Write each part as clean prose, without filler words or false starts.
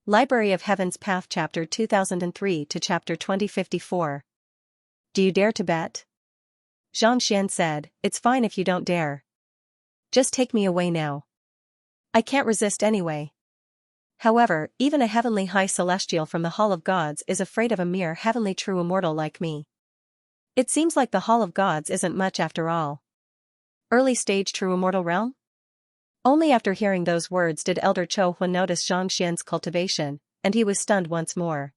Library of Heaven's Path Chapter 2003 to Chapter 2054. Do you dare to bet? Xianxia said, It's fine if you don't dare. Just take me away now. I can't resist anyway. However, even a heavenly high celestial from the Hall of Gods is afraid of a mere heavenly true immortal like me. It seems like the Hall of Gods isn't much after all. Early stage true immortal realm? Only after hearing those words did Elder Chou-Huan notice Xianxia's cultivation, and he was stunned once more.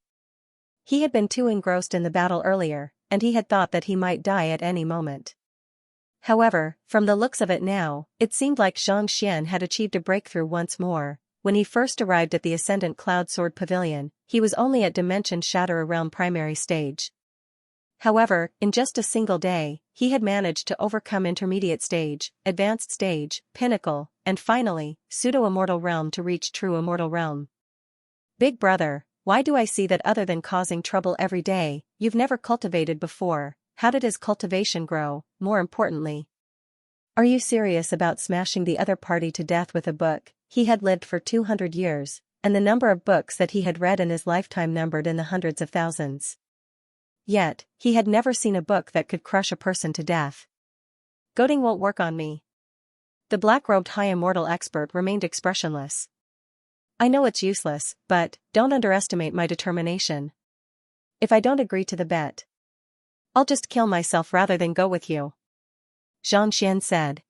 He had been too engrossed in the battle earlier, and he had thought that he might die at any moment. However, from the looks of it now, it seemed like Xianxia had achieved a breakthrough once more. When he first arrived at the Ascendant Cloud Sword Pavilion, he was only at Dimension Shatter Realm primary stage. However, in just a single day, he had managed to overcome Intermediate Stage, Advanced Stage, Pinnacle, and finally, Pseudo-Immortal Realm to reach True Immortal Realm. Big brother, why do I see that other than causing trouble every day, you've never cultivated before? How did his cultivation grow, more importantly? Are you serious about smashing the other party to death with a book? He had lived for 200 years, and the number of books that he had read in his lifetime numbered in the hundreds of thousands. Yet, he had never seen a book that could crush a person to death. Goading won't work on me. The black-robed high immortal expert remained expressionless. I know it's useless, but don't underestimate my determination. If I don't agree to the bet, I'll just kill myself rather than go with you. Xianxia said.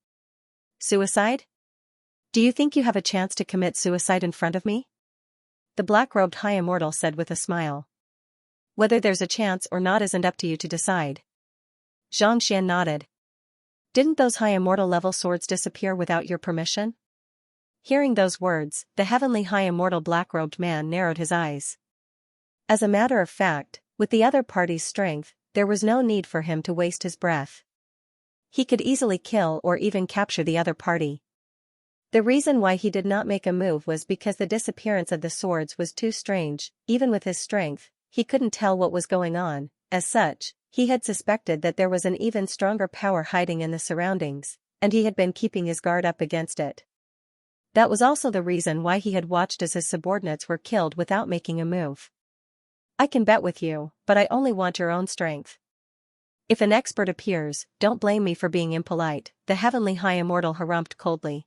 Suicide? Do you think you have a chance to commit suicide in front of me? The black-robed high immortal said with a smile. Whether there's a chance or not isn't up to you to decide. Xianxia nodded. Didn't those high immortal level swords disappear without your permission? Hearing those words, the heavenly high immortal black-robed man narrowed his eyes. As a matter of fact, with the other party's strength, there was no need for him to waste his breath. He could easily kill or even capture the other party. The reason why he did not make a move was because the disappearance of the swords was too strange. Even with his strength, he couldn't tell what was going on. As such, he had suspected that there was an even stronger power hiding in the surroundings, and he had been keeping his guard up against it. That was also the reason why he had watched as his subordinates were killed without making a move. I can bet with you, but I only want your own strength. If an expert appears, don't blame me for being impolite, the heavenly high immortal harumphed coldly.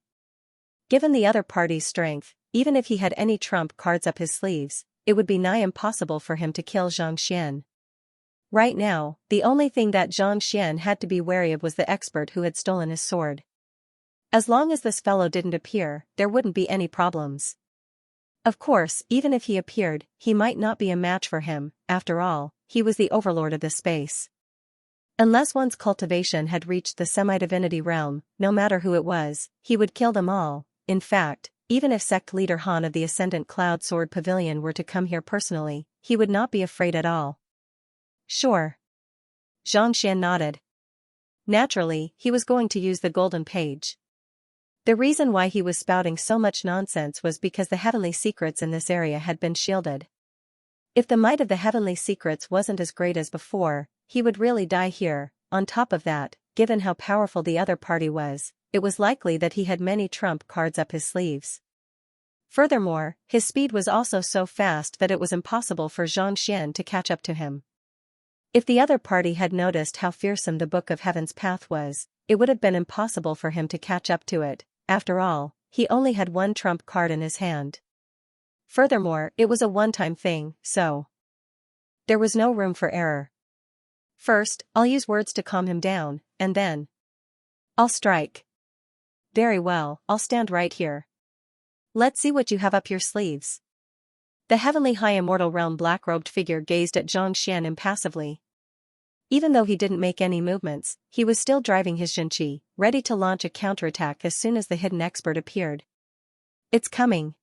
Given the other party's strength, even if he had any trump cards up his sleeves, it would be nigh impossible for him to kill Xianxia. Right now, the only thing that Xianxia had to be wary of was the expert who had stolen his sword. As long as this fellow didn't appear, there wouldn't be any problems. Of course, even if he appeared, he might not be a match for him. After all, he was the overlord of this space. Unless one's cultivation had reached the semi-divinity realm, no matter who it was, he would kill them all. In fact, even if sect leader Han of the Ascendant Cloud Sword Pavilion were to come here personally, he would not be afraid at all. Sure. Xianxia nodded. Naturally, he was going to use the golden page. The reason why he was spouting so much nonsense was because the heavenly secrets in this area had been shielded. If the might of the heavenly secrets wasn't as great as before, he would really die here. On top of that, given how powerful the other party was, it was likely that he had many trump cards up his sleeves. Furthermore, his speed was also so fast that it was impossible for Xianxia to catch up to him. If the other party had noticed how fearsome the Book of Heaven's Path was, it would have been impossible for him to catch up to it. After all, he only had one trump card in his hand. Furthermore, it was a one-time thing, so there was no room for error. First, I'll use words to calm him down, and then I'll strike. Very well, I'll stand right here. Let's see what you have up your sleeves. The heavenly high immortal realm black-robed figure gazed at Xianxia impassively. Even though he didn't make any movements, he was still driving his Xianxia, ready to launch a counterattack as soon as the hidden expert appeared. It's coming.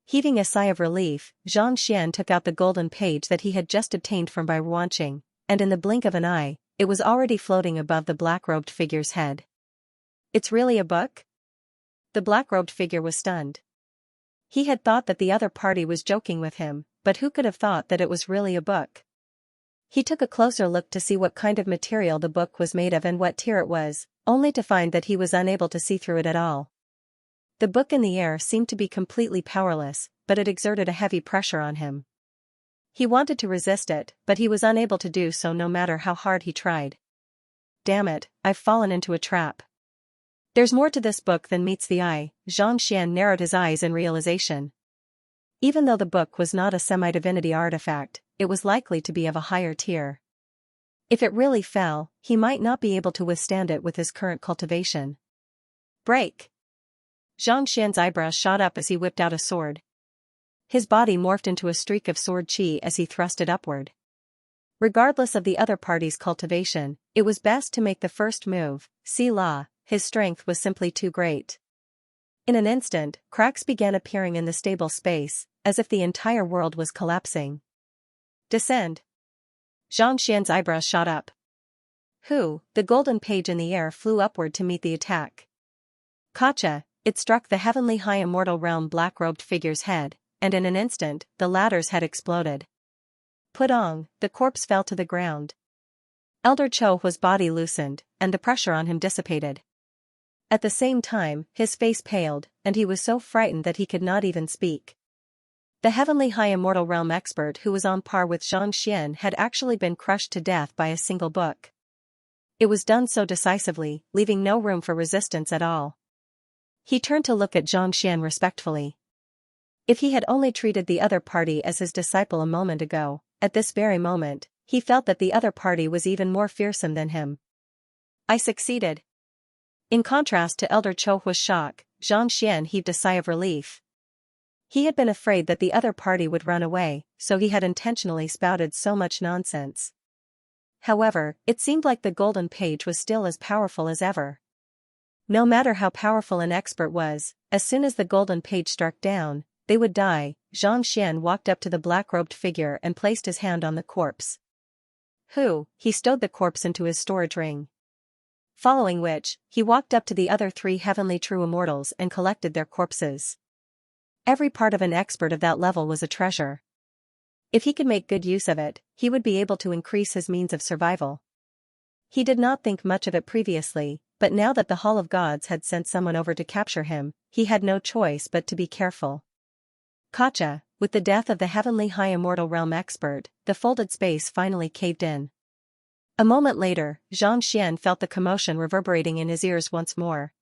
Heaving a sigh of relief, Xianxia took out the golden page that he had just obtained from Bai Ruanqing, and in the blink of an eye, it was already floating above the black-robed figure's head. It's really a book? The black-robed figure was stunned. He had thought that the other party was joking with him, but who could have thought that it was really a book? He took a closer look to see what kind of material the book was made of and what tier it was, only to find that he was unable to see through it at all. The book in the air seemed to be completely powerless, but it exerted a heavy pressure on him. He wanted to resist it, but he was unable to do so no matter how hard he tried. Damn it, I've fallen into a trap. There's more to this book than meets the eye. Xianxia narrowed his eyes in realization. Even though the book was not a semi-divinity artifact, it was likely to be of a higher tier. If it really fell, he might not be able to withstand it with his current cultivation. Break! Xianxian's eyebrows shot up as he whipped out a sword. His body morphed into a streak of sword chi as he thrust it upward. Regardless of the other party's cultivation, it was best to make the first move. See La, his strength was simply too great. In an instant, cracks began appearing in the stable space, as if the entire world was collapsing. Descend! Xianxian's eyebrows shot up. Who? The golden page in the air flew upward to meet the attack. Gotcha! It struck the heavenly high immortal realm black-robed figure's head, and in an instant, the latter's head exploded. Putong, the corpse fell to the ground. Elder Chohua's body loosened, and the pressure on him dissipated. At the same time, his face paled, and he was so frightened that he could not even speak. The heavenly high immortal realm expert who was on par with Xianxia had actually been crushed to death by a single book. It was done so decisively, leaving no room for resistance at all. He turned to look at Xianxia respectfully. If he had only treated the other party as his disciple a moment ago, at this very moment, he felt that the other party was even more fearsome than him. I succeeded. In contrast to Elder Chohua's shock, Xianxia heaved a sigh of relief. He had been afraid that the other party would run away, so he had intentionally spouted so much nonsense. However, it seemed like the golden page was still as powerful as ever. No matter how powerful an expert was, as soon as the golden page struck down, they would die. Xianxia walked up to the black-robed figure and placed his hand on the corpse. He stowed the corpse into his storage ring. Following which, he walked up to the other three heavenly true immortals and collected their corpses. Every part of an expert of that level was a treasure. If he could make good use of it, he would be able to increase his means of survival. He did not think much of it previously, but now that the Hall of Gods had sent someone over to capture him, he had no choice but to be careful. Gotcha! With the death of the heavenly high immortal realm expert, the folded space finally caved in. A moment later, Xianxia felt the commotion reverberating in his ears once more.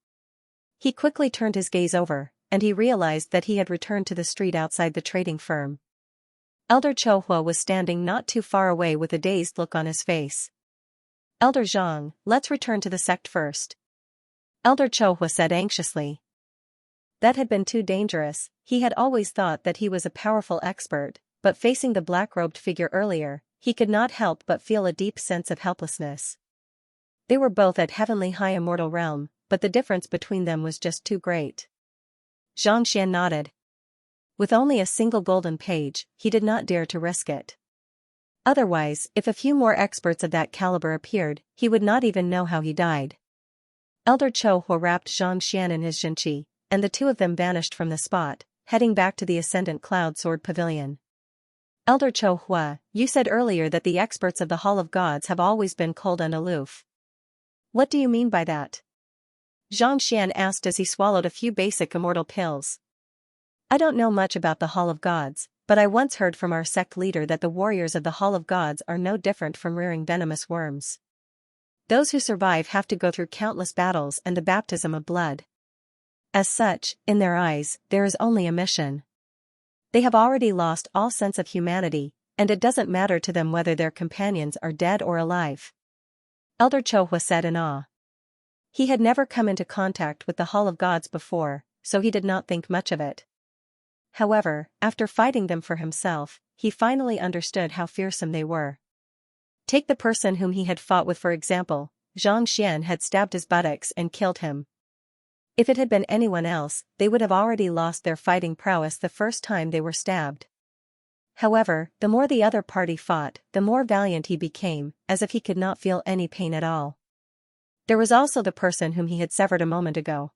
He quickly turned his gaze over, and he realized that he had returned to the street outside the trading firm. Elder Chohua was standing not too far away with a dazed look on his face. Elder Zhang, let's return to the sect first. Elder Chohua said anxiously. That had been too dangerous. He had always thought that he was a powerful expert, but facing the black-robed figure earlier, he could not help but feel a deep sense of helplessness. They were both at heavenly high immortal realm, but the difference between them was just too great. Xianxia nodded. With only a single golden page, he did not dare to risk it. Otherwise, if a few more experts of that caliber appeared, he would not even know how he died. Elder Chohua wrapped Xianxia in his Xianxia, and the two of them vanished from the spot, heading back to the Ascendant Cloud Sword Pavilion. Elder Chohua, you said earlier that the experts of the Hall of Gods have always been cold and aloof. What do you mean by that? Xianxia asked as he swallowed a few basic immortal pills. I don't know much about the Hall of Gods, but I once heard from our sect leader that the warriors of the Hall of Gods are no different from rearing venomous worms. Those who survive have to go through countless battles and the baptism of blood. As such, in their eyes, there is only a mission. They have already lost all sense of humanity, and it doesn't matter to them whether their companions are dead or alive. Elder Chohua said in awe. He had never come into contact with the Hall of Gods before, so he did not think much of it. However, after fighting them for himself, he finally understood how fearsome they were. Take the person whom he had fought with for example. Xianxia had stabbed his buttocks and killed him. If it had been anyone else, they would have already lost their fighting prowess the first time they were stabbed. However, the more the other party fought, the more valiant he became, as if he could not feel any pain at all. There was also the person whom he had severed a moment ago.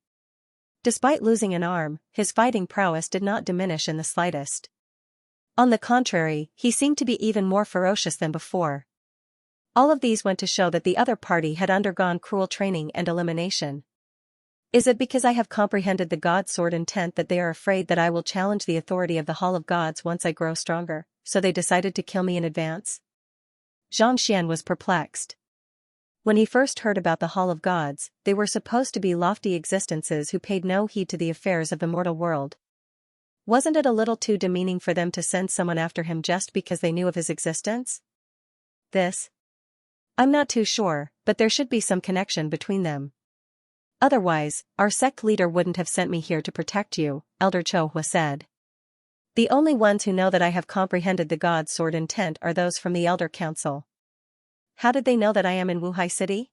Despite losing an arm, his fighting prowess did not diminish in the slightest. On the contrary, he seemed to be even more ferocious than before. All of these went to show that the other party had undergone cruel training and elimination. Is it because I have comprehended the God sword intent that they are afraid that I will challenge the authority of the Hall of Gods once I grow stronger, so they decided to kill me in advance? Xianxia was perplexed. When he first heard about the Hall of Gods, they were supposed to be lofty existences who paid no heed to the affairs of the mortal world. Wasn't it a little too demeaning for them to send someone after him just because they knew of his existence? I'm not too sure, but there should be some connection between them. Otherwise, our sect leader wouldn't have sent me here to protect you, Elder Chohua said. The only ones who know that I have comprehended the God sword intent are those from the Elder Council. How did they know that I am in Wuhai City?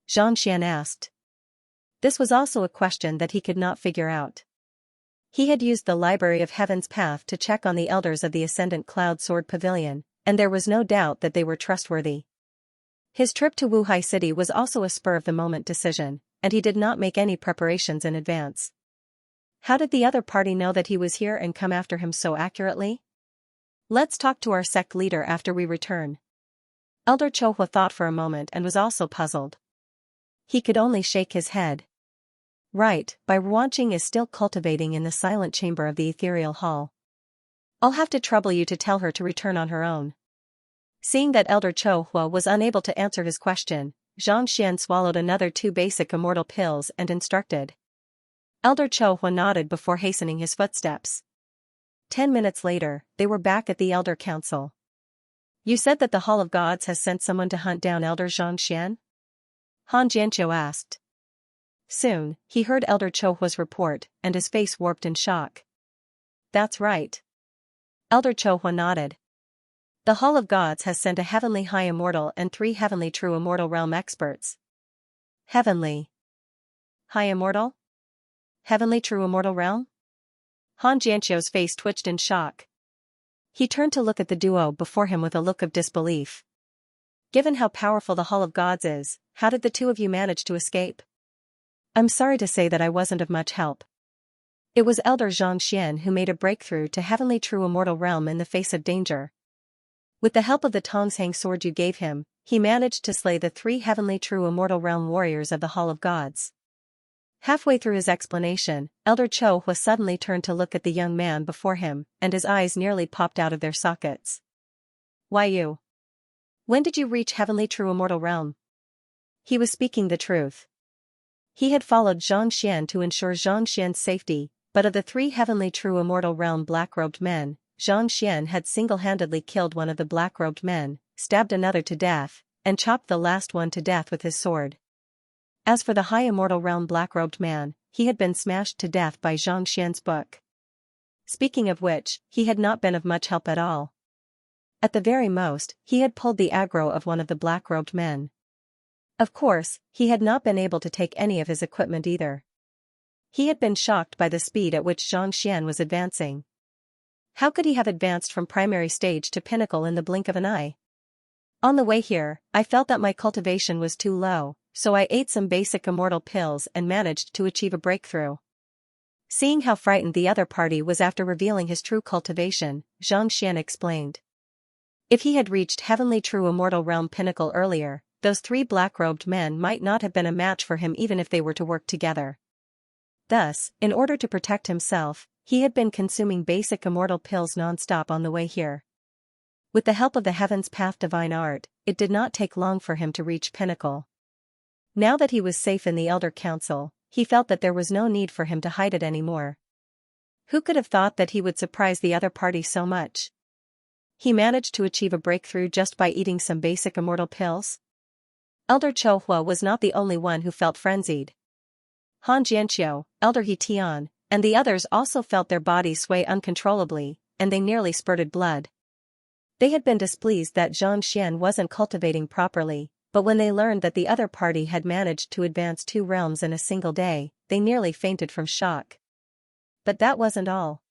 Xianxia asked. This was also a question that he could not figure out. He had used the Library of Heaven's Path to check on the elders of the Ascendant Cloud Sword Pavilion, and there was no doubt that they were trustworthy. His trip to Wuhai City was also a spur-of-the-moment decision, and he did not make any preparations in advance. How did the other party know that he was here and come after him so accurately? Let's talk to our sect leader after we return. Elder Chohua thought for a moment and was also puzzled. He could only shake his head. Right, Bai Ruanqing is still cultivating in the silent chamber of the ethereal hall. I'll have to trouble you to tell her to return on her own. Seeing that Elder Chohua was unable to answer his question, Xianxia swallowed another 2 basic immortal pills and instructed. Elder Chohua nodded before hastening his footsteps. 10 minutes later, they were back at the Elder Council. You said that the Hall of Gods has sent someone to hunt down Elder Xianxian? Han Jianqiu asked. Soon, he heard Elder Chohua's report, and his face warped in shock. That's right. Elder Chohua nodded. The Hall of Gods has sent a Heavenly High Immortal and 3 Heavenly True Immortal Realm experts. Heavenly High Immortal? Heavenly True Immortal Realm? Han Jianqiu's face twitched in shock. He turned to look at the duo before him with a look of disbelief. Given how powerful the Hall of Gods is, how did the 2 of you manage to escape? I'm sorry to say that I wasn't of much help. It was Elder Xianxian who made a breakthrough to Heavenly True Immortal Realm in the face of danger. With the help of the Tongshang sword you gave him, he managed to slay the 3 Heavenly True Immortal Realm warriors of the Hall of Gods. Halfway through his explanation, Elder Chohua suddenly turned to look at the young man before him, and his eyes nearly popped out of their sockets. Why you? When did you reach Heavenly True Immortal Realm? He was speaking the truth. He had followed Xianxian to ensure Xianxian's safety, but of the 3 Heavenly True Immortal Realm black-robed men, Xianxian had single-handedly killed one of the black-robed men, stabbed another to death, and chopped the last one to death with his sword. As for the High Immortal Realm black-robed man, he had been smashed to death by Xianxian's book. Speaking of which, he had not been of much help at all. At the very most, he had pulled the aggro of one of the black-robed men. Of course, he had not been able to take any of his equipment either. He had been shocked by the speed at which Xianxian was advancing. How could he have advanced from primary stage to pinnacle in the blink of an eye? On the way here, I felt that my cultivation was too low, so I ate some basic immortal pills and managed to achieve a breakthrough. Seeing how frightened the other party was after revealing his true cultivation, Xianxian explained. If he had reached Heavenly True Immortal Realm pinnacle earlier, those 3 black-robed men might not have been a match for him even if they were to work together. Thus, in order to protect himself, he had been consuming basic immortal pills non-stop on the way here. With the help of the Heaven's Path Divine Art, it did not take long for him to reach pinnacle. Now that he was safe in the Elder Council, he felt that there was no need for him to hide it anymore. Who could have thought that he would surprise the other party so much? He managed to achieve a breakthrough just by eating some basic immortal pills? Elder Chohua was not the only one who felt frenzied. Han Jianqiu, Elder He Tian, and the others also felt their bodies sway uncontrollably, and they nearly spurted blood. They had been displeased that Xianxian wasn't cultivating properly, but when they learned that the other party had managed to advance 2 realms in a single day, they nearly fainted from shock. But that wasn't all.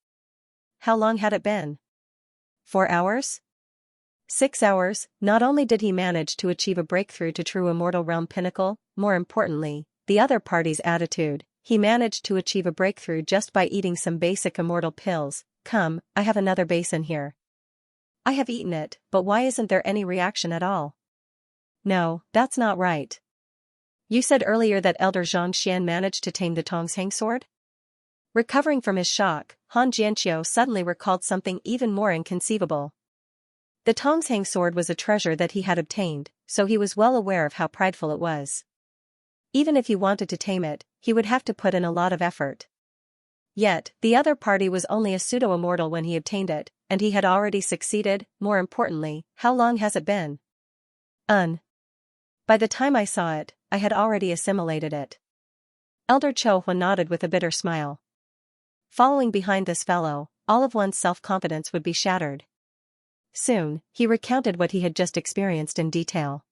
How long had it been? 4 hours? 6 hours. Not only did he manage to achieve a breakthrough to True Immortal Realm pinnacle, more importantly, the other party's attitude, he managed to achieve a breakthrough just by eating some basic immortal pills. Come, I have another basin here. I have eaten it, but why isn't there any reaction at all? No, that's not right. You said earlier that Elder Xianxia managed to tame the Tongshang sword? Recovering from his shock, Han Jianqiu suddenly recalled something even more inconceivable. The Tongshang sword was a treasure that he had obtained, so he was well aware of how prideful it was. Even if he wanted to tame it, he would have to put in a lot of effort. Yet, the other party was only a pseudo-immortal when he obtained it, and he had already succeeded. More importantly, how long has it been? By the time I saw it, I had already assimilated it. Elder Chou nodded with a bitter smile. Following behind this fellow, all of one's self-confidence would be shattered. Soon, he recounted what he had just experienced in detail.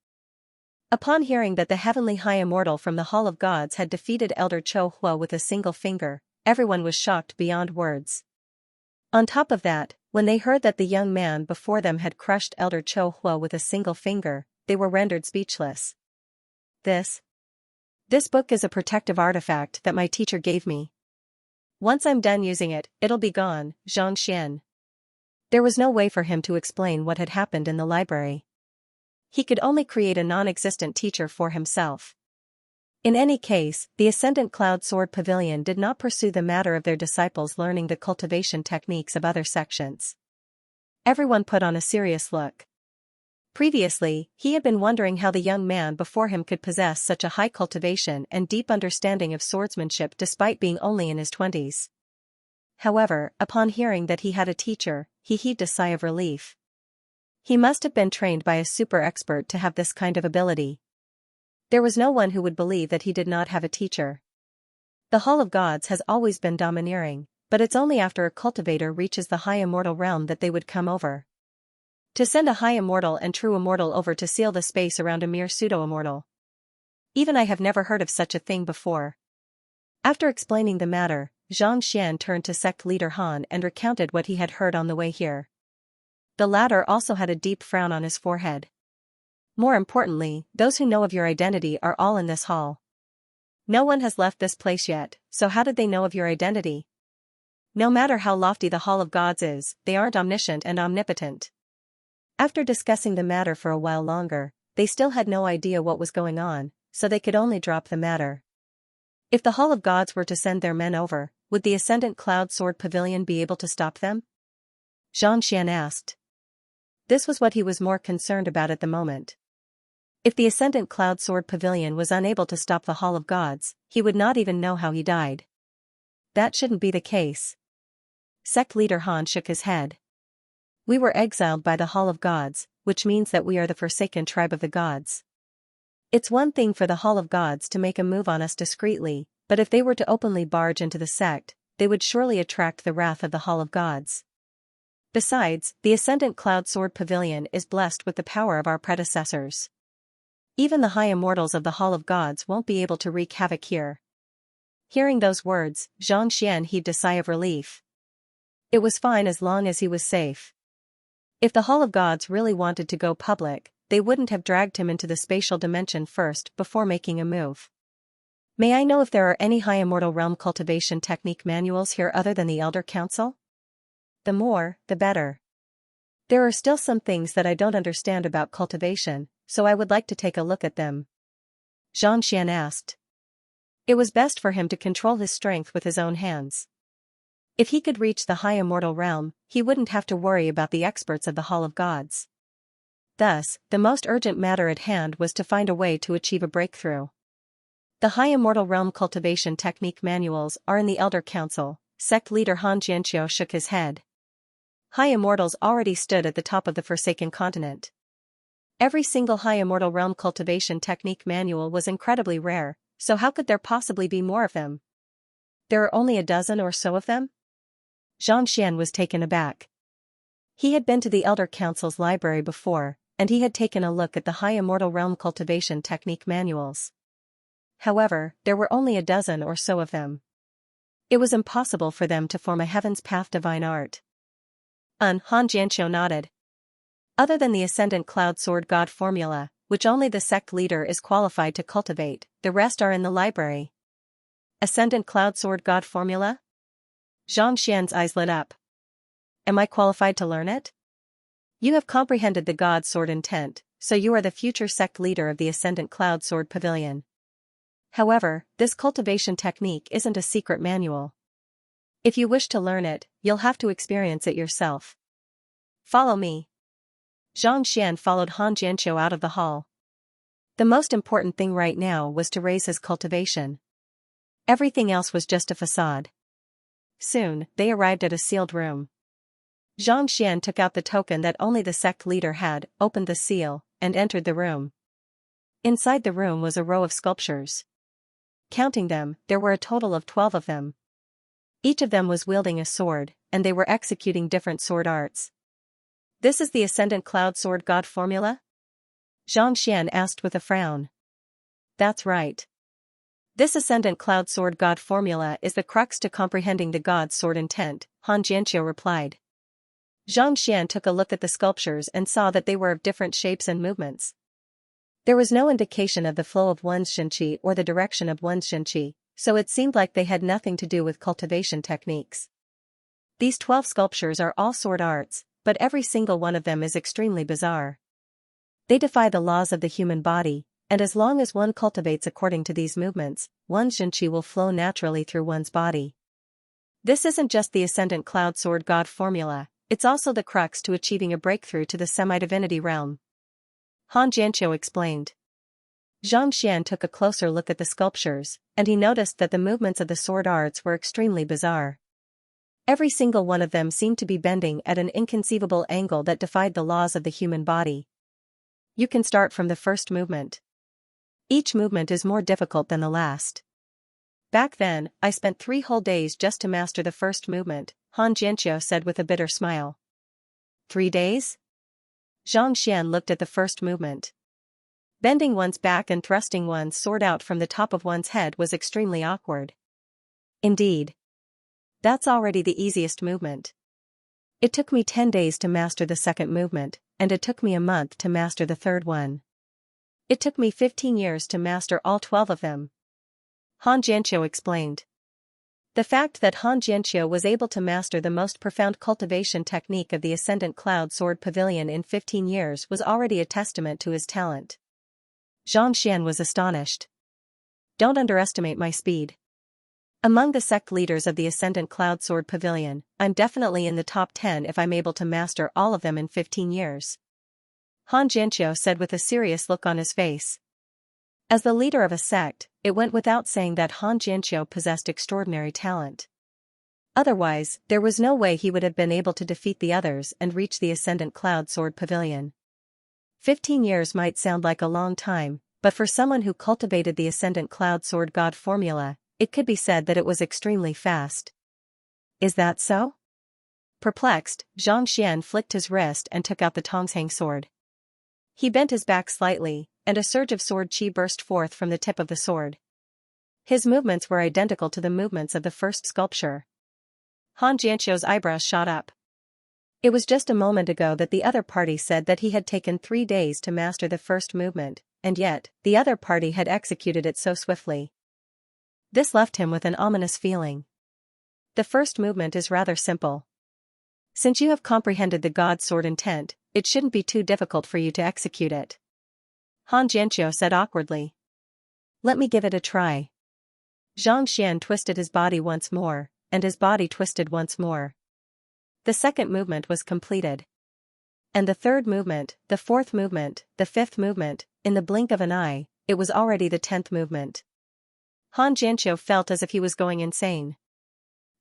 Upon hearing that the heavenly high immortal from the Hall of Gods had defeated Elder Chou with a single finger, everyone was shocked beyond words. On top of that, when they heard that the young man before them had crushed Elder Chou with a single finger, they were rendered speechless. This book is a protective artifact that my teacher gave me. Once I'm done using it, it'll be gone, Xianxia. There was no way for him to explain what had happened in the library. He could only create a non-existent teacher for himself. In any case, the Ascendant Cloud Sword Pavilion did not pursue the matter of their disciples learning the cultivation techniques of other sections. Everyone put on a serious look. Previously, he had been wondering how the young man before him could possess such a high cultivation and deep understanding of swordsmanship despite being only in his 20s. However, upon hearing that he had a teacher, he heaved a sigh of relief. He must have been trained by a super expert to have this kind of ability. There was no one who would believe that he did not have a teacher. The Hall of Gods has always been domineering, but it's only after a cultivator reaches the high immortal realm that they would come over. To send a high immortal and true immortal over to seal the space around a mere pseudo-immortal. Even I have never heard of such a thing before. After explaining the matter, Xianxia turned to sect leader Han and recounted what he had heard on the way here. The latter also had a deep frown on his forehead. More importantly, those who know of your identity are all in this hall. No one has left this place yet, so how did they know of your identity? No matter how lofty the Hall of Gods is, they aren't omniscient and omnipotent. After discussing the matter for a while longer, they still had no idea what was going on, so they could only drop the matter. If the Hall of Gods were to send their men over, would the Ascendant Cloud Sword Pavilion be able to stop them? Xianxia asked. This was what he was more concerned about at the moment. If the Ascendant Cloud Sword Pavilion was unable to stop the Hall of Gods, he would not even know how he died. That shouldn't be the case. Sect leader Han shook his head. We were exiled by the Hall of Gods, which means that we are the forsaken tribe of the gods. It's one thing for the Hall of Gods to make a move on us discreetly, but if they were to openly barge into the sect, they would surely attract the wrath of the Hall of Gods. Besides, the Ascendant Cloud Sword Pavilion is blessed with the power of our predecessors. Even the high immortals of the Hall of Gods won't be able to wreak havoc here. Hearing those words, Xianxia heaved a sigh of relief. It was fine as long as he was safe. If the Hall of Gods really wanted to go public, they wouldn't have dragged him into the spatial dimension first before making a move. May I know if there are any high immortal realm cultivation technique manuals here other than the Elder Council? The more, the better. There are still some things that I don't understand about cultivation, so I would like to take a look at them. Xianxia asked. It was best for him to control his strength with his own hands. If he could reach the high immortal realm, he wouldn't have to worry about the experts of the Hall of Gods. Thus, the most urgent matter at hand was to find a way to achieve a breakthrough. The high immortal realm cultivation technique manuals are in the Elder Council. Sect leader Han Jianqiu shook his head. High immortals already stood at the top of the Forsaken Continent. Every single high immortal realm cultivation technique manual was incredibly rare, so how could there possibly be more of them? There are only a dozen or so of them? Xianxia was taken aback. He had been to the Elder Council's library before, and he had taken a look at the high immortal realm cultivation technique manuals. However, there were only a dozen or so of them. It was impossible for them to form a Heaven's Path divine art. Han Jianqiu nodded. Other than the Ascendant Cloud Sword God formula, which only the sect leader is qualified to cultivate, the rest are in the library. Ascendant Cloud Sword God formula? Xianxia's eyes lit up. Am I qualified to learn it? You have comprehended the God Sword intent, so you are the future sect leader of the Ascendant Cloud Sword Pavilion. However, this cultivation technique isn't a secret manual. If you wish to learn it, you'll have to experience it yourself. Follow me. Xianxia followed Han Jianqiu out of the hall. The most important thing right now was to raise his cultivation. Everything else was just a facade. Soon, they arrived at a sealed room. Xianxia took out the token that only the sect leader had, opened the seal, and entered the room. Inside the room was a row of sculptures. Counting them, there were a total of 12 of them. Each of them was wielding a sword, and they were executing different sword arts. This is the Ascendant Cloud Sword God formula? Xianxia asked with a frown. That's right. This Ascendant Cloud Sword God formula is the crux to comprehending the God's sword intent, Han Jianqiu replied. Xianxia took a look at the sculptures and saw that they were of different shapes and movements. There was no indication of the flow of one's Xianqi or the direction of one's Xianqi, so it seemed like they had nothing to do with cultivation techniques. These 12 sculptures are all sword arts, but every single one of them is extremely bizarre. They defy the laws of the human body, and as long as one cultivates according to these movements, one's Xianqi will flow naturally through one's body. This isn't just the Ascendant Cloud Sword God formula, it's also the crux to achieving a breakthrough to the semi-divinity realm. Han Jianqiu explained. Xianxia took a closer look at the sculptures, and he noticed that the movements of the sword arts were extremely bizarre. Every single one of them seemed to be bending at an inconceivable angle that defied the laws of the human body. You can start from the first movement. Each movement is more difficult than the last. Back then, I spent 3 whole days just to master the first movement, Han Jianqiu said with a bitter smile. 3 days? Xianxia looked at the first movement. Bending one's back and thrusting one's sword out from the top of one's head was extremely awkward. Indeed. That's already the easiest movement. It took me 10 days to master the second movement, and it took me a month to master the third one. It took me 15 years to master all 12 of them. Han Jianqiu explained. The fact that Han Jianqiu was able to master the most profound cultivation technique of the Ascendant Cloud Sword Pavilion in 15 years was already a testament to his talent. Xianxia was astonished. Don't underestimate my speed. Among the sect leaders of the Ascendant Cloud Sword Pavilion, I'm definitely in the top 10 if I'm able to master all of them in 15 years. Han Jianqiu said with a serious look on his face. As the leader of a sect, it went without saying that Han Jianqiu possessed extraordinary talent. Otherwise, there was no way he would have been able to defeat the others and reach the Ascendant Cloud Sword Pavilion. 15 years might sound like a long time, but for someone who cultivated the Ascendant Cloud Sword God formula, it could be said that it was extremely fast. Is that so? Perplexed, Xianxia flicked his wrist and took out the Tongshang sword. He bent his back slightly, and a surge of sword qi burst forth from the tip of the sword. His movements were identical to the movements of the first sculpture. Han Jianqiu's eyebrows shot up. It was just a moment ago that the other party said that he had taken 3 days to master the first movement, and yet, the other party had executed it so swiftly. This left him with an ominous feeling. The first movement is rather simple. Since you have comprehended the God sword intent, it shouldn't be too difficult for you to execute it. Han Jianqiu said awkwardly. Let me give it a try. Xianxia twisted his body once more, and his body twisted once more. The second movement was completed. And the third movement, the fourth movement, the fifth movement, in the blink of an eye, it was already the 10th movement. Han Jianqiu felt as if he was going insane.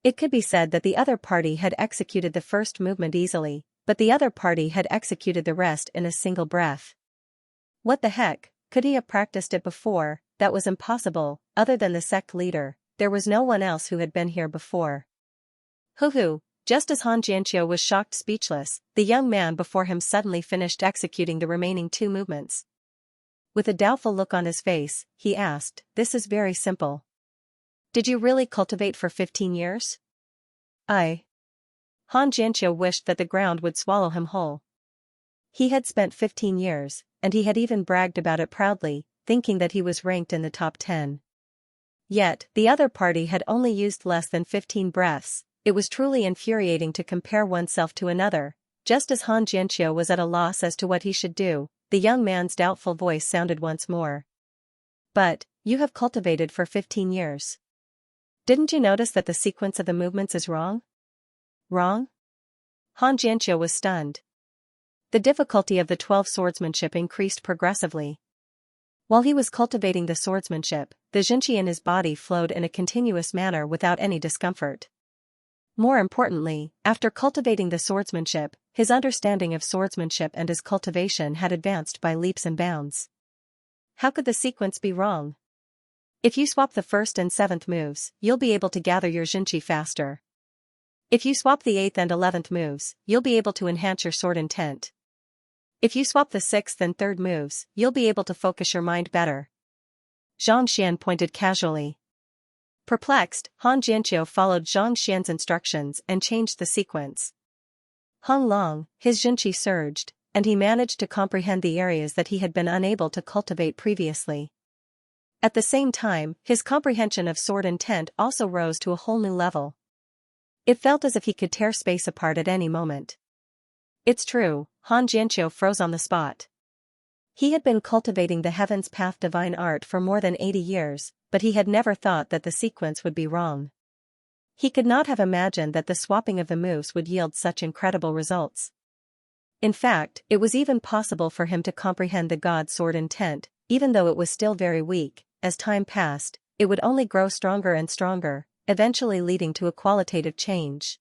It could be said that the other party had executed the first movement easily, but the other party had executed the rest in a single breath. What the heck, could he have practiced it before? That was impossible, other than the sect leader, there was no one else who had been here before. Hoo-hoo, just as Han Jianqiu was shocked speechless, the young man before him suddenly finished executing the remaining 2 movements. With a doubtful look on his face, he asked, "This is very simple. Did you really cultivate for 15 years? Han Jianqiu wished that the ground would swallow him whole. He had spent 15 years, and he had even bragged about it proudly, thinking that he was ranked in the top 10. Yet, the other party had only used less than 15 breaths. It was truly infuriating to compare oneself to another. Just as Han Jianqiu was at a loss as to what he should do, the young man's doubtful voice sounded once more. But, you have cultivated for 15 years. Didn't you notice that the sequence of the movements is wrong? Wrong? Han Xianxia was stunned. The difficulty of the 12 swordsmanship increased progressively. While he was cultivating the swordsmanship, the Xianxia in his body flowed in a continuous manner without any discomfort. More importantly, after cultivating the swordsmanship, his understanding of swordsmanship and his cultivation had advanced by leaps and bounds. How could the sequence be wrong? If you swap the 1st and 7th moves, you'll be able to gather your Xianxia faster. If you swap the 8th and 11th moves, you'll be able to enhance your sword intent. If you swap the 6th and 3rd moves, you'll be able to focus your mind better. Zhang Xian pointed casually. Perplexed, Han Jianqiu followed Zhang Xian's instructions and changed the sequence. Hung Long, his Xianxia surged, and he managed to comprehend the areas that he had been unable to cultivate previously. At the same time, his comprehension of sword intent also rose to a whole new level. It felt as if he could tear space apart at any moment. It's true, Han Jianqiu froze on the spot. He had been cultivating the Heaven's Path divine art for more than 80 years, but he had never thought that the sequence would be wrong. He could not have imagined that the swapping of the moves would yield such incredible results. In fact, it was even possible for him to comprehend the God sword intent, even though it was still very weak. As time passed, it would only grow stronger and stronger, eventually leading to a qualitative change.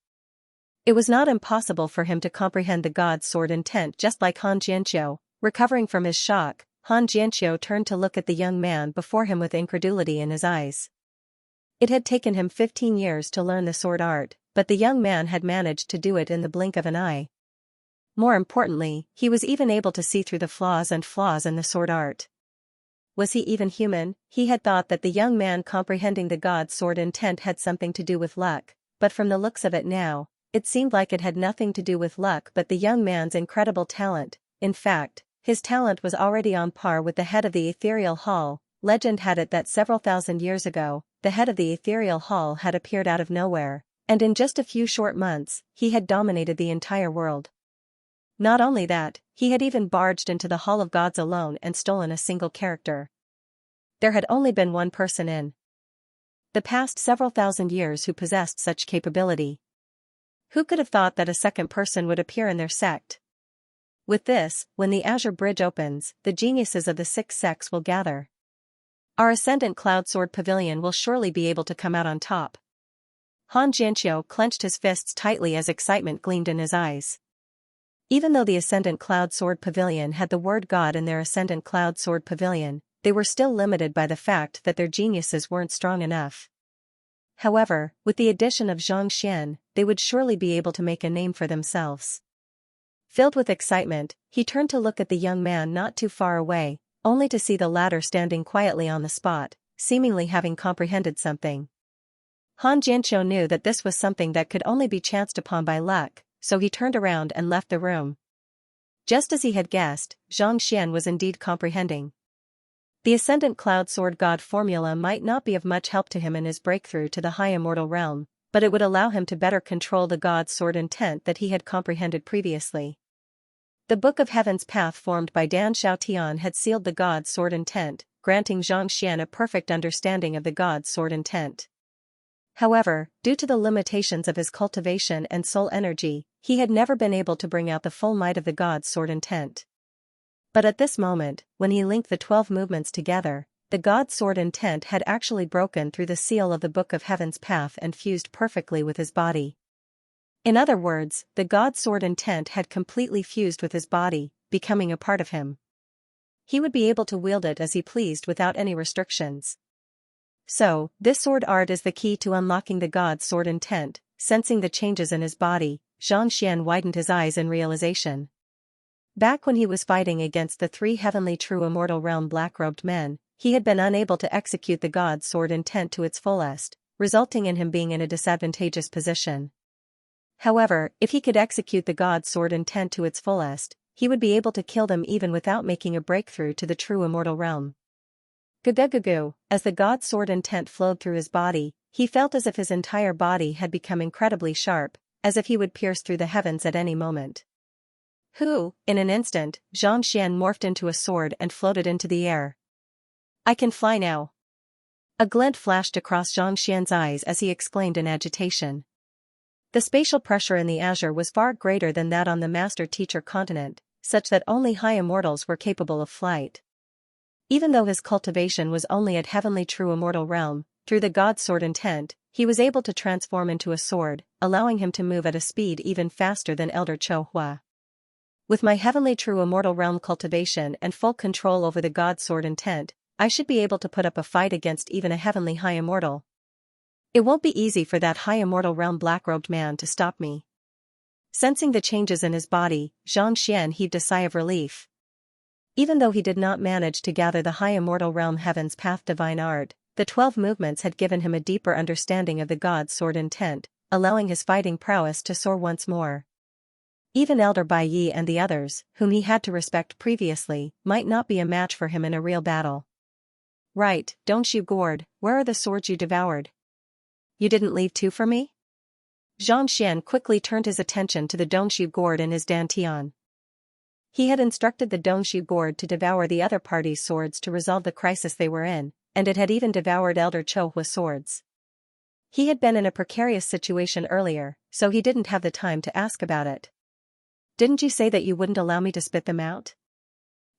It was not impossible for him to comprehend the God sword intent just like Han Jianqiu. Recovering from his shock, Han Jianqiu turned to look at the young man before him with incredulity in his eyes. It had taken him 15 years to learn the sword art, but the young man had managed to do it in the blink of an eye. More importantly, he was even able to see through the flaws in the sword art. Was he even human? He had thought that the young man comprehending the God sword intent had something to do with luck, but from the looks of it now, it seemed like it had nothing to do with luck but the young man's incredible talent. In fact, his talent was already on par with the head of the Ethereal Hall. Legend had it that several thousand years ago, the head of the Ethereal Hall had appeared out of nowhere, and in just a few short months, he had dominated the entire world. Not only that, he had even barged into the Hall of Gods alone and stolen a single character. There had only been one person in the past several thousand years who possessed such capability. Who could have thought that a second person would appear in their sect? With this, when the Azure Bridge opens, the geniuses of the 6 sects will gather. Our Ascendant Cloud Sword Pavilion will surely be able to come out on top. Han Jianqiu clenched his fists tightly as excitement gleamed in his eyes. Even though the Ascendant Cloud Sword Pavilion had the word God in their Ascendant Cloud Sword Pavilion, they were still limited by the fact that their geniuses weren't strong enough. However, with the addition of Zhang Xian, they would surely be able to make a name for themselves. Filled with excitement, he turned to look at the young man not too far away, only to see the latter standing quietly on the spot, seemingly having comprehended something. Han Jianqiu knew that this was something that could only be chanced upon by luck, so he turned around and left the room. Just as he had guessed, Zhang Xian was indeed comprehending. The Ascendant Cloud Sword God formula might not be of much help to him in his breakthrough to the high immortal realm, but it would allow him to better control the God sword intent that he had comprehended previously. The Book of Heaven's Path formed by Dan Xiaotian had sealed the God sword intent, granting Zhang Xian a perfect understanding of the God sword intent. However, due to the limitations of his cultivation and soul energy, he had never been able to bring out the full might of the God sword intent. But at this moment, when he linked the 12 movements together, the God sword intent had actually broken through the seal of the Book of Heaven's Path and fused perfectly with his body. In other words, the God sword intent had completely fused with his body, becoming a part of him. He would be able to wield it as he pleased without any restrictions. So, this sword art is the key to unlocking the God sword intent. Sensing the changes in his body, Zhang Xian widened his eyes in realization. Back when he was fighting against the 3 heavenly true immortal realm black-robed men, he had been unable to execute the God sword intent to its fullest, resulting in him being in a disadvantageous position. However, if he could execute the God sword intent to its fullest, he would be able to kill them even without making a breakthrough to the true immortal realm. Gugugugu, as the God sword intent flowed through his body, he felt as if his entire body had become incredibly sharp, as if he would pierce through the heavens at any moment. In an instant, Zhang Xian morphed into a sword and floated into the air. I can fly now. A glint flashed across Xianxia's eyes as he exclaimed in agitation. The spatial pressure in the azure was far greater than that on the Master-Teacher continent, such that only high immortals were capable of flight. Even though his cultivation was only at heavenly true immortal realm, through the God Sword intent, he was able to transform into a sword, allowing him to move at a speed even faster than Elder Cho Hua. With my heavenly true immortal realm cultivation and full control over the God Sword intent, I should be able to put up a fight against even a heavenly high immortal. It won't be easy for that high immortal realm black-robed man to stop me. Sensing the changes in his body, Xianxia heaved a sigh of relief. Even though he did not manage to gather the high immortal realm heaven's path divine art, the 12 movements had given him a deeper understanding of the God Sword intent, allowing his fighting prowess to soar once more. Even Elder Bai Yi and the others, whom he had to respect previously, might not be a match for him in a real battle. Right, don't you gourd, where are the swords you devoured? You didn't leave two for me? Xianxia quickly turned his attention to the Dongshu gourd in his dantian. He had instructed the Dongshu gourd to devour the other party's swords to resolve the crisis they were in, and it had even devoured Elder Cho Hua's swords. He had been in a precarious situation earlier, so he didn't have the time to ask about it. Didn't you say that you wouldn't allow me to spit them out?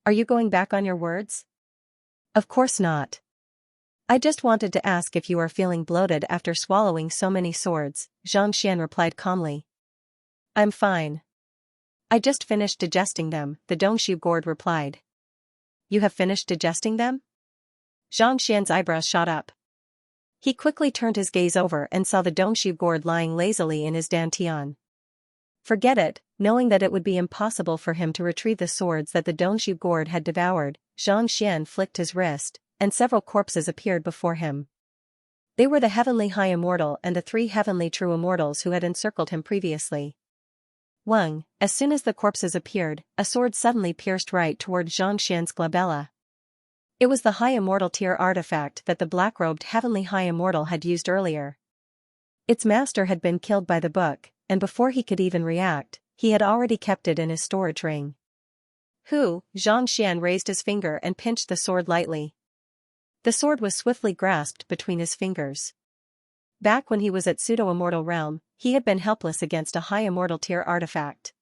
Are you going back on your words? Of course not. I just wanted to ask if you are feeling bloated after swallowing so many swords, Xianxia replied calmly. I'm fine. I just finished digesting them, the Dongshu gourd replied. You have finished digesting them? Xianxia's eyebrows shot up. He quickly turned his gaze over and saw the Dongshu gourd lying lazily in his dantian. Forget it, knowing that it would be impossible for him to retrieve the swords that the Dongshu gourd had devoured, Xianxia flicked his wrist, and several corpses appeared before him. They were the heavenly high immortal and the 3 heavenly true immortals who had encircled him previously. Wang, as soon as the corpses appeared, a sword suddenly pierced right toward Xianxia's glabella. It was the high immortal tier artifact that the black-robed heavenly high immortal had used earlier. Its master had been killed by the book, and before he could even react, he had already kept it in his storage ring. Xianxia raised his finger and pinched the sword lightly. The sword was swiftly grasped between his fingers. Back when he was at pseudo-immortal realm, he had been helpless against a high immortal tier artifact.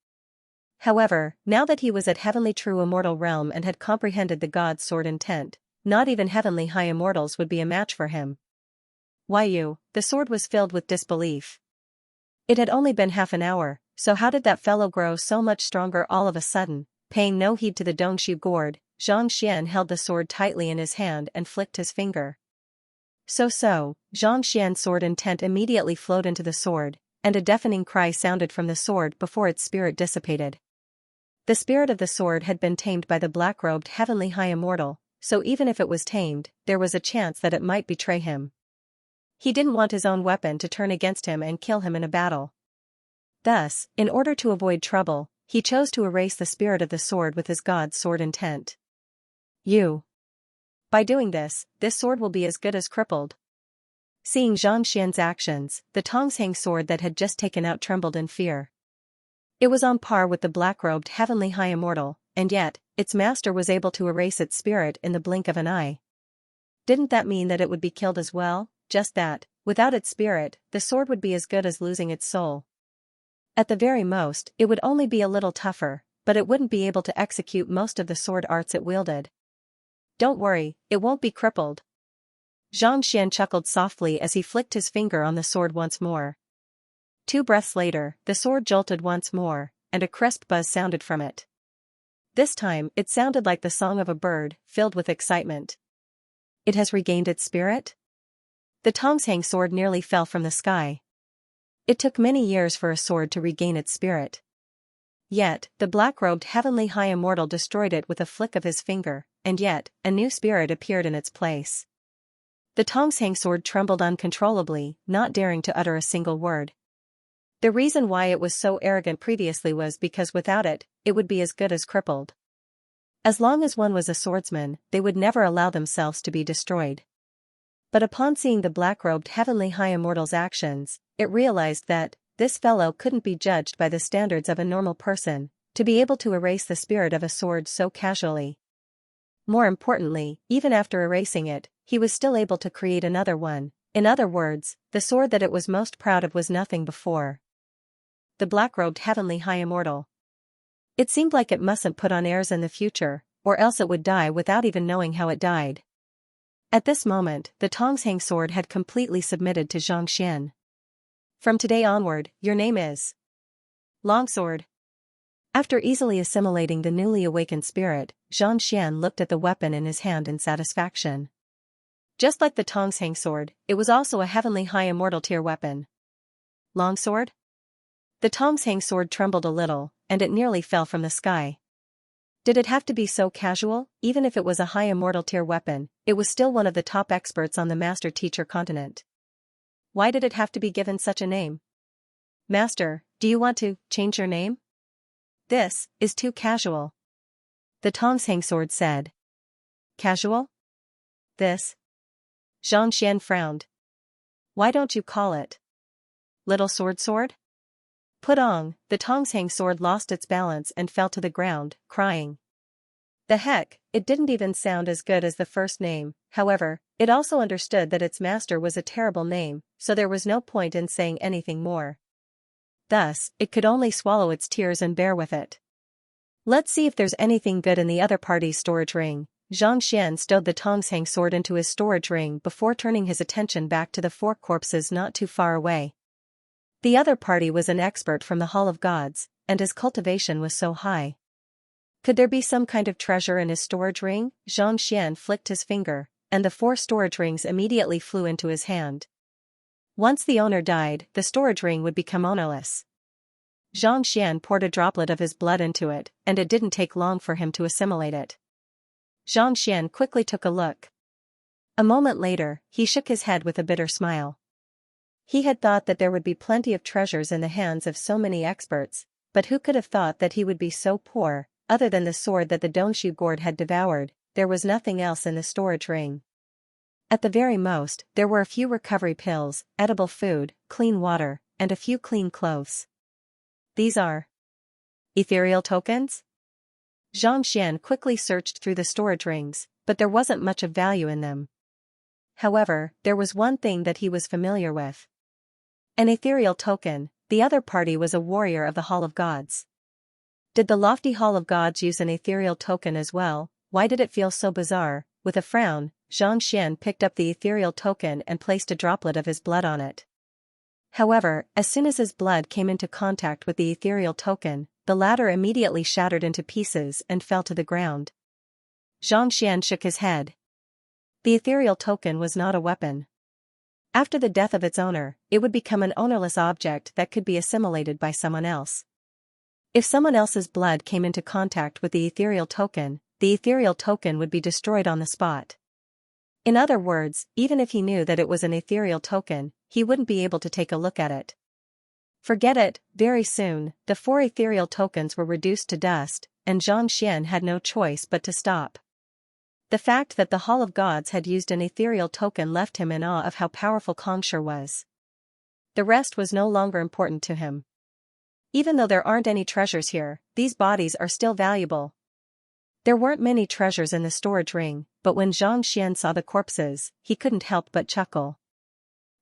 However, now that he was at heavenly true immortal realm and had comprehended the God Sword intent, not even heavenly high immortals would be a match for him. The sword was filled with disbelief. It had only been half an hour, so how did that fellow grow so much stronger all of a sudden? Paying no heed to the Dongshu gourd, Xianxia held the sword tightly in his hand and flicked his finger. Xianxia's sword intent immediately flowed into the sword, and a deafening cry sounded from the sword before its spirit dissipated. The spirit of the sword had been tamed by the black-robed heavenly high immortal, so even if it was tamed, there was a chance that it might betray him. He didn't want his own weapon to turn against him and kill him in a battle. Thus, in order to avoid trouble, he chose to erase the spirit of the sword with his God Sword intent. By doing this sword will be as good as crippled. Seeing Xianxia's actions, the Tongshang sword that had just taken out trembled in fear. It was on par with the black-robed heavenly high immortal, and yet, its master was able to erase its spirit in the blink of an eye. Didn't that mean that it would be killed as well? Just that, without its spirit, the sword would be as good as losing its soul. At the very most, it would only be a little tougher, but it wouldn't be able to execute most of the sword arts it wielded. Don't worry, it won't be crippled. Xianxia chuckled softly as he flicked his finger on the sword once more. 2 breaths later, the sword jolted once more, and a crisp buzz sounded from it. This time, it sounded like the song of a bird, filled with excitement. It has regained its spirit? The Tongshang sword nearly fell from the sky. It took many years for a sword to regain its spirit. Yet, the black-robed heavenly high immortal destroyed it with a flick of his finger, and yet, a new spirit appeared in its place. The Tongshang sword trembled uncontrollably, not daring to utter a single word. The reason why it was so arrogant previously was because without it, it would be as good as crippled. As long as one was a swordsman, they would never allow themselves to be destroyed. But upon seeing the black-robed heavenly high immortal's actions, it realized that this fellow couldn't be judged by the standards of a normal person, to be able to erase the spirit of a sword so casually. More importantly, even after erasing it, he was still able to create another one. In other words, the sword that it was most proud of was nothing before. The black-robed heavenly high immortal. It seemed like it mustn't put on airs in the future, or else it would die without even knowing how it died. At this moment, the Tongshang sword had completely submitted to Xianxia. From today onward, your name is Longsword. After easily assimilating the newly awakened spirit, Xianxia looked at the weapon in his hand in satisfaction. Just like the Tongshang sword, it was also a heavenly high immortal tier weapon. Longsword? The Tongshang sword trembled a little, and it nearly fell from the sky. Did it have to be so casual? Even if it was a high immortal tier weapon, it was still one of the top experts on the master-teacher continent. Why did it have to be given such a name? Master, do you want to change your name? This is too casual. The Tongshang sword said. Casual? This? Xianxia frowned. Why don't you call it Little Sword? Putong, the Tongshang sword lost its balance and fell to the ground, crying. The heck, it didn't even sound as good as the first name. However, it also understood that its master was a terrible name, so there was no point in saying anything more. Thus, it could only swallow its tears and bear with it. Let's see if there's anything good in the other party's storage ring. Xianxia stowed the Tongshang sword into his storage ring before turning his attention back to the 4 corpses not too far away. The other party was an expert from the Hall of Gods, and his cultivation was so high. Could there be some kind of treasure in his storage ring? Xianxia flicked his finger, and the 4 storage rings immediately flew into his hand. Once the owner died, the storage ring would become ownerless. Xianxia poured a droplet of his blood into it, and it didn't take long for him to assimilate it. Xianxia quickly took a look. A moment later, he shook his head with a bitter smile. He had thought that there would be plenty of treasures in the hands of so many experts, but who could have thought that he would be so poor? Other than the sword that the Dongshu gourd had devoured, there was nothing else in the storage ring. At the very most, there were a few recovery pills, edible food, clean water, and a few clean clothes. These are ethereal tokens? Xianxia quickly searched through the storage rings, but there wasn't much of value in them. However, there was one thing that he was familiar with. An ethereal token. The other party was a warrior of the Hall of Gods. Did the lofty Hall of Gods use an ethereal token as well? Why did it feel so bizarre? With a frown, Xianxia picked up the ethereal token and placed a droplet of his blood on it. However, as soon as his blood came into contact with the ethereal token, the latter immediately shattered into pieces and fell to the ground. Xianxia shook his head. The ethereal token was not a weapon. After the death of its owner, it would become an ownerless object that could be assimilated by someone else. If someone else's blood came into contact with the ethereal token would be destroyed on the spot. In other words, even if he knew that it was an ethereal token, he wouldn't be able to take a look at it. Forget it. Very soon, the 4 ethereal tokens were reduced to dust, and Xianxia had no choice but to stop. The fact that the Hall of Gods had used an ethereal token left him in awe of how powerful Xianxia was. The rest was no longer important to him. Even though there aren't any treasures here, these bodies are still valuable. There weren't many treasures in the storage ring, but when Xianxia saw the corpses, he couldn't help but chuckle.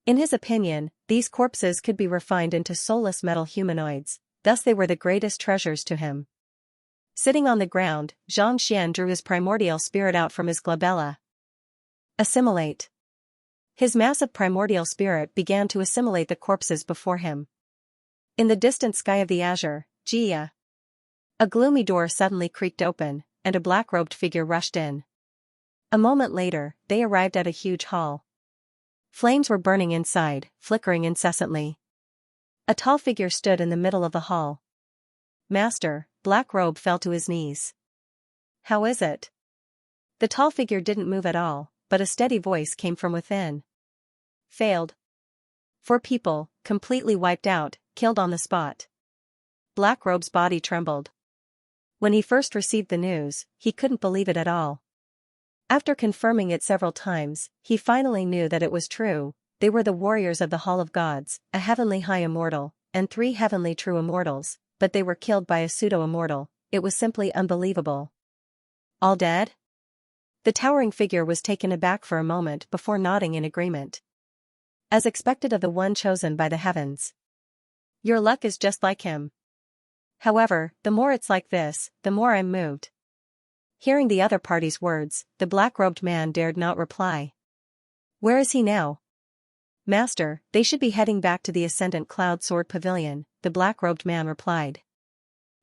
In his opinion, these corpses could be refined into soulless metal humanoids, thus they were the greatest treasures to him. Sitting on the ground, Xianxia drew his primordial spirit out from his glabella. Assimilate. His massive primordial spirit began to assimilate the corpses before him. In the distant sky of the azure, Jia. A gloomy door suddenly creaked open, and a black-robed figure rushed in. A moment later, they arrived at a huge hall. Flames were burning inside, flickering incessantly. A tall figure stood in the middle of the hall. Master, Black Robe fell to his knees. How is it? The tall figure didn't move at all, but a steady voice came from within. Failed. 4 people, completely wiped out, killed on the spot. Black Robe's body trembled. When he first received the news, he couldn't believe it at all. After confirming it several times, he finally knew that it was true. They were the warriors of the Hall of Gods, a heavenly high immortal, and 3 heavenly true immortals, but they were killed by a pseudo-immortal. It was simply unbelievable. All dead? The towering figure was taken aback for a moment before nodding in agreement. As expected of the one chosen by the heavens. Your luck is just like him. However, the more it's like this, the more I'm moved. Hearing the other party's words, the black-robed man dared not reply. Where is he now? Master, they should be heading back to the Ascendant Cloud Sword Pavilion, the black-robed man replied.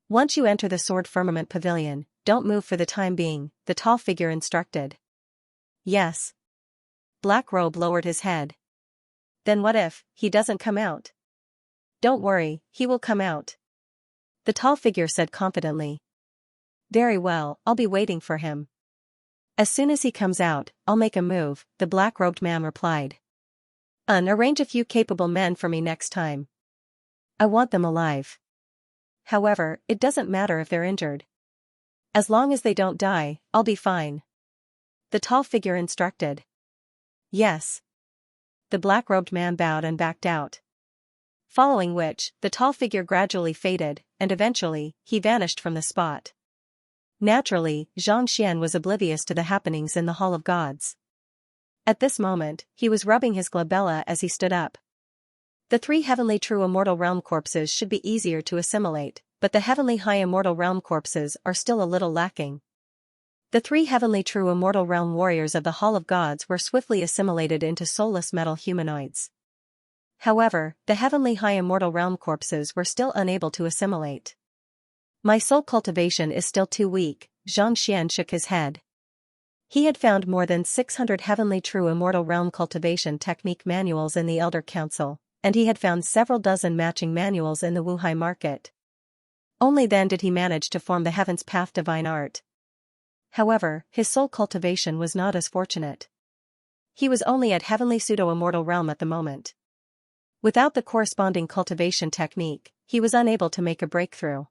Once you enter the Sword Firmament Pavilion, don't move for the time being, the tall figure instructed. Yes. Black Robe lowered his head. Then what if he doesn't come out? Don't worry, he will come out. The tall figure said confidently. Very well, I'll be waiting for him. As soon as he comes out, I'll make a move, the black-robed man replied. Arrange a few capable men for me next time. I want them alive. However, it doesn't matter if they're injured. As long as they don't die, I'll be fine. The tall figure instructed. Yes. The black-robed man bowed and backed out. Following which, the tall figure gradually faded, and eventually, he vanished from the spot. Naturally, Xianxia was oblivious to the happenings in the Hall of Gods. At this moment, he was rubbing his glabella as he stood up. The 3 heavenly true immortal realm corpses should be easier to assimilate, but the heavenly high immortal realm corpses are still a little lacking. The 3 heavenly true immortal realm warriors of the Hall of Gods were swiftly assimilated into soulless metal humanoids. However, the heavenly high immortal realm corpses were still unable to assimilate. My soul cultivation is still too weak, Xianxia shook his head. He had found more than 600 heavenly true immortal realm cultivation technique manuals in the Elder Council, and he had found several dozen matching manuals in the Wuhai market. Only then did he manage to form the Heaven's Path divine art. However, his soul cultivation was not as fortunate. He was only at heavenly pseudo-immortal realm at the moment. Without the corresponding cultivation technique, he was unable to make a breakthrough.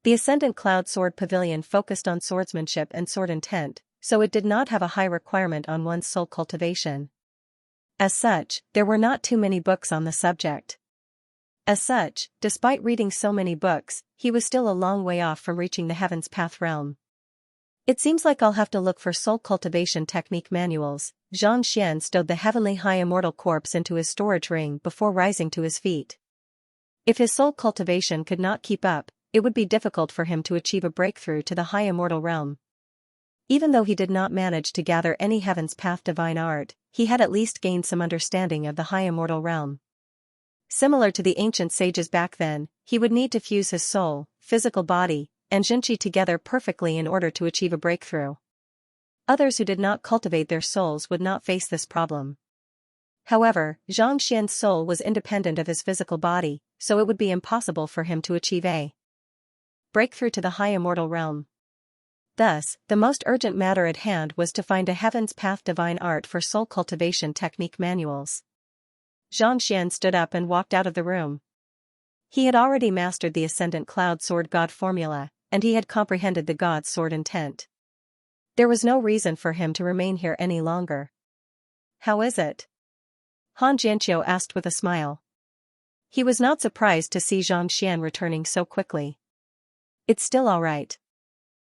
The Ascendant Cloud Sword Pavilion focused on swordsmanship and sword intent, so it did not have a high requirement on one's soul cultivation. As such, there were not too many books on the subject. As such, despite reading so many books, he was still a long way off from reaching the Heaven's Path realm. It seems like I'll have to look for soul cultivation technique manuals. Xianxia stowed the heavenly high immortal corpse into his storage ring before rising to his feet. If his soul cultivation could not keep up, it would be difficult for him to achieve a breakthrough to the high immortal realm. Even though he did not manage to gather any Heaven's Path divine art, he had at least gained some understanding of the high immortal realm. Similar to the ancient sages back then, he would need to fuse his soul, physical body, and Jinchi together perfectly in order to achieve a breakthrough. Others who did not cultivate their souls would not face this problem. However, Xianxia's soul was independent of his physical body, so it would be impossible for him to achieve a breakthrough to the high immortal realm. Thus, the most urgent matter at hand was to find a Heaven's Path divine art for soul cultivation technique manuals. Xianxia stood up and walked out of the room. He had already mastered the Ascendant Cloud Sword God formula, and he had comprehended the God's sword intent. There was no reason for him to remain here any longer. How is it? Han Jianqiu asked with a smile. He was not surprised to see Xianxia returning so quickly. It's still all right.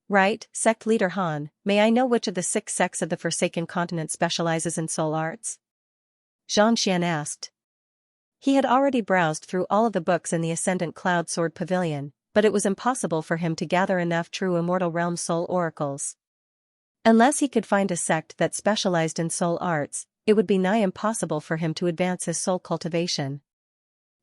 Right, sect leader Han, may I know which of the 6 sects of the Forsaken Continent specializes in soul arts? Xianxia asked. He had already browsed through all of the books in the Ascendant Cloud Sword Pavilion, but it was impossible for him to gather enough true immortal realm soul oracles. Unless he could find a sect that specialized in soul arts, it would be nigh impossible for him to advance his soul cultivation.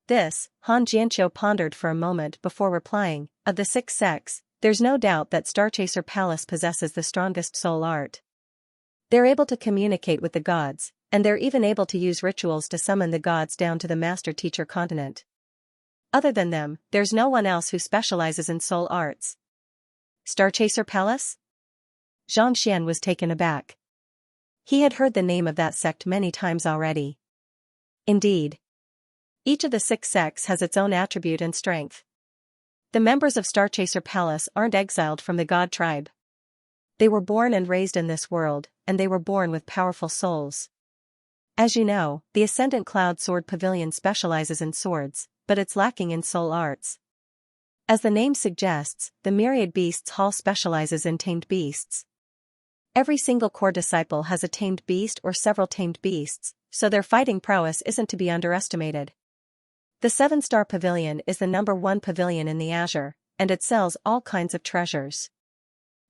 This, Han Jianqiu pondered for a moment before replying, of the 6 sects, there's no doubt that Starchaser Palace possesses the strongest soul art. They're able to communicate with the gods, and they're even able to use rituals to summon the gods down to the Master Teacher continent. Other than them, there's no one else who specializes in soul arts. Starchaser Palace? Xianxia was taken aback. He had heard the name of that sect many times already. Indeed. Each of the 6 sects has its own attribute and strength. The members of Starchaser Palace aren't exiled from the god tribe. They were born and raised in this world, and they were born with powerful souls. As you know, the Ascendant Cloud Sword Pavilion specializes in swords, but it's lacking in soul arts. As the name suggests, the Myriad Beasts Hall specializes in tamed beasts. Every single core disciple has a tamed beast or several tamed beasts, so their fighting prowess isn't to be underestimated. The 7-star pavilion is the #1 pavilion in the Azure, and it sells all kinds of treasures.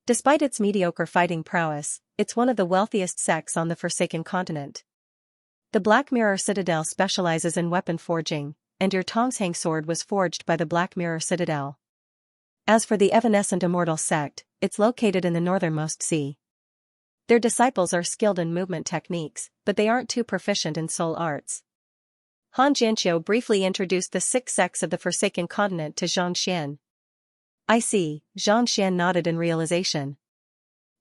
Despite its mediocre fighting prowess, it's one of the wealthiest sects on the Forsaken Continent. The Black Mirror Citadel specializes in weapon forging, and your Tongshang sword was forged by the Black Mirror Citadel. As for the Evanescent Immortal sect, it's located in the northernmost sea. Their disciples are skilled in movement techniques, but they aren't too proficient in soul arts. Han Jianqiu briefly introduced the 6 sects of the Forsaken Continent to Xianxia. I see, Xianxia nodded in realization.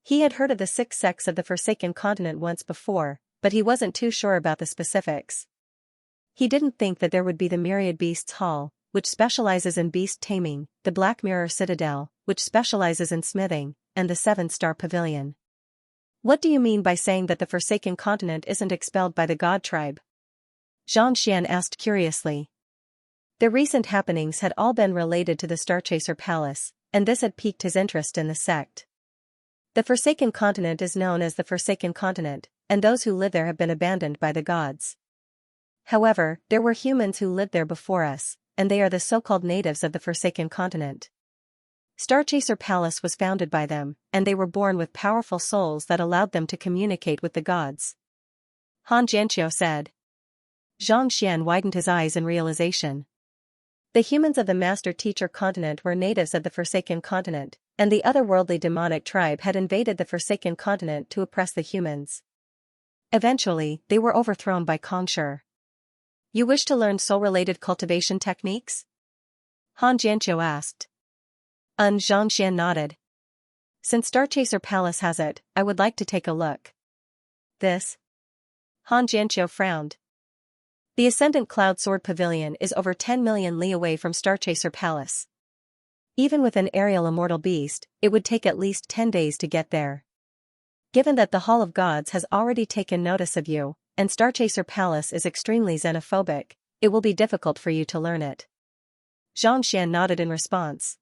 He had heard of the 6 sects of the Forsaken Continent once before, but he wasn't too sure about the specifics. He didn't think that there would be the Myriad Beasts Hall, which specializes in beast taming, the Black Mirror Citadel, which specializes in smithing, and the 7-star pavilion. What do you mean by saying that the Forsaken Continent isn't expelled by the God Tribe? Xianxia asked curiously. The recent happenings had all been related to the Starchaser Palace, and this had piqued his interest in the sect. The Forsaken Continent is known as the Forsaken Continent, and those who live there have been abandoned by the gods. However, there were humans who lived there before us, and they are the so-called natives of the Forsaken Continent. Starchaser Palace was founded by them, and they were born with powerful souls that allowed them to communicate with the gods. Han Jianqiu said. Xianxia widened his eyes in realization. The humans of the Master Teacher Continent were natives of the Forsaken Continent, and the otherworldly demonic tribe had invaded the Forsaken Continent to oppress the humans. Eventually, they were overthrown by Kongshi. You wish to learn soul-related cultivation techniques? Han Jianqiu asked. Xianxia nodded. Since Starchaser Palace has it, I would like to take a look. This? Han Jianqiu frowned. The Ascendant Cloud Sword Pavilion is over 10 million li away from Starchaser Palace. Even with an aerial immortal beast, it would take at least 10 days to get there. Given that the Hall of Gods has already taken notice of you, and Starchaser Palace is extremely xenophobic, it will be difficult for you to learn it. Xianxia nodded in response.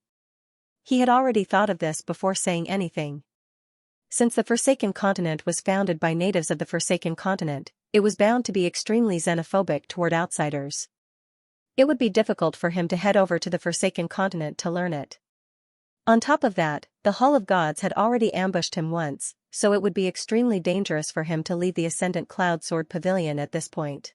He had already thought of this before saying anything. Since the Forsaken Continent was founded by natives of the Forsaken Continent, it was bound to be extremely xenophobic toward outsiders. It would be difficult for him to head over to the Forsaken Continent to learn it. On top of that, the Hall of Gods had already ambushed him once, so it would be extremely dangerous for him to leave the Ascendant Cloud Sword Pavilion at this point.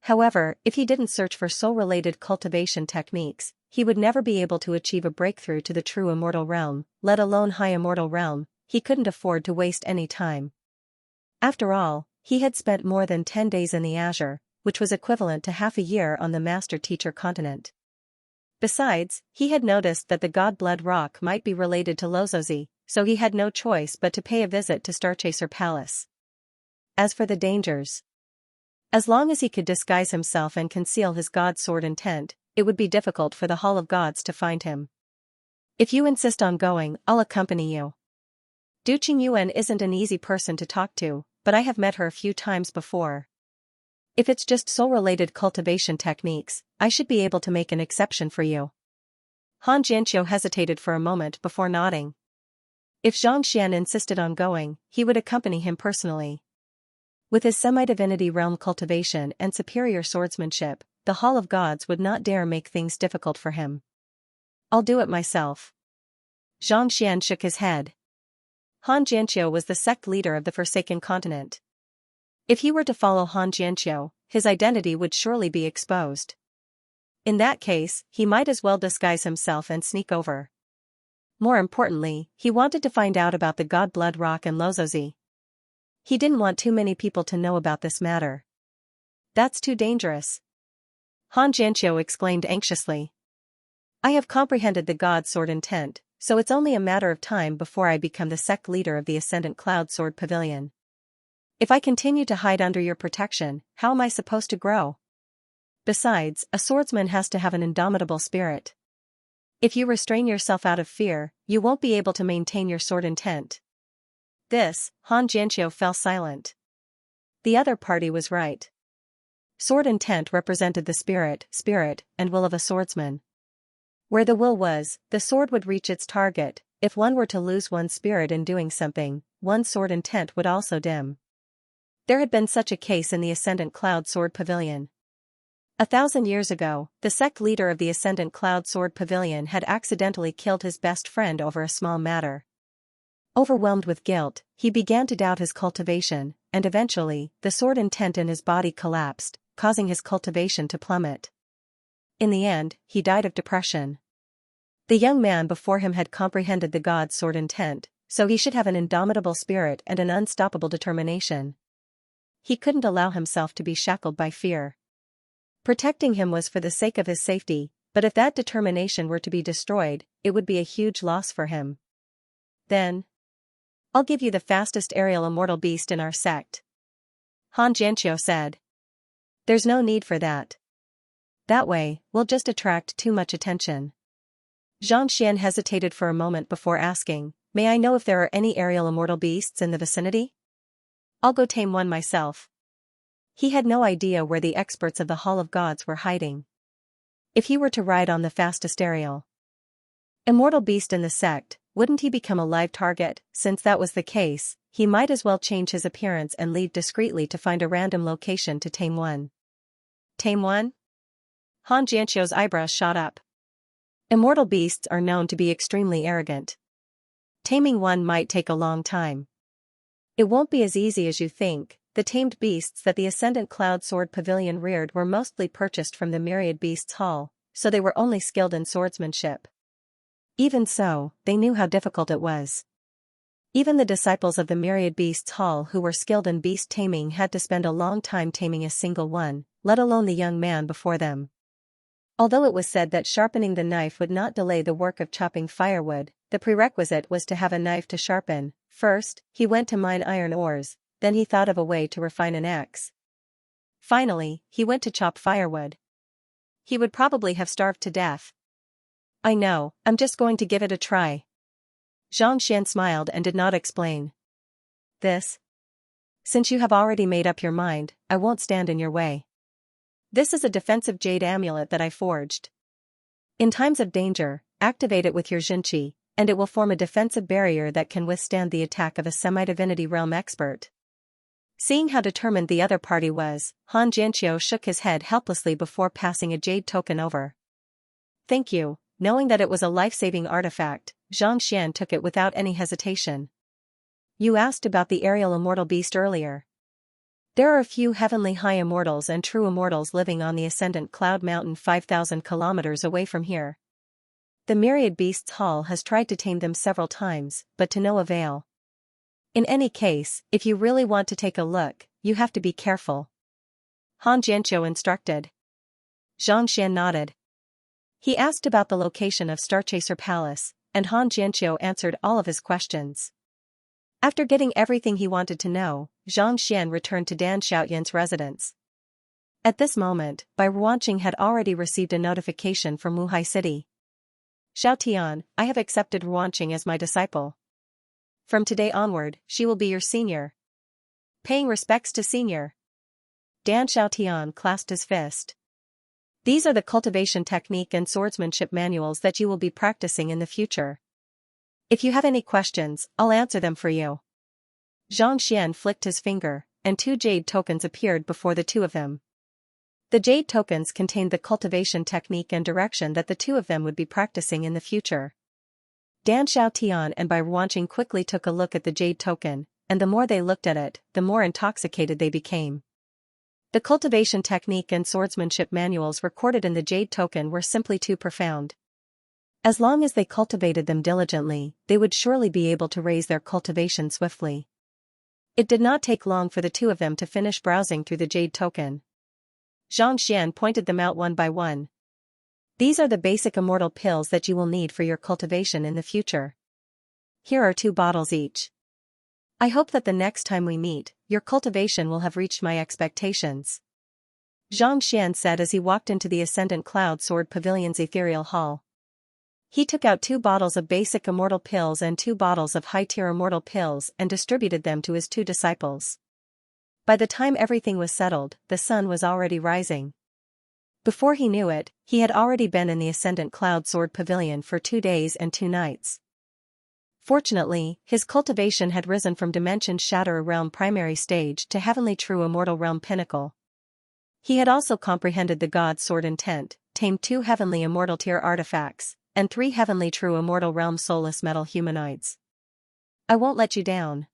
However, if he didn't search for soul-related cultivation techniques, he would never be able to achieve a breakthrough to the true immortal realm, let alone high immortal realm. He couldn't afford to waste any time. After all, he had spent more than 10 days in the Azure, which was equivalent to half a year on the Master Teacher Continent. Besides, he had noticed that the God Blood Rock might be related to Lozozi, so he had no choice but to pay a visit to Starchaser Palace. As for the dangers, as long as he could disguise himself and conceal his God Sword intent, it would be difficult for the Hall of Gods to find him. If you insist on going, I'll accompany you. Du Qingyuan isn't an easy person to talk to, but I have met her a few times before. If it's just soul-related cultivation techniques, I should be able to make an exception for you. Han Jianqiu hesitated for a moment before nodding. If Xianxia insisted on going, he would accompany him personally. With his semi-divinity realm cultivation and superior swordsmanship, the Hall of Gods would not dare make things difficult for him. I'll do it myself. Xianxia shook his head. Han Jianqiu was the sect leader of the Forsaken Continent. If he were to follow Han Jianqiu, his identity would surely be exposed. In that case, he might as well disguise himself and sneak over. More importantly, he wanted to find out about the God Blood Rock and Lozozi. He didn't want too many people to know about this matter. That's too dangerous. Han Jianqiu exclaimed anxiously. I have comprehended the God Sword intent, so it's only a matter of time before I become the sect leader of the Ascendant Cloud Sword Pavilion. If I continue to hide under your protection, how am I supposed to grow? Besides, a swordsman has to have an indomitable spirit. If you restrain yourself out of fear, you won't be able to maintain your sword intent. This, Han Jianqiu fell silent. The other party was right. Sword intent represented the spirit, and will of a swordsman. Where the will was, the sword would reach its target. If one were to lose one's spirit in doing something, one sword intent would also dim. There had been such a case in the Ascendant Cloud Sword Pavilion. 1,000 years ago, the sect leader of the Ascendant Cloud Sword Pavilion had accidentally killed his best friend over a small matter. Overwhelmed with guilt, he began to doubt his cultivation, and eventually, the sword intent in his body collapsed, causing his cultivation to plummet. In the end, he died of depression. The young man before him had comprehended the god's sword intent, so he should have an indomitable spirit and an unstoppable determination. He couldn't allow himself to be shackled by fear. Protecting him was for the sake of his safety, but if that determination were to be destroyed, it would be a huge loss for him. Then, I'll give you the fastest aerial immortal beast in our sect, Xianxia said. There's no need for that. That way, we'll just attract too much attention. Xianxia hesitated for a moment before asking, may I know if there are any aerial immortal beasts in the vicinity? I'll go tame one myself. He had no idea where the experts of the Hall of Gods were hiding. If he were to ride on the fastest aerial immortal beast in the sect, wouldn't he become a live target? Since that was the case, he might as well change his appearance and leave discreetly to find a random location to tame one. Tame one? Xianxia's eyebrows shot up. Immortal beasts are known to be extremely arrogant. Taming one might take a long time. It won't be as easy as you think. The tamed beasts that the Ascendant Cloud Sword Pavilion reared were mostly purchased from the Myriad Beasts Hall, so they were only skilled in swordsmanship. Even so, they knew how difficult it was. Even the disciples of the Myriad Beasts Hall who were skilled in beast taming had to spend a long time taming a single one, let alone the young man before them. Although it was said that sharpening the knife would not delay the work of chopping firewood, the prerequisite was to have a knife to sharpen. First, he went to mine iron ores, then he thought of a way to refine an axe. Finally, he went to chop firewood. He would probably have starved to death. I know, I'm just going to give it a try. Xianxia smiled and did not explain. Since you have already made up your mind, I won't stand in your way. This is a defensive jade amulet that I forged. In times of danger, activate it with your Xinqi, and it will form a defensive barrier that can withstand the attack of a semi-divinity realm expert. Seeing how determined the other party was, Xianxia shook his head helplessly before passing a jade token over. Thank you. Knowing that it was a life-saving artifact, Xianxia took it without any hesitation. You asked about the aerial immortal beast earlier. There are a few heavenly high immortals and true immortals living on the Ascendant Cloud Mountain 5,000 kilometers away from here. The Myriad Beasts Hall has tried to tame them several times, but to no avail. In any case, if you really want to take a look, you have to be careful. Xianxia instructed. Xianxia nodded. He asked about the location of Starchaser Palace, and Xianxia answered all of his questions. After getting everything he wanted to know, Xianxia returned to Dan Xiaoyan's residence. At this moment, Bai Ruanqing had already received a notification from Wuhai City. Xiaotian, I have accepted Ruanqing as my disciple. From today onward, she will be your senior. Paying respects to senior. Dan Xiaotian clasped his fist. These are the cultivation technique and swordsmanship manuals that you will be practicing in the future. If you have any questions, I'll answer them for you. Xianxia flicked his finger, and 2 jade tokens appeared before the two of them. The jade tokens contained the cultivation technique and direction that the two of them would be practicing in the future. Dan Xiaotian and Bai Ruanqing quickly took a look at the jade token, and the more they looked at it, the more intoxicated they became. The cultivation technique and swordsmanship manuals recorded in the jade token were simply too profound. As long as they cultivated them diligently, they would surely be able to raise their cultivation swiftly. It did not take long for the two of them to finish browsing through the jade token. Xianxia pointed them out one by one. These are the basic immortal pills that you will need for your cultivation in the future. Here are 2 bottles each. I hope that the next time we meet, your cultivation will have reached my expectations. Xianxia said as he walked into the Ascendant Cloud Sword Pavilion's ethereal hall. He took out 2 bottles of basic immortal pills and 2 bottles of high-tier immortal pills and distributed them to his 2 disciples. By the time everything was settled, the sun was already rising. Before he knew it, he had already been in the Ascendant Cloud Sword Pavilion for 2 days and 2 nights. Fortunately, his cultivation had risen from Dimension Shatterer realm primary stage to Heavenly True Immortal realm pinnacle. He had also comprehended the God's sword intent, tamed 2 Heavenly Immortal tier artifacts, and 3 Heavenly True Immortal realm soulless metal humanoids. I won't let you down.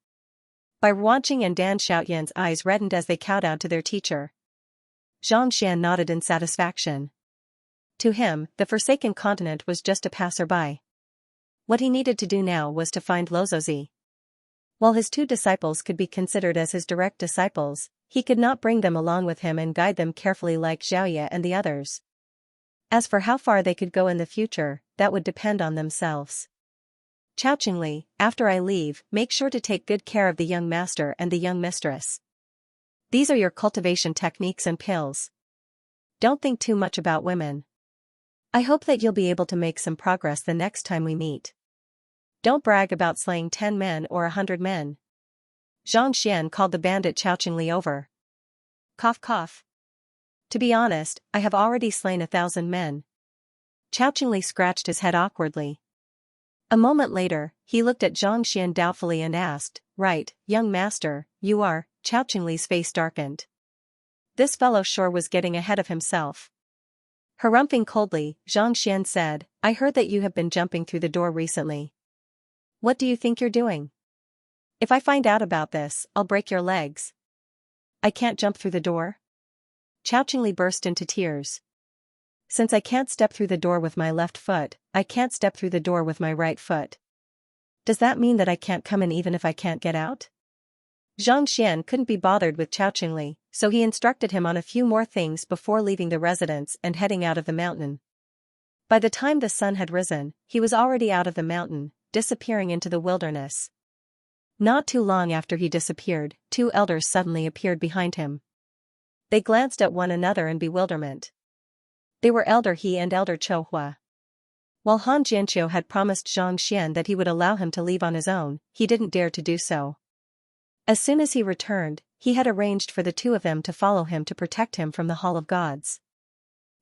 By watching and Dan Xiaoyan's eyes reddened as they kowtowed to their teacher. Xianxia nodded in satisfaction. To him, the Forsaken Continent was just a passerby. What he needed to do now was to find Lozozi. While his 2 disciples could be considered as his direct disciples, he could not bring them along with him and guide them carefully like Xiaoya and the others. As for how far they could go in the future, that would depend on themselves. Chao-Ching-Li, after I leave, make sure to take good care of the young master and the young mistress. These are your cultivation techniques and pills. Don't think too much about women. I hope that you'll be able to make some progress the next time we meet. Don't brag about slaying 10 men or 100 men. Zhang Xian called the bandit Chao-Ching-Li over. Cough cough. To be honest, I have already slain 1,000 men. Chao-Ching-Li scratched his head awkwardly. A moment later, he looked at Zhang Xian doubtfully and asked, right, young master, you are? Chao-Ching-Li's face darkened. This fellow sure was getting ahead of himself. Harumphing coldly, Zhang Xian said, I heard that you have been jumping through the door recently. What do you think you're doing? If I find out about this, I'll break your legs. I can't jump through the door? Chao-Ching-Li burst into tears. Since I can't step through the door with my left foot, I can't step through the door with my right foot. Does that mean that I can't come in even if I can't get out? Zhang Xian couldn't be bothered with Chao-Ching-Li, so he instructed him on a few more things before leaving the residence and heading out of the mountain. By the time the sun had risen, he was already out of the mountain, disappearing into the wilderness. Not too long after he disappeared, 2 elders suddenly appeared behind him. They glanced at one another in bewilderment. They were Elder He and Elder Chou Hua. While Han Jianqiu had promised Zhang Xian that he would allow him to leave on his own, he didn't dare to do so. As soon as he returned, he had arranged for the 2 of them to follow him to protect him from the Hall of Gods.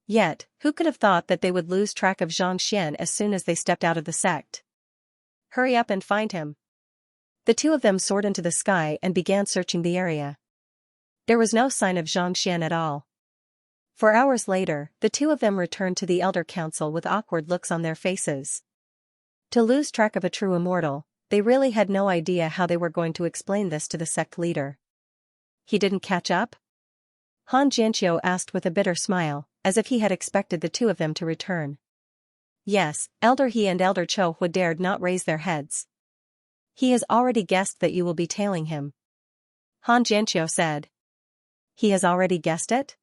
Yet, who could have thought that they would lose track of Zhang Xian as soon as they stepped out of the sect? Hurry up and find him. The 2 of them soared into the sky and began searching the area. There was no sign of Zhang Xian at all. 4 hours later, the 2 of them returned to the Elder Council with awkward looks on their faces. To lose track of a true immortal, they really had no idea how they were going to explain this to the sect leader. He didn't catch up? Han Jianqiu asked with a bitter smile, as if he had expected the 2 of them to return. Yes, Elder He and Elder Chou Hua dared not raise their heads. He has already guessed that you will be tailing him. Han Jianqiu said. He has already guessed it?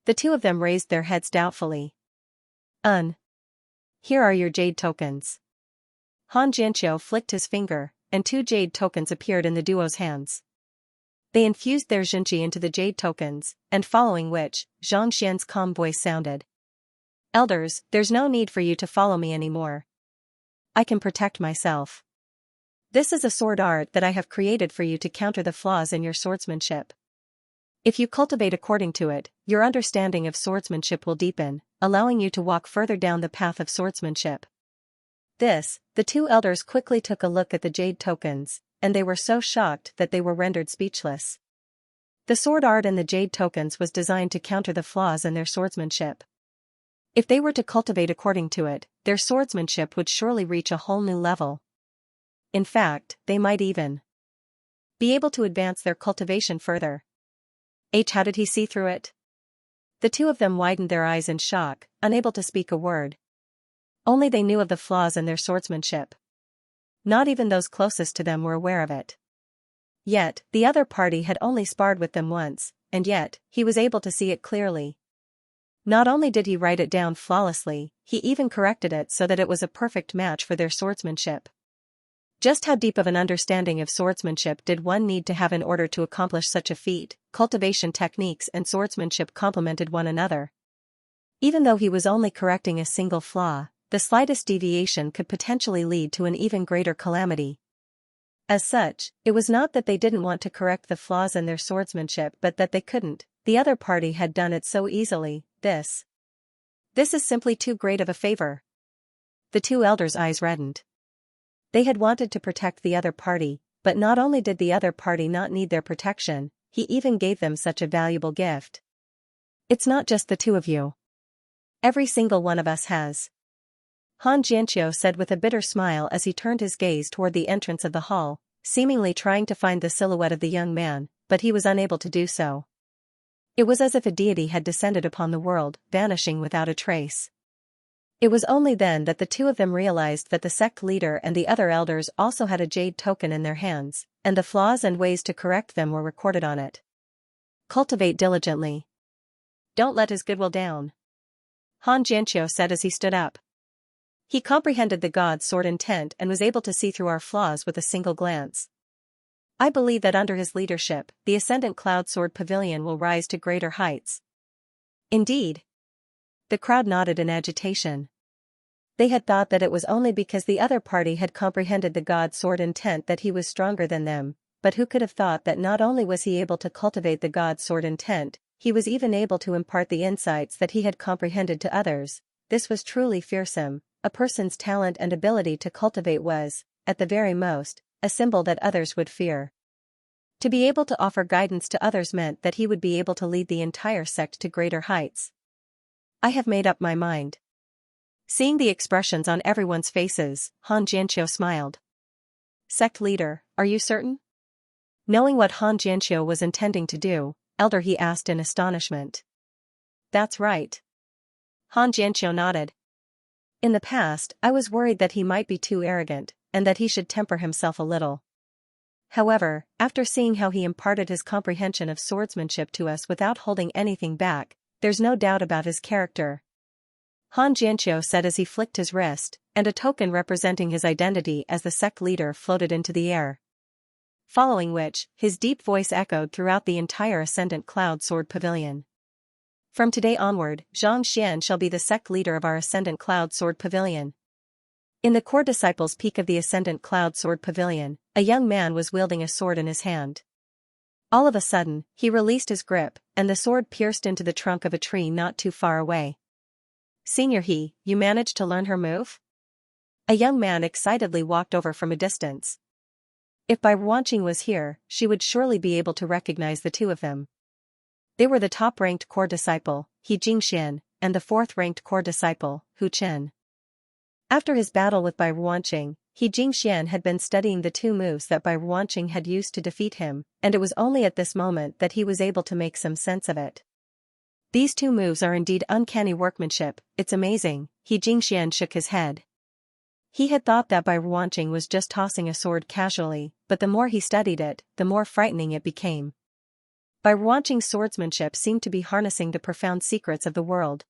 The 2 of them raised their heads doubtfully. Here are your jade tokens. Han Jianqiu flicked his finger, and 2 jade tokens appeared in the duo's hands. They infused their Xinqi into the jade tokens, and following which, Zhang Xian's calm voice sounded. Elders, there's no need for you to follow me anymore. I can protect myself. This is a sword art that I have created for you to counter the flaws in your swordsmanship. If you cultivate according to it, your understanding of swordsmanship will deepen, allowing you to walk further down the path of swordsmanship. The 2 elders quickly took a look at the jade tokens, and they were so shocked that they were rendered speechless. The sword art in the jade tokens was designed to counter the flaws in their swordsmanship. If they were to cultivate according to it, their swordsmanship would surely reach a whole new level. In fact, they might even be able to advance their cultivation further. How did he see through it? The 2 of them widened their eyes in shock, unable to speak a word. Only they knew of the flaws in their swordsmanship. Not even those closest to them were aware of it. Yet, the other party had only sparred with them once, and yet, he was able to see it clearly. Not only did he write it down flawlessly, he even corrected it so that it was a perfect match for their swordsmanship. Just how deep of an understanding of swordsmanship did one need to have in order to accomplish such a feat? Cultivation techniques and swordsmanship complemented one another. Even though he was only correcting a single flaw, the slightest deviation could potentially lead to an even greater calamity. As such, it was not that they didn't want to correct the flaws in their swordsmanship but that they couldn't. The other party had done it so easily. This is simply too great of a favor. The 2 elders' eyes reddened. They had wanted to protect the other party, but not only did the other party not need their protection, he even gave them such a valuable gift. It's not just the two of you. Every single one of us has. Han Xianxia said with a bitter smile as he turned his gaze toward the entrance of the hall, seemingly trying to find the silhouette of the young man, but he was unable to do so. It was as if a deity had descended upon the world, vanishing without a trace. It was only then that the two of them realized that the sect leader and the other elders also had a jade token in their hands, and the flaws and ways to correct them were recorded on it. Cultivate diligently. Don't let his goodwill down. Han Xianxia said as he stood up. He comprehended the god's sword intent and was able to see through our flaws with a single glance. I believe that under his leadership, the Ascendant Cloud Sword Pavilion will rise to greater heights. Indeed. The crowd nodded in agitation. They had thought that it was only because the other party had comprehended the god's sword intent that he was stronger than them, but who could have thought that not only was he able to cultivate the god's sword intent, he was even able to impart the insights that he had comprehended to others. This was truly fearsome. A person's talent and ability to cultivate was, at the very most, a symbol that others would fear. To be able to offer guidance to others meant that he would be able to lead the entire sect to greater heights. I have made up my mind. Seeing the expressions on everyone's faces, Han Xianxia smiled. Sect leader, are you certain? Knowing what Han Xianxia was intending to do, Elder he asked in astonishment. That's right. Han Xianxia nodded. In the past, I was worried that he might be too arrogant, and that he should temper himself a little. However, after seeing how he imparted his comprehension of swordsmanship to us without holding anything back, there's no doubt about his character. Han Xianxia said as he flicked his wrist, and a token representing his identity as the sect leader floated into the air. Following which, his deep voice echoed throughout the entire Ascendant Cloud Sword Pavilion. From today onward, Xianxia shall be the sect leader of our Ascendant Cloud Sword Pavilion. In the core disciples' peak of the Ascendant Cloud Sword Pavilion, a young man was wielding a sword in his hand. All of a sudden, he released his grip, and the sword pierced into the trunk of a tree not too far away. Senior He, you managed to learn her move? A young man excitedly walked over from a distance. If Bai Ruanqing was here, she would surely be able to recognize the two of them. They were the top-ranked core disciple, He Jingxian, and the fourth-ranked core disciple, Hu Chen. After his battle with Bai Ruanqing, He Jingxian had been studying the two moves that Bai Ruanqing had used to defeat him, and it was only at this moment that he was able to make some sense of it. These two moves are indeed uncanny workmanship, it's amazing. He Jingxian shook his head. He had thought that Bai Ruanqing was just tossing a sword casually, but the more he studied it, the more frightening it became. Bai Ruanqing's swordsmanship seemed to be harnessing the profound secrets of the world.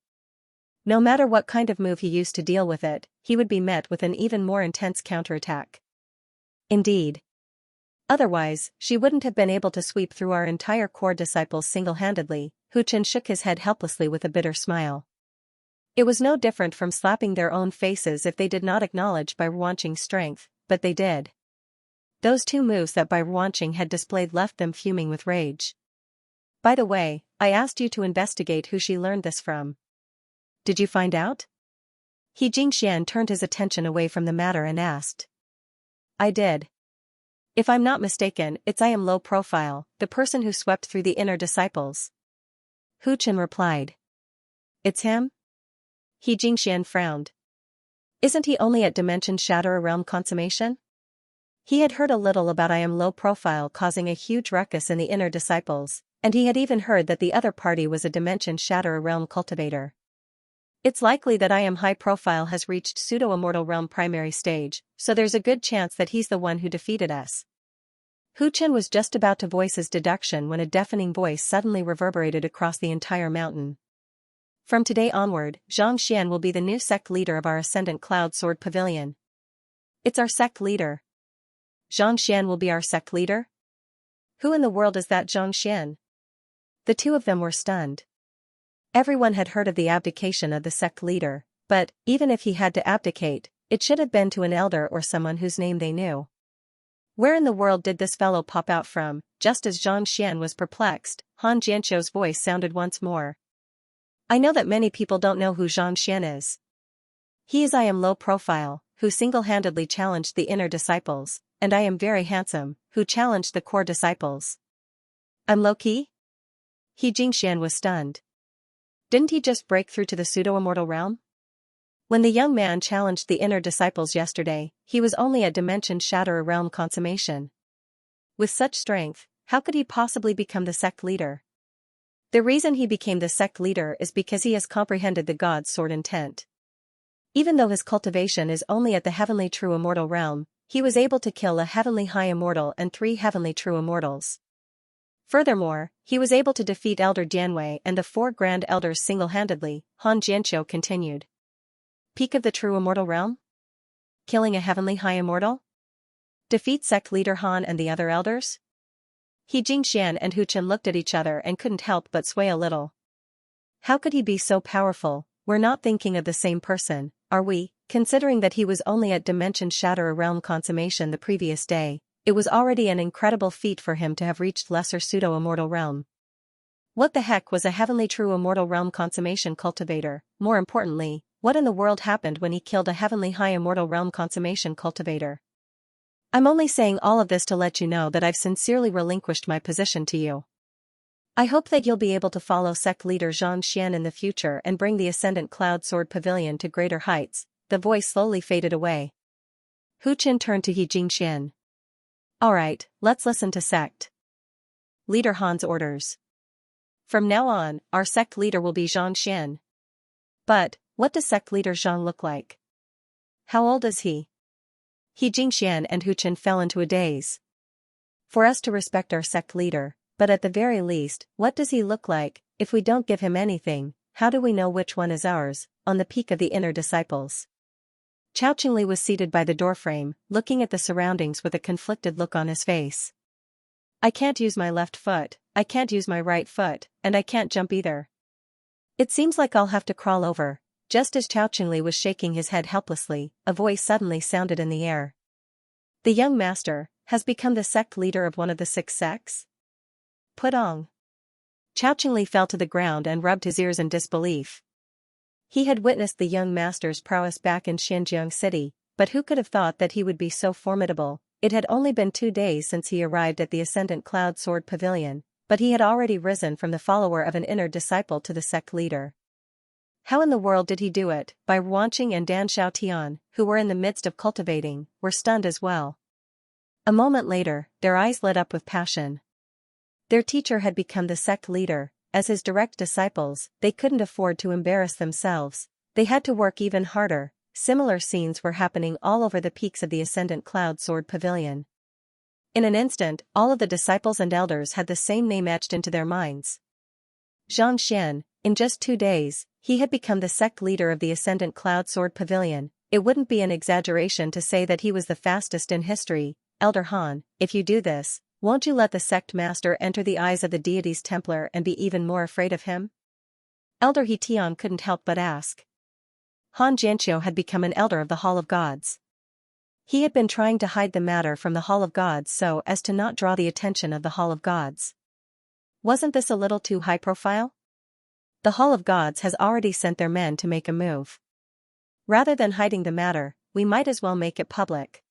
No matter what kind of move he used to deal with it, he would be met with an even more intense counterattack. Indeed. Otherwise, she wouldn't have been able to sweep through our entire core disciples single-handedly. Hu Chen shook his head helplessly with a bitter smile. It was no different from slapping their own faces if they did not acknowledge Bai Ruanqing's strength, but they did. Those two moves that Bai Ruanqing had displayed left them fuming with rage. By the way, I asked you to investigate who she learned this from. Did you find out? He Jingxian turned his attention away from the matter and asked. I did. If I'm not mistaken, it's I am low profile, the person who swept through the inner disciples. Hu Chen replied. It's him? He Jingxian frowned. Isn't he only at Dimension Shatter a realm consummation? He had heard a little about I am low profile causing a huge ruckus in the inner disciples, and he had even heard that the other party was a Dimension Shatter a realm cultivator. It's likely that I am high profile has reached pseudo-immortal realm primary stage, so there's a good chance that he's the one who defeated us. Hu Chen was just about to voice his deduction when a deafening voice suddenly reverberated across the entire mountain. From today onward, Xianxia will be the new sect leader of our Ascendant Cloud Sword Pavilion. It's our sect leader. Xianxia will be our sect leader? Who in the world is that Xianxia? The two of them were stunned. Everyone had heard of the abdication of the sect leader, but, even if he had to abdicate, it should have been to an elder or someone whose name they knew. Where in the world did this fellow pop out from? Just as Xianxia was perplexed, Han Jianqiu's voice sounded once more. I know that many people don't know who Xianxia is. He is I am low profile, who single-handedly challenged the inner disciples, and I am very handsome, who challenged the core disciples. I'm low-key? Xianxia was stunned. Didn't he just break through to the pseudo-immortal realm? When the young man challenged the inner disciples yesterday, he was only at Dimension Shatterer realm consummation. With such strength, how could he possibly become the sect leader? The reason he became the sect leader is because he has comprehended the God's sword intent. Even though his cultivation is only at the heavenly true immortal realm, he was able to kill a heavenly high immortal and 3 heavenly true immortals. Furthermore, he was able to defeat Elder Dianwei and the 4 Grand Elders single-handedly, Han Jianqiu continued. Peak of the true immortal realm? Killing a heavenly high immortal? Defeat sect leader Han and the other elders? Xianxia and Hu Chen looked at each other and couldn't help but sway a little. How could he be so powerful? We're not thinking of the same person, are we? Considering that he was only at Dimension Shatterer realm consummation the previous day, it was already an incredible feat for him to have reached lesser pseudo-immortal realm. What the heck was a heavenly true immortal realm consummation cultivator? More importantly, what in the world happened when he killed a heavenly high immortal realm consummation cultivator? I'm only saying all of this to let you know that I've sincerely relinquished my position to you. I hope that you'll be able to follow sect leader Xianxia in the future and bring the Ascendant Cloud Sword Pavilion to greater heights. The voice slowly faded away. Hu Chen turned to Xianxia. Alright, let's listen to sect leader Han's orders. From now on, our sect leader will be Xianxia. But, what does sect leader Zhang look like? How old is he? Xianxia and Hu Chen fell into a daze. For us to respect our sect leader, but at the very least, what does he look like? If we don't give him anything, how do we know which one is ours? On the peak of the inner disciples. Chao Qingli was seated by the doorframe, looking at the surroundings with a conflicted look on his face. I can't use my left foot, I can't use my right foot, and I can't jump either. It seems like I'll have to crawl over. Just as Chao Qingli was shaking his head helplessly, a voice suddenly sounded in the air. The young master has become the sect leader of one of the 6 sects? Putong. Chao Qingli fell to the ground and rubbed his ears in disbelief. He had witnessed the young master's prowess back in Xinjiang City, but who could have thought that he would be so formidable? It had only been 2 days since he arrived at the Ascendant Cloud Sword Pavilion, but he had already risen from the follower of an inner disciple to the sect leader. How in the world did he do it? Bai Ruanqing and Dan Xiaotian, who were in the midst of cultivating, were stunned as well. A moment later, their eyes lit up with passion. Their teacher had become the sect leader. As his direct disciples, they couldn't afford to embarrass themselves. They had to work even harder. Similar scenes were happening all over the peaks of the Ascendant Cloud Sword Pavilion. In an instant, all of the disciples and elders had the same name etched into their minds. Xianxia. In just 2 days, he had become the sect leader of the Ascendant Cloud Sword Pavilion. It wouldn't be an exaggeration to say that he was the fastest in history. Elder Han, if you do this, won't you let the sect master enter the eyes of the deity's Templar and be even more afraid of him? Elder He Tian couldn't help but ask. Han Jianqiu had become an elder of the Hall of Gods. He had been trying to hide the matter from the Hall of Gods so as to not draw the attention of the Hall of Gods. Wasn't this a little too high profile? The Hall of Gods has already sent their men to make a move. Rather than hiding the matter, we might as well make it public.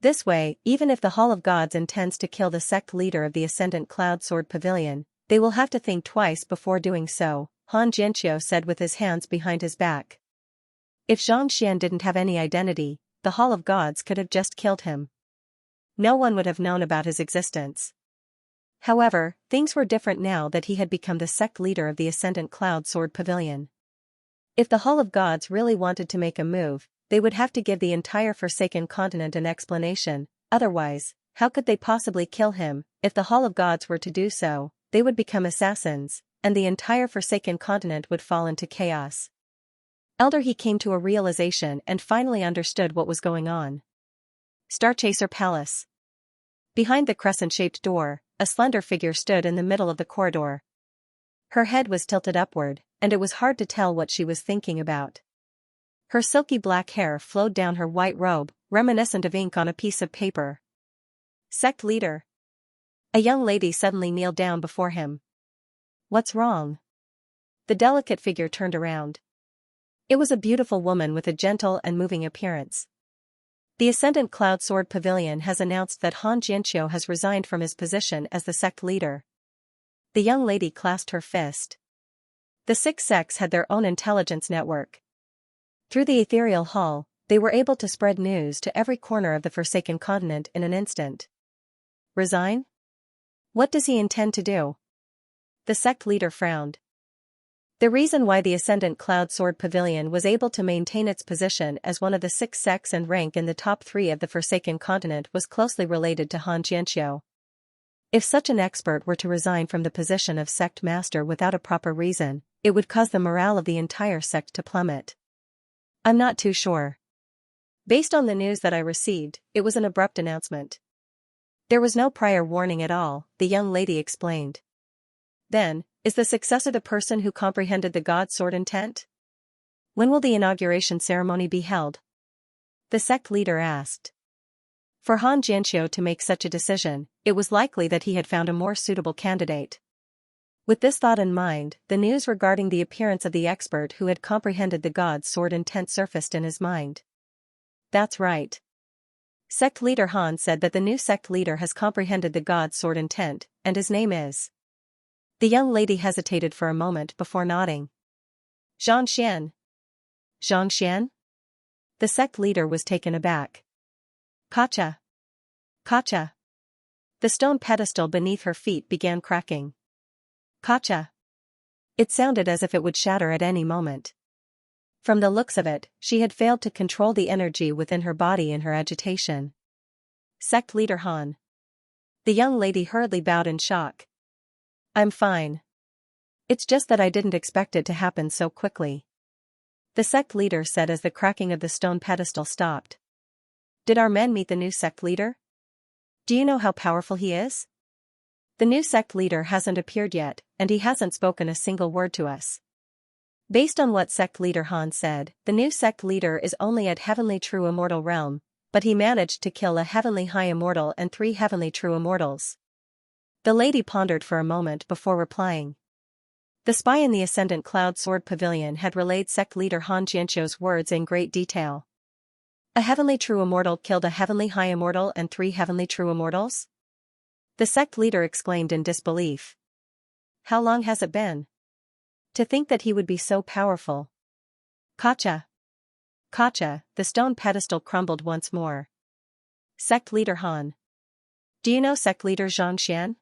This way, even if the Hall of Gods intends to kill the sect leader of the Ascendant Cloud Sword Pavilion, they will have to think twice before doing so, Han Jianqiu said with his hands behind his back. If Xianxia didn't have any identity, the Hall of Gods could have just killed him. No one would have known about his existence. However, things were different now that he had become the sect leader of the Ascendant Cloud Sword Pavilion. If the Hall of Gods really wanted to make a move, they would have to give the entire Forsaken Continent an explanation. Otherwise, how could they possibly kill him? If the Hall of Gods were to do so, they would become assassins, and the entire Forsaken Continent would fall into chaos. Elder He came to a realization and finally understood what was going on. Starchaser Palace. Behind the crescent-shaped door, a slender figure stood in the middle of the corridor. Her head was tilted upward, and it was hard to tell what she was thinking about. Her silky black hair flowed down her white robe, reminiscent of ink on a piece of paper. Sect leader. A young lady suddenly kneeled down before him. What's wrong? The delicate figure turned around. It was a beautiful woman with a gentle and moving appearance. The Ascendant Cloud Sword Pavilion has announced that Han Jianqiu has resigned from his position as the sect leader. The young lady clasped her fist. The six sects had their own intelligence network. Through the ethereal hall, they were able to spread news to every corner of the Forsaken Continent in an instant. Resign? What does he intend to do? The sect leader frowned. The reason why the Ascendant Cloud Sword Pavilion was able to maintain its position as one of the six sects and rank in the top 3 of the Forsaken Continent was closely related to Han Jianqiu. If such an expert were to resign from the position of sect master without a proper reason, it would cause the morale of the entire sect to plummet. I'm not too sure. Based on the news that I received, it was an abrupt announcement. There was no prior warning at all, the young lady explained. Then, is the successor the person who comprehended the God Sword intent? When will the inauguration ceremony be held? The sect leader asked. For Han Jianqiu to make such a decision, it was likely that he had found a more suitable candidate. With this thought in mind, the news regarding the appearance of the expert who had comprehended the God Sword intent surfaced in his mind. That's right. Sect leader Han said that the new sect leader has comprehended the God Sword intent, and his name is. The young lady hesitated for a moment before nodding. Xianxia. Xianxia? The sect leader was taken aback. Kacha. Kacha. The stone pedestal beneath her feet began cracking. Kacha. It sounded as if it would shatter at any moment. From the looks of it, she had failed to control the energy within her body in her agitation. Sect leader Han. The young lady hurriedly bowed in shock. I'm fine. It's just that I didn't expect it to happen so quickly. The sect leader said as the cracking of the stone pedestal stopped. Did our men meet the new sect leader? Do you know how powerful he is? The new sect leader hasn't appeared yet, and he hasn't spoken a single word to us. Based on what sect leader Han said, the new sect leader is only at Heavenly True Immortal realm, but he managed to kill a Heavenly High Immortal and 3 Heavenly True Immortals. The lady pondered for a moment before replying. The spy in the Ascendant Cloud Sword Pavilion had relayed sect leader Han Jianqiu's words in great detail. A Heavenly True Immortal killed a Heavenly High Immortal and 3 Heavenly True Immortals? The sect leader exclaimed in disbelief. How long has it been? To think that he would be so powerful. Kacha. Kacha, the stone pedestal crumbled once more. Sect leader Han. Do you know sect leader Xianxia?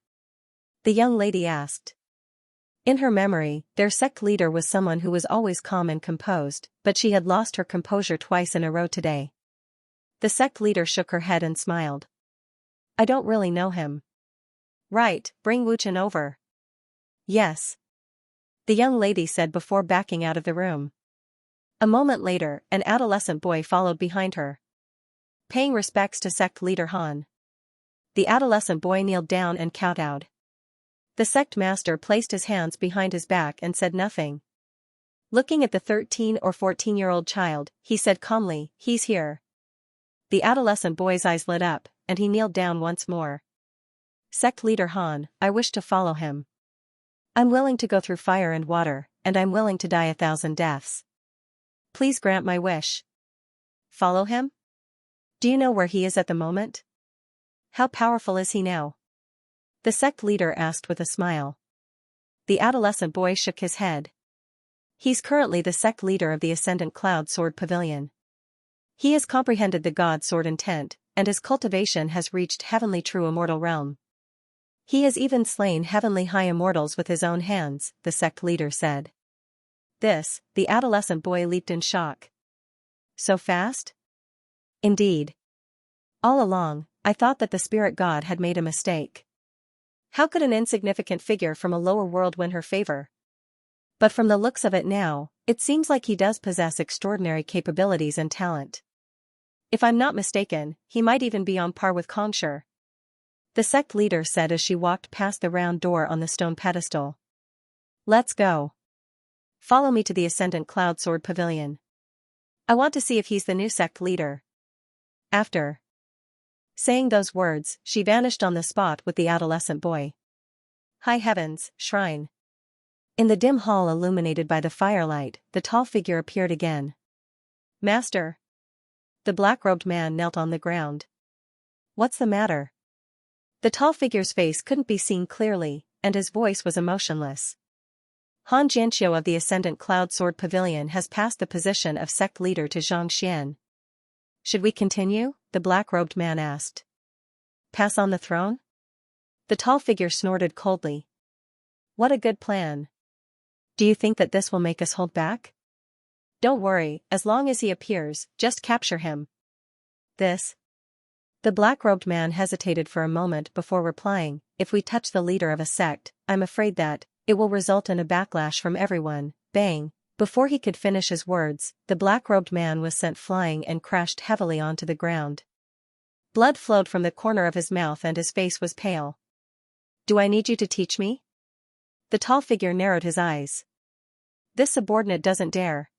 The young lady asked. In her memory, their sect leader was someone who was always calm and composed, but she had lost her composure twice in a row today. The sect leader shook her head and smiled. I don't really know him. Right, bring Wuchen over. Yes. The young lady said before backing out of the room. A moment later, an adolescent boy followed behind her. Paying respects to sect leader Han. The adolescent boy kneeled down and kowtowed. The sect master placed his hands behind his back and said nothing. Looking at the 13 or 14-year-old child, he said calmly, he's here. The adolescent boy's eyes lit up, and he kneeled down once more. Sect leader Han, I wish to follow him. I'm willing to go through fire and water, and I'm willing to die 1,000 deaths. Please grant my wish. Follow him? Do you know where he is at the moment? How powerful is he now? The sect leader asked with a smile. The adolescent boy shook his head. He's currently the sect leader of the Ascendant Cloud Sword Pavilion. He has comprehended the God Sword intent, and his cultivation has reached Heavenly True Immortal realm. He has even slain Heavenly High Immortals with his own hands, the sect leader said. The adolescent boy leaped in shock. So fast? Indeed. All along, I thought that the spirit god had made a mistake. How could an insignificant figure from a lower world win her favor? But from the looks of it now, it seems like he does possess extraordinary capabilities and talent. If I'm not mistaken, he might even be on par with Kongsher. The sect leader said as she walked past the round door on the stone pedestal. Let's go. Follow me to the Ascendant Cloud Sword Pavilion. I want to see if he's the new sect leader. After saying those words, she vanished on the spot with the adolescent boy. High heavens, shrine. In the dim hall illuminated by the firelight, the tall figure appeared again. Master. The black-robed man knelt on the ground. What's the matter? The tall figure's face couldn't be seen clearly, and his voice was emotionless. Han Jianxiu of the Ascendant Cloud Sword Pavilion has passed the position of sect leader to Xianxia. Should we continue? The black-robed man asked. Pass on the throne? The tall figure snorted coldly. What a good plan. Do you think that this will make us hold back? Don't worry, as long as he appears, just capture him. This? The black-robed man hesitated for a moment before replying, if we touch the leader of a sect, I'm afraid that it will result in a backlash from everyone. Bang! Before he could finish his words, the black-robed man was sent flying and crashed heavily onto the ground. Blood flowed from the corner of his mouth and his face was pale. Do I need you to teach me? The tall figure narrowed his eyes. This subordinate doesn't dare.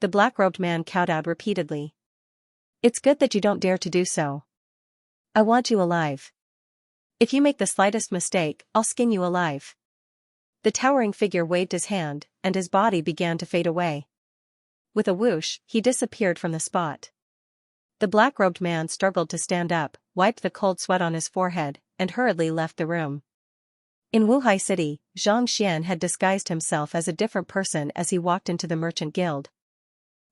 The black-robed man kowtowed repeatedly. It's good that you don't dare to do so. I want you alive. If you make the slightest mistake, I'll skin you alive. The towering figure waved his hand, and his body began to fade away. With a whoosh, he disappeared from the spot. The black-robed man struggled to stand up, wiped the cold sweat on his forehead, and hurriedly left the room. In Wuhai City, Xianxia had disguised himself as a different person as he walked into the merchant guild.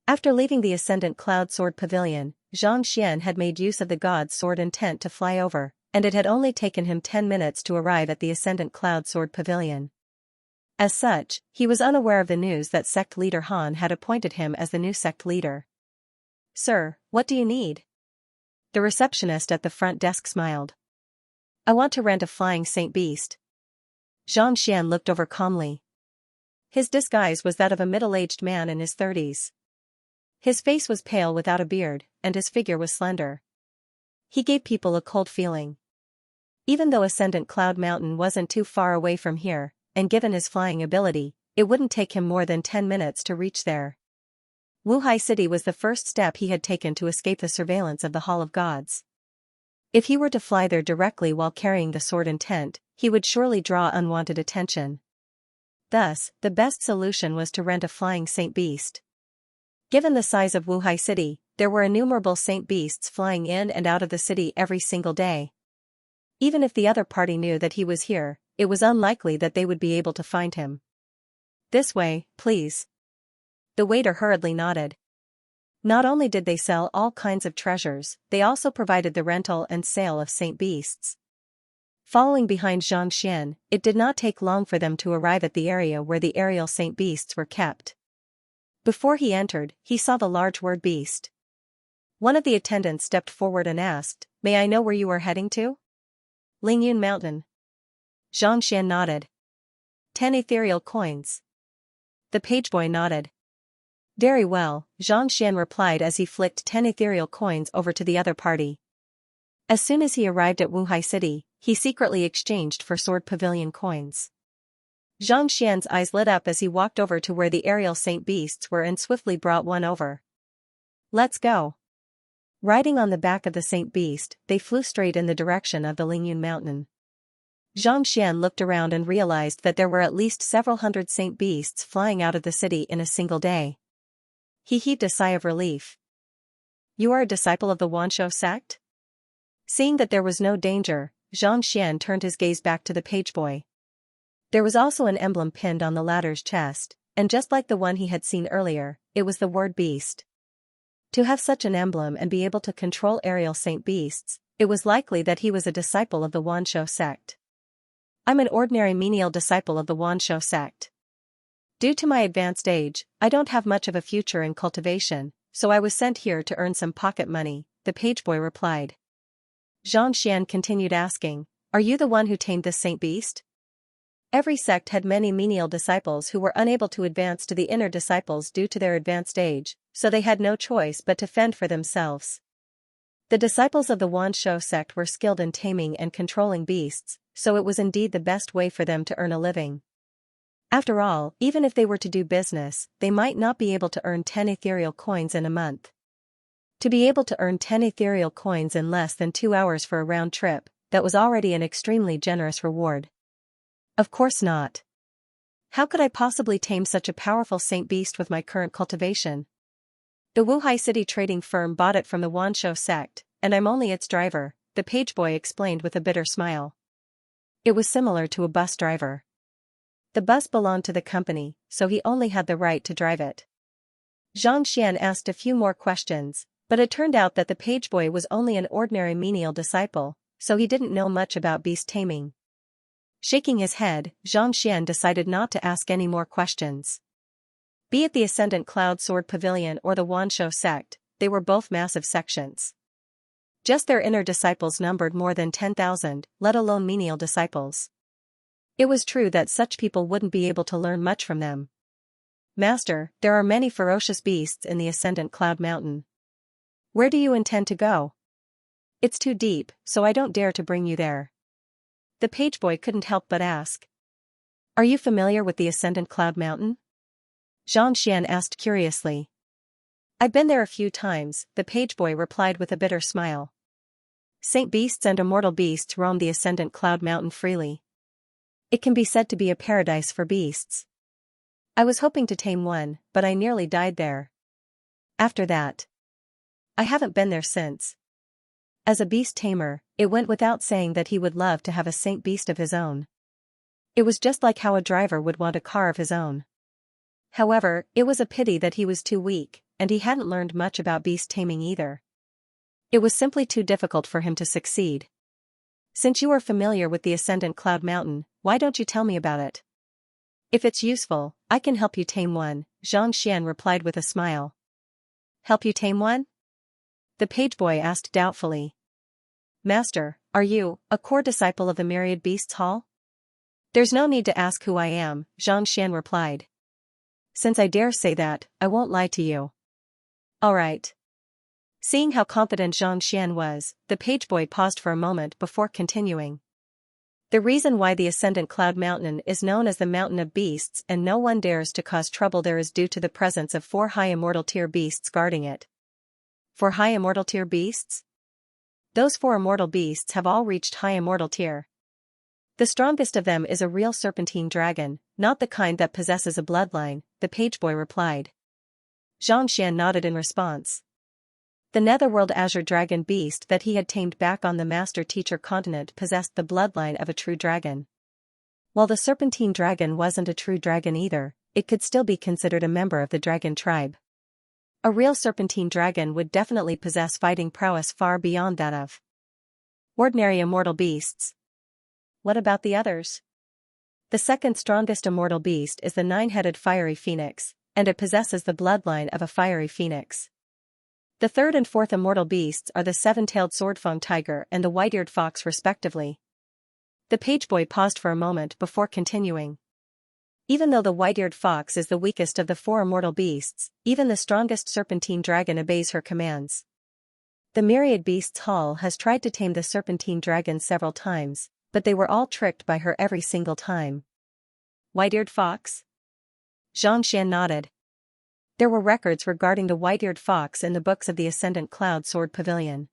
After leaving the Ascendant Cloud Sword Pavilion, Xianxia had made use of the god's sword intent to fly over, and it had only taken him 10 minutes to arrive at the Ascendant Cloud Sword Pavilion. As such, he was unaware of the news that sect leader Han had appointed him as the new sect leader. Sir, what do you need? The receptionist at the front desk smiled. I want to rent a flying saint beast. Xianxia looked over calmly. His disguise was that of a middle-aged man in his 30s. His face was pale without a beard, and his figure was slender. He gave people a cold feeling. Even though Ascendant Cloud Mountain wasn't too far away from here, and given his flying ability, it wouldn't take him more than 10 minutes to reach there. Wuhai City was the first step he had taken to escape the surveillance of the Hall of Gods. If he were to fly there directly while carrying the sword intent, he would surely draw unwanted attention. Thus, the best solution was to rent a flying saint beast. Given the size of Wuhai City, there were innumerable saint beasts flying in and out of the city every single day. Even if the other party knew that he was here, it was unlikely that they would be able to find him. This way, please. The waiter hurriedly nodded. Not only did they sell all kinds of treasures, they also provided the rental and sale of saint beasts. Following behind Xianxia, it did not take long for them to arrive at the area where the aerial saint beasts were kept. Before he entered, he saw the large word beast. One of the attendants stepped forward and asked, May I know where you are heading to? Lingyun Mountain. Xianxia nodded. 10 ethereal coins. The pageboy nodded. Very well, Xianxia replied as he flicked 10 ethereal coins over to the other party. As soon as he arrived at Wuhai City, he secretly exchanged for Sword Pavilion coins. Xianxia's eyes lit up as he walked over to where the aerial saint beasts were and swiftly brought one over. Let's go. Riding on the back of the saint beast, they flew straight in the direction of the Lingyun Mountain. Xianxia looked around and realized that there were at least several hundred saint beasts flying out of the city in a single day. He heaved a sigh of relief. You are a disciple of the Wanshou sect? Seeing that there was no danger, Xianxia turned his gaze back to the pageboy. There was also an emblem pinned on the latter's chest, and just like the one he had seen earlier, it was the word beast. To have such an emblem and be able to control aerial saint beasts, it was likely that he was a disciple of the Wanshou sect. I'm an ordinary menial disciple of the Wanshou sect. Due to my advanced age, I don't have much of a future in cultivation, so I was sent here to earn some pocket money, the pageboy replied. Xianxia continued asking, Are you the one who tamed this saint beast? Every sect had many menial disciples who were unable to advance to the inner disciples due to their advanced age, so they had no choice but to fend for themselves. The disciples of the Wanshou sect were skilled in taming and controlling beasts, so it was indeed the best way for them to earn a living. After all, even if they were to do business, they might not be able to earn 10 ethereal coins in a month. To be able to earn 10 ethereal coins in less than 2 hours for a round trip, that was already an extremely generous reward. Of course not. How could I possibly tame such a powerful saint beast with my current cultivation? The Wuhai City trading firm bought it from the Wanshou sect, and I'm only its driver, the page boy explained with a bitter smile. It was similar to a bus driver. The bus belonged to the company, so he only had the right to drive it. Xianxia asked a few more questions, but it turned out that the page boy was only an ordinary menial disciple, so he didn't know much about beast taming. Shaking his head, Xianxia decided not to ask any more questions. Be it the Ascendant Cloud Sword Pavilion or the Wanshou sect, they were both massive sections. Just their inner disciples numbered more than 10,000, let alone menial disciples. It was true that such people wouldn't be able to learn much from them. Master, there are many ferocious beasts in the Ascendant Cloud Mountain. Where do you intend to go? It's too deep, so I don't dare to bring you there. The page boy couldn't help but ask. Are you familiar with the Ascendant Cloud Mountain? Xianxia asked curiously. I've been there a few times, the page boy replied with a bitter smile. Saint beasts and immortal beasts roam the Ascendant Cloud Mountain freely. It can be said to be a paradise for beasts. I was hoping to tame one, but I nearly died there. After that, I haven't been there since. As a beast tamer, it went without saying that he would love to have a saint beast of his own. It was just like how a driver would want a car of his own. However, it was a pity that he was too weak, and he hadn't learned much about beast taming either. It was simply too difficult for him to succeed. Since you are familiar with the Ascendant Cloud Mountain, why don't you tell me about it? If it's useful, I can help you tame one, Xianxia replied with a smile. Help you tame one? The page boy asked doubtfully. Master, are you a core disciple of the Myriad Beasts Hall? There's no need to ask who I am, Xianxia replied. Since I dare say that, I won't lie to you. All right. Seeing how confident Xianxia was, the page boy paused for a moment before continuing. The reason why the Ascendant Cloud Mountain is known as the Mountain of Beasts and no one dares to cause trouble there is due to the presence of 4 high immortal tier beasts guarding it. 4 high immortal tier beasts? Those 4 immortal beasts have all reached high immortal tier. The strongest of them is a real serpentine dragon, not the kind that possesses a bloodline, the page boy replied. Xianxia nodded in response. The netherworld azure dragon beast that he had tamed back on the master-teacher continent possessed the bloodline of a true dragon. While the serpentine dragon wasn't a true dragon either, it could still be considered a member of the dragon tribe. A real serpentine dragon would definitely possess fighting prowess far beyond that of ordinary immortal beasts. What about the others? The second strongest immortal beast is the 9-headed fiery phoenix, and it possesses the bloodline of a fiery phoenix. The third and fourth immortal beasts are the 7-tailed swordfang tiger and the white-eared fox respectively. The page boy paused for a moment before continuing. Even though the white-eared fox is the weakest of the 4 immortal beasts, even the strongest serpentine dragon obeys her commands. The Myriad Beasts Hall has tried to tame the serpentine dragon several times, but they were all tricked by her every single time. White-eared fox? Xianxia nodded. There were records regarding the white-eared fox in the books of the Ascendant Cloud Sword Pavilion.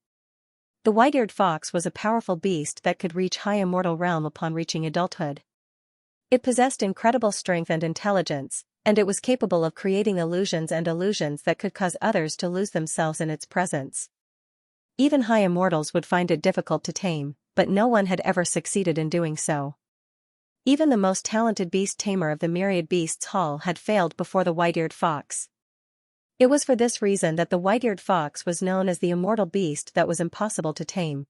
The white-eared fox was a powerful beast that could reach high immortal realm upon reaching adulthood. It possessed incredible strength and intelligence, and it was capable of creating illusions that could cause others to lose themselves in its presence. Even high immortals would find it difficult to tame, but no one had ever succeeded in doing so. Even the most talented beast tamer of the Myriad Beasts Hall had failed before the white-eared fox. It was for this reason that the white-eared fox was known as the immortal beast that was impossible to tame.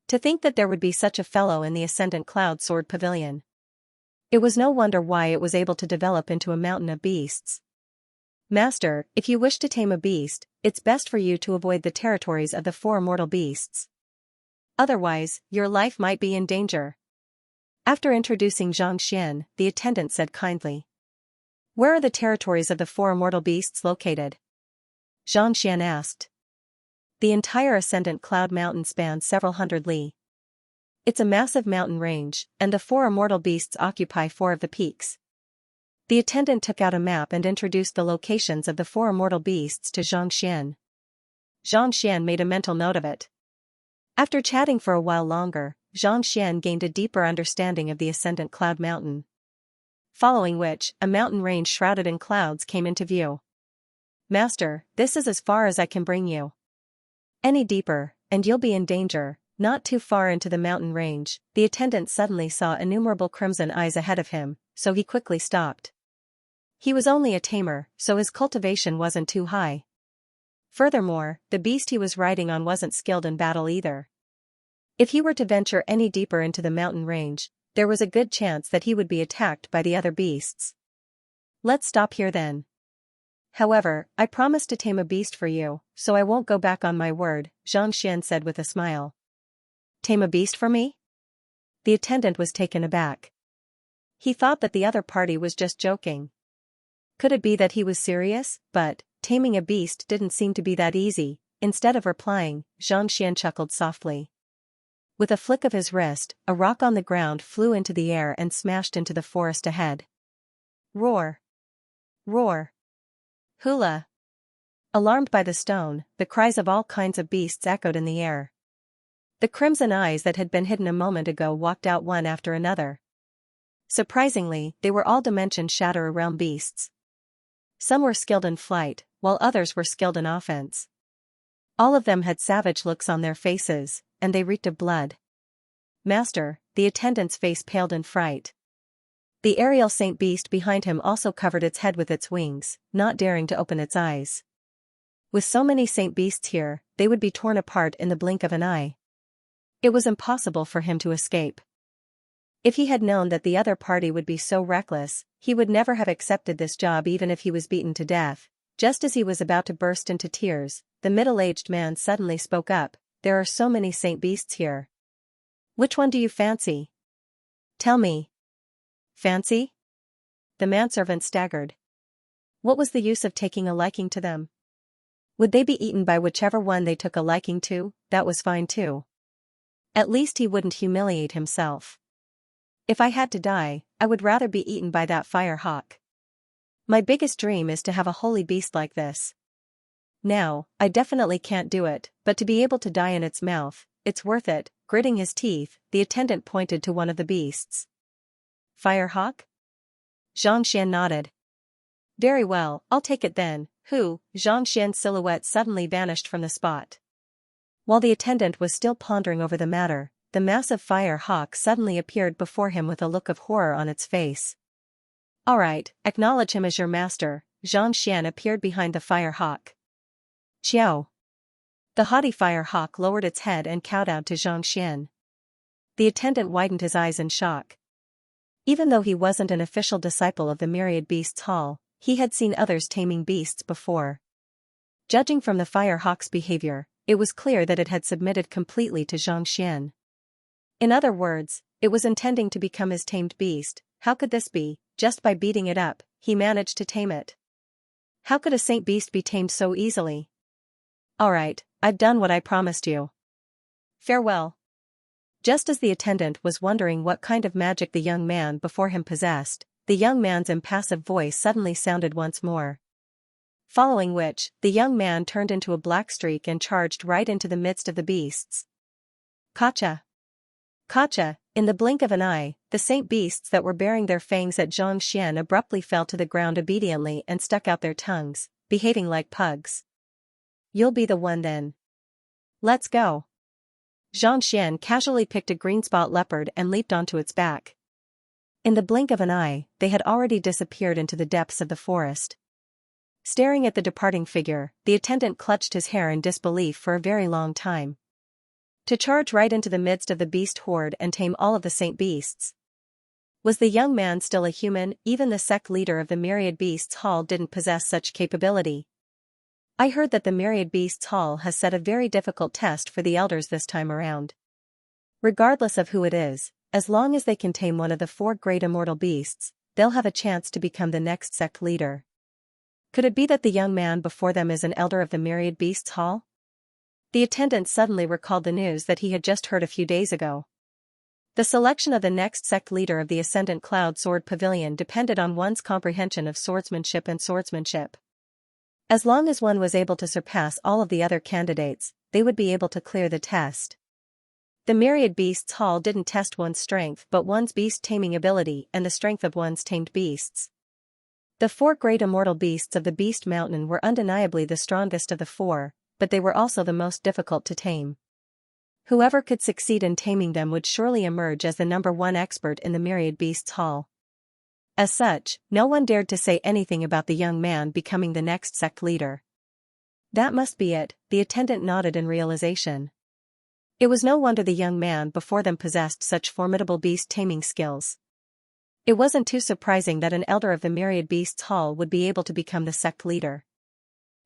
To think that there would be such a fellow in the Ascendant Cloud Sword Pavilion. It was no wonder why it was able to develop into a mountain of beasts. Master, if you wish to tame a beast, it's best for you to avoid the territories of the 4 immortal beasts. Otherwise, your life might be in danger. After introducing Xianxia, the attendant said kindly. Where are the territories of the 4 immortal beasts located? Xianxia asked. The entire Ascendant Cloud Mountain spans several hundred li. It's a massive mountain range, and the 4 immortal beasts occupy 4 of the peaks. The attendant took out a map and introduced the locations of the 4 immortal beasts to Xianxia. Xianxia made a mental note of it. After chatting for a while longer, Xianxia gained a deeper understanding of the Ascendant Cloud Mountain. Following which, a mountain range shrouded in clouds came into view. Master, this is as far as I can bring you. Any deeper, and you'll be in danger. Not too far into the mountain range, the attendant suddenly saw innumerable crimson eyes ahead of him, so he quickly stopped. He was only a tamer, so his cultivation wasn't too high. Furthermore, the beast he was riding on wasn't skilled in battle either. If he were to venture any deeper into the mountain range, there was a good chance that he would be attacked by the other beasts. Let's stop here then. However, I promised to tame a beast for you, so I won't go back on my word, Xianxia said with a smile. Tame a beast for me? The attendant was taken aback. He thought that the other party was just joking. Could it be that he was serious? But taming a beast didn't seem to be that easy. Instead of replying, Xianxia chuckled softly. With a flick of his wrist, a rock on the ground flew into the air and smashed into the forest ahead. Roar! Roar! Hula! Alarmed by the stone, the cries of all kinds of beasts echoed in the air. The crimson eyes that had been hidden a moment ago walked out one after another. Surprisingly, they were all dimension shatter realm beasts. Some were skilled in flight, while others were skilled in offense. All of them had savage looks on their faces, and they reeked of blood. Master, the attendant's face paled in fright. The aerial saint beast behind him also covered its head with its wings, not daring to open its eyes. With so many saint beasts here, they would be torn apart in the blink of an eye. It was impossible for him to escape. If he had known that the other party would be so reckless, he would never have accepted this job even if he was beaten to death. Just as he was about to burst into tears, the middle-aged man suddenly spoke up. There are so many saint beasts here. Which one do you fancy? Tell me. Fancy? The manservant staggered. What was the use of taking a liking to them? Would they be eaten by whichever one they took a liking to? That was fine too. At least he wouldn't humiliate himself. If I had to die, I would rather be eaten by that fire hawk. My biggest dream is to have a holy beast like this. Now, I definitely can't do it, but to be able to die in its mouth, it's worth it. Gritting his teeth, the attendant pointed to one of the beasts. Firehawk? Xianxia nodded. Very well, I'll take it then. Who? Xianxia's silhouette suddenly vanished from the spot. While the attendant was still pondering over the matter, the massive fire hawk suddenly appeared before him with a look of horror on its face. All right, acknowledge him as your master. Xianxia appeared behind the fire hawk. Xiao. The haughty fire hawk lowered its head and kowtowed to Xianxia. The attendant widened his eyes in shock. Even though he wasn't an official disciple of the Myriad Beasts Hall, he had seen others taming beasts before. Judging from the fire hawk's behavior, it was clear that it had submitted completely to Xianxia. In other words, it was intending to become his tamed beast. How could this be? Just by beating it up, he managed to tame it. How could a saint beast be tamed so easily? All right, I've done what I promised you. Farewell. Just as the attendant was wondering what kind of magic the young man before him possessed, the young man's impassive voice suddenly sounded once more. Following which, the young man turned into a black streak and charged right into the midst of the beasts. Kacha! Kacha! In the blink of an eye, the saint beasts that were baring their fangs at Xianxia abruptly fell to the ground obediently and stuck out their tongues, behaving like pugs. You'll be the one then. Let's go. Xianxia casually picked a green spot leopard and leaped onto its back. In the blink of an eye, they had already disappeared into the depths of the forest. Staring at the departing figure, the attendant clutched his hair in disbelief for a very long time. To charge right into the midst of the beast horde and tame all of the saint beasts. Was the young man still a human? Even the sect leader of the Myriad Beasts Hall didn't possess such capability. I heard that the Myriad Beasts Hall has set a very difficult test for the elders this time around. Regardless of who it is, as long as they can tame one of the 4 great immortal beasts, they'll have a chance to become the next sect leader. Could it be that the young man before them is an elder of the Myriad Beasts Hall? The attendant suddenly recalled the news that he had just heard a few days ago. The selection of the next sect leader of the Ascendant Cloud Sword Pavilion depended on one's comprehension of swordsmanship and swordsmanship. As long as one was able to surpass all of the other candidates, they would be able to clear the test. The Myriad Beasts Hall didn't test one's strength but one's beast taming ability and the strength of one's tamed beasts. The 4 great immortal beasts of the Beast Mountain were undeniably the strongest of the 4, but they were also the most difficult to tame. Whoever could succeed in taming them would surely emerge as the #1 expert in the Myriad Beasts Hall. As such, no one dared to say anything about the young man becoming the next sect leader. That must be it, the attendant nodded in realization. It was no wonder the young man before them possessed such formidable beast-taming skills. It wasn't too surprising that an elder of the Myriad Beasts Hall would be able to become the sect leader.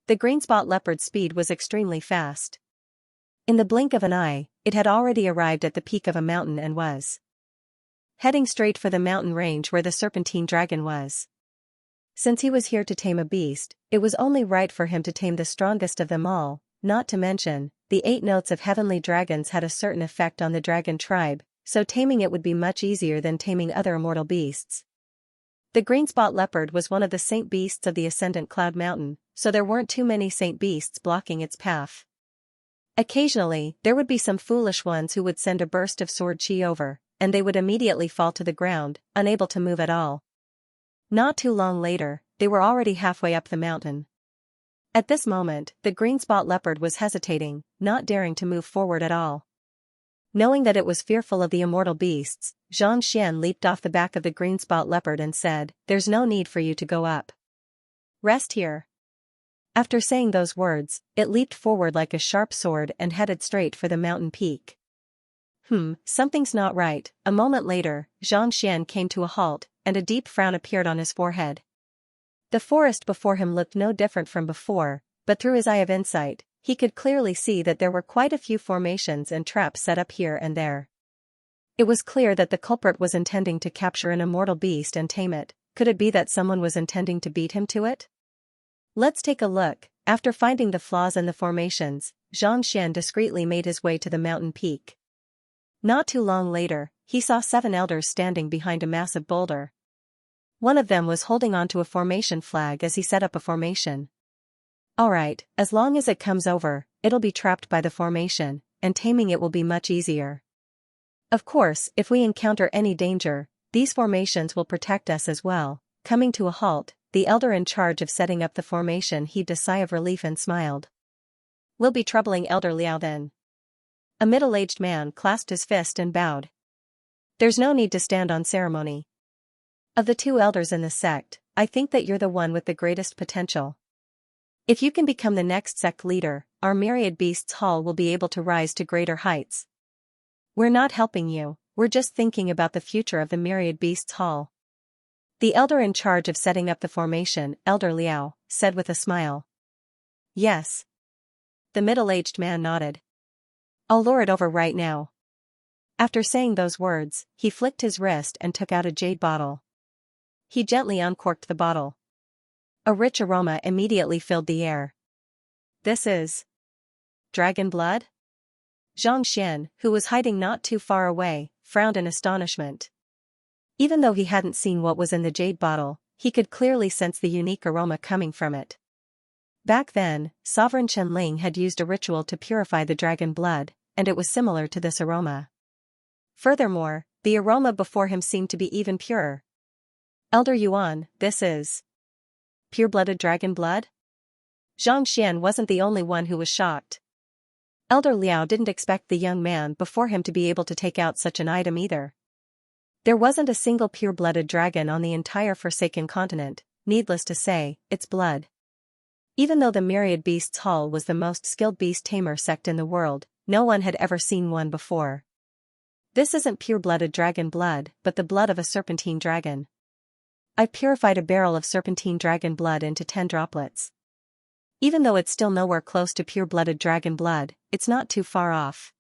The green-spot leopard's speed was extremely fast. In the blink of an eye, it had already arrived at the peak of a mountain and was heading straight for the mountain range where the serpentine dragon was. Since he was here to tame a beast, it was only right for him to tame the strongest of them all, not to mention, the 8 notes of heavenly dragons had a certain effect on the dragon tribe, so taming it would be much easier than taming other immortal beasts. The green-spot leopard was one of the saint beasts of the ascendant Cloud Mountain, so there weren't too many saint beasts blocking its path. Occasionally, there would be some foolish ones who would send a burst of sword chi over, and they would immediately fall to the ground, unable to move at all. Not too long later, they were already halfway up the mountain. At this moment, the green-spot leopard was hesitating, not daring to move forward at all. Knowing that it was fearful of the immortal beasts, Xianxia leaped off the back of the green-spot leopard and said, "There's no need for you to go up. Rest here." After saying those words, it leaped forward like a sharp sword and headed straight for the mountain peak. Something's not right. A moment later, Xianxia came to a halt, and a deep frown appeared on his forehead. The forest before him looked no different from before, but through his eye of insight, he could clearly see that there were quite a few formations and traps set up here and there. It was clear that the culprit was intending to capture an immortal beast and tame it. Could it be that someone was intending to beat him to it? Let's take a look. After finding the flaws in the formations, Xianxia discreetly made his way to the mountain peak. Not too long later, he saw 7 elders standing behind a massive boulder. One of them was holding onto a formation flag as he set up a formation. Alright, as long as it comes over, it'll be trapped by the formation, and taming it will be much easier. Of course, if we encounter any danger, these formations will protect us as well. Coming to a halt, the elder in charge of setting up the formation heaved a sigh of relief and smiled. "We'll be troubling Elder Liao then." A middle-aged man clasped his fist and bowed. "There's no need to stand on ceremony. Of the 2 elders in the sect, I think that you're the one with the greatest potential. If you can become the next sect leader, our Myriad Beasts Hall will be able to rise to greater heights. We're not helping you, we're just thinking about the future of the Myriad Beasts Hall." The elder in charge of setting up the formation, Elder Liao, said with a smile. "Yes." The middle-aged man nodded. "I'll lure it over right now." After saying those words, he flicked his wrist and took out a jade bottle. He gently uncorked the bottle. A rich aroma immediately filled the air. "This is dragon blood?" Xianxia, who was hiding not too far away, frowned in astonishment. Even though he hadn't seen what was in the jade bottle, he could clearly sense the unique aroma coming from it. Back then, Sovereign Chenling had used a ritual to purify the dragon blood, and it was similar to this aroma. Furthermore, the aroma before him seemed to be even purer. "Elder Yuan, this is pure-blooded dragon blood?" Xianxia wasn't the only one who was shocked. Elder Liao didn't expect the young man before him to be able to take out such an item either. There wasn't a single pure-blooded dragon on the entire Forsaken continent. Needless to say, it's blood. Even though the Myriad Beasts Hall was the most skilled beast tamer sect in the world, no one had ever seen one before. This isn't pure-blooded dragon blood, but the blood of a serpentine dragon. I've purified a barrel of serpentine dragon blood into 10 droplets. Even though it's still nowhere close to pure-blooded dragon blood, it's not too far off.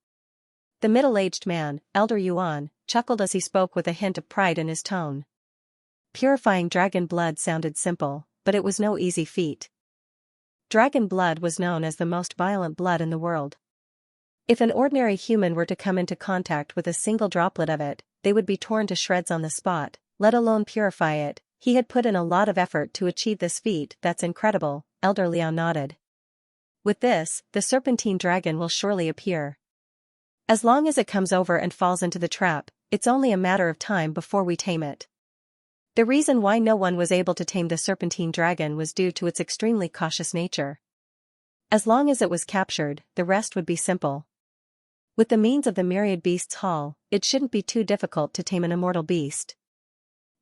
The middle-aged man, Elder Yuan, chuckled as he spoke with a hint of pride in his tone. Purifying dragon blood sounded simple, but it was no easy feat. Dragon blood was known as the most violent blood in the world. If an ordinary human were to come into contact with a single droplet of it, they would be torn to shreds on the spot, let alone purify it. He had put in a lot of effort to achieve this feat. "That's incredible," Elder Liao nodded. "With this, the serpentine dragon will surely appear. As long as it comes over and falls into the trap, it's only a matter of time before we tame it." The reason why no one was able to tame the serpentine dragon was due to its extremely cautious nature. As long as it was captured, the rest would be simple. With the means of the myriad beasts' hall, it shouldn't be too difficult to tame an immortal beast.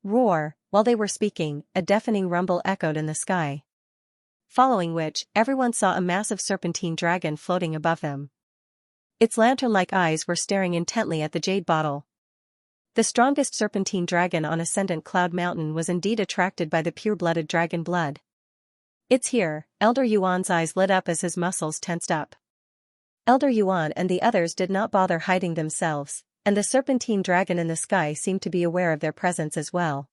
Roar! While they were speaking, a deafening rumble echoed in the sky. Following which, everyone saw a massive serpentine dragon floating above them. Its lantern-like eyes were staring intently at the jade bottle. The strongest serpentine dragon on Ascendant Cloud Mountain was indeed attracted by the pure-blooded dragon blood. "It's here." Elder Yuan's eyes lit up as his muscles tensed up. Elder Yuan and the others did not bother hiding themselves, and the serpentine dragon in the sky seemed to be aware of their presence as well.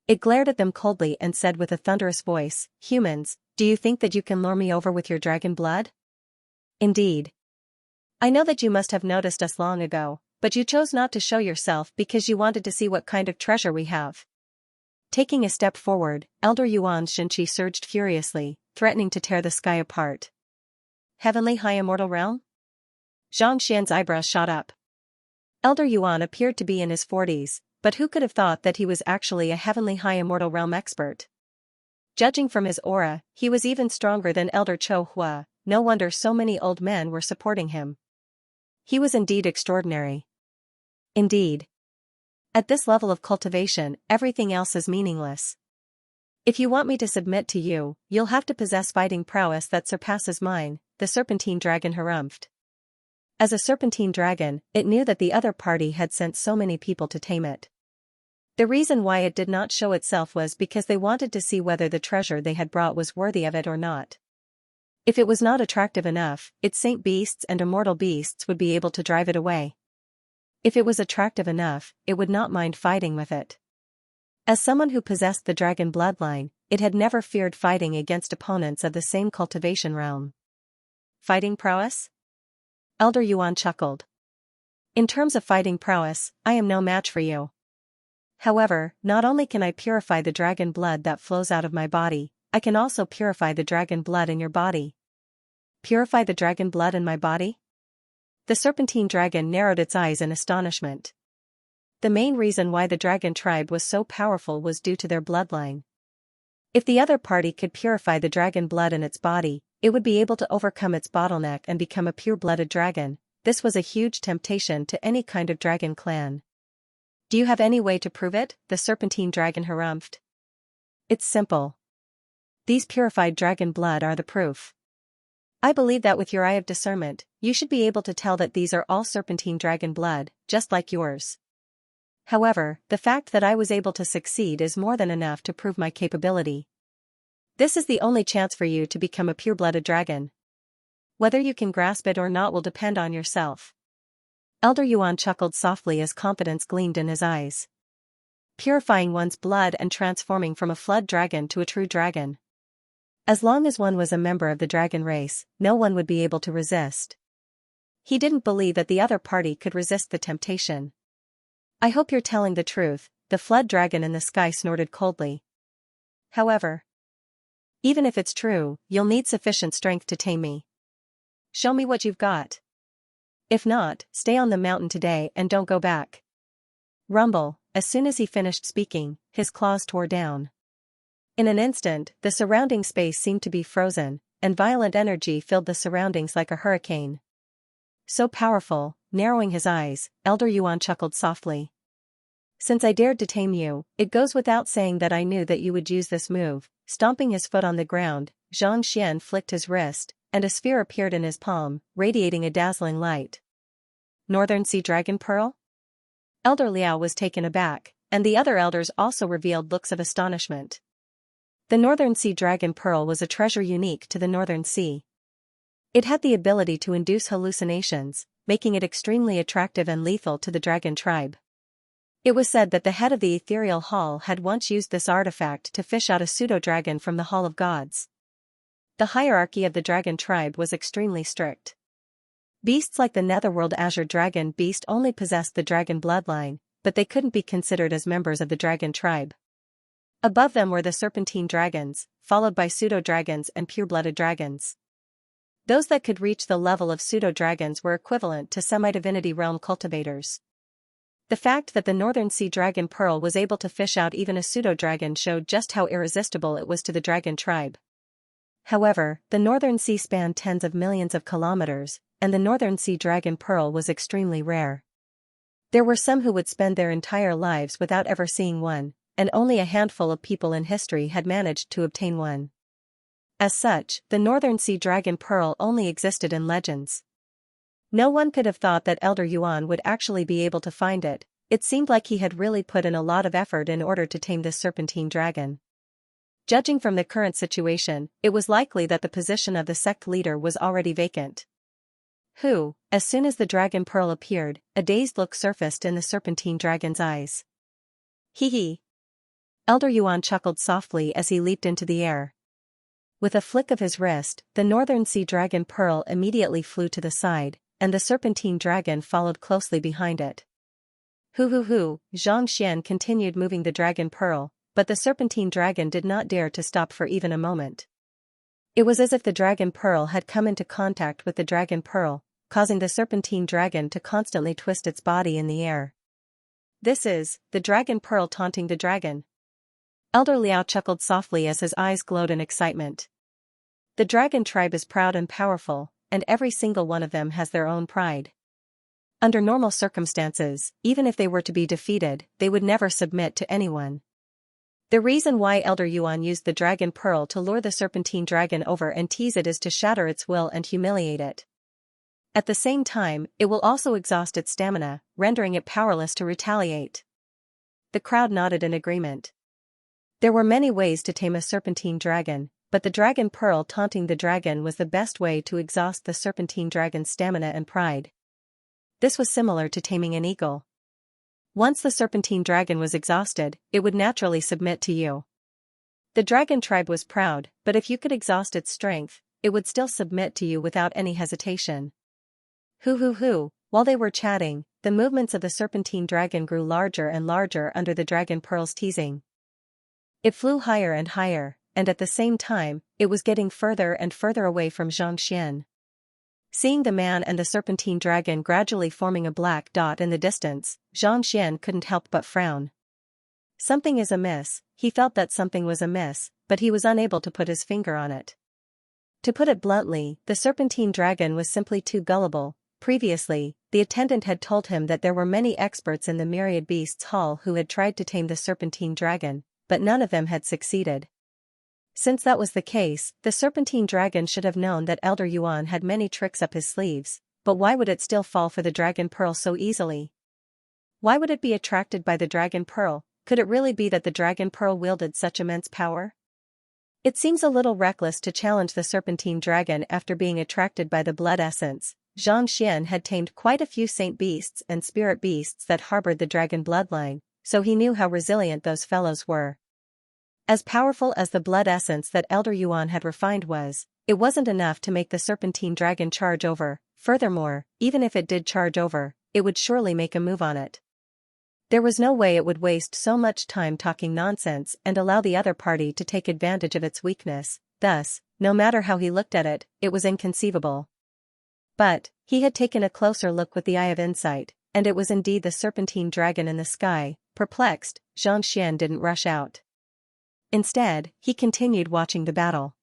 It glared at them coldly and said with a thunderous voice, "Humans, do you think that you can lure me over with your dragon blood? Indeed. I know that you must have noticed us long ago, but you chose not to show yourself because you wanted to see what kind of treasure we have." Taking a step forward, Elder Yuan's Xianxia surged furiously, threatening to tear the sky apart. Heavenly High Immortal Realm? Xianxia's eyebrows shot up. Elder Yuan appeared to be in his 40s, but who could have thought that he was actually a Heavenly High Immortal Realm expert? Judging from his aura, he was even stronger than Elder Cho Hua. No wonder so many old men were supporting him. He was indeed extraordinary. Indeed. At this level of cultivation, everything else is meaningless. "If you want me to submit to you, you'll have to possess fighting prowess that surpasses mine," the serpentine dragon harumphed. As a serpentine dragon, it knew that the other party had sent so many people to tame it. The reason why it did not show itself was because they wanted to see whether the treasure they had brought was worthy of it or not. If it was not attractive enough, its saint beasts and immortal beasts would be able to drive it away. If it was attractive enough, it would not mind fighting with it. As someone who possessed the dragon bloodline, it had never feared fighting against opponents of the same cultivation realm. Fighting prowess? Elder Yuan chuckled. "In terms of fighting prowess, I am no match for you. However, not only can I purify the dragon blood that flows out of my body, I can also purify the dragon blood in your body." Purify the dragon blood in my body? The serpentine dragon narrowed its eyes in astonishment. The main reason why the dragon tribe was so powerful was due to their bloodline. If the other party could purify the dragon blood in its body, it would be able to overcome its bottleneck and become a pure-blooded dragon. This was a huge temptation to any kind of dragon clan. "Do you have any way to prove it?" the serpentine dragon harumphed. "It's simple. These purified dragon blood are the proof. I believe that with your eye of discernment, you should be able to tell that these are all serpentine dragon blood, just like yours. However, the fact that I was able to succeed is more than enough to prove my capability. This is the only chance for you to become a pure-blooded dragon. Whether you can grasp it or not will depend on yourself." Elder Yuan chuckled softly as confidence gleamed in his eyes. Purifying one's blood and transforming from a flood dragon to a true dragon. As long as one was a member of the dragon race, no one would be able to resist. He didn't believe that the other party could resist the temptation. "I hope you're telling the truth," the flood dragon in the sky snorted coldly. "However, even if it's true, you'll need sufficient strength to tame me. Show me what you've got. If not, stay on the mountain today and don't go back." Rumble. As soon as he finished speaking, his claws tore down. In an instant, the surrounding space seemed to be frozen, and violent energy filled the surroundings like a hurricane. So powerful. Narrowing his eyes, Elder Yuan chuckled softly. "Since I dared to tame you, it goes without saying that I knew that you would use this move." Stomping his foot on the ground, Xianxia flicked his wrist, and a sphere appeared in his palm, radiating a dazzling light. Northern Sea Dragon Pearl? Elder Liao was taken aback, and the other elders also revealed looks of astonishment. The Northern Sea Dragon Pearl was a treasure unique to the Northern Sea. It had the ability to induce hallucinations, making it extremely attractive and lethal to the dragon tribe. It was said that the head of the ethereal hall had once used this artifact to fish out a pseudo-dragon from the Hall of Gods. The hierarchy of the dragon tribe was extremely strict. Beasts like the netherworld azure dragon beast only possessed the dragon bloodline, but they couldn't be considered as members of the dragon tribe. Above them were the serpentine dragons, followed by pseudo-dragons and pure-blooded dragons. Those that could reach the level of pseudo-dragons were equivalent to semi-divinity realm cultivators. The fact that the Northern Sea Dragon Pearl was able to fish out even a pseudo-dragon showed just how irresistible it was to the dragon tribe. However, the Northern Sea spanned tens of millions of kilometers, and the Northern Sea Dragon Pearl was extremely rare. There were some who would spend their entire lives without ever seeing one, and only a handful of people in history had managed to obtain one. As such, the Northern Sea Dragon Pearl only existed in legends. No one could have thought that Elder Yuan would actually be able to find it. It seemed like he had really put in a lot of effort in order to tame this serpentine dragon. Judging from the current situation, it was likely that the position of the sect leader was already vacant. As soon as the dragon pearl appeared, a dazed look surfaced in the serpentine dragon's eyes. Hee hee. Elder Yuan chuckled softly as he leaped into the air. With a flick of his wrist, the Northern Sea Dragon Pearl immediately flew to the side, and the serpentine dragon followed closely behind it. Xianxia continued moving the dragon pearl, but the serpentine dragon did not dare to stop for even a moment. It was as if the dragon pearl had come into contact with the dragon pearl, causing the serpentine dragon to constantly twist its body in the air. This is the dragon pearl taunting the dragon. Elder Liao chuckled softly as his eyes glowed in excitement. The dragon tribe is proud and powerful, and every single one of them has their own pride. Under normal circumstances, even if they were to be defeated, they would never submit to anyone. The reason why Elder Yuan used the dragon pearl to lure the serpentine dragon over and tease it is to shatter its will and humiliate it. At the same time, it will also exhaust its stamina, rendering it powerless to retaliate. The crowd nodded in agreement. There were many ways to tame a serpentine dragon, but the dragon pearl taunting the dragon was the best way to exhaust the serpentine dragon's stamina and pride. This was similar to taming an eagle. Once the serpentine dragon was exhausted, it would naturally submit to you. The dragon tribe was proud, but if you could exhaust its strength, it would still submit to you without any hesitation. While they were chatting, the movements of the serpentine dragon grew larger and larger under the dragon pearl's teasing. It flew higher and higher, and at the same time, it was getting further and further away from Xianxia. Seeing the man and the serpentine dragon gradually forming a black dot in the distance, Xianxia couldn't help but frown. Something is amiss. He felt that something was amiss, but he was unable to put his finger on it. To put it bluntly, the serpentine dragon was simply too gullible. Previously, the attendant had told him that there were many experts in the Myriad Beasts Hall who had tried to tame the serpentine dragon, but none of them had succeeded. Since that was the case, the serpentine dragon should have known that Elder Yuan had many tricks up his sleeves, but why would it still fall for the dragon pearl so easily? Why would it be attracted by the dragon pearl? Could it really be that the dragon pearl wielded such immense power? It seems a little reckless to challenge the serpentine dragon after being attracted by the blood essence. Xianxia had tamed quite a few saint beasts and spirit beasts that harbored the dragon bloodline, so he knew how resilient those fellows were. As powerful as the blood essence that Elder Yuan had refined was, it wasn't enough to make the serpentine dragon charge over. Furthermore, even if it did charge over, it would surely make a move on it. There was no way it would waste so much time talking nonsense and allow the other party to take advantage of its weakness. Thus, no matter how he looked at it, it was inconceivable. But, he had taken a closer look with the eye of insight, and it was indeed the serpentine dragon in the sky. Perplexed, Xianxia didn't rush out. Instead, he continued watching the battle.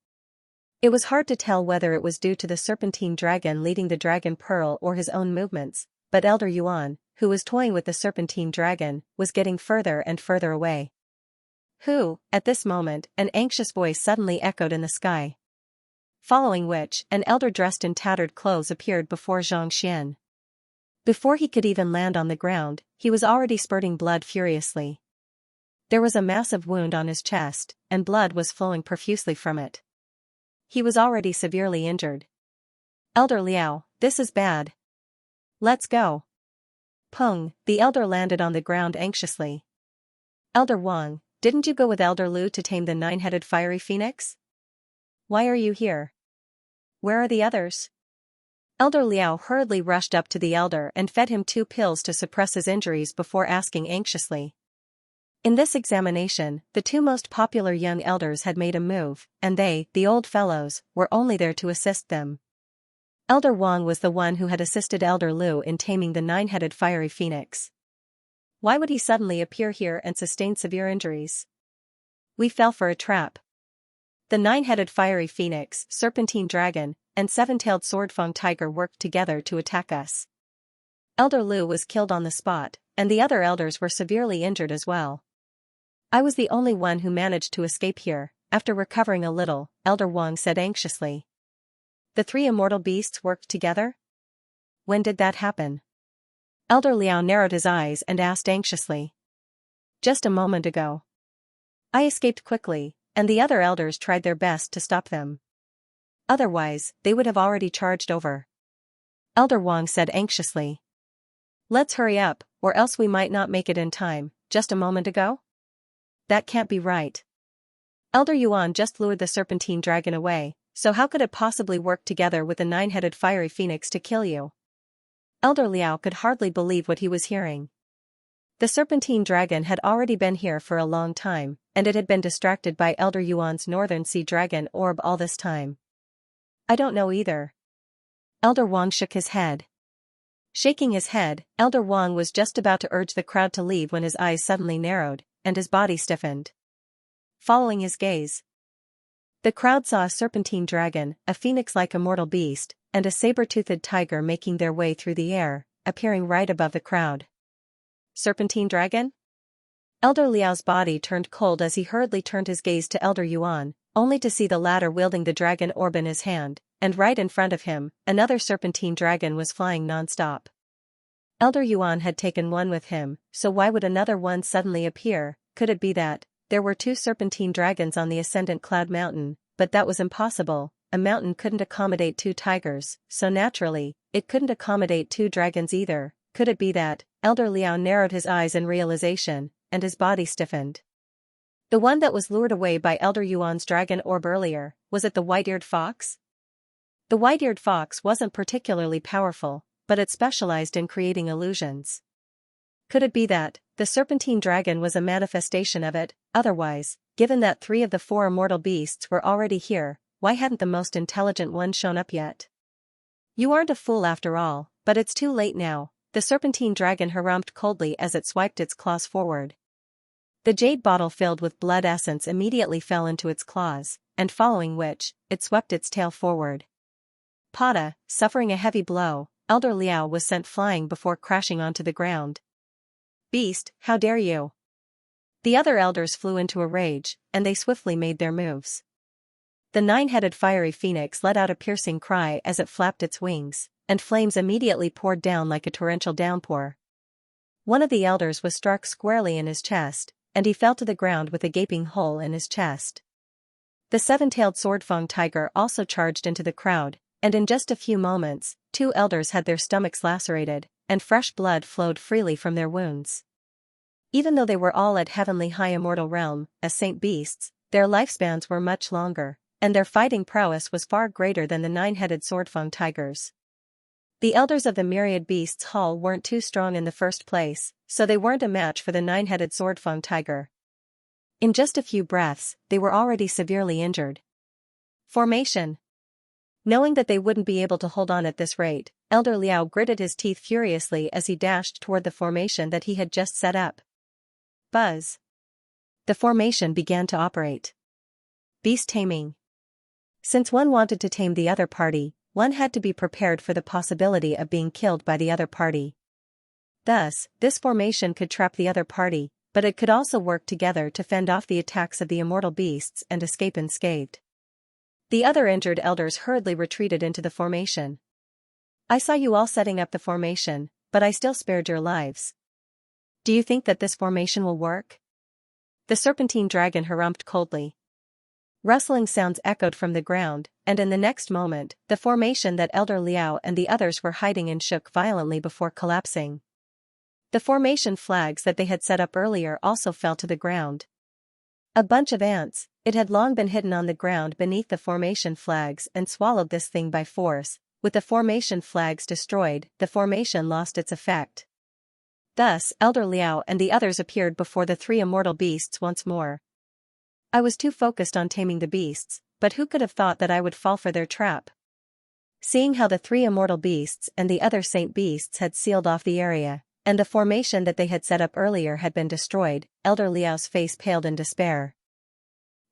It was hard to tell whether it was due to the serpentine dragon leading the dragon pearl or his own movements, but Elder Yuan, who was toying with the serpentine dragon, was getting further and further away. At this moment, an anxious voice suddenly echoed in the sky. Following which, an elder dressed in tattered clothes appeared before Xianxia. Before he could even land on the ground, he was already spurting blood furiously. There was a massive wound on his chest, and blood was flowing profusely from it. He was already severely injured. Elder Liao, this is bad. Let's go. Peng, the elder landed on the ground anxiously. Elder Wang, didn't you go with Elder Lu to tame the nine-headed fiery phoenix? Why are you here? Where are the others? Elder Liao hurriedly rushed up to the elder and fed him 2 pills to suppress his injuries before asking anxiously. In this examination, the 2 most popular young elders had made a move, and they, the old fellows, were only there to assist them. Elder Wang was the one who had assisted Elder Lu in taming the nine-headed fiery phoenix. Why would he suddenly appear here and sustain severe injuries? We fell for a trap. The nine-headed fiery phoenix, serpentine dragon, and seven-tailed swordfang tiger worked together to attack us. Elder Lu was killed on the spot, and the other elders were severely injured as well. I was the only one who managed to escape here. After recovering a little, Elder Wang said anxiously. The three immortal beasts worked together? When did that happen? Elder Liao narrowed his eyes and asked anxiously. Just a moment ago. I escaped quickly, and the other elders tried their best to stop them. Otherwise, they would have already charged over. Elder Wang said anxiously. Let's hurry up, or else we might not make it in time. Just a moment ago? That can't be right. Elder Yuan just lured the serpentine dragon away, so how could it possibly work together with the nine-headed fiery phoenix to kill you? Elder Liao could hardly believe what he was hearing. The serpentine dragon had already been here for a long time, and it had been distracted by Elder Yuan's northern sea dragon orb all this time. I don't know either. Elder Wang shook his head. Shaking his head, Elder Wang was just about to urge the crowd to leave when his eyes suddenly narrowed, and his body stiffened. Following his gaze, the crowd saw a serpentine dragon, a phoenix-like immortal beast, and a saber-toothed tiger making their way through the air, appearing right above the crowd. Serpentine dragon? Elder Liao's body turned cold as he hurriedly turned his gaze to Elder Yuan, only to see the latter wielding the dragon orb in his hand, and right in front of him, another serpentine dragon was flying non-stop. Elder Yuan had taken one with him, so why would another one suddenly appear? Could it be that there were two serpentine dragons on the ascendant cloud mountain? But that was impossible. A mountain couldn't accommodate two tigers, so naturally, it couldn't accommodate two dragons either. Could it be that? Elder Liao narrowed his eyes in realization, and his body stiffened. The one that was lured away by Elder Yuan's dragon orb earlier, was it the white-eared fox? The white-eared fox wasn't particularly powerful, but it specialized in creating illusions. Could it be that the serpentine dragon was a manifestation of it? Otherwise, given that 3 of the 4 immortal beasts were already here, why hadn't the most intelligent one shown up yet? You aren't a fool after all, but it's too late now. The serpentine dragon harumphed coldly as it swiped its claws forward. The jade bottle filled with blood essence immediately fell into its claws, and following which, it swept its tail forward. Pada, suffering a heavy blow, Elder Liao was sent flying before crashing onto the ground. Beast, how dare you! The other elders flew into a rage, and they swiftly made their moves. The 9-headed fiery phoenix let out a piercing cry as it flapped its wings, and flames immediately poured down like a torrential downpour. One of the elders was struck squarely in his chest, and he fell to the ground with a gaping hole in his chest. The 7-tailed swordfang tiger also charged into the crowd, and in just a few moments, 2 elders had their stomachs lacerated, and fresh blood flowed freely from their wounds. Even though they were all at heavenly high immortal realm, as saint beasts, their lifespans were much longer, and their fighting prowess was far greater than the 9-headed swordfang tigers. The elders of the myriad beasts hall weren't too strong in the first place, so they weren't a match for the 9-headed swordfang tiger. In just a few breaths, they were already severely injured. Formation. Knowing that they wouldn't be able to hold on at this rate, Elder Liao gritted his teeth furiously as he dashed toward the formation that he had just set up. Buzz. The formation began to operate. Beast taming. Since one wanted to tame the other party, one had to be prepared for the possibility of being killed by the other party. Thus, this formation could trap the other party, but it could also work together to fend off the attacks of the immortal beasts and escape unscathed. The other injured elders hurriedly retreated into the formation. I saw you all setting up the formation, but I still spared your lives. Do you think that this formation will work? The serpentine dragon harumphed coldly. Rustling sounds echoed from the ground, and in the next moment, the formation that Elder Liao and the others were hiding in shook violently before collapsing. The formation flags that they had set up earlier also fell to the ground. A bunch of ants, it had long been hidden on the ground beneath the formation flags and swallowed this thing by force. With the formation flags destroyed, the formation lost its effect. Thus, Elder Liao and the others appeared before the 3 immortal beasts once more. I was too focused on taming the beasts, but who could have thought that I would fall for their trap? Seeing how the 3 immortal beasts and the other saint beasts had sealed off the area, and the formation that they had set up earlier had been destroyed. Elder Liao's face paled in despair.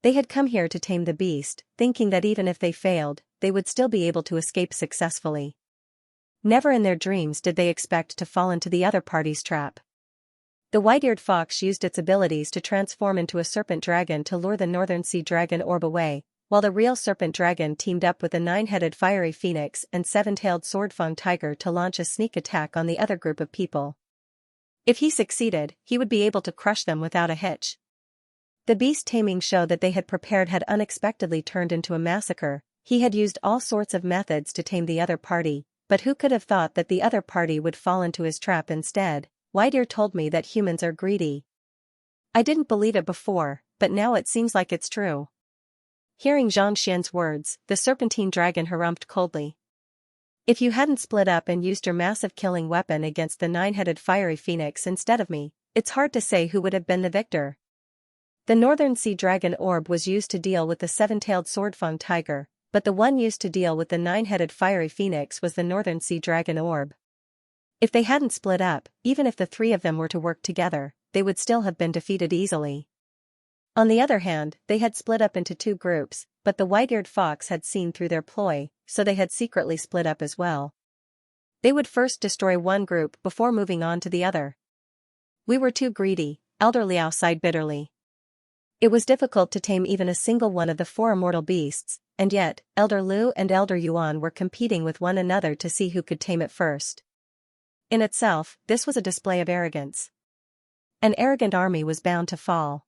They had come here to tame the beast, thinking that even if they failed, they would still be able to escape successfully. Never in their dreams did they expect to fall into the other party's trap. The white-eared fox used its abilities to transform into a serpent dragon to lure the northern sea dragon orb away, while the real serpent dragon teamed up with the 9-headed fiery phoenix and 7-tailed sword-fang tiger to launch a sneak attack on the other group of people. If he succeeded, he would be able to crush them without a hitch. The beast taming show that they had prepared had unexpectedly turned into a massacre. He had used all sorts of methods to tame the other party, but who could have thought that the other party would fall into his trap instead? White-ear told me that humans are greedy. I didn't believe it before, but now it seems like it's true. Hearing Xianxia's words, the serpentine dragon harumphed coldly. If you hadn't split up and used your massive killing weapon against the 9-headed fiery phoenix instead of me, it's hard to say who would have been the victor. The northern sea dragon orb was used to deal with the 7-tailed sword-fang tiger, but the one used to deal with the 9-headed fiery phoenix was the northern sea dragon orb. If they hadn't split up, even if the three of them were to work together, they would still have been defeated easily. On the other hand, they had split up into two groups, but the white-eared fox had seen through their ploy, so they had secretly split up as well. They would first destroy one group before moving on to the other. We were too greedy, Elder Liao sighed bitterly. It was difficult to tame even a single one of the 4 immortal beasts, and yet, Elder Lu and Elder Yuan were competing with one another to see who could tame it first. In itself, this was a display of arrogance. An arrogant army was bound to fall.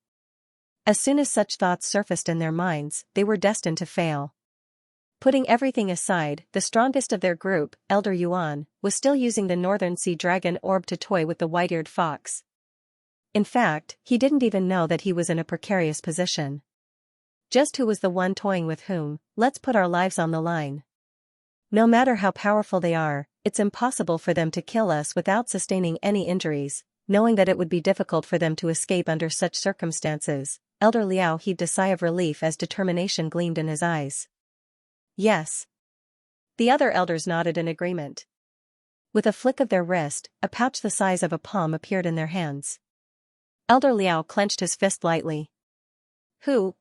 As soon as such thoughts surfaced in their minds, they were destined to fail. Putting everything aside, the strongest of their group, Elder Yuan, was still using the northern sea dragon orb to toy with the white-eared fox. In fact, he didn't even know that he was in a precarious position. Just who was the one toying with whom? Let's put our lives on the line. No matter how powerful they are, it's impossible for them to kill us without sustaining any injuries. Knowing that it would be difficult for them to escape under such circumstances, Elder Liao heaved a sigh of relief as determination gleamed in his eyes. Yes. The other elders nodded in agreement. With a flick of their wrist, a pouch the size of a palm appeared in their hands. Elder Liao clenched his fist lightly.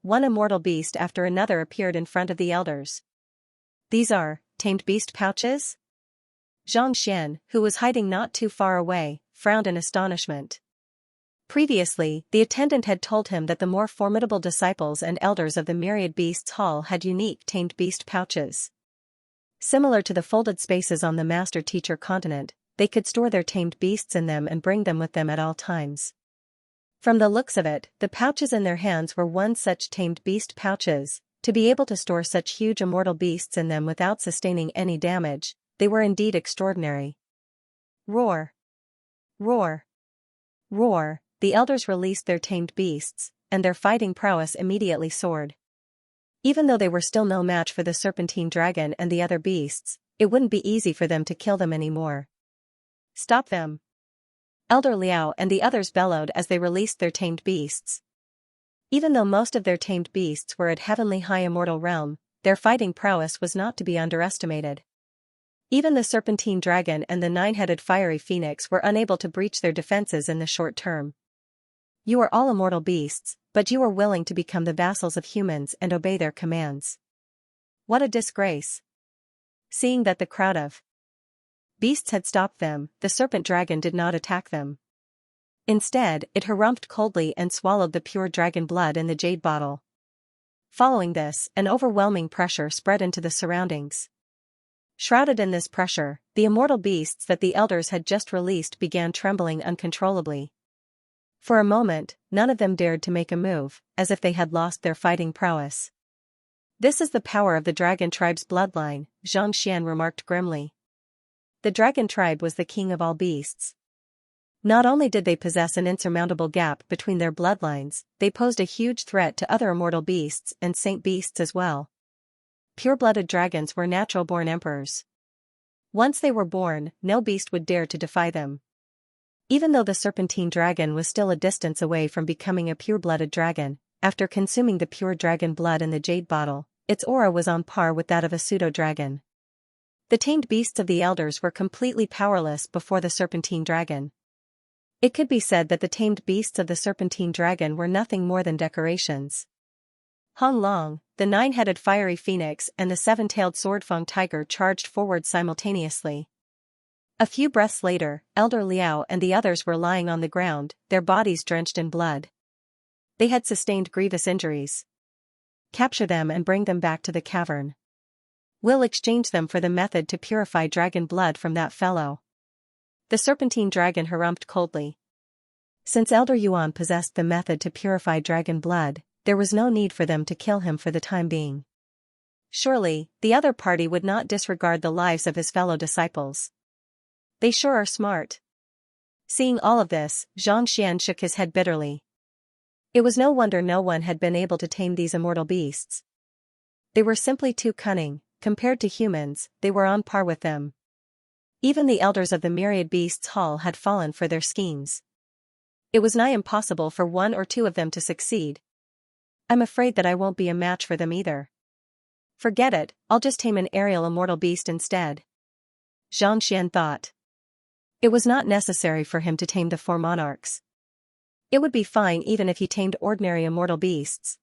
One immortal beast after another appeared in front of the elders. These are tamed beast pouches? Xianxia, who was hiding not too far away, frowned in astonishment. Previously, the attendant had told him that the more formidable disciples and elders of the Myriad Beasts Hall had unique tamed beast pouches. Similar to the folded spaces on the Master-Teacher continent, they could store their tamed beasts in them and bring them with them at all times. From the looks of it, the pouches in their hands were one such tamed beast pouches. To be able to store such huge immortal beasts in them without sustaining any damage, they were indeed extraordinary. Roar! Roar! Roar! The elders released their tamed beasts, and their fighting prowess immediately soared. Even though they were still no match for the serpentine dragon and the other beasts, it wouldn't be easy for them to kill them anymore. Stop them! Elder Liao and the others bellowed as they released their tamed beasts. Even though most of their tamed beasts were at heavenly high immortal realm, their fighting prowess was not to be underestimated. Even the serpentine dragon and the 9-headed fiery phoenix were unable to breach their defenses in the short term. You are all immortal beasts, but you are willing to become the vassals of humans and obey their commands. What a disgrace! Seeing that the crowd of beasts had stopped them, the serpent dragon did not attack them. Instead, it harumphed coldly and swallowed the pure dragon blood in the jade bottle. Following this, an overwhelming pressure spread into the surroundings. Shrouded in this pressure, the immortal beasts that the elders had just released began trembling uncontrollably. For a moment, none of them dared to make a move, as if they had lost their fighting prowess. This is the power of the dragon tribe's bloodline, Xianxia remarked grimly. The dragon tribe was the king of all beasts. Not only did they possess an insurmountable gap between their bloodlines, they posed a huge threat to other immortal beasts and saint beasts as well. Pure-blooded dragons were natural-born emperors. Once they were born, no beast would dare to defy them. Even though the serpentine dragon was still a distance away from becoming a pure-blooded dragon, after consuming the pure dragon blood in the jade bottle, its aura was on par with that of a pseudo-dragon. The tamed beasts of the elders were completely powerless before the serpentine dragon. It could be said that the tamed beasts of the serpentine dragon were nothing more than decorations. Hong Long, the nine-headed fiery phoenix and the seven-tailed sword-fang tiger charged forward simultaneously. A few breaths later, Elder Liao and the others were lying on the ground, their bodies drenched in blood. They had sustained grievous injuries. Capture them and bring them back to the cavern. We'll exchange them for the method to purify dragon blood from that fellow. The serpentine dragon harumphed coldly. Since Elder Yuan possessed the method to purify dragon blood, there was no need for them to kill him for the time being. Surely, the other party would not disregard the lives of his fellow disciples. They sure are smart. Seeing all of this, Xianxia shook his head bitterly. It was no wonder no one had been able to tame these immortal beasts. They were simply too cunning. Compared to humans, they were on par with them. Even the elders of the myriad beasts' hall had fallen for their schemes. It was nigh impossible for one or two of them to succeed. I'm afraid that I won't be a match for them either. Forget it, I'll just tame an aerial immortal beast instead. Xianxia thought. It was not necessary for him to tame the four monarchs. It would be fine even if he tamed ordinary immortal beasts.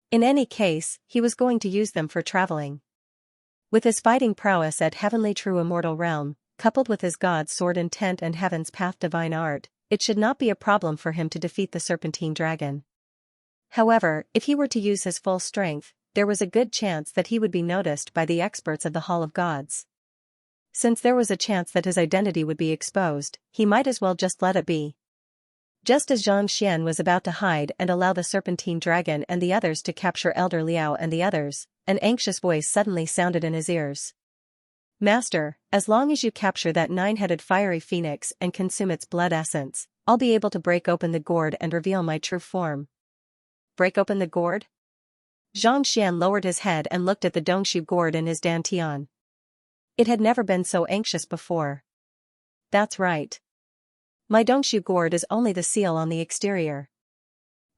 In any case, he was going to use them for traveling. With his fighting prowess at heavenly true immortal realm, coupled with his god's sword intent and heaven's path divine art, it should not be a problem for him to defeat the serpentine dragon. However, if he were to use his full strength, there was a good chance that he would be noticed by the experts of the Hall of Gods. Since there was a chance that his identity would be exposed, he might as well just let it be. Just as Xianxia was about to hide and allow the serpentine dragon and the others to capture Elder Liao and the others, an anxious voice suddenly sounded in his ears. Master, as long as you capture that nine-headed fiery phoenix and consume its blood essence, I'll be able to break open the gourd and reveal my true form. Break open the gourd? Xianxia lowered his head and looked at the dongshu gourd in his dantian. It had never been so anxious before. That's right. My dongshu gourd is only the seal on the exterior.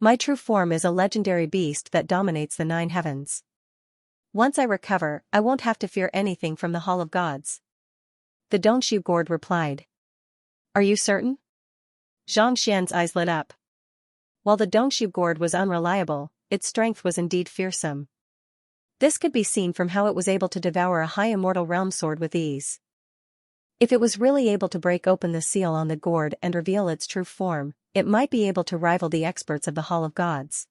My true form is a legendary beast that dominates the nine heavens. Once I recover, I won't have to fear anything from the Hall of Gods. The dongshu gourd replied. Are you certain? Xianxia's eyes lit up. While the dongshu gourd was unreliable, its strength was indeed fearsome. This could be seen from how it was able to devour a high immortal realm sword with ease. If it was really able to break open the seal on the gourd and reveal its true form, it might be able to rival the experts of the Hall of Gods.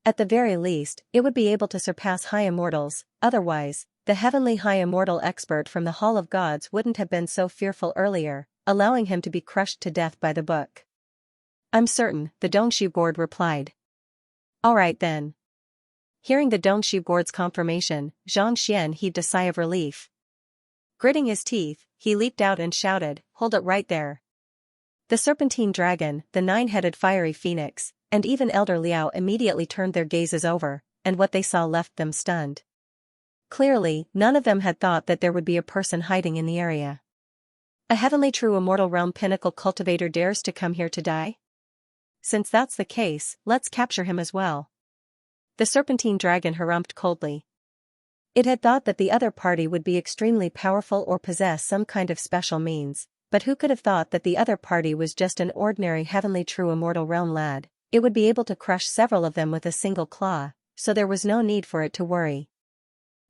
At the very least, it would be able to surpass high immortals. Otherwise, the heavenly high immortal expert from the Hall of Gods wouldn't have been so fearful earlier, allowing him to be crushed to death by the book. I'm certain, the dongshu gourd replied. All right then. Hearing the dongshu gourd's confirmation, Xianxia heaved a sigh of relief. Gritting his teeth, he leaped out and shouted, Hold it right there. The serpentine dragon, the nine-headed fiery phoenix, and even Elder Liao immediately turned their gazes over, and what they saw left them stunned. Clearly, none of them had thought that there would be a person hiding in the area. A heavenly true immortal realm pinnacle cultivator dares to come here to die? Since that's the case, let's capture him as well. The serpentine dragon harumphed coldly. It had thought that the other party would be extremely powerful or possess some kind of special means, but who could have thought that the other party was just an ordinary heavenly true immortal realm lad? It would be able to crush several of them with a single claw, so there was no need for it to worry.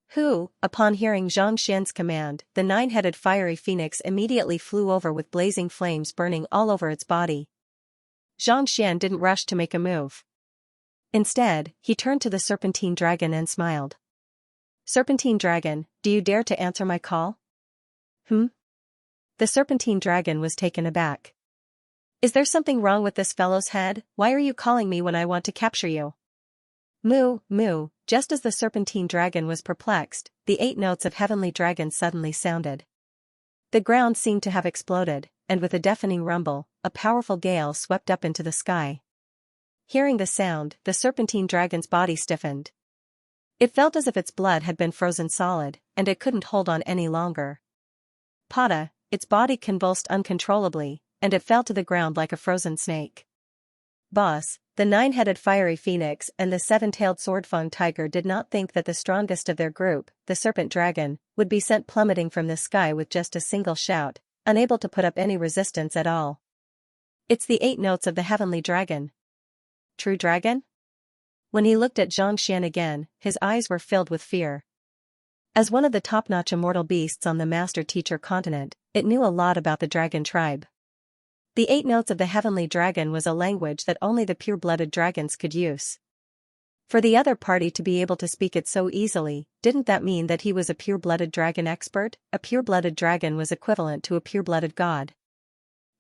Who, upon hearing Xianxia's command, the nine-headed fiery phoenix immediately flew over with blazing flames burning all over its body. Xianxia didn't rush to make a move. Instead, he turned to the serpentine dragon and smiled. Serpentine dragon, do you dare to answer my call? The serpentine dragon was taken aback. Is there something wrong with this fellow's head? Why are you calling me when I want to capture you? Moo, moo, just as the serpentine dragon was perplexed, the 8 notes of heavenly dragon suddenly sounded. The ground seemed to have exploded, and with a deafening rumble, a powerful gale swept up into the sky. Hearing the sound, the serpentine dragon's body stiffened. It felt as if its blood had been frozen solid, and it couldn't hold on any longer. Pata, its body convulsed uncontrollably, and it fell to the ground like a frozen snake. Boss, the 9-headed fiery phoenix and the 7-tailed sword-fang tiger did not think that the strongest of their group, the serpent dragon, would be sent plummeting from the sky with just a single shout, unable to put up any resistance at all. It's the 8 notes of the heavenly dragon. True dragon? When he looked at Xianxia again, his eyes were filled with fear. As one of the top-notch immortal beasts on the Master-Teacher continent, it knew a lot about the dragon tribe. The 8 notes of the heavenly dragon was a language that only the pure-blooded dragons could use. For the other party to be able to speak it so easily, didn't that mean that he was a pure-blooded dragon expert? A pure-blooded dragon was equivalent to a pure-blooded god.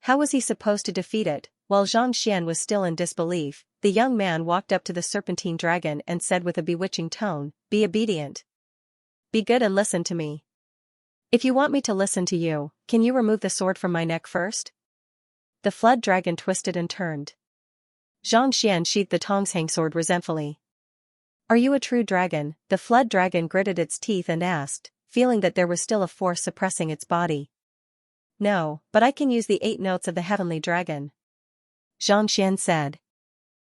How was he supposed to defeat it? While Xianxia was still in disbelief, the young man walked up to the serpentine dragon and said with a bewitching tone, "Be obedient. Be good and listen to me. If you want me to listen to you, can you remove the sword from my neck first?" The flood dragon twisted and turned. Xianxia sheathed the Tongshang sword resentfully. "Are you a true dragon?" The flood dragon gritted its teeth and asked, feeling that there was still a force suppressing its body. "No, but I can use the 8 notes of the heavenly dragon," Xianxia said.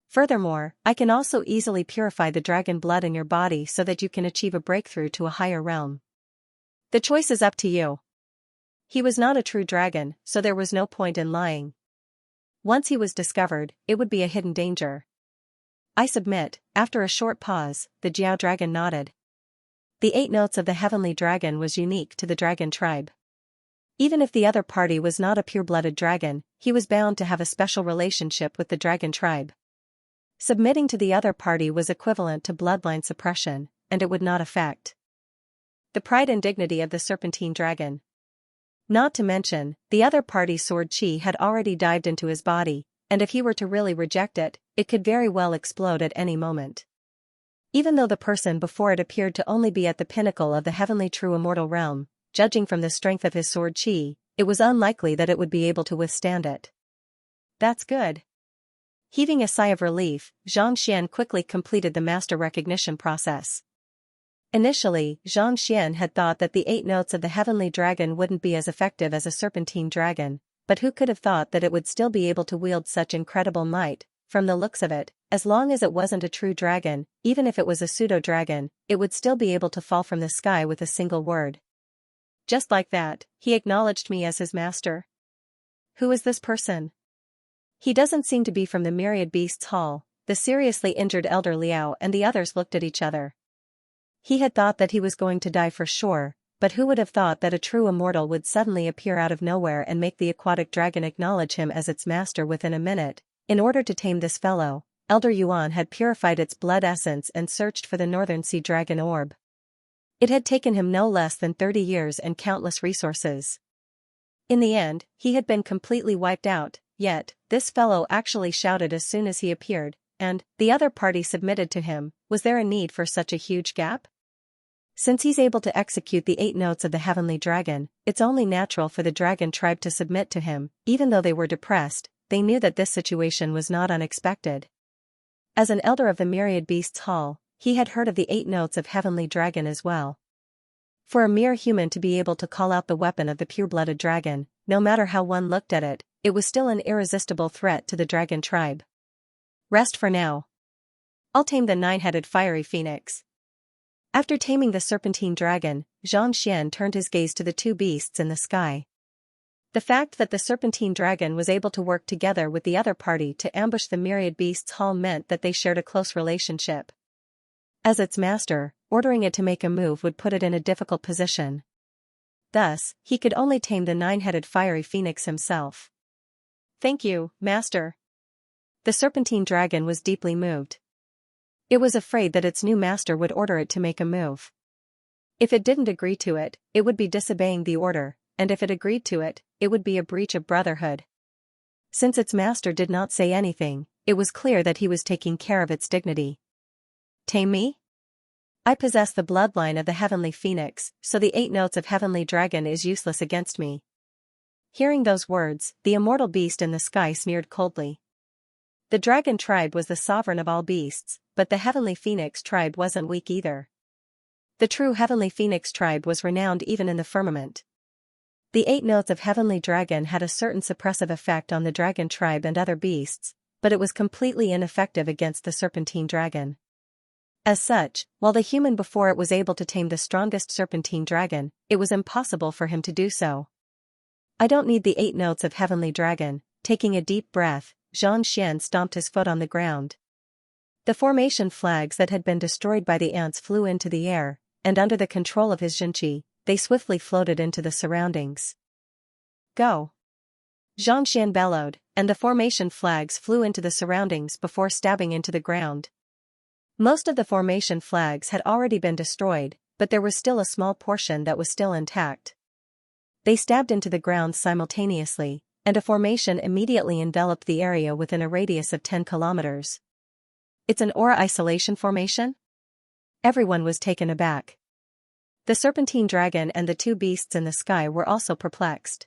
"Furthermore, I can also easily purify the dragon blood in your body so that you can achieve a breakthrough to a higher realm. The choice is up to you." He was not a true dragon, so there was no point in lying. Once he was discovered, it would be a hidden danger. "I submit." After a short pause, the Jiao dragon nodded. The 8 notes of the heavenly dragon was unique to the dragon tribe. Even if the other party was not a pure-blooded dragon, he was bound to have a special relationship with the dragon tribe. Submitting to the other party was equivalent to bloodline suppression, and it would not affect the pride and dignity of the serpentine dragon. Not to mention, the other party's sword chi had already dived into his body, and if he were to really reject it, it could very well explode at any moment. Even though the person before it appeared to only be at the pinnacle of the heavenly true immortal realm, judging from the strength of his sword chi, it was unlikely that it would be able to withstand it. "That's good." Heaving a sigh of relief, Xianxia quickly completed the master recognition process. Initially, Xianxia had thought that the 8 notes of the heavenly dragon wouldn't be as effective as a serpentine dragon, but who could have thought that it would still be able to wield such incredible might? From the looks of it, as long as it wasn't a true dragon, even if it was a pseudo-dragon, it would still be able to fall from the sky with a single word. Just like that, he acknowledged me as his master. Who is this person? He doesn't seem to be from the Myriad Beasts Hall. The seriously injured elder Liao and the others looked at each other. He had thought that he was going to die for sure, but who would have thought that a true immortal would suddenly appear out of nowhere and make the aquatic dragon acknowledge him as its master within a minute? In order to tame this fellow, Elder Yuan had purified its blood essence and searched for the Northern Sea Dragon orb. It had taken him no less than 30 years and countless resources. In the end, he had been completely wiped out, yet, this fellow actually shouted as soon as he appeared, and the other party submitted to him. Was there a need for such a huge gap? Since he's able to execute the 8 notes of the heavenly dragon, it's only natural for the dragon tribe to submit to him. Even though they were depressed, they knew that this situation was not unexpected. As an elder of the Myriad Beasts Hall, he had heard of the 8 notes of heavenly dragon as well. For a mere human to be able to call out the weapon of the pure-blooded dragon, no matter how one looked at it, it was still an irresistible threat to the dragon tribe. Rest for now. I'll tame the 9-headed fiery phoenix. After taming the serpentine dragon, Xianxia turned his gaze to the 2 beasts in the sky. The fact that the serpentine dragon was able to work together with the other party to ambush the Myriad Beasts Hall meant that they shared a close relationship. As its master, ordering it to make a move would put it in a difficult position. Thus, he could only tame the 9-headed fiery phoenix himself. "Thank you, master." The serpentine dragon was deeply moved. It was afraid that its new master would order it to make a move. If it didn't agree to it, it would be disobeying the order, and if it agreed to it, it would be a breach of brotherhood. Since its master did not say anything, it was clear that he was taking care of its dignity. "Tame me? I possess the bloodline of the heavenly phoenix, so the 8 notes of heavenly dragon is useless against me." Hearing those words, the immortal beast in the sky sneered coldly. The dragon tribe was the sovereign of all beasts, but the heavenly phoenix tribe wasn't weak either. The true heavenly phoenix tribe was renowned even in the firmament. The 8 notes of heavenly dragon had a certain suppressive effect on the dragon tribe and other beasts, but it was completely ineffective against the serpentine dragon. As such, while the human before it was able to tame the strongest serpentine dragon, it was impossible for him to do so. "I don't need the 8 notes of heavenly dragon," taking a deep breath, Xianxia stomped his foot on the ground. The formation flags that had been destroyed by the ants flew into the air, and under the control of his Xianqi, they swiftly floated into the surroundings. Go! Xianxia bellowed, and the formation flags flew into the surroundings before stabbing into the ground. Most of the formation flags had already been destroyed, but there was still a small portion that was still intact. They stabbed into the ground simultaneously, and a formation immediately enveloped the area within a radius of 10 kilometers. It's an aura isolation formation? Everyone was taken aback. The serpentine dragon and the two beasts in the sky were also perplexed.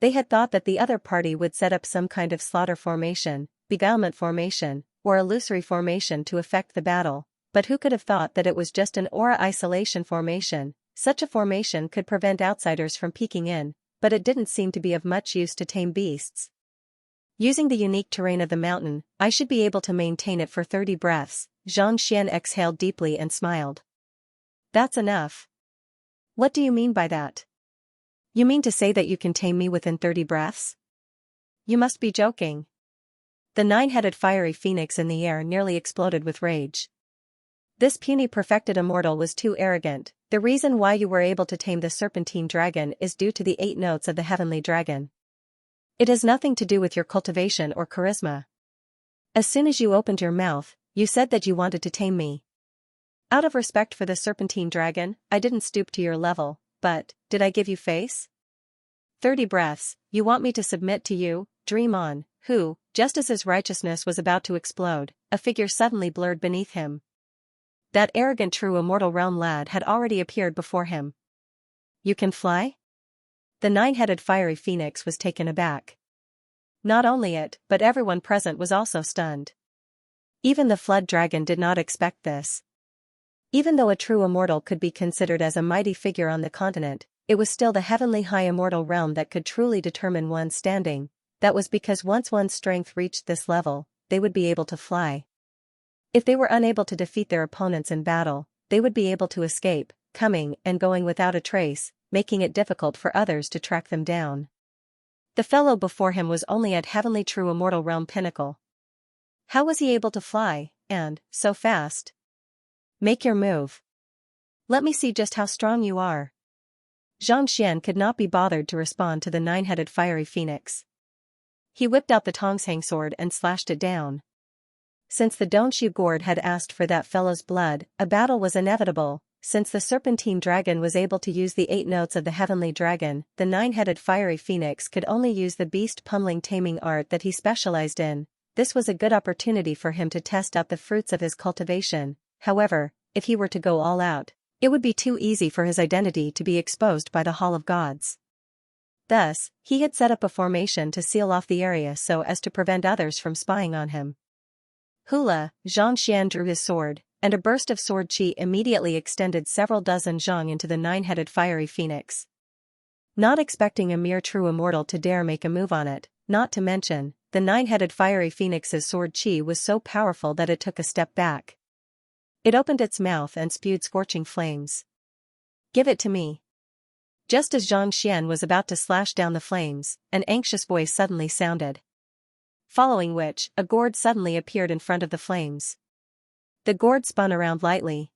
They had thought that the other party would set up some kind of slaughter formation, beguilement formation, or illusory formation to affect the battle, but who could have thought that it was just an aura isolation formation? Such a formation could prevent outsiders from peeking in, but it didn't seem to be of much use to tame beasts. Using the unique terrain of the mountain, I should be able to maintain it for 30 breaths. Xianxia exhaled deeply and smiled. That's enough. What do you mean by that? You mean to say that you can tame me within 30 breaths? You must be joking. The 9-headed fiery phoenix in the air nearly exploded with rage. This puny perfected immortal was too arrogant. The reason why you were able to tame the serpentine dragon is due to the 8 notes of the heavenly dragon. It has nothing to do with your cultivation or charisma. As soon as you opened your mouth, you said that you wanted to tame me. Out of respect for the serpentine dragon, I didn't stoop to your level, but, did I give you face? 30 breaths, you want me to submit to you? Dream on. Who, just as his righteousness was about to explode, a figure suddenly blurred beneath him. That arrogant true immortal realm lad had already appeared before him. You can fly? The 9-headed fiery phoenix was taken aback. Not only it, but everyone present was also stunned. Even the flood dragon did not expect this. Even though a true immortal could be considered as a mighty figure on the continent, it was still the heavenly high immortal realm that could truly determine one's standing. That was because once one's strength reached this level, they would be able to fly. If they were unable to defeat their opponents in battle, they would be able to escape, coming and going without a trace, making it difficult for others to track them down. The fellow before him was only at heavenly true immortal realm pinnacle. How was he able to fly, and, so fast? Make your move. Let me see just how strong you are. Xianxia could not be bothered to respond to the 9-headed fiery phoenix. He whipped out the Tongshang sword and slashed it down. Since the Donshu Gourd had asked for that fellow's blood, a battle was inevitable. Since the serpentine dragon was able to use the 8 notes of the heavenly dragon, the 9-headed fiery phoenix could only use the beast pummeling taming art that he specialized in. This was a good opportunity for him to test out the fruits of his cultivation. However, if he were to go all out, it would be too easy for his identity to be exposed by the Hall of Gods. Thus, he had set up a formation to seal off the area so as to prevent others from spying on him. Hula, Xianxia drew his sword, and a burst of sword chi immediately extended several dozen zhang into the 9-headed fiery phoenix. Not expecting a mere true immortal to dare make a move on it, not to mention, the 9-headed fiery phoenix's sword chi was so powerful that it took a step back. It opened its mouth and spewed scorching flames. Give it to me. Just as Xianxia was about to slash down the flames, an anxious voice suddenly sounded. Following which, a gourd suddenly appeared in front of the flames. The gourd spun around lightly.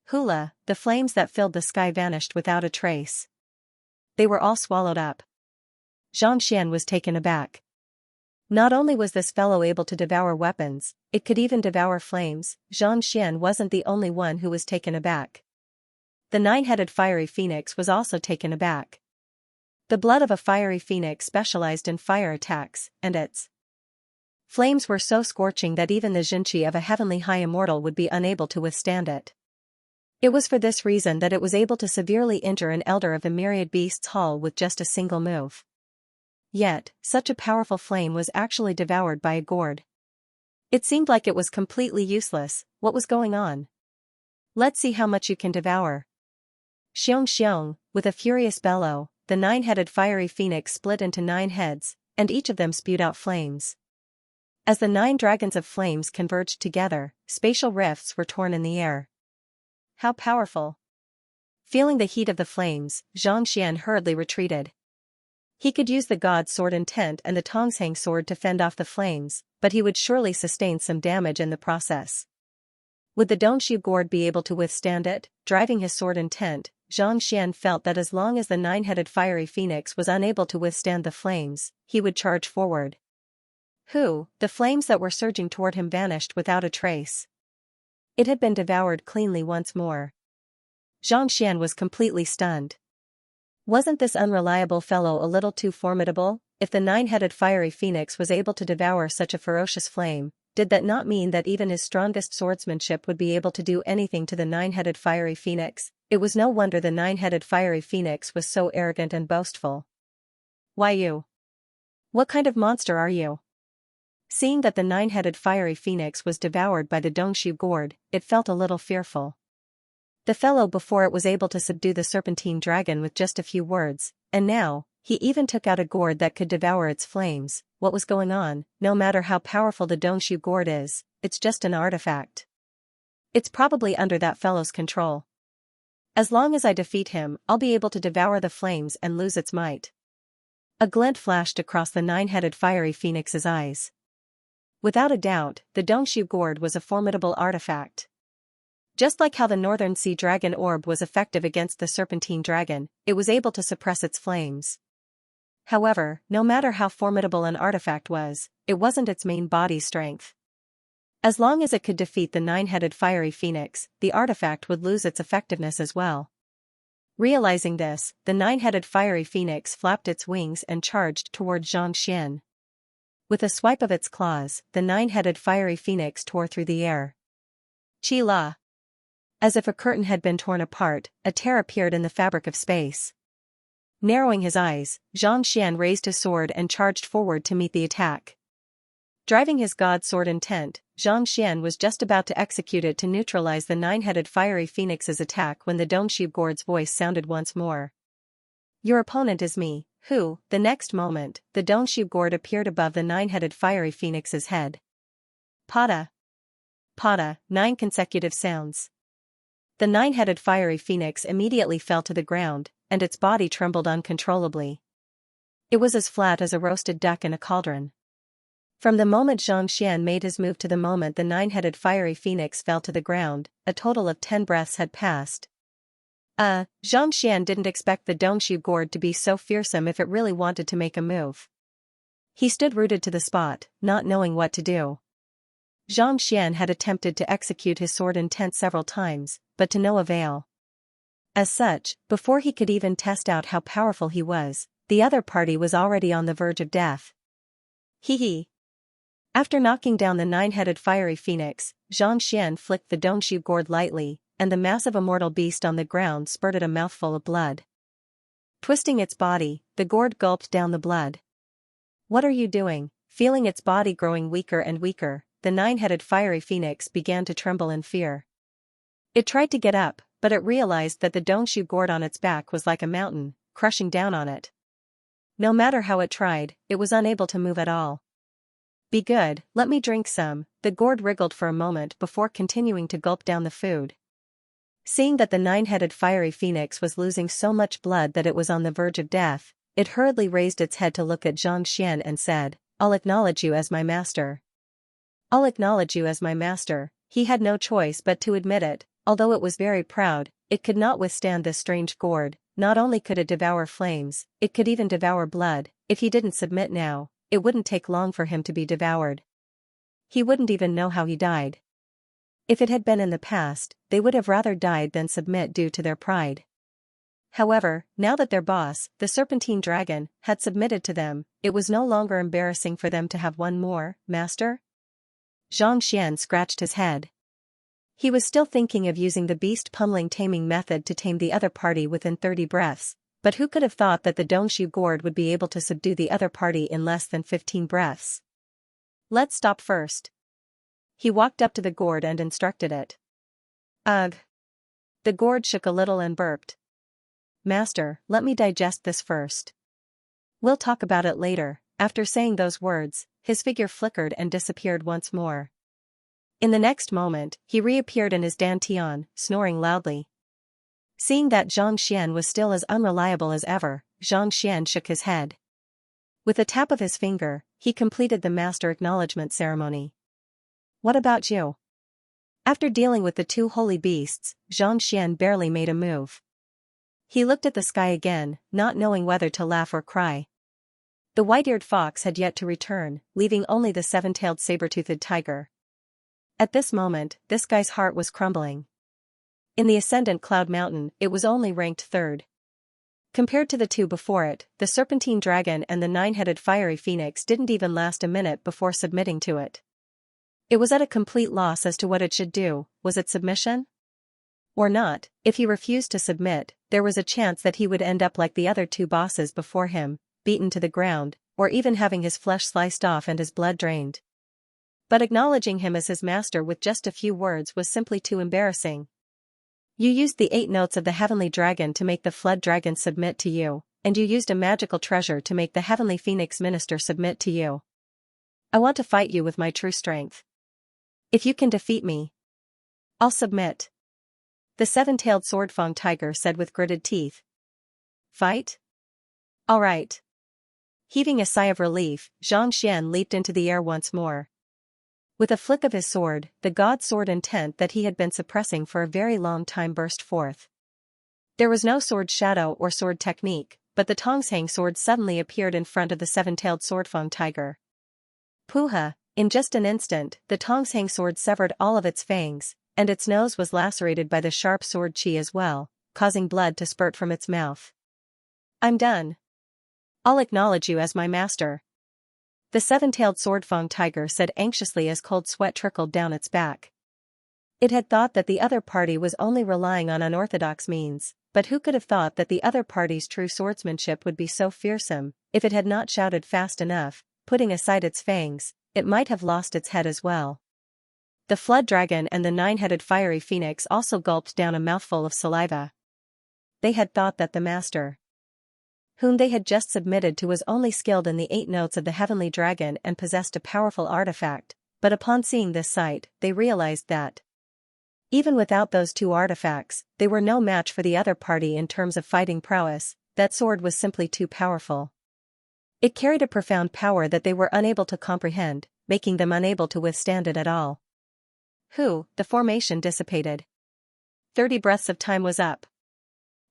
Hula, the flames that filled the sky vanished without a trace. They were all swallowed up. Xianxia was taken aback. Not only was this fellow able to devour weapons, it could even devour flames. Xianxia wasn't the only one who was taken aback. The 9-headed fiery phoenix was also taken aback. The blood of a fiery phoenix specialized in fire attacks, and its flames were so scorching that even the Xianqi of a heavenly high immortal would be unable to withstand it. It was for this reason that it was able to severely injure an elder of the myriad beasts hall with just a single move. Yet, such a powerful flame was actually devoured by a gourd. It seemed like it was completely useless. What was going on? Let's see how much you can devour. Xiong, with a furious bellow, the 9-headed fiery phoenix split into 9 heads, and each of them spewed out flames. As the 9 dragons of flames converged together, spatial rifts were torn in the air. How powerful! Feeling the heat of the flames, Xianxia hurriedly retreated. He could use the god's sword intent and the Tongshang sword to fend off the flames, but he would surely sustain some damage in the process. Would the Dongshu gourd be able to withstand it? Driving his sword intent, Xianxia felt that as long as the nine-headed fiery phoenix was unable to withstand the flames, he would charge forward. The flames that were surging toward him vanished without a trace. It had been devoured cleanly once more. Xianxia was completely stunned. Wasn't this unreliable fellow a little too formidable? If the nine-headed fiery phoenix was able to devour such a ferocious flame, did that not mean that even his strongest swordsmanship would be able to do anything to the nine-headed fiery phoenix? It was no wonder the nine-headed fiery phoenix was so arrogant and boastful. Why you? What kind of monster are you? Seeing that the nine-headed fiery phoenix was devoured by the Dongshu gourd, it felt a little fearful. The fellow before it was able to subdue the serpentine dragon with just a few words, and now, he even took out a gourd that could devour its flames. What was going on? No matter how powerful the Dongshu gourd is, it's just an artifact. It's probably under that fellow's control. As long as I defeat him, I'll be able to devour the flames and lose its might. A glint flashed across the nine-headed fiery phoenix's eyes. Without a doubt, the Dongshu gourd was a formidable artifact. Just like how the Northern Sea Dragon orb was effective against the Serpentine Dragon, it was able to suppress its flames. However, no matter how formidable an artifact was, it wasn't its main body strength. As long as it could defeat the nine-headed fiery phoenix, the artifact would lose its effectiveness as well. Realizing this, the nine-headed fiery phoenix flapped its wings and charged toward Xianxia. With a swipe of its claws, the nine-headed fiery phoenix tore through the air. Chi-la! As if a curtain had been torn apart, a tear appeared in the fabric of space. Narrowing his eyes, Xianxia raised his sword and charged forward to meet the attack. Driving his god sword intent, Xianxia was just about to execute it to neutralize the nine-headed fiery phoenix's attack when the Dongshu gourd's voice sounded once more. Your opponent is me. The next moment, the Dongshu gourd appeared above the nine-headed fiery phoenix's head. Pada! Pada, 9 consecutive sounds. The nine-headed fiery phoenix immediately fell to the ground, and its body trembled uncontrollably. It was as flat as a roasted duck in a cauldron. From the moment Xianxia made his move to the moment the nine-headed fiery phoenix fell to the ground, a total of 10 breaths had passed. Xianxia didn't expect the Dongshu gourd to be so fearsome if it really wanted to make a move. He stood rooted to the spot, not knowing what to do. Xianxia had attempted to execute his sword intent several times, but to no avail. As such, before he could even test out how powerful he was, the other party was already on the verge of death. Hee. After knocking down the nine-headed fiery phoenix, Xianxia flicked the Dongshu gourd lightly, and the massive immortal beast on the ground spurted a mouthful of blood. Twisting its body, the gourd gulped down the blood. What are you doing? Feeling its body growing weaker and weaker, the nine-headed fiery phoenix began to tremble in fear. It tried to get up, but it realized that the Dongshu gourd on its back was like a mountain, crushing down on it. No matter how it tried, it was unable to move at all. Be good, let me drink some. The gourd wriggled for a moment before continuing to gulp down the food. Seeing that the nine-headed fiery phoenix was losing so much blood that it was on the verge of death, it hurriedly raised its head to look at Xianxia and said, I'll acknowledge you as my master. I'll acknowledge you as my master. He had no choice but to admit it. Although it was very proud, it could not withstand this strange gourd. Not only could it devour flames, it could even devour blood. If he didn't submit now, it wouldn't take long for him to be devoured. He wouldn't even know how he died. If it had been in the past, they would have rather died than submit due to their pride. However, now that their boss, the Serpentine Dragon, had submitted to them, it was no longer embarrassing for them to have one more master. Xianxia scratched his head. He was still thinking of using the beast pummeling taming method to tame the other party within 30 breaths, but who could have thought that the Dongshu gourd would be able to subdue the other party in less than 15 breaths? Let's stop first. He walked up to the gourd and instructed it. Ugh. The gourd shook a little and burped. Master, let me digest this first. We'll talk about it later. After saying those words, his figure flickered and disappeared once more. In the next moment, he reappeared in his dantian, snoring loudly. Seeing that Xianxia was still as unreliable as ever, Xianxia shook his head. With a tap of his finger, he completed the master acknowledgement ceremony. What about you? After dealing with the two holy beasts, Xianxia barely made a move. He looked at the sky again, not knowing whether to laugh or cry. The white-eared fox had yet to return, leaving only the seven-tailed saber-toothed tiger. At this moment, this guy's heart was crumbling. In the ascendant Cloud Mountain, it was only ranked third. Compared to the two before it, the serpentine dragon and the nine-headed fiery phoenix didn't even last a minute before submitting to it. It was at a complete loss as to what it should do. Was it submission? Or not? If he refused to submit, there was a chance that he would end up like the other two bosses before him, beaten to the ground, or even having his flesh sliced off and his blood drained. But acknowledging him as his master with just a few words was simply too embarrassing. You used the 8 notes of the heavenly dragon to make the flood dragon submit to you, and you used a magical treasure to make the heavenly phoenix minister submit to you. I want to fight you with my true strength. If you can defeat me, I'll submit. The seven-tailed sword-fang tiger said with gritted teeth. Fight? All right. Heaving a sigh of relief, Xianxia leaped into the air once more. With a flick of his sword, the god sword intent that he had been suppressing for a very long time burst forth. There was no sword shadow or sword technique, but the Tongshang sword suddenly appeared in front of the seven-tailed sword-fang tiger. Puha! In just an instant, the Tongshang sword severed all of its fangs, and its nose was lacerated by the sharp sword chi as well, causing blood to spurt from its mouth. I'm done. I'll acknowledge you as my master. The seven-tailed sword-fang tiger said anxiously as cold sweat trickled down its back. It had thought that the other party was only relying on unorthodox means, but who could have thought that the other party's true swordsmanship would be so fearsome? If it had not shouted fast enough, putting aside its fangs, it might have lost its head as well. The flood dragon and the nine-headed fiery phoenix also gulped down a mouthful of saliva. They had thought that the master, whom they had just submitted to, was only skilled in the 8 notes of the heavenly dragon and possessed a powerful artifact, but upon seeing this sight, they realized that, even without those 2 artifacts, they were no match for the other party in terms of fighting prowess. That sword was simply too powerful. It carried a profound power that they were unable to comprehend, making them unable to withstand it at all. The formation dissipated. 30 breaths of time was up.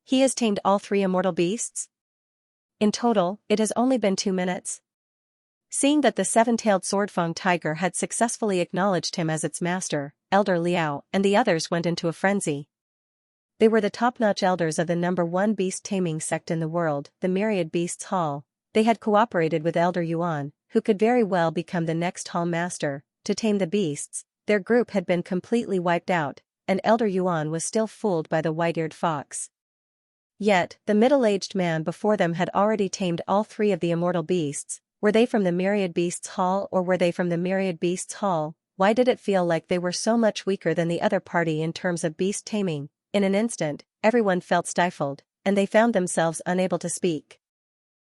He has tamed all 3 immortal beasts? In total, it has only been 2 minutes. Seeing that the seven-tailed sword-fang tiger had successfully acknowledged him as its master, Elder Liao and the others went into a frenzy. They were the top-notch elders of the #1 beast-taming sect in the world, the Myriad Beasts Hall. They had cooperated with Elder Yuan, who could very well become the next hall master, to tame the beasts. Their group had been completely wiped out, and Elder Yuan was still fooled by the white-eared fox. Yet, the middle-aged man before them had already tamed all 3 of the immortal beasts. Were they from the Myriad Beasts Hall or were they from the Myriad Beasts Hall? Why did it feel like they were so much weaker than the other party in terms of beast taming? In an instant, everyone felt stifled, and they found themselves unable to speak.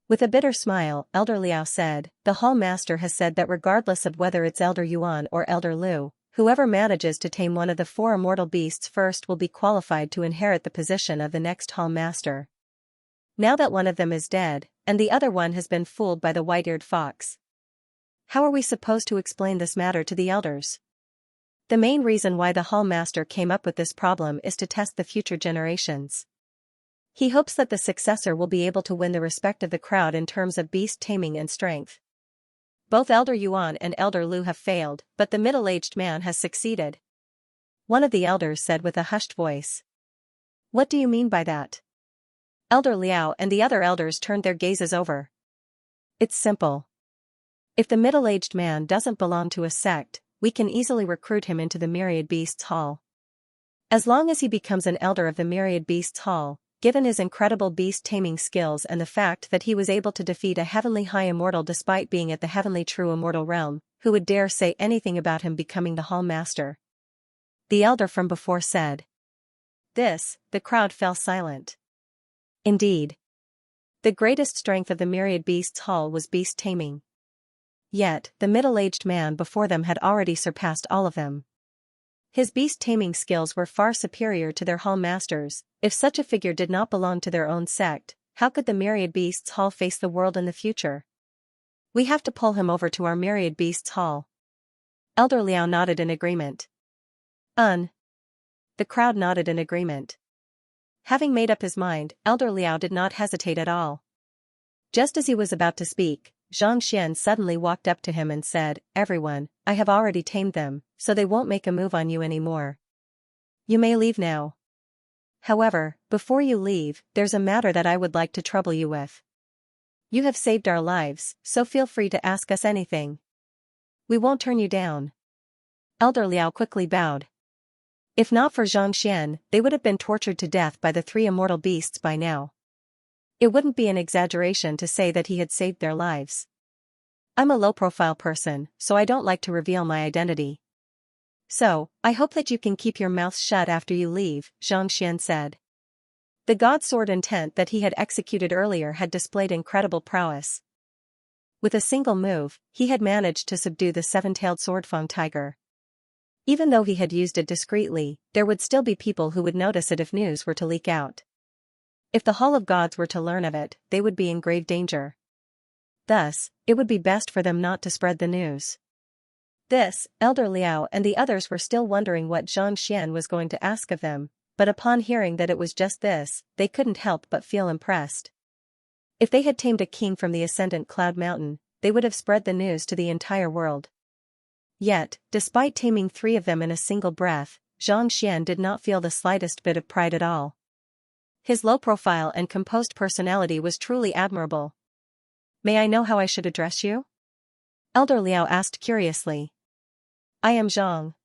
With a bitter smile, Elder Liao said, "The Hall Master has said that regardless of whether it's Elder Yuan or Elder Lu, whoever manages to tame one of the 4 immortal beasts first will be qualified to inherit the position of the next Hall Master. Now that one of them is dead, and the other one has been fooled by the white-eared fox. How are we supposed to explain this matter to the elders?" The main reason why the Hall Master came up with this problem is to test the future generations. He hopes that the successor will be able to win the respect of the crowd in terms of beast taming and strength. Both Elder Yuan and Elder Lu have failed, but the middle-aged man has succeeded. One of the elders said with a hushed voice. What do you mean by that? Elder Liao and the other elders turned their gazes over. It's simple. If the middle-aged man doesn't belong to a sect, we can easily recruit him into the Myriad Beasts Hall. As long as he becomes an elder of the Myriad Beasts Hall, given his incredible beast-taming skills and the fact that he was able to defeat a heavenly high immortal despite being at the heavenly true immortal realm, who would dare say anything about him becoming the Hall Master? The elder from before said. The crowd fell silent. Indeed. The greatest strength of the Myriad Beasts Hall was beast-taming. Yet, the middle-aged man before them had already surpassed all of them. His beast-taming skills were far superior to their Hall Masters. If such a figure did not belong to their own sect, how could the Myriad Beasts Hall face the world in the future? We have to pull him over to our myriad beasts hall. Elder Liao nodded in agreement. The crowd nodded in agreement. Having made up his mind, Elder Liao did not hesitate at all. Just as he was about to speak, Xianxia suddenly walked up to him and said, "Everyone, I have already tamed them, so they won't make a move on you anymore. You may leave now. However, before you leave, there's a matter that I would like to trouble you with. You have saved our lives, so feel free to ask us anything. We won't turn you down." Elder Liao quickly bowed. If not for Xianxia, they would have been tortured to death by the three immortal beasts by now. It wouldn't be an exaggeration to say that he had saved their lives. I'm a low-profile person, so I don't like to reveal my identity. So, I hope that you can keep your mouth shut after you leave, Xianxia said. The god sword intent that he had executed earlier had displayed incredible prowess. With a single move, he had managed to subdue the seven-tailed swordfang tiger. Even though he had used it discreetly, there would still be people who would notice it if news were to leak out. If the Hall of Gods were to learn of it, they would be in grave danger. Thus, it would be best for them not to spread the news. This, Elder Liao and the others were still wondering what Xianxia was going to ask of them, but upon hearing that it was just this, they couldn't help but feel impressed. If they had tamed a king from the ascendant Cloud Mountain, they would have spread the news to the entire world. Yet, despite taming 3 of them in a single breath, Xianxia did not feel the slightest bit of pride at all. His low profile and composed personality was truly admirable. "May I know how I should address you?" Elder Liao asked curiously. "I am Zhang."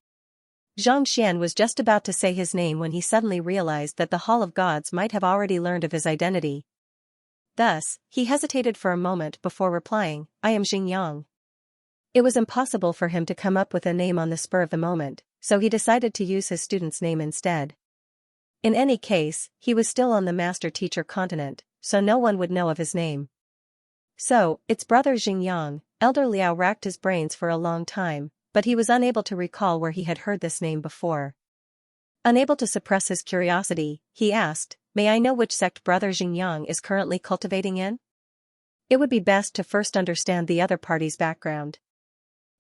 Xianxia was just about to say his name when he suddenly realized that the Hall of Gods might have already learned of his identity. Thus, he hesitated for a moment before replying, "I am Xingyang." It was impossible for him to come up with a name on the spur of the moment, so he decided to use his student's name instead. In any case, he was still on the master-teacher continent, so no one would know of his name. "So, it's brother Xingyang." Elder Liao racked his brains for a long time, but he was unable to recall where he had heard this name before. Unable to suppress his curiosity, he asked, "May I know which sect brother Xingyang is currently cultivating in?" It would be best to first understand the other party's background.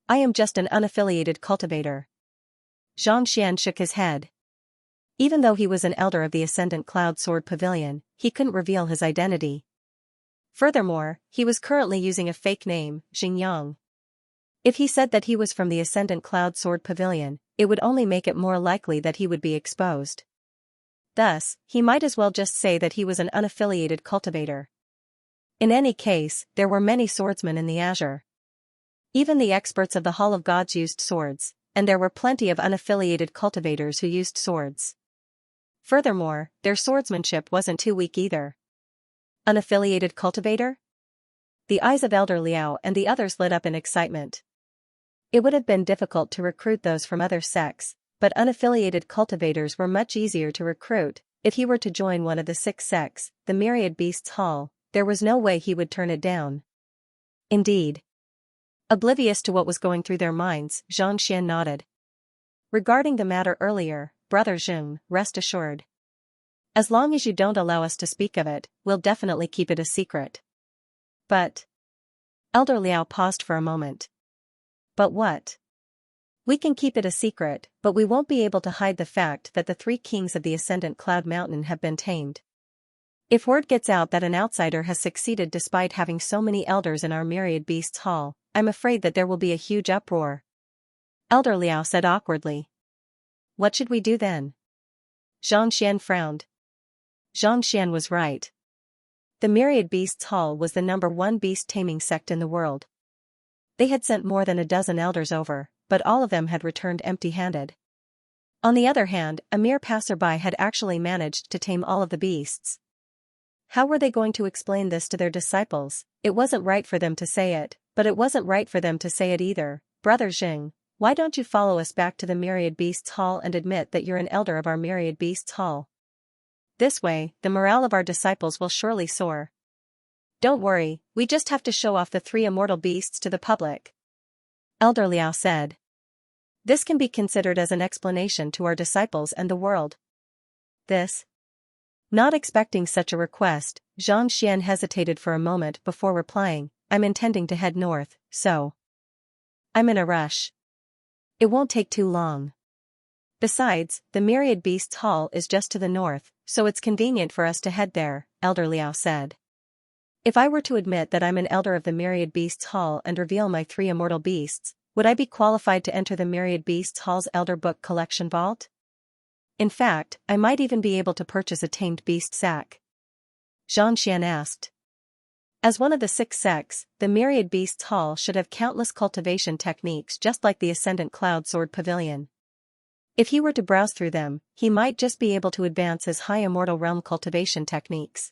"I am just an unaffiliated cultivator." Xianxia shook his head. Even though he was an elder of the Ascendant Cloud Sword Pavilion, he couldn't reveal his identity. Furthermore, he was currently using a fake name, Xingyang. If he said that he was from the Ascendant Cloud Sword Pavilion, it would only make it more likely that he would be exposed. Thus, he might as well just say that he was an unaffiliated cultivator. In any case, there were many swordsmen in the Azure. Even the experts of the Hall of Gods used swords, and there were plenty of unaffiliated cultivators who used swords. Furthermore, their swordsmanship wasn't too weak either. Unaffiliated cultivator? The eyes of Elder Liao and the others lit up in excitement. It would have been difficult to recruit those from other sects, but unaffiliated cultivators were much easier to recruit. If he were to join one of the 6 sects, the Myriad Beasts Hall, there was no way he would turn it down. Indeed. Oblivious to what was going through their minds, Xianxia nodded. "Regarding the matter earlier, Brother Zheng, rest assured. As long as you don't allow us to speak of it, we'll definitely keep it a secret." "But..." Elder Liao paused for a moment. "But what?" "We can keep it a secret, but we won't be able to hide the fact that the 3 kings of the Ascendant Cloud Mountain have been tamed. If word gets out that an outsider has succeeded despite having so many elders in our Myriad Beasts Hall, I'm afraid that there will be a huge uproar." Elder Liao said awkwardly. "What should we do then?" Xianxia frowned. Xianxia was right. The Myriad Beasts Hall was the #1 beast-taming sect in the world. They had sent more than a dozen elders over, but all of them had returned empty-handed. On the other hand, a mere passerby had actually managed to tame all of the beasts. How were they going to explain this to their disciples? It wasn't right for them to say it, but it wasn't right for them to say it either. "Brother Zheng, why don't you follow us back to the Myriad Beasts Hall and admit that you're an elder of our Myriad Beasts Hall? This way, the morale of our disciples will surely soar. Don't worry, we just have to show off the 3 immortal beasts to the public." Elder Liao said. "This can be considered as an explanation to our disciples and the world." This? Not expecting such a request, Xianxia hesitated for a moment before replying, I'm intending to head north, so I'm in a rush. It won't take too long. Besides, the Myriad Beasts Hall is just to the north, so it's convenient for us to head there, Elder Liao said. If I were to admit that I'm an elder of the Myriad Beasts Hall and reveal my 3 immortal beasts, would I be qualified to enter the Myriad Beasts Hall's Elder Book collection vault? In fact, I might even be able to purchase a tamed beast sack. Xianxia asked. As one of the 6 sects, the Myriad Beasts Hall should have countless cultivation techniques just like the Ascendant Cloud Sword Pavilion. If he were to browse through them, he might just be able to advance his high immortal realm cultivation techniques.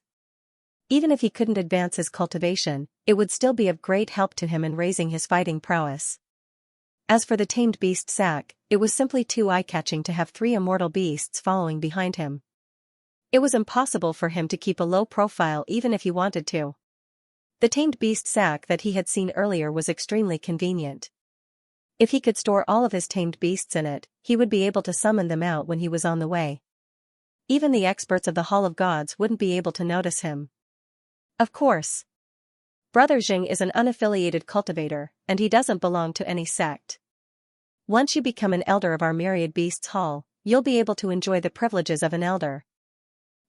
Even if he couldn't advance his cultivation, it would still be of great help to him in raising his fighting prowess. As for the tamed beast sack, it was simply too eye-catching to have 3 immortal beasts following behind him. It was impossible for him to keep a low profile even if he wanted to. The tamed beast sack that he had seen earlier was extremely convenient. If he could store all of his tamed beasts in it, he would be able to summon them out when he was on the way. Even the experts of the Hall of Gods wouldn't be able to notice him. Of course. Brother Jing is an unaffiliated cultivator, and he doesn't belong to any sect. Once you become an elder of our Myriad Beasts Hall, you'll be able to enjoy the privileges of an elder.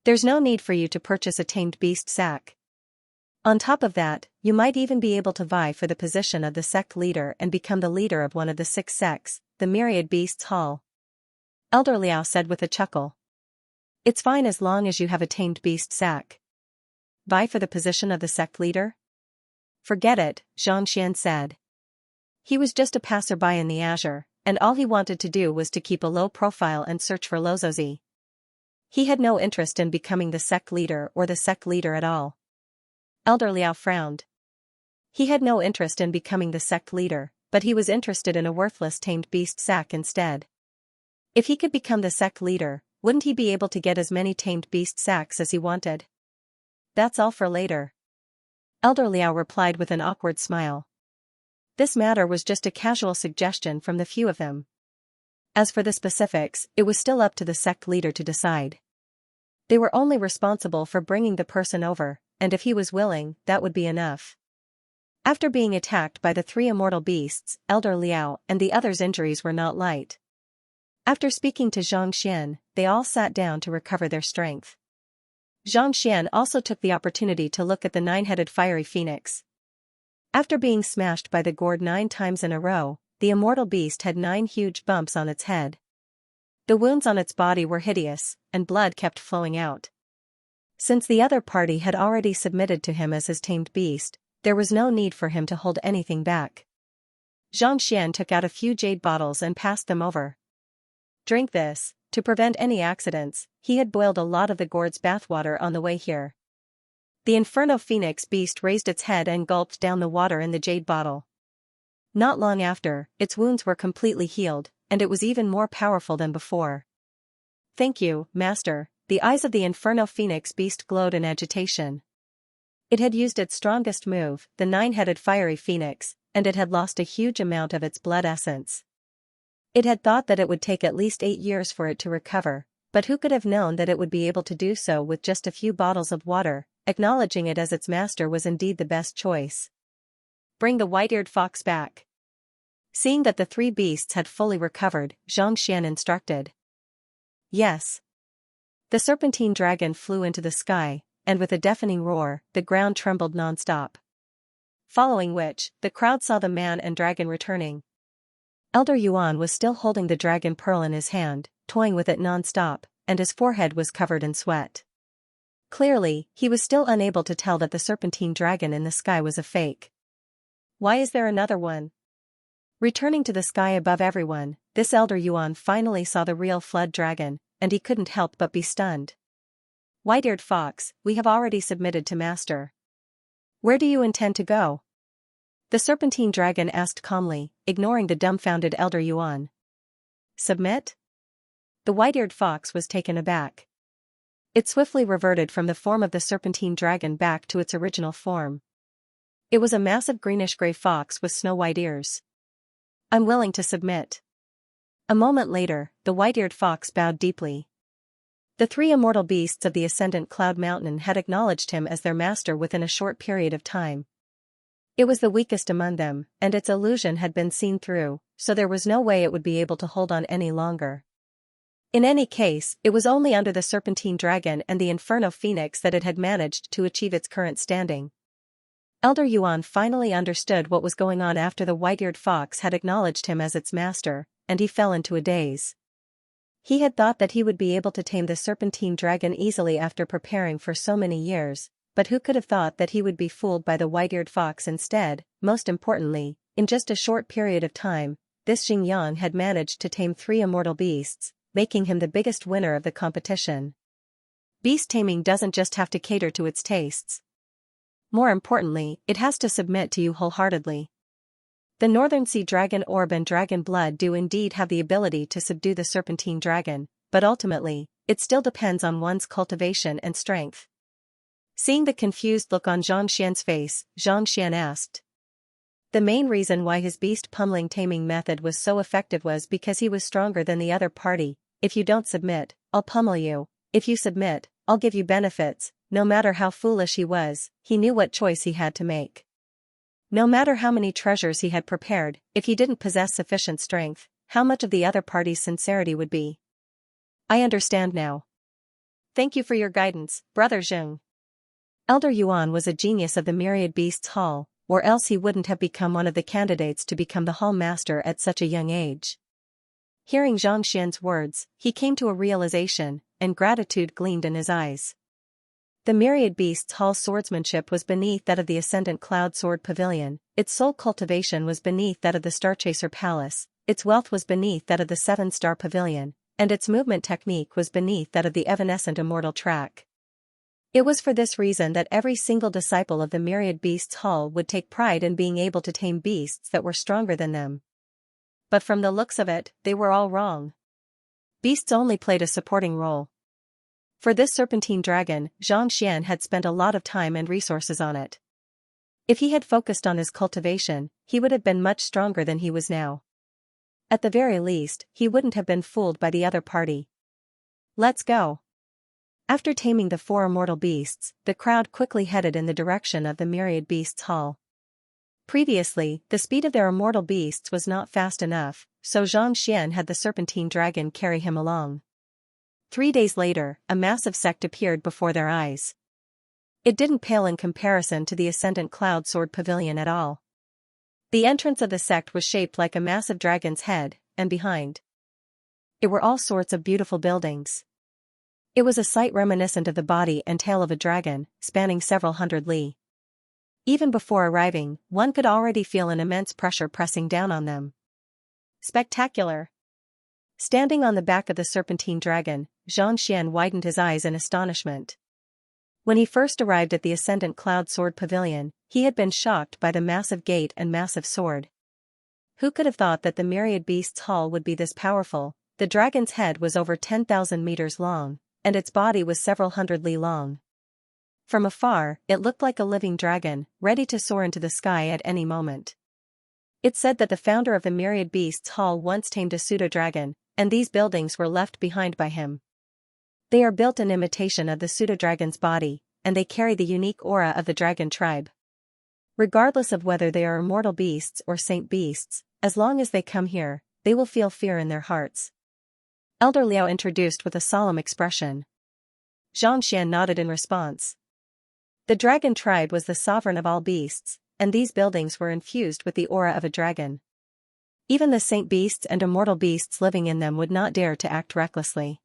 There's no need for you to purchase a tamed beast sack. On top of that, you might even be able to vie for the position of the sect leader and become the leader of one of the 6 sects, the Myriad Beasts Hall. Elder Liao said with a chuckle. It's fine as long as you have a tamed beast sack. Vie for the position of the sect leader? Forget it, Xianxia said. He was just a passerby in the azure, and all he wanted to do was to keep a low profile and search for Lozozi. He had no interest in becoming the sect leader or the sect leader at all. Elder Liao frowned. He had no interest in becoming the sect leader, but he was interested in a worthless tamed beast sack instead. If he could become the sect leader, wouldn't he be able to get as many tamed beast sacks as he wanted? That's all for later. Elder Liao replied with an awkward smile. This matter was just a casual suggestion from the few of them. As for the specifics, it was still up to the sect leader to decide. They were only responsible for bringing the person over, and if he was willing, that would be enough. After being attacked by the 3 immortal beasts, Elder Liao and the others' injuries were not light. After speaking to Xianxia, they all sat down to recover their strength. Xianxia also took the opportunity to look at the 9-headed fiery phoenix. After being smashed by the gourd 9 times in a row, the immortal beast had 9 huge bumps on its head. The wounds on its body were hideous, and blood kept flowing out. Since the other party had already submitted to him as his tamed beast, there was no need for him to hold anything back. Xianxia took out a few jade bottles and passed them over. Drink this. To prevent any accidents, he had boiled a lot of the gourd's bathwater on the way here. The Inferno Phoenix beast raised its head and gulped down the water in the jade bottle. Not long after, its wounds were completely healed, and it was even more powerful than before. Thank you, Master. The eyes of the Inferno Phoenix beast glowed in agitation. It had used its strongest move, the 9-headed fiery phoenix, and it had lost a huge amount of its blood essence. It had thought that it would take at least 8 years for it to recover, but who could have known that it would be able to do so with just a few bottles of water, acknowledging it as its master was indeed the best choice. Bring the white-eared fox back. Seeing that the 3 beasts had fully recovered, Xianxia instructed. Yes. The serpentine dragon flew into the sky, and with a deafening roar, the ground trembled non-stop. Following which, the crowd saw the man and dragon returning. Elder Yuan was still holding the dragon pearl in his hand, toying with it non-stop, and his forehead was covered in sweat. Clearly, he was still unable to tell that the serpentine dragon in the sky was a fake. Why is there another one? Returning to the sky above everyone, this Elder Yuan finally saw the real flood dragon, and he couldn't help but be stunned. White-eared fox, we have already submitted to Master. Where do you intend to go? The serpentine dragon asked calmly, ignoring the dumbfounded Elder Yuan. Submit? The white-eared fox was taken aback. It swiftly reverted from the form of the serpentine dragon back to its original form. It was a massive greenish-gray fox with snow-white ears. I'm willing to submit. A moment later, the white-eared fox bowed deeply. The 3 immortal beasts of the Ascendant Cloud Mountain had acknowledged him as their master within a short period of time. It was the weakest among them, and its illusion had been seen through, so there was no way it would be able to hold on any longer. In any case, it was only under the Serpentine Dragon and the Inferno Phoenix that it had managed to achieve its current standing. Elder Yuan finally understood what was going on after the white-eared fox had acknowledged him as its master, and he fell into a daze. He had thought that he would be able to tame the Serpentine Dragon easily after preparing for so many years, but who could have thought that he would be fooled by the white-eared fox instead? Most importantly, in just a short period of time, this Xianxia had managed to tame 3 immortal beasts, making him the biggest winner of the competition. Beast taming doesn't just have to cater to its tastes. More importantly, it has to submit to you wholeheartedly. The Northern Sea Dragon Orb and Dragon Blood do indeed have the ability to subdue the Serpentine Dragon, but ultimately, it still depends on one's cultivation and strength. Seeing the confused look on Xianxia's face, Xianxia asked. The main reason why his beast pummeling taming method was so effective was because he was stronger than the other party. If you don't submit, I'll pummel you. If you submit, I'll give you benefits. No matter how foolish he was, he knew what choice he had to make. No matter how many treasures he had prepared, if he didn't possess sufficient strength, how much of the other party's sincerity would be? I understand now. Thank you for your guidance, Brother Zheng. Elder Yuan was a genius of the Myriad Beasts Hall, or else he wouldn't have become one of the candidates to become the hall master at such a young age. Hearing Xianxia's words, he came to a realization, and gratitude gleamed in his eyes. The Myriad Beasts Hall swordsmanship was beneath that of the Ascendant Cloud Sword Pavilion, its soul cultivation was beneath that of the Starchaser Palace, its wealth was beneath that of the 7-Star Pavilion, and its movement technique was beneath that of the Evanescent Immortal Track. It was for this reason that every single disciple of the Myriad Beasts Hall would take pride in being able to tame beasts that were stronger than them. But from the looks of it, they were all wrong. Beasts only played a supporting role. For this Serpentine Dragon, Xianxia had spent a lot of time and resources on it. If he had focused on his cultivation, he would have been much stronger than he was now. At the very least, he wouldn't have been fooled by the other party. Let's go. After taming the 4 immortal beasts, the crowd quickly headed in the direction of the Myriad Beasts Hall. Previously, the speed of their immortal beasts was not fast enough, so Xianxia had the Serpentine Dragon carry him along. 3 days later, a massive sect appeared before their eyes. It didn't pale in comparison to the Ascendant Cloud Sword Pavilion at all. The entrance of the sect was shaped like a massive dragon's head, and behind it were all sorts of beautiful buildings. It was a sight reminiscent of the body and tail of a dragon, spanning several hundred li. Even before arriving, one could already feel an immense pressure pressing down on them. Spectacular! Standing on the back of the Serpentine Dragon, Xianxia widened his eyes in astonishment. When he first arrived at the Ascendant Cloud Sword Pavilion, he had been shocked by the massive gate and massive sword. Who could have thought that the Myriad Beasts Hall would be this powerful? The dragon's head was over 10,000 meters long, and its body was several hundred li long. From afar, it looked like a living dragon, ready to soar into the sky at any moment. It's said that the founder of the Myriad Beasts Hall once tamed a pseudo-dragon, and these buildings were left behind by him. They are built in imitation of the pseudo-dragon's body, and they carry the unique aura of the dragon tribe. Regardless of whether they are immortal beasts or saint beasts, as long as they come here, they will feel fear in their hearts. Elder Liao introduced with a solemn expression. Xianxia nodded in response. The dragon tribe was the sovereign of all beasts, and these buildings were infused with the aura of a dragon. Even the saint beasts and immortal beasts living in them would not dare to act recklessly.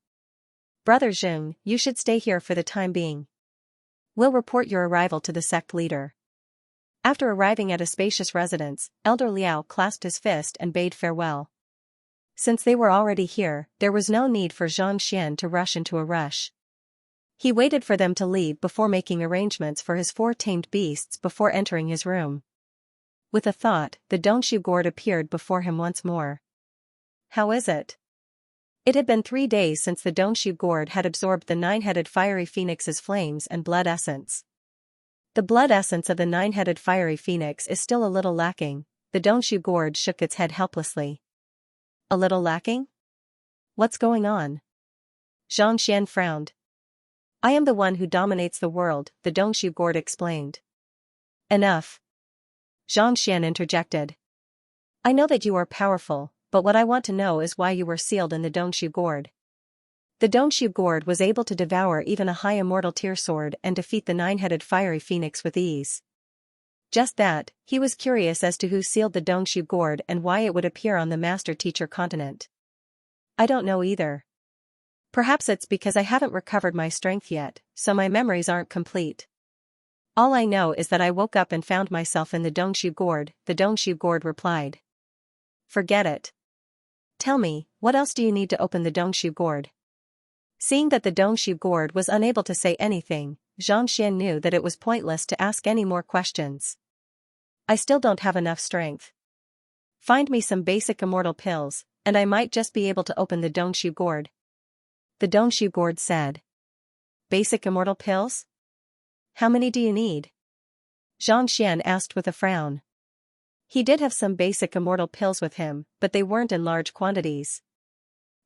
Brother Zheng, you should stay here for the time being. We'll report your arrival to the sect leader. After arriving at a spacious residence, Elder Liao clasped his fist and bade farewell. Since they were already here, there was no need for Xianxia to rush into a rush. He waited for them to leave before making arrangements for his 4 tamed beasts before entering his room. With a thought, the Dongshu gourd appeared before him once more. How is it? It had been 3 days since the Dongshu gourd had absorbed the 9-headed fiery phoenix's flames and blood essence. The blood essence of the 9-headed fiery phoenix is still a little lacking. The Dongshu gourd shook its head helplessly. A little lacking? What's going on? Xianxia frowned. I am the one who dominates the world, the Dongshu gourd explained. Enough. Xianxia interjected. I know that you are powerful, but what I want to know is why you were sealed in the Dongshu Gourd. The Dongshu Gourd was able to devour even a high immortal tier sword and defeat the nine-headed fiery phoenix with ease. Just that, he was curious as to who sealed the Dongshu Gourd and why it would appear on the Master-Teacher continent. I don't know either. Perhaps it's because I haven't recovered my strength yet, so my memories aren't complete. All I know is that I woke up and found myself in the Dongshu Gourd, the Dongshu Gourd replied. Forget it. Tell me, what else do you need to open the Dongshu Gourd? Seeing that the Dongshu Gourd was unable to say anything, Xianxia knew that it was pointless to ask any more questions. I still don't have enough strength. Find me some basic immortal pills, and I might just be able to open the Dongshu Gourd. The Dongshu Gourd said. Basic immortal pills? How many do you need? Xianxia asked with a frown. He did have some basic immortal pills with him, but they weren't in large quantities.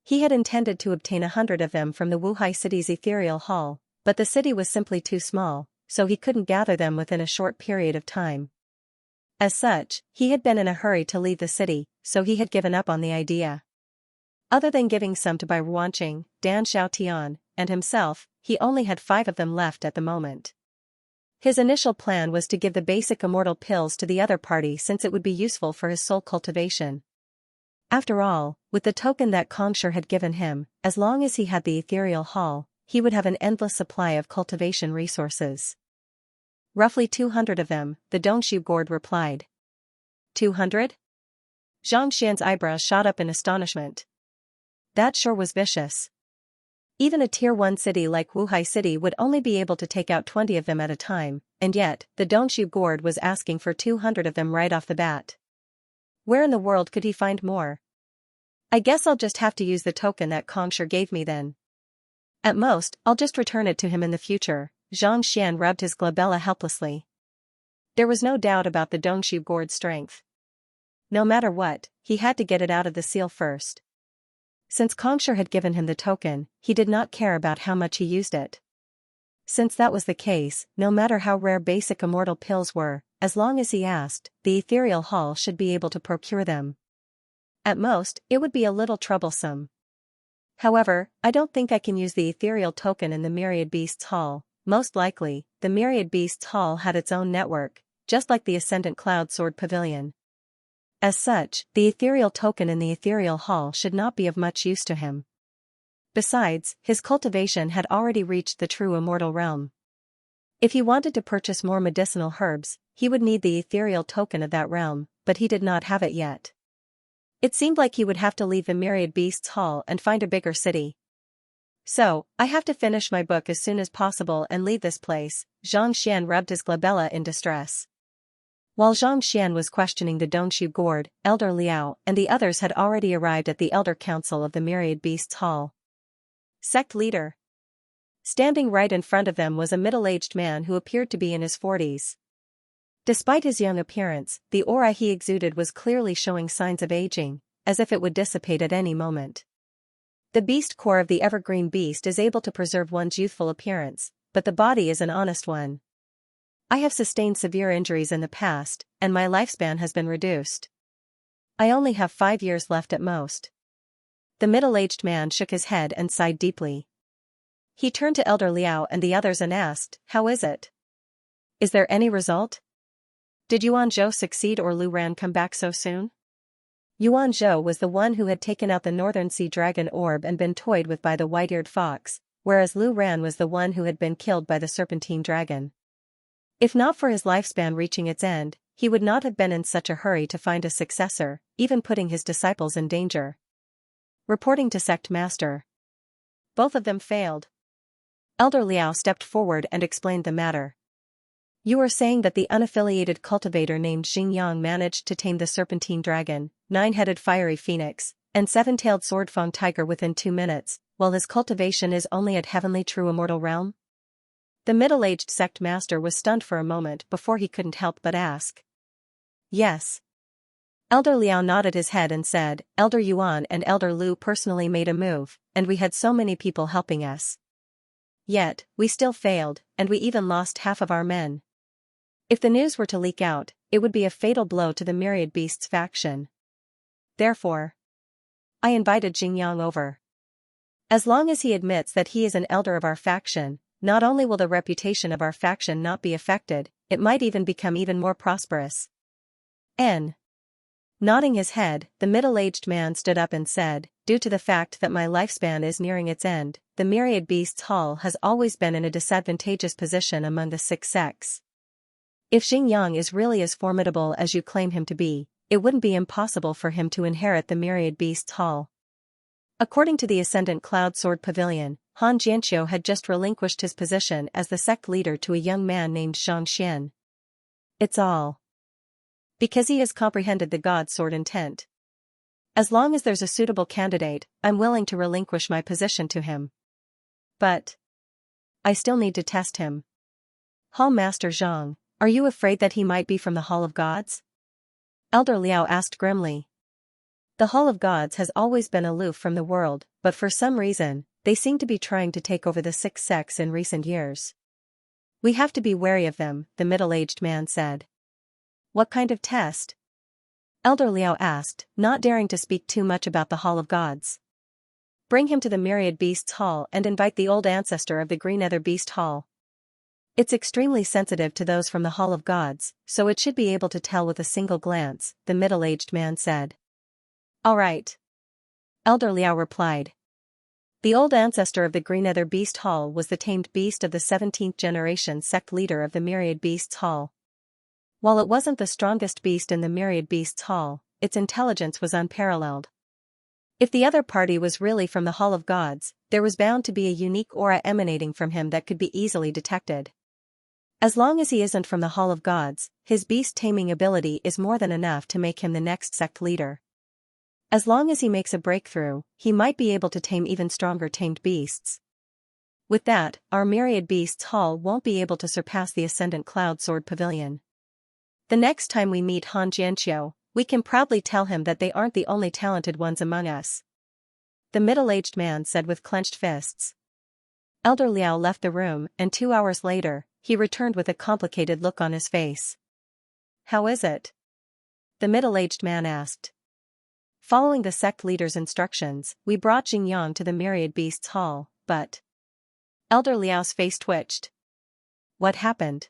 He had intended to obtain 100 of them from the Wuhai city's ethereal hall, but the city was simply too small, so he couldn't gather them within a short period of time. As such, he had been in a hurry to leave the city, so he had given up on the idea. Other than giving some to Bai Ruanqing, Dan Xiaotian, and himself, he only had 5 of them left at the moment. His initial plan was to give the basic immortal pills to the other party since it would be useful for his soul cultivation. After all, with the token that Xianxia had given him, as long as he had the ethereal hall, he would have an endless supply of cultivation resources. Roughly 200 of them, the Dongshu Gourd replied. 200? Xianxia's eyebrows shot up in astonishment. That sure was vicious. Even a Tier 1 city like Wuhai City would only be able to take out 20 of them at a time, and yet, the Dongshu Gourd was asking for 200 of them right off the bat. Where in the world could he find more? I guess I'll just have to use the token that Xianxia gave me then. At most, I'll just return it to him in the future. Xianxia rubbed his glabella helplessly. There was no doubt about the Dongshu Gourd's strength. No matter what, he had to get it out of the seal first. Since Xianxia had given him the token, he did not care about how much he used it. Since that was the case, no matter how rare basic immortal pills were, as long as he asked, the ethereal hall should be able to procure them. At most, it would be a little troublesome. However, I don't think I can use the ethereal token in the Myriad Beasts Hall. Most likely, the Myriad Beasts Hall had its own network, just like the Ascendant Cloud Sword Pavilion. As such, the ethereal token in the ethereal hall should not be of much use to him. Besides, his cultivation had already reached the true immortal realm. If he wanted to purchase more medicinal herbs, he would need the ethereal token of that realm, but he did not have it yet. It seemed like he would have to leave the Myriad Beasts Hall and find a bigger city. So, I have to finish my book as soon as possible and leave this place. Xianxia rubbed his glabella in distress. While Xianxia was questioning the Dongshu Gourd, Elder Liao and the others had already arrived at the Elder Council of the Myriad Beasts Hall. Sect Leader. Standing right in front of them was a middle-aged man who appeared to be in his 40s. Despite his young appearance, the aura he exuded was clearly showing signs of aging, as if it would dissipate at any moment. The beast core of the evergreen beast is able to preserve one's youthful appearance, but the body is an honest one. I have sustained severe injuries in the past, and my lifespan has been reduced. I only have 5 years left at most. The middle-aged man shook his head and sighed deeply. He turned to Elder Liao and the others and asked, "How is it? Is there any result? Did Yuan Zhou succeed or Lu Ran come back so soon?" Yuan Zhou was the one who had taken out the Northern Sea Dragon orb and been toyed with by the white-eared fox, whereas Lu Ran was the one who had been killed by the Serpentine Dragon. If not for his lifespan reaching its end, he would not have been in such a hurry to find a successor, even putting his disciples in danger. Reporting to Sect Master. Both of them failed. Elder Liao stepped forward and explained the matter. You are saying that the unaffiliated cultivator named Xingyang managed to tame the Serpentine Dragon, 9-headed fiery phoenix, and 7-tailed sword-fang tiger within 2 minutes, while his cultivation is only at heavenly true immortal realm? The middle-aged sect master was stunned for a moment before he couldn't help but ask. Yes. Elder Liao nodded his head and said, Elder Yuan and Elder Lu personally made a move, and we had so many people helping us. Yet, we still failed, and we even lost half of our men. If the news were to leak out, it would be a fatal blow to the myriad beasts faction. Therefore, I invited Xianxia over. As long as he admits that he is an elder of our faction, not only will the reputation of our faction not be affected, it might even become even more prosperous. Nodding his head, the middle-aged man stood up and said, due to the fact that my lifespan is nearing its end, the Myriad Beasts Hall has always been in a disadvantageous position among the six sects. If Xianxia is really as formidable as you claim him to be, it wouldn't be impossible for him to inherit the Myriad Beasts Hall. According to the Ascendant Cloud Sword Pavilion, Xianxia had just relinquished his position as the sect leader to a young man named Xianxia. It's all because he has comprehended the God Sword intent. As long as there's a suitable candidate, I'm willing to relinquish my position to him. But I still need to test him. Hall Master Zhang, are you afraid that he might be from the Hall of Gods? Elder Liao asked grimly. The Hall of Gods has always been aloof from the world, but for some reason, they seem to be trying to take over the six sects in recent years. We have to be wary of them, the middle-aged man said. What kind of test? Elder Liao asked, not daring to speak too much about the Hall of Gods. Bring him to the Myriad Beasts Hall and invite the old ancestor of the Green Nether Beast Hall. It's extremely sensitive to those from the Hall of Gods, so it should be able to tell with a single glance, the middle-aged man said. All right. Elder Liao replied. The old ancestor of the Green Nether Beast Hall was the tamed beast of the 17th generation sect leader of the Myriad Beasts Hall. While it wasn't the strongest beast in the Myriad Beasts Hall, its intelligence was unparalleled. If the other party was really from the Hall of Gods, there was bound to be a unique aura emanating from him that could be easily detected. As long as he isn't from the Hall of Gods, his beast-taming ability is more than enough to make him the next sect leader. As long as he makes a breakthrough, he might be able to tame even stronger tamed beasts. With that, our Myriad Beasts Hall won't be able to surpass the Ascendant Cloud Sword Pavilion. The next time we meet Han Jianqiu, we can proudly tell him that they aren't the only talented ones among us. The middle-aged man said with clenched fists. Elder Liao left the room, and 2 hours later, he returned with a complicated look on his face. How is it? The middle-aged man asked. Following the sect leader's instructions, we brought Xianxia to the Myriad Beasts Hall, but Elder Liao's face twitched. What happened?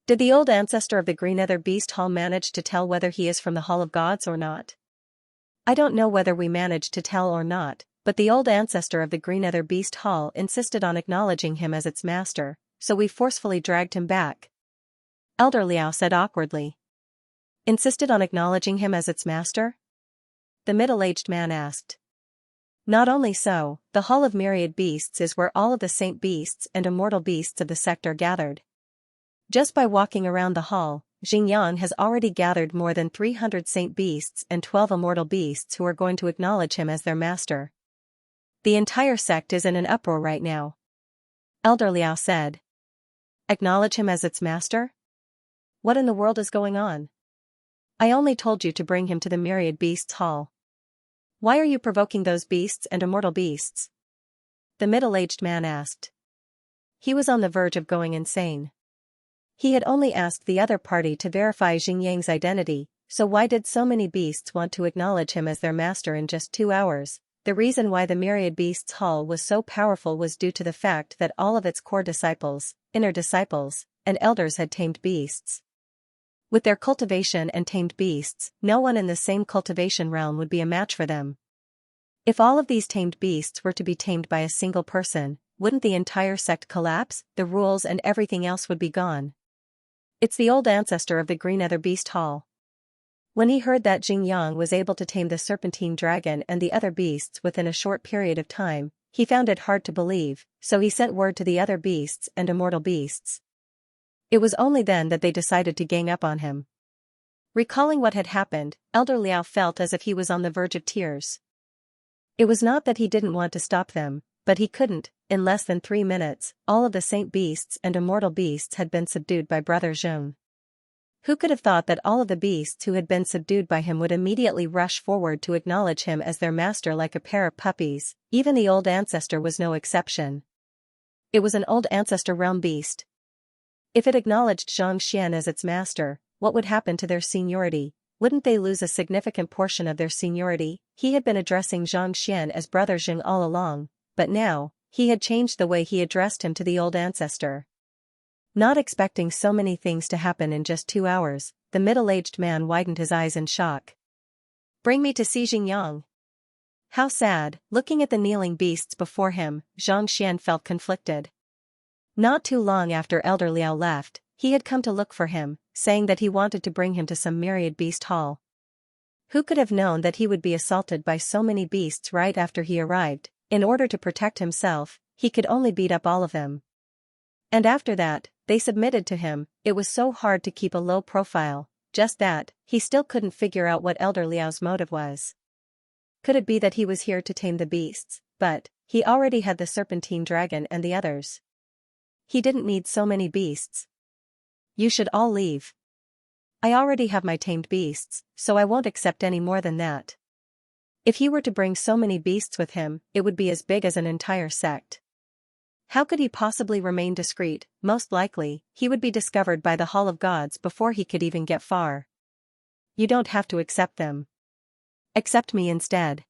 Did the old ancestor of the Green Nether Beast Hall manage to tell whether he is from the Hall of Gods or not? I don't know whether we managed to tell or not, but the old ancestor of the Green Nether Beast Hall insisted on acknowledging him as its master, so we forcefully dragged him back. Elder Liao said awkwardly. Insisted on acknowledging him as its master? The middle-aged man asked. Not only so, the Hall of Myriad Beasts is where all of the saint beasts and immortal beasts of the sect are gathered. Just by walking around the hall, Xianxia has already gathered more than 300 saint beasts and 12 immortal beasts who are going to acknowledge him as their master. The entire sect is in an uproar right now. Elder Liao said. Acknowledge him as its master? What in the world is going on? I only told you to bring him to the Myriad Beasts Hall. Why are you provoking those beasts and immortal beasts? The middle-aged man asked. He was on the verge of going insane. He had only asked the other party to verify Xianxia's identity, so why did so many beasts want to acknowledge him as their master in just 2 hours? The reason why the Myriad Beasts Hall was so powerful was due to the fact that all of its core disciples, inner disciples, and elders had tamed beasts. With their cultivation and tamed beasts, no one in the same cultivation realm would be a match for them. If all of these tamed beasts were to be tamed by a single person, wouldn't the entire sect collapse? The rules and everything else would be gone. It's the old ancestor of the Green Nether Beast Hall. When he heard that Xianxia was able to tame the serpentine dragon and the other beasts within a short period of time, he found it hard to believe, so he sent word to the other beasts and immortal beasts. It was only then that they decided to gang up on him. Recalling what had happened, Elder Liao felt as if he was on the verge of tears. It was not that he didn't want to stop them, but he couldn't. In less than 3 minutes, all of the saint beasts and immortal beasts had been subdued by Brother Zheng. Who could have thought that all of the beasts who had been subdued by him would immediately rush forward to acknowledge him as their master like a pair of puppies? Even the old ancestor was no exception. It was an old ancestor realm beast. If it acknowledged Xianxia as its master, what would happen to their seniority? Wouldn't they lose a significant portion of their seniority? He had been addressing Xianxia as Brother Zheng all along, but now, he had changed the way he addressed him to the old ancestor. Not expecting so many things to happen in just 2 hours, the middle-aged man widened his eyes in shock. Bring me to Xinjiang. How sad. Looking at the kneeling beasts before him, Xianxia felt conflicted. Not too long after Elder Liao left, he had come to look for him, saying that he wanted to bring him to some myriad beast hall. Who could have known that he would be assaulted by so many beasts right after he arrived? In order to protect himself, he could only beat up all of them. And after that, they submitted to him. It was so hard to keep a low profile. Just that, he still couldn't figure out what Elder Liao's motive was. Could it be that he was here to tame the beasts, but he already had the serpentine dragon and the others? He didn't need so many beasts. You should all leave. I already have my tamed beasts, so I won't accept any more than that. If he were to bring so many beasts with him, it would be as big as an entire sect. How could he possibly remain discreet? Most likely, he would be discovered by the Hall of Gods before he could even get far. You don't have to accept them. Accept me instead.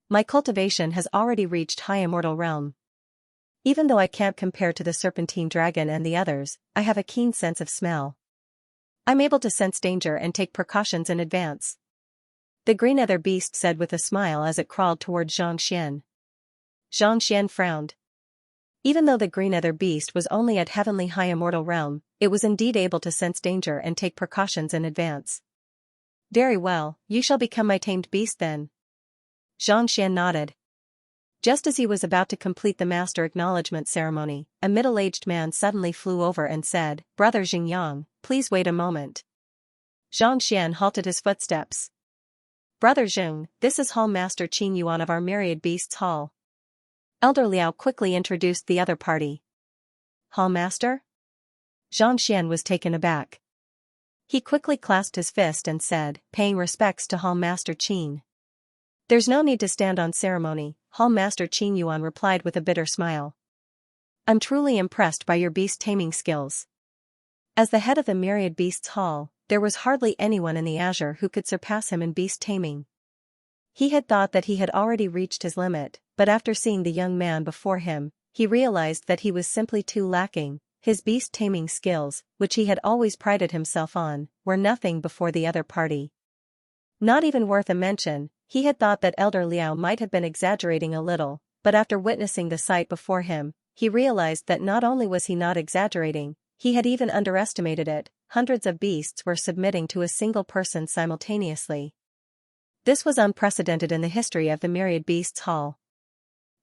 My cultivation has already reached high immortal realm. Even though I can't compare to the serpentine dragon and the others, I have a keen sense of smell. I'm able to sense danger and take precautions in advance. The green ether beast said with a smile as it crawled toward Xianxia. Xianxia frowned. Even though the green ether beast was only at heavenly high immortal realm, it was indeed able to sense danger and take precautions in advance. Very well, you shall become my tamed beast then. Xianxia nodded. Just as he was about to complete the master acknowledgement ceremony, a middle-aged man suddenly flew over and said, Brother Xingyang, please wait a moment. Xianxia halted his footsteps. Brother Zheng, this is Hall Master Qin Yuan of our Myriad Beasts Hall. Elder Liao quickly introduced the other party. Hall Master? Xianxia was taken aback. He quickly clasped his fist and said, paying respects to Hall Master Qin. There's no need to stand on ceremony, Hall Master Qin Yuan replied with a bitter smile. I'm truly impressed by your beast taming skills. As the head of the Myriad Beasts Hall, there was hardly anyone in the Azure who could surpass him in beast taming. He had thought that he had already reached his limit, but after seeing the young man before him, he realized that he was simply too lacking. His beast taming skills, which he had always prided himself on, were nothing before the other party. Not even worth a mention. He had thought that Elder Liao might have been exaggerating a little, but after witnessing the sight before him, he realized that not only was he not exaggerating, he had even underestimated it. Hundreds of beasts were submitting to a single person simultaneously. This was unprecedented in the history of the Myriad Beasts Hall.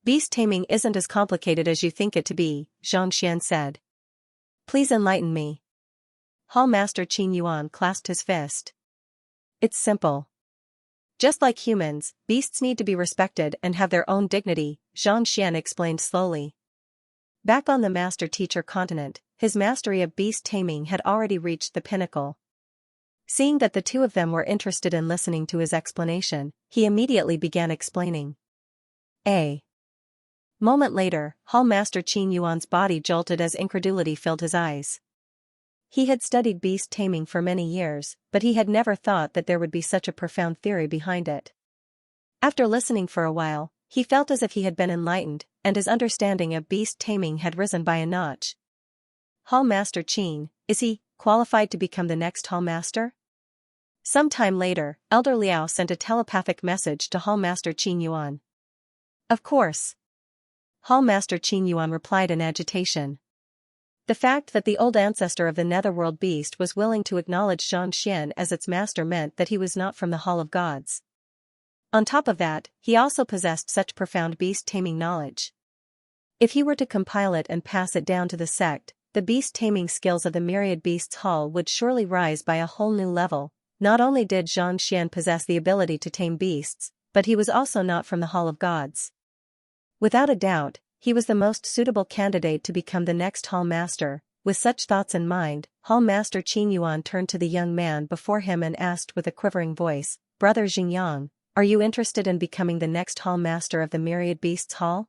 Beast taming isn't as complicated as you think it to be, Xianxia said. Please enlighten me. Hall Master Qin Yuan clasped his fist. It's simple. Just like humans, beasts need to be respected and have their own dignity, Xianxia explained slowly. Back on the master-teacher continent, his mastery of beast taming had already reached the pinnacle. Seeing that the two of them were interested in listening to his explanation, he immediately began explaining. A moment later, Hall Master Qin Yuan's body jolted as incredulity filled his eyes. He had studied beast taming for many years, but he had never thought that there would be such a profound theory behind it. After listening for a while, he felt as if he had been enlightened, and his understanding of beast taming had risen by a notch. Hall Master Qin, is he qualified to become the next Hall Master? Some time later, Elder Liao sent a telepathic message to Hall Master Qin Yuan. Of course. Hall Master Qin Yuan replied in agitation. The fact that the old ancestor of the netherworld beast was willing to acknowledge Xianxia as its master meant that he was not from the Hall of Gods. On top of that, he also possessed such profound beast-taming knowledge. If he were to compile it and pass it down to the sect, the beast-taming skills of the Myriad Beasts Hall would surely rise by a whole new level. Not only did Xianxia possess the ability to tame beasts, but he was also not from the Hall of Gods. Without a doubt, he was the most suitable candidate to become the next Hall Master. With such thoughts in mind, Hall Master Qin Yuan turned to the young man before him and asked with a quivering voice, Brother Xingyang, are you interested in becoming the next Hall Master of the Myriad Beasts Hall?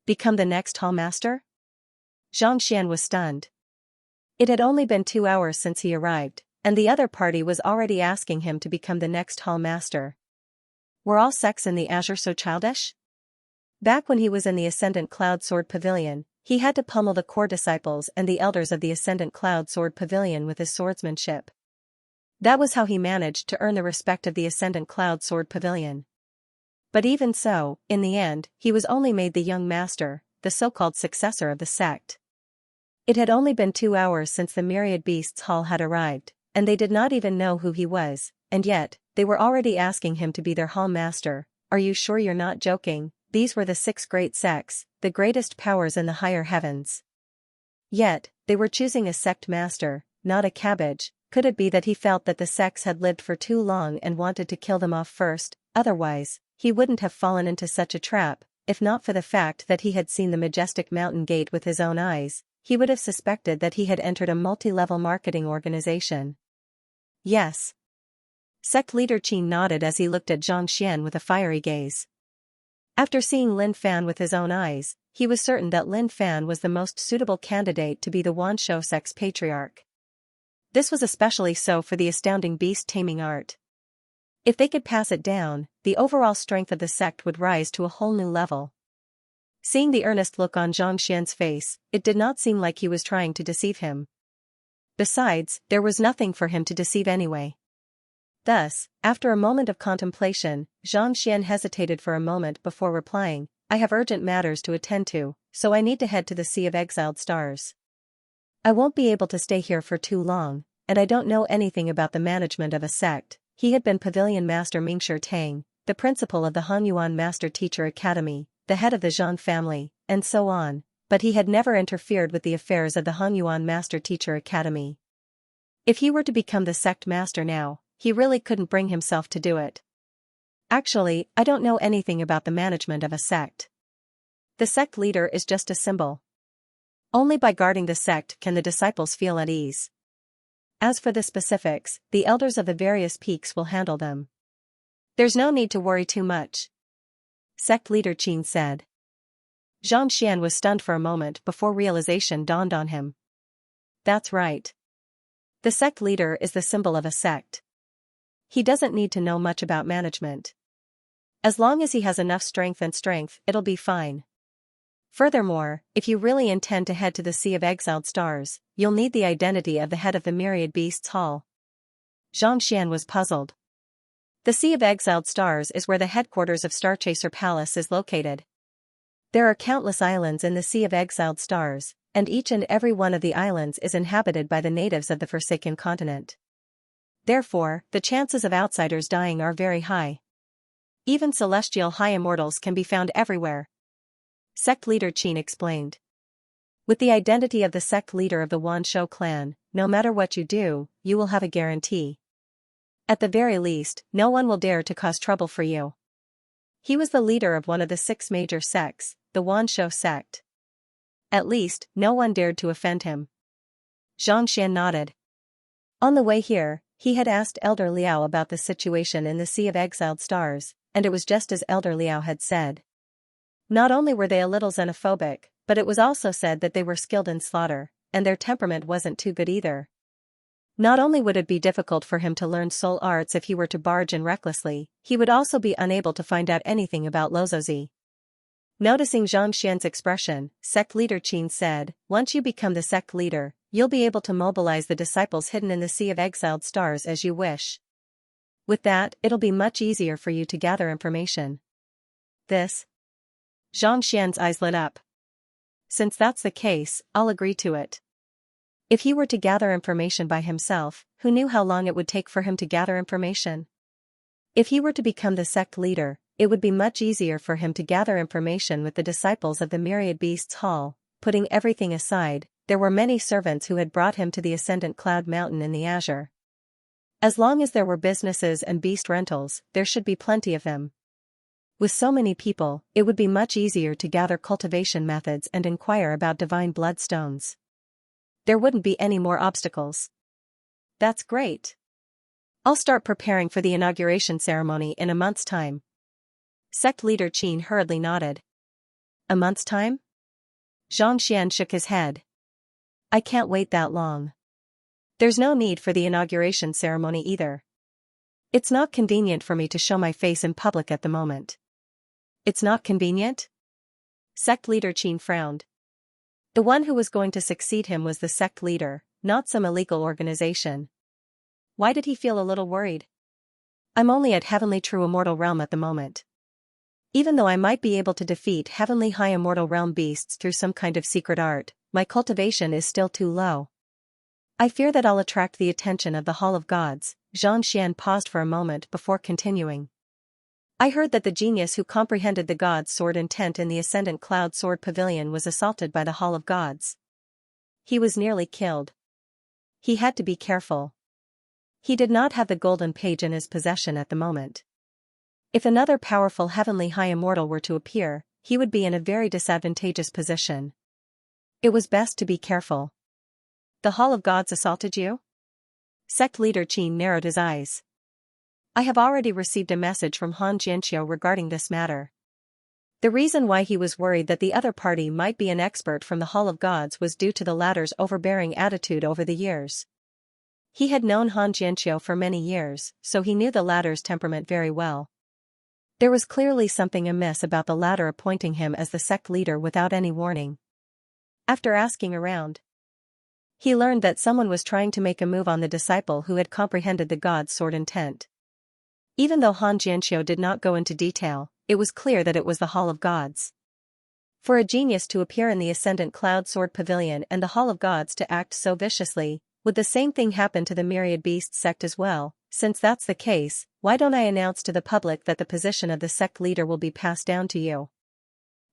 Become the next Hall Master? Xianxia was stunned. It had only been 2 hours since he arrived, and the other party was already asking him to become the next hall master. Were all sects in the Azure so childish? Back when he was in the Ascendant Cloud Sword Pavilion, he had to pummel the core disciples and the elders of the Ascendant Cloud Sword Pavilion with his swordsmanship. That was how he managed to earn the respect of the Ascendant Cloud Sword Pavilion. But even so, in the end, he was only made the young master, the so-called successor of the sect. It had only been 2 hours since the Myriad Beasts Hall had arrived, and they did not even know who he was, and yet, they were already asking him to be their hall master. Are you sure you're not joking? These were the 6 great sects, the greatest powers in the higher heavens. Yet, they were choosing a sect master, not a cabbage. Could it be that he felt that the sects had lived for too long and wanted to kill them off first? Otherwise, he wouldn't have fallen into such a trap. If not for the fact that he had seen the majestic mountain gate with his own eyes, he would have suspected that he had entered a multi-level marketing organization. Yes. Sect leader Qin nodded as he looked at Xianxia with a fiery gaze. After seeing Lin Fan with his own eyes, he was certain that Lin Fan was the most suitable candidate to be the Wanshou sect's patriarch. This was especially so for the astounding beast taming art. If they could pass it down, the overall strength of the sect would rise to a whole new level. Seeing the earnest look on Xianxia's face, it did not seem like he was trying to deceive him. Besides, there was nothing for him to deceive anyway. Thus, after a moment of contemplation, Xianxia hesitated for a moment before replying, I have urgent matters to attend to, so I need to head to the Sea of Exiled Stars. I won't be able to stay here for too long, and I don't know anything about the management of a sect. He had been Pavilion Master Mingshi Tang, the principal of the Hanyuan Master Teacher Academy, the head of the Zhang family, and so on, but he had never interfered with the affairs of the Hanyuan Master Teacher Academy. If he were to become the sect master now, he really couldn't bring himself to do it. Actually, I don't know anything about the management of a sect. The sect leader is just a symbol. Only by guarding the sect can the disciples feel at ease. As for the specifics, the elders of the various peaks will handle them. There's no need to worry too much. Sect leader Qin said. Xianxia was stunned for a moment before realization dawned on him. That's right. The sect leader is the symbol of a sect. He doesn't need to know much about management. As long as he has enough strength, it'll be fine. Furthermore, if you really intend to head to the Sea of Exiled Stars, you'll need the identity of the head of the Myriad Beasts Hall. Xianxia was puzzled. The Sea of Exiled Stars is where the headquarters of Starchaser Palace is located. There are countless islands in the Sea of Exiled Stars, and each and every one of the islands is inhabited by the natives of the Forsaken Continent. Therefore, the chances of outsiders dying are very high. Even celestial high immortals can be found everywhere. Sect leader Qin explained. With the identity of the sect leader of the Wanshou clan, no matter what you do, you will have a guarantee. At the very least, no one will dare to cause trouble for you. He was the leader of one of the 6 major sects, the Wanshou sect. At least, no one dared to offend him. Xianxia nodded. On the way here, he had asked Elder Liao about the situation in the Sea of Exiled Stars, and it was just as Elder Liao had said. Not only were they a little xenophobic, but it was also said that they were skilled in slaughter, and their temperament wasn't too good either. Not only would it be difficult for him to learn soul arts if he were to barge in recklessly, he would also be unable to find out anything about Lozozi. Noticing Xianxia's expression, sect leader Qin said, once you become the sect leader, you'll be able to mobilize the disciples hidden in the Sea of Exiled Stars as you wish. With that, it'll be much easier for you to gather information. This? Xianxia's eyes lit up. Since that's the case, I'll agree to it. If he were to gather information by himself, who knew how long it would take for him to gather information? If he were to become the sect leader, it would be much easier for him to gather information with the disciples of the Myriad Beasts Hall. Putting everything aside, there were many servants who had brought him to the Ascendant Cloud Mountain in the Azure. As long as there were businesses and beast rentals, there should be plenty of them. With so many people, it would be much easier to gather cultivation methods and inquire about divine bloodstones. There wouldn't be any more obstacles. That's great. I'll start preparing for the inauguration ceremony in a month's time. Sect leader Qin hurriedly nodded. A month's time? Xianxia shook his head. I can't wait that long. There's no need for the inauguration ceremony either. It's not convenient for me to show my face in public at the moment. It's not convenient? Sect leader Qin frowned. The one who was going to succeed him was the sect leader, not some illegal organization. Why did he feel a little worried? I'm only at Heavenly True Immortal Realm at the moment. Even though I might be able to defeat Heavenly High Immortal Realm beasts through some kind of secret art, my cultivation is still too low. I fear that I'll attract the attention of the Hall of Gods. Xianxia paused for a moment before continuing. I heard that the genius who comprehended the God's sword intent in the Ascendant Cloud Sword Pavilion was assaulted by the Hall of Gods. He was nearly killed. He had to be careful. He did not have the golden page in his possession at the moment. If another powerful Heavenly High Immortal were to appear, he would be in a very disadvantageous position. It was best to be careful. The Hall of Gods assaulted you? Sect leader Qin narrowed his eyes. I have already received a message from Han Jianxiu regarding this matter. The reason why he was worried that the other party might be an expert from the Hall of Gods was due to the latter's overbearing attitude over the years. He had known Han Jianxiu for many years, so he knew the latter's temperament very well. There was clearly something amiss about the latter appointing him as the sect leader without any warning. After asking around, he learned that someone was trying to make a move on the disciple who had comprehended the God's sword intent. Even though Han Jianxiu did not go into detail, it was clear that it was the Hall of Gods. For a genius to appear in the Ascendant Cloud Sword Pavilion and the Hall of Gods to act so viciously, would the same thing happen to the Myriad Beast sect as well? Since that's the case, why don't I announce to the public that the position of the sect leader will be passed down to you?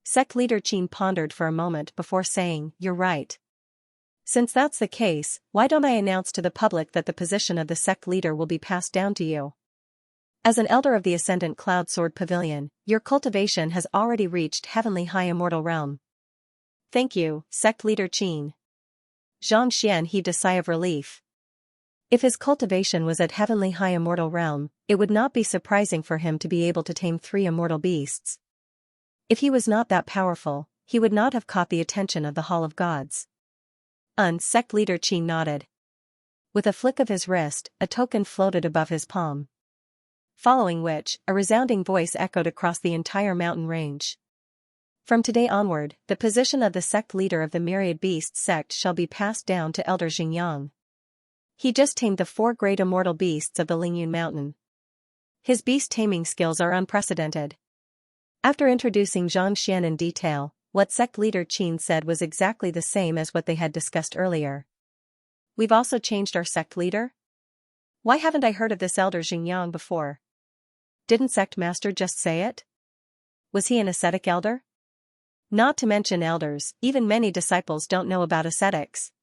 Sect leader Qin pondered for a moment before saying, You're right. Since that's the case, why don't I announce to the public that the position of the sect leader will be passed down to you? As an elder of the Ascendant Cloud Sword Pavilion, your cultivation has already reached Heavenly High Immortal Realm. Thank you, sect leader Qin. Xianxia heaved a sigh of relief. If his cultivation was at Heavenly High Immortal Realm, it would not be surprising for him to be able to tame 3 immortal beasts. If he was not that powerful, he would not have caught the attention of the Hall of Gods. Sect leader Qin nodded. With a flick of his wrist, a token floated above his palm. Following which, a resounding voice echoed across the entire mountain range. From today onward, the position of the sect leader of the Myriad Beasts sect shall be passed down to Elder Xingyang. He just tamed the 4 great immortal beasts of the Lingyun Mountain. His beast taming skills are unprecedented. After introducing Xianxia in detail, what sect leader Qin said was exactly the same as what they had discussed earlier. We've also changed our sect leader? Why haven't I heard of this Elder Xingyang before? Didn't sect master just say it? Was he an ascetic elder? Not to mention elders, even many disciples don't know about ascetics.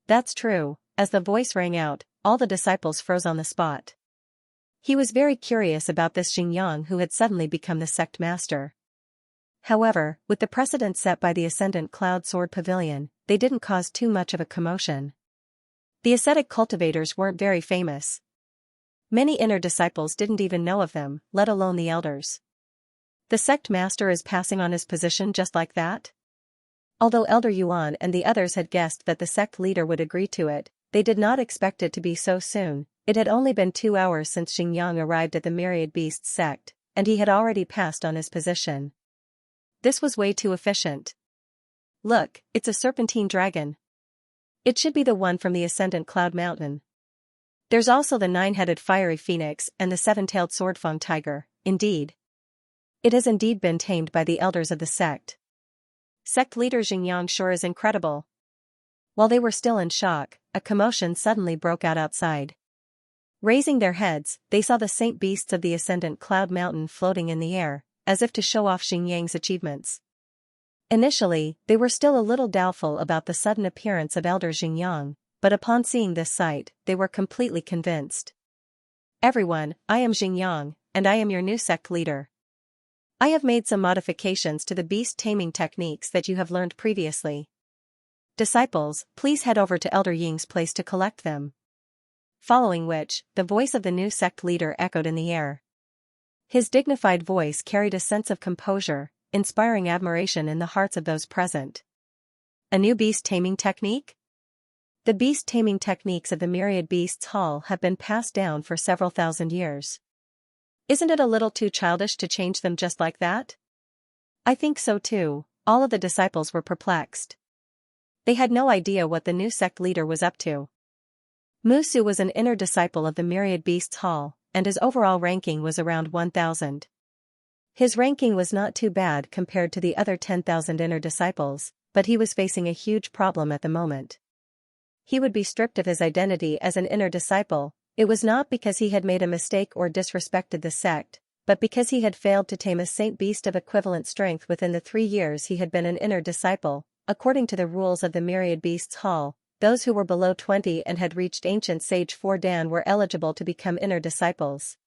That's true. As the voice rang out, all the disciples froze on the spot. He was very curious about this Xingyang who had suddenly become the sect master. However, with the precedent set by the Ascendant Cloud Sword Pavilion, they didn't cause too much of a commotion. The ascetic cultivators weren't very famous. Many inner disciples didn't even know of them, let alone the elders. The sect master is passing on his position just like that? Although Elder Yuan and the others had guessed that the sect leader would agree to it, they did not expect it to be so soon. It had only been 2 hours since Xingyang arrived at the Myriad Beasts sect, and he had already passed on his position. This was way too efficient. Look, it's a serpentine dragon. It should be the one from the Ascendant Cloud Mountain. There's also the 9-headed fiery phoenix and the 7-tailed swordfang tiger, indeed. It has indeed been tamed by the elders of the sect. Sect leader Xingyang sure is incredible. While they were still in shock, a commotion suddenly broke out outside. Raising their heads, they saw the saint beasts of the Ascendant Cloud Mountain floating in the air, as if to show off Xingyang's achievements. Initially, they were still a little doubtful about the sudden appearance of Elder Xingyang, but upon seeing this sight, they were completely convinced. Everyone, I am Xingyang, and I am your new sect leader. I have made some modifications to the beast taming techniques that you have learned previously. Disciples, please head over to Elder Ying's place to collect them. Following which, the voice of the new sect leader echoed in the air. His dignified voice carried a sense of composure, inspiring admiration in the hearts of those present. A new beast taming technique? The beast-taming techniques of the Myriad Beasts Hall have been passed down for several thousand years. Isn't it a little too childish to change them just like that? I think so too. All of the disciples were perplexed. They had no idea what the new sect leader was up to. Musu was an inner disciple of the Myriad Beasts Hall, and his overall ranking was around 1,000. His ranking was not too bad compared to the other 10,000 inner disciples, but he was facing a huge problem at the moment. He would be stripped of his identity as an inner disciple. It was not because he had made a mistake or disrespected the sect, but because he had failed to tame a saint beast of equivalent strength within the 3 years he had been an inner disciple. According to the rules of the Myriad Beasts Hall, those who were below 20 and had reached Ancient Sage 4 Dan were eligible to become inner disciples.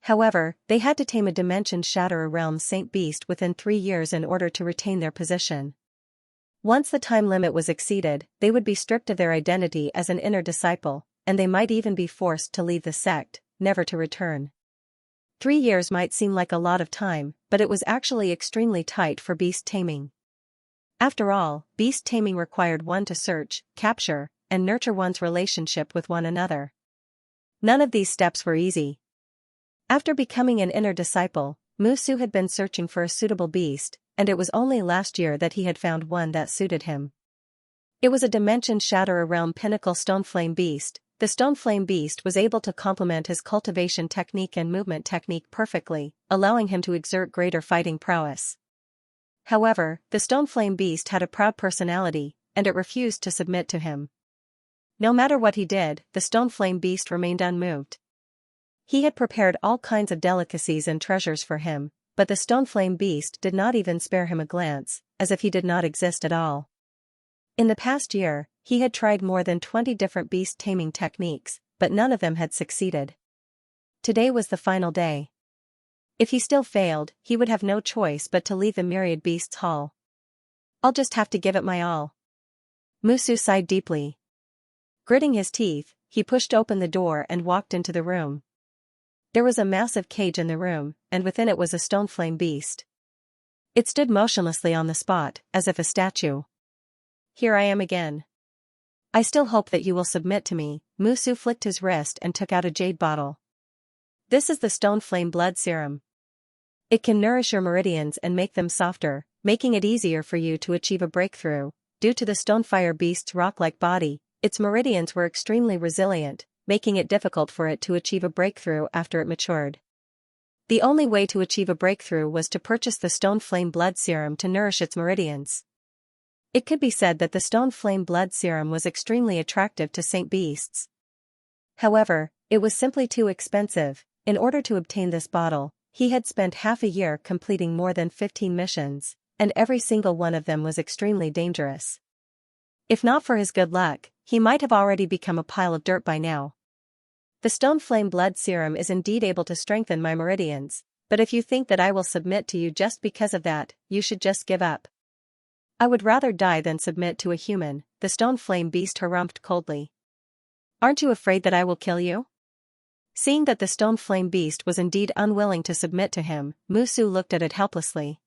However, they had to tame a Dimension Shatterer Realm Saint Beast within 3 years in order to retain their position. Once the time limit was exceeded, they would be stripped of their identity as an inner disciple, and they might even be forced to leave the sect, never to return. 3 years might seem like a lot of time, but it was actually extremely tight for beast taming. After all, beast taming required one to search, capture, and nurture one's relationship with one another. None of these steps were easy. After becoming an inner disciple, Musu had been searching for a suitable beast, and it was only last year that he had found one that suited him. It was a Dimension Shatterer Realm Pinnacle Stoneflame Beast. The Stoneflame Beast was able to complement his cultivation technique and movement technique perfectly, allowing him to exert greater fighting prowess. However, the Stoneflame Beast had a proud personality, and it refused to submit to him. No matter what he did, the Stoneflame Beast remained unmoved. He had prepared all kinds of delicacies and treasures for him, but the Stoneflame Beast did not even spare him a glance, as if he did not exist at all. In the past year, he had tried more than 20 different beast taming techniques, but none of them had succeeded. Today was the final day. If he still failed, he would have no choice but to leave the Myriad Beasts Hall. I'll just have to give it my all. Musu sighed deeply. Gritting his teeth, he pushed open the door and walked into the room. There was a massive cage in the room, and within it was a Stoneflame Beast. It stood motionlessly on the spot, as if a statue. Here I am again. I still hope that you will submit to me. Musu flicked his wrist and took out a jade bottle. This is the Stoneflame Blood Serum. It can nourish your meridians and make them softer, making it easier for you to achieve a breakthrough. Due to the Stonefire Beast's rock-like body, its meridians were extremely resilient, making it difficult for it to achieve a breakthrough after it matured. The only way to achieve a breakthrough was to purchase the Stoneflame Blood Serum to nourish its meridians. It could be said that the Stoneflame Blood Serum was extremely attractive to Saint Beasts. However, it was simply too expensive. In order to obtain this bottle, he had spent half a year completing more than 15 missions, and every single one of them was extremely dangerous. If not for his good luck, he might have already become a pile of dirt by now. The Stoneflame Blood Serum is indeed able to strengthen my meridians, but if you think that I will submit to you just because of that, you should just give up. I would rather die than submit to a human, the Stoneflame Beast harumphed coldly. Aren't you afraid that I will kill you? Seeing that the Stoneflame Beast was indeed unwilling to submit to him, Musu looked at it helplessly.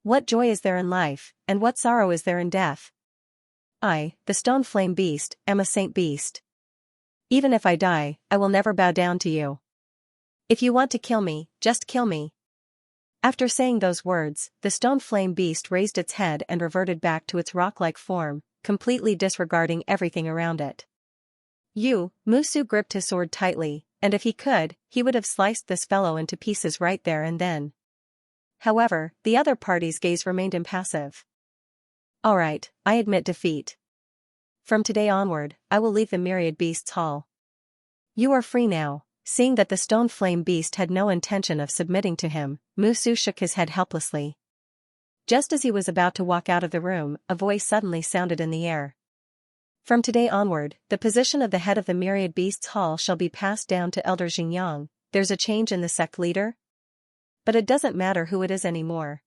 What joy is there in life, and what sorrow is there in death? I, the Stoneflame Beast, am a saint beast. Even if I die, I will never bow down to you. If you want to kill me, just kill me. After saying those words, the Stoneflame Beast raised its head and reverted back to its rock-like form, completely disregarding everything around it. Musu gripped his sword tightly, and if he could, he would have sliced this fellow into pieces right there and then. However, the other party's gaze remained impassive. All right, I admit defeat. From today onward, I will leave the Myriad Beasts Hall. You are free now. Seeing that the Stoneflame Beast had no intention of submitting to him, Musu shook his head helplessly. Just as he was about to walk out of the room, a voice suddenly sounded in the air. From today onward, the position of the head of the Myriad Beasts Hall shall be passed down to Elder Xianxia. There's a change in the sect leader? But it doesn't matter who it is anymore.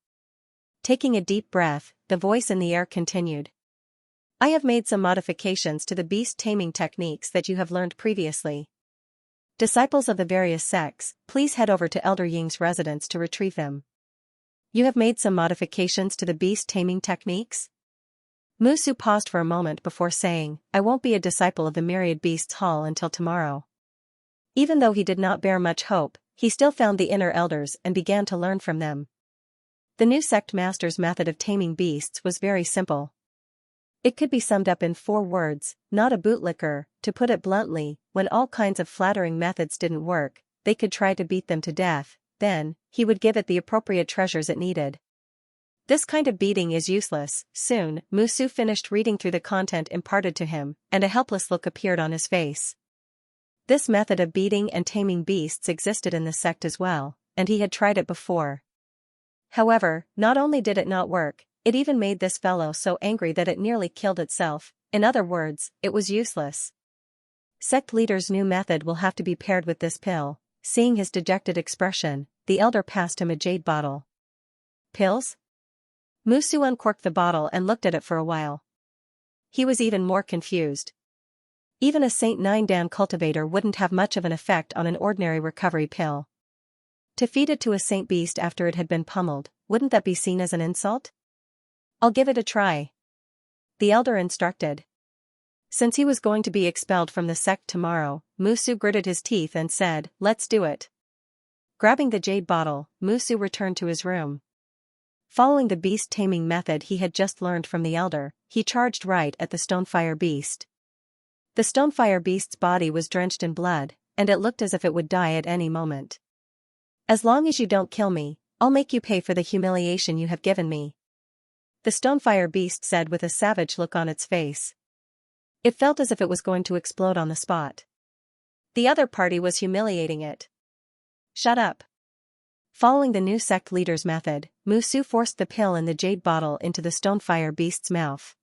Taking a deep breath, the voice in the air continued. I have made some modifications to the beast taming techniques that you have learned previously. Disciples of the various sects, please head over to Elder Ying's residence to retrieve them. You have made some modifications to the beast taming techniques? Musu paused for a moment before saying, I won't be a disciple of the Myriad Beasts Hall until tomorrow. Even though he did not bear much hope, he still found the inner elders and began to learn from them. The new sect master's method of taming beasts was very simple. It could be summed up in 4 words, not a bootlicker. To put it bluntly, when all kinds of flattering methods didn't work, they could try to beat them to death, then, he would give it the appropriate treasures it needed. This kind of beating is useless. Soon, Musu finished reading through the content imparted to him, and a helpless look appeared on his face. This method of beating and taming beasts existed in the sect as well, and he had tried it before. However, not only did it not work, it even made this fellow so angry that it nearly killed itself. In other words, it was useless. Sect leader's new method will have to be paired with this pill. Seeing his dejected expression, the elder passed him a jade bottle. Pills? Musu uncorked the bottle and looked at it for a while. He was even more confused. Even a Saint 9 Dan cultivator wouldn't have much of an effect on an ordinary recovery pill. To feed it to a saint beast after it had been pummeled, wouldn't that be seen as an insult? I'll give it a try, the elder instructed. Since he was going to be expelled from the sect tomorrow, Musu gritted his teeth and said, let's do it. Grabbing the jade bottle, Musu returned to his room. Following the beast taming method he had just learned from the elder, he charged right at the stonefire beast. The stonefire beast's body was drenched in blood, and it looked as if it would die at any moment. As long as you don't kill me, I'll make you pay for the humiliation you have given me, the stonefire beast said with a savage look on its face. It felt as if it was going to explode on the spot. The other party was humiliating it. Shut up. Following the new sect leader's method, Musu forced the pill in the jade bottle into the stonefire beast's mouth.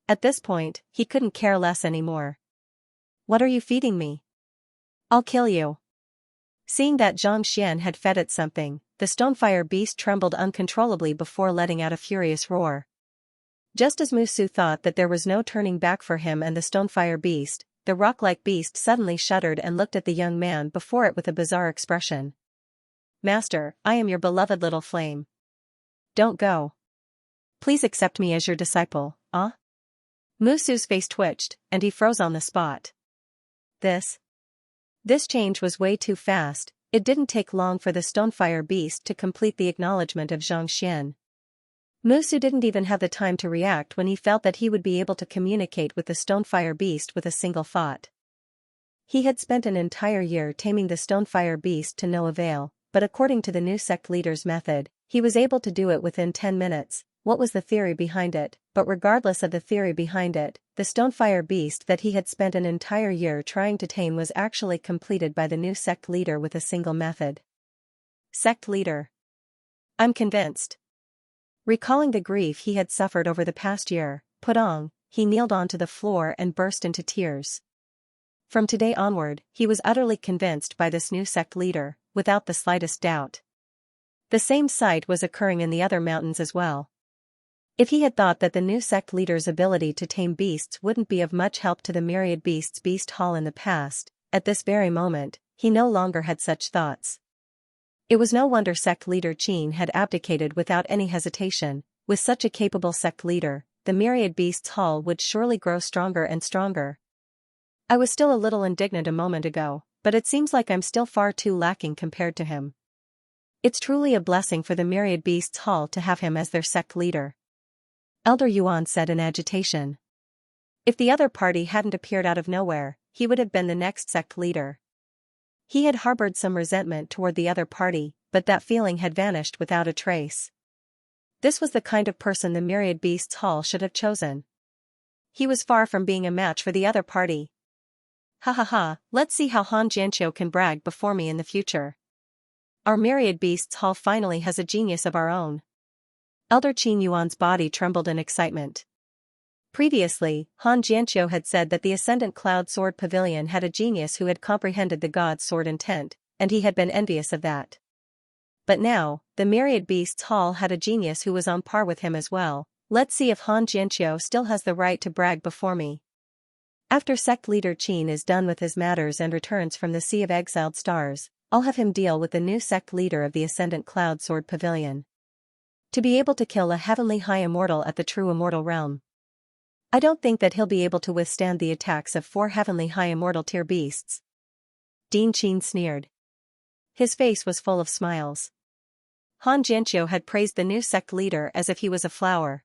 At this point, he couldn't care less anymore. What are you feeding me? I'll kill you. Seeing that Xianxia had fed it something, the stonefire beast trembled uncontrollably before letting out a furious roar. Just as Musu thought that there was no turning back for him and the stonefire beast, the rock-like beast suddenly shuddered and looked at the young man before it with a bizarre expression. Master, I am your beloved little flame. Don't go. Please accept me as your disciple, ah? Musu's face twitched, and he froze on the spot. This change was way too fast. It didn't take long for the stonefire beast to complete the acknowledgement of Xianxia. Musu didn't even have the time to react when he felt that he would be able to communicate with the stonefire beast with a single thought. He had spent an entire year taming the stonefire beast to no avail, but according to the new sect leader's method, he was able to do it within 10 minutes. What was the theory behind it? But regardless of the theory behind it, the stonefire beast that he had spent an entire year trying to tame was actually completed by the new sect leader with a single method. Sect leader. I'm convinced. Recalling the grief he had suffered over the past year, he kneeled onto the floor and burst into tears. From today onward, he was utterly convinced by this new sect leader, without the slightest doubt. The same sight was occurring in the other mountains as well. If he had thought that the new sect leader's ability to tame beasts wouldn't be of much help to the Myriad Beasts Beast Hall in the past, at this very moment, he no longer had such thoughts. It was no wonder sect leader Qin had abdicated without any hesitation. With such a capable sect leader, the Myriad Beasts Hall would surely grow stronger and stronger. I was still a little indignant a moment ago, but it seems like I'm still far too lacking compared to him. It's truly a blessing for the Myriad Beasts Hall to have him as their sect leader, Elder Yuan said in agitation. If the other party hadn't appeared out of nowhere, he would have been the next sect leader. He had harbored some resentment toward the other party, but that feeling had vanished without a trace. This was the kind of person the Myriad Beasts Hall should have chosen. He was far from being a match for the other party. Ha ha ha, let's see how Han Jianqiu can brag before me in the future. Our Myriad Beasts Hall finally has a genius of our own. Elder Qin Yuan's body trembled in excitement. Previously, Han Jianqiu had said that the Ascendant Cloud Sword Pavilion had a genius who had comprehended the God's sword intent, and he had been envious of that. But now, the Myriad Beasts Hall had a genius who was on par with him as well. Let's see if Han Jianqiu still has the right to brag before me. After sect leader Qin is done with his matters and returns from the Sea of Exiled Stars, I'll have him deal with the new sect leader of the Ascendant Cloud Sword Pavilion. To be able to kill a heavenly high immortal at the true immortal realm. I don't think that he'll be able to withstand the attacks of 4 heavenly high immortal tier beasts. Dean Qin sneered. His face was full of smiles. Han Jianqiu had praised the new sect leader as if he was a flower.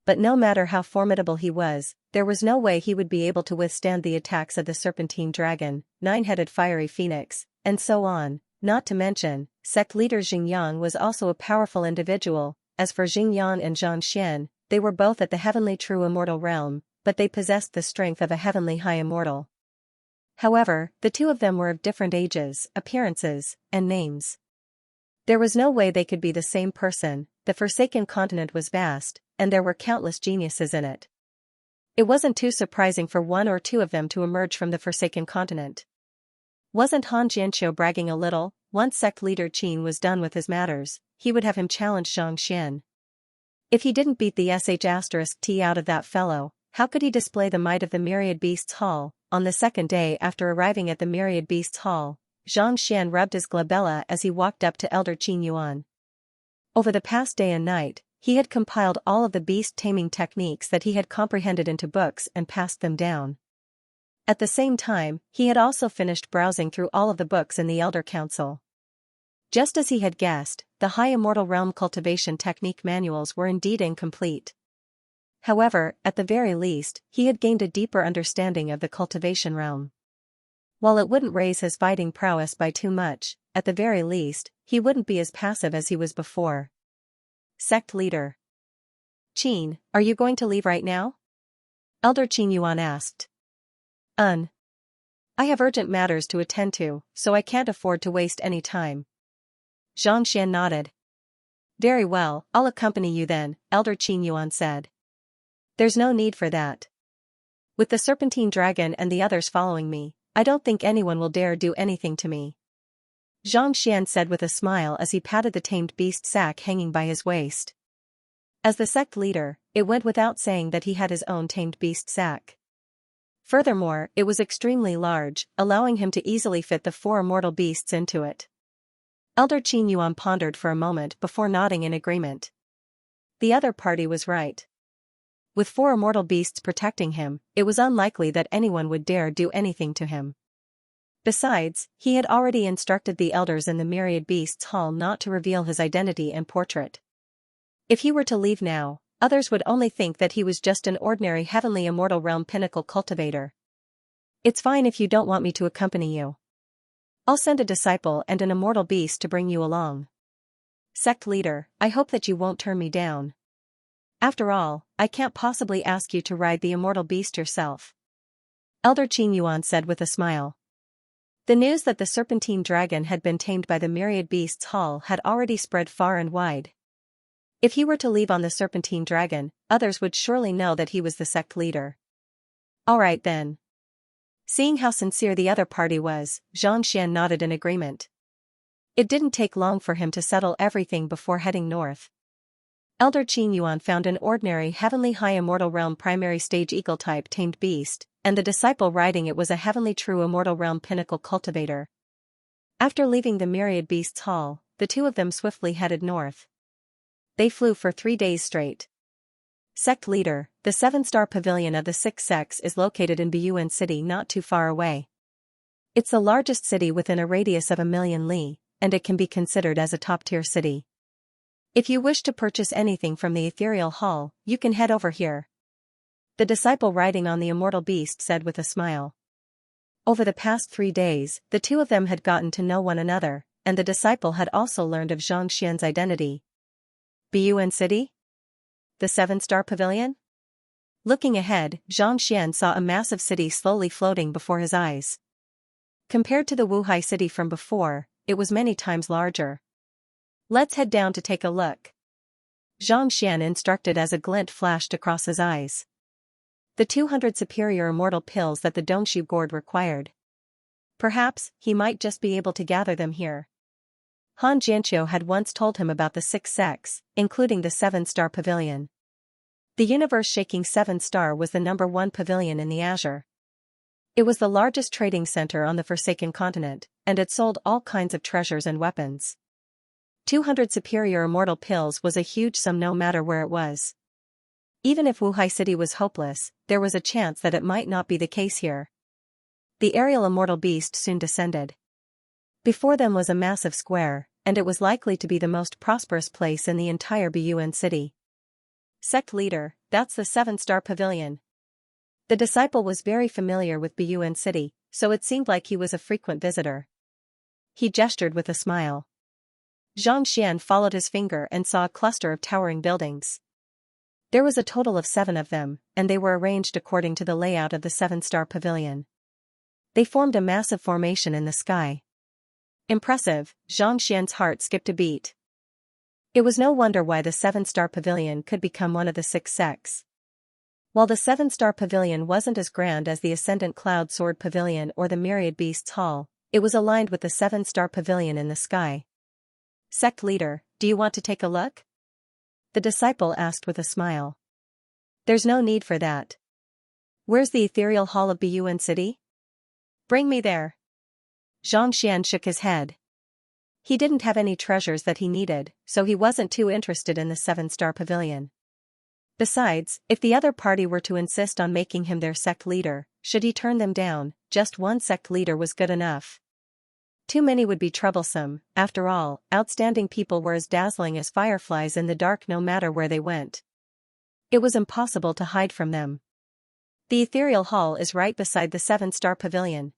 But no matter how formidable he was, there was no way he would be able to withstand the attacks of the Serpentine Dragon, 9-headed fiery phoenix, and so on, not to mention, sect leader Xingyang was also a powerful individual. As for Xingyan and Xianxia, they were both at the heavenly true immortal realm, but they possessed the strength of a heavenly high immortal. However, the two of them were of different ages, appearances, and names. There was no way they could be the same person. The Forsaken Continent was vast, and there were countless geniuses in it. It wasn't too surprising for one or two of them to emerge from the Forsaken Continent. Wasn't Han Jianqiu bragging a little? Once sect leader Qin was done with his matters, he would have him challenge Xianxia. If he didn't beat the *T out of that fellow, how could he display the might of the Myriad Beasts Hall? On the second day after arriving at the Myriad Beasts Hall, Xianxia rubbed his glabella as he walked up to Elder Qin Yuan. Over the past day and night, he had compiled all of the beast-taming techniques that he had comprehended into books and passed them down. At the same time, he had also finished browsing through all of the books in the Elder Council. Just as he had guessed, the High Immortal Realm cultivation technique manuals were indeed incomplete. However, at the very least, he had gained a deeper understanding of the cultivation realm. While it wouldn't raise his fighting prowess by too much, at the very least, he wouldn't be as passive as he was before. Sect Leader Qin, are you going to leave right now? Elder Qin Yuan asked. I have urgent matters to attend to, so I can't afford to waste any time. Xianxia nodded. Very well, I'll accompany you then, Elder Qin Yuan said. There's no need for that. With the Serpentine Dragon and the others following me, I don't think anyone will dare do anything to me. Xianxia said with a smile as he patted the tamed beast sack hanging by his waist. As the sect leader, it went without saying that he had his own tamed beast sack. Furthermore, it was extremely large, allowing him to easily fit the 4 immortal beasts into it. Elder Qin Yuan pondered for a moment before nodding in agreement. The other party was right. With 4 immortal beasts protecting him, it was unlikely that anyone would dare do anything to him. Besides, he had already instructed the elders in the Myriad Beasts Hall not to reveal his identity and portrait. If he were to leave now, others would only think that he was just an ordinary heavenly immortal realm pinnacle cultivator. It's fine if you don't want me to accompany you. I'll send a disciple and an immortal beast to bring you along. Sect leader, I hope that you won't turn me down. After all, I can't possibly ask you to ride the immortal beast yourself. Elder Qin Yuan said with a smile. The news that the Serpentine Dragon had been tamed by the Myriad Beasts Hall had already spread far and wide. If he were to leave on the Serpentine Dragon, others would surely know that he was the sect leader. All right then. Seeing how sincere the other party was, Xianxia nodded in agreement. It didn't take long for him to settle everything before heading north. Elder Qin Yuan found an ordinary heavenly high immortal realm primary stage eagle-type tamed beast, and the disciple riding it was a heavenly true immortal realm pinnacle cultivator. After leaving the Myriad Beasts Hall, the two of them swiftly headed north. They flew for 3 days straight. Sect leader, the 7-star pavilion of the 6 sects is located in Biyuan City not too far away. It's the largest city within a radius of 1,000,000 li, and it can be considered as a top-tier city. If you wish to purchase anything from the Ethereal Hall, you can head over here. The disciple riding on the immortal beast said with a smile. Over the past 3 days, the two of them had gotten to know one another, and the disciple had also learned of Xianxia's identity. Biyuan City? The 7-star pavilion? Looking ahead, Xianxia saw a massive city slowly floating before his eyes. Compared to the Wuhai city from before, it was many times larger. Let's head down to take a look. Xianxia instructed as a glint flashed across his eyes. The 200 superior immortal pills that the Dongxu gourd required. Perhaps, he might just be able to gather them here. Han Jianqiu had once told him about the 6 sects, including the 7-star pavilion. The universe-shaking 7-star was the #1 pavilion in the Azure. It was the largest trading center on the Forsaken Continent, and it sold all kinds of treasures and weapons. 200 superior immortal pills was a huge sum no matter where it was. Even if Wuhai City was hopeless, there was a chance that it might not be the case here. The aerial immortal beast soon descended. Before them was a massive square, and it was likely to be the most prosperous place in the entire Buyuan city. Sect leader, that's the 7-star pavilion. The disciple was very familiar with Buyuan city, so it seemed like he was a frequent visitor. He gestured with a smile. Xianxia followed his finger and saw a cluster of towering buildings. There was a total of 7 of them, and they were arranged according to the layout of the 7-star pavilion. They formed a massive formation in the sky. Impressive, Xianxia's heart skipped a beat. It was no wonder why the 7-star pavilion could become one of the 6 sects. While the 7-star pavilion wasn't as grand as the Ascendant Cloud Sword Pavilion or the Myriad Beasts Hall, it was aligned with the 7-star pavilion in the sky. Sect leader, do you want to take a look? The disciple asked with a smile. There's no need for that. Where's the ethereal hall of Buyuan city? Bring me there. Xianxia shook his head. He didn't have any treasures that he needed, so he wasn't too interested in the 7-star pavilion. Besides, if the other party were to insist on making him their sect leader, should he turn them down, just one sect leader was good enough. Too many would be troublesome. After all, outstanding people were as dazzling as fireflies in the dark no matter where they went. It was impossible to hide from them. The ethereal hall is right beside the 7-star pavilion.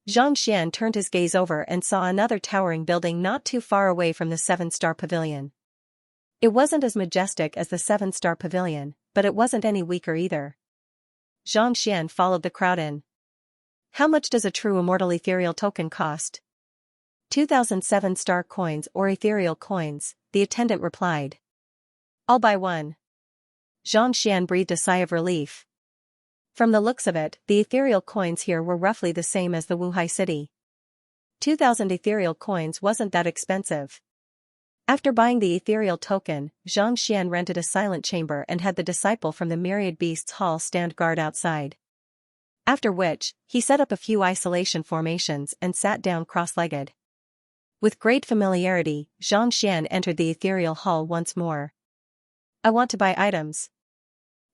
Xianxia turned his gaze over and saw another towering building not too far away from the 7-star pavilion. It wasn't as majestic as the 7-star pavilion, but it wasn't any weaker either. Xianxia followed the crowd in. How much does a true immortal ethereal token cost? 2,007 star coins or ethereal coins, the attendant replied. I'll buy one. Xianxia breathed a sigh of relief. From the looks of it, the ethereal coins here were roughly the same as the Wuhai city. 2,000 ethereal coins wasn't that expensive. After buying the ethereal token, Xianxia rented a silent chamber and had the disciple from the Myriad Beasts Hall stand guard outside. After which, he set up a few isolation formations and sat down cross-legged. With great familiarity, Xianxia entered the ethereal hall once more. I want to buy items.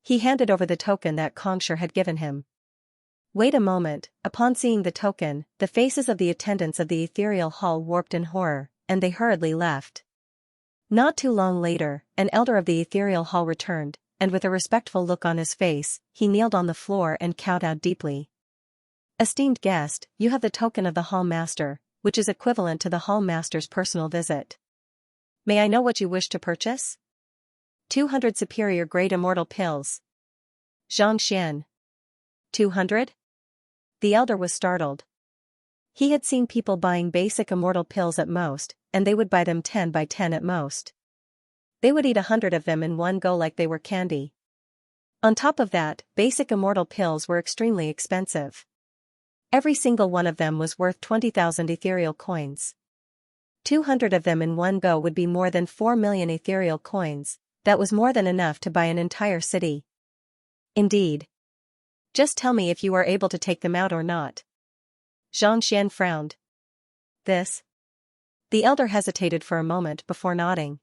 He handed over the token that Kongshur had given him. Wait a moment. Upon seeing the token, the faces of the attendants of the ethereal hall warped in horror, and they hurriedly left. Not too long later, an elder of the ethereal hall returned, and with a respectful look on his face, he kneeled on the floor and kowtowed deeply. Esteemed guest, you have the token of the hall master, which is equivalent to the hall master's personal visit. May I know what you wish to purchase? 200 superior grade immortal pills. Xianxia. 200? The elder was startled. He had seen people buying basic immortal pills at most, and they would buy them 10 by 10 at most. They would eat 100 of them in one go like they were candy. On top of that, basic immortal pills were extremely expensive. Every single one of them was worth 20,000 ethereal coins. 200 of them in one go would be more than 4 million ethereal coins. That was more than enough to buy an entire city. Indeed. Just tell me if you are able to take them out or not. Xianxia frowned. This? The elder hesitated for a moment before nodding.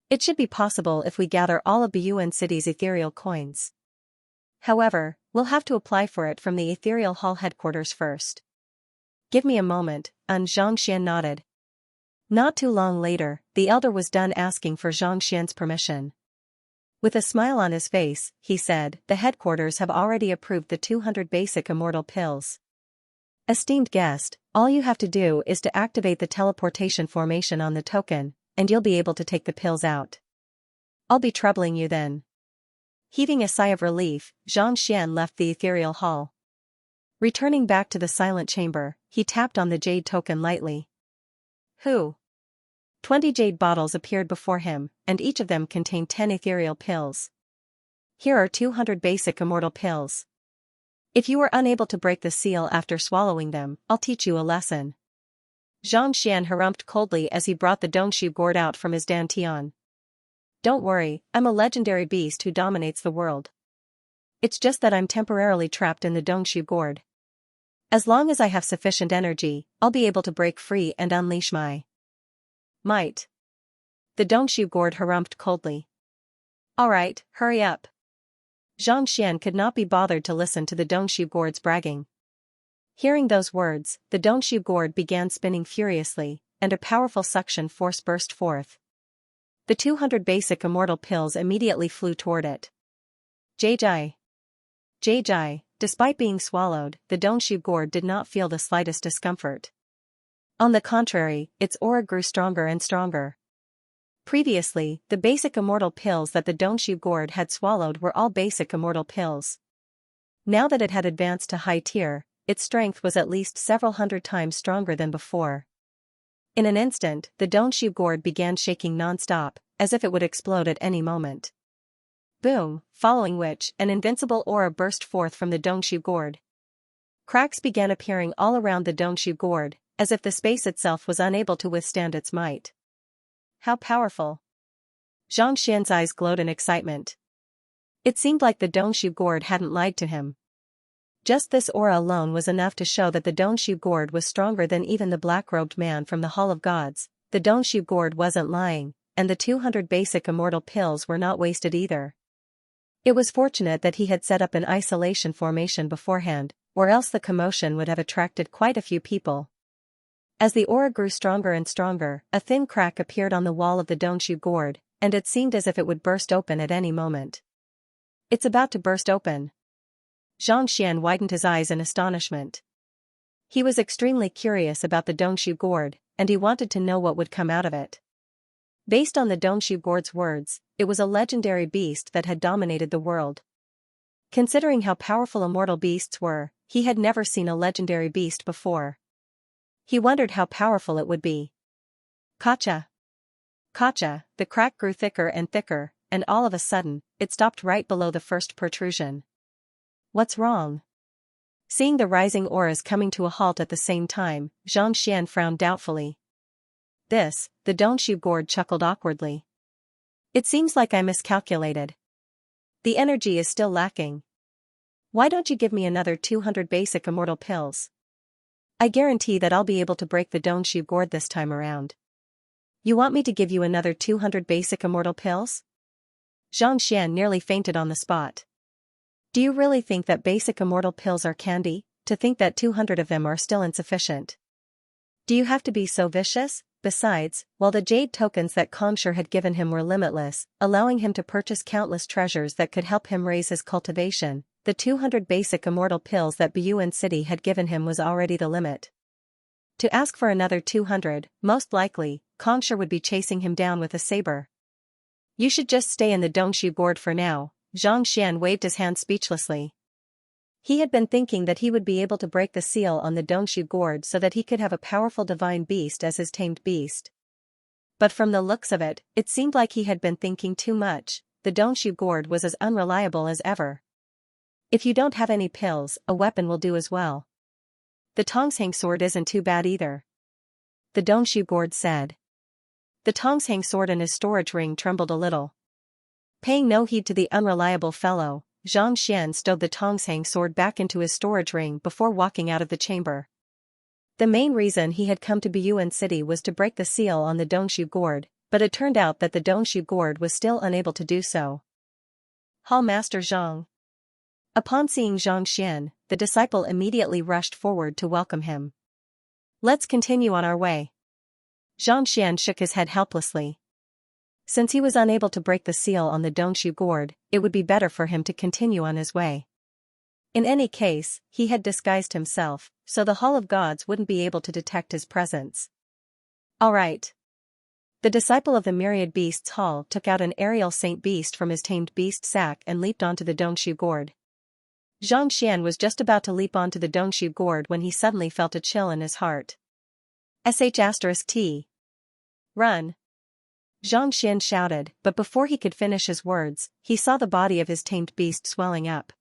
It should be possible if we gather all of Buyuan City's ethereal coins. However, we'll have to apply for it from the ethereal hall headquarters first. Give me a moment, Xianxia nodded. Not too long later, the elder was done asking for Xianxia's permission. With a smile on his face, he said, the headquarters have already approved the 200 basic immortal pills. Esteemed guest, all you have to do is to activate the teleportation formation on the token, and you'll be able to take the pills out. I'll be troubling you then. Heaving a sigh of relief, Xianxia left the ethereal hall. Returning back to the silent chamber, he tapped on the jade token lightly. Who? 20 jade bottles appeared before him, and each of them contained 10 ethereal pills. Here are 200 basic immortal pills. If you are unable to break the seal after swallowing them, I'll teach you a lesson. Xianxia harumphed coldly as he brought the Dongshu gourd out from his dantian. Don't worry, I'm a legendary beast who dominates the world. It's just that I'm temporarily trapped in the Dongshu gourd. As long as I have sufficient energy, I'll be able to break free and unleash my might. The Dongshu gourd harumphed coldly. Alright, hurry up. Xianxia could not be bothered to listen to the Dongshu gourd's bragging. Hearing those words, the Dongshu gourd began spinning furiously, and a powerful suction force burst forth. The 200 basic immortal pills immediately flew toward it. Jai. Despite being swallowed, the Dongshu gourd did not feel the slightest discomfort. On the contrary, its aura grew stronger and stronger. Previously, the basic immortal pills that the Dongshu gourd had swallowed were all basic immortal pills. Now that it had advanced to high tier, its strength was at least several hundred times stronger than before. In an instant, the Dongshu gourd began shaking non-stop, as if it would explode at any moment. Boom, following which, an invincible aura burst forth from the Dongshu gourd. Cracks began appearing all around the Dongshu gourd, as if the space itself was unable to withstand its might. How powerful! Xianxia's eyes glowed in excitement. It seemed like the Dongshu gourd hadn't lied to him. Just this aura alone was enough to show that the Dongshu gourd was stronger than even the black-robed man from the Hall of Gods. The Dongshu gourd wasn't lying, and the 200 basic immortal pills were not wasted either. It was fortunate that he had set up an isolation formation beforehand, or else the commotion would have attracted quite a few people. As the aura grew stronger and stronger, a thin crack appeared on the wall of the Dongshu gourd, and it seemed as if it would burst open at any moment. It's about to burst open. Xianxia widened his eyes in astonishment. He was extremely curious about the Dongshu gourd, and he wanted to know what would come out of it. Based on the Dongshu gourd's words, it was a legendary beast that had dominated the world. Considering how powerful immortal beasts were, he had never seen a legendary beast before. He wondered how powerful it would be. Kacha! The crack grew thicker and thicker, and all of a sudden, it stopped right below the first protrusion. What's wrong? Seeing the rising auras coming to a halt at the same time, Xianxia frowned doubtfully. The Dongshu gourd chuckled awkwardly. It seems like I miscalculated. The energy is still lacking. Why don't you give me another 200 basic immortal pills? I guarantee that I'll be able to break the Dongshu gourd this time around. You want me to give you another 200 basic immortal pills? Xianxia nearly fainted on the spot. Do you really think that basic immortal pills are candy? To think that 200 of them are still insufficient. Do you have to be so vicious? Besides, while the jade tokens that Xianxia had given him were limitless, allowing him to purchase countless treasures that could help him raise his cultivation, the 200 basic immortal pills that Biyuan City had given him was already the limit. To ask for another 200, most likely, Xianxia would be chasing him down with a saber. You should just stay in the Dongshu gourd for now. Xianxia waved his hand speechlessly. He had been thinking that he would be able to break the seal on the Dongshu gourd so that he could have a powerful divine beast as his tamed beast. But from the looks of it, it seemed like he had been thinking too much. The Dongshu gourd was as unreliable as ever. If you don't have any pills, a weapon will do as well. The Tonghang sword isn't too bad either. The Dongshu gourd said. The Tonghang sword in his storage ring trembled a little. Paying no heed to the unreliable fellow, Xianxia stowed the Tonghang sword back into his storage ring before walking out of the chamber. The main reason he had come to Biyuan City was to break the seal on the Dongshu gourd, but it turned out that the Dongshu gourd was still unable to do so. Hall Master Zhang. Upon seeing Xianxia, the disciple immediately rushed forward to welcome him. Let's continue on our way. Xianxia shook his head helplessly. Since he was unable to break the seal on the Dongshu gourd, it would be better for him to continue on his way. In any case, he had disguised himself, so the Hall of Gods wouldn't be able to detect his presence. All right. The disciple of the Myriad Beasts Hall took out an aerial saint beast from his tamed beast sack and leaped onto the Dongshu gourd. Xianxia was just about to leap onto the Dongshu gourd when he suddenly felt a chill in his heart. *T. Run! Xianxia shouted, but before he could finish his words, he saw the body of his tamed beast swelling up.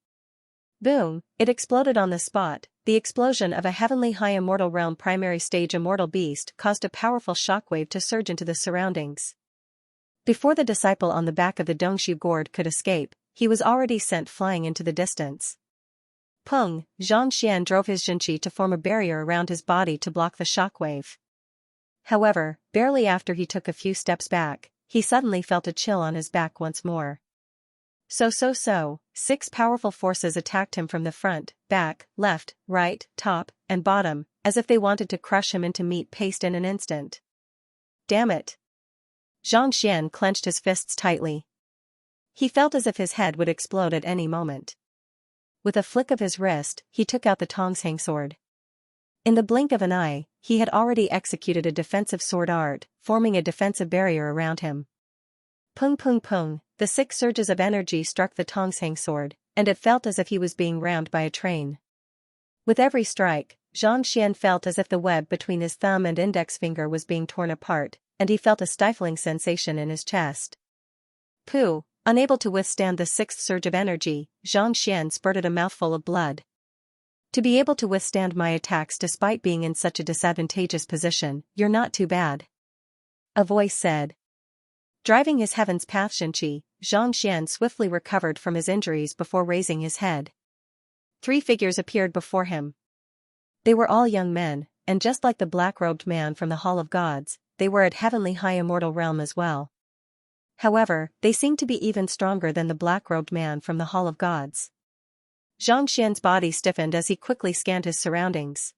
Boom! It exploded on the spot. The explosion of a heavenly high immortal realm primary stage immortal beast caused a powerful shockwave to surge into the surroundings. Before the disciple on the back of the Dongshu gourd could escape, he was already sent flying into the distance. Pung! Xianxia drove his Jinqi to form a barrier around his body to block the shockwave. However, barely after he took a few steps back, he suddenly felt a chill on his back once more. Six powerful forces attacked him from the front, back, left, right, top, and bottom, as if they wanted to crush him into meat paste in an instant. Damn it! Xianxia clenched his fists tightly. He felt as if his head would explode at any moment. With a flick of his wrist, he took out the Xianxia sword. In the blink of an eye, he had already executed a defensive sword art, forming a defensive barrier around him. Pung pung pung, the 6 surges of energy struck the Xianxia sword, and it felt as if he was being rammed by a train. With every strike, Xianxia felt as if the web between his thumb and index finger was being torn apart, and he felt a stifling sensation in his chest. Pooh! Unable to withstand the 6th surge of energy, Xianxia spurted a mouthful of blood. To be able to withstand my attacks despite being in such a disadvantageous position, you're not too bad. A voice said. Driving his heaven's path Xianxia swiftly recovered from his injuries before raising his head. 3 figures appeared before him. They were all young men, and just like the black-robed man from the Hall of Gods, they were at heavenly high immortal realm as well. However, they seemed to be even stronger than the black-robed man from the Hall of Gods. Xianxia's body stiffened as he quickly scanned his surroundings.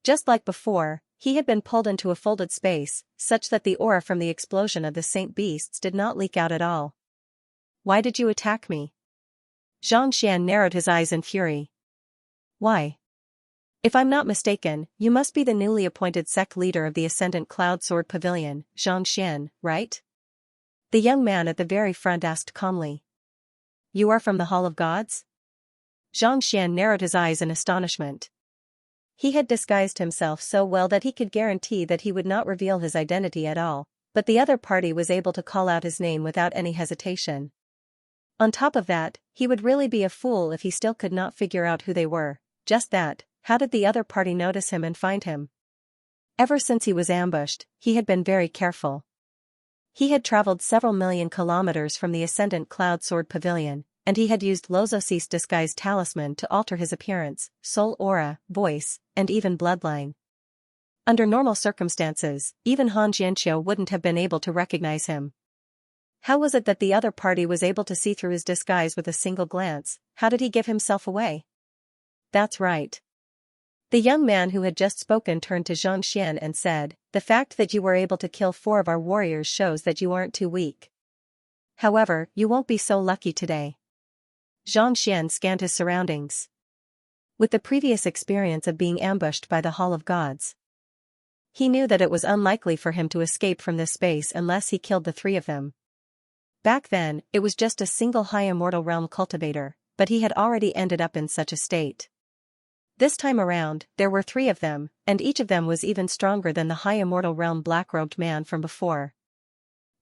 Just like before, he had been pulled into a folded space, such that the aura from the explosion of the Saint Beasts did not leak out at all. Why did you attack me? Xianxia narrowed his eyes in fury. Why? If I'm not mistaken, you must be the newly appointed sect leader of the Ascendant Cloud Sword Pavilion, Xianxia, right? The young man at the very front asked calmly. You are from the Hall of Gods? Xianxia narrowed his eyes in astonishment. He had disguised himself so well that he could guarantee that he would not reveal his identity at all, but the other party was able to call out his name without any hesitation. On top of that, he would really be a fool if he still could not figure out who they were. Just that, how did the other party notice him and find him? Ever since he was ambushed, he had been very careful. He had traveled several million kilometers from the Ascendant Cloud Sword Pavilion, and he had used Lozosi's disguise talisman to alter his appearance, soul aura, voice, and even bloodline. Under normal circumstances, even Xianxia wouldn't have been able to recognize him. How was it that the other party was able to see through his disguise with a single glance? How did he give himself away? That's right. The young man who had just spoken turned to Xianxia and said, the fact that you were able to kill 4 of our warriors shows that you aren't too weak. However, you won't be so lucky today. Xianxia scanned his surroundings. With the previous experience of being ambushed by the Hall of Gods, he knew that it was unlikely for him to escape from this space unless he killed the 3 of them. Back then, it was just a single high immortal realm cultivator, but he had already ended up in such a state. This time around, there were 3 of them, and each of them was even stronger than the high immortal realm black-robed man from before.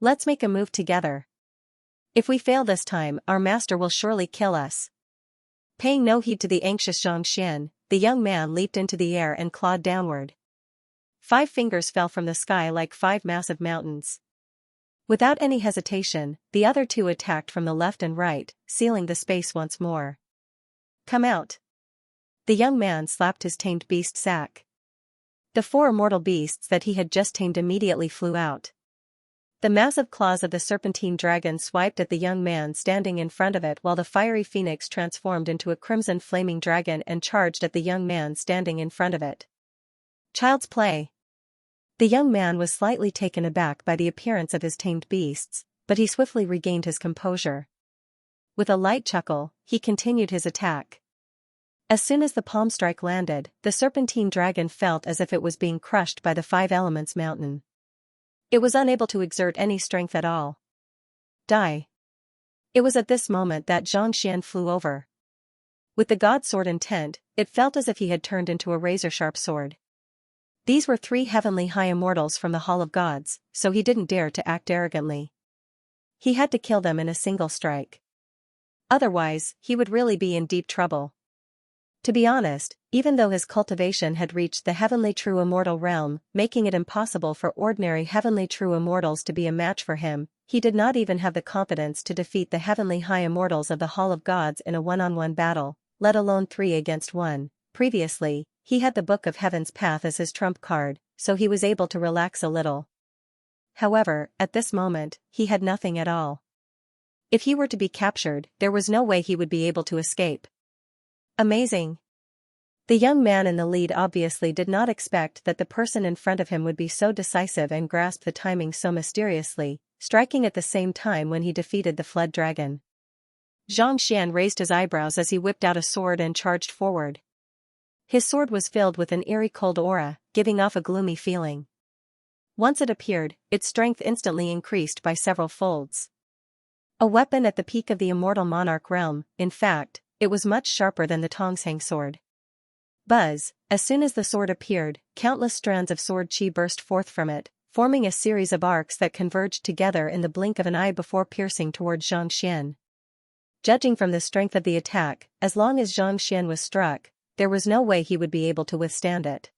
Let's make a move together. If we fail this time, our master will surely kill us. Paying no heed to the anxious Xianxia, the young man leaped into the air and clawed downward. 5 fingers fell from the sky like 5 massive mountains. Without any hesitation, the other 2 attacked from the left and right, sealing the space once more. Come out. The young man slapped his tamed beast sack. The 4 immortal beasts that he had just tamed immediately flew out. The massive claws of the serpentine dragon swiped at the young man standing in front of it while the fiery phoenix transformed into a crimson flaming dragon and charged at the young man standing in front of it. Child's play. The young man was slightly taken aback by the appearance of his tamed beasts, but he swiftly regained his composure. With a light chuckle, he continued his attack. As soon as the palm strike landed, the serpentine dragon felt as if it was being crushed by the 5 elements mountain. It was unable to exert any strength at all. Die. It was at this moment that Xianxia flew over. With the god sword intent, it felt as if he had turned into a razor-sharp sword. These were 3 heavenly high immortals from the Hall of Gods, so he didn't dare to act arrogantly. He had to kill them in a single strike. Otherwise, he would really be in deep trouble. To be honest, even though his cultivation had reached the heavenly true immortal realm, making it impossible for ordinary heavenly true immortals to be a match for him, he did not even have the confidence to defeat the heavenly high immortals of the Hall of Gods in a one-on-one battle, let alone 3 against 1. Previously, he had the Book of Heaven's Path as his trump card, so he was able to relax a little. However, at this moment, he had nothing at all. If he were to be captured, there was no way he would be able to escape. Amazing. The young man in the lead obviously did not expect that the person in front of him would be so decisive and grasp the timing so mysteriously, striking at the same time when he defeated the fled dragon. Xianxia raised his eyebrows as he whipped out a sword and charged forward. His sword was filled with an eerie cold aura, giving off a gloomy feeling. Once it appeared, its strength instantly increased by several folds. A weapon at the peak of the immortal monarch realm, in fact, it was much sharper than the Xianxia sword. Buzz, as soon as the sword appeared, countless strands of sword chi burst forth from it, forming a series of arcs that converged together in the blink of an eye before piercing toward Xianxia. Judging from the strength of the attack, as long as Xianxia was struck, there was no way he would be able to withstand it.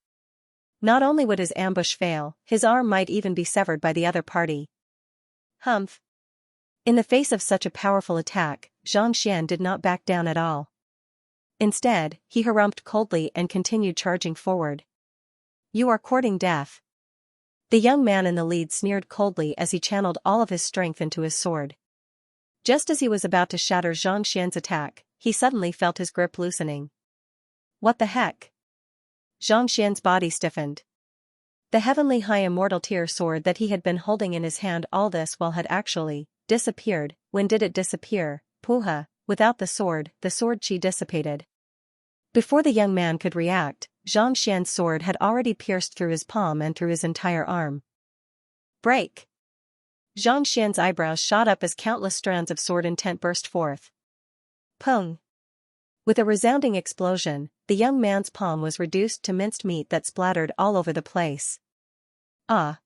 Not only would his ambush fail, his arm might even be severed by the other party. Humph. In the face of such a powerful attack, Xianxia did not back down at all. Instead, he harumphed coldly and continued charging forward. You are courting death. The young man in the lead sneered coldly as he channeled all of his strength into his sword. Just as he was about to shatter Xianxia's attack, he suddenly felt his grip loosening. What the heck? Xianxia's body stiffened. The heavenly high immortal tier sword that he had been holding in his hand all this while had actually disappeared. When did it disappear? Puha, without the sword chi dissipated. Before the young man could react, Xianxia's sword had already pierced through his palm and through his entire arm. Break! Xianxia's eyebrows shot up as countless strands of sword intent burst forth. Pung! With a resounding explosion, the young man's palm was reduced to minced meat that splattered all over the place. Ah!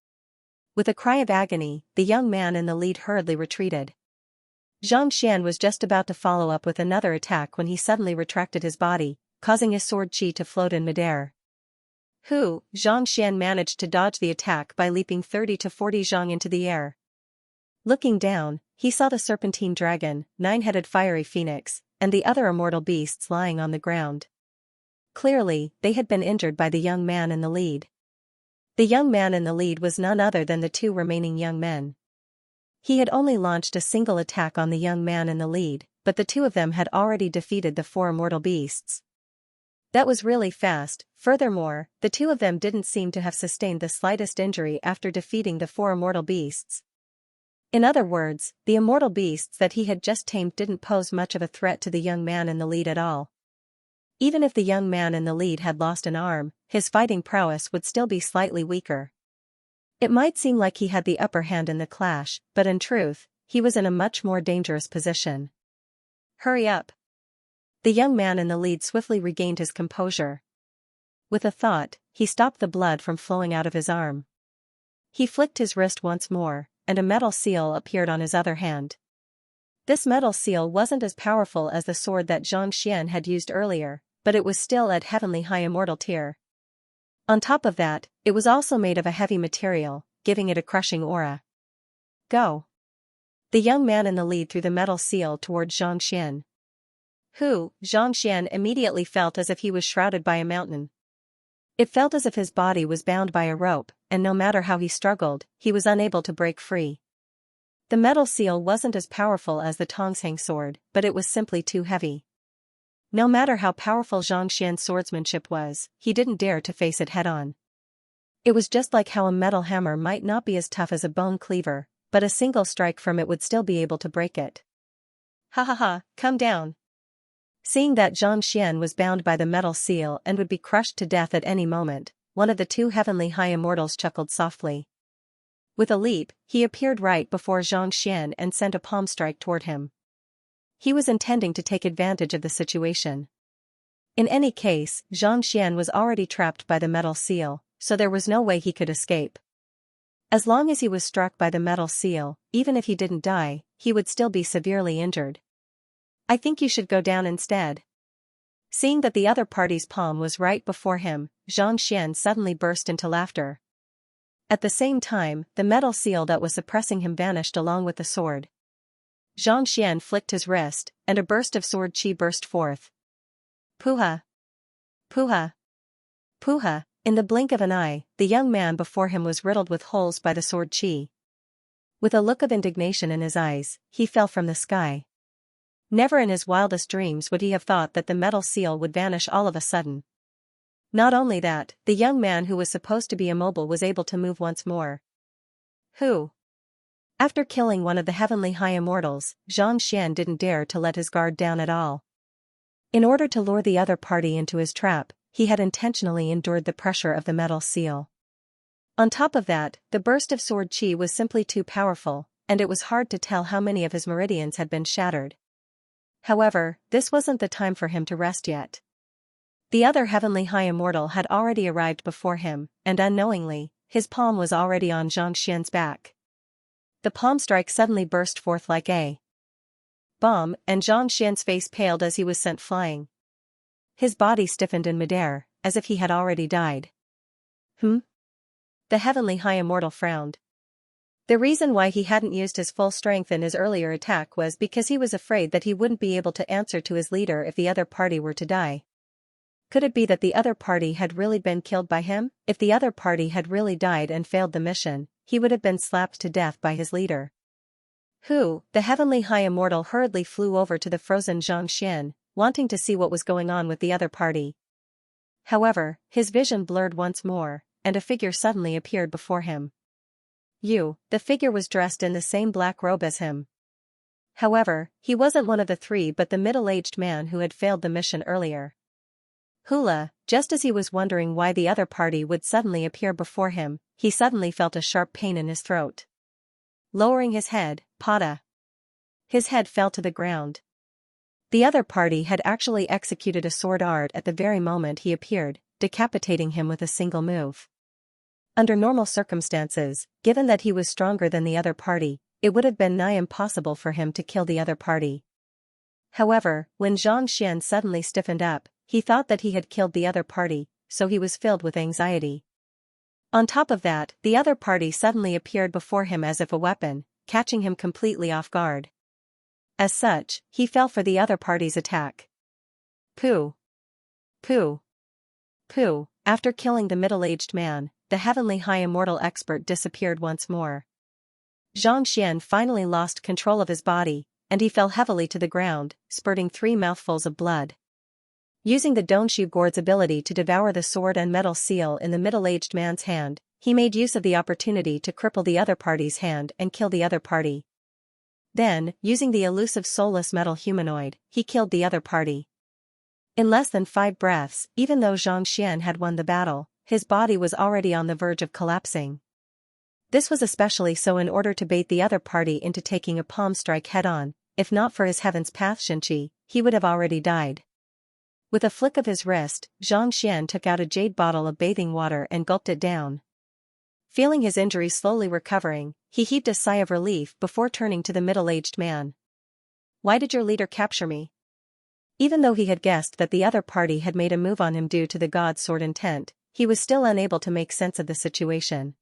With a cry of agony, the young man in the lead hurriedly retreated. Xianxia was just about to follow up with another attack when he suddenly retracted his body, causing his sword chi to float in midair. Xianxia managed to dodge the attack by leaping 30 to 40 zhang into the air. Looking down, he saw the serpentine dragon, nine-headed fiery phoenix, and the other immortal beasts lying on the ground. Clearly, they had been injured by the young man in the lead. The young man in the lead was none other than the two remaining young men. He had only launched a single attack on the young man in the lead, but the two of them had already defeated the four immortal beasts. That was really fast. Furthermore, the two of them didn't seem to have sustained the slightest injury after defeating the four immortal beasts. In other words, the immortal beasts that he had just tamed didn't pose much of a threat to the young man in the lead at all. Even if the young man in the lead had lost an arm, his fighting prowess would still be slightly weaker. It might seem like he had the upper hand in the clash, but in truth, he was in a much more dangerous position. Hurry up! The young man in the lead swiftly regained his composure. With a thought, he stopped the blood from flowing out of his arm. He flicked his wrist once more, and a metal seal appeared on his other hand. This metal seal wasn't as powerful as the sword that Xianxia had used earlier, but it was still at heavenly high immortal tier. On top of that, it was also made of a heavy material, giving it a crushing aura. Go! The young man in the lead threw the metal seal toward Xianxia. Xianxia immediately felt as if he was shrouded by a mountain. It felt as if his body was bound by a rope, and no matter how he struggled, he was unable to break free. The metal seal wasn't as powerful as the Xianxia sword, but it was simply too heavy. No matter how powerful Xianxia's swordsmanship was, he didn't dare to face it head-on. It was just like how a metal hammer might not be as tough as a bone cleaver, but a single strike from it would still be able to break it. Ha ha ha, come down! Seeing that Xianxia was bound by the metal seal and would be crushed to death at any moment, one of the two heavenly high immortals chuckled softly. With a leap, he appeared right before Xianxia and sent a palm strike toward him. He was intending to take advantage of the situation. In any case, Xianxia was already trapped by the metal seal, so there was no way he could escape. As long as he was struck by the metal seal, even if he didn't die, he would still be severely injured. I think you should go down instead. Seeing that the other party's palm was right before him, Xianxia suddenly burst into laughter. At the same time, the metal seal that was suppressing him vanished along with the sword. Xianxia flicked his wrist, and a burst of sword chi burst forth. Puha! Puha! Puha! In the blink of an eye, the young man before him was riddled with holes by the sword chi. With a look of indignation in his eyes, he fell from the sky. Never in his wildest dreams would he have thought that the metal seal would vanish all of a sudden. Not only that, the young man who was supposed to be immobile was able to move once more. Who? After killing one of the heavenly high immortals, Xianxia didn't dare to let his guard down at all. In order to lure the other party into his trap, he had intentionally endured the pressure of the metal seal. On top of that, the burst of sword chi was simply too powerful, and it was hard to tell how many of his meridians had been shattered. However, this wasn't the time for him to rest yet. The other heavenly high immortal had already arrived before him, and unknowingly, his palm was already on Xianxia's back. The palm strike suddenly burst forth like a bomb, and Xianxia's face paled as he was sent flying. His body stiffened in midair, as if he had already died. The heavenly high immortal frowned. The reason why he hadn't used his full strength in his earlier attack was because he was afraid that he wouldn't be able to answer to his leader if the other party were to die. Could it be that the other party had really been killed by him? If the other party had really died and failed the mission, he would have been slapped to death by his leader. The heavenly high immortal hurriedly flew over to the frozen Xianxia, wanting to see what was going on with the other party. However, his vision blurred once more, and a figure suddenly appeared before him. The figure was dressed in the same black robe as him. However, he wasn't one of the three but the middle-aged man who had failed the mission earlier. Just as he was wondering why the other party would suddenly appear before him, he suddenly felt a sharp pain in his throat. Lowering his head, his head fell to the ground. The other party had actually executed a sword art at the very moment he appeared, decapitating him with a single move. Under normal circumstances, given that he was stronger than the other party, it would have been nigh impossible for him to kill the other party. However, when Xianxia suddenly stiffened up, he thought that he had killed the other party, so he was filled with anxiety. On top of that, the other party suddenly appeared before him as if a weapon, catching him completely off guard. As such, he fell for the other party's attack. After killing the middle-aged man, the heavenly high immortal expert disappeared once more. Xianxia finally lost control of his body, and he fell heavily to the ground, spurting 3 mouthfuls of blood. Using the Donshu Gourd's ability to devour the sword and metal seal in the middle-aged man's hand, he made use of the opportunity to cripple the other party's hand and kill the other party. Then, using the elusive soulless metal humanoid, he killed the other party. In less than 5 breaths, even though Xianxia had won the battle, his body was already on the verge of collapsing. This was especially so in order to bait the other party into taking a palm strike head-on. If not for his heaven's path Xianxia, he would have already died. With a flick of his wrist, Xianxia took out a jade bottle of bathing water and gulped it down. Feeling his injury slowly recovering, he heaved a sigh of relief before turning to the middle-aged man. "Why did your leader capture me?" Even though he had guessed that the other party had made a move on him due to the god's sword intent, he was still unable to make sense of the situation.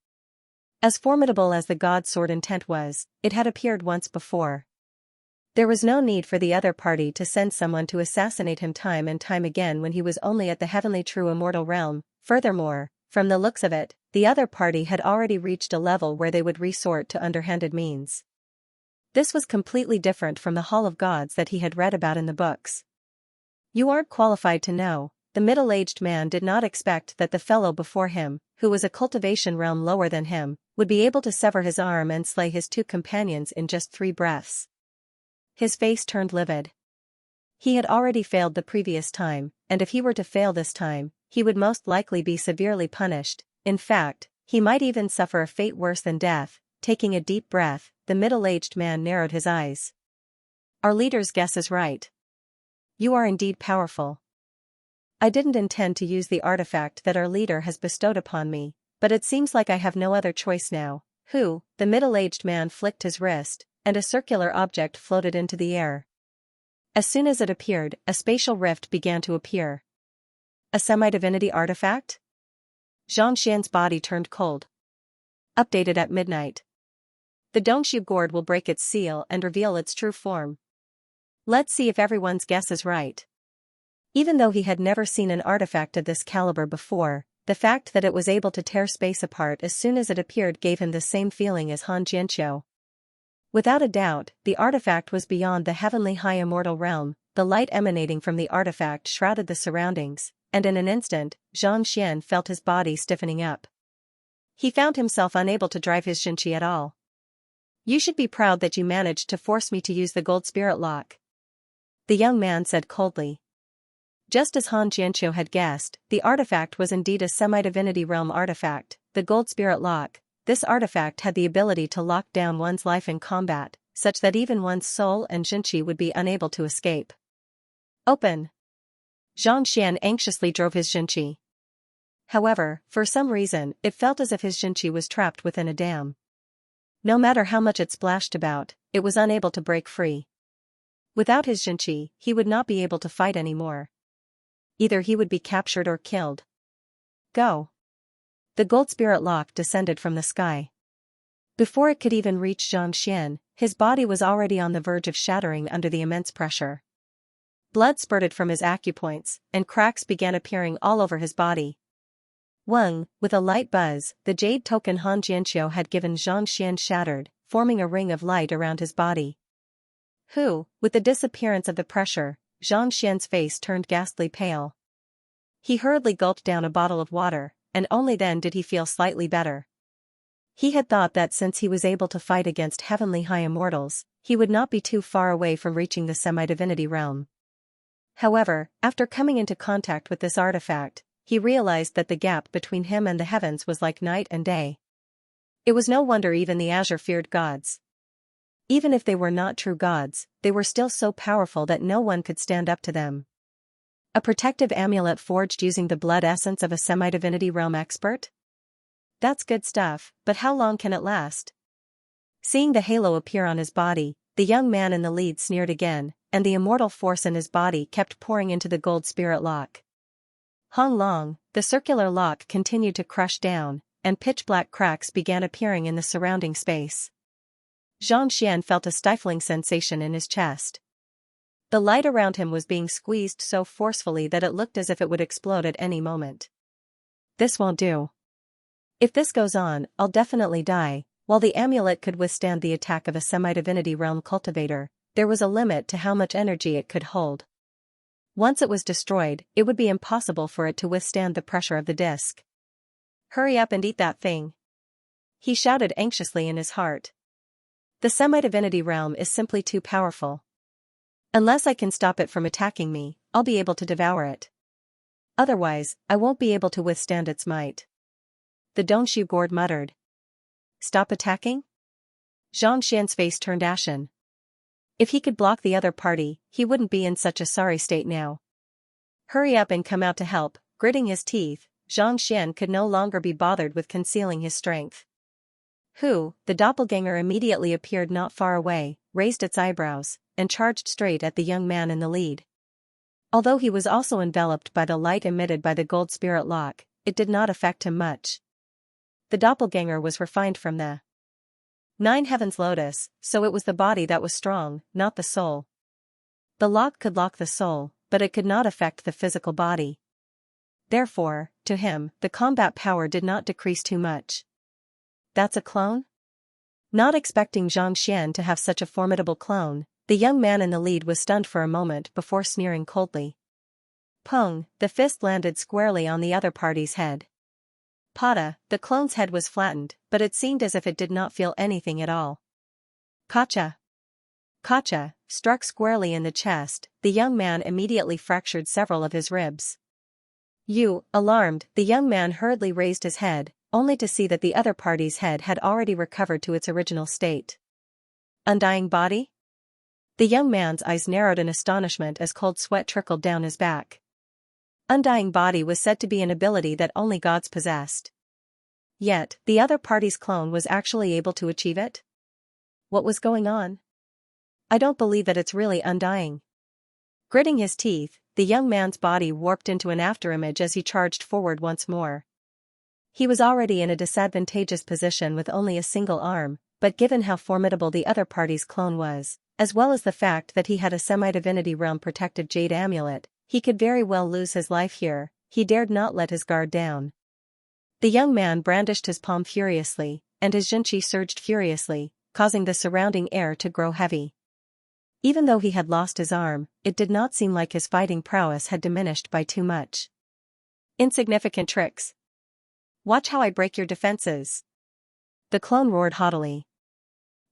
As formidable as the god's sword intent was, it had appeared once before. There was no need for the other party to send someone to assassinate him time and time again when he was only at the heavenly true immortal realm. Furthermore, from the looks of it, the other party had already reached a level where they would resort to underhanded means. This was completely different from the Hall of Gods that he had read about in the books. "You aren't qualified to know." The middle-aged man did not expect that the fellow before him, who was a cultivation realm lower than him, would be able to sever his arm and slay his 2 companions in just 3 breaths. His face turned livid. He had already failed the previous time, and if he were to fail this time, he would most likely be severely punished. In fact, he might even suffer a fate worse than death. Taking a deep breath, the middle-aged man narrowed his eyes. "Our leader's guess is right. You are indeed powerful. I didn't intend to use the artifact that our leader has bestowed upon me, but it seems like I have no other choice now." The middle-aged man flicked his wrist, and a circular object floated into the air. As soon as it appeared, a spatial rift began to appear. A semi-divinity artifact? Xianxia's body turned cold. Updated at midnight. The Donshu Gourd will break its seal and reveal its true form. Let's see if everyone's guess is right. Even though he had never seen an artifact of this caliber before, the fact that it was able to tear space apart as soon as it appeared gave him the same feeling as Han Jianqiu. Without a doubt, the artifact was beyond the heavenly high immortal realm. The light emanating from the artifact shrouded the surroundings, and in an instant, Xianxia felt his body stiffening up. He found himself unable to drive his Xianxia at all. "You should be proud that you managed to force me to use the gold spirit lock," the young man said coldly. Just as Han Jianqiu had guessed, the artifact was indeed a semi-divinity realm artifact, the gold spirit lock. This artifact had the ability to lock down one's life in combat, such that even one's soul and Jinqi would be unable to escape. "Open!" Zhang Xian anxiously drove his Jinqi. However, for some reason, it felt as if his Jinqi was trapped within a dam. No matter how much it splashed about, it was unable to break free. Without his Jinqi, he would not be able to fight anymore. Either he would be captured or killed. Go! The gold spirit lock descended from the sky. Before it could even reach Zhang Xian, his body was already on the verge of shattering under the immense pressure. Blood spurted from his acupoints, and cracks began appearing all over his body. Weng, with a light buzz, the jade token Han Jianqiu had given Zhang Xian shattered, forming a ring of light around his body. With the disappearance of the pressure, Zhang Xian's face turned ghastly pale. He hurriedly gulped down a bottle of water, and only then did he feel slightly better. He had thought that since he was able to fight against heavenly high immortals, he would not be too far away from reaching the semi-divinity realm. However, after coming into contact with this artifact, he realized that the gap between him and the heavens was like night and day. It was no wonder even the Azure feared gods. Even if they were not true gods, they were still so powerful that no one could stand up to them. A protective amulet forged using the blood essence of a semi-divinity realm expert? That's good stuff, but how long can it last? Seeing the halo appear on his body, the young man in the lead sneered again, and the immortal force in his body kept pouring into the gold spirit lock. Hong Long, the circular lock continued to crush down, and pitch-black cracks began appearing in the surrounding space. Zhang Xian felt a stifling sensation in his chest. The light around him was being squeezed so forcefully that it looked as if it would explode at any moment. This won't do. If this goes on, I'll definitely die. While the amulet could withstand the attack of a semi-divinity realm cultivator, there was a limit to how much energy it could hold. Once it was destroyed, it would be impossible for it to withstand the pressure of the disc. "Hurry up and eat that thing," he shouted anxiously in his heart. The semi-divinity realm is simply too powerful. Unless I can stop it from attacking me, I'll be able to devour it. Otherwise, I won't be able to withstand its might. The Dongshu gourd muttered. "Stop attacking?" Zhang Xian's face turned ashen. If he could block the other party, he wouldn't be in such a sorry state now. "Hurry up and come out to help." Gritting his teeth, Zhang Xian could no longer be bothered with concealing his strength. The doppelganger immediately appeared not far away, raised its eyebrows, and charged straight at the young man in the lead. Although he was also enveloped by the light emitted by the gold spirit lock, it did not affect him much. The doppelganger was refined from the Nine Heavens Lotus, so it was the body that was strong, not the soul. The lock could lock the soul, but it could not affect the physical body. Therefore, to him, the combat power did not decrease too much. That's a clone? Not expecting Zhang Xian to have such a formidable clone, the young man in the lead was stunned for a moment before sneering coldly. Pung, the fist landed squarely on the other party's head. Pada, the clone's head was flattened, but it seemed as if it did not feel anything at all. Kacha! Kacha, struck squarely in the chest, the young man immediately fractured several of his ribs. Alarmed, the young man hurriedly raised his head, only to see that the other party's head had already recovered to its original state. Undying body? The young man's eyes narrowed in astonishment as cold sweat trickled down his back. Undying body was said to be an ability that only gods possessed. Yet, the other party's clone was actually able to achieve it? What was going on? I don't believe that it's really undying. Gritting his teeth, the young man's body warped into an afterimage as he charged forward once more. He was already in a disadvantageous position with only a single arm, but given how formidable the other party's clone was, as well as the fact that he had a semi-divinity realm protective jade amulet, he could very well lose his life here. He dared not let his guard down. The young man brandished his palm furiously, and his Jinqi surged furiously, causing the surrounding air to grow heavy. Even though he had lost his arm, it did not seem like his fighting prowess had diminished by too much. Insignificant tricks. Watch how I break your defenses. The clone roared haughtily.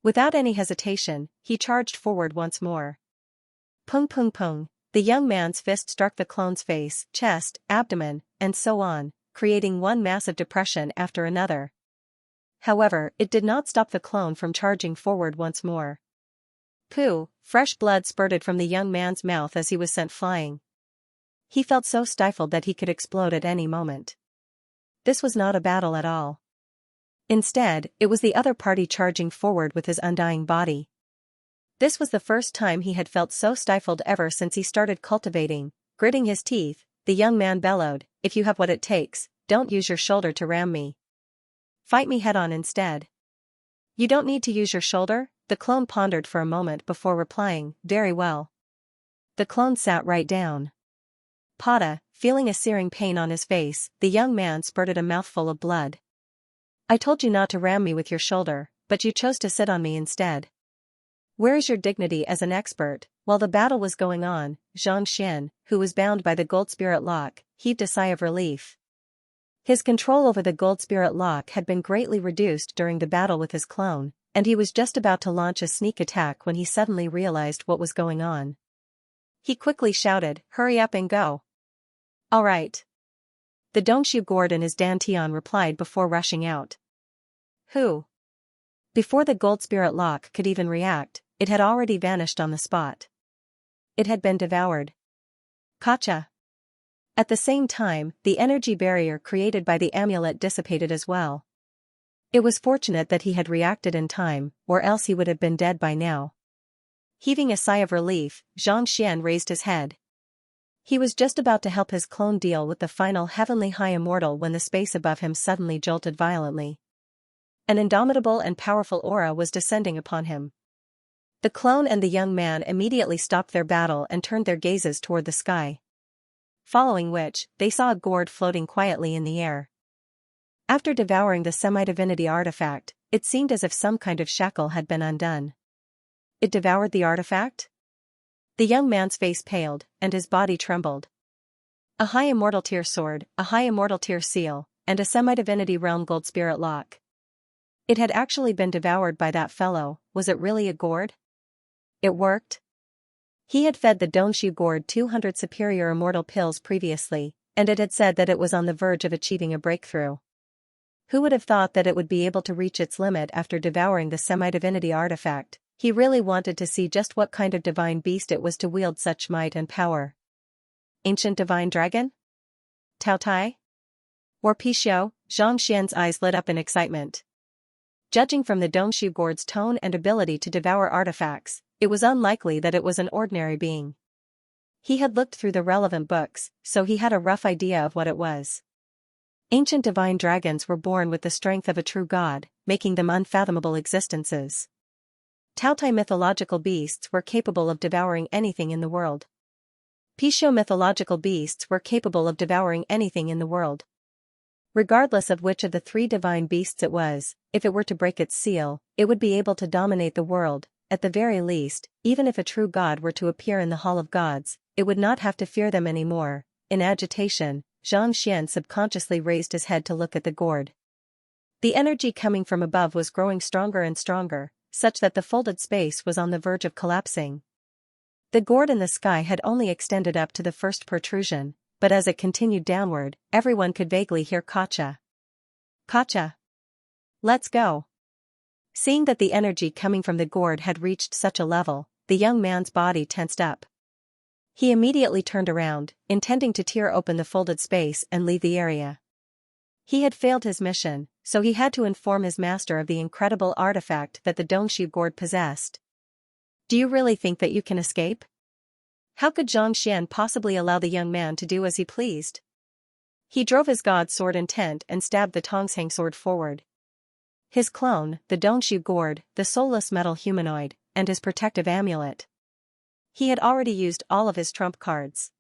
Without any hesitation, he charged forward once more. Pung pung pung, the young man's fist struck the clone's face, chest, abdomen, and so on, creating one massive depression after another. However, it did not stop the clone from charging forward once more. Pooh, fresh blood spurted from the young man's mouth as he was sent flying. He felt so stifled that he could explode at any moment. This was not a battle at all. Instead, it was the other party charging forward with his undying body. This was the first time he had felt so stifled ever since he started cultivating. Gritting his teeth, the young man bellowed, "If you have what it takes, don't use your shoulder to ram me. Fight me head-on instead." "You don't need to use your shoulder?" The clone pondered for a moment before replying, "Very well." The clone sat right down. Pada, feeling a searing pain on his face, the young man spurted a mouthful of blood. "I told you not to ram me with your shoulder, but you chose to sit on me instead. Where is your dignity as an expert?" While the battle was going on, Xianxia, who was bound by the gold spirit lock, heaved a sigh of relief. His control over the gold spirit lock had been greatly reduced during the battle with his clone, and he was just about to launch a sneak attack when he suddenly realized what was going on. He quickly shouted, "Hurry up and go." "All right." The Dongshu Gord and his Dantian replied before rushing out. Who? Before the gold spirit lock could even react, it had already vanished on the spot. It had been devoured. Gotcha. At the same time, the energy barrier created by the amulet dissipated as well. It was fortunate that he had reacted in time, or else he would have been dead by now. Heaving a sigh of relief, Xianxia raised his head. He was just about to help his clone deal with the final heavenly high immortal when the space above him suddenly jolted violently. An indomitable and powerful aura was descending upon him. The clone and the young man immediately stopped their battle and turned their gazes toward the sky. Following which, they saw a gourd floating quietly in the air. After devouring the semi-divinity artifact, it seemed as if some kind of shackle had been undone. It devoured the artifact? The young man's face paled, and his body trembled. A high immortal tier sword, a high immortal tier seal, and a semi-divinity realm gold spirit lock. It had actually been devoured by that fellow. Was it really a gourd? It worked? He had fed the Dongshu gourd 200 superior immortal pills previously, and it had said that it was on the verge of achieving a breakthrough. Who would have thought that it would be able to reach its limit after devouring the semi-divinity artifact? He really wanted to see just what kind of divine beast it was to wield such might and power. Ancient divine dragon? Tao Tai? Or Pixiu? Xianxia's eyes lit up in excitement. Judging from the Dongshu gourd's tone and ability to devour artifacts, it was unlikely that it was an ordinary being. He had looked through the relevant books, so he had a rough idea of what it was. Ancient divine dragons were born with the strength of a true god, making them unfathomable existences. Tao Tai mythological beasts were capable of devouring anything in the world. Pixiu mythological beasts were capable of devouring anything in the world. Regardless of which of the three divine beasts it was, if it were to break its seal, it would be able to dominate the world. At the very least, even if a true god were to appear in the Hall of Gods, it would not have to fear them anymore. In agitation, Xianxia subconsciously raised his head to look at the gourd. The energy coming from above was growing stronger and stronger, such that the folded space was on the verge of collapsing. The gourd in the sky had only extended up to the first protrusion, but as it continued downward, everyone could vaguely hear "Gotcha. Gotcha. Let's go." Seeing that the energy coming from the gourd had reached such a level, the young man's body tensed up. He immediately turned around, intending to tear open the folded space and leave the area. He had failed his mission, so he had to inform his master of the incredible artifact that the Dongshu gourd possessed. "Do you really think that you can escape?" How could Xianxia possibly allow the young man to do as he pleased? He drove his god sword intent and stabbed the Tongshang sword forward. His clone, the Dongshu gourd, the soulless metal humanoid, and his protective amulet. He had already used all of his trump cards.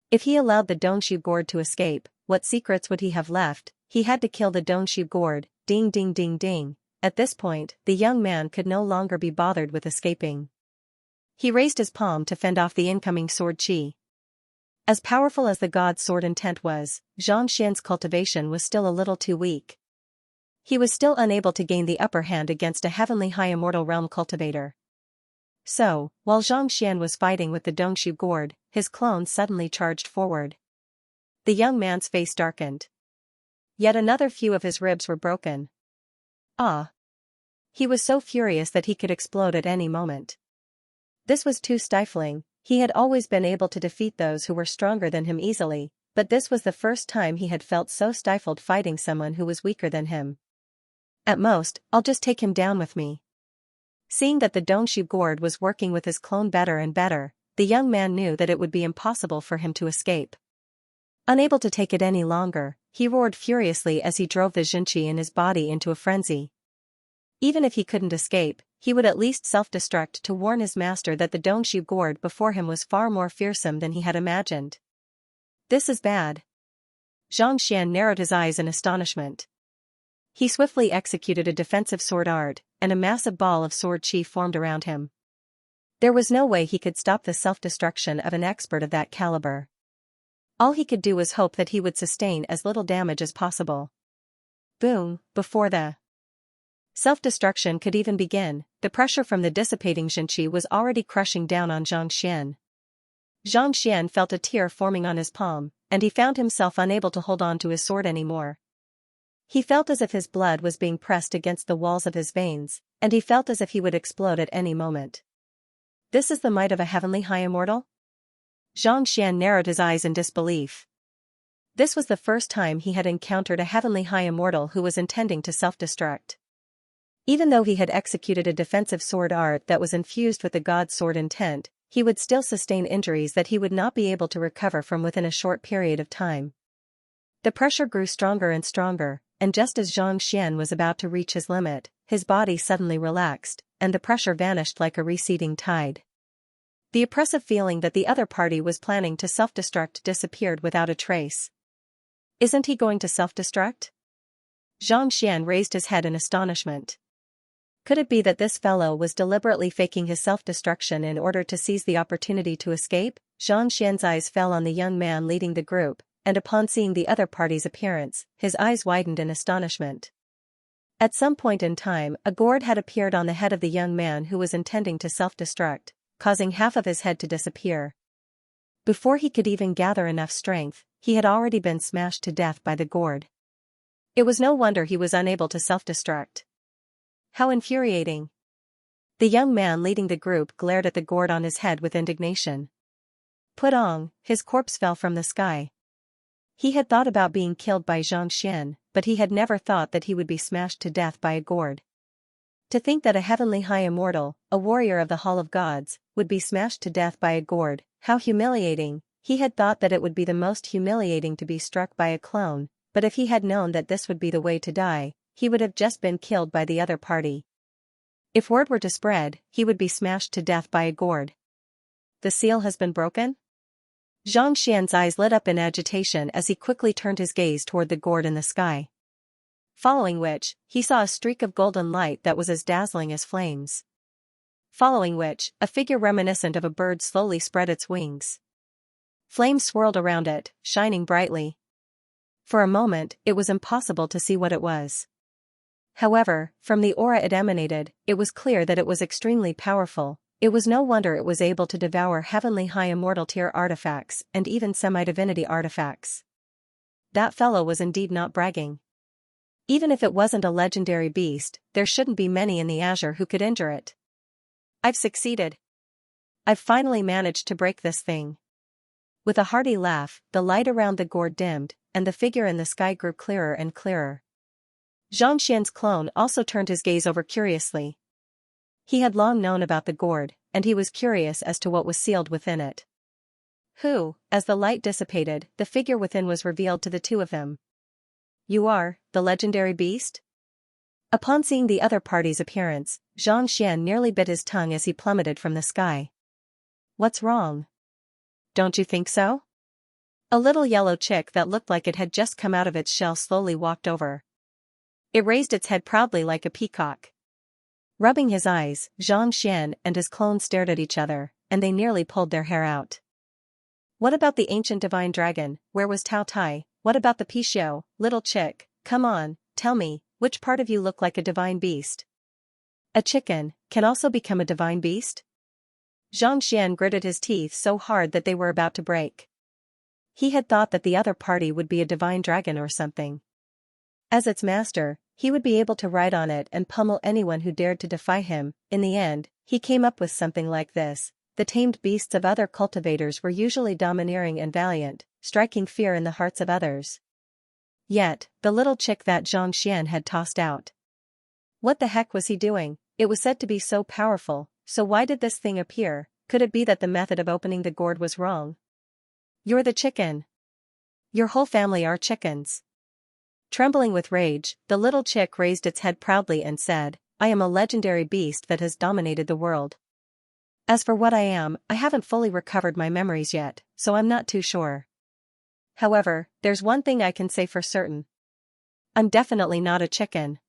If he allowed the Dongshu gourd to escape, what secrets would he have left? He had to kill the Dongshu gourd. Ding ding ding ding. At this point, the young man could no longer be bothered with escaping. He raised his palm to fend off the incoming sword qi. As powerful as the god's sword intent was, Xianxia's cultivation was still a little too weak. He was still unable to gain the upper hand against a heavenly high immortal realm cultivator. So, while Xianxian was fighting with the Dongshu gourd, his clone suddenly charged forward. The young man's face darkened. Yet another few of his ribs were broken. Ah! He was so furious that he could explode at any moment. This was too stifling. He had always been able to defeat those who were stronger than him easily, but this was the first time he had felt so stifled fighting someone who was weaker than him. At most, I'll just take him down with me. Seeing that the Dongshu gourd was working with his clone better and better, the young man knew that it would be impossible for him to escape. Unable to take it any longer, he roared furiously as he drove the Xianxia in his body into a frenzy. Even if he couldn't escape, he would at least self-destruct to warn his master that the Dongshu gourd before him was far more fearsome than he had imagined. This is bad. Xianxian narrowed his eyes in astonishment. He swiftly executed a defensive sword art, and a massive ball of sword qi formed around him. There was no way he could stop the self-destruction of an expert of that caliber. All he could do was hope that he would sustain as little damage as possible. Boom! Before the self-destruction could even begin, the pressure from the dissipating Xianxia was already crushing down on Xianxian. Xianxian felt a tear forming on his palm, and he found himself unable to hold on to his sword anymore. He felt as if his blood was being pressed against the walls of his veins, and he felt as if he would explode at any moment. This is the might of a heavenly high immortal? Xianxian narrowed his eyes in disbelief. This was the first time he had encountered a heavenly high immortal who was intending to self-destruct. Even though he had executed a defensive sword art that was infused with the god's sword intent, he would still sustain injuries that he would not be able to recover from within a short period of time. The pressure grew stronger and stronger, and just as Xianxian was about to reach his limit, his body suddenly relaxed, and the pressure vanished like a receding tide. The oppressive feeling that the other party was planning to self-destruct disappeared without a trace. Isn't he going to self-destruct? Xianxian raised his head in astonishment. Could it be that this fellow was deliberately faking his self-destruction in order to seize the opportunity to escape? Xianxian's eyes fell on the young man leading the group, and upon seeing the other party's appearance, his eyes widened in astonishment. At some point in time, a gourd had appeared on the head of the young man who was intending to self-destruct, causing half of his head to disappear. Before he could even gather enough strength, he had already been smashed to death by the gourd. It was no wonder he was unable to self-destruct. How infuriating! The young man leading the group glared at the gourd on his head with indignation. Putong, his corpse fell from the sky. He had thought about being killed by Xianxian, but he had never thought that he would be smashed to death by a gourd. To think that a heavenly high immortal, a warrior of the Hall of Gods, would be smashed to death by a gourd, how humiliating! He had thought that it would be the most humiliating to be struck by a clone, but if he had known that this would be the way to die, he would have just been killed by the other party. If word were to spread, he would be smashed to death by a gourd. The seal has been broken? Xianxian's eyes lit up in agitation as he quickly turned his gaze toward the gourd in the sky. Following which, he saw a streak of golden light that was as dazzling as flames. Following which, a figure reminiscent of a bird slowly spread its wings. Flames swirled around it, shining brightly. For a moment, it was impossible to see what it was. However, from the aura it emanated, it was clear that it was extremely powerful. It was no wonder it was able to devour heavenly high immortal tier artifacts and even semi-divinity artifacts. That fellow was indeed not bragging. Even if it wasn't a legendary beast, there shouldn't be many in the Azure who could injure it. I've succeeded. I've finally managed to break this thing. With a hearty laugh, the light around the gourd dimmed, and the figure in the sky grew clearer and clearer. Xianxian's clone also turned his gaze over curiously. He had long known about the gourd, and he was curious as to what was sealed within it. As the light dissipated, the figure within was revealed to the two of them. You are, the legendary beast? Upon seeing the other party's appearance, Xianxian nearly bit his tongue as he plummeted from the sky. What's wrong? Don't you think so? A little yellow chick that looked like it had just come out of its shell slowly walked over. It raised its head proudly like a peacock. Rubbing his eyes, Xianxia and his clone stared at each other, and they nearly pulled their hair out. What about the ancient divine dragon? Where was Tao Tai? What about the Pixiu? Little chick, come on, tell me, which part of you look like a divine beast? A chicken can also become a divine beast? Xianxia gritted his teeth so hard that they were about to break. He had thought that the other party would be a divine dragon or something. As its master, he would be able to ride on it and pummel anyone who dared to defy him. In the end, he came up with something like this. The tamed beasts of other cultivators were usually domineering and valiant, striking fear in the hearts of others. Yet, the little chick that Xianxia had tossed out. What the heck was he doing? It was said to be so powerful, so why did this thing appear? Could it be that the method of opening the gourd was wrong? You're the chicken. Your whole family are chickens. Trembling with rage, the little chick raised its head proudly and said, I am a legendary beast that has dominated the world. As for what I am, I haven't fully recovered my memories yet, so I'm not too sure. However, there's one thing I can say for certain. I'm definitely not a chicken.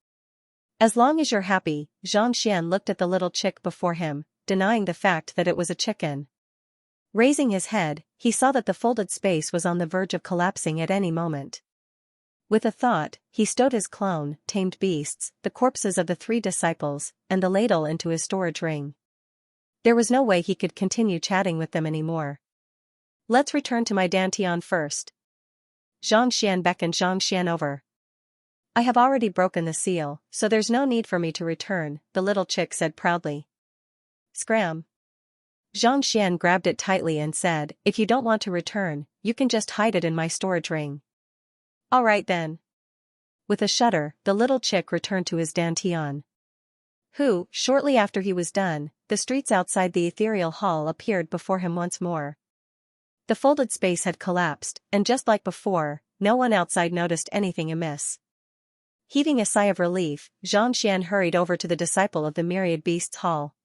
As long as you're happy, Xianxia looked at the little chick before him, denying the fact that it was a chicken. Raising his head, he saw that the folded space was on the verge of collapsing at any moment. With a thought, he stowed his clone, tamed beasts, the corpses of the 3 disciples, and the ladle into his storage ring. There was no way he could continue chatting with them anymore. Let's return to my dantian first. Xianxia beckoned Xianxia over. I have already broken the seal, so there's no need for me to return, the little chick said proudly. Scram. Xianxia grabbed it tightly and said, if you don't want to return, you can just hide it in my storage ring. All right then. With a shudder, the little chick returned to his dantian. Shortly after he was done, the streets outside the ethereal hall appeared before him once more. The folded space had collapsed, and just like before, no one outside noticed anything amiss. Heaving a sigh of relief, Xianxia hurried over to the disciple of the myriad beasts hall.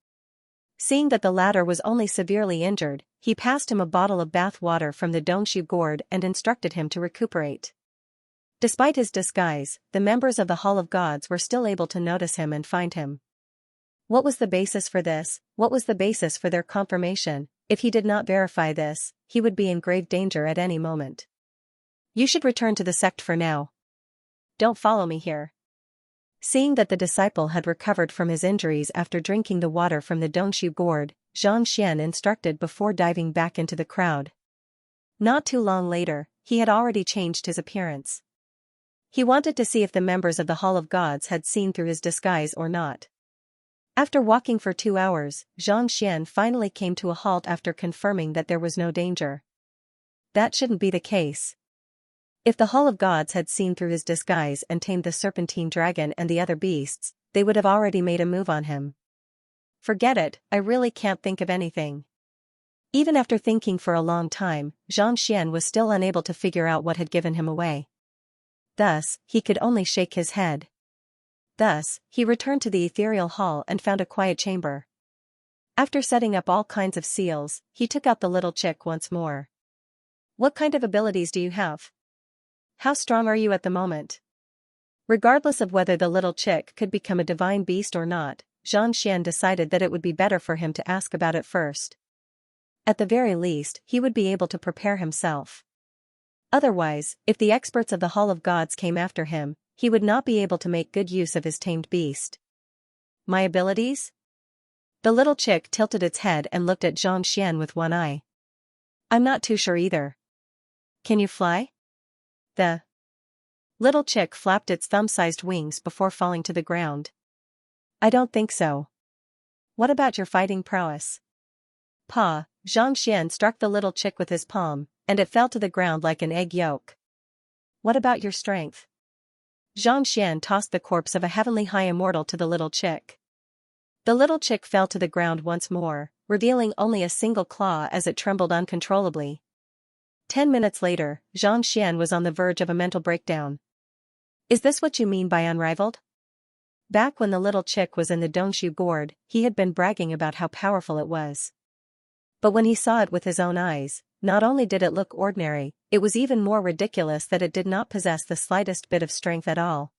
Seeing that the latter was only severely injured, he passed him a bottle of bath water from the Dongshu gourd and instructed him to recuperate. Despite his disguise, the members of the Hall of Gods were still able to notice him and find him. What was the basis for this? What was the basis for their confirmation? If he did not verify this, he would be in grave danger at any moment. You should return to the sect for now. Don't follow me here. Seeing that the disciple had recovered from his injuries after drinking the water from the Dongshu gourd, Xianxia instructed before diving back into the crowd. Not too long later, he had already changed his appearance. He wanted to see if the members of the Hall of Gods had seen through his disguise or not. After walking for 2 hours, Xianxia finally came to a halt after confirming that there was no danger. That shouldn't be the case. If the Hall of Gods had seen through his disguise and tamed the serpentine dragon and the other beasts, they would have already made a move on him. Forget it, I really can't think of anything. Even after thinking for a long time, Xianxia was still unable to figure out what had given him away. Thus, he could only shake his head. Thus, he returned to the ethereal hall and found a quiet chamber. After setting up all kinds of seals, he took out the little chick once more. What kind of abilities do you have? How strong are you at the moment? Regardless of whether the little chick could become a divine beast or not, Xianxia decided that it would be better for him to ask about it first. At the very least, he would be able to prepare himself. Otherwise, if the experts of the Hall of Gods came after him, he would not be able to make good use of his tamed beast. My abilities? The little chick tilted its head and looked at Xianxia with one eye. I'm not too sure either. Can you fly? The little chick flapped its thumb-sized wings before falling to the ground. I don't think so. What about your fighting prowess? Pa, Xianxia struck the little chick with his palm, and it fell to the ground like an egg yolk. What about your strength? Xianxia tossed the corpse of a heavenly high immortal to the little chick. The little chick fell to the ground once more, revealing only a single claw as it trembled uncontrollably. 10 minutes later, Xianxia was on the verge of a mental breakdown. Is this what you mean by unrivaled? Back when the little chick was in the Dongshu gourd, he had been bragging about how powerful it was. But when he saw it with his own eyes, not only did it look ordinary, it was even more ridiculous that it did not possess the slightest bit of strength at all.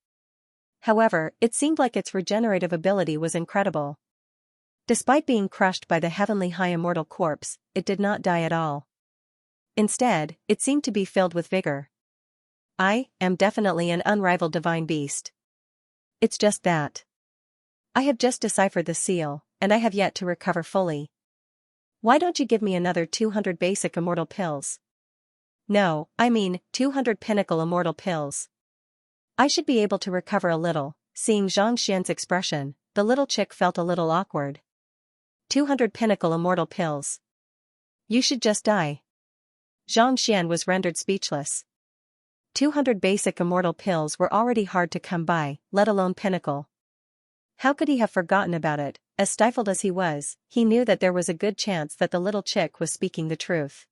However, it seemed like its regenerative ability was incredible. Despite being crushed by the heavenly high immortal corpse, it did not die at all. Instead, it seemed to be filled with vigor. I am definitely an unrivaled divine beast. It's just that. I have just deciphered the seal, and I have yet to recover fully. Why don't you give me another 200 basic immortal pills? No, I mean, 200 pinnacle immortal pills. I should be able to recover a little. Seeing Xianxia's expression, the little chick felt a little awkward. 200 pinnacle immortal pills. You should just die. Xianxia was rendered speechless. 200 basic immortal pills were already hard to come by, let alone pinnacle. How could he have forgotten about it? As stifled as he was, he knew that there was a good chance that the little chick was speaking the truth.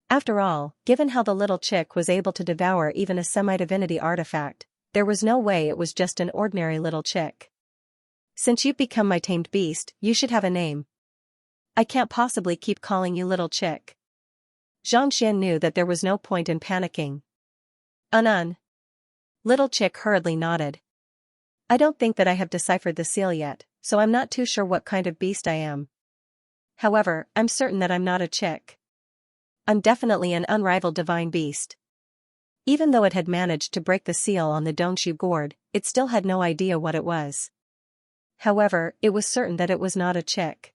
After all, given how the little chick was able to devour even a semi-divinity artifact, there was no way it was just an ordinary little chick. Since you've become my tamed beast, you should have a name. I can't possibly keep calling you little chick. Xianxia knew that there was no point in panicking. Little chick hurriedly nodded. I don't think that I have deciphered the seal yet, so I'm not too sure what kind of beast I am. However, I'm certain that I'm not a chick. I'm definitely an unrivaled divine beast. Even though it had managed to break the seal on the Dongshu gourd, it still had no idea what it was. However, it was certain that it was not a chick.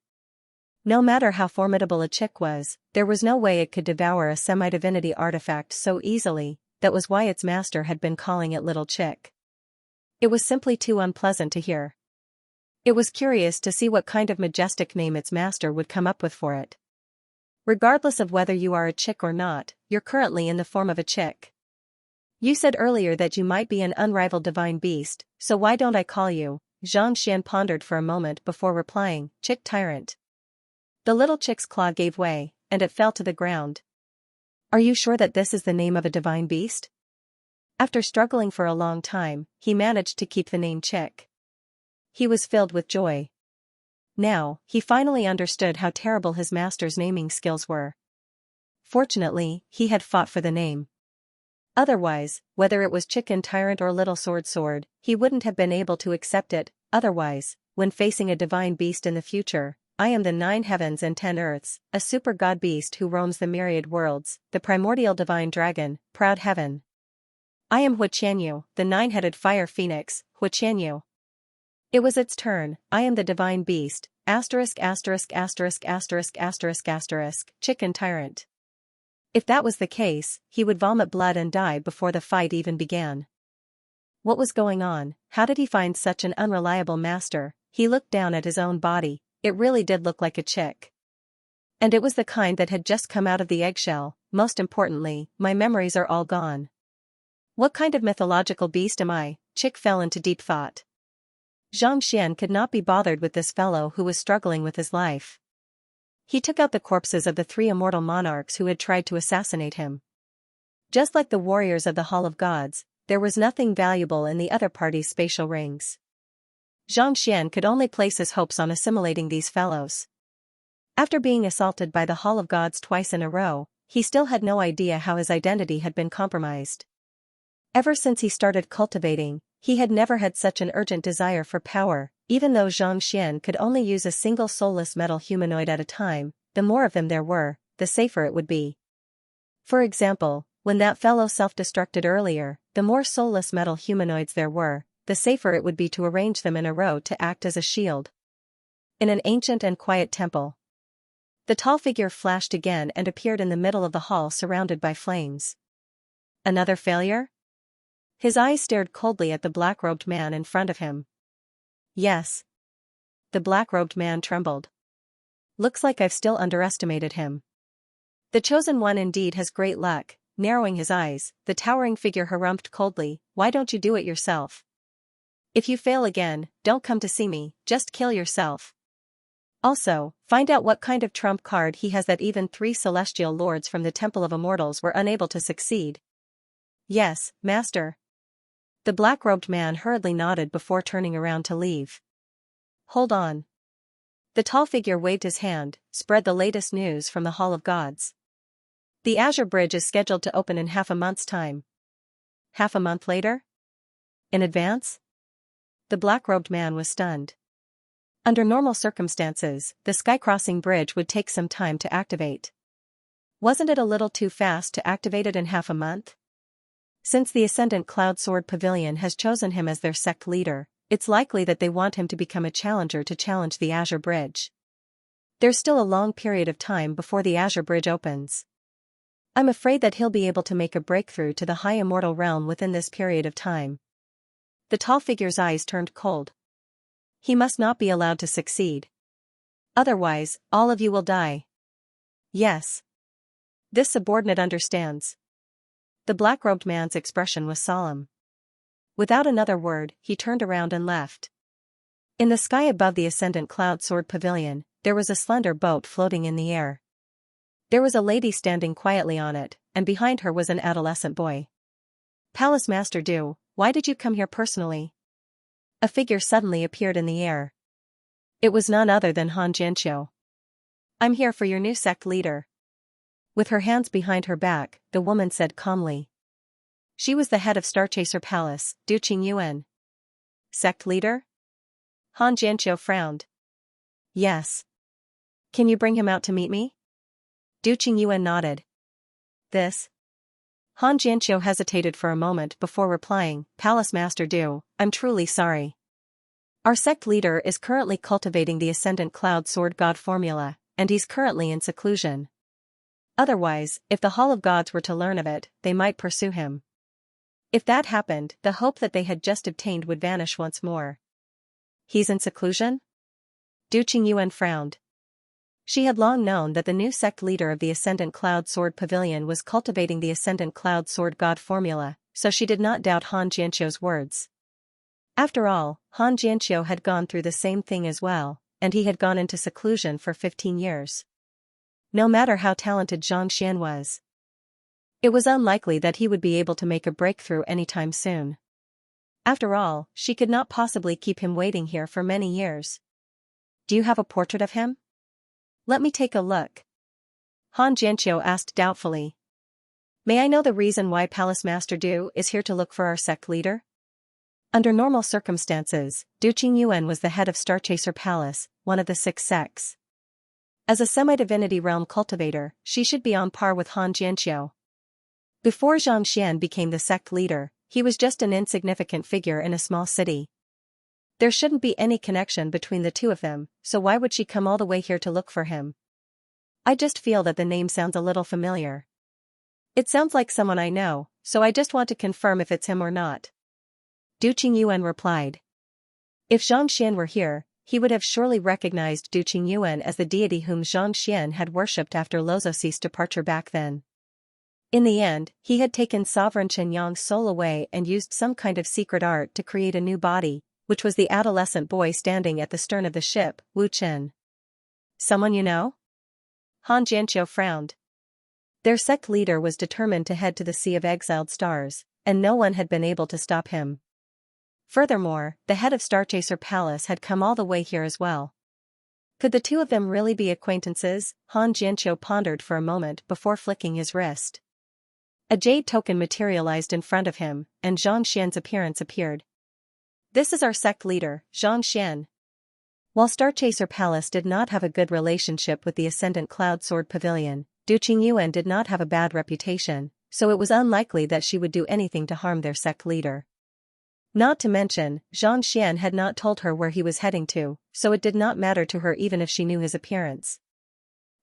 No matter how formidable a chick was, there was no way it could devour a semi-divinity artifact so easily. That was why its master had been calling it little chick. It was simply too unpleasant to hear. It was curious to see what kind of majestic name its master would come up with for it. Regardless of whether you are a chick or not, you're currently in the form of a chick. You said earlier that you might be an unrivaled divine beast, so why don't I call you? Xianxia pondered for a moment before replying, Chick Tyrant. The little chick's claw gave way, and it fell to the ground. Are you sure that this is the name of a divine beast? After struggling for a long time, he managed to keep the name Chick. He was filled with joy. Now, he finally understood how terrible his master's naming skills were. Fortunately, he had fought for the name. Otherwise, whether it was Chicken Tyrant or Little Sword, he wouldn't have been able to accept it. Otherwise, when facing a divine beast in the future, I am the 9 heavens and 10 earths, a super god beast who roams the myriad worlds, the primordial divine dragon, proud heaven. I am Xianxia, the 9-headed fire phoenix, Xianxia. It was its turn. I am the divine beast, Chicken Tyrant. If that was the case, he would vomit blood and die before the fight even began. What was going on? How did he find such an unreliable master? He looked down at his own body. It really did look like a chick. And it was the kind that had just come out of the eggshell. Most importantly, my memories are all gone. What kind of mythological beast am I? Chick fell into deep thought. Xianxia could not be bothered with this fellow who was struggling with his life. He took out the corpses of the 3 immortal monarchs who had tried to assassinate him. Just like the warriors of the Hall of Gods, there was nothing valuable in the other party's spatial rings. Xianxia could only place his hopes on assimilating these fellows. After being assaulted by the Hall of Gods twice in a row, he still had no idea how his identity had been compromised. Ever since he started cultivating, he had never had such an urgent desire for power. Even though Xianxia could only use a single soulless metal humanoid at a time, the more of them there were, the safer it would be. For example, when that fellow self-destructed earlier, the more soulless metal humanoids there were, the safer it would be to arrange them in a row to act as a shield. In an ancient and quiet temple, the tall figure flashed again and appeared in the middle of the hall surrounded by flames. Another failure? His eyes stared coldly at the black-robed man in front of him. Yes. The black-robed man trembled. Looks like I've still underestimated him. The chosen one indeed has great luck. Narrowing his eyes, the towering figure harumphed coldly, why don't you do it yourself? If you fail again, don't come to see me, just kill yourself. Also, find out what kind of trump card he has that even 3 celestial lords from the Temple of Immortals were unable to succeed. Yes, master. The black-robed man hurriedly nodded before turning around to leave. Hold on. The tall figure waved his hand, spread the latest news from the Hall of Gods. The Azure Bridge is scheduled to open in half a month's time. Half a month later? In advance? The black-robed man was stunned. Under normal circumstances, the sky-crossing bridge would take some time to activate. Wasn't it a little too fast to activate it in half a month? Since the Ascendant Cloud Sword Pavilion has chosen him as their sect leader, it's likely that they want him to become a challenger to challenge the Azure Bridge. There's still a long period of time before the Azure Bridge opens. I'm afraid that he'll be able to make a breakthrough to the high immortal realm within this period of time. The tall figure's eyes turned cold. He must not be allowed to succeed. Otherwise, all of you will die. Yes. This subordinate understands. The black-robed man's expression was solemn. Without another word, he turned around and left. In the sky above the Ascendant Cloud Sword Pavilion, there was a slender boat floating in the air. There was a lady standing quietly on it, and behind her was an adolescent boy. Palace Master Du, why did you come here personally? A figure suddenly appeared in the air. It was none other than Xianxia. I'm here for your new sect leader. With her hands behind her back, the woman said calmly. She was the head of Starchaser Palace, Du Qingyuan. Sect leader? Xianxia frowned. Yes. Can you bring him out to meet me? Du Qingyuan nodded. This? Xianxia hesitated for a moment before replying, Palace Master Du, I'm truly sorry. Our sect leader is currently cultivating the Ascendant Cloud Sword God formula, and he's currently in seclusion. Otherwise, if the Hall of Gods were to learn of it, they might pursue him. If that happened, the hope that they had just obtained would vanish once more. He's in seclusion? Du Qingyuan frowned. She had long known that the new sect leader of the Ascendant Cloud Sword Pavilion was cultivating the Ascendant Cloud Sword God formula, so she did not doubt Xianxia's words. After all, Xianxia had gone through the same thing as well, and he had gone into seclusion for 15 years. No matter how talented Xianxia was, it was unlikely that he would be able to make a breakthrough anytime soon. After all, she could not possibly keep him waiting here for many years. Do you have a portrait of him? Let me take a look. Xianxia asked doubtfully. May I know the reason why Palace Master Du is here to look for our sect leader? Under normal circumstances, Du Qingyuan was the head of Starchaser Palace, one of the 6 sects. As a semi-divinity realm cultivator, she should be on par with Xianxia. Before Xianxia became the sect leader, he was just an insignificant figure in a small city. There shouldn't be any connection between the two of them, so why would she come all the way here to look for him? I just feel that the name sounds a little familiar. It sounds like someone I know, so I just want to confirm if it's him or not. Du Qingyuan replied. If Xianxia were here, he would have surely recognized Du Qingyuan as the deity whom Xianxia had worshipped after Lozosi's departure back then. In the end, he had taken Sovereign Qianyang's soul away and used some kind of secret art to create a new body, which was the adolescent boy standing at the stern of the ship, Wu Chen. Someone you know? Xianxia frowned. Their sect leader was determined to head to the Sea of Exiled Stars, and no one had been able to stop him. Furthermore, the head of Starchaser Palace had come all the way here as well. Could the two of them really be acquaintances? Xianxia pondered for a moment before flicking his wrist. A jade token materialized in front of him, and Xianxia's appearance appeared. This is our sect leader, Xianxia. While Starchaser Palace did not have a good relationship with the Ascendant Cloud Sword Pavilion, Du Qingyuan did not have a bad reputation, so it was unlikely that she would do anything to harm their sect leader. Not to mention, Xianxia had not told her where he was heading to, so it did not matter to her even if she knew his appearance.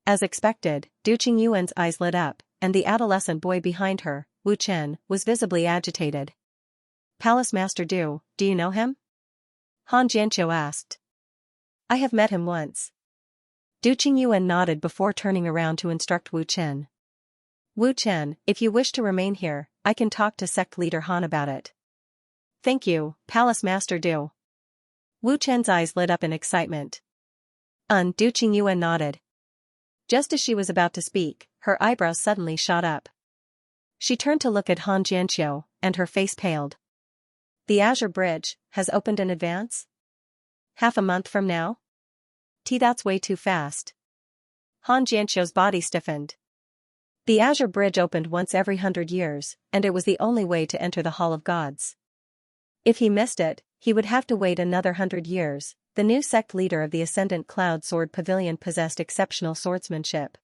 As expected, Du Qingyuan's eyes lit up, and the adolescent boy behind her, Wu Chen, was visibly agitated. Palace Master Du, do you know him? Xianxia asked. I have met him once. Du Qingyuan nodded before turning around to instruct Wu Chen. Wu Chen, if you wish to remain here, I can talk to sect leader Han about it. Thank you, Palace Master Du. Wu Chen's eyes lit up in excitement. Du Qingyuan nodded. Just as she was about to speak, her eyebrows suddenly shot up. She turned to look at Xianxia, and her face paled. The Azure Bridge has opened in advance? Half a month from now? That's way too fast. Xianxia's body stiffened. The Azure Bridge opened once every 100 years, and it was the only way to enter the Hall of Gods. If he missed it, he would have to wait another 100 years. The new sect leader of the Ascendant Cloud Sword Pavilion possessed exceptional swordsmanship.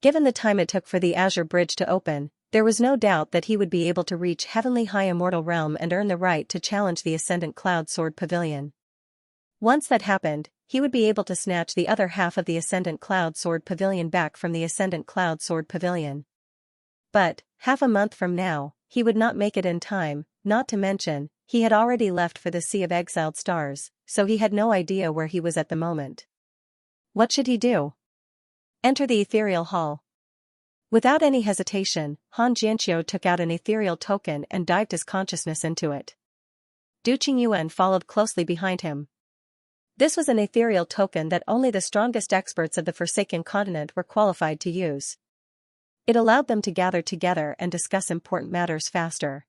Given the time it took for the Azure Bridge to open, there was no doubt that he would be able to reach Heavenly High Immortal Realm and earn the right to challenge the Ascendant Cloud Sword Pavilion. Once that happened, he would be able to snatch the other half of the Ascendant Cloud Sword Pavilion back from the Ascendant Cloud Sword Pavilion. But, half a month from now, he would not make it in time, not to mention, he had already left for the Sea of Exiled Stars, so he had no idea where he was at the moment. What should he do? Enter the Ethereal Hall. Without any hesitation, Han Xianxia took out an ethereal token and dived his consciousness into it. Du Qingyuan followed closely behind him. This was an ethereal token that only the strongest experts of the Forsaken Continent were qualified to use. It allowed them to gather together and discuss important matters faster.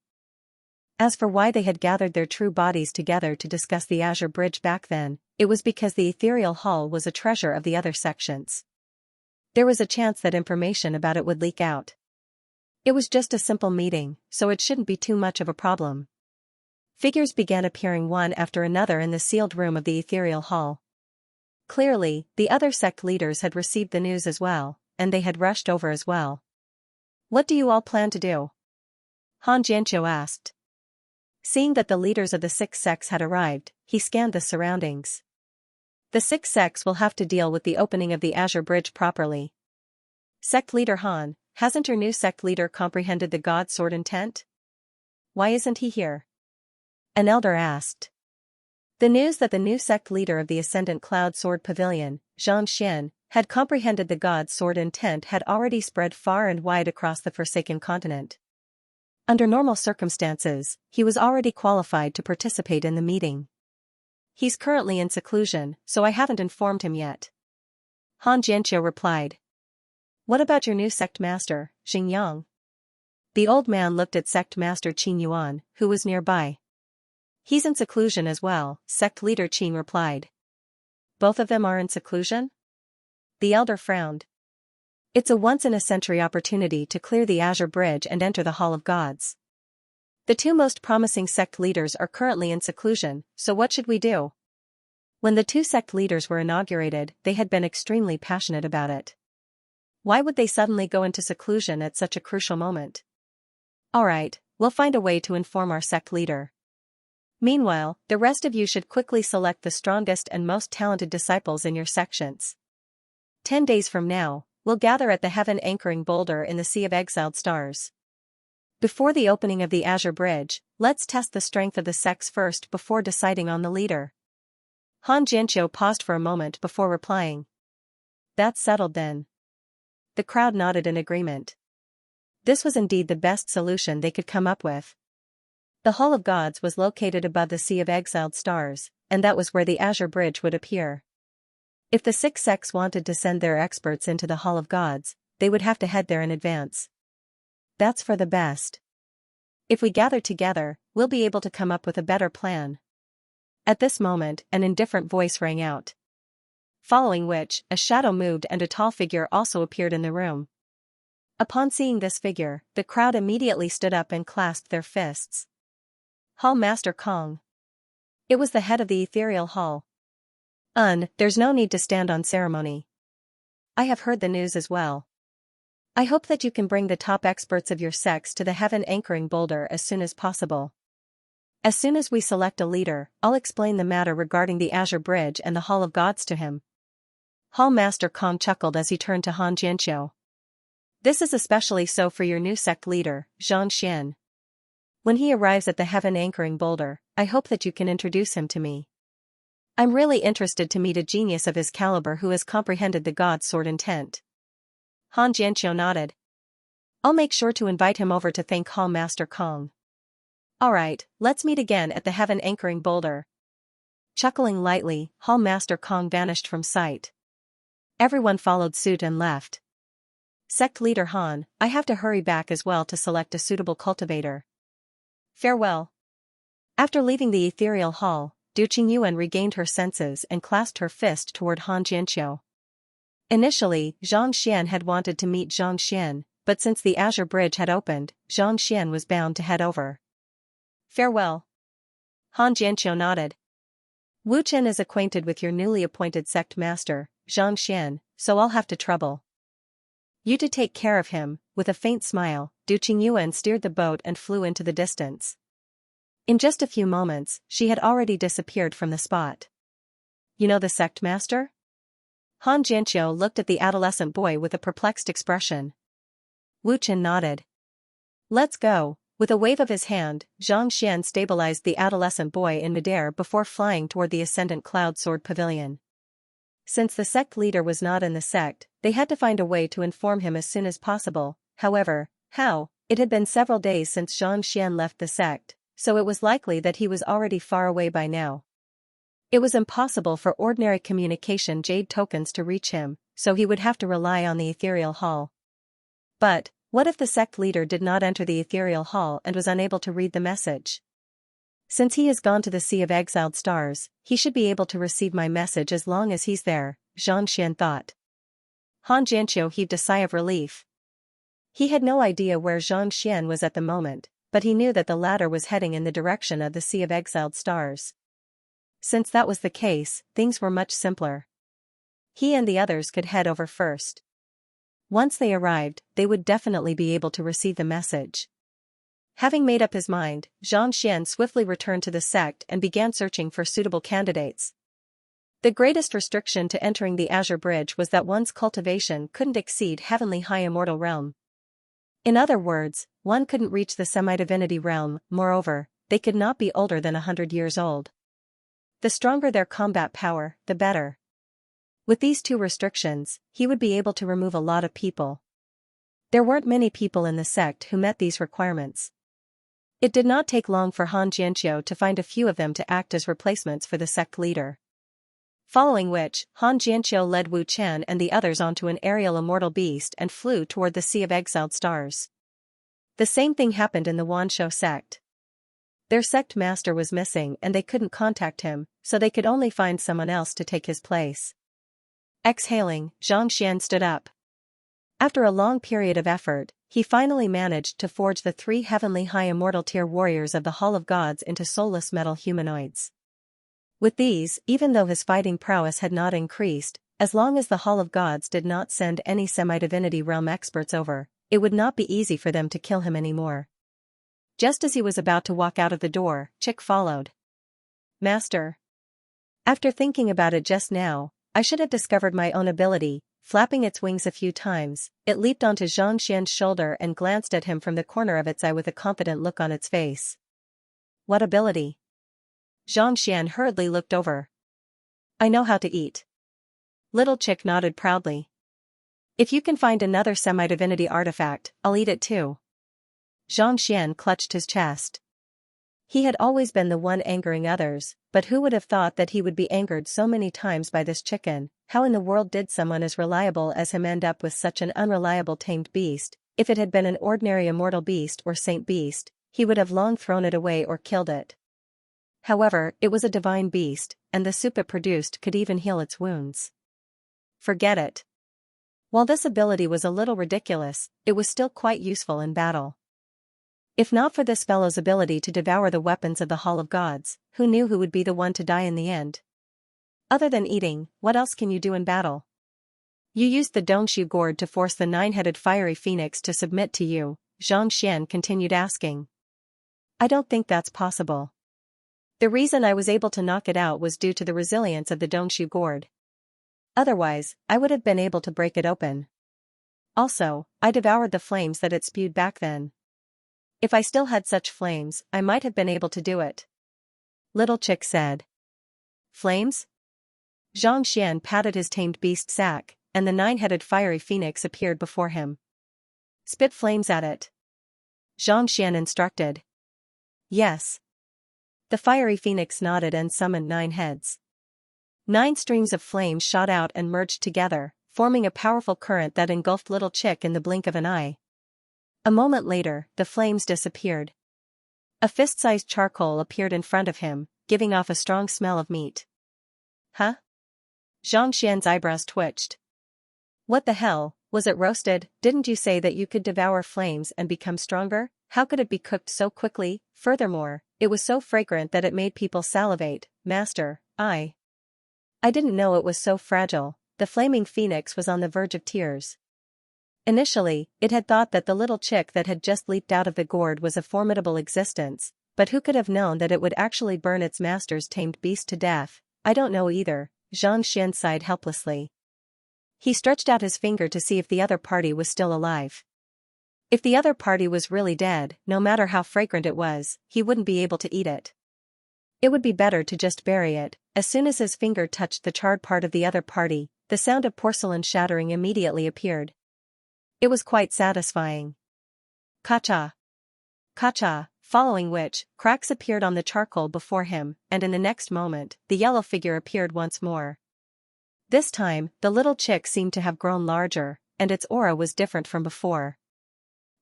As for why they had gathered their true bodies together to discuss the Azure Bridge back then, it was because the Ethereal Hall was a treasure of the other sections. There was a chance that information about it would leak out. It was just a simple meeting, so it shouldn't be too much of a problem. Figures began appearing one after another in the sealed room of the Ethereal Hall. Clearly, the other sect leaders had received the news as well, and they had rushed over as well. What do you all plan to do? Han Xianxia asked. Seeing that the leaders of the 6 sects had arrived, he scanned the surroundings. The 6 sects will have to deal with the opening of the Azure Bridge properly. Sect leader Han, hasn't your new sect leader comprehended the God Sword intent? Why isn't he here? An elder asked. The news that the new sect leader of the Ascendant Cloud Sword Pavilion, Xianxia, had comprehended the God Sword intent had already spread far and wide across the Forsaken Continent. Under normal circumstances, he was already qualified to participate in the meeting. He's currently in seclusion, so I haven't informed him yet. Han Xianxia replied. What about your new sect master, Xingyang? The old man looked at sect master Qin Yuan, who was nearby. He's in seclusion as well, sect leader Qin replied. Both of them are in seclusion? The elder frowned. It's a once-in-a-century opportunity to clear the Azure Bridge and enter the Hall of Gods. The 2 most promising sect leaders are currently in seclusion, so what should we do? When the 2 sect leaders were inaugurated, they had been extremely passionate about it. Why would they suddenly go into seclusion at such a crucial moment? Alright, we'll find a way to inform our sect leader. Meanwhile, the rest of you should quickly select the strongest and most talented disciples in your sections. 10 days from now, we'll gather at the Heaven Anchoring Boulder in the Sea of Exiled Stars. Before the opening of the Azure Bridge, let's test the strength of the sects first before deciding on the leader. Han Xianxia paused for a moment before replying. That's settled then. The crowd nodded in agreement. This was indeed the best solution they could come up with. The Hall of Gods was located above the Sea of Exiled Stars, and that was where the Azure Bridge would appear. If the 6 sects wanted to send their experts into the Hall of Gods, they would have to head there in advance. That's for the best. If we gather together, we'll be able to come up with a better plan. At this moment, an indifferent voice rang out. Following which, a shadow moved and a tall figure also appeared in the room. Upon seeing this figure, the crowd immediately stood up and clasped their fists. Hall Master Kong. It was the head of the Ethereal Hall. There's no need to stand on ceremony. I have heard the news as well. I hope that you can bring the top experts of your sects to the Heaven Anchoring Boulder as soon as possible. As soon as we select a leader, I'll explain the matter regarding the Azure Bridge and the Hall of Gods to him. Hall Master Kong chuckled as he turned to Han Xianxia. This is especially so for your new sect leader, Xianxia. When he arrives at the Heaven Anchoring Boulder, I hope that you can introduce him to me. I'm really interested to meet a genius of his caliber who has comprehended the God Sword intent. Han Xianxia nodded. I'll make sure to invite him over to thank Hall Master Kong. Alright, let's meet again at the Heaven Anchoring Boulder. Chuckling lightly, Hall Master Kong vanished from sight. Everyone followed suit and left. Sect leader Han, I have to hurry back as well to select a suitable cultivator. Farewell. After leaving the ethereal hall, Du Qingyuan regained her senses and clasped her fist toward Han Xianxia. Initially, Xianxia had wanted to meet Xianxia, but since the Azure Bridge had opened, Xianxia was bound to head over. Farewell. Han Jianqiu nodded. Wu Chen is acquainted with your newly appointed sect master, Xianxia, so I'll have to trouble you to take care of him. With a faint smile, Du Qingyuan steered the boat and flew into the distance. In just a few moments, she had already disappeared from the spot. You know the sect master? Han Jianqiu looked at the adolescent boy with a perplexed expression. Wu Chen nodded. Let's go. With a wave of his hand, Zhang Xian stabilized the adolescent boy in midair before flying toward the ascendant cloud sword pavilion. Since the sect leader was not in the sect, they had to find a way to inform him as soon as possible. However, how? It had been several days since Zhang Xian left the sect, so it was likely that he was already far away by now. It was impossible for ordinary communication jade tokens to reach him, so he would have to rely on the ethereal hall. But, what if the sect leader did not enter the ethereal hall and was unable to read the message? Since he has gone to the Sea of Exiled Stars, he should be able to receive my message as long as he's there, Zhang Xian thought. Han Jianqiu heaved a sigh of relief. He had no idea where Zhang Xian was at the moment, but he knew that the latter was heading in the direction of the Sea of Exiled Stars. Since that was the case, things were much simpler. He and the others could head over first. Once they arrived, they would definitely be able to receive the message. Having made up his mind, Zhang Xian swiftly returned to the sect and began searching for suitable candidates. The greatest restriction to entering the Azure Bridge was that one's cultivation couldn't exceed Heavenly High Immortal Realm. In other words, one couldn't reach the semi-divinity realm. Moreover, they could not be older than 100 years old. The stronger their combat power, the better. With these two restrictions, he would be able to remove a lot of people. There weren't many people in the sect who met these requirements. It did not take long for Han Jianqiu to find a few of them to act as replacements for the sect leader. Following which, Han Jianqiu led Wu Chen and the others onto an aerial immortal beast and flew toward the Sea of Exiled Stars. The same thing happened in the Wanshou sect. Their sect master was missing and they couldn't contact him, so they could only find someone else to take his place. Exhaling, Zhang Xian stood up. After a long period of effort, he finally managed to forge the 3 heavenly high immortal tier warriors of the Hall of Gods into soulless metal humanoids. With these, even though his fighting prowess had not increased, as long as the Hall of Gods did not send any semi-divinity realm experts over, it would not be easy for them to kill him anymore. Just as he was about to walk out of the door, Chick followed. Master. After thinking about it just now, I should have discovered my own ability. Flapping its wings a few times, it leaped onto Zhang Xian's shoulder and glanced at him from the corner of its eye with a confident look on its face. What ability? Zhang Xian hurriedly looked over. I know how to eat. Little Chick nodded proudly. If you can find another semi-divinity artifact, I'll eat it too. Zhang Xian clutched his chest. He had always been the one angering others, but who would have thought that he would be angered so many times by this chicken? How in the world did someone as reliable as him end up with such an unreliable tamed beast? If it had been an ordinary immortal beast or saint beast, he would have long thrown it away or killed it. However, it was a divine beast, and the soup it produced could even heal its wounds. Forget it. While this ability was a little ridiculous, it was still quite useful in battle. If not for this fellow's ability to devour the weapons of the Hall of Gods, who knew who would be the one to die in the end? Other than eating, what else can you do in battle? You used the Dongshu gourd to force the 9-headed fiery phoenix to submit to you, Zhang Xian continued asking. I don't think that's possible. The reason I was able to knock it out was due to the resilience of the Dongshu gourd. Otherwise, I would have been able to break it open. Also, I devoured the flames that it spewed back then. If I still had such flames, I might have been able to do it. Little Chick said. Flames? Zhang Xian patted his tamed beast sack, and the 9-headed fiery phoenix appeared before him. Spit flames at it. Zhang Xian instructed. Yes. The fiery phoenix nodded and summoned 9 heads. 9 streams of flame shot out and merged together, forming a powerful current that engulfed Little Chick in the blink of an eye. A moment later, the flames disappeared. A fist-sized charcoal appeared in front of him, giving off a strong smell of meat. Huh? Zhang Xian's eyebrows twitched. What the hell, Was it roasted? Didn't you say that you could devour flames and become stronger? How could it be cooked so quickly? Furthermore, it was so fragrant that it made people salivate. Master, I didn't know it was so fragile. The flaming phoenix was on the verge of tears. Initially, it had thought that the little chick that had just leaped out of the gourd was a formidable existence, but who could have known that it would actually burn its master's tamed beast to death? I don't know either, Xianxia sighed helplessly. He stretched out his finger to see if the other party was still alive. If the other party was really dead, no matter how fragrant it was, he wouldn't be able to eat it. It would be better to just bury it. As soon as his finger touched the charred part of the other party, the sound of porcelain shattering immediately appeared. It was quite satisfying. Ka-cha! Ka-cha! Following which, cracks appeared on the charcoal before him, and in the next moment, the yellow figure appeared once more. This time, the little chick seemed to have grown larger, and its aura was different from before.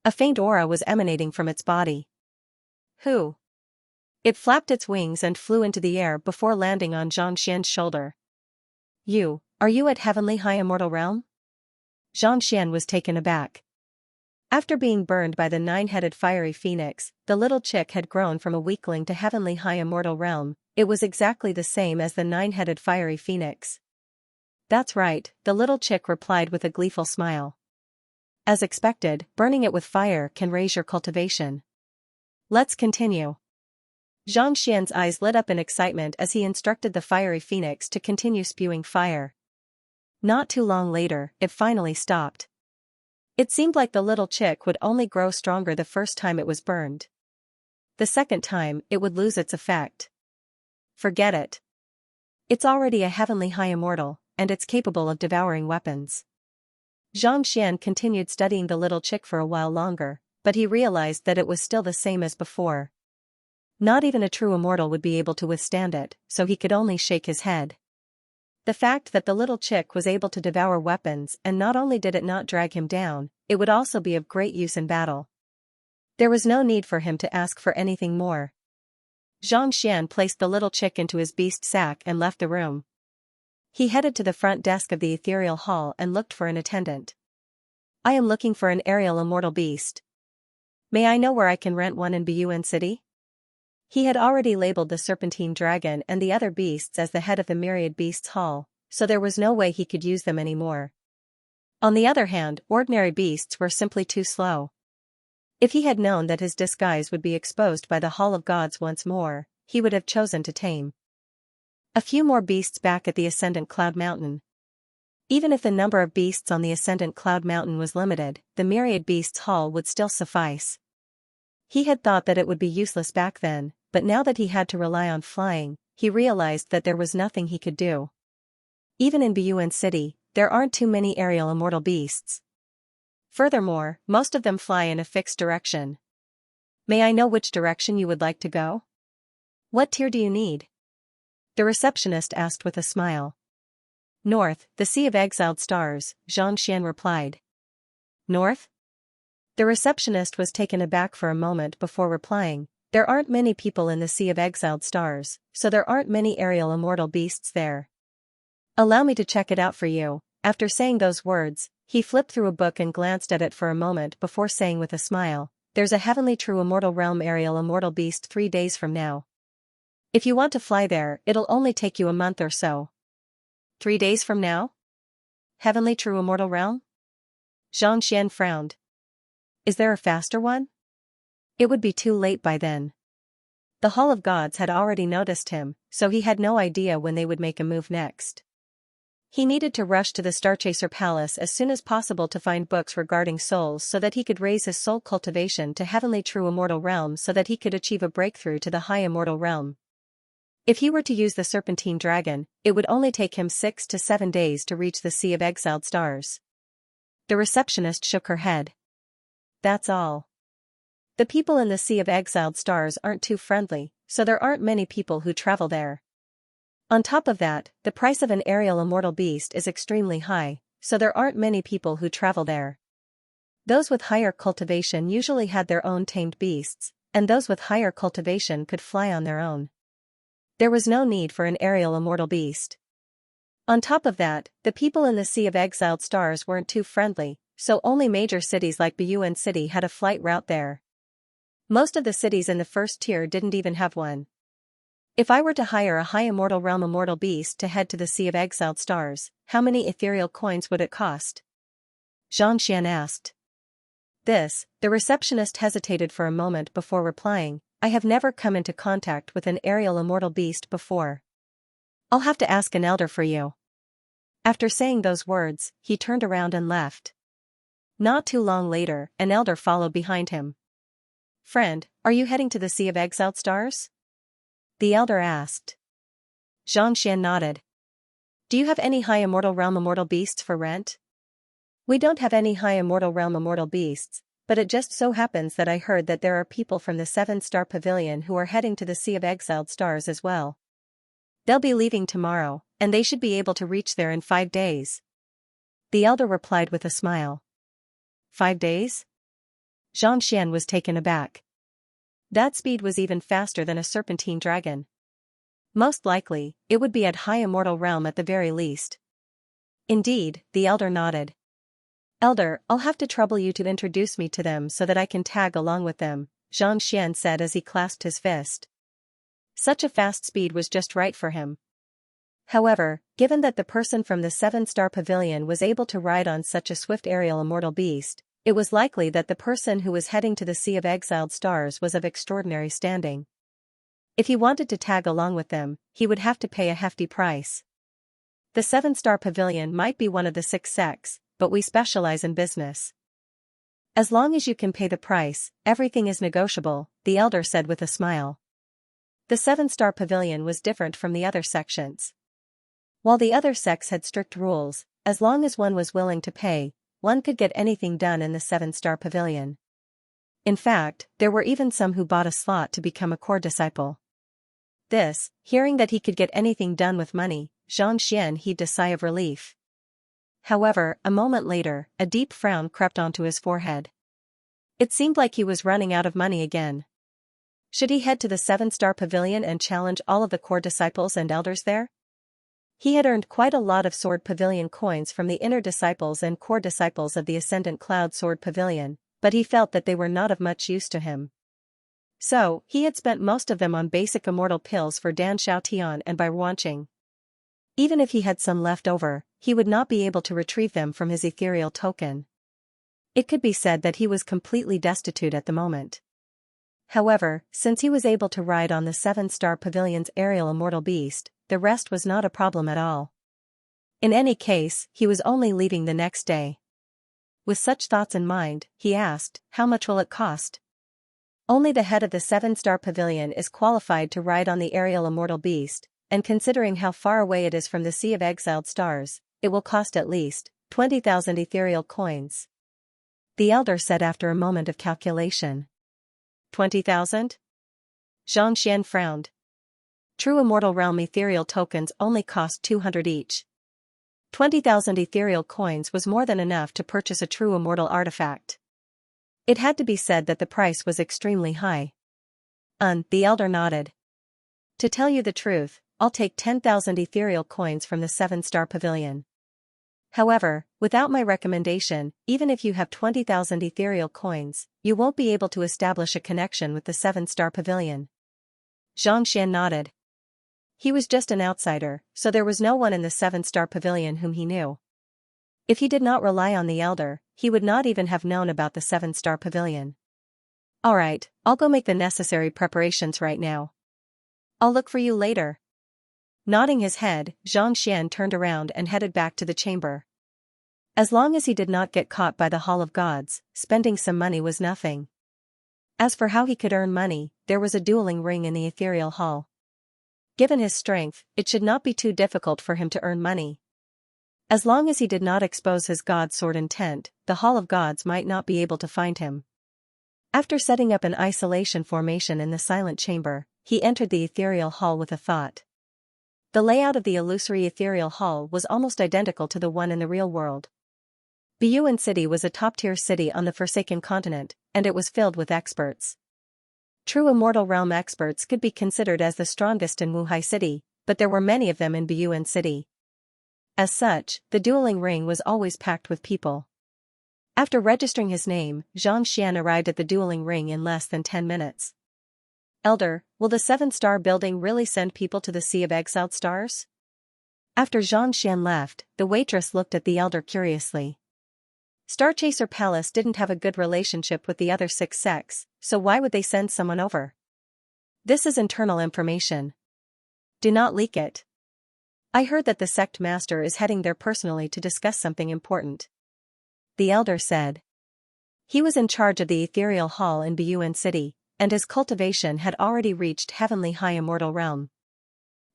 A faint aura was emanating from its body. Who? It flapped its wings and flew into the air before landing on Xianxian's shoulder. Are you at Heavenly High Immortal Realm? Xianxian was taken aback. After being burned by the nine-headed fiery phoenix, the little chick had grown from a weakling to Heavenly High Immortal Realm. It was exactly the same as the nine-headed fiery phoenix. That's right, the little chick replied with a gleeful smile. As expected, burning it with fire can raise your cultivation. Let's continue. Xianxian's eyes lit up in excitement as he instructed the fiery phoenix to continue spewing fire. Not too long later, it finally stopped. It seemed like the little chick would only grow stronger the first time it was burned. The second time, it would lose its effect. Forget it. It's already a Heavenly High Immortal, and it's capable of devouring weapons. Xianxian continued studying the little chick for a while longer, but he realized that it was still the same as before. Not even a true immortal would be able to withstand it, so he could only shake his head. The fact that the little chick was able to devour weapons, and not only did it not drag him down, it would also be of great use in battle. There was no need for him to ask for anything more. Xianxian placed the little chick into his beast sack and left the room. He headed to the front desk of the ethereal hall and looked for an attendant. I am looking for an aerial immortal beast. May I know where I can rent one in Buyuan City? He had already labeled the serpentine dragon and the other beasts as the head of the myriad beasts hall, so there was no way he could use them anymore. On the other hand, ordinary beasts were simply too slow. If he had known that his disguise would be exposed by the Hall of Gods once more, he would have chosen to tame a few more beasts back at the Ascendant Cloud Mountain. Even if the number of beasts on the Ascendant Cloud Mountain was limited, the myriad beasts hall would still suffice. He had thought that it would be useless back then, but now that he had to rely on flying, he realized that there was nothing he could do. Even in Buyuan City, there aren't too many aerial immortal beasts. Furthermore, most of them fly in a fixed direction. May I know which direction you would like to go? What tier do you need? The receptionist asked with a smile. North, the Sea of Exiled Stars, Xianxian replied. North? The receptionist was taken aback for a moment before replying. There aren't many people in the Sea of Exiled Stars, so there aren't many aerial immortal beasts there. Allow me to check it out for you. After saying those words, he flipped through a book and glanced at it for a moment before saying with a smile, there's a heavenly true immortal realm aerial immortal beast 3 days from now. If you want to fly there, it'll only take you a month or so. 3 days from now? Heavenly true immortal realm? Xianxian frowned. Is there a faster one? It would be too late by then. The Hall of Gods had already noticed him, so he had no idea when they would make a move next. He needed to rush to the Starchaser Palace as soon as possible to find books regarding souls so that he could raise his soul cultivation to heavenly true immortal realm so that he could achieve a breakthrough to the high immortal realm. If he were to use the serpentine dragon, it would only take him 6 to 7 days to reach the Sea of Exiled Stars. The receptionist shook her head. That's all. The people in the Sea of Exiled Stars aren't too friendly, so there aren't many people who travel there. On top of that, the price of an aerial immortal beast is extremely high, so there aren't many people who travel there. Those with higher cultivation usually had their own tamed beasts, and those with higher cultivation could fly on their own. There was no need for an aerial immortal beast. On top of that, the people in the Sea of Exiled Stars weren't too friendly, so only major cities like Buyuan City had a flight route there. Most of the cities in the first tier didn't even have one. If I were to hire a high immortal realm immortal beast to head to the Sea of Exiled Stars, how many ethereal coins would it cost? Xianxia asked. The receptionist hesitated for a moment before replying, I have never come into contact with an aerial immortal beast before. I'll have to ask an elder for you. After saying those words, he turned around and left. Not too long later, an elder followed behind him. Friend, are you heading to the Sea of Exiled Stars? The elder asked. Xianxia nodded. Do you have any high immortal realm immortal beasts for rent? We don't have any high immortal realm immortal beasts, but it just so happens that I heard that there are people from the 7-star pavilion who are heading to the Sea of Exiled Stars as well. They'll be leaving tomorrow, and they should be able to reach there in 5 days. The elder replied with a smile. 5 days? Xianxian was taken aback. That speed was even faster than a serpentine dragon. Most likely, it would be at high immortal realm at the very least. Indeed, the elder nodded. Elder, I'll have to trouble you to introduce me to them so that I can tag along with them, Xianxian said as he clasped his fist. Such a fast speed was just right for him. However, given that the person from the 7-star pavilion was able to ride on such a swift aerial immortal beast, it was likely that the person who was heading to the Sea of Exiled Stars was of extraordinary standing. If he wanted to tag along with them, he would have to pay a hefty price. The 7-star pavilion might be one of the 6 sects, but we specialize in business. As long as you can pay the price, everything is negotiable, the elder said with a smile. The 7-star pavilion was different from the other sections. While the other sects had strict rules, as long as one was willing to pay, one could get anything done in the 7-star pavilion. In fact, there were even some who bought a slot to become a core disciple. Hearing that he could get anything done with money, Xianxian heaved a sigh of relief. However, a moment later, a deep frown crept onto his forehead. It seemed like he was running out of money again. Should he head to the 7-star pavilion and challenge all of the core disciples and elders there? He had earned quite a lot of Sword Pavilion coins from the inner disciples and core disciples of the Ascendant Cloud Sword Pavilion, but he felt that they were not of much use to him. So, he had spent most of them on basic immortal pills for Dan Xiaotian and by Ruanqing. Even if he had some left over, he would not be able to retrieve them from his ethereal token. It could be said that he was completely destitute at the moment. However, since he was able to ride on the 7-star pavilion's aerial immortal beast, the rest was not a problem at all. In any case, he was only leaving the next day. With such thoughts in mind, he asked, how much will it cost? Only the head of the 7-star pavilion is qualified to ride on the aerial immortal beast, and considering how far away it is from the Sea of Exiled Stars, it will cost at least 20,000 ethereal coins. The elder said after a moment of calculation. 20,000? Xianxian frowned. True immortal realm ethereal tokens only cost 200 each. 20,000 ethereal coins was more than enough to purchase a true immortal artifact. It had to be said that the price was extremely high. The elder nodded. To tell you the truth, I'll take 10,000 ethereal coins from the 7-star pavilion. However, without my recommendation, even if you have 20,000 ethereal coins, you won't be able to establish a connection with the 7-star pavilion. Xianxian nodded. He was just an outsider, so there was no one in the 7-star pavilion whom he knew. If he did not rely on the elder, he would not even have known about the 7-star pavilion. Alright, I'll go make the necessary preparations right now. I'll look for you later. Nodding his head, Xianxian turned around and headed back to the chamber. As long as he did not get caught by the Hall of Gods, spending some money was nothing. As for how he could earn money, there was a dueling ring in the ethereal hall. Given his strength, it should not be too difficult for him to earn money. As long as he did not expose his god sword intent, the Hall of Gods might not be able to find him. After setting up an isolation formation in the silent chamber, he entered the ethereal hall with a thought. The layout of the illusory ethereal hall was almost identical to the one in the real world. Buyuan City was a top-tier city on the Forsaken Continent, and it was filled with experts. True Immortal Realm experts could be considered as the strongest in Wuhai City, but there were many of them in Buyuan City. As such, the dueling ring was always packed with people. After registering his name, Xianxia arrived at the dueling ring in less than 10 minutes. Elder, will the 7-star building really send people to the Sea of Exiled Stars? After Xianxia left, the waitress looked at the elder curiously. Starchaser Palace didn't have a good relationship with the other 6 sects, so why would they send someone over? This is internal information. Do not leak it. I heard that the sect master is heading there personally to discuss something important. The elder said. He was in charge of the ethereal hall in Buyuan City, and his cultivation had already reached heavenly high immortal realm.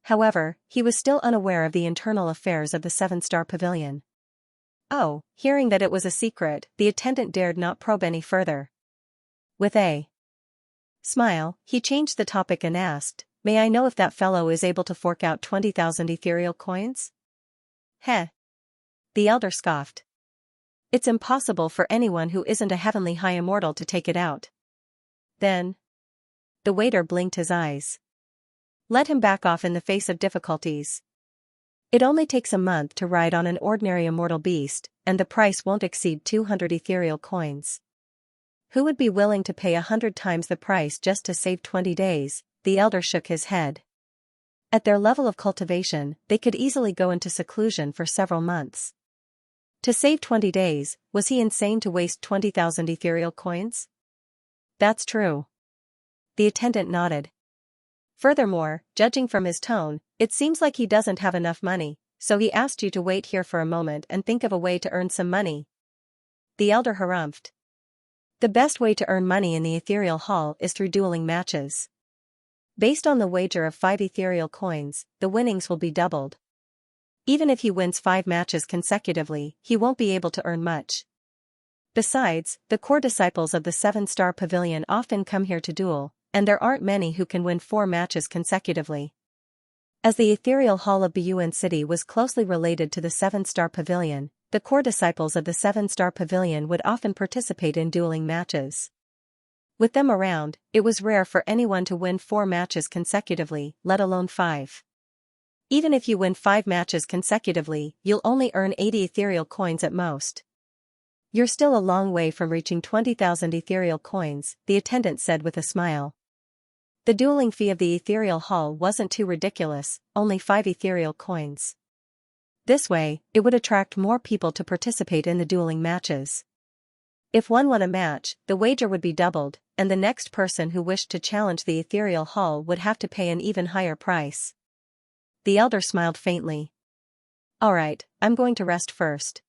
However, he was still unaware of the internal affairs of the 7-star pavilion. Oh, hearing that it was a secret, the attendant dared not probe any further. With a smile, he changed the topic and asked, "May I know if that fellow is able to fork out 20,000 ethereal coins?" Heh. The elder scoffed. It's impossible for anyone who isn't a heavenly high immortal to take it out. Then. The waiter blinked his eyes. Let him back off in the face of difficulties. It only takes a month to ride on an ordinary immortal beast, and the price won't exceed 200 ethereal coins. Who would be willing to pay 100 times the price just to save 20 days? The elder shook his head. At their level of cultivation, they could easily go into seclusion for several months. To save 20 days, was he insane to waste 20,000 ethereal coins? That's true. The attendant nodded. Furthermore, judging from his tone, it seems like he doesn't have enough money, so he asked you to wait here for a moment and think of a way to earn some money. The elder harumphed. The best way to earn money in the ethereal hall is through dueling matches. Based on the wager of 5 ethereal coins, the winnings will be doubled. Even if he wins 5 matches consecutively, he won't be able to earn much. Besides, the core disciples of the 7-star pavilion often come here to duel, and there aren't many who can win 4 matches consecutively. As the ethereal hall of Buyuan City was closely related to the 7-star pavilion, the core disciples of the 7-star pavilion would often participate in dueling matches. With them around, it was rare for anyone to win 4 matches consecutively, let alone 5. Even if you win 5 matches consecutively, you'll only earn 80 ethereal coins at most. You're still a long way from reaching 20,000 ethereal coins, the attendant said with a smile. The dueling fee of the ethereal hall wasn't too ridiculous, only 5 ethereal coins. This way, it would attract more people to participate in the dueling matches. If one won a match, the wager would be doubled, and the next person who wished to challenge the ethereal hall would have to pay an even higher price. The elder smiled faintly. Alright, I'm going to rest first.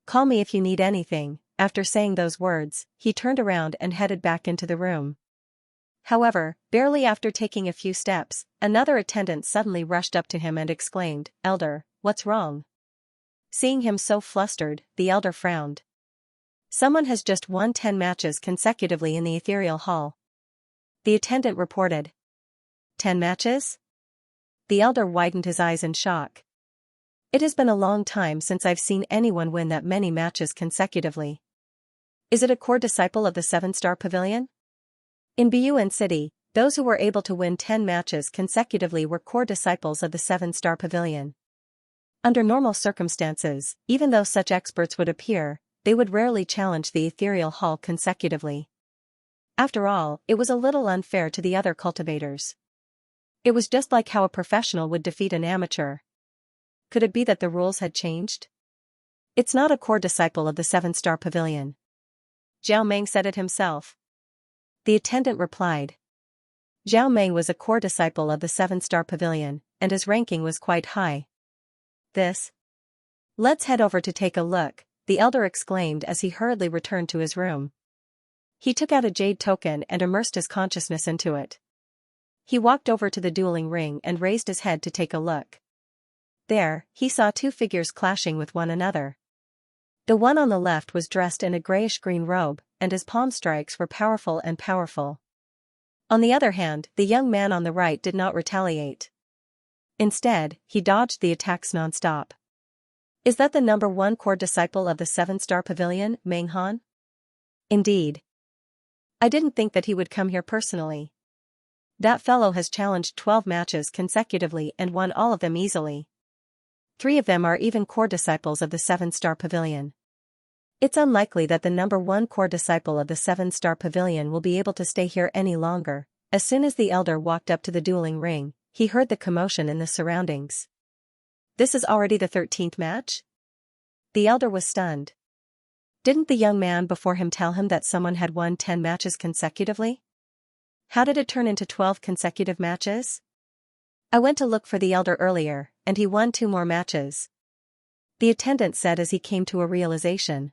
Call me if you need anything. After saying those words, he turned around and headed back into the room. However, barely after taking a few steps, another attendant suddenly rushed up to him and exclaimed, "Elder, what's wrong?" Seeing him so flustered, the elder frowned. Someone has just won 10 matches consecutively in the ethereal hall. The attendant reported. 10 matches? The elder widened his eyes in shock. It has been a long time since I've seen anyone win that many matches consecutively. Is it a core disciple of the 7-star pavilion? In Buyuan City, those who were able to win 10 matches consecutively were core disciples of the 7-star pavilion. Under normal circumstances, even though such experts would appear, they would rarely challenge the ethereal hall consecutively. After all, it was a little unfair to the other cultivators. It was just like how a professional would defeat an amateur. Could it be that the rules had changed? It's not a core disciple of the 7-star pavilion. Zhao Meng said it himself. The attendant replied. Zhao Meng was a core disciple of the 7-star pavilion, and his ranking was quite high. Let's head over to take a look, the elder exclaimed as he hurriedly returned to his room. He took out a jade token and immersed his consciousness into it. He walked over to the dueling ring and raised his head to take a look. There, he saw 2 figures clashing with one another. The one on the left was dressed in a grayish-green robe, and his palm strikes were powerful and powerful. On the other hand, the young man on the right did not retaliate. Instead, he dodged the attacks non-stop. Is that the number 1 core disciple of the 7-star pavilion, Meng Han? Indeed. I didn't think that he would come here personally. That fellow has challenged 12 matches consecutively and won all of them easily. 3 of them are even core disciples of the 7-star pavilion. It's unlikely that the number one core disciple of the 7-star pavilion will be able to stay here any longer. As soon as the elder walked up to the dueling ring, he heard the commotion in the surroundings. This is already the 13th match? The elder was stunned. Didn't the young man before him tell him that someone had won 10 matches consecutively? How did it turn into 12 consecutive matches? I went to look for the elder earlier, and he won 2 more matches. The attendant said as he came to a realization.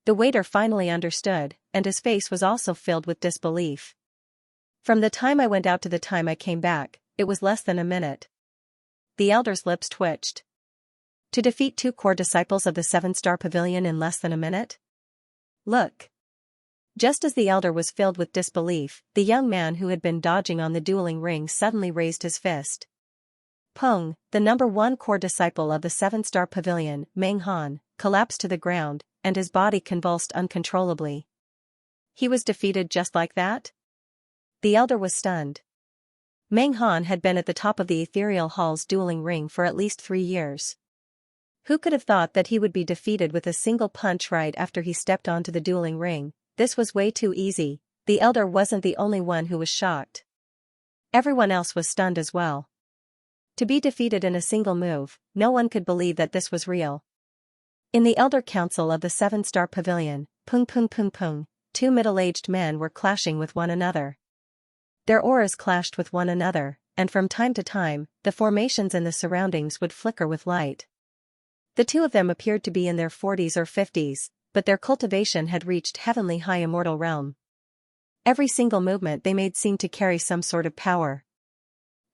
The waiter finally understood, and his face was also filled with disbelief. From the time I went out to the time I came back, it was less than a minute. The elder's lips twitched. To defeat 2 core disciples of the 7-star pavilion in less than a minute? Look. Just as the elder was filled with disbelief, the young man who had been dodging on the dueling ring suddenly raised his fist. Peng, the number one core disciple of the 7-star pavilion, Meng Han, collapsed to the ground, and his body convulsed uncontrollably. He was defeated just like that? The elder was stunned. Meng Han had been at the top of the ethereal hall's dueling ring for at least 3 years. Who could have thought that he would be defeated with a single punch right after he stepped onto the dueling ring? This was way too easy. The elder wasn't the only one who was shocked. Everyone else was stunned as well. To be defeated in a single move, no one could believe that this was real. In the elder council of the 7-star pavilion, Pung Pung Pung Pung, 2 middle-aged men were clashing with one another. Their auras clashed with one another, and from time to time, the formations in the surroundings would flicker with light. The 2 of them appeared to be in their 40s or 50s, but their cultivation had reached heavenly high immortal realm. Every single movement they made seemed to carry some sort of power.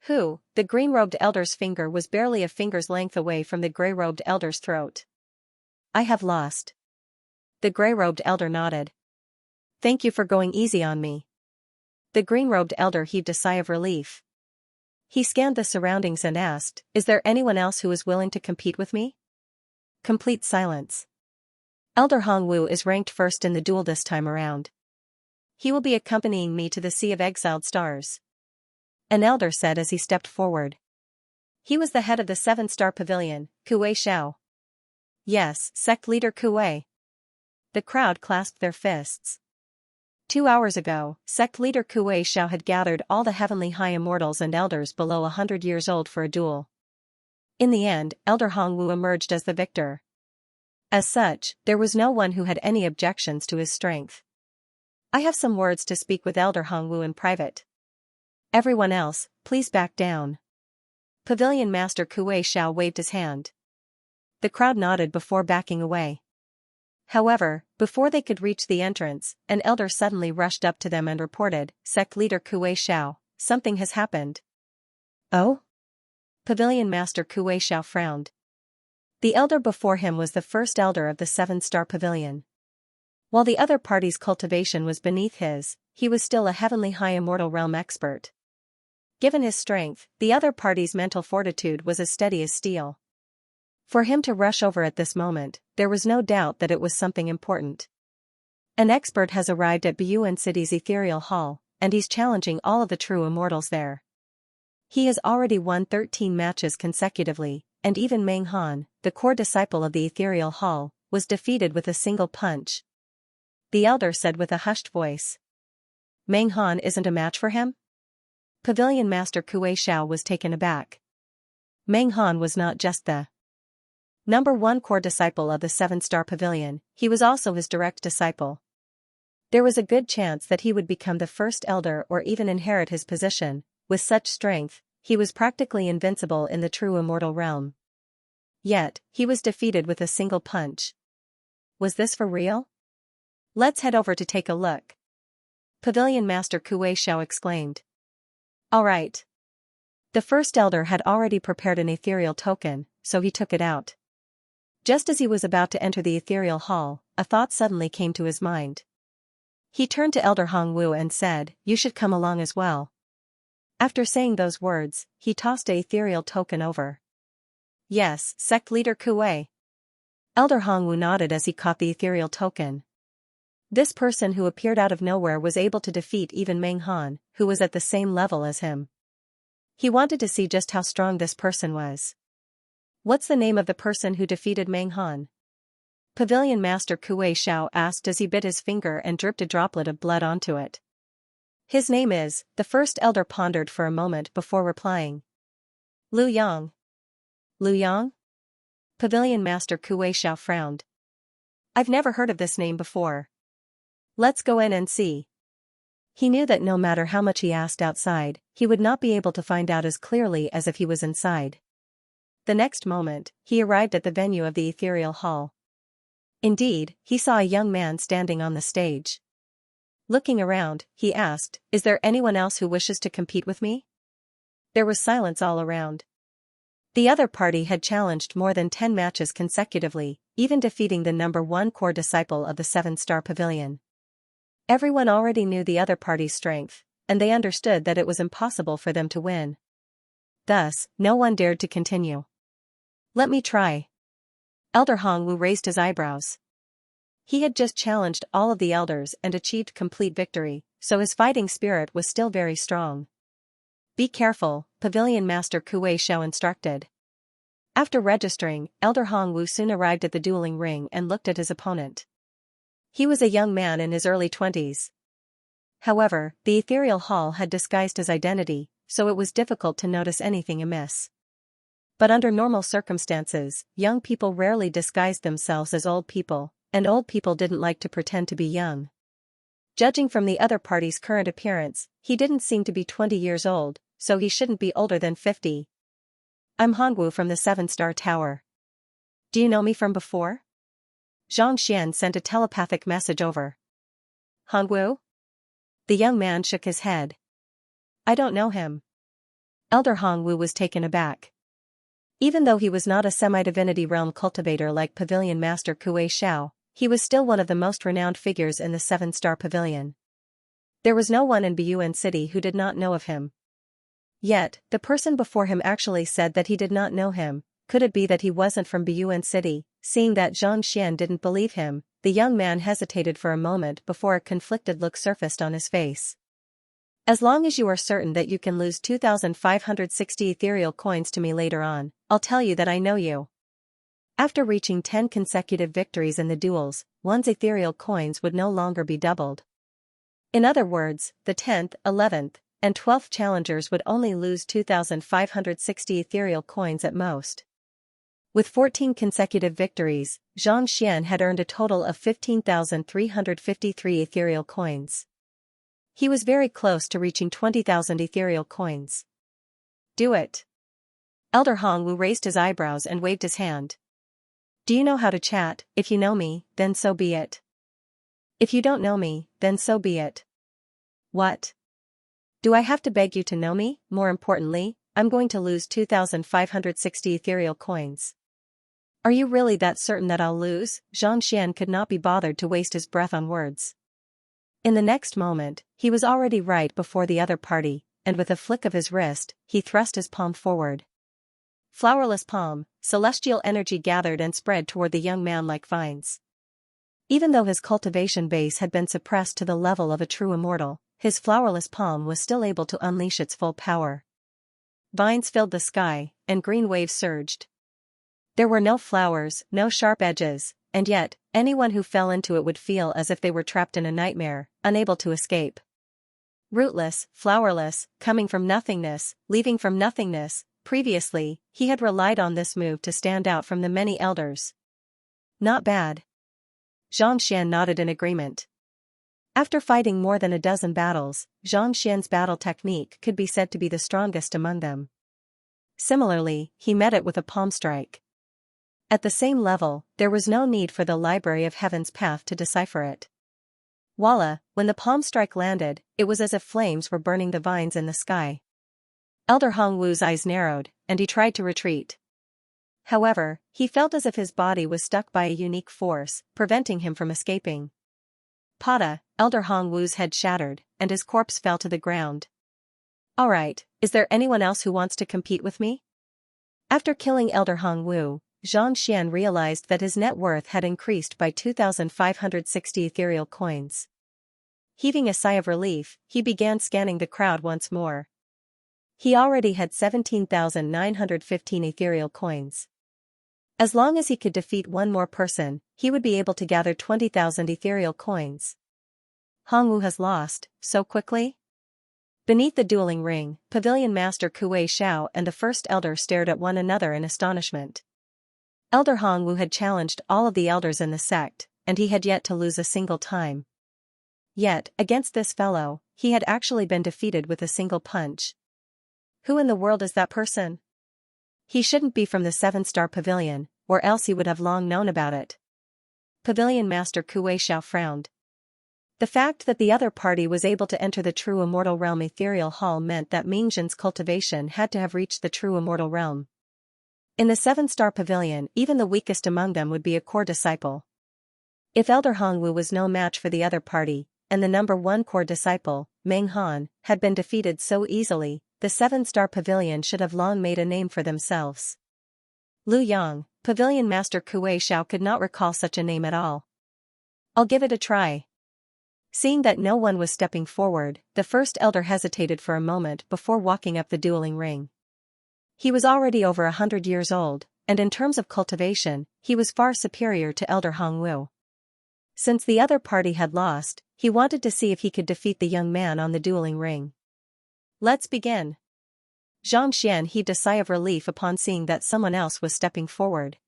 The green-robed elder's finger was barely a finger's length away from the gray-robed elder's throat. I have lost. The gray-robed elder nodded. Thank you for going easy on me. The green-robed elder heaved a sigh of relief. He scanned the surroundings and asked, is there anyone else who is willing to compete with me? Complete silence. Elder Hongwu is ranked first in the duel this time around. He will be accompanying me to the Sea of Exiled Stars. An elder said as he stepped forward. He was the head of the 7-star pavilion, Kuei Xiao. Yes, sect leader Kuei. The crowd clasped their fists. 2 hours ago, sect leader Kuei Xiao had gathered all the heavenly high immortals and elders below 100 years old for a duel. In the end, Elder Hongwu emerged as the victor. As such, there was no one who had any objections to his strength. I have some words to speak with Elder Hongwu in private. Everyone else, please back down. Pavilion Master Kuei Xiao waved his hand. The crowd nodded before backing away. However, before they could reach the entrance, an elder suddenly rushed up to them and reported, Sect Leader Kuei Xiao, something has happened. Oh? Pavilion Master Kuei Xiao frowned. The elder before him was the first elder of the 7-star pavilion. While the other party's cultivation was beneath his, he was still a heavenly high immortal realm expert. Given his strength, the other party's mental fortitude was as steady as steel. For him to rush over at this moment, there was no doubt that it was something important. An expert has arrived at Buyuan City's ethereal hall, and he's challenging all of the true immortals there. He has already won 13 matches consecutively, and even Meng Han, the core disciple of the ethereal hall, was defeated with a single punch. The elder said with a hushed voice. Meng Han isn't a match for him? Pavilion Master Kuei Xiao was taken aback. Meng Han was not just the number one core disciple of the 7-star pavilion, he was also his direct disciple. There was a good chance that he would become the first elder or even inherit his position. With such strength, he was practically invincible in the true immortal realm. Yet, he was defeated with a single punch. Was this for real? Let's head over to take a look. Pavilion Master Kuei Xiao exclaimed. All right. The first elder had already prepared an ethereal token, so he took it out. Just as he was about to enter the ethereal hall, a thought suddenly came to his mind. He turned to Elder Hongwu and said, you should come along as well. After saying those words, he tossed a ethereal token over. Yes, Sect Leader Kuei. Elder Hongwu nodded as he caught the ethereal token. This person who appeared out of nowhere was able to defeat even Meng Han, who was at the same level as him. He wanted to see just how strong this person was. What's the name of the person who defeated Meng Han? Pavilion Master Kuei Xiao asked as he bit his finger and dripped a droplet of blood onto it. His name is, the first elder pondered for a moment before replying. Lu Yang. Lu Yang? Pavilion Master Kuei Xiao frowned. I've never heard of this name before. Let's go in and see. He knew that no matter how much he asked outside, he would not be able to find out as clearly as if he was inside. The next moment, he arrived at the venue of the ethereal hall. Indeed, he saw a young man standing on the stage. Looking around, he asked, "Is there anyone else who wishes to compete with me?" There was silence all around. The other party had challenged more than 10 matches consecutively, even defeating the number 1 core disciple of the 7-star pavilion. Everyone already knew the other party's strength, and they understood that it was impossible for them to win. Thus, no one dared to continue. Let me try. Elder Hongwu raised his eyebrows. He had just challenged all of the elders and achieved complete victory, so his fighting spirit was still very strong. Be careful, Pavilion Master Kuei Xiao instructed. After registering, Elder Hongwu soon arrived at the dueling ring and looked at his opponent. He was a young man in his early 20s. However, the ethereal hall had disguised his identity, so it was difficult to notice anything amiss. But under normal circumstances, young people rarely disguised themselves as old people, and old people didn't like to pretend to be young. Judging from the other party's current appearance, he didn't seem to be 20 years old, so he shouldn't be older than 50. I'm Hongwu from the 7-star tower. Do you know me from before? Xianxia sent a telepathic message over. Hongwu? The young man shook his head. I don't know him. Elder Hongwu was taken aback. Even though he was not a semi-divinity realm cultivator like Pavilion Master Kuei Xiao, he was still one of the most renowned figures in the 7-star pavilion. There was no one in Biyuan City who did not know of him. Yet, the person before him actually said that he did not know him. Could it be that he wasn't from Biyuan City? Seeing that Xianxia didn't believe him, the young man hesitated for a moment before a conflicted look surfaced on his face. As long as you are certain that you can lose 2,560 ethereal coins to me later on, I'll tell you that I know you. After reaching 10 consecutive victories in the duels, one's ethereal coins would no longer be doubled. In other words, the 10th, 11th, and 12th challengers would only lose 2,560 ethereal coins at most. With 14 consecutive victories, Xianxia had earned a total of 15,353 ethereal coins. He was very close to reaching 20,000 ethereal coins. Do it. Elder Hongwu raised his eyebrows and waved his hand. Do you know how to chat? If you know me, then so be it. If you don't know me, then so be it. What? Do I have to beg you to know me? More importantly, I'm going to lose 2,560 ethereal coins. Are you really that certain that I'll lose? Xianxia could not be bothered to waste his breath on words. In the next moment, he was already right before the other party, and with a flick of his wrist, he thrust his palm forward. Flowerless palm, celestial energy gathered and spread toward the young man like vines. Even though his cultivation base had been suppressed to the level of a true immortal, his flowerless palm was still able to unleash its full power. Vines filled the sky, and green waves surged. There were no flowers, no sharp edges, and yet, anyone who fell into it would feel as if they were trapped in a nightmare, unable to escape. Rootless, flowerless, coming from nothingness, leaving from nothingness. Previously, he had relied on this move to stand out from the many elders. Not bad. Xianxia nodded in agreement. After fighting more than a dozen battles, Xianxia's battle technique could be said to be the strongest among them. Similarly, he met it with a palm strike. At the same level, there was no need for the Library of Heaven's path to decipher it. Voila, when the palm strike landed, it was as if flames were burning the vines in the sky. Elder Hongwu's eyes narrowed, and he tried to retreat. However, he felt as if his body was stuck by a unique force, preventing him from escaping. Pada, Elder Hongwu's head shattered, and his corpse fell to the ground. Alright, is there anyone else who wants to compete with me? After killing Elder Hongwu, Xianxia realized that his net worth had increased by 2,560 ethereal coins. Heaving a sigh of relief, he began scanning the crowd once more. He already had 17,915 ethereal coins. As long as he could defeat one more person, he would be able to gather 20,000 ethereal coins. Hongwu has lost, so quickly? Beneath the dueling ring, Pavilion Master Kuei Xiao and the First Elder stared at one another in astonishment. Elder Hongwu had challenged all of the elders in the sect, and he had yet to lose a single time. Yet, against this fellow, he had actually been defeated with a single punch. Who in the world is that person? He shouldn't be from the 7-star pavilion, or else he would have long known about it. Pavilion Master Kuei Xiao frowned. The fact that the other party was able to enter the true immortal realm ethereal hall meant that Mingzhen's cultivation had to have reached the true immortal realm. In the 7-star pavilion, even the weakest among them would be a core disciple. If Elder Hongwu was no match for the other party, and the number 1 core disciple, Meng Han, had been defeated so easily, the 7-star pavilion should have long made a name for themselves. Lu Yang, Pavilion Master Kuei Xiao could not recall such a name at all. I'll give it a try. Seeing that no one was stepping forward, the first elder hesitated for a moment before walking up the dueling ring. He was already over 100 years old, and in terms of cultivation, he was far superior to Elder Hongwu. Since the other party had lost, he wanted to see if he could defeat the young man on the dueling ring. Let's begin. Xianxia heaved a sigh of relief upon seeing that someone else was stepping forward.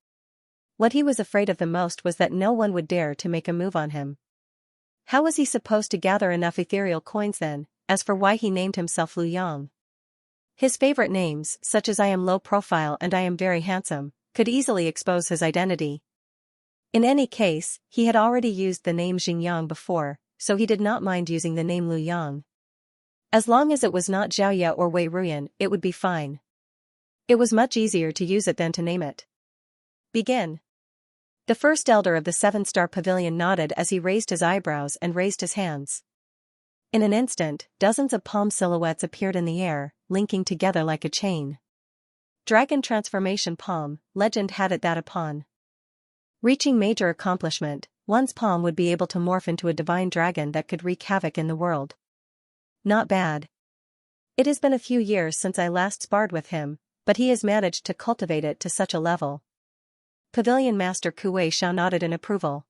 What he was afraid of the most was that no one would dare to make a move on him. How was he supposed to gather enough ethereal coins then? As for why he named himself Lu Yang? His favorite names, such as I am low profile and I am very handsome, could easily expose his identity. In any case, he had already used the name Xingyang before, so he did not mind using the name Lu Yang. As long as it was not Zhaoye or Wei Ruyan, it would be fine. It was much easier to use it than to name it. Begin. The first elder of the 7-star pavilion nodded as he raised his eyebrows and raised his hands. In an instant, dozens of palm silhouettes appeared in the air, linking together like a chain. Dragon Transformation Palm, legend had it that upon reaching major accomplishment, one's palm would be able to morph into a divine dragon that could wreak havoc in the world. Not bad. It has been a few years since I last sparred with him, but he has managed to cultivate it to such a level. Pavilion Master Kuei Xiao nodded in approval.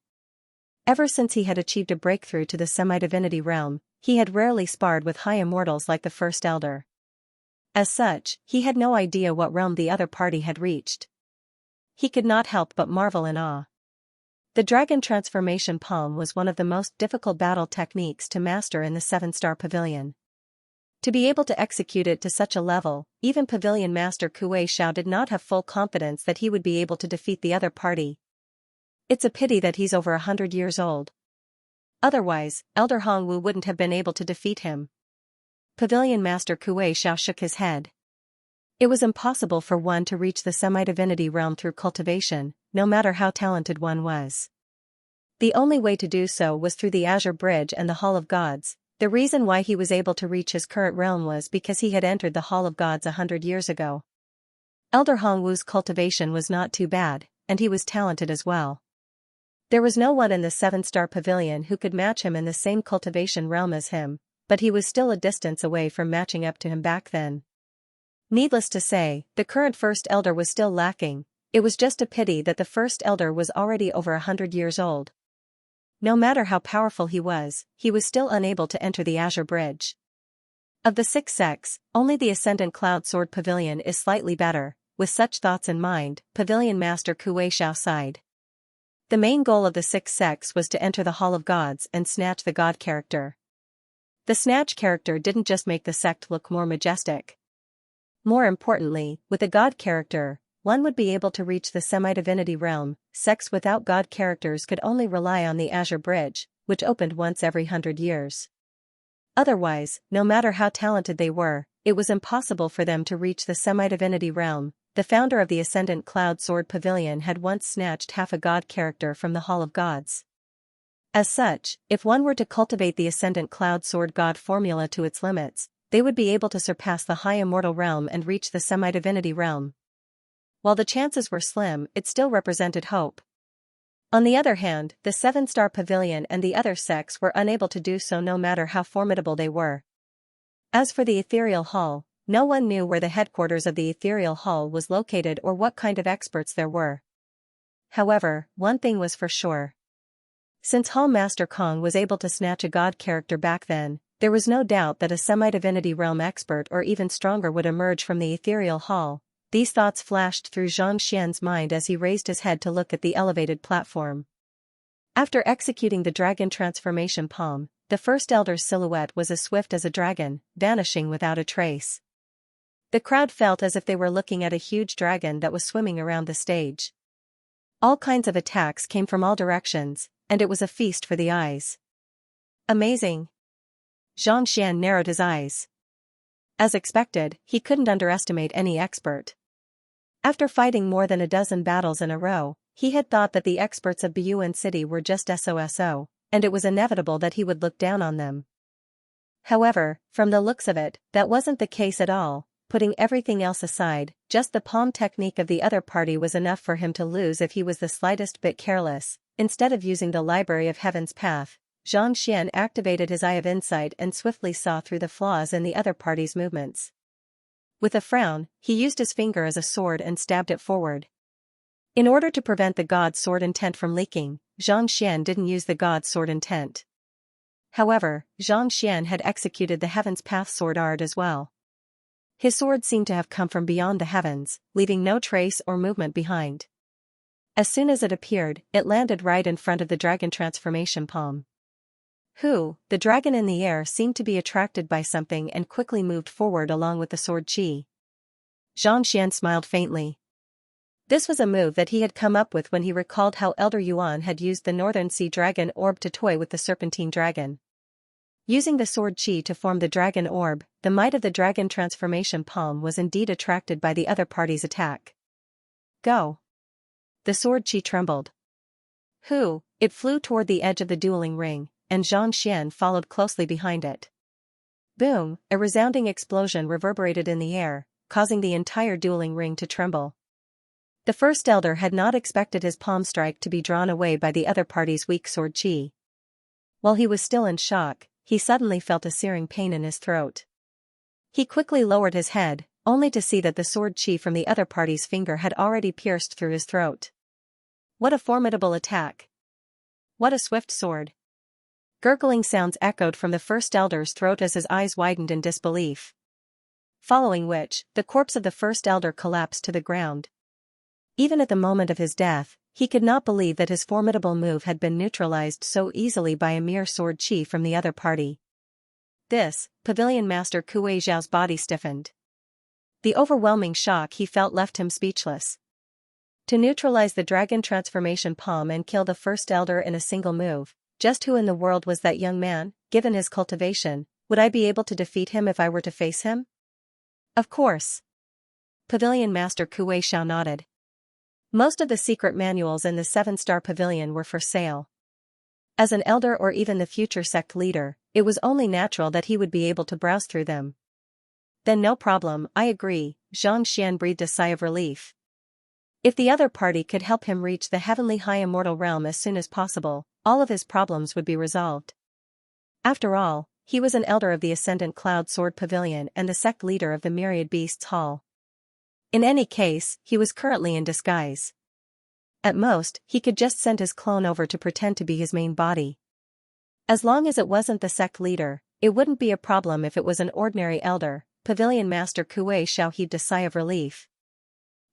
Ever since he had achieved a breakthrough to the semi-divinity realm, he had rarely sparred with high immortals like the first elder. As such, he had no idea what realm the other party had reached. He could not help but marvel in awe. The Dragon Transformation Palm was one of the most difficult battle techniques to master in the 7-star pavilion. To be able to execute it to such a level, even Pavilion Master Kuei Xiao did not have full confidence that he would be able to defeat the other party. It's a pity that he's over 100 years old. Otherwise, Elder Hongwu wouldn't have been able to defeat him. Pavilion Master Kuei Xiao shook his head. It was impossible for one to reach the semi-divinity realm through cultivation, no matter how talented one was. The only way to do so was through the Azure Bridge and the Hall of Gods. The reason why he was able to reach his current realm was because he had entered the Hall of Gods 100 years ago. Elder Hongwu's cultivation was not too bad, and he was talented as well. There was no one in the 7-star pavilion who could match him in the same cultivation realm as him, but he was still a distance away from matching up to him back then. Needless to say, the current first elder was still lacking. It was just a pity that the first elder was already over 100 years old. No matter how powerful he was still unable to enter the Azure Bridge. Of the 6 sects, only the Ascendant Cloud Sword Pavilion is slightly better. With such thoughts in mind, Pavilion Master Kuei Xiao sighed. The main goal of the 6 sects was to enter the Hall of Gods and snatch the God character. The snatch character didn't just make the sect look more majestic. More importantly, with a God character, one would be able to reach the semi-divinity realm. Sects without God characters could only rely on the Azure Bridge, which opened once every 100 years. Otherwise, no matter how talented they were, it was impossible for them to reach the semi-divinity realm. The founder of the Ascendant Cloud Sword Pavilion had once snatched half a God character from the Hall of Gods. As such, if one were to cultivate the Ascendant Cloud Sword God formula to its limits, they would be able to surpass the high immortal realm and reach the semi-divinity realm. While the chances were slim, it still represented hope. On the other hand, the 7-star pavilion and the other sects were unable to do so no matter how formidable they were. As for the Ethereal Hall, no one knew where the headquarters of the Ethereal Hall was located or what kind of experts there were. However, one thing was for sure. Since Hall Master Kong was able to snatch a god character back then, there was no doubt that a semi-divinity realm expert or even stronger would emerge from the ethereal hall. These thoughts flashed through Xianxia's mind as he raised his head to look at the elevated platform. After executing the dragon transformation palm, the first elder's silhouette was as swift as a dragon, vanishing without a trace. The crowd felt as if they were looking at a huge dragon that was swimming around the stage. All kinds of attacks came from all directions, and it was a feast for the eyes. Amazing! Xianxia narrowed his eyes. As expected, he couldn't underestimate any expert. After fighting more than a dozen battles in a row, he had thought that the experts of Buyuan City were just SOSO, and it was inevitable that he would look down on them. However, from the looks of it, that wasn't the case at all. Putting everything else aside, just the palm technique of the other party was enough for him to lose if he was the slightest bit careless. Instead of using the Library of Heaven's Path, Xianxia activated his Eye of Insight and swiftly saw through the flaws in the other party's movements. With a frown, he used his finger as a sword and stabbed it forward. In order to prevent the god's sword intent from leaking, Xianxia didn't use the god's sword intent. However, Xianxia had executed the Heaven's Path sword art as well. His sword seemed to have come from beyond the heavens, leaving no trace or movement behind. As soon as it appeared, it landed right in front of the dragon transformation palm. The dragon in the air seemed to be attracted by something and quickly moved forward along with the sword chi. Xianxia smiled faintly. This was a move that he had come up with when he recalled how Elder Yuan had used the Northern Sea Dragon Orb to toy with the Serpentine Dragon. Using the sword chi to form the dragon orb, the might of the dragon transformation palm was indeed attracted by the other party's attack. Go! The sword chi trembled. It flew toward the edge of the dueling ring, and Xianxia followed closely behind it. Boom! A resounding explosion reverberated in the air, causing the entire dueling ring to tremble. The first elder had not expected his palm strike to be drawn away by the other party's weak sword chi. While he was still in shock, he suddenly felt a searing pain in his throat. He quickly lowered his head, only to see that the sword chi from the other party's finger had already pierced through his throat. What a formidable attack! What a swift sword! Gurgling sounds echoed from the first elder's throat as his eyes widened in disbelief. Following which, the corpse of the first elder collapsed to the ground. Even at the moment of his death, he could not believe that his formidable move had been neutralized so easily by a mere sword chi from the other party. Pavilion Master Kuei Zhao's body stiffened. The overwhelming shock he felt left him speechless. To neutralize the dragon transformation palm and kill the first elder in a single move, just who in the world was that young man? Given his cultivation, would I be able to defeat him if I were to face him? Of course. Pavilion Master Kuei Zhao nodded. Most of the secret manuals in the 7-star pavilion were for sale. As an elder or even the future sect leader, it was only natural that he would be able to browse through them. Then no problem, I agree, Xianxia breathed a sigh of relief. If the other party could help him reach the heavenly high immortal realm as soon as possible, all of his problems would be resolved. After all, he was an elder of the Ascendant Cloud Sword Pavilion and the sect leader of the Myriad Beasts Hall. In any case, he was currently in disguise. At most, he could just send his clone over to pretend to be his main body. As long as it wasn't the sect leader, it wouldn't be a problem if it was an ordinary elder. Pavilion Master Kuei Zhao heaved a sigh of relief.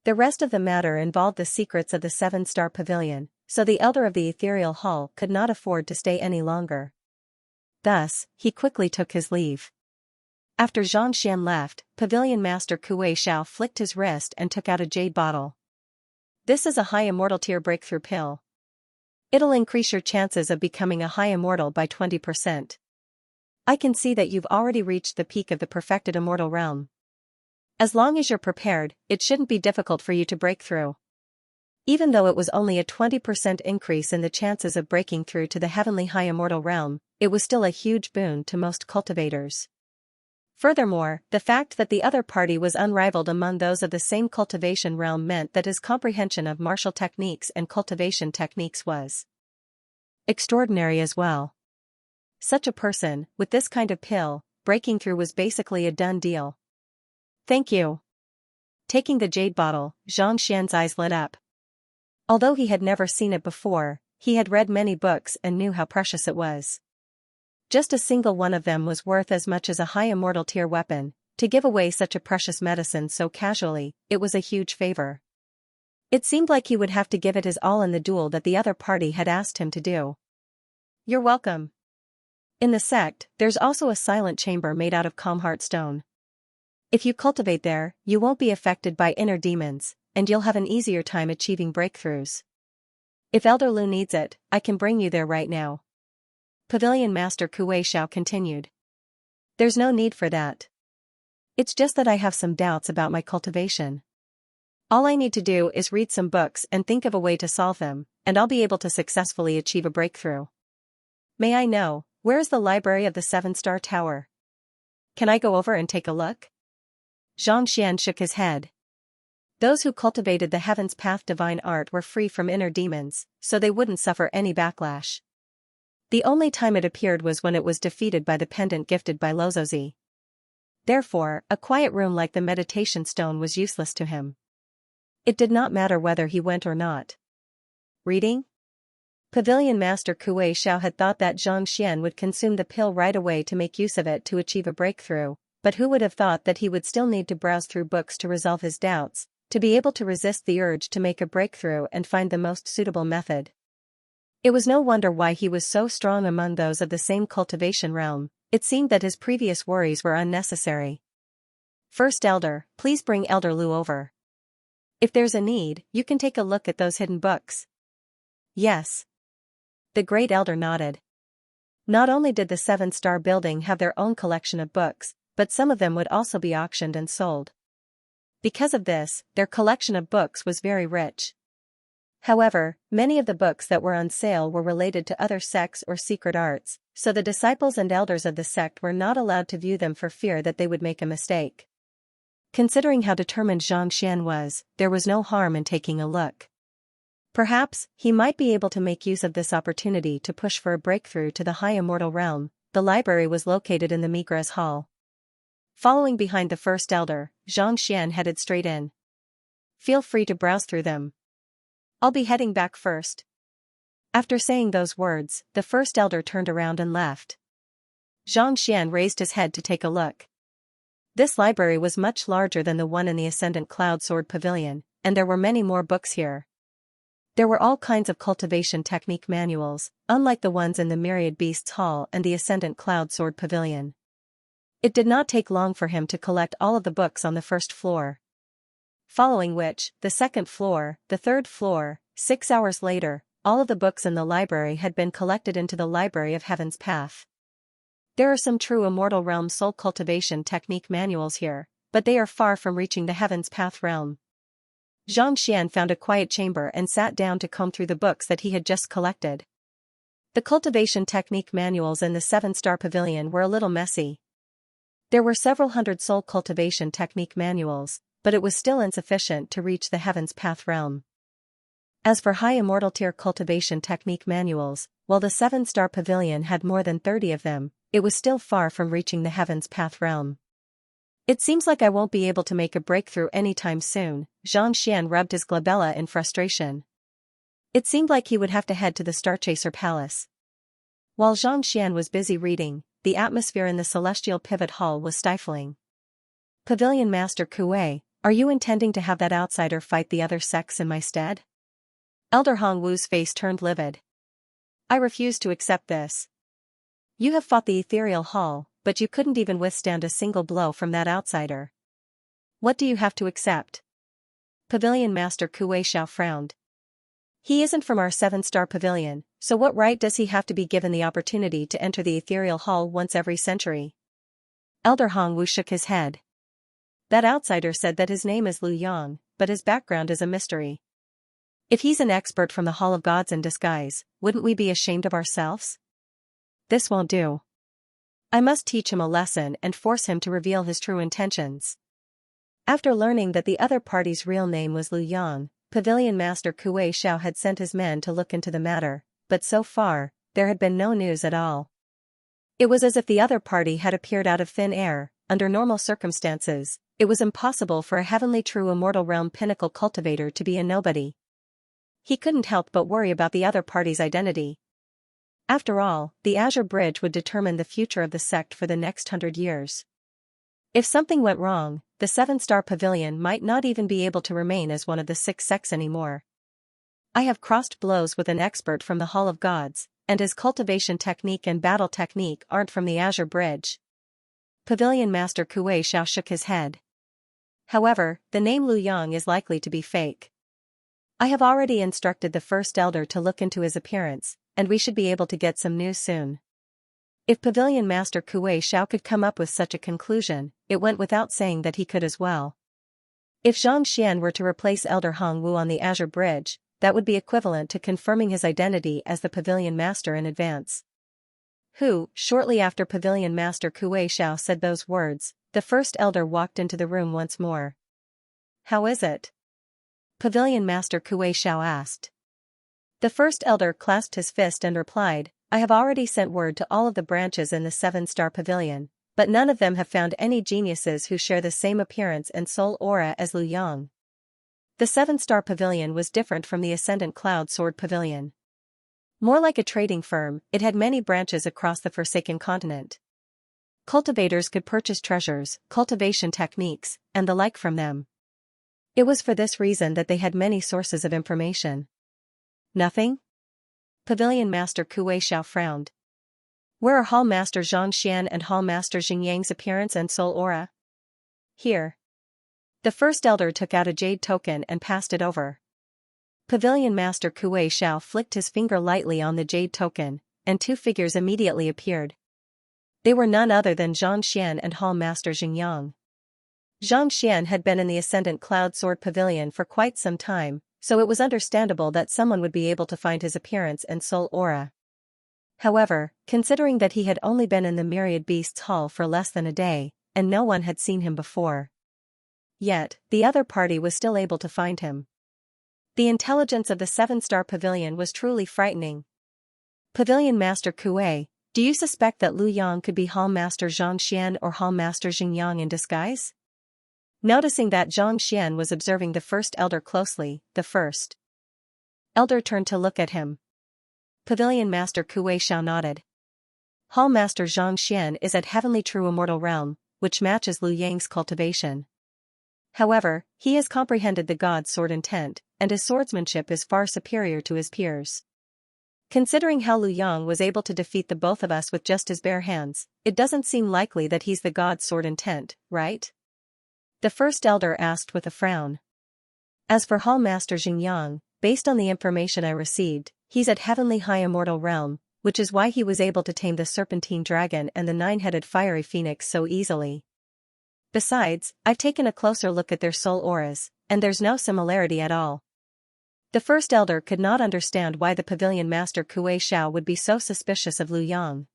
The rest of the matter involved the secrets of the 7-star pavilion, so the elder of the ethereal hall could not afford to stay any longer. Thus, he quickly took his leave. After Xianxia left, Pavilion Master Kuei Zhao flicked his wrist and took out a jade bottle. This is a high immortal tier breakthrough pill. It'll increase your chances of becoming a high immortal by 20%. I can see that you've already reached the peak of the perfected immortal realm. As long as you're prepared, it shouldn't be difficult for you to break through. Even though it was only a 20% increase in the chances of breaking through to the heavenly high immortal realm, it was still a huge boon to most cultivators. Furthermore, the fact that the other party was unrivaled among those of the same cultivation realm meant that his comprehension of martial techniques and cultivation techniques was extraordinary as well. Such a person, with this kind of pill, breaking through was basically a done deal. Thank you. Taking the jade bottle, Xianxia's eyes lit up. Although he had never seen it before, he had read many books and knew how precious it was. Just a single one of them was worth as much as a high immortal tier weapon. To give away such a precious medicine so casually, it was a huge favor. It seemed like he would have to give it his all in the duel that the other party had asked him to do. You're welcome. In the sect, there's also a silent chamber made out of calm heart stone. If you cultivate there, you won't be affected by inner demons, and you'll have an easier time achieving breakthroughs. If Elder Lu needs it, I can bring you there right now. Pavilion Master Kuei Xiao continued. There's no need for that. It's just that I have some doubts about my cultivation. All I need to do is read some books and think of a way to solve them, and I'll be able to successfully achieve a breakthrough. May I know, where is the library of the 7-star tower? Can I go over and take a look? Xianxia shook his head. Those who cultivated the Heaven's Path divine art were free from inner demons, so they wouldn't suffer any backlash. The only time it appeared was when it was defeated by the pendant gifted by Lozozi. Therefore, a quiet room like the meditation stone was useless to him. It did not matter whether he went or not. Reading? Pavilion Master Kuei Xiao had thought that Xianxia would consume the pill right away to make use of it to achieve a breakthrough, but who would have thought that he would still need to browse through books to resolve his doubts, to be able to resist the urge to make a breakthrough and find the most suitable method. It was no wonder why he was so strong among those of the same cultivation realm. It seemed that his previous worries were unnecessary. First Elder, please bring Elder Lu over. If there's a need, you can take a look at those hidden books. Yes. The Great Elder nodded. Not only did the 7-star building have their own collection of books, but some of them would also be auctioned and sold. Because of this, their collection of books was very rich. However, many of the books that were on sale were related to other sects or secret arts, so the disciples and elders of the sect were not allowed to view them for fear that they would make a mistake. Considering how determined Xianxia was, there was no harm in taking a look. Perhaps, he might be able to make use of this opportunity to push for a breakthrough to the high immortal realm. The library was located in the Migras Hall. Following behind the first elder, Xianxia headed straight in. Feel free to browse through them. I'll be heading back first. After saying those words, the first elder turned around and left. Xianxia raised his head to take a look. This library was much larger than the one in the Ascendant Cloud Sword Pavilion, and there were many more books here. There were all kinds of cultivation technique manuals, unlike the ones in the Myriad Beasts Hall and the Ascendant Cloud Sword Pavilion. It did not take long for him to collect all of the books on the first floor. Following which, the second floor, the third floor. 6 hours later, all of the books in the library had been collected into the Library of Heaven's Path. There are some true Immortal Realm soul cultivation technique manuals here, but they are far from reaching the Heaven's Path realm. Xianxia found a quiet chamber and sat down to comb through the books that he had just collected. The cultivation technique manuals in the 7-star pavilion were a little messy. There were several hundred soul cultivation technique manuals, but it was still insufficient to reach the Heaven's Path realm. As for high immortal tier cultivation technique manuals, while the 7-star pavilion had more than 30 of them, it was still far from reaching the Heaven's Path realm. It seems like I won't be able to make a breakthrough anytime soon. Xianxia rubbed his glabella in frustration. It seemed like he would have to head to the Starchaser Palace. While Xianxia was busy reading, the atmosphere in the Celestial Pivot Hall was stifling. Pavilion Master Kuei, are you intending to have that outsider fight the other sects in my stead? Elder Hongwu's face turned livid. I refuse to accept this. You have fought the Ethereal Hall, but you couldn't even withstand a single blow from that outsider. What do you have to accept? Pavilion Master Kuei Xiao frowned. He isn't from our 7-star pavilion, so what right does he have to be given the opportunity to enter the Ethereal Hall once every century? Elder Hongwu shook his head. That outsider said that his name is Lu Yang, but his background is a mystery. If he's an expert from the Hall of Gods in disguise, wouldn't we be ashamed of ourselves? This won't do. I must teach him a lesson and force him to reveal his true intentions. After learning that the other party's real name was Lu Yang, Pavilion Master Kuei Xiao had sent his men to look into the matter, but so far, there had been no news at all. It was as if the other party had appeared out of thin air. Under normal circumstances, it was impossible for a heavenly true immortal realm pinnacle cultivator to be a nobody. he couldn't help but worry about the other party's identity. After all, the Azure Bridge would determine the future of the sect for the next 100 years. If something went wrong, the 7-star pavilion might not even be able to remain as one of the 6 sects anymore. I have crossed blows with an expert from the Hall of Gods, and his cultivation technique and battle technique aren't from the Azure Bridge. Pavilion Master Kuei Xiao shook his head. However, the name Lu Yang is likely to be fake. I have already instructed the First Elder to look into his appearance, and we should be able to get some news soon. If Pavilion Master Kuei Xiao could come up with such a conclusion, it went without saying that he could as well. If Xianxia were to replace Elder Hong Wu on the Azure Bridge, that would be equivalent to confirming his identity as the Pavilion Master in advance. Shortly after Pavilion Master Kuei Xiao said those words, the First Elder walked into the room once more. "How is it?" Pavilion Master Kuei Xiao asked. The First Elder clasped his fist and replied, "I have already sent word to all of the branches in the 7-star pavilion, but none of them have found any geniuses who share the same appearance and soul aura as Lu Yang." The 7-star pavilion was different from the Ascendant Cloud Sword Pavilion. More like a trading firm, it had many branches across the Forsaken Continent. Cultivators could purchase treasures, cultivation techniques, and the like from them. It was for this reason that they had many sources of information. Nothing? Pavilion Master Kuei Xiao frowned. Where are Hall Master Xianxia and Hall Master Xingyang's appearance and soul aura? Here. The First Elder took out a jade token and passed it over. Pavilion Master Kuei Xiao flicked his finger lightly on the jade token, and 2 figures immediately appeared. They were none other than Xianxia and Hall Master Xingyang. Xianxia had been in the Ascendant Cloud Sword Pavilion for quite some time, so it was understandable that someone would be able to find his appearance and soul aura. However, considering that he had only been in the Myriad Beasts Hall for less than a day, and no one had seen him before. Yet, the other party was still able to find him. The intelligence of the 7-star pavilion was truly frightening. Pavilion Master Kuei, do you suspect that Lu Yang could be Hall Master Xianxia or Hall Master Xingyang in disguise? Noticing that Xianxia was observing the First Elder closely, the First Elder turned to look at him. Pavilion Master Kuei Xiao nodded. Hall Master Xianxia is at Heavenly True Immortal Realm, which matches Lu Yang's cultivation. However, he has comprehended the God's sword intent, and his swordsmanship is far superior to his peers. Considering how Lu Yang was able to defeat the both of us with just his bare hands, it doesn't seem likely that he's the God's sword intent, right? The First Elder asked with a frown. As for Hall Master Xingyang, based on the information I received, he's at Heavenly High Immortal Realm, which is why he was able to tame the Serpentine Dragon and the 9-headed Fiery Phoenix so easily. Besides, I've taken a closer look at their soul auras, and there's no similarity at all. The First Elder could not understand why the Pavilion Master Kuei Xiao would be so suspicious of Lu Yang.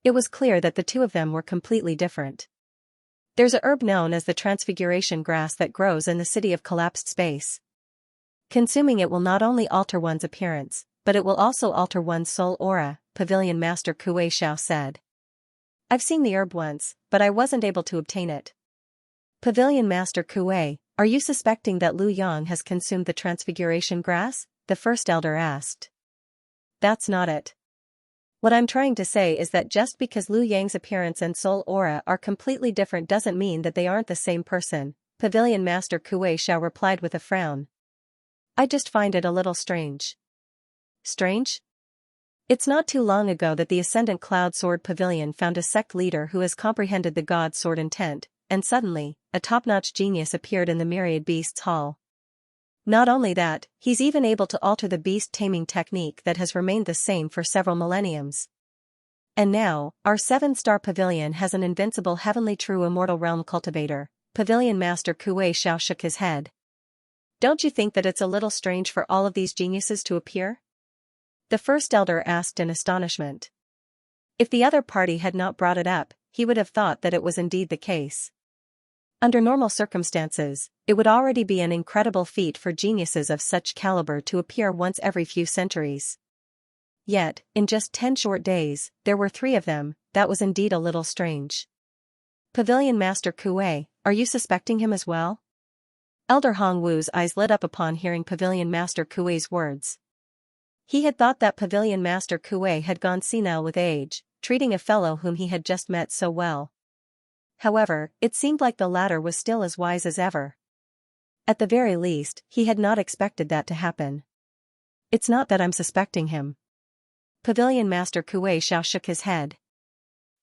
It was clear that the two of them were completely different. There's a herb known as the Transfiguration Grass that grows in the City of Collapsed Space. Consuming it will not only alter one's appearance, but it will also alter one's soul aura, Pavilion Master Kuei Xiao said. I've seen the herb once, but I wasn't able to obtain it. Pavilion Master Kuei, are you suspecting that Lu Yang has consumed the Transfiguration Grass? The First Elder asked. That's not it. What I'm trying to say is that just because Lu Yang's appearance and soul aura are completely different doesn't mean that they aren't the same person, Pavilion Master Kuei Xiao replied with a frown. I just find it a little strange. Strange? It's not too long ago that the Ascendant Cloud Sword Pavilion found a sect leader who has comprehended the God's sword intent, and suddenly, a top-notch genius appeared in the Myriad Beasts Hall. Not only that, he's even able to alter the beast-taming technique that has remained the same for several millenniums. And now, our 7-star pavilion has an invincible Heavenly True Immortal Realm cultivator. Pavilion Master Kuei Xiao shook his head. Don't you think that it's a little strange for all of these geniuses to appear? The First Elder asked in astonishment. If the other party had not brought it up, he would have thought that it was indeed the case. Under normal circumstances, it would already be an incredible feat for geniuses of such caliber to appear once every few centuries. Yet, in just 10 short days, there were 3 of them. That was indeed a little strange. Pavilion Master Kuei, are you suspecting him as well? Elder Hongwu's eyes lit up upon hearing Pavilion Master Kuei's words. He had thought that Pavilion Master Kuei had gone senile with age, treating a fellow whom he had just met so well. However, it seemed like the latter was still as wise as ever. At the very least, he had not expected that to happen. It's not that I'm suspecting him. Pavilion Master Kuei shook his head.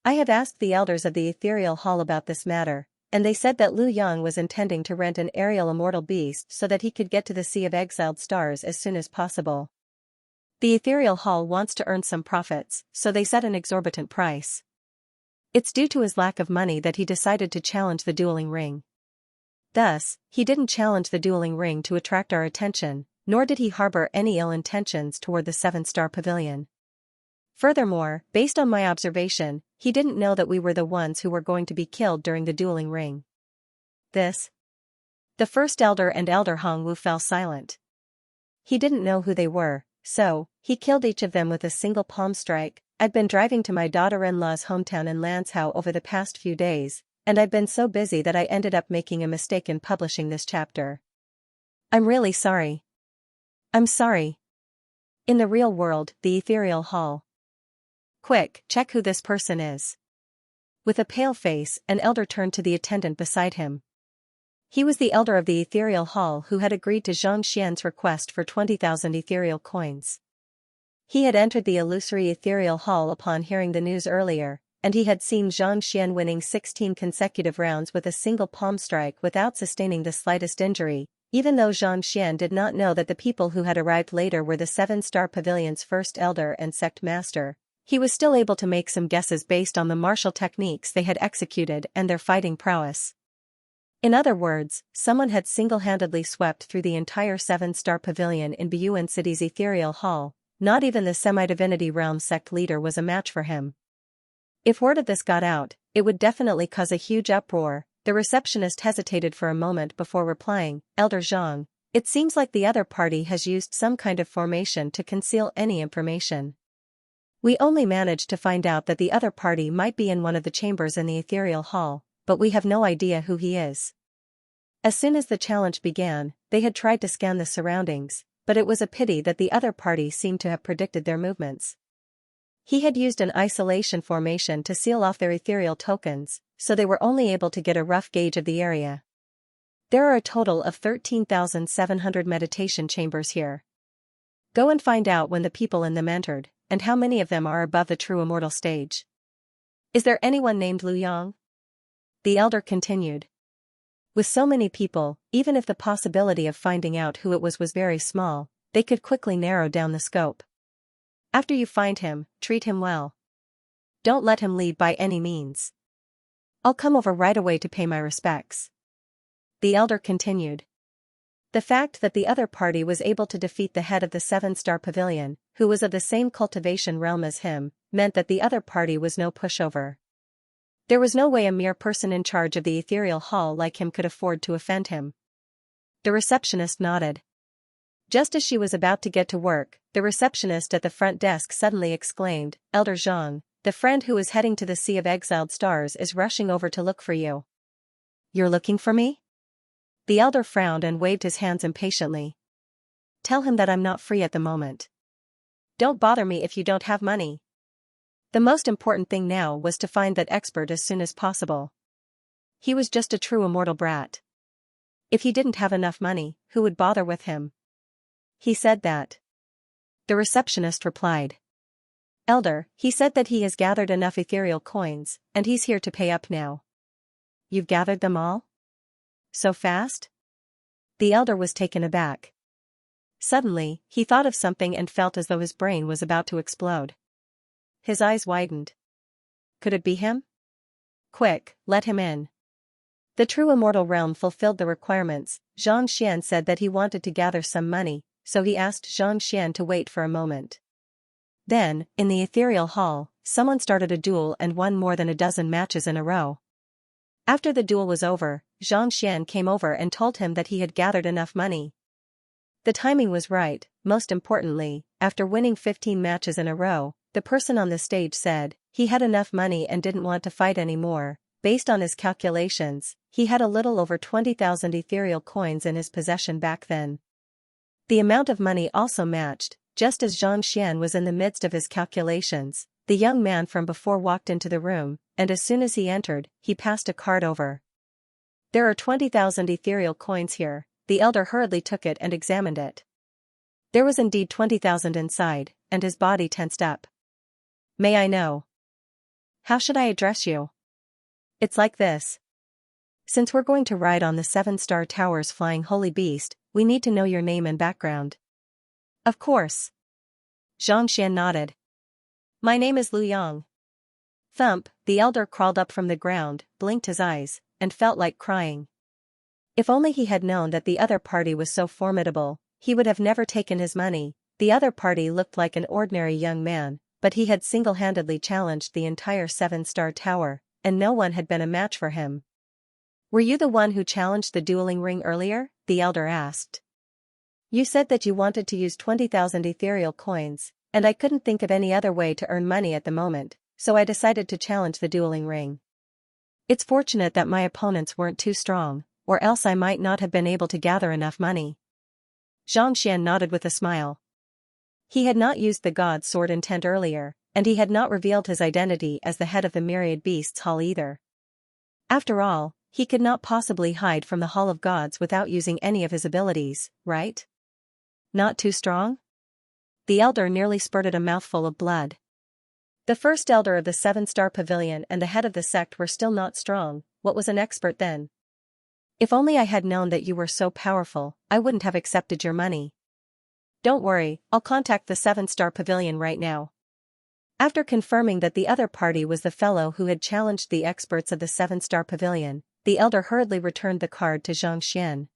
I have asked the elders of the Ethereal Hall about this matter, and they said that Liu Yang was intending to rent an aerial immortal beast so that he could get to the Sea of Exiled Stars as soon as possible. The Ethereal Hall wants to earn some profits, so they set an exorbitant price. It's due to his lack of money that he decided to challenge the dueling ring. Thus, he didn't challenge the dueling ring to attract our attention, nor did he harbor any ill intentions toward the 7-star pavilion. Furthermore, based on my observation, he didn't know that we were the ones who were going to be killed during the dueling ring. The first elder and Elder Hongwu fell silent. He didn't know who they were, so he killed each of them with a single palm strike. I'd been driving to my daughter-in-law's hometown in Lanzhou over the past few days, and I've been so busy that I ended up making a mistake in publishing this chapter. I'm really sorry. I'm sorry. In the real world, the Ethereal Hall. Quick, check who this person is. With a pale face, an elder turned to the attendant beside him. He was the elder of the Ethereal Hall who had agreed to Xianxia's request for 20,000 ethereal coins. He had entered the illusory Ethereal Hall upon hearing the news earlier, and he had seen Xianxia winning 16 consecutive rounds with a single palm strike without sustaining the slightest injury. Even though Xianxia did not know that the people who had arrived later were the 7-star pavilion's first elder and sect master, he was still able to make some guesses based on the martial techniques they had executed and their fighting prowess. In other words, someone had single-handedly swept through the entire 7-star pavilion in Buyuan City's Ethereal Hall. Not even the semi-divinity realm sect leader was a match for him. If word of this got out, it would definitely cause a huge uproar. The receptionist hesitated for a moment before replying, Elder Zhang, it seems like the other party has used some kind of formation to conceal any information. We only managed to find out that the other party might be in one of the chambers in the Ethereal Hall, but we have no idea who he is. As soon as the challenge began, they had tried to scan the surroundings, but it was a pity that the other party seemed to have predicted their movements. He had used an isolation formation to seal off their ethereal tokens, so they were only able to get a rough gauge of the area. There are a total of 13,700 meditation chambers here. Go and find out when the people in them entered, and how many of them are above the true immortal stage. Is there anyone named Liu Yang? The elder continued. With so many people, even if the possibility of finding out who it was very small, they could quickly narrow down the scope. After you find him, treat him well. Don't let him leave by any means. I'll come over right away to pay my respects. The elder continued. The fact that the other party was able to defeat the head of the 7-star pavilion, who was of the same cultivation realm as him, meant that the other party was no pushover. There was no way a mere person in charge of the Ethereal Hall like him could afford to offend him. The receptionist nodded. Just as she was about to get to work, the receptionist at the front desk suddenly exclaimed, Elder Zhang, the friend who is heading to the Sea of Exiled Stars is rushing over to look for you. You're looking for me? The elder frowned and waved his hands impatiently. Tell him that I'm not free at the moment. Don't bother me if you don't have money. The most important thing now was to find that expert as soon as possible. He was just a true immortal brat. If he didn't have enough money, who would bother with him? He said that. The receptionist replied. Elder, he said that he has gathered enough ethereal coins, and he's here to pay up now. You've gathered them all? So fast? The elder was taken aback. Suddenly, he thought of something and felt as though his brain was about to explode. His eyes widened. Could it be him? Quick, let him in. The true immortal realm fulfilled the requirements. Xianxia said that he wanted to gather some money, so he asked Xianxia to wait for a moment. Then, in the Ethereal Hall, someone started a duel and won more than a dozen matches in a row. After the duel was over, Xianxia came over and told him that he had gathered enough money. The timing was right. Most importantly, after winning 15 matches in a row, the person on the stage said he had enough money and didn't want to fight anymore. based on his calculations, he had a little over 20,000 ethereal coins in his possession back then. The amount of money also matched. Just as Xianxia was in the midst of his calculations, the young man from before walked into the room, and as soon as he entered, he passed a card over. "There are 20,000 ethereal coins here." The elder hurriedly took it and examined it. There was indeed 20,000 inside, and his body tensed up. "May I know? How should I address you?" "It's like this. Since we're going to ride on the 7-star tower's flying holy beast, we need to know your name and background." "Of course." Xianxia nodded. "My name is Lu Yang." Thump, the elder crawled up from the ground, blinked his eyes, and felt like crying. If only he had known that the other party was so formidable, he would have never taken his money. The other party looked like an ordinary young man, but he had single-handedly challenged the entire 7-star tower, and no one had been a match for him. "Were you the one who challenged the dueling ring earlier?" the elder asked. "You said that you wanted to use 20,000 ethereal coins, and I couldn't think of any other way to earn money at the moment, so I decided to challenge the dueling ring. It's fortunate that my opponents weren't too strong, or else I might not have been able to gather enough money." Xianxia nodded with a smile. He had not used the god's sword intent earlier, and he had not revealed his identity as the head of the Myriad Beasts Hall either. After all, he could not possibly hide from the Hall of Gods without using any of his abilities, right? "Not too strong?" The elder nearly spurted a mouthful of blood. The first elder of the 7-star pavilion and the head of the sect were still not strong. What was an expert then? "If only I had known that you were so powerful, I wouldn't have accepted your money." "Don't worry, I'll contact the 7-star pavilion right now." After confirming that the other party was the fellow who had challenged the experts of the 7-star pavilion, the elder hurriedly returned the card to Xianxia.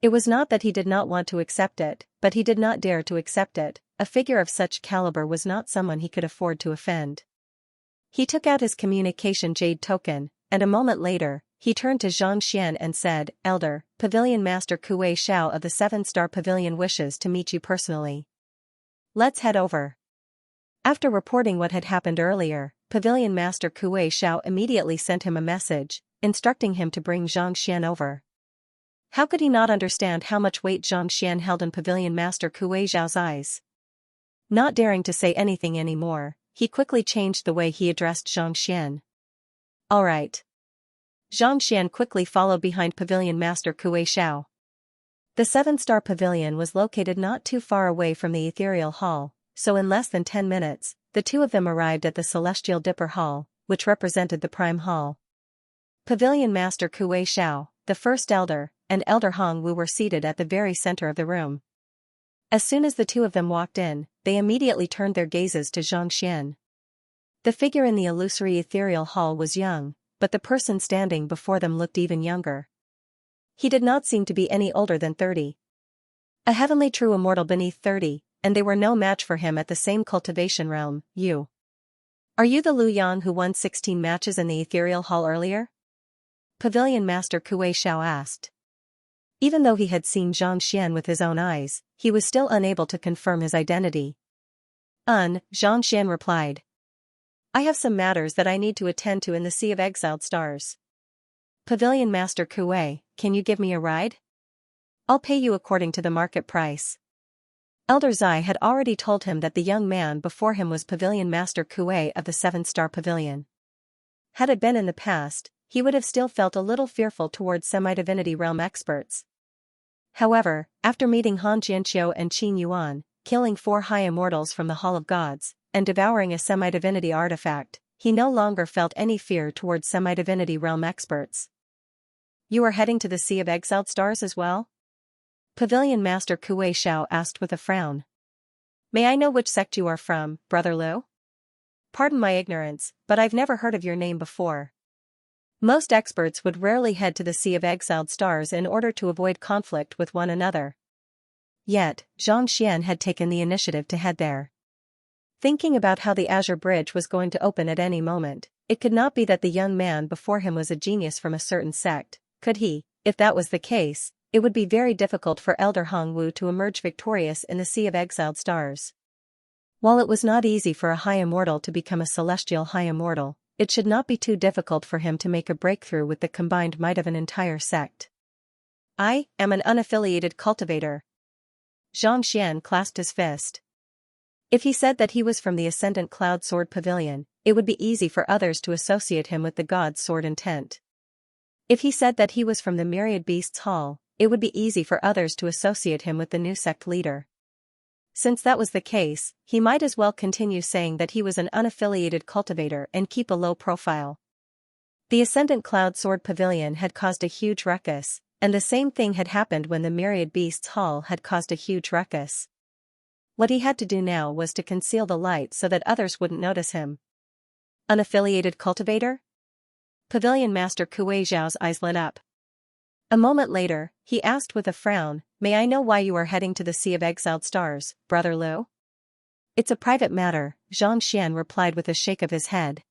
It was not that he did not want to accept it, but he did not dare to accept it. A figure of such caliber was not someone he could afford to offend. He took out his communication jade token, and a moment later, he turned to Xianxia and said, "Elder, Pavilion Master Kuei Xiao of the 7-star Pavilion wishes to meet you personally. Let's head over." After reporting what had happened earlier, Pavilion Master Kuei Xiao immediately sent him a message, instructing him to bring Xianxia over. How could he not understand how much weight Xianxia held in Pavilion Master Kuei Xiao's eyes? Not daring to say anything anymore, he quickly changed the way he addressed Xianxia. "All right." Xianxia quickly followed behind Pavilion Master Kuei Xiao. The 7-star pavilion was located not too far away from the Ethereal Hall, so in less than 10 minutes, the two of them arrived at the Celestial Dipper Hall, which represented the Prime Hall. Pavilion Master Kuei Xiao, the first elder, and Elder Hong Wu were seated at the very center of the room. As soon as the two of them walked in, they immediately turned their gazes to Xianxia. The figure in the illusory ethereal hall was young, but the person standing before them looked even younger. He did not seem to be any older than 30. A heavenly true immortal beneath 30, and they were no match for him at the same cultivation realm. "You. Are you the Lu Yang who won 16 matches in the ethereal hall earlier?" Pavilion Master Kuei Xiao asked. Even though he had seen Xianxia with his own eyes, he was still unable to confirm his identity. Xianxia replied. "I have some matters that I need to attend to in the Sea of Exiled Stars." Pavilion Master Kuei, "Can you give me a ride? I'll pay you according to the market price." Elder Zai had already told him that the young man before him was Pavilion Master Kuei of the 7-star pavilion. Had it been in the past, he would have still felt a little fearful towards semi-divinity realm experts. However, after meeting Han Jianqiu and Qin Yuan, killing 4 high immortals from the Hall of Gods, and devouring a semi-divinity artifact, he no longer felt any fear towards semi-divinity realm experts. "You are heading to the Sea of Exiled Stars as well?" Pavilion Master Kuei Xiao asked with a frown. "May I know which sect you are from, Brother Liu? Pardon my ignorance, but I've never heard of your name before." Most experts would rarely head to the Sea of Exiled Stars in order to avoid conflict with one another. Yet, Xianxia had taken the initiative to head there. Thinking about how the Azure Bridge was going to open at any moment, it could not be that the young man before him was a genius from a certain sect, could he? If that was the case, it would be very difficult for Elder Hong Wu to emerge victorious in the Sea of Exiled Stars. While it was not easy for a high immortal to become a celestial high immortal, it should not be too difficult for him to make a breakthrough with the combined might of an entire sect. I am an unaffiliated cultivator. Xianxia clasped his fist. If he said that he was from the Ascendant Cloud Sword Pavilion, it would be easy for others to associate him with the God's Sword intent. If he said that he was from the Myriad Beasts Hall, it would be easy for others to associate him with the new sect leader. Since that was the case, he might as well continue saying that he was an unaffiliated cultivator and keep a low profile. The Ascendant Cloud Sword Pavilion had caused a huge ruckus, and the same thing had happened when the Myriad Beasts Hall had caused a huge ruckus. What he had to do now was to conceal the light so that others wouldn't notice him. Unaffiliated cultivator? Pavilion Master Kuei Zhao's eyes lit up. A moment later, he asked with a frown, "May I know why you are heading to the Sea of Exiled Stars, Brother Lu?" "It's a private matter," Xianxia replied with a shake of his head.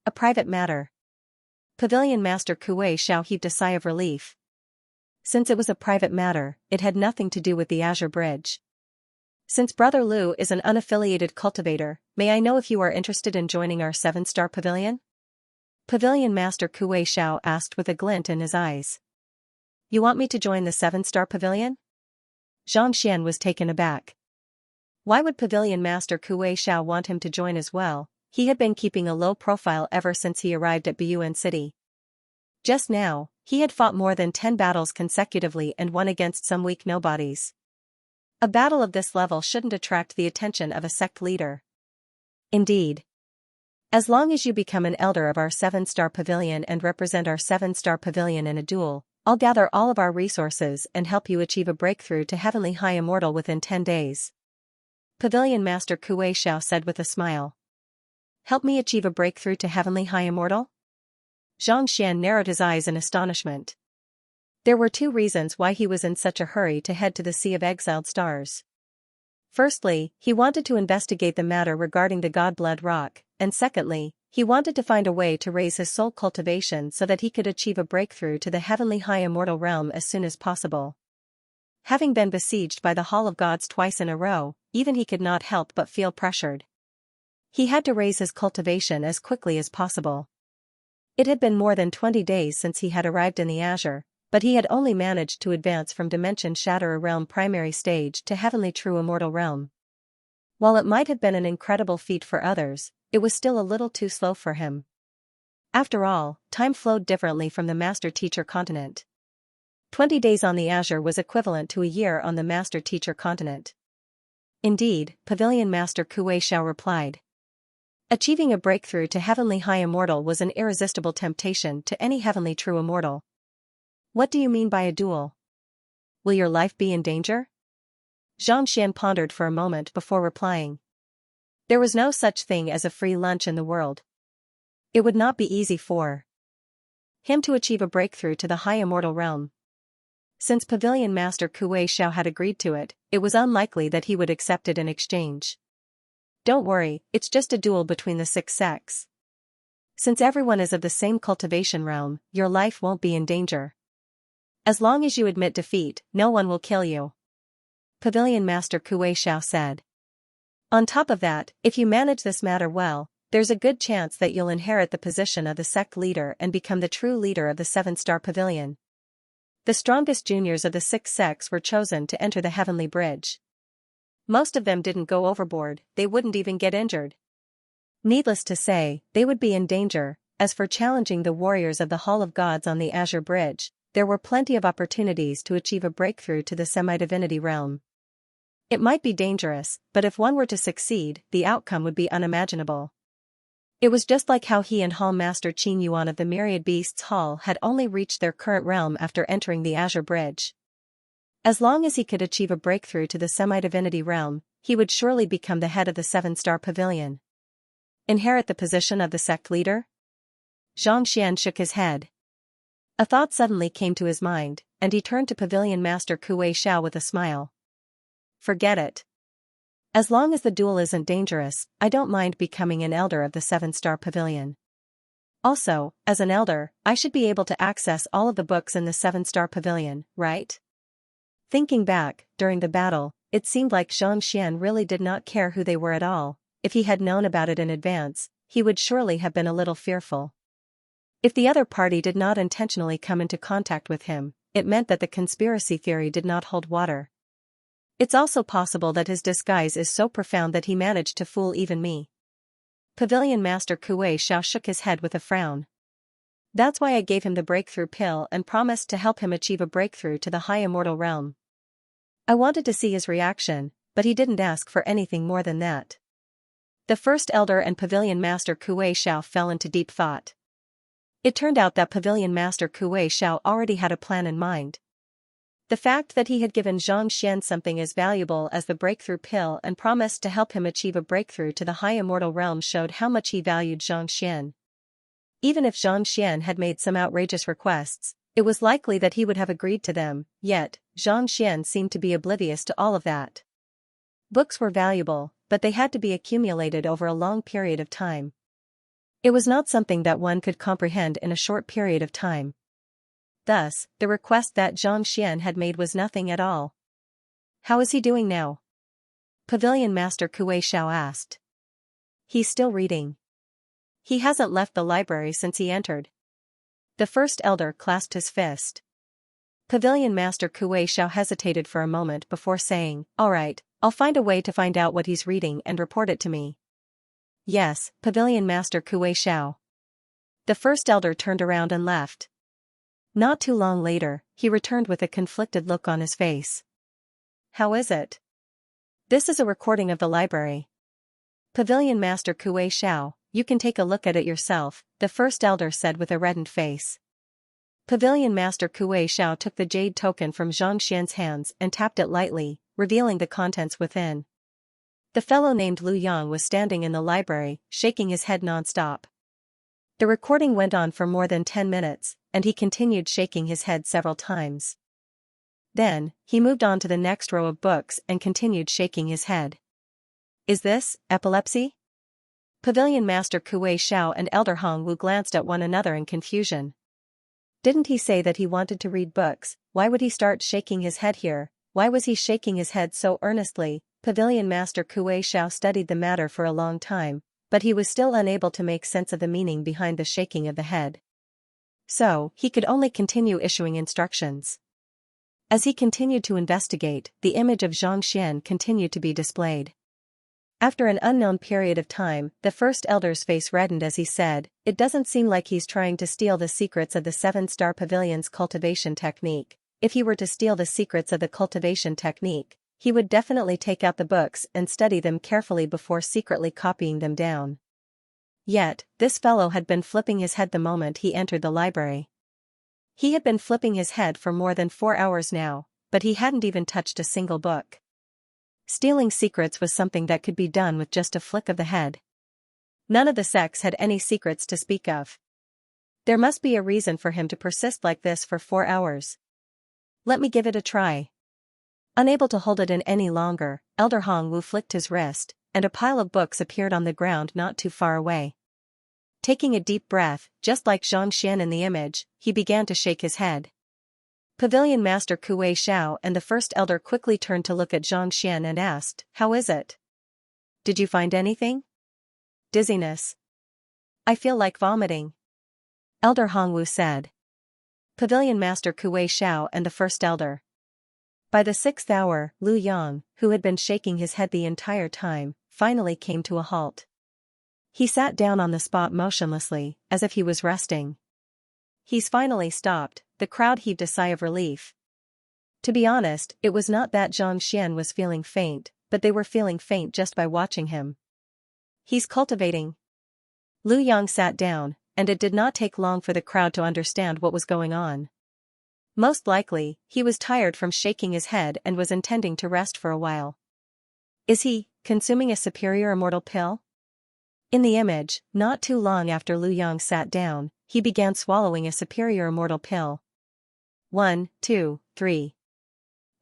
"A private matter." Pavilion Master Kuei Zhao heaved a sigh of relief. Since it was a private matter, it had nothing to do with the Azure Bridge. "Since Brother Lu is an unaffiliated cultivator, may I know if you are interested in joining our 7-star pavilion?" Pavilion Master Kuei Zhao asked with a glint in his eyes. "You want me to join the 7-star pavilion?" Xianxia was taken aback. Why would Pavilion Master Kuei Zhao want him to join as well? He had been keeping a low profile ever since he arrived at Buyuan City. Just now, he had fought more than 10 battles consecutively and won against some weak nobodies. A battle of this level shouldn't attract the attention of a sect leader. Indeed. As long as you become an elder of our 7-star pavilion and represent our 7-star pavilion in a duel, I'll gather all of our resources and help you achieve a breakthrough to Heavenly High Immortal within 10 days. Pavilion Master Kuei Zhao said with a smile. Help me achieve a breakthrough to Heavenly High Immortal? Xianxia narrowed his eyes in astonishment. There were 2 reasons why he was in such a hurry to head to the Sea of Exiled Stars. Firstly, he wanted to investigate the matter regarding the God-Blood Rock, and secondly, he wanted to find a way to raise his soul cultivation so that he could achieve a breakthrough to the Heavenly High Immortal realm as soon as possible. Having been besieged by the Hall of Gods twice in a row, even he could not help but feel pressured. He had to raise his cultivation as quickly as possible. It had been more than 20 days since he had arrived in the Azure, but he had only managed to advance from Dimension Shatterer Realm primary stage to Heavenly True Immortal Realm. While it might have been an incredible feat for others, it was still a little too slow for him. After all, time flowed differently from the Master-Teacher continent. 20 days on the Azure was equivalent to a year on the Master-Teacher continent. Indeed, Pavilion Master Kuei Zhao replied. Achieving a breakthrough to Heavenly High Immortal was an irresistible temptation to any Heavenly True Immortal. What do you mean by a duel? Will your life be in danger? Xianxia pondered for a moment before replying. There was no such thing as a free lunch in the world. It would not be easy for him to achieve a breakthrough to the High Immortal realm. Since Pavilion Master Kuei Zhao had agreed to it, it was unlikely that he would accept it in exchange. Don't worry, it's just a duel between the 6 sects. Since everyone is of the same cultivation realm, your life won't be in danger. As long as you admit defeat, no one will kill you. Pavilion Master Kuei Zhao said. On top of that, if you manage this matter well, there's a good chance that you'll inherit the position of the sect leader and become the true leader of the 7-star pavilion. The strongest juniors of the 6 sects were chosen to enter the Heavenly Bridge. Most of them didn't go overboard, they wouldn't even get injured. Needless to say, they would be in danger. As for challenging the warriors of the Hall of Gods on the Azure Bridge, there were plenty of opportunities to achieve a breakthrough to the semi-divinity realm. It might be dangerous, but if one were to succeed, the outcome would be unimaginable. It was just like how he and Hall Master Qin Yuan of the Myriad Beasts Hall had only reached their current realm after entering the Azure Bridge. As long as he could achieve a breakthrough to the semi-divinity realm, he would surely become the head of the 7-star pavilion. Inherit the position of the sect leader? Xianxia shook his head. A thought suddenly came to his mind, and he turned to Pavilion Master Kuei Zhao with a smile. Forget it. As long as the duel isn't dangerous, I don't mind becoming an elder of the 7-star pavilion. Also, as an elder, I should be able to access all of the books in the 7-star pavilion, right? Thinking back, during the battle, it seemed like Xianxia really did not care who they were at all. If he had known about it in advance, he would surely have been a little fearful. If the other party did not intentionally come into contact with him, it meant that the conspiracy theory did not hold water. It's also possible that his disguise is so profound that he managed to fool even me. Pavilion Master Kuei Xiao shook his head with a frown. That's why I gave him the breakthrough pill and promised to help him achieve a breakthrough to the high immortal realm. I wanted to see his reaction, but he didn't ask for anything more than that. The First Elder and Pavilion Master Kuei Xiao fell into deep thought. It turned out that Pavilion Master Kuei Xiao already had a plan in mind. The fact that he had given Xianxia something as valuable as the breakthrough pill and promised to help him achieve a breakthrough to the high immortal realm showed how much he valued Xianxia. Even if Xianxia had made some outrageous requests, it was likely that he would have agreed to them, yet, Xianxia seemed to be oblivious to all of that. Books were valuable, but they had to be accumulated over a long period of time. It was not something that one could comprehend in a short period of time. Thus, the request that Xianxia had made was nothing at all. How is he doing now? Pavilion Master Kuei Xiao asked. He's still reading. He hasn't left the library since he entered. The First Elder clasped his fist. Pavilion Master Kuei Xiao hesitated for a moment before saying, "All right, I'll find a way to find out what he's reading and report it to me." Yes, Pavilion Master Kuei Xiao. The First Elder turned around and left. Not too long later, he returned with a conflicted look on his face. How is it? This is a recording of the library. Pavilion Master Kuei Xiao, you can take a look at it yourself, the First Elder said with a reddened face. Pavilion Master Kuei Xiao took the jade token from Xianxia's hands and tapped it lightly, revealing the contents within. The fellow named Lu Yang was standing in the library, shaking his head non-stop. The recording went on for more than 10 minutes, and he continued shaking his head several times. Then, he moved on to the next row of books and continued shaking his head. Is this epilepsy? Pavilion Master Kuei Xiao and Elder Hong Wu glanced at one another in confusion. Didn't he say that he wanted to read books? Why would he start shaking his head here? Why was he shaking his head so earnestly? Pavilion Master Kuei Xiao studied the matter for a long time, but he was still unable to make sense of the meaning behind the shaking of the head. So, he could only continue issuing instructions. As he continued to investigate, the image of Xianxia continued to be displayed. After an unknown period of time, the First Elder's face reddened as he said, "It doesn't seem like he's trying to steal the secrets of the 7-star pavilion's cultivation technique. If he were to steal the secrets of the cultivation technique, he would definitely take out the books and study them carefully before secretly copying them down." Yet, this fellow had been flipping his head the moment he entered the library. He had been flipping his head for more than 4 hours now, but he hadn't even touched a single book. Stealing secrets was something that could be done with just a flick of the head. None of the sects had any secrets to speak of. There must be a reason for him to persist like this for 4 hours. Let me give it a try. Unable to hold it in any longer, Elder Hong Wu flicked his wrist, and a pile of books appeared on the ground not too far away. Taking a deep breath, just like Xianxia in the image, he began to shake his head. Pavilion Master Kuei Xiao and the First Elder quickly turned to look at Xianxia and asked, "How is it? Did you find anything?" "Dizziness. I feel like vomiting," Elder Hongwu said. Pavilion Master Kuei Xiao and the First Elder. By the 6th hour, Lu Yang, who had been shaking his head the entire time, finally came to a halt. He sat down on the spot motionlessly, as if he was resting. He's finally stopped, the crowd heaved a sigh of relief. To be honest, it was not that Xianxia was feeling faint, but they were feeling faint just by watching him. He's cultivating. Lu Yang sat down, and it did not take long for the crowd to understand what was going on. Most likely, he was tired from shaking his head and was intending to rest for a while. Is he consuming a superior immortal pill? In the image, not too long after Lu Yang sat down, he began swallowing a superior immortal pill. 1, 2, 3.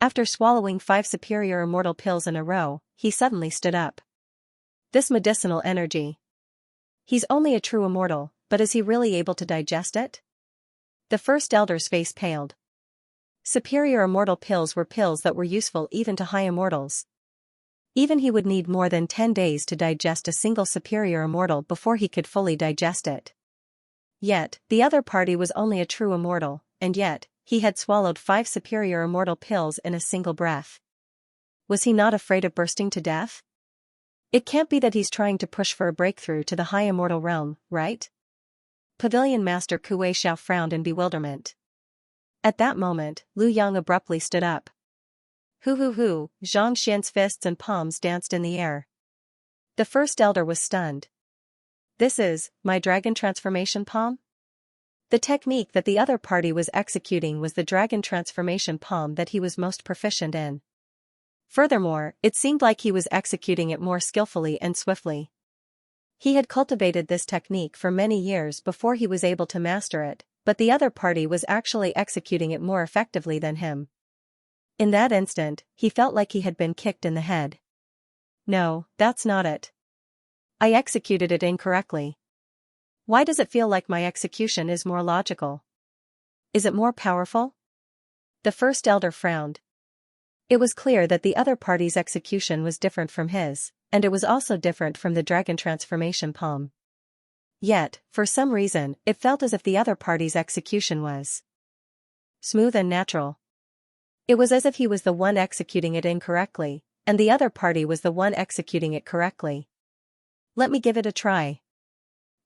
After swallowing 5 superior immortal pills in a row, he suddenly stood up. This medicinal energy. He's only a true immortal, but is he really able to digest it? The First Elder's face paled. Superior immortal pills were pills that were useful even to high immortals. Even he would need more than 10 days to digest a single superior immortal before he could fully digest it. Yet, the other party was only a true immortal, and yet, he had swallowed 5 superior immortal pills in a single breath. Was he not afraid of bursting to death? It can't be that he's trying to push for a breakthrough to the high immortal realm, right? Pavilion Master Kuei Xiao frowned in bewilderment. At that moment, Lu Yang abruptly stood up. Hoo, Xianxia's fists and palms danced in the air. The first elder was stunned. This is my dragon transformation palm? The technique that the other party was executing was the dragon transformation palm that he was most proficient in. Furthermore, it seemed like he was executing it more skillfully and swiftly. He had cultivated this technique for many years before he was able to master it, but the other party was actually executing it more effectively than him. In that instant, he felt like he had been kicked in the head. No, that's not it. I executed it incorrectly. Why does it feel like my execution is more logical? Is it more powerful? The first elder frowned. It was clear that the other party's execution was different from his, and it was also different from the dragon transformation palm. Yet, for some reason, it felt as if the other party's execution was smooth and natural. It was as if he was the one executing it incorrectly, and the other party was the one executing it correctly. Let me give it a try.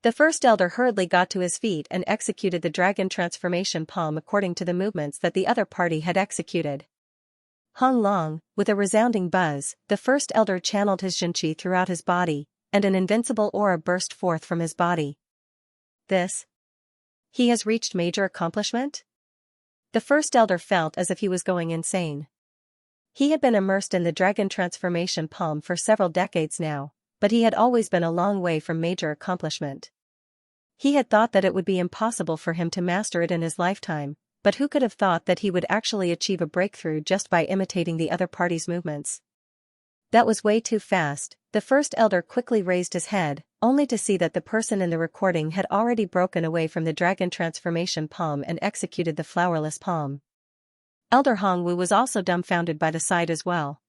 The first elder hurriedly got to his feet and executed the dragon transformation palm according to the movements that the other party had executed. Hung Long, with a resounding buzz, the first elder channeled his Xianxia throughout his body, and an invincible aura burst forth from his body. He has reached major accomplishment? The first elder felt as if he was going insane. He had been immersed in the dragon transformation palm for several decades now, but he had always been a long way from major accomplishment. He had thought that it would be impossible for him to master it in his lifetime, but who could have thought that he would actually achieve a breakthrough just by imitating the other party's movements? That was way too fast. The first elder quickly raised his head, only to see that the person in the recording had already broken away from the dragon transformation palm and executed the flowerless palm. Elder Hongwu was also dumbfounded by the sight as well.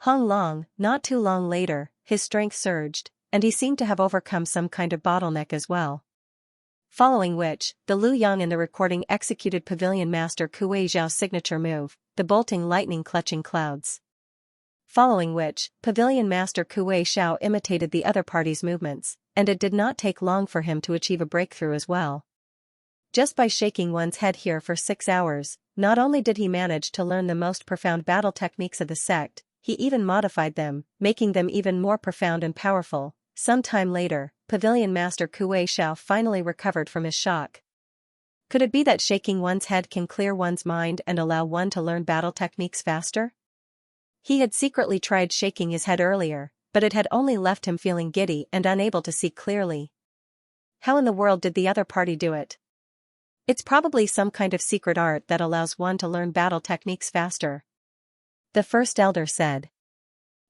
Hong Long, not too long later, his strength surged, and he seemed to have overcome some kind of bottleneck as well. Following which, the Lu Yang in the recording executed Pavilion Master Kuei Xiao's signature move, the bolting lightning clutching clouds. Following which, Pavilion Master Kuei Xiao imitated the other party's movements, and it did not take long for him to achieve a breakthrough as well. Just by shaking one's head here for 6 hours, not only did he manage to learn the most profound battle techniques of the sect, he even modified them, making them even more profound and powerful. Some time later, Pavilion Master Kuei Xiao finally recovered from his shock. Could it be that shaking one's head can clear one's mind and allow one to learn battle techniques faster? He had secretly tried shaking his head earlier, but it had only left him feeling giddy and unable to see clearly. How in the world did the other party do it? It's probably some kind of secret art that allows one to learn battle techniques faster. The first elder said.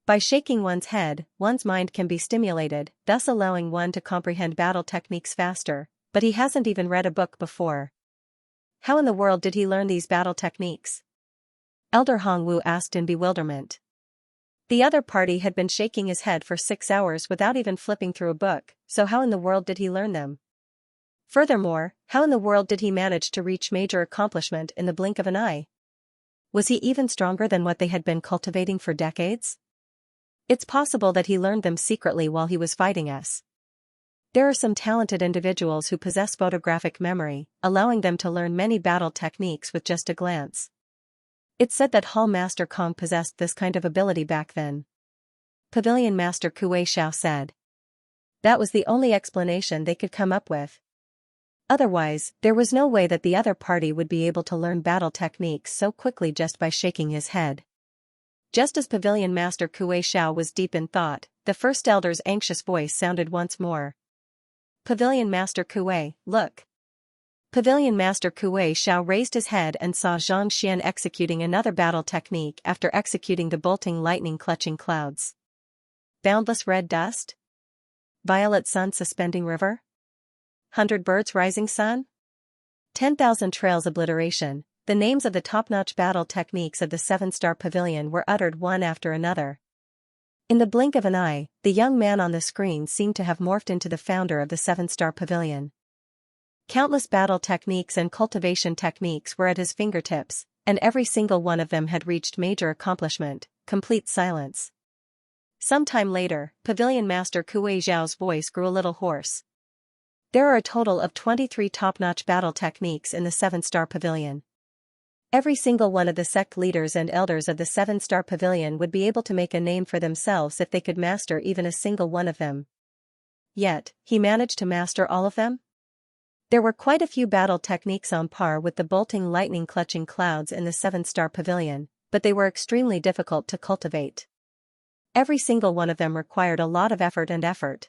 By shaking one's head, one's mind can be stimulated, thus allowing one to comprehend battle techniques faster, but he hasn't even read a book before. How in the world did he learn these battle techniques? Elder Hongwu asked in bewilderment. The other party had been shaking his head for 6 hours without even flipping through a book, so how in the world did he learn them? Furthermore, how in the world did he manage to reach major accomplishment in the blink of an eye? Was he even stronger than what they had been cultivating for decades? It's possible that he learned them secretly while he was fighting us. There are some talented individuals who possess photographic memory, allowing them to learn many battle techniques with just a glance. It's said that Hall Master Kong possessed this kind of ability back then. Pavilion Master Kuei Xiao said. That was the only explanation they could come up with. Otherwise, there was no way that the other party would be able to learn battle techniques so quickly just by shaking his head. Just as Pavilion Master Kuei Xiao was deep in thought, the first elder's anxious voice sounded once more. Pavilion Master Kuei, look. Pavilion Master Kuei Xiao raised his head and saw Xianxia executing another battle technique after executing the bolting lightning clutching clouds. Boundless red dust? Violet sun suspending river? 100 birds rising sun? 10,000 trails obliteration. The names of the top-notch battle techniques of the 7-star pavilion were uttered one after another. In the blink of an eye, the young man on the screen seemed to have morphed into the founder of the Seven-Star Pavilion. Countless battle techniques and cultivation techniques were at his fingertips, and every single one of them had reached major accomplishment, complete silence. Some time later, Pavilion Master Kuei Zhao's voice grew a little hoarse. There are a total of 23 top-notch battle techniques in the Seven-Star Pavilion. Every single one of the sect leaders and elders of the Seven-Star Pavilion would be able to make a name for themselves if they could master even a single one of them. Yet, he managed to master all of them? There were quite a few battle techniques on par with the bolting lightning clutching clouds in the Seven-Star Pavilion, but they were extremely difficult to cultivate. Every single one of them required a lot of effort.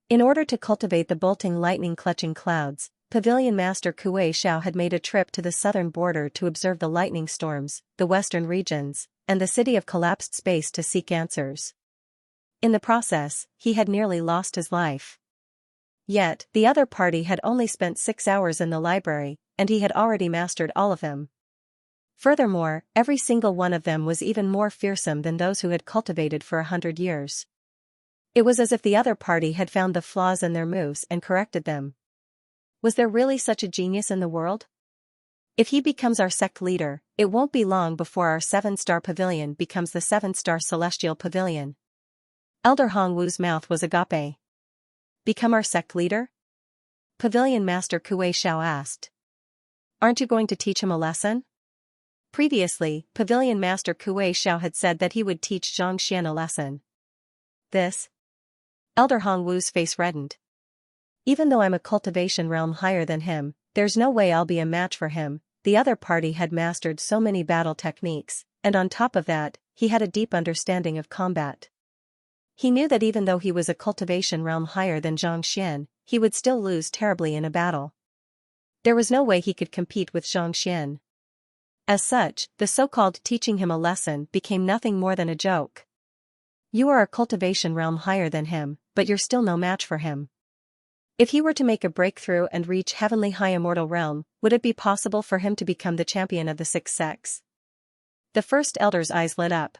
In order to cultivate the bolting lightning clutching clouds, Pavilion Master Kuei Xiao had made a trip to the southern border to observe the lightning storms, the western regions, and the city of collapsed space to seek answers. In the process, he had nearly lost his life. Yet, the other party had only spent 6 hours in the library, and he had already mastered all of them. Furthermore, every single one of them was even more fearsome than those who had cultivated for 100 years. It was as if the other party had found the flaws in their moves and corrected them. Was there really such a genius in the world? If he becomes our sect leader, it won't be long before our Seven-Star Pavilion becomes the Seven-Star Celestial Pavilion. Elder Hongwu's mouth was agape. Become our sect leader? Pavilion Master Kuei Xiao asked. Aren't you going to teach him a lesson? Previously, Pavilion Master Kuei Xiao had said that he would teach Xianxia a lesson. This? Elder Hongwu's face reddened. Even though I'm a cultivation realm higher than him, there's no way I'll be a match for him. The other party had mastered so many battle techniques, and on top of that, he had a deep understanding of combat. He knew that even though he was a cultivation realm higher than Xianxia, he would still lose terribly in a battle. There was no way he could compete with Xianxia. As such, the so-called teaching him a lesson became nothing more than a joke. You are a cultivation realm higher than him, but you're still no match for him. If he were to make a breakthrough and reach Heavenly High Immortal Realm, would it be possible for him to become the champion of the 6 sects? The first elder's eyes lit up.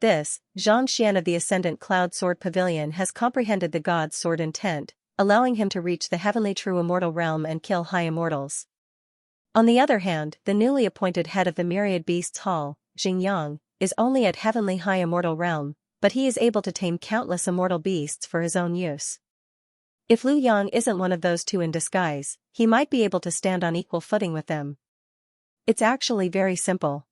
This, Xianxia of the Ascendant Cloud Sword Pavilion has comprehended the God's Sword intent, allowing him to reach the Heavenly True Immortal Realm and kill High Immortals. On the other hand, the newly appointed head of the Myriad Beasts Hall, Xingyang, is only at Heavenly High Immortal Realm, but he is able to tame countless immortal beasts for his own use. If Liu Yang isn't one of those two in disguise, he might be able to stand on equal footing with them. It's actually very simple.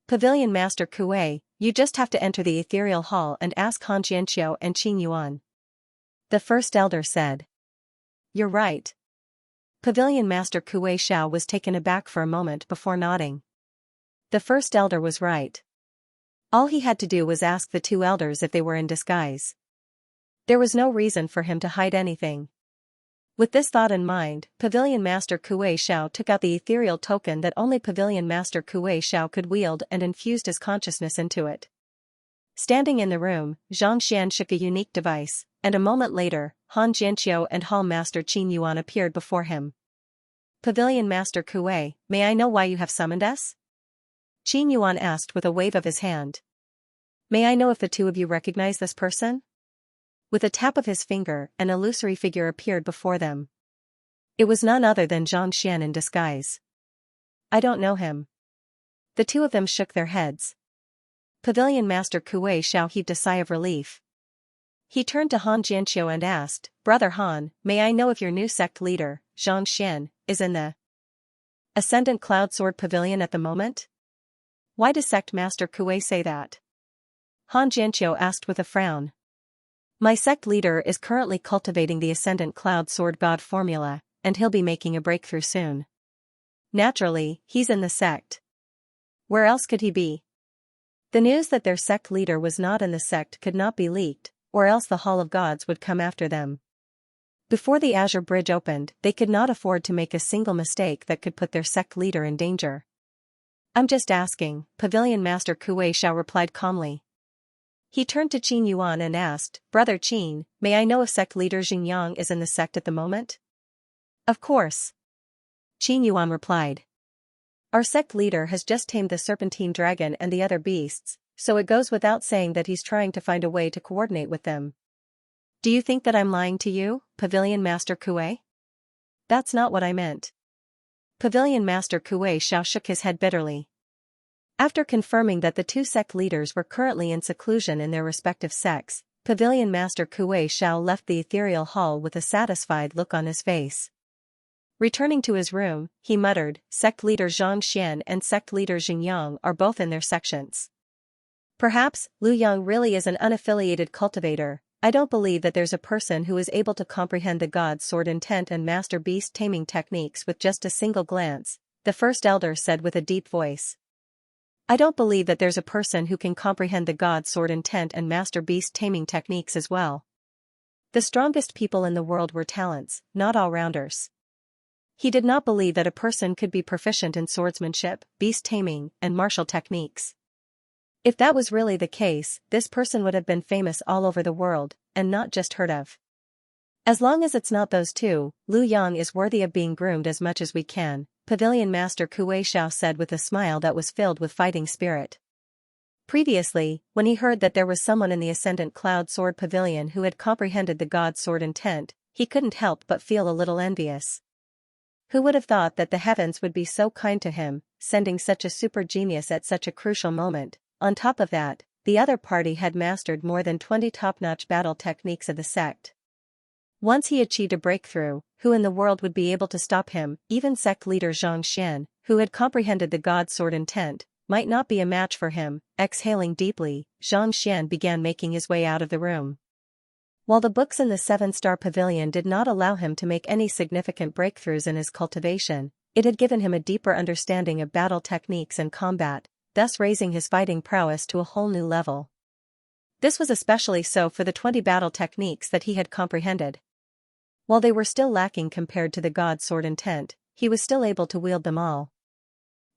Pavilion Master Kuei, you just have to enter the ethereal hall and ask Han Xianxiu and Qin Yuan. The first elder said. You're right. Pavilion Master Kuei Xiao was taken aback for a moment before nodding. The first elder was right. All he had to do was ask the 2 elders if they were in disguise. There was no reason for him to hide anything. With this thought in mind, Pavilion Master Kuei Xiao took out the ethereal token that only Pavilion Master Kuei Xiao could wield and infused his consciousness into it. Standing in the room, Xianxia shook a unique device, and a moment later, Han Jianqiu and Hall Master Qin Yuan appeared before him. Pavilion Master Kuei, may I know why you have summoned us? Qin Yuan asked with a wave of his hand. May I know if the 2 of you recognize this person? With a tap of his finger, an illusory figure appeared before them. It was none other than Xianxia in disguise. I don't know him. The 2 of them shook their heads. Pavilion Master Kuei Xiao heaved a sigh of relief. He turned to Han Jianqiu and asked, Brother Han, may I know if your new sect leader, Xianxia, is in the Ascendant Cloud Sword Pavilion at the moment? Why does Sect Master Kuei say that? Han Jianqiu asked with a frown. My sect leader is currently cultivating the Ascendant Cloud Sword God formula, and he'll be making a breakthrough soon. Naturally, he's in the sect. Where else could he be? The news that their sect leader was not in the sect could not be leaked, or else the Hall of Gods would come after them. Before the Azure Bridge opened, they could not afford to make a single mistake that could put their sect leader in danger. I'm just asking, Pavilion Master Kuei Xiao replied calmly. He turned to Qin Yuan and asked, Brother Qin, may I know if sect leader Xingyang is in the sect at the moment? Of course. Qin Yuan replied. Our sect leader has just tamed the serpentine dragon and the other beasts, so it goes without saying that he's trying to find a way to coordinate with them. Do you think that I'm lying to you, Pavilion Master Kuei? That's not what I meant. Pavilion Master Kuei Xiao shook his head bitterly. After confirming that the two sect leaders were currently in seclusion in their respective sects, Pavilion Master Kuei Xiao left the ethereal hall with a satisfied look on his face. Returning to his room, he muttered, Sect leader Xianxia and sect leader Xingyang are both in their sections. Perhaps, Liu Yang really is an unaffiliated cultivator. I don't believe that there's a person who is able to comprehend the God's sword intent and master beast taming techniques with just a single glance, the first elder said with a deep voice. I don't believe that there's a person who can comprehend the God's sword intent and master beast taming techniques as well. The strongest people in the world were talents, not all-rounders. He did not believe that a person could be proficient in swordsmanship, beast taming, and martial techniques. If that was really the case, this person would have been famous all over the world, and not just heard of. As long as it's not those two, Liu Yang is worthy of being groomed as much as we can, Pavilion Master Kuei Xiao said with a smile that was filled with fighting spirit. Previously, when he heard that there was someone in the Ascendant Cloud Sword Pavilion who had comprehended the God's sword intent, he couldn't help but feel a little envious. Who would have thought that the heavens would be so kind to him, sending such a super genius at such a crucial moment? On top of that, the other party had mastered more than 20 top-notch battle techniques of the sect. Once he achieved a breakthrough, who in the world would be able to stop him? Even sect leader Xianxia, who had comprehended the God's sword intent, might not be a match for him. Exhaling deeply, Xianxia began making his way out of the room. While the books in the Seven-Star Pavilion did not allow him to make any significant breakthroughs in his cultivation, it had given him a deeper understanding of battle techniques and combat, thus raising his fighting prowess to a whole new level. This was especially so for the 20 battle techniques that he had comprehended. While they were still lacking compared to the God's sword intent, he was still able to wield them all.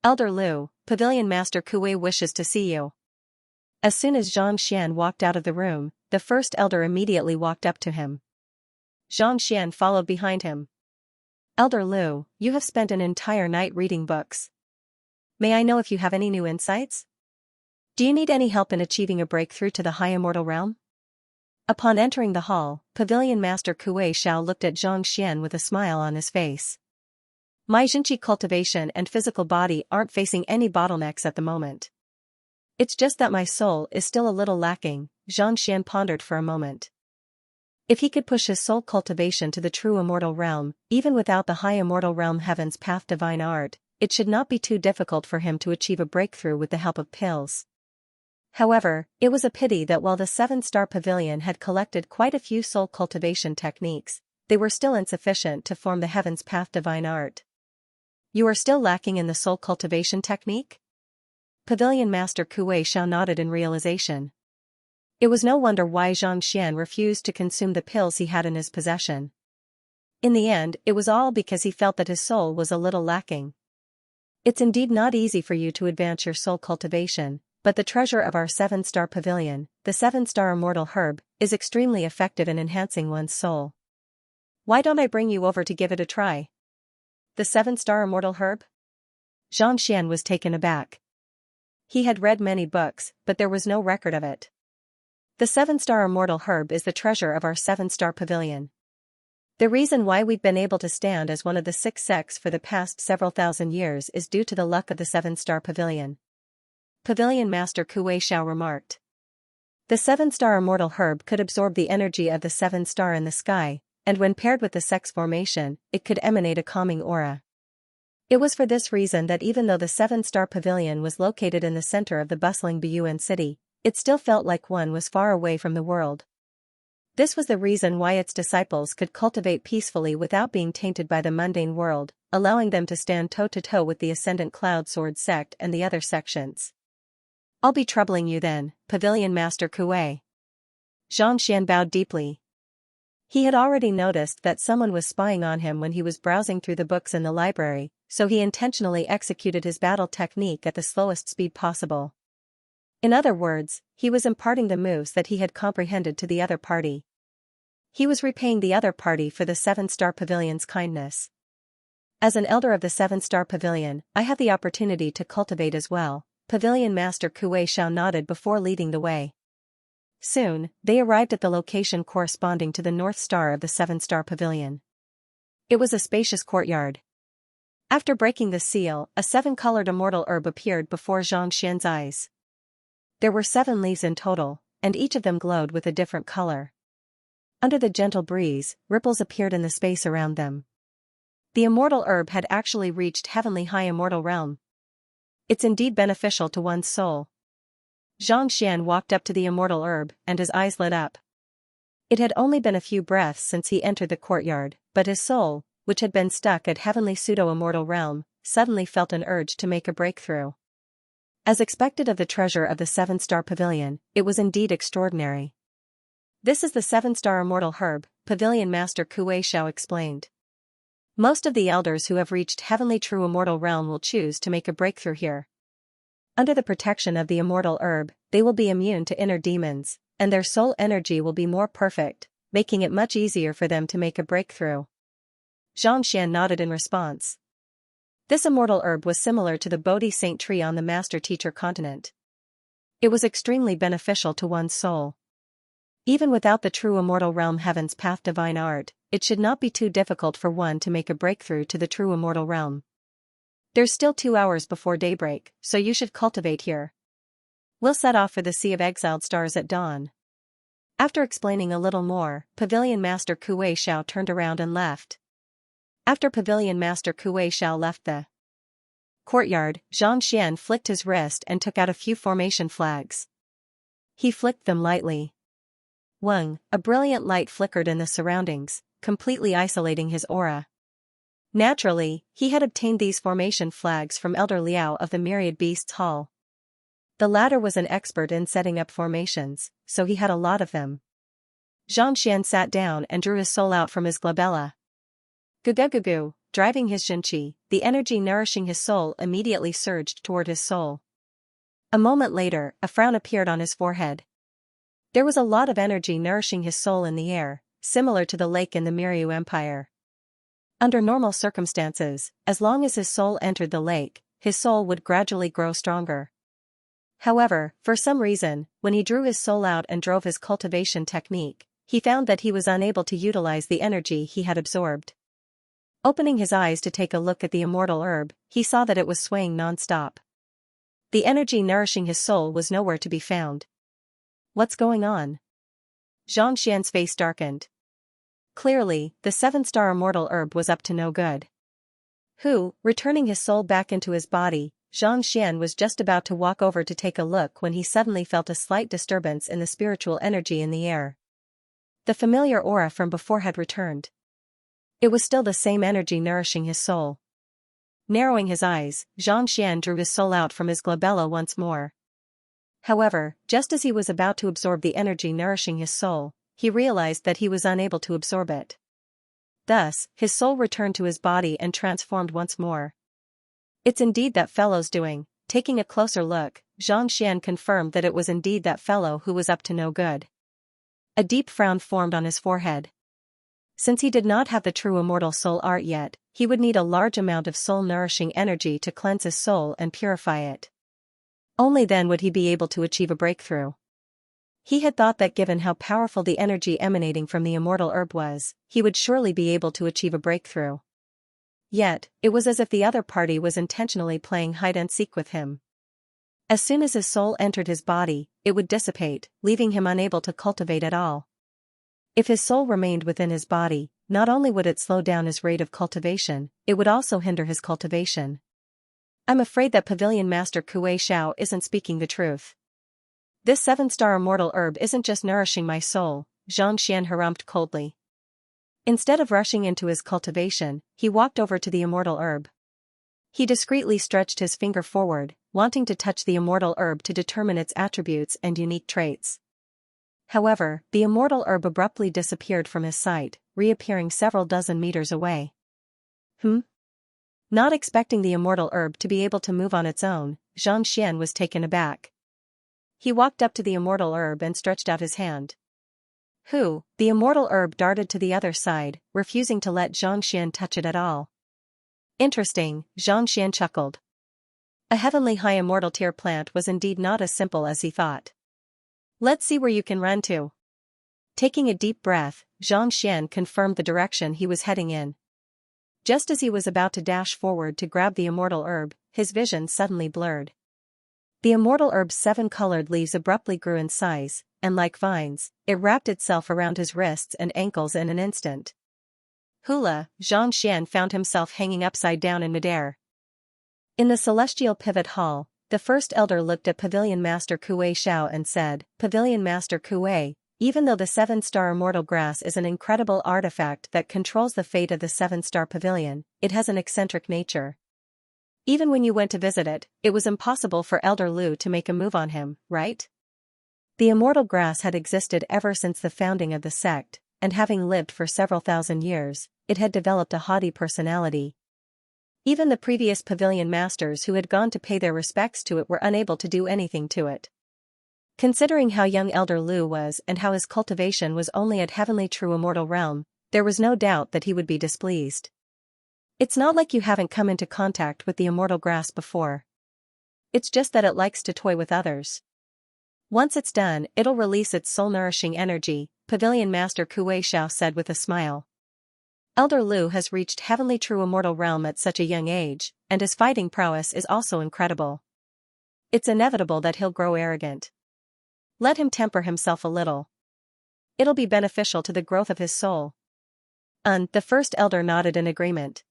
Elder Liu, Pavilion Master Kuei wishes to see you. As soon as Xianxia walked out of the room, the first elder immediately walked up to him. Xianxia followed behind him. Elder Liu, you have spent an entire night reading books. May I know if you have any new insights? Do you need any help in achieving a breakthrough to the high immortal realm? Upon entering the hall, Pavilion Master Kuei Xiao looked at Xianxia with a smile on his face. My Xinchi cultivation and physical body aren't facing any bottlenecks at the moment. It's just that my soul is still a little lacking, Xianxia pondered for a moment. If he could push his soul cultivation to the true immortal realm, even without the high immortal realm heaven's path divine art, it should not be too difficult for him to achieve a breakthrough with the help of pills. However, it was a pity that while the Seven-Star Pavilion had collected quite a few soul cultivation techniques, they were still insufficient to form the heaven's path divine art. You are still lacking in the soul cultivation technique? Pavilion Master Kuei Xiao nodded in realization. It was no wonder why Xianxia refused to consume the pills he had in his possession. In the end, it was all because he felt that his soul was a little lacking. It's indeed not easy for you to advance your soul cultivation, but the treasure of our Seven-Star Pavilion, the Seven-Star Immortal Herb, is extremely effective in enhancing one's soul. Why don't I bring you over to give it a try? The Seven-Star Immortal Herb? Xianxia was taken aback. He had read many books, but there was no record of it. The Seven-Star Immortal Herb is the treasure of our Seven-Star Pavilion. The reason why we've been able to stand as one of the 6 sects for the past several thousand years is due to the luck of the Seven-Star Pavilion. Pavilion Master Kuei Xiao remarked. The Seven-Star Immortal Herb could absorb the energy of the 7 star in the sky, and when paired with the sex formation, it could emanate a calming aura. It was for this reason that even though the Seven-Star Pavilion was located in the center of the bustling Buyuan city, it still felt like one was far away from the world. This was the reason why its disciples could cultivate peacefully without being tainted by the mundane world, allowing them to stand toe-to-toe with the Ascendant Cloud Sword sect and the other sections. I'll be troubling you then, Pavilion Master Kuei. Xianxia bowed deeply. He had already noticed that someone was spying on him when he was browsing through the books in the library, so he intentionally executed his battle technique at the slowest speed possible. In other words, he was imparting the moves that he had comprehended to the other party. He was repaying the other party for the Seven-Star Pavilion's kindness. As an elder of the Seven-Star Pavilion, I have the opportunity to cultivate as well, Pavilion Master Kuei Xiao nodded before leading the way. Soon, they arrived at the location corresponding to the North Star of the Seven-Star Pavilion. It was a spacious courtyard. After breaking the seal, a seven-colored immortal herb appeared before Xianxia's eyes. There were 7 leaves in total, and each of them glowed with a different color. Under the gentle breeze, ripples appeared in the space around them. The immortal herb had actually reached heavenly high immortal realm. It's indeed beneficial to one's soul. Xianxian walked up to the immortal herb, and his eyes lit up. It had only been a few breaths since he entered the courtyard, but his soul, which had been stuck at heavenly pseudo-immortal realm, suddenly felt an urge to make a breakthrough. As expected of the treasure of the Seven-Star Pavilion, it was indeed extraordinary. This is the Seven-Star Immortal Herb, Pavilion Master Kuei Xiao explained. Most of the elders who have reached heavenly true immortal realm will choose to make a breakthrough here. Under the protection of the immortal herb, they will be immune to inner demons, and their soul energy will be more perfect, making it much easier for them to make a breakthrough. Xianxian nodded in response. This immortal herb was similar to the Bodhi Saint tree on the Master Teacher continent. It was extremely beneficial to one's soul. Even without the true immortal realm Heaven's Path divine art, it should not be too difficult for one to make a breakthrough to the true immortal realm. There's still 2 hours before daybreak, so you should cultivate here. We'll set off for the Sea of Exiled Stars at dawn. After explaining a little more, Pavilion Master Kuei Xiao turned around and left. After Pavilion Master Kuei Xiao left the courtyard, Xianxian flicked his wrist and took out a few formation flags. He flicked them lightly. Wang, a brilliant light flickered in the surroundings, completely isolating his aura. Naturally, he had obtained these formation flags from Elder Liao of the Myriad Beasts Hall. The latter was an expert in setting up formations, so he had a lot of them. Xianxian sat down and drew his soul out from his glabella. Gugugugu, driving his Xinqi, the energy nourishing his soul immediately surged toward his soul. A moment later, a frown appeared on his forehead. There was a lot of energy nourishing his soul in the air, similar to the lake in the Miryu Empire. Under normal circumstances, as long as his soul entered the lake, his soul would gradually grow stronger. However, for some reason, when he drew his soul out and drove his cultivation technique, he found that he was unable to utilize the energy he had absorbed. Opening his eyes to take a look at the immortal herb, he saw that it was swaying non-stop. The energy nourishing his soul was nowhere to be found. What's going on? Xianxian's face darkened. Clearly, the Seven-Star Immortal Herb was up to no good. Returning his soul back into his body, Xianxian was just about to walk over to take a look when he suddenly felt a slight disturbance in the spiritual energy in the air. The familiar aura from before had returned. It was still the same energy nourishing his soul. Narrowing his eyes, Xianxian drew his soul out from his glabella once more. However, just as he was about to absorb the energy nourishing his soul, he realized that he was unable to absorb it. Thus, his soul returned to his body and transformed once more. It's indeed that fellow's doing. Taking a closer look, Xianxian confirmed that it was indeed that fellow who was up to no good. A deep frown formed on his forehead. Since he did not have the true immortal soul art yet, he would need a large amount of soul-nourishing energy to cleanse his soul and purify it. Only then would he be able to achieve a breakthrough. He had thought that given how powerful the energy emanating from the immortal herb was, he would surely be able to achieve a breakthrough. Yet, it was as if the other party was intentionally playing hide-and-seek with him. As soon as his soul entered his body, it would dissipate, leaving him unable to cultivate at all. If his soul remained within his body, not only would it slow down his rate of cultivation, it would also hinder his cultivation. I'm afraid that Pavilion Master Kuei Xiao isn't speaking the truth. This Seven-Star Immortal Herb isn't just nourishing my soul, Xianxian harumphed coldly. Instead of rushing into his cultivation, he walked over to the immortal herb. He discreetly stretched his finger forward, wanting to touch the immortal herb to determine its attributes and unique traits. However, the immortal herb abruptly disappeared from his sight, reappearing several dozen meters away. Not expecting the immortal herb to be able to move on its own, Xianxian was taken aback. He walked up to the immortal herb and stretched out his hand. The immortal herb darted to the other side, refusing to let Xianxian touch it at all. Interesting, Xianxian chuckled. A heavenly high immortal tier plant was indeed not as simple as he thought. Let's see where you can run to. Taking a deep breath, Xianxia confirmed the direction he was heading in. Just as he was about to dash forward to grab the immortal herb, his vision suddenly blurred. The immortal herb's 7 colored leaves abruptly grew in size, and like vines, it wrapped itself around his wrists and ankles in an instant. Hula, Xianxia found himself hanging upside down in midair. In the celestial pivot hall, the first elder looked at Pavilion Master Kuei Xiao and said, "Pavilion Master Kuei, even though the 7-star immortal grass is an incredible artifact that controls the fate of the 7-star pavilion, it has an eccentric nature. Even when you went to visit it, it was impossible for Elder Lu to make a move on him, right? The immortal grass had existed ever since the founding of the sect, and having lived for several thousand years, it had developed a haughty personality. Even the previous pavilion masters who had gone to pay their respects to it were unable to do anything to it. Considering how young Elder Lu was and how his cultivation was only at heavenly true immortal realm, there was no doubt that he would be displeased. It's not like you haven't come into contact with the immortal grass before. It's just that it likes to toy with others. Once it's done, it'll release its soul-nourishing energy, Pavilion Master Kuei Xiao said with a smile. Elder Lu has reached heavenly true immortal realm at such a young age, and his fighting prowess is also incredible. It's inevitable that he'll grow arrogant. Let him temper himself a little. It'll be beneficial to the growth of his soul." The first elder nodded in agreement.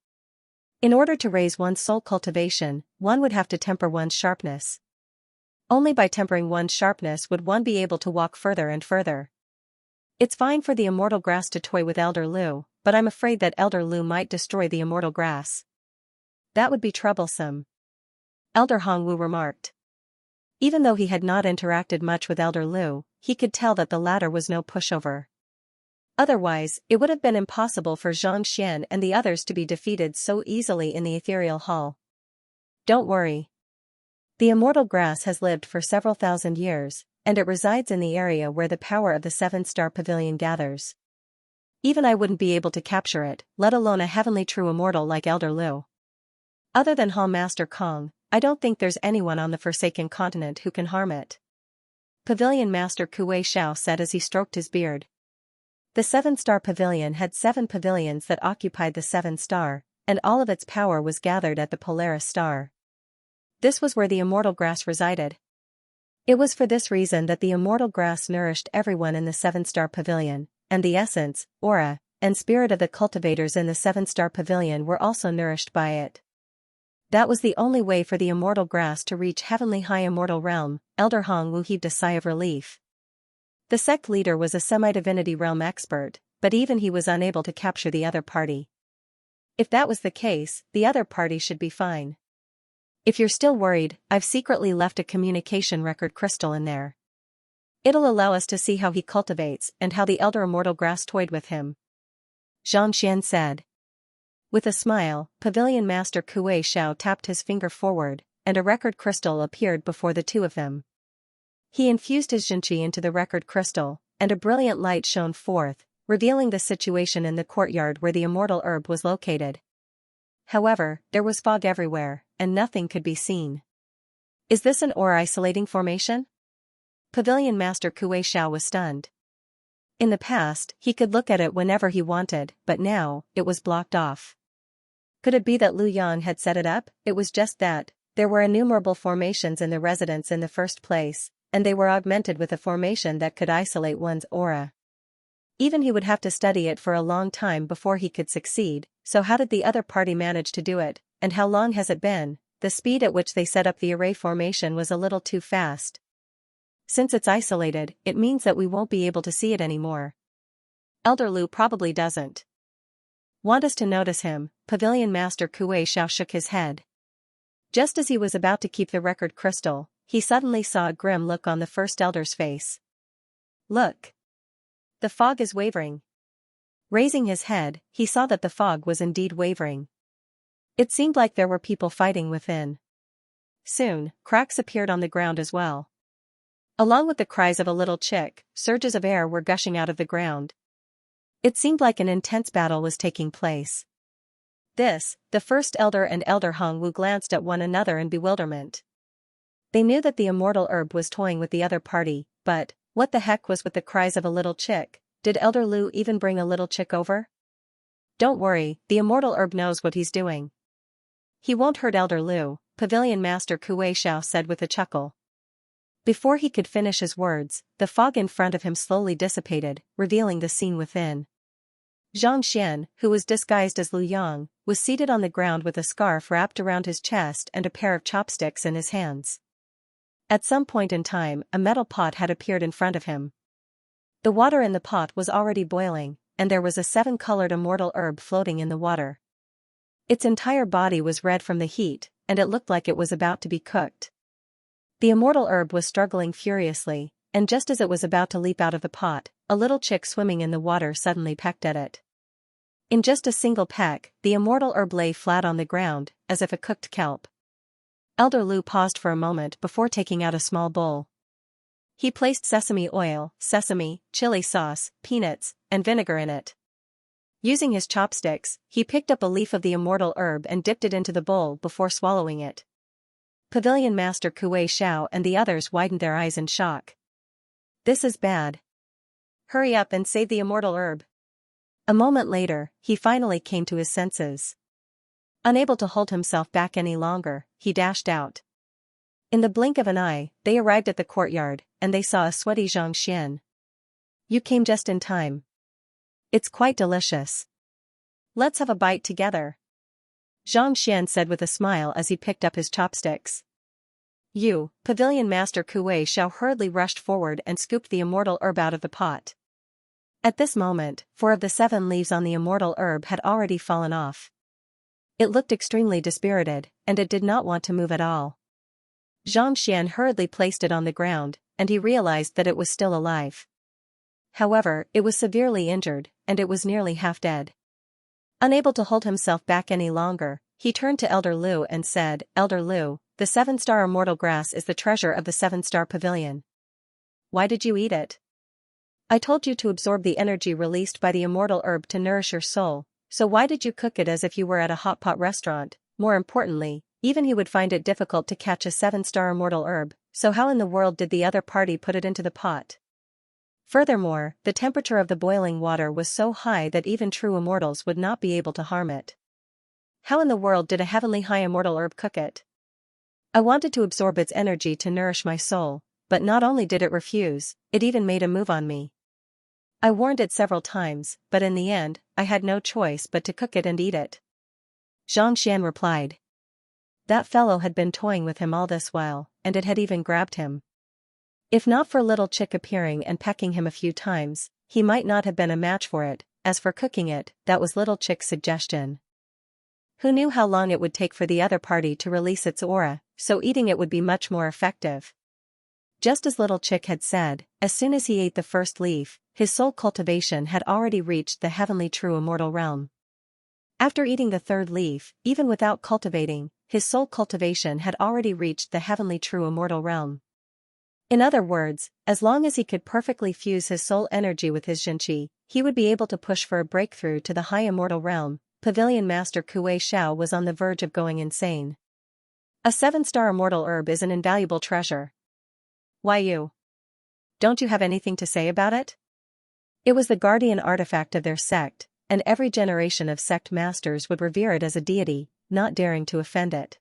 In order to raise one's soul cultivation, one would have to temper one's sharpness. Only by tempering one's sharpness would one be able to walk further and further. It's fine for the immortal grass to toy with Elder Lu, but I'm afraid that Elder Lu might destroy the immortal grass. That would be troublesome. Elder Hongwu remarked. Even though he had not interacted much with Elder Lu, he could tell that the latter was no pushover. Otherwise, it would have been impossible for Xianxia and the others to be defeated so easily in the ethereal hall. Don't worry. The immortal grass has lived for several thousand years, and it resides in the area where the power of the 7-star pavilion gathers. Even I wouldn't be able to capture it, let alone a heavenly true immortal like Elder Lu. Other than Hall Master Kong, I don't think there's anyone on the Forsaken Continent who can harm it. Pavilion Master Kuei Xiao said as he stroked his beard. The 7-star pavilion had 7 pavilions that occupied the 7-star, and all of its power was gathered at the Polaris star. This was where the immortal grass resided. It was for this reason that the immortal grass nourished everyone in the 7-star pavilion, and the essence, aura, and spirit of the cultivators in the 7-star pavilion were also nourished by it. That was the only way for the immortal grass to reach heavenly high immortal realm. Elder Hongwu heaved a sigh of relief. The sect leader was a semi-divinity realm expert, but even he was unable to capture the other party. If that was the case, the other party should be fine. If you're still worried, I've secretly left a communication record crystal in there. It'll allow us to see how he cultivates and how the elder immortal grass toyed with him. Xianxia said. With a smile, Pavilion Master Kuei Xiao tapped his finger forward, and a record crystal appeared before the two of them. He infused his Xianxia into the record crystal, and a brilliant light shone forth, revealing the situation in the courtyard where the immortal herb was located. However, there was fog everywhere, and nothing could be seen. Is this an aura-isolating formation? Pavilion Master Kuei Xiao was stunned. In the past, he could look at it whenever he wanted, but now, it was blocked off. Could it be that Lu Yang had set it up? It was just that, there were innumerable formations in the residence in the first place, and they were augmented with a formation that could isolate one's aura. Even he would have to study it for a long time before he could succeed, so how did the other party manage to do it, and how long has it been? The speed at which they set up the array formation was a little too fast. Since it's isolated, it means that we won't be able to see it anymore. Elder Lu probably doesn't want us to notice him. Pavilion Master Kuei Xiao shook his head. Just as he was about to keep the record crystal, he suddenly saw a grim look on the first elder's face. Look! The fog is wavering. Raising his head, he saw that the fog was indeed wavering. It seemed like there were people fighting within. Soon, cracks appeared on the ground as well. Along with the cries of a little chick, surges of air were gushing out of the ground. It seemed like an intense battle was taking place. this, the first elder and Elder Hongwu glanced at one another in bewilderment. They knew that the immortal herb was toying with the other party, but, what the heck was with the cries of a little chick? Did Elder Lu even bring a little chick over? Don't worry, the immortal herb knows what he's doing. He won't hurt Elder Lu, Pavilion Master Kuei Xiao said with a chuckle. Before he could finish his words, the fog in front of him slowly dissipated, revealing the scene within. Xianxia, who was disguised as Lu Yang, was seated on the ground with a scarf wrapped around his chest and a pair of chopsticks in his hands. At some point in time, a metal pot had appeared in front of him. The water in the pot was already boiling, and there was a 7-colored immortal herb floating in the water. Its entire body was red from the heat, and it looked like it was about to be cooked. The immortal herb was struggling furiously, and just as it was about to leap out of the pot, a little chick swimming in the water suddenly pecked at it. In just a single peck, the immortal herb lay flat on the ground, as if a cooked kelp. Elder Lu paused for a moment before taking out a small bowl. He placed sesame oil, sesame, chili sauce, peanuts, and vinegar in it. Using his chopsticks, he picked up a leaf of the immortal herb and dipped it into the bowl before swallowing it. Pavilion Master Kuei Xiao and the others widened their eyes in shock. This is bad. Hurry up and save the immortal herb. A moment later, he finally came to his senses. Unable to hold himself back any longer, he dashed out. In the blink of an eye, they arrived at the courtyard, and they saw a sweaty Xianxia. You came just in time. It's quite delicious. Let's have a bite together. Xianxia said with a smile as he picked up his chopsticks. You, Pavilion Master Kuei Xiao hurriedly rushed forward and scooped the immortal herb out of the pot. At this moment, 4 of the 7 leaves on the immortal herb had already fallen off. It looked extremely dispirited, and it did not want to move at all. Xianxia hurriedly placed it on the ground, and he realized that it was still alive. However, it was severely injured, and it was nearly half dead. Unable to hold himself back any longer, he turned to Elder Lu and said, Elder Lu, the 7-star immortal grass is the treasure of the 7-star pavilion. Why did you eat it? I told you to absorb the energy released by the immortal herb to nourish your soul, so why did you cook it as if you were at a hot pot restaurant? More importantly, even he would find it difficult to catch a 7-star immortal herb, so how in the world did the other party put it into the pot? Furthermore, the temperature of the boiling water was so high that even true immortals would not be able to harm it. How in the world did a heavenly high immortal herb cook it? I wanted to absorb its energy to nourish my soul, but not only did it refuse, it even made a move on me. I warned it several times, but in the end, I had no choice but to cook it and eat it. Xianxia replied. That fellow had been toying with him all this while, and it had even grabbed him. If not for Little Chick appearing and pecking him a few times, he might not have been a match for it. As for cooking it, that was Little Chick's suggestion. Who knew how long it would take for the other party to release its aura, so eating it would be much more effective. Just as Little Chick had said, as soon as he ate the first leaf, his soul cultivation had already reached the heavenly true immortal realm. After eating the 3rd leaf, even without cultivating, his soul cultivation had already reached the heavenly true immortal realm. In other words, as long as he could perfectly fuse his soul energy with his Xianxia, he would be able to push for a breakthrough to the high immortal realm. Pavilion Master Kuei Xiao was on the verge of going insane. A 7-star immortal herb is an invaluable treasure. Why you? Don't you have anything to say about it? It was the guardian artifact of their sect, and every generation of sect masters would revere it as a deity, not daring to offend it.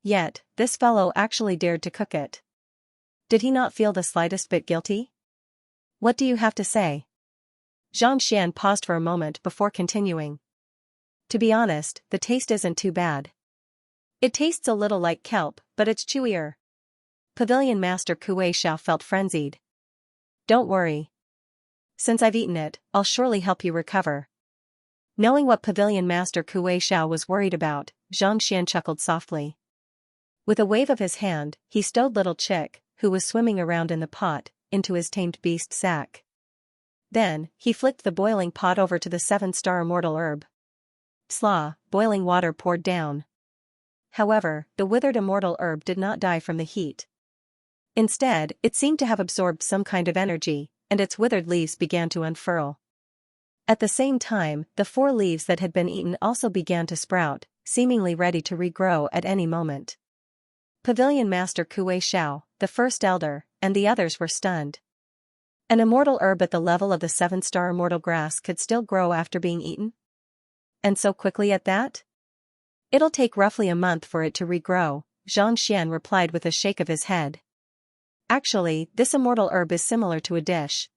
Yet, this fellow actually dared to cook it. Did he not feel the slightest bit guilty? What do you have to say? Xianxia paused for a moment before continuing. To be honest, the taste isn't too bad. It tastes a little like kelp, but it's chewier. Pavilion Master Kuei Xiao felt frenzied. Don't worry. Since I've eaten it, I'll surely help you recover. Knowing what Pavilion Master Kuei Xiao was worried about, Xianxia chuckled softly. With a wave of his hand, he stowed Little Chick, who was swimming around in the pot, into his tamed beast sack. Then, he flicked the boiling pot over to the 7-star immortal herb. Pslah, boiling water poured down. However, the withered immortal herb did not die from the heat. Instead, it seemed to have absorbed some kind of energy, and its withered leaves began to unfurl. At the same time, the 4 leaves that had been eaten also began to sprout, seemingly ready to regrow at any moment. Pavilion Master Kuei Xiao, the first elder, and the others were stunned. An immortal herb at the level of the 7-star immortal grass could still grow after being eaten? And so quickly at that? It'll take roughly a month for it to regrow, Xianxia replied with a shake of his head. Actually, this immortal herb is similar to a dish.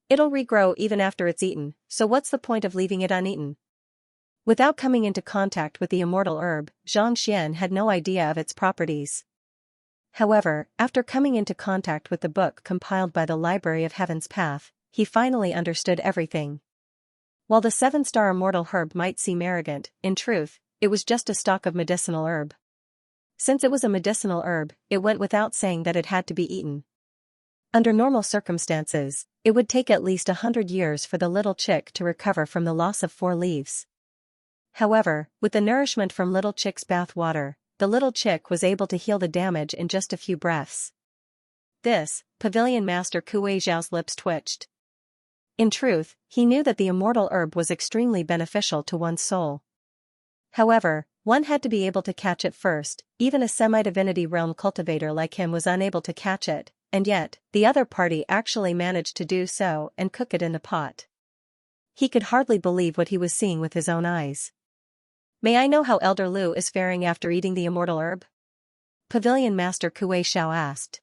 It'll regrow even after it's eaten, so what's the point of leaving it uneaten? Without coming into contact with the immortal herb, Xianxia had no idea of its properties. However, after coming into contact with the book compiled by the Library of Heaven's Path, he finally understood everything. While the 7-star immortal herb might seem arrogant, in truth, it was just a stalk of medicinal herb. Since it was a medicinal herb, it went without saying that it had to be eaten. Under normal circumstances, it would take at least 100 years for the little chick to recover from the loss of 4 leaves. However, with the nourishment from little chick's bath water, the little chick was able to heal the damage in just a few breaths. This, Pavilion Master Kuei Xiao's lips twitched. In truth, he knew that the immortal herb was extremely beneficial to one's soul. However, one had to be able to catch it first. Even a semi-divinity realm cultivator like him was unable to catch it, and yet, the other party actually managed to do so and cook it in the pot. He could hardly believe what he was seeing with his own eyes. May I know how Elder Lu is faring after eating the immortal herb? Pavilion Master Kuei Xiao asked.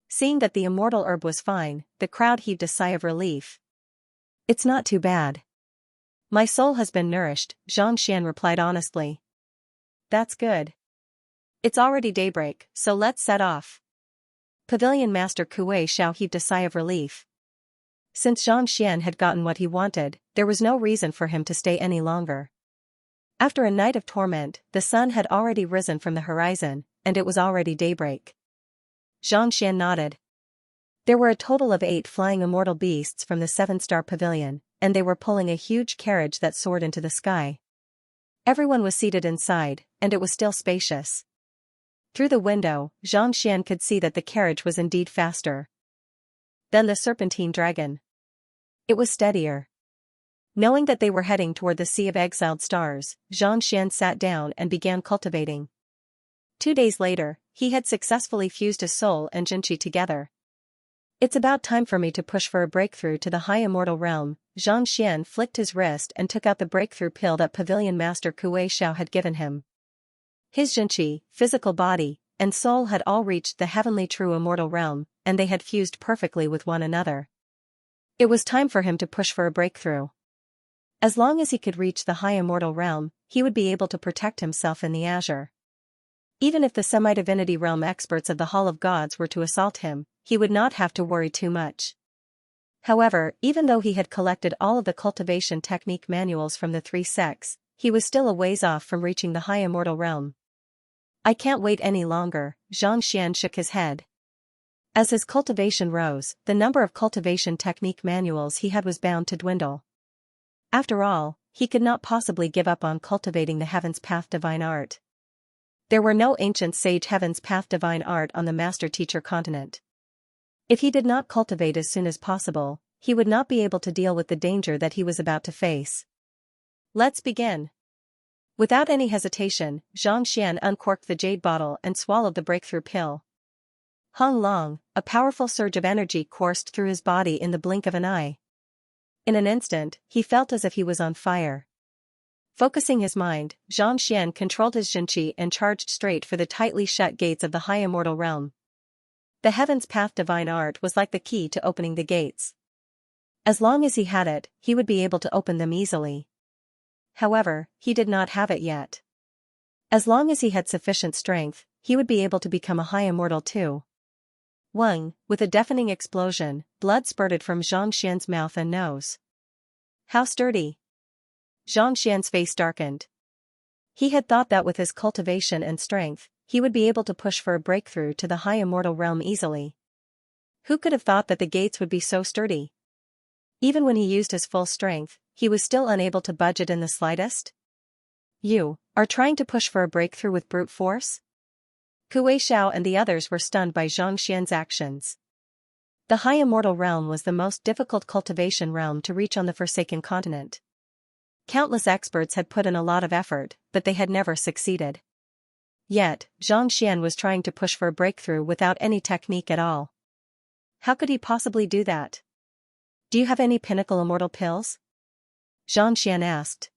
Seeing that the immortal herb was fine, the crowd heaved a sigh of relief. It's not too bad. My soul has been nourished, Xianxia replied honestly. That's good. It's already daybreak, so let's set off. Pavilion Master Kuei Xiao heaved a sigh of relief. Since Xianxia had gotten what he wanted, there was no reason for him to stay any longer. After a night of torment, the sun had already risen from the horizon, and it was already daybreak. Xianxia nodded. There were a total of 8 flying immortal beasts from the 7-star pavilion, and they were pulling a huge carriage that soared into the sky. Everyone was seated inside, and it was still spacious. Through the window, Xianxia could see that the carriage was indeed faster than the serpentine dragon. It was steadier. Knowing that they were heading toward the Sea of Exiled Stars, Xianxia sat down and began cultivating. 2 days later, he had successfully fused his soul and Jinqi together. It's about time for me to push for a breakthrough to the high immortal realm. Xianxia flicked his wrist and took out the breakthrough pill that Pavilion Master Kuei Xiao had given him. His Jinqi, physical body, and soul had all reached the heavenly true immortal realm, and they had fused perfectly with one another. It was time for him to push for a breakthrough. As long as he could reach the high immortal realm, he would be able to protect himself in the azure. Even if the semi-divinity realm experts of the Hall of Gods were to assault him, he would not have to worry too much. However, even though he had collected all of the cultivation technique manuals from the 3 sects, he was still a ways off from reaching the high immortal realm. I can't wait any longer, Xianxia shook his head. As his cultivation rose, the number of cultivation technique manuals he had was bound to dwindle. After all, he could not possibly give up on cultivating the Heaven's Path divine art. There were no ancient sage Heaven's Path divine art on the Master-Teacher continent. If he did not cultivate as soon as possible, he would not be able to deal with the danger that he was about to face. Let's begin. Without any hesitation, Xianxia uncorked the jade bottle and swallowed the breakthrough pill. Hung Long, a powerful surge of energy coursed through his body in the blink of an eye. In an instant, he felt as if he was on fire. Focusing his mind, Xianxia controlled his Jinqi and charged straight for the tightly shut gates of the high immortal realm. The Heaven's Path divine art was like the key to opening the gates. As long as he had it, he would be able to open them easily. However, he did not have it yet. As long as he had sufficient strength, he would be able to become a high immortal too. Wang, with a deafening explosion, blood spurted from Xianxia's mouth and nose. How sturdy! Xianxia's face darkened. He had thought that with his cultivation and strength, he would be able to push for a breakthrough to the high immortal realm easily. Who could have thought that the gates would be so sturdy? Even when he used his full strength, he was still unable to budge it in the slightest. You are trying to push for a breakthrough with brute force? Kuei Xiao and the others were stunned by Xianxia's actions. The High Immortal Realm was the most difficult cultivation realm to reach on the Forsaken Continent. Countless experts had put in a lot of effort, but they had never succeeded. Yet, Xianxia was trying to push for a breakthrough without any technique at all. How could he possibly do that? Do you have any pinnacle immortal pills? Xianxia asked.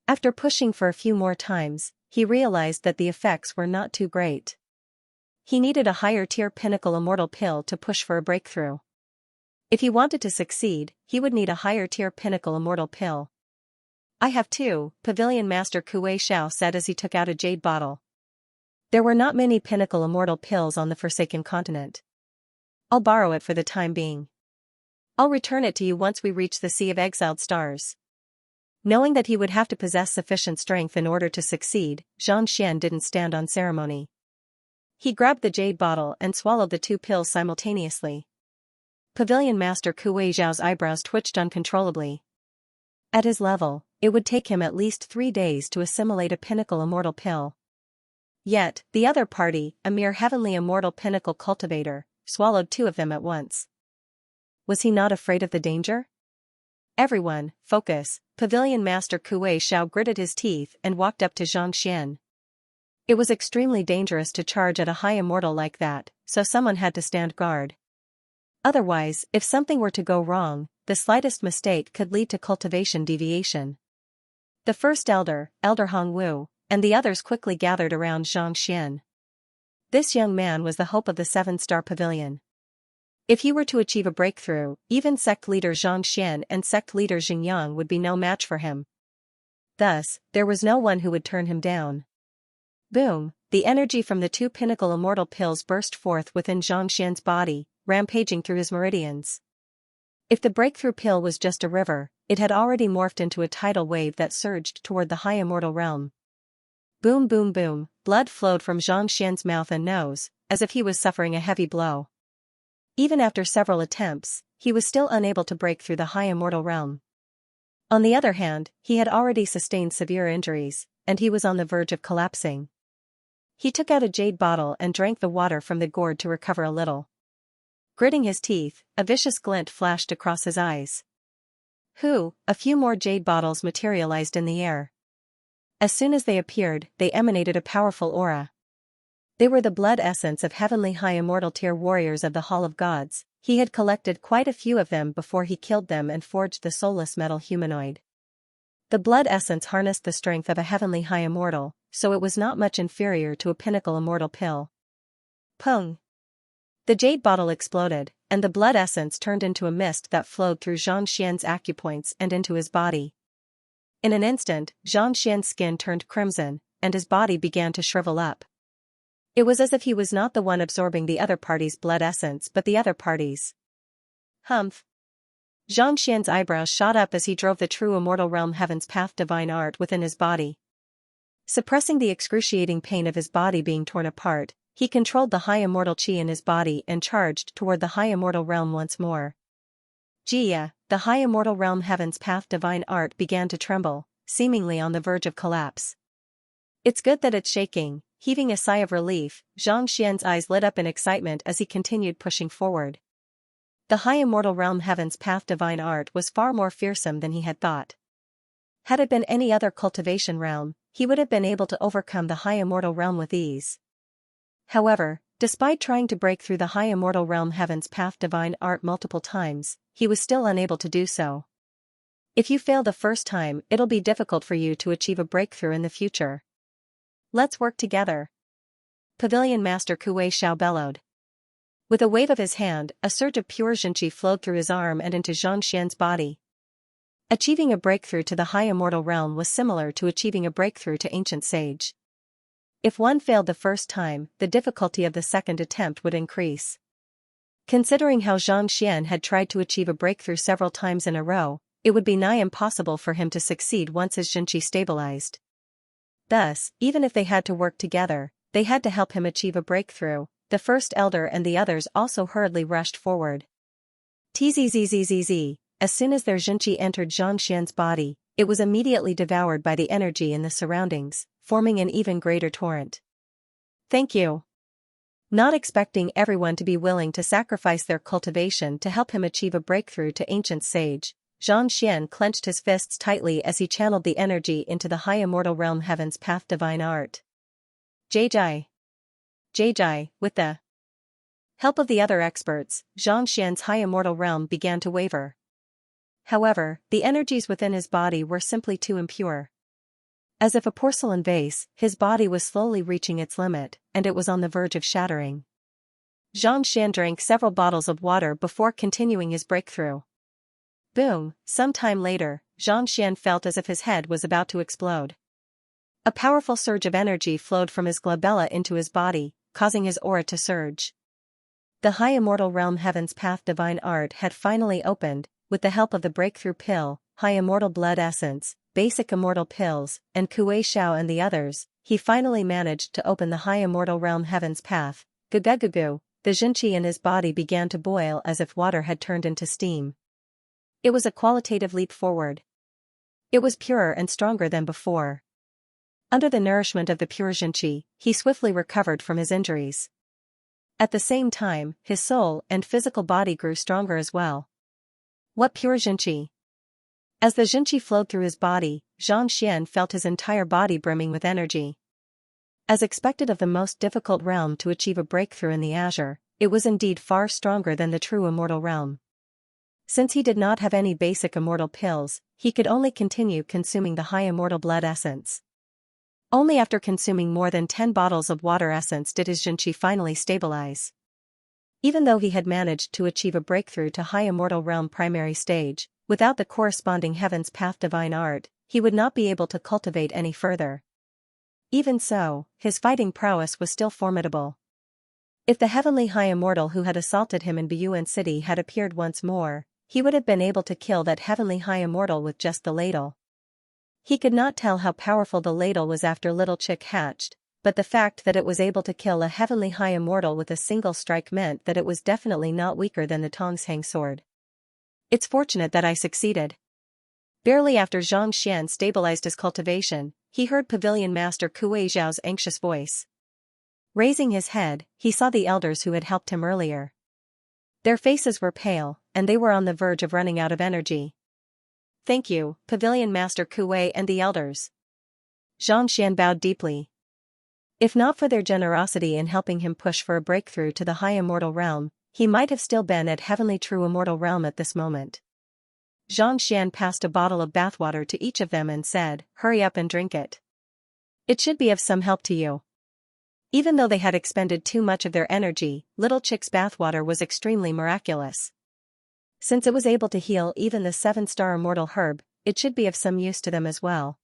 After pushing for a few more times, he realized that the effects were not too great. He needed a higher-tier pinnacle immortal pill to push for a breakthrough. If he wanted to succeed, he would need a higher-tier pinnacle immortal pill. I have two, Pavilion Master Kuei Xiao said as he took out a jade bottle. There were not many pinnacle immortal pills on the Forsaken Continent. I'll borrow it for the time being. I'll return it to you once we reach the Sea of Exiled Stars. Knowing that he would have to possess sufficient strength in order to succeed, Xianxia didn't stand on ceremony. He grabbed the jade bottle and swallowed the two pills simultaneously. Pavilion Master Kuei Xiao's eyebrows twitched uncontrollably. At his level, it would take him at least 3 days to assimilate a pinnacle immortal pill. Yet, the other party, a mere heavenly immortal pinnacle cultivator, swallowed 2 of them at once. Was he not afraid of the danger? Everyone, focus, Pavilion Master Kuei Xiao gritted his teeth and walked up to Xianxia. It was extremely dangerous to charge at a high immortal like that, so someone had to stand guard. Otherwise, if something were to go wrong, the slightest mistake could lead to cultivation deviation. The first elder, Elder Hongwu, and the others quickly gathered around Xianxia. This young man was the hope of the 7-star pavilion. If he were to achieve a breakthrough, even sect leader Xianxia and sect leader Xingyang would be no match for him. Thus, there was no one who would turn him down. Boom, the energy from the 2 pinnacle immortal pills burst forth within Xianxia's body, rampaging through his meridians. If the breakthrough pill was just a river, it had already morphed into a tidal wave that surged toward the high immortal realm. Boom boom boom, blood flowed from Xianxia's mouth and nose, as if he was suffering a heavy blow. Even after several attempts, he was still unable to break through the high immortal realm. On the other hand, he had already sustained severe injuries, and he was on the verge of collapsing. He took out a jade bottle and drank the water from the gourd to recover a little. Gritting his teeth, a vicious glint flashed across his eyes. A few more jade bottles materialized in the air. As soon as they appeared, they emanated a powerful aura. They were the blood essence of heavenly high immortal tier warriors of the Hall of Gods. He had collected quite a few of them before he killed them and forged the soulless metal humanoid. The blood essence harnessed the strength of a heavenly high immortal, so it was not much inferior to a pinnacle immortal pill. Pung! The jade bottle exploded, and the blood essence turned into a mist that flowed through Xianxia's acupoints and into his body. In an instant, Xianxia's skin turned crimson, and his body began to shrivel up. It was as if he was not the one absorbing the other party's blood essence but the other party's. Humph! Xianxia's eyebrows shot up as he drove the true immortal realm Heaven's Path divine art within his body. Suppressing the excruciating pain of his body being torn apart, he controlled the high immortal chi in his body and charged toward the high immortal realm once more. Jia, the high immortal realm Heaven's Path divine art began to tremble, seemingly on the verge of collapse. It's good that it's shaking. Heaving a sigh of relief, Xianxia's eyes lit up in excitement as he continued pushing forward. The high immortal realm Heaven's Path divine art was far more fearsome than he had thought. Had it been any other cultivation realm, he would have been able to overcome the high immortal realm with ease. However, despite trying to break through the high immortal realm Heaven's Path divine art multiple times, he was still unable to do so. If you fail the first time, it'll be difficult for you to achieve a breakthrough in the future. Let's work together. Pavilion Master Kuei Xiao bellowed. With a wave of his hand, a surge of pure Xinqi flowed through his arm and into Xianxia's body. Achieving a breakthrough to the high immortal realm was similar to achieving a breakthrough to ancient sage. If one failed the first time, the difficulty of the second attempt would increase. Considering how Xianxia had tried to achieve a breakthrough several times in a row, it would be nigh impossible for him to succeed once his Xinqi stabilized. Thus, even if they had to work together, they had to help him achieve a breakthrough. The first elder and the others also hurriedly rushed forward. Tzzzzzz. As soon as their Xinqi entered Xianxia's body, it was immediately devoured by the energy in the surroundings, forming an even greater torrent. Thank you. Not expecting everyone to be willing to sacrifice their cultivation to help him achieve a breakthrough to ancient sage, Xianxia clenched his fists tightly as he channeled the energy into the high immortal realm heaven's path divine art. Jai. With the help of the other experts, Xianxia's high immortal realm began to waver. However, the energies within his body were simply too impure. As if a porcelain vase, his body was slowly reaching its limit, and it was on the verge of shattering. Xianxia drank several bottles of water before continuing his breakthrough. Boom! Some time later, Xianxia felt as if his head was about to explode. A powerful surge of energy flowed from his glabella into his body, causing his aura to surge. The high immortal realm heaven's path divine art had finally opened, with the help of the breakthrough pill, high immortal blood essence, basic immortal pills, and Kuei Xiao and the others. He finally managed to open the high immortal realm heaven's path. Gugugugu, the Xianxia in his body began to boil as if water had turned into steam. It was a qualitative leap forward. It was purer and stronger than before. Under the nourishment of the pure Xianxia, he swiftly recovered from his injuries. At the same time, his soul and physical body grew stronger as well. What pure Xianxia! As the Xianxia flowed through his body, Xianxia felt his entire body brimming with energy. As expected of the most difficult realm to achieve a breakthrough in the azure, it was indeed far stronger than the true immortal realm. Since he did not have any basic immortal pills, he could only continue consuming the high immortal blood essence. Only after consuming more than 10 bottles of water essence did his Xianxia finally stabilize. Even though he had managed to achieve a breakthrough to high immortal realm primary stage, without the corresponding heaven's path divine art, he would not be able to cultivate any further. Even so, his fighting prowess was still formidable. If the heavenly high immortal who had assaulted him in Buyuan City had appeared once more, he would have been able to kill that heavenly high immortal with just the ladle. He could not tell how powerful the ladle was after Little Chick hatched, but the fact that it was able to kill a heavenly high immortal with a single strike meant that it was definitely not weaker than the Tongshang sword. It's fortunate that I succeeded. Barely after Xianxia stabilized his cultivation, he heard Pavilion Master Kuei Xiao's anxious voice. Raising his head, he saw the elders who had helped him earlier. Their faces were pale, and they were on the verge of running out of energy. Thank you, Pavilion Master Kuei and the elders. Xianxia bowed deeply. If not for their generosity in helping him push for a breakthrough to the high immortal realm, he might have still been at heavenly true immortal realm at this moment. Xianxia passed a bottle of bathwater to each of them and said, "Hurry up and drink it. It should be of some help to you." Even though they had expended too much of their energy, Little Chick's bathwater was extremely miraculous. Since it was able to heal even the 7-star immortal herb, it should be of some use to them as well.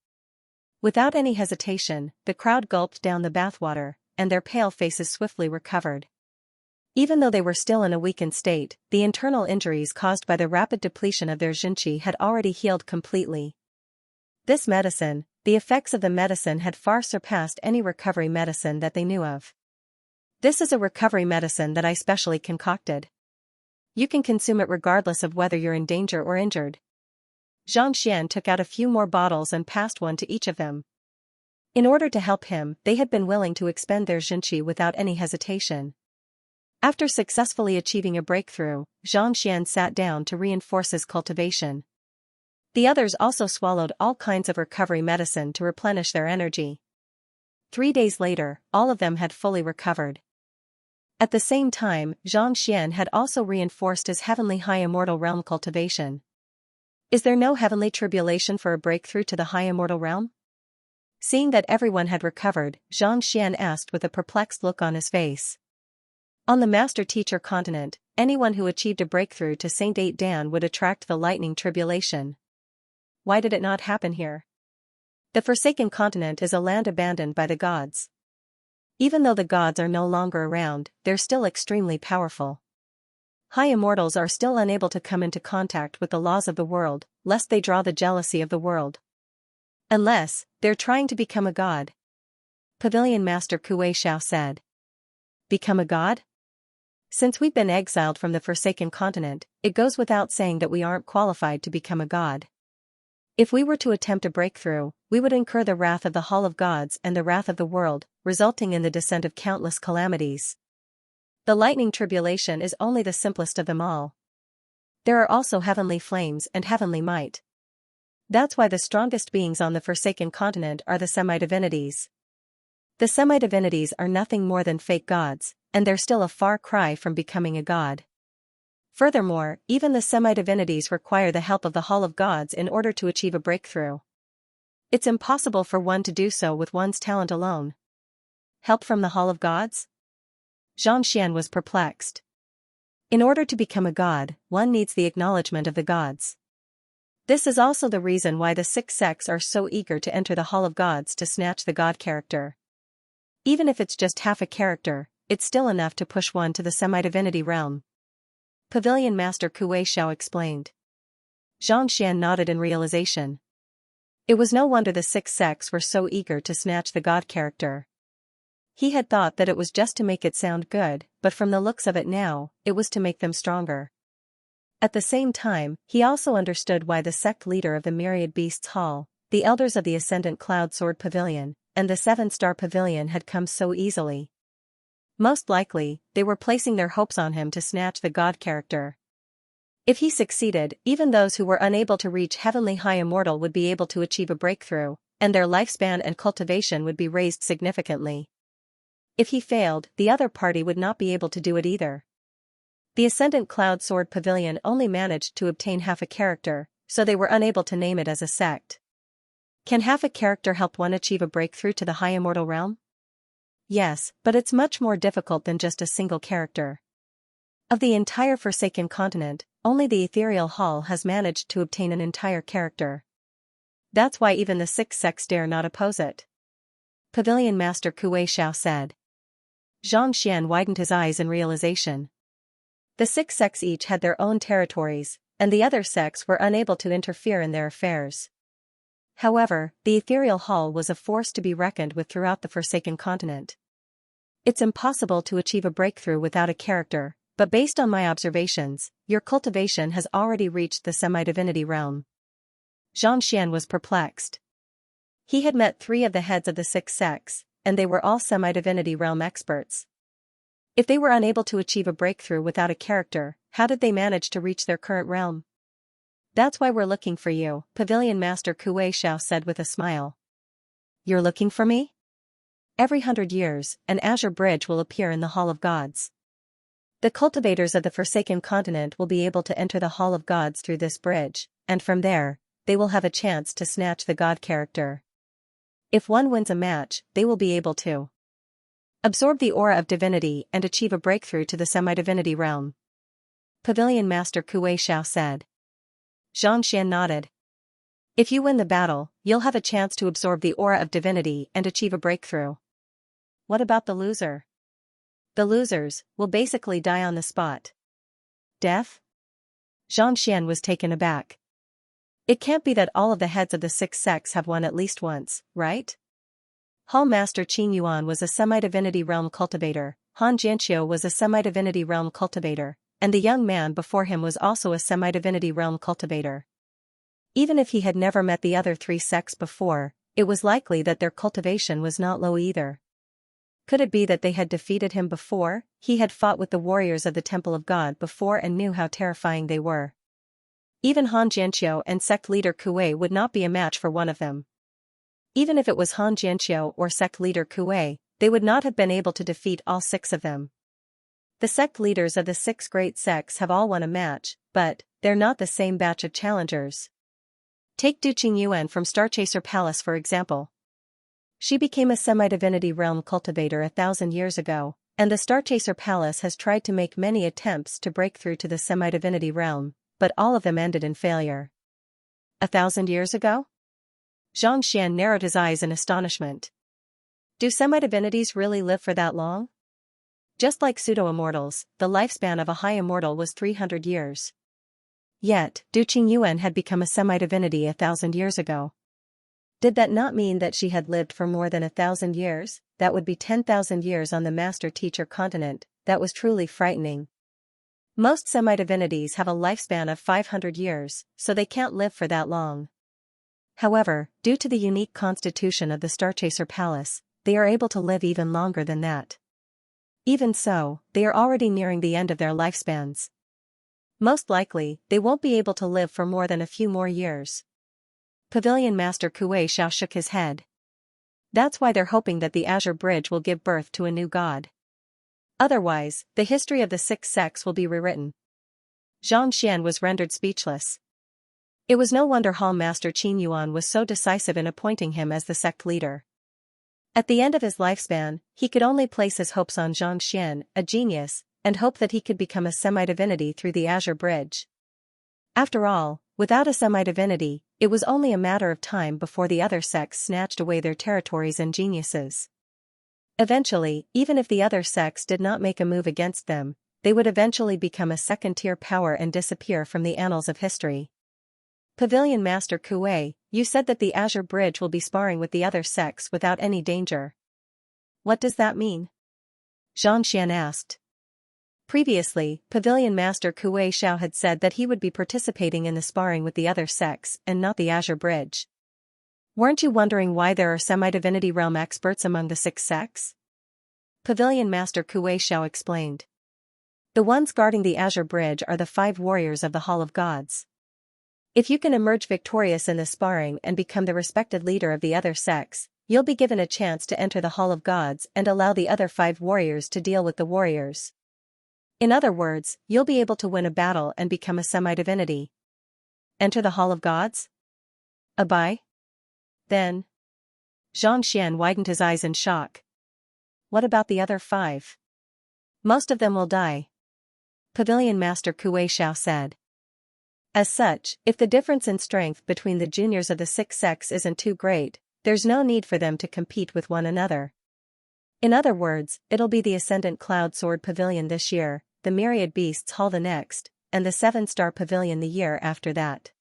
Without any hesitation, the crowd gulped down the bathwater, and their pale faces swiftly recovered. Even though they were still in a weakened state, the internal injuries caused by the rapid depletion of their Xianxia had already healed completely. This medicine, the effects of the medicine had far surpassed any recovery medicine that they knew of. This is a recovery medicine that I specially concocted. You can consume it regardless of whether you're in danger or injured. Xianxia took out a few more bottles and passed one to each of them. In order to help him, they had been willing to expend their Xianxia without any hesitation. After successfully achieving a breakthrough, Xianxia sat down to reinforce his cultivation. The others also swallowed all kinds of recovery medicine to replenish their energy. 3 days later, all of them had fully recovered. At the same time, Xianxia had also reinforced his heavenly high immortal realm cultivation. Is there no heavenly tribulation for a breakthrough to the high immortal realm? Seeing that everyone had recovered, Xianxia asked with a perplexed look on his face. On the Master Teacher continent, anyone who achieved a breakthrough to Saint 8 Dan would attract the lightning tribulation. Why did it not happen here? The Forsaken Continent is a land abandoned by the gods. Even though the gods are no longer around, they're still extremely powerful. High immortals are still unable to come into contact with the laws of the world, lest they draw the jealousy of the world. Unless, they're trying to become a god. Pavilion Master Kuei Xiao said. Become a god? Since we've been exiled from the Forsaken Continent, it goes without saying that we aren't qualified to become a god. If we were to attempt a breakthrough, we would incur the wrath of the Hall of Gods and the wrath of the world, resulting in the descent of countless calamities. The lightning tribulation is only the simplest of them all. There are also heavenly flames and heavenly might. That's why the strongest beings on the Forsaken Continent are the semi-divinities. The semi-divinities are nothing more than fake gods, and they're still a far cry from becoming a god. Furthermore, even the semi-divinities require the help of the Hall of Gods in order to achieve a breakthrough. It's impossible for one to do so with one's talent alone. Help from the Hall of Gods? Xianxia was perplexed. In order to become a god, one needs the acknowledgement of the gods. This is also the reason why the 6 sects are so eager to enter the Hall of Gods to snatch the god character. Even if it's just half a character, it's still enough to push one to the semi-divinity realm. Pavilion Master Kuei Xiao explained. Xianxia nodded in realization. It was no wonder the 6 sects were so eager to snatch the god character. He had thought that it was just to make it sound good, but from the looks of it now, it was to make them stronger. At the same time, he also understood why the sect leader of the Myriad Beasts Hall, the elders of the Ascendant Cloud Sword Pavilion, and the 7-Star Pavilion had come so easily. Most likely, they were placing their hopes on him to snatch the god character. If he succeeded, even those who were unable to reach Heavenly High Immortal would be able to achieve a breakthrough, and their lifespan and cultivation would be raised significantly. If he failed, the other party would not be able to do it either. The Ascendant Cloud Sword Pavilion only managed to obtain half a character, so they were unable to name it as a sect. Can half a character help one achieve a breakthrough to the High Immortal Realm? Yes, but it's much more difficult than just a single character. Of the entire Forsaken Continent, only the Ethereal Hall has managed to obtain an entire character. That's why even the 6 sects dare not oppose it. Pavilion Master Kuei Xiao said. Xianxia widened his eyes in realization. The 6 sects each had their own territories, and the other sects were unable to interfere in their affairs. However, the Ethereal Hall was a force to be reckoned with throughout the Forsaken Continent. It's impossible to achieve a breakthrough without a character, but based on my observations, your cultivation has already reached the semi-divinity realm. Xianxia was perplexed. He had met 3 of the heads of the 6 sects, and they were all semi-divinity realm experts. If they were unable to achieve a breakthrough without a character, how did they manage to reach their current realm? That's why we're looking for you, Pavilion Master Kuei Xiao said with a smile. You're looking for me? Every 100 years, an azure bridge will appear in the Hall of Gods. The cultivators of the Forsaken Continent will be able to enter the Hall of Gods through this bridge, and from there, they will have a chance to snatch the god character. If one wins a match, they will be able to absorb the aura of divinity and achieve a breakthrough to the semi-divinity realm. Pavilion Master Kuei Xiao said. Xianxia nodded. If you win the battle, you'll have a chance to absorb the aura of divinity and achieve a breakthrough. What about the loser? The losers will basically die on the spot. Death? Xianxia was taken aback. It can't be that all of the heads of the 6 sects have won at least once, right? Hall Master Qing Yuan was a semi-divinity realm cultivator, Han Jianqiu was a semi-divinity realm cultivator, and the young man before him was also a semi-divinity realm cultivator. Even if he had never met the other 3 sects before, it was likely that their cultivation was not low either. Could it be that they had defeated him before? He had fought with the warriors of the Temple of God before and knew how terrifying they were. Even Han Jianqiu and sect leader Kuei would not be a match for one of them. Even if it was Han Jianqiu or sect leader Kuei, they would not have been able to defeat all 6 of them. The sect leaders of the 6 great sects have all won a match, but they're not the same batch of challengers. Take Du Qingyuan from Starchaser Palace for example. She became a semi-divinity realm cultivator 1,000 years ago, and the Starchaser Palace has tried to make many attempts to break through to the semi-divinity realm, but all of them ended in failure. 1,000 years ago? Xianxia narrowed his eyes in astonishment. Do semi-divinities really live for that long? Just like pseudo-immortals, the lifespan of a high immortal was 300 years. Yet, Du Qingyuan had become a semi-divinity 1,000 years ago. Did that not mean that she had lived for more than 1,000 years? That would be 10,000 years on the Master-Teacher continent. That was truly frightening. Most semi-divinities have a lifespan of 500 years, so they can't live for that long. However, due to the unique constitution of the Starchaser Palace, they are able to live even longer than that. Even so, they are already nearing the end of their lifespans. Most likely, they won't be able to live for more than a few more years. Pavilion Master Kuei Xiao shook his head. That's why they're hoping that the Azure Bridge will give birth to a new god. Otherwise, the history of the six sects will be rewritten. Xianxia was rendered speechless. It was no wonder Hall Master Qin Yuan was so decisive in appointing him as the sect leader. At the end of his lifespan, he could only place his hopes on Xianxia, a genius, and hope that he could become a semi-divinity through the Azure Bridge. After all, without a semi-divinity, it was only a matter of time before the other sects snatched away their territories and geniuses. Eventually, even if the other sects did not make a move against them, they would eventually become a second-tier power and disappear from the annals of history. Pavilion Master Kuei, you said that the Azure Bridge will be sparring with the other sects without any danger. What does that mean? Xianxia asked. Previously, Pavilion Master Kuei Xiao had said that he would be participating in the sparring with the other sects and not the Azure Bridge. Weren't you wondering why there are semi-divinity realm experts among the six sects? Pavilion Master Kuei Xiao explained. The ones guarding the Azure Bridge are the 5 warriors of the Hall of Gods. If you can emerge victorious in the sparring and become the respected leader of the other sects, you'll be given a chance to enter the Hall of Gods and allow the other 5 warriors to deal with the warriors. In other words, you'll be able to win a battle and become a semi-divinity. Enter the Hall of Gods? Abai? Then? Xianxia widened his eyes in shock. What about the other 5? Most of them will die. Pavilion Master Kuei Xiao said. As such, if the difference in strength between the juniors of the 6 sects isn't too great, there's no need for them to compete with one another. In other words, it'll be the Ascendant Cloud Sword Pavilion this year, the Myriad Beasts Hall the next, and the 7-Star Pavilion the year after that.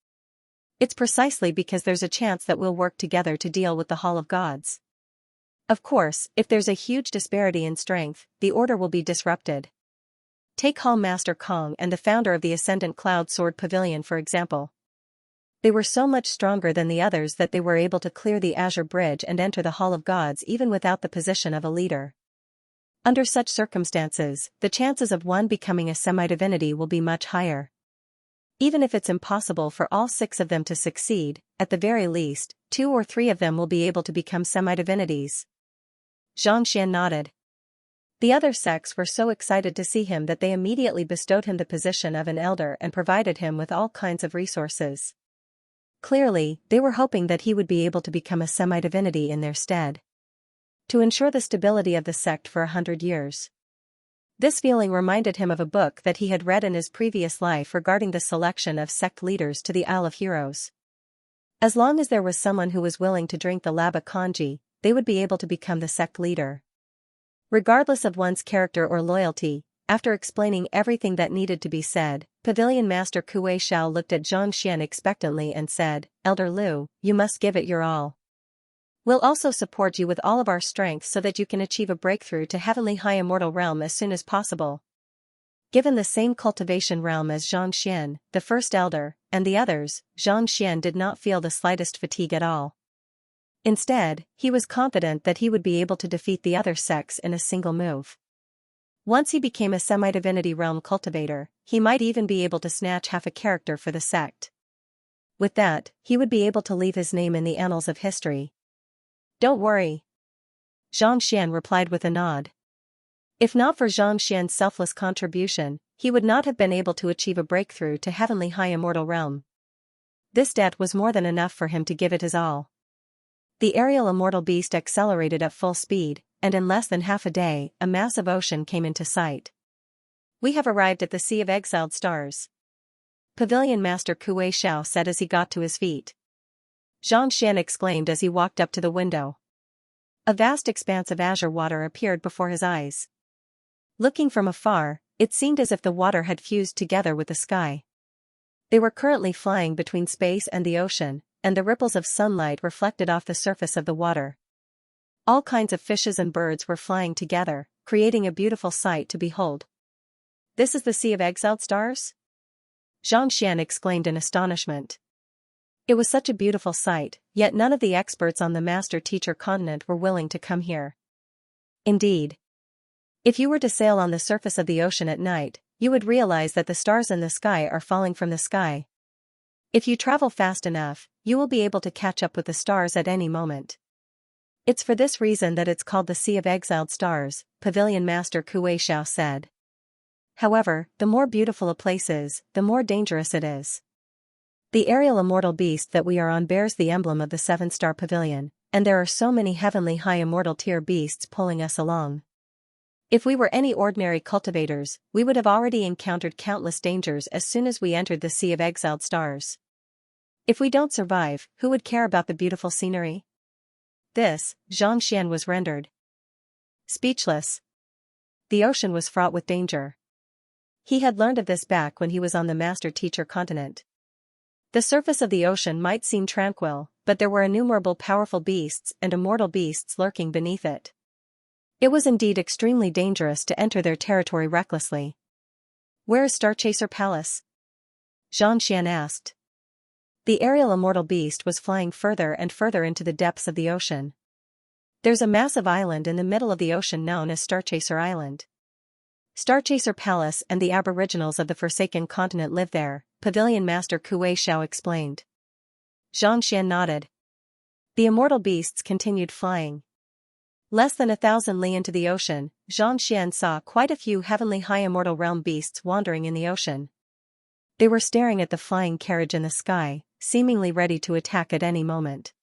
It's precisely because there's a chance that we'll work together to deal with the Hall of Gods. Of course, if there's a huge disparity in strength, the order will be disrupted. Take Hall Master Kong and the founder of the Ascendant Cloud Sword Pavilion for example. They were so much stronger than the others that they were able to clear the Azure Bridge and enter the Hall of Gods even without the position of a leader. Under such circumstances, the chances of one becoming a semi-divinity will be much higher. Even if it's impossible for all 6 of them to succeed, at the very least, 2 or 3 of them will be able to become semi-divinities. Xianxia nodded. The other sects were so excited to see him that they immediately bestowed him the position of an elder and provided him with all kinds of resources. Clearly, they were hoping that he would be able to become a semi-divinity in their stead. To ensure the stability of the sect for 100 years. This feeling reminded him of a book that he had read in his previous life regarding the selection of sect leaders to the Isle of Heroes. As long as there was someone who was willing to drink the Laba Kanji, they would be able to become the sect leader. Regardless of one's character or loyalty, after explaining everything that needed to be said, Pavilion Master Kuei Xiao looked at Xianxia expectantly and said, Elder Liu, you must give it your all. We'll also support you with all of our strength so that you can achieve a breakthrough to Heavenly High Immortal Realm as soon as possible. Given the same cultivation realm as Xianxia, the first elder, and the others, Xianxia did not feel the slightest fatigue at all. Instead, he was confident that he would be able to defeat the other sects in a single move. Once he became a semi-divinity realm cultivator, he might even be able to snatch half a character for the sect. With that, he would be able to leave his name in the annals of history. Don't worry. Xianxia replied with a nod. If not for Xianxia's selfless contribution, he would not have been able to achieve a breakthrough to Heavenly High Immortal Realm. This debt was more than enough for him to give it his all. The aerial immortal beast accelerated at full speed, and in less than half a day, a massive ocean came into sight. We have arrived at the Sea of Exiled Stars. Pavilion Master Kuei Xiao said as he got to his feet. Xianxia exclaimed as he walked up to the window. A vast expanse of azure water appeared before his eyes. Looking from afar, it seemed as if the water had fused together with the sky. They were currently flying between space and the ocean, and the ripples of sunlight reflected off the surface of the water. All kinds of fishes and birds were flying together, creating a beautiful sight to behold. This is the Sea of Exiled Stars? Xianxia exclaimed in astonishment. It was such a beautiful sight, yet none of the experts on the Master Teacher continent were willing to come here. Indeed. If you were to sail on the surface of the ocean at night, you would realize that the stars in the sky are falling from the sky. If you travel fast enough, you will be able to catch up with the stars at any moment. It's for this reason that it's called the Sea of Exiled Stars, Pavilion Master Kuei Xiao said. However, the more beautiful a place is, the more dangerous it is. The aerial immortal beast that we are on bears the emblem of the 7-star pavilion, and there are so many heavenly high immortal tier beasts pulling us along. If we were any ordinary cultivators, we would have already encountered countless dangers as soon as we entered the Sea of Exiled Stars. If we don't survive, who would care about the beautiful scenery? This, Xianxia was rendered speechless. The ocean was fraught with danger. He had learned of this back when he was on the Master-Teacher continent. The surface of the ocean might seem tranquil, but there were innumerable powerful beasts and immortal beasts lurking beneath it. It was indeed extremely dangerous to enter their territory recklessly. "Where is Starchaser Palace?" Xianxia asked. The aerial immortal beast was flying further and further into the depths of the ocean. "There's a massive island in the middle of the ocean known as Starchaser Island. Starchaser Palace and the aboriginals of the Forsaken Continent live there," Pavilion Master Kuei Xiao explained. Xianxia nodded. The immortal beasts continued flying. Less than 1,000 li into the ocean, Xianxia saw quite a few heavenly high immortal realm beasts wandering in the ocean. They were staring at the flying carriage in the sky, seemingly ready to attack at any moment.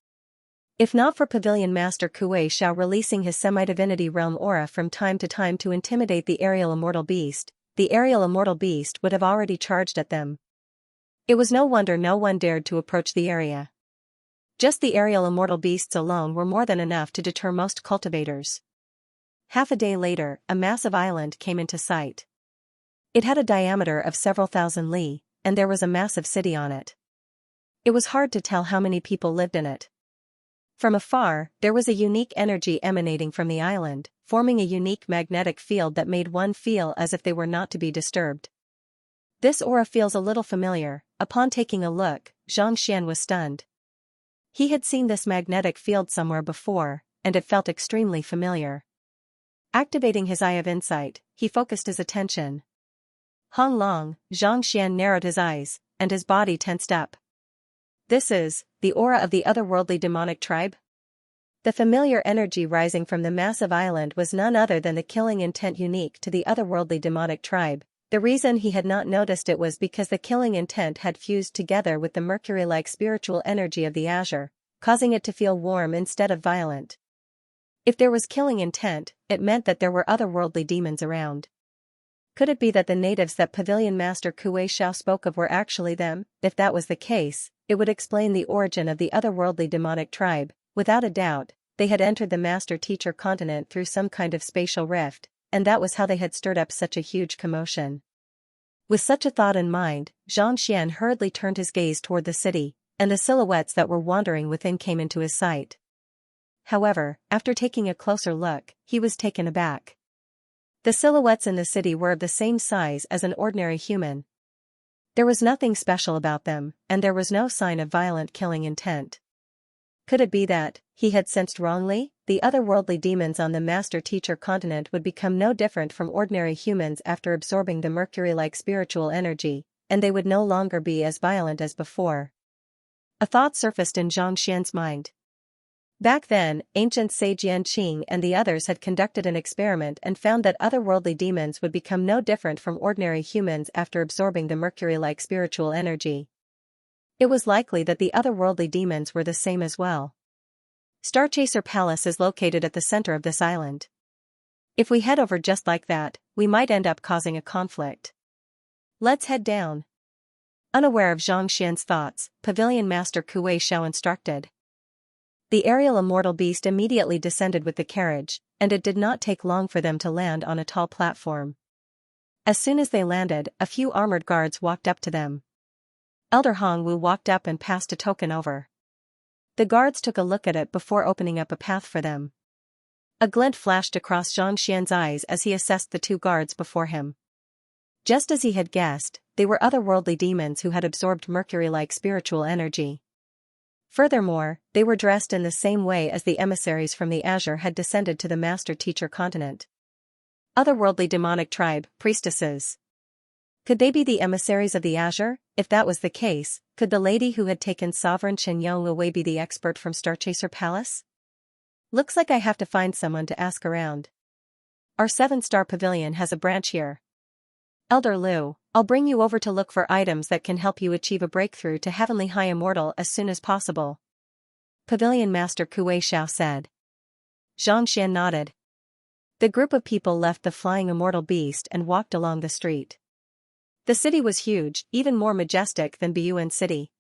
If not for Pavilion Master Kuei Xiao releasing his semi-divinity realm aura from time to time to intimidate the aerial immortal beast, the aerial immortal beast would have already charged at them. It was no wonder no one dared to approach the area. Just the aerial immortal beasts alone were more than enough to deter most cultivators. Half a day later, a massive island came into sight. It had a diameter of several thousand li, and there was a massive city on it. It was hard to tell how many people lived in it. From afar, there was a unique energy emanating from the island, forming a unique magnetic field that made one feel as if they were not to be disturbed. "This aura feels a little familiar." Upon taking a look, Xianxia was stunned. He had seen this magnetic field somewhere before, and it felt extremely familiar. Activating his Eye of Insight, he focused his attention. Hong Long, Xianxia narrowed his eyes, and his body tensed up. "This is the aura of the otherworldly demonic tribe?" The familiar energy rising from the massive island was none other than the killing intent unique to the otherworldly demonic tribe. The reason he had not noticed it was because the killing intent had fused together with the mercury-like spiritual energy of the azure, causing it to feel warm instead of violent. If there was killing intent, it meant that there were otherworldly demons around. Could it be that the natives that Pavilion Master Kuei Xiao spoke of were actually them? If that was the case, it would explain the origin of the otherworldly demonic tribe. Without a doubt, they had entered the Master-Teacher continent through some kind of spatial rift, and that was how they had stirred up such a huge commotion. With such a thought in mind, Xianxia hurriedly turned his gaze toward the city, and the silhouettes that were wandering within came into his sight. However, after taking a closer look, he was taken aback. The silhouettes in the city were of the same size as an ordinary human. There was nothing special about them, and there was no sign of violent killing intent. Could it be that he had sensed wrongly? The otherworldly demons on the Master-Teacher continent would become no different from ordinary humans after absorbing the mercury-like spiritual energy, and they would no longer be as violent as before. A thought surfaced in Zhang Xian's mind. Back then, ancient sage Yan Qing and the others had conducted an experiment and found that otherworldly demons would become no different from ordinary humans after absorbing the mercury-like spiritual energy. It was likely that the otherworldly demons were the same as well. Starchaser Palace is located at the center of this island. If we head over just like that, we might end up causing a conflict. Let's head down. Unaware of Zhang Xian's thoughts, Pavilion Master Kuei Xiao instructed. The aerial immortal beast immediately descended with the carriage, and it did not take long for them to land on a tall platform. As soon as they landed, a few armored guards walked up to them. Elder Hongwu walked up and passed a token over. The guards took a look at it before opening up a path for them. A glint flashed across Zhang Xian's eyes as he assessed the two guards before him. Just as he had guessed, they were otherworldly demons who had absorbed mercury-like spiritual energy. Furthermore, they were dressed in the same way as the emissaries from the Azure had descended to the Master-Teacher continent. Otherworldly demonic tribe, priestesses. Could they be the emissaries of the Azure? If that was the case, could the lady who had taken Sovereign Xianxia away be the expert from Starchaser Palace? Looks like I have to find someone to ask around. Our 7-star pavilion has a branch here. Elder Lu, I'll bring you over to look for items that can help you achieve a breakthrough to Heavenly High Immortal as soon as possible. Pavilion Master Kuei Xiao said. Xianxia nodded. The group of people left the flying immortal beast and walked along the street. The city was huge, even more majestic than Buyuan City.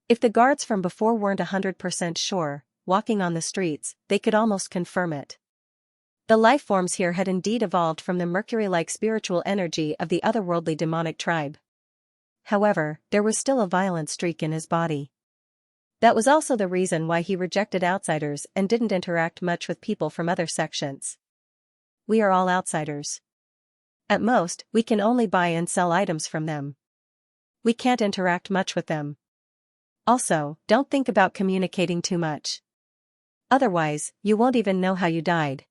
If the guards from before weren't 100% sure, walking on the streets, they could almost confirm it. The life forms here had indeed evolved from the mercury-like spiritual energy of the otherworldly demonic tribe. However, there was still a violent streak in his body. That was also the reason why he rejected outsiders and didn't interact much with people from other sections. We are all outsiders. At most, we can only buy and sell items from them. We can't interact much with them. Also, don't think about communicating too much. Otherwise, you won't even know how you died.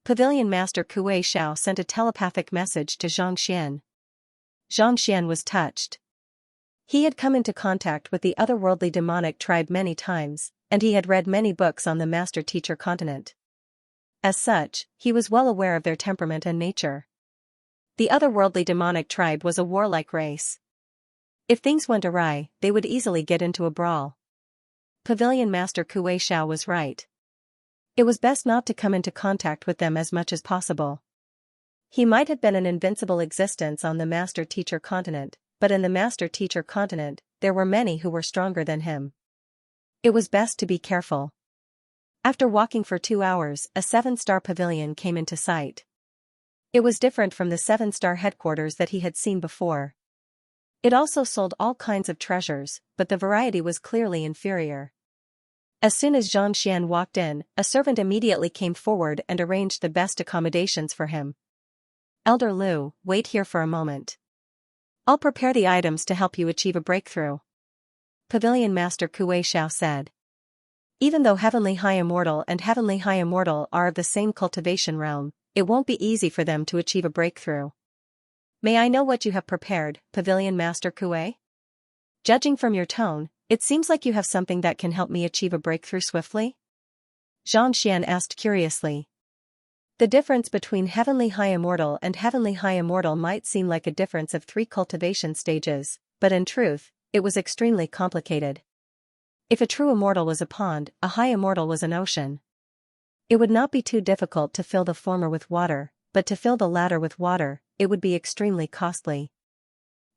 Pavilion Master Kuei Xiao sent a telepathic message to Xianxia. Xianxia was touched. He had come into contact with the otherworldly demonic tribe many times, and he had read many books on the Master-Teacher continent. As such, he was well aware of their temperament and nature. The otherworldly demonic tribe was a warlike race. If things went awry, they would easily get into a brawl. Pavilion Master Kuei Xiao was right. It was best not to come into contact with them as much as possible. He might have been an invincible existence on the Master-Teacher continent, but in the Master-Teacher continent, there were many who were stronger than him. It was best to be careful. After walking for 2 hours, a 7-star pavilion came into sight. It was different from the 7-star headquarters that he had seen before. It also sold all kinds of treasures, but the variety was clearly inferior. As soon as Xianxia walked in, a servant immediately came forward and arranged the best accommodations for him. Elder Lu, wait here for a moment. I'll prepare the items to help you achieve a breakthrough. Pavilion Master Kuei Xiao said. Even though Heavenly High Immortal and Heavenly High Immortal are of the same cultivation realm, it won't be easy for them to achieve a breakthrough. May I know what you have prepared, Pavilion Master Kuei? Judging from your tone, it seems like you have something that can help me achieve a breakthrough swiftly? Xianxia asked curiously. The difference between Heavenly High Immortal and Heavenly High Immortal might seem like a difference of 3 cultivation stages, but in truth, it was extremely complicated. If a true immortal was a pond, a high immortal was an ocean. It would not be too difficult to fill the former with water, but to fill the latter with water, it would be extremely costly.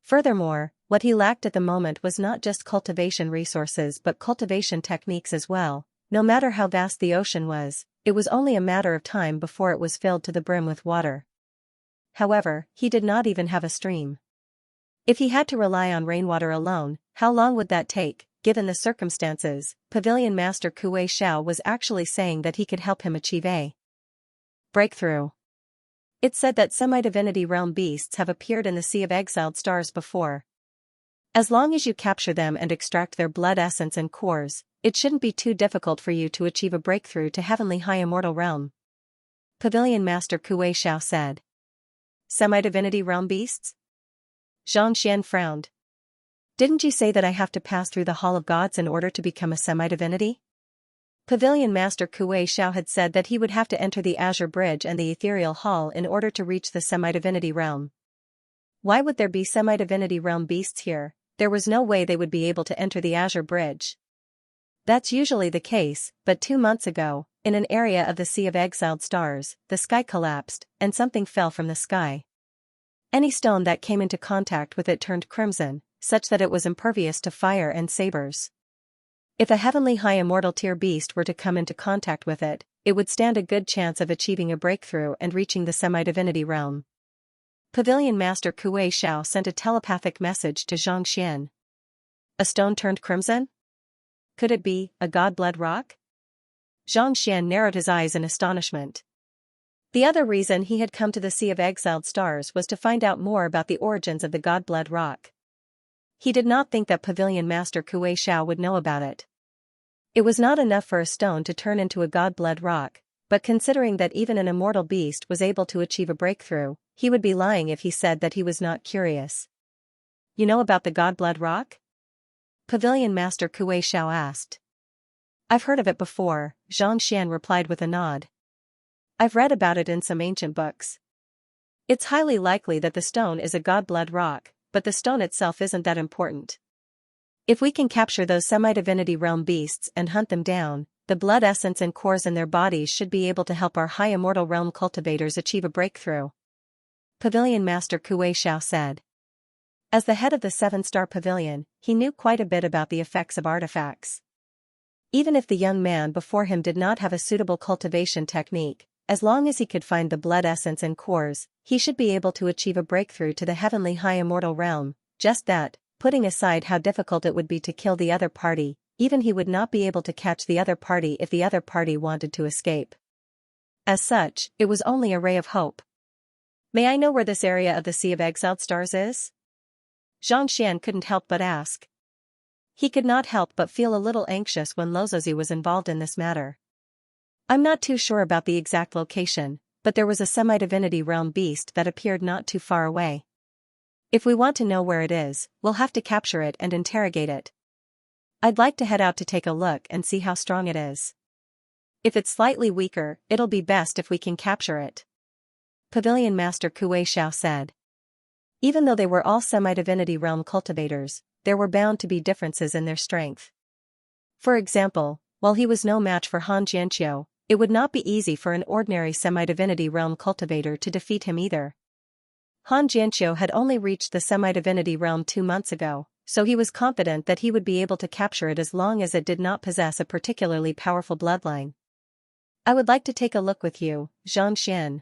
Furthermore, what he lacked at the moment was not just cultivation resources but cultivation techniques as well. No matter how vast the ocean was, it was only a matter of time before it was filled to the brim with water. However, he did not even have a stream. If he had to rely on rainwater alone, how long would that take? Given the circumstances, Pavilion Master Kuei Xiao was actually saying that he could help him achieve a breakthrough. It's said that semi-divinity realm beasts have appeared in the Sea of Exiled Stars before. As long as you capture them and extract their blood essence and cores, it shouldn't be too difficult for you to achieve a breakthrough to Heavenly High Immortal realm. Pavilion Master Kuei Xiao said. Semi-divinity realm beasts? Xianxia frowned. Didn't you say that I have to pass through the Hall of Gods in order to become a semi-divinity? Pavilion Master Kuei Xiao had said that he would have to enter the Azure Bridge and the Ethereal Hall in order to reach the semi-divinity realm. Why would there be semi-divinity realm beasts here? There was no way they would be able to enter the Azure Bridge. That's usually the case, but 2 months ago, in an area of the Sea of Exiled Stars, the sky collapsed, and something fell from the sky. Any stone that came into contact with it turned crimson, such that it was impervious to fire and sabers. If a Heavenly High Immortal tier beast were to come into contact with it, it would stand a good chance of achieving a breakthrough and reaching the semi-divinity realm. Pavilion Master Kuei Xiao sent a telepathic message to Xianxia. A stone turned crimson? Could it be a god-blood rock? Xianxia narrowed his eyes in astonishment. The other reason he had come to the Sea of Exiled Stars was to find out more about the origins of the god-blood rock. He did not think that Pavilion Master Kuei Xiao would know about it. It was not enough for a stone to turn into a god-blood rock, but considering that even an immortal beast was able to achieve a breakthrough, he would be lying if he said that he was not curious. You know about the God-Blood Rock? Pavilion Master Kuei Xiao asked. I've heard of it before, Xianxia replied with a nod. I've read about it in some ancient books. It's highly likely that the stone is a God-Blood Rock, but the stone itself isn't that important. If we can capture those semi-divinity realm beasts and hunt them down, the blood essence and cores in their bodies should be able to help our high immortal realm cultivators achieve a breakthrough. Pavilion Master Kuei Xiao said. As the head of the 7-star pavilion, he knew quite a bit about the effects of artifacts. Even if the young man before him did not have a suitable cultivation technique, as long as he could find the blood essence and cores, he should be able to achieve a breakthrough to the heavenly high immortal realm. Just that, putting aside how difficult it would be to kill the other party, even he would not be able to catch the other party if the other party wanted to escape. As such, it was only a ray of hope. May I know where this area of the Sea of Exiled Stars is? Xianxia couldn't help but ask. He could not help but feel a little anxious when Lozozi was involved in this matter. I'm not too sure about the exact location, but there was a semi-divinity realm beast that appeared not too far away. If we want to know where it is, we'll have to capture it and interrogate it. I'd like to head out to take a look and see how strong it is. If it's slightly weaker, it'll be best if we can capture it. Pavilion Master Kuei Xiao said. Even though they were all semi-divinity realm cultivators, there were bound to be differences in their strength. For example, while he was no match for Han Jianqiu, it would not be easy for an ordinary semi-divinity realm cultivator to defeat him either. Han Jianqiu had only reached the semi-divinity realm 2 months ago, so he was confident that he would be able to capture it as long as it did not possess a particularly powerful bloodline. I would like to take a look with you, Xianxia.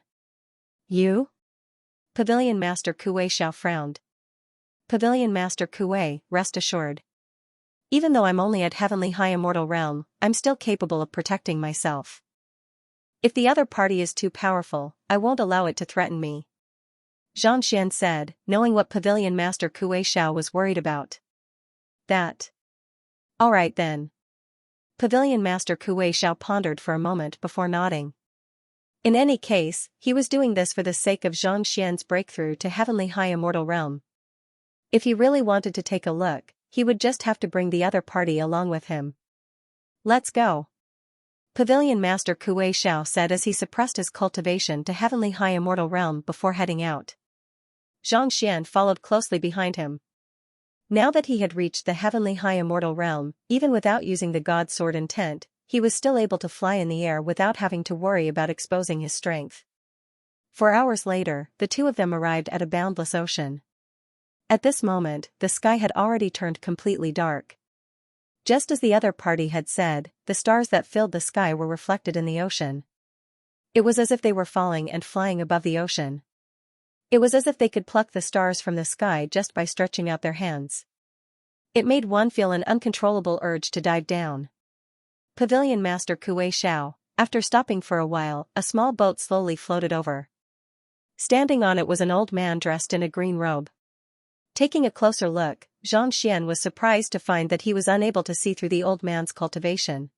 You? Pavilion Master Kuei Xiao frowned. Pavilion Master Kuei, rest assured. Even though I'm only at heavenly high immortal realm, I'm still capable of protecting myself. If the other party is too powerful, I won't allow it to threaten me. Xianxia said, knowing what Pavilion Master Kuei Xiao was worried about. That. All right then. Pavilion Master Kuei Xiao pondered for a moment before nodding. In any case, he was doing this for the sake of Xianxia's breakthrough to heavenly high immortal realm. If he really wanted to take a look, he would just have to bring the other party along with him. Let's go. Pavilion Master Kuei Xiao said as he suppressed his cultivation to heavenly high immortal realm before heading out. Xianxia followed closely behind him. Now that he had reached the heavenly high immortal realm, even without using the God Sword intent, he was still able to fly in the air without having to worry about exposing his strength. 4 hours later, the two of them arrived at a boundless ocean. At this moment, the sky had already turned completely dark. Just as the other party had said, the stars that filled the sky were reflected in the ocean. It was as if they were falling and flying above the ocean. It was as if they could pluck the stars from the sky just by stretching out their hands. It made one feel an uncontrollable urge to dive down. Pavilion Master Kuei Xiao, after stopping for a while, a small boat slowly floated over. Standing on it was an old man dressed in a green robe. Taking a closer look, Xianxia was surprised to find that he was unable to see through the old man's cultivation.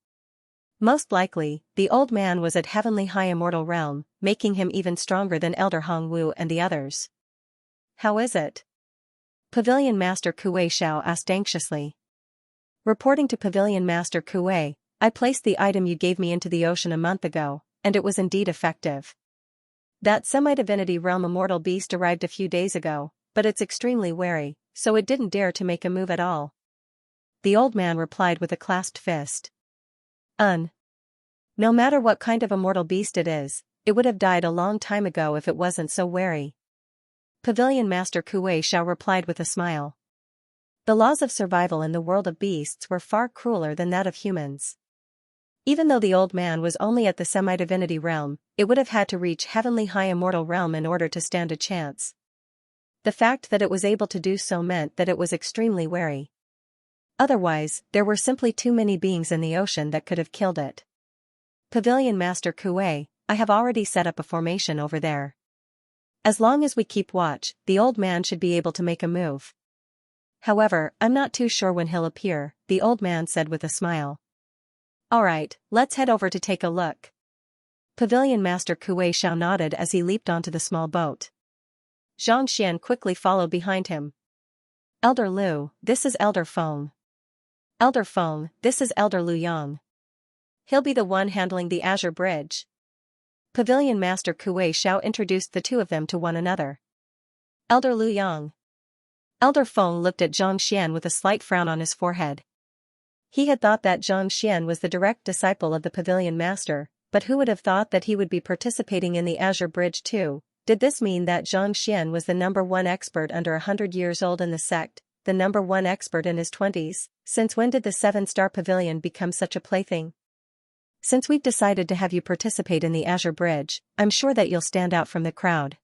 Most likely, the old man was at heavenly high immortal realm, making him even stronger than Elder Hongwu and the others. How is it? Pavilion Master Kuei Xiao asked anxiously. Reporting to Pavilion Master Kuei, I placed the item you gave me into the ocean a month ago, and it was indeed effective. That semi-divinity realm immortal beast arrived a few days ago, but it's extremely wary, so it didn't dare to make a move at all. The old man replied with a clasped fist. No matter what kind of immortal beast it is, it would have died a long time ago if it wasn't so wary. Pavilion Master Kuei Xiao replied with a smile. The laws of survival in the world of beasts were far crueler than that of humans. Even though the old man was only at the semi-divinity realm, it would have had to reach heavenly high immortal realm in order to stand a chance. The fact that it was able to do so meant that it was extremely wary. Otherwise, there were simply too many beings in the ocean that could have killed it. Pavilion Master Kuei, I have already set up a formation over there. As long as we keep watch, the old man should be able to make a move. However, I'm not too sure when he'll appear, the old man said with a smile. Alright, let's head over to take a look. Pavilion Master Kuei Xiao nodded as he leaped onto the small boat. Xianxia quickly followed behind him. Elder Lu, this is Elder Feng. Elder Feng, this is Elder Lu Yang. He'll be the one handling the Azure Bridge. Pavilion Master Kuei Xiao introduced the two of them to one another. Elder Lu Yang. Elder Feng looked at Xianxia with a slight frown on his forehead. He had thought that Xianxia was the direct disciple of the Pavilion Master, but who would have thought that he would be participating in the Azure Bridge too? Did this mean that Xianxia was the #1 expert under 100 years old in the sect, the #1 expert in his 20s? Since when did the 7-star pavilion become such a plaything? Since we've decided to have you participate in the Azure Bridge, I'm sure that you'll stand out from the crowd.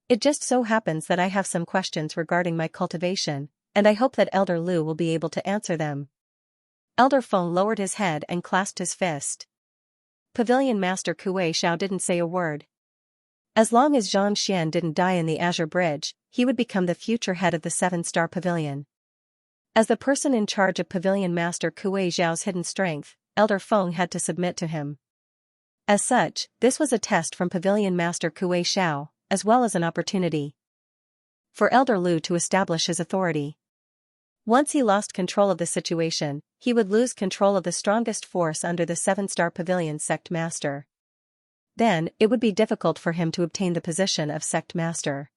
It just so happens that I have some questions regarding my cultivation, and I hope that Elder Lu will be able to answer them. Elder Feng lowered his head and clasped his fist. Pavilion Master Kuei Xiao didn't say a word. As long as Xianxia didn't die in the Azure Bridge, he would become the future head of the 7-star pavilion. As the person in charge of Pavilion Master Kuei Xiao's hidden strength, Elder Feng had to submit to him. As such, this was a test from Pavilion Master Kuei Xiao, as well as an opportunity for Elder Lu to establish his authority. Once he lost control of the situation, he would lose control of the strongest force under the 7-star pavilion sect master. Then, it would be difficult for him to obtain the position of sect master.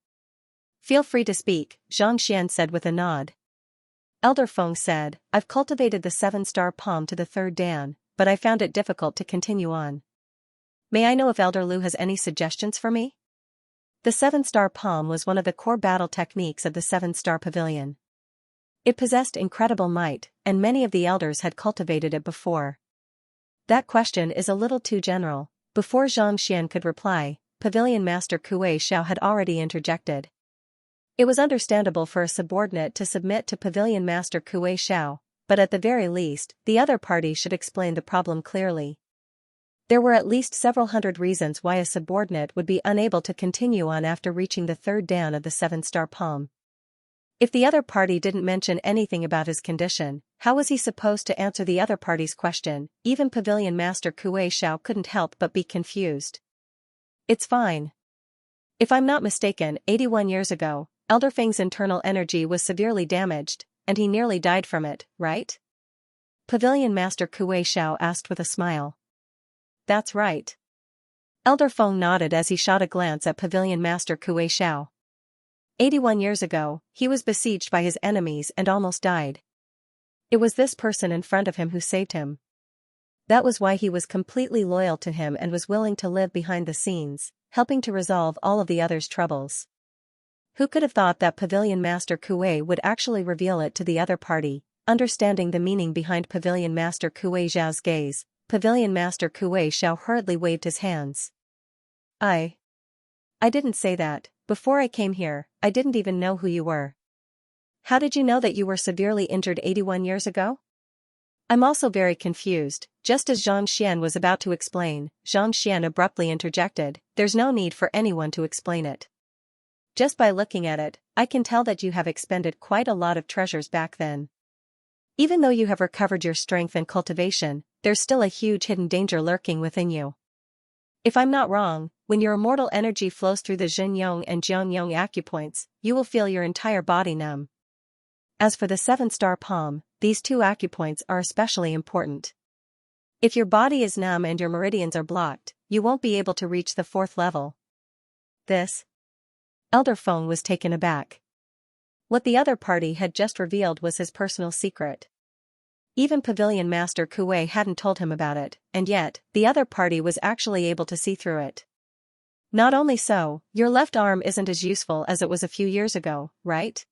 Feel free to speak, Xianxia said with a nod. Elder Feng said, I've cultivated the 7-star palm to the 3rd dan, but I found it difficult to continue on. May I know if Elder Lu has any suggestions for me? The 7-star palm was one of the core battle techniques of the 7-star pavilion. It possessed incredible might, and many of the elders had cultivated it before. That question is a little too general. Before Xianxia could reply, Pavilion Master Kuei Xiao had already interjected. It was understandable for a subordinate to submit to Pavilion Master Kuei Xiao, but at the very least, the other party should explain the problem clearly. There were at least several hundred reasons why a subordinate would be unable to continue on after reaching the 3rd dan of the 7-star palm. If the other party didn't mention anything about his condition, how was he supposed to answer the other party's question? Even Pavilion Master Kuei Xiao couldn't help but be confused. It's fine. If I'm not mistaken, 81 years ago, Elder Feng's internal energy was severely damaged, and he nearly died from it, right? Pavilion Master Kuei Xiao asked with a smile. That's right. Elder Feng nodded as he shot a glance at Pavilion Master Kuei Xiao. 81 years ago, he was besieged by his enemies and almost died. It was this person in front of him who saved him. That was why he was completely loyal to him and was willing to live behind the scenes, helping to resolve all of the others' troubles. Who could have thought that Pavilion Master Kuei would actually reveal it to the other party? Understanding the meaning behind Pavilion Master Kuei Xiao's gaze, Pavilion Master Kuei Xiao hurriedly waved his hands. I didn't say that. Before I came here, I didn't even know who you were. How did you know that you were severely injured 81 years ago? I'm also very confused. Just as Xianxia was about to explain, Xianxia abruptly interjected, there's no need for anyone to explain it. Just by looking at it, I can tell that you have expended quite a lot of treasures back then. Even though you have recovered your strength and cultivation, there's still a huge hidden danger lurking within you. If I'm not wrong, when your immortal energy flows through the Jinyong and Jiangyong acupoints, you will feel your entire body numb. As for the 7-star palm, these 2 acupoints are especially important. If your body is numb and your meridians are blocked, you won't be able to reach the 4th level. This? Elder Feng was taken aback. What the other party had just revealed was his personal secret. Even Pavilion Master Kuei hadn't told him about it, and yet, the other party was actually able to see through it. Not only so, your left arm isn't as useful as it was a few years ago, right?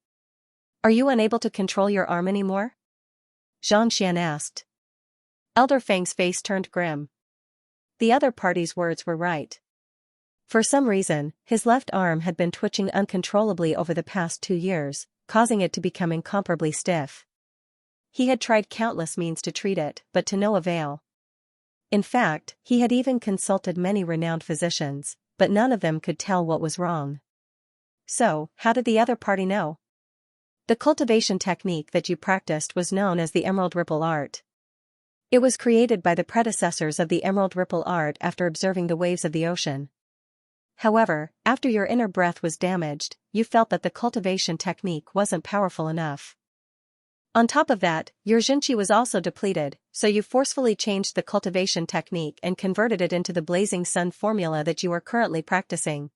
Are you unable to control your arm anymore? Xianxia asked. Elder Feng's face turned grim. The other party's words were right. For some reason, his left arm had been twitching uncontrollably over the past 2 years, causing it to become incomparably stiff. He had tried countless means to treat it, but to no avail. In fact, he had even consulted many renowned physicians, but none of them could tell what was wrong. So, how did the other party know? The cultivation technique that you practiced was known as the Emerald Ripple Art. It was created by the predecessors of the emerald ripple art after observing the waves of the ocean. However, after your inner breath was damaged, you felt that the cultivation technique wasn't powerful enough. On top of that, your Xianxia was also depleted, so you forcefully changed the cultivation technique and converted it into the blazing sun formula that you are currently practicing.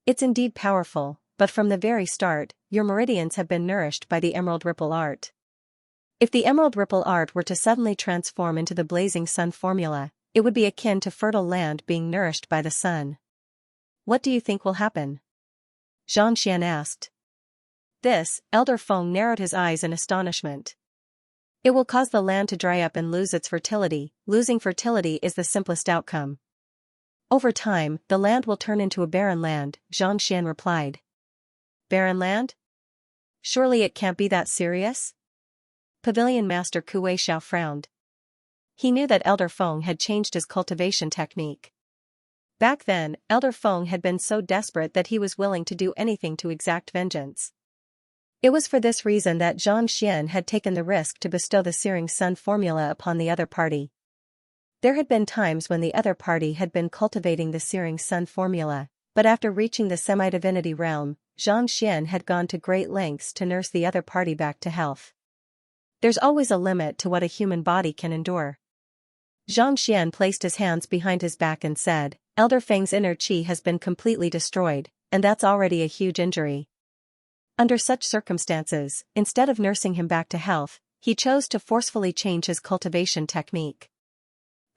It's indeed powerful, but from the very start, your meridians have been nourished by the emerald ripple art. If the emerald ripple art were to suddenly transform into the blazing sun formula, it would be akin to fertile land being nourished by the sun. What do you think will happen? Xianxia asked. This, Elder Feng narrowed his eyes in astonishment. It will cause the land to dry up and lose its fertility. Losing fertility is the simplest outcome. Over time, the land will turn into a barren land, Xianxia replied. Barren land? Surely it can't be that serious? Pavilion Master Kuei Xiao frowned. He knew that Elder Feng had changed his cultivation technique. Back then, Elder Feng had been so desperate that he was willing to do anything to exact vengeance. It was for this reason that Xianxia had taken the risk to bestow the searing sun formula upon the other party. There had been times when the other party had been cultivating the searing sun formula, but after reaching the semi-divinity realm, Xianxia had gone to great lengths to nurse the other party back to health. There's always a limit to what a human body can endure. Xianxia placed his hands behind his back and said, Elder Feng's inner qi has been completely destroyed, and that's already a huge injury. Under such circumstances, instead of nursing him back to health, he chose to forcefully change his cultivation technique.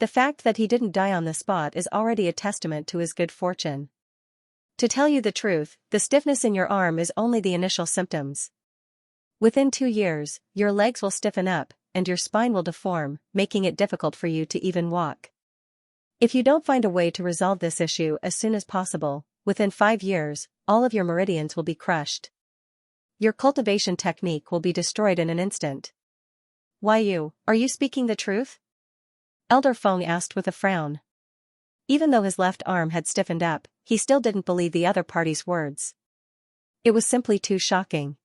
The fact that he didn't die on the spot is already a testament to his good fortune. To tell you the truth, the stiffness in your arm is only the initial symptoms. Within 2 years, your legs will stiffen up, and your spine will deform, making it difficult for you to even walk. If you don't find a way to resolve this issue as soon as possible, within 5 years, all of your meridians will be crushed. Your cultivation technique will be destroyed in an instant. Why are you speaking the truth? Elder Feng asked with a frown. Even though his left arm had stiffened up, he still didn't believe the other party's words. It was simply too shocking.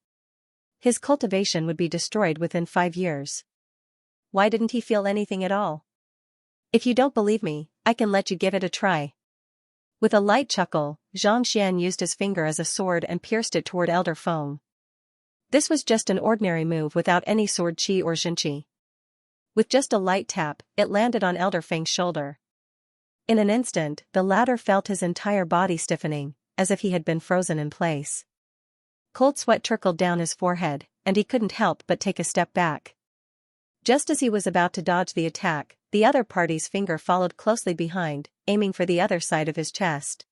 His cultivation would be destroyed within 5 years. Why didn't he feel anything at all? If you don't believe me, I can let you give it a try. With a light chuckle, Xianxia used his finger as a sword and pierced it toward Elder Feng. This was just an ordinary move without any sword qi or Xianxia. With just a light tap, it landed on Elder Feng's shoulder. In an instant, the latter felt his entire body stiffening, as if he had been frozen in place. Cold sweat trickled down his forehead, and he couldn't help but take a step back. Just as he was about to dodge the attack, the other party's finger followed closely behind, aiming for the other side of his chest.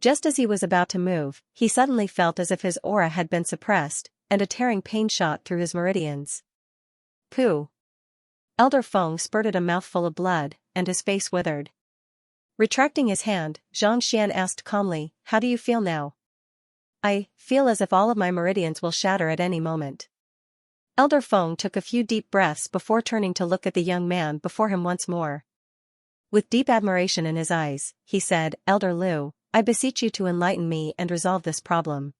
Just as he was about to move, he suddenly felt as if his aura had been suppressed, and a tearing pain shot through his meridians. Pooh! Elder Feng spurted a mouthful of blood, and his face withered. Retracting his hand, Xianxia asked calmly, How do you feel now? I feel as if all of my meridians will shatter at any moment. Elder Feng took a few deep breaths before turning to look at the young man before him once more. With deep admiration in his eyes, he said, Elder Liu, I beseech you to enlighten me and resolve this problem.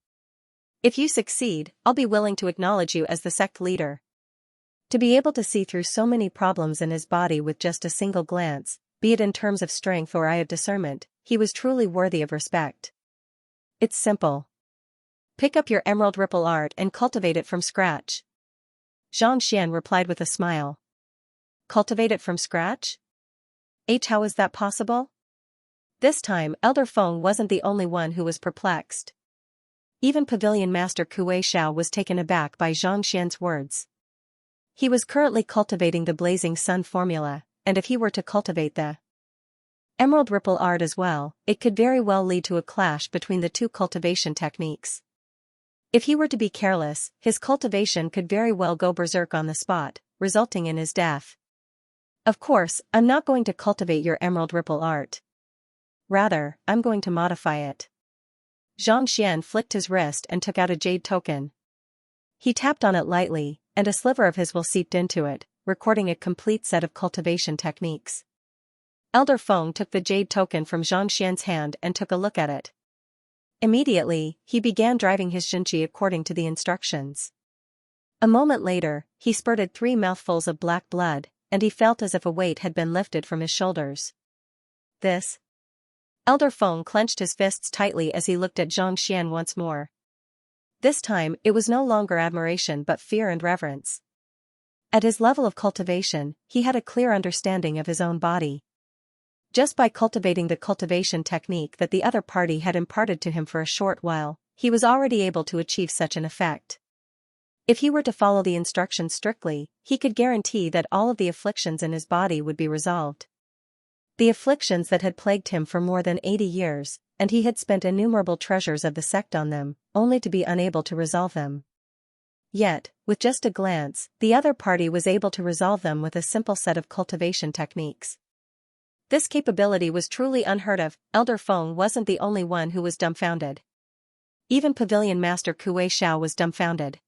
If you succeed, I'll be willing to acknowledge you as the sect leader. To be able to see through so many problems in his body with just a single glance, be it in terms of strength or eye of discernment, he was truly worthy of respect. It's simple. Pick up your emerald ripple art and cultivate it from scratch. Xianxia replied with a smile. Cultivate it from scratch? How is that possible? This time, Elder Feng wasn't the only one who was perplexed. Even Pavilion Master Kuei Xiao was taken aback by Xianxia's words. He was currently cultivating the blazing sun formula, and if he were to cultivate the emerald ripple art as well, it could very well lead to a clash between the two cultivation techniques. If he were to be careless, his cultivation could very well go berserk on the spot, resulting in his death. Of course, I'm not going to cultivate your emerald ripple art. Rather, I'm going to modify it. Xianxia flicked his wrist and took out a jade token. He tapped on it lightly, and a sliver of his will seeped into it, recording a complete set of cultivation techniques. Elder Feng took the jade token from Xianxia's hand and took a look at it. Immediately, he began driving his Xianxia according to the instructions. A moment later, he spurted 3 mouthfuls of black blood, and he felt as if a weight had been lifted from his shoulders. This. Elder Feng clenched his fists tightly as he looked at Xianxia once more. This time, it was no longer admiration but fear and reverence. At his level of cultivation, he had a clear understanding of his own body. Just by cultivating the cultivation technique that the other party had imparted to him for a short while, he was already able to achieve such an effect. If he were to follow the instructions strictly, he could guarantee that all of the afflictions in his body would be resolved. The afflictions that had plagued him for more than 80 years, and he had spent innumerable treasures of the sect on them, only to be unable to resolve them. Yet, with just a glance, the other party was able to resolve them with a simple set of cultivation techniques. This capability was truly unheard of. Elder Feng wasn't the only one who was dumbfounded. Even Pavilion Master Kuei Xiao was dumbfounded.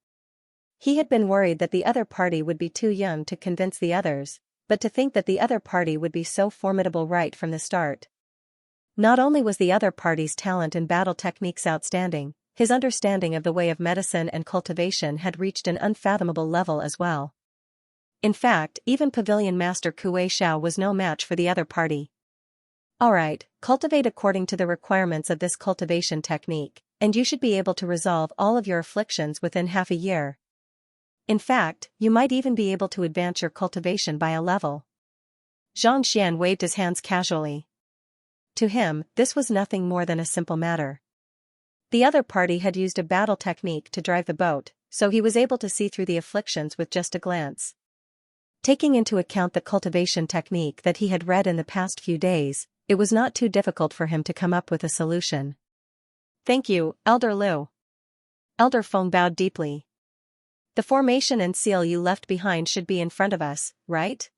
He had been worried that the other party would be too young to convince the others, but to think that the other party would be so formidable right from the start. Not only was the other party's talent in battle techniques outstanding, his understanding of the way of medicine and cultivation had reached an unfathomable level as well. In fact, even Pavilion Master Kuei Xiao was no match for the other party. Alright, cultivate according to the requirements of this cultivation technique, and you should be able to resolve all of your afflictions within half a year. In fact, you might even be able to advance your cultivation by a level. Xianxia waved his hands casually. To him, this was nothing more than a simple matter. The other party had used a battle technique to drive the boat, so he was able to see through the afflictions with just a glance. Taking into account the cultivation technique that he had read in the past few days, it was not too difficult for him to come up with a solution. Thank you, Elder Liu. Elder Feng bowed deeply. The formation and seal you left behind should be in front of us, right?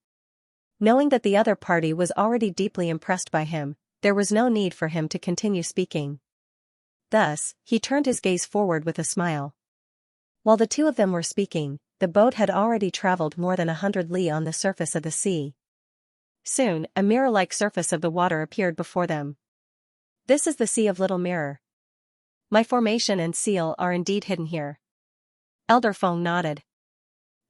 Knowing that the other party was already deeply impressed by him, there was no need for him to continue speaking. Thus, he turned his gaze forward with a smile. While the two of them were speaking, the boat had already traveled more than 100 li on the surface of the sea. Soon, a mirror-like surface of the water appeared before them. This is the Sea of Little Mirror. My formation and seal are indeed hidden here. Elder Feng nodded.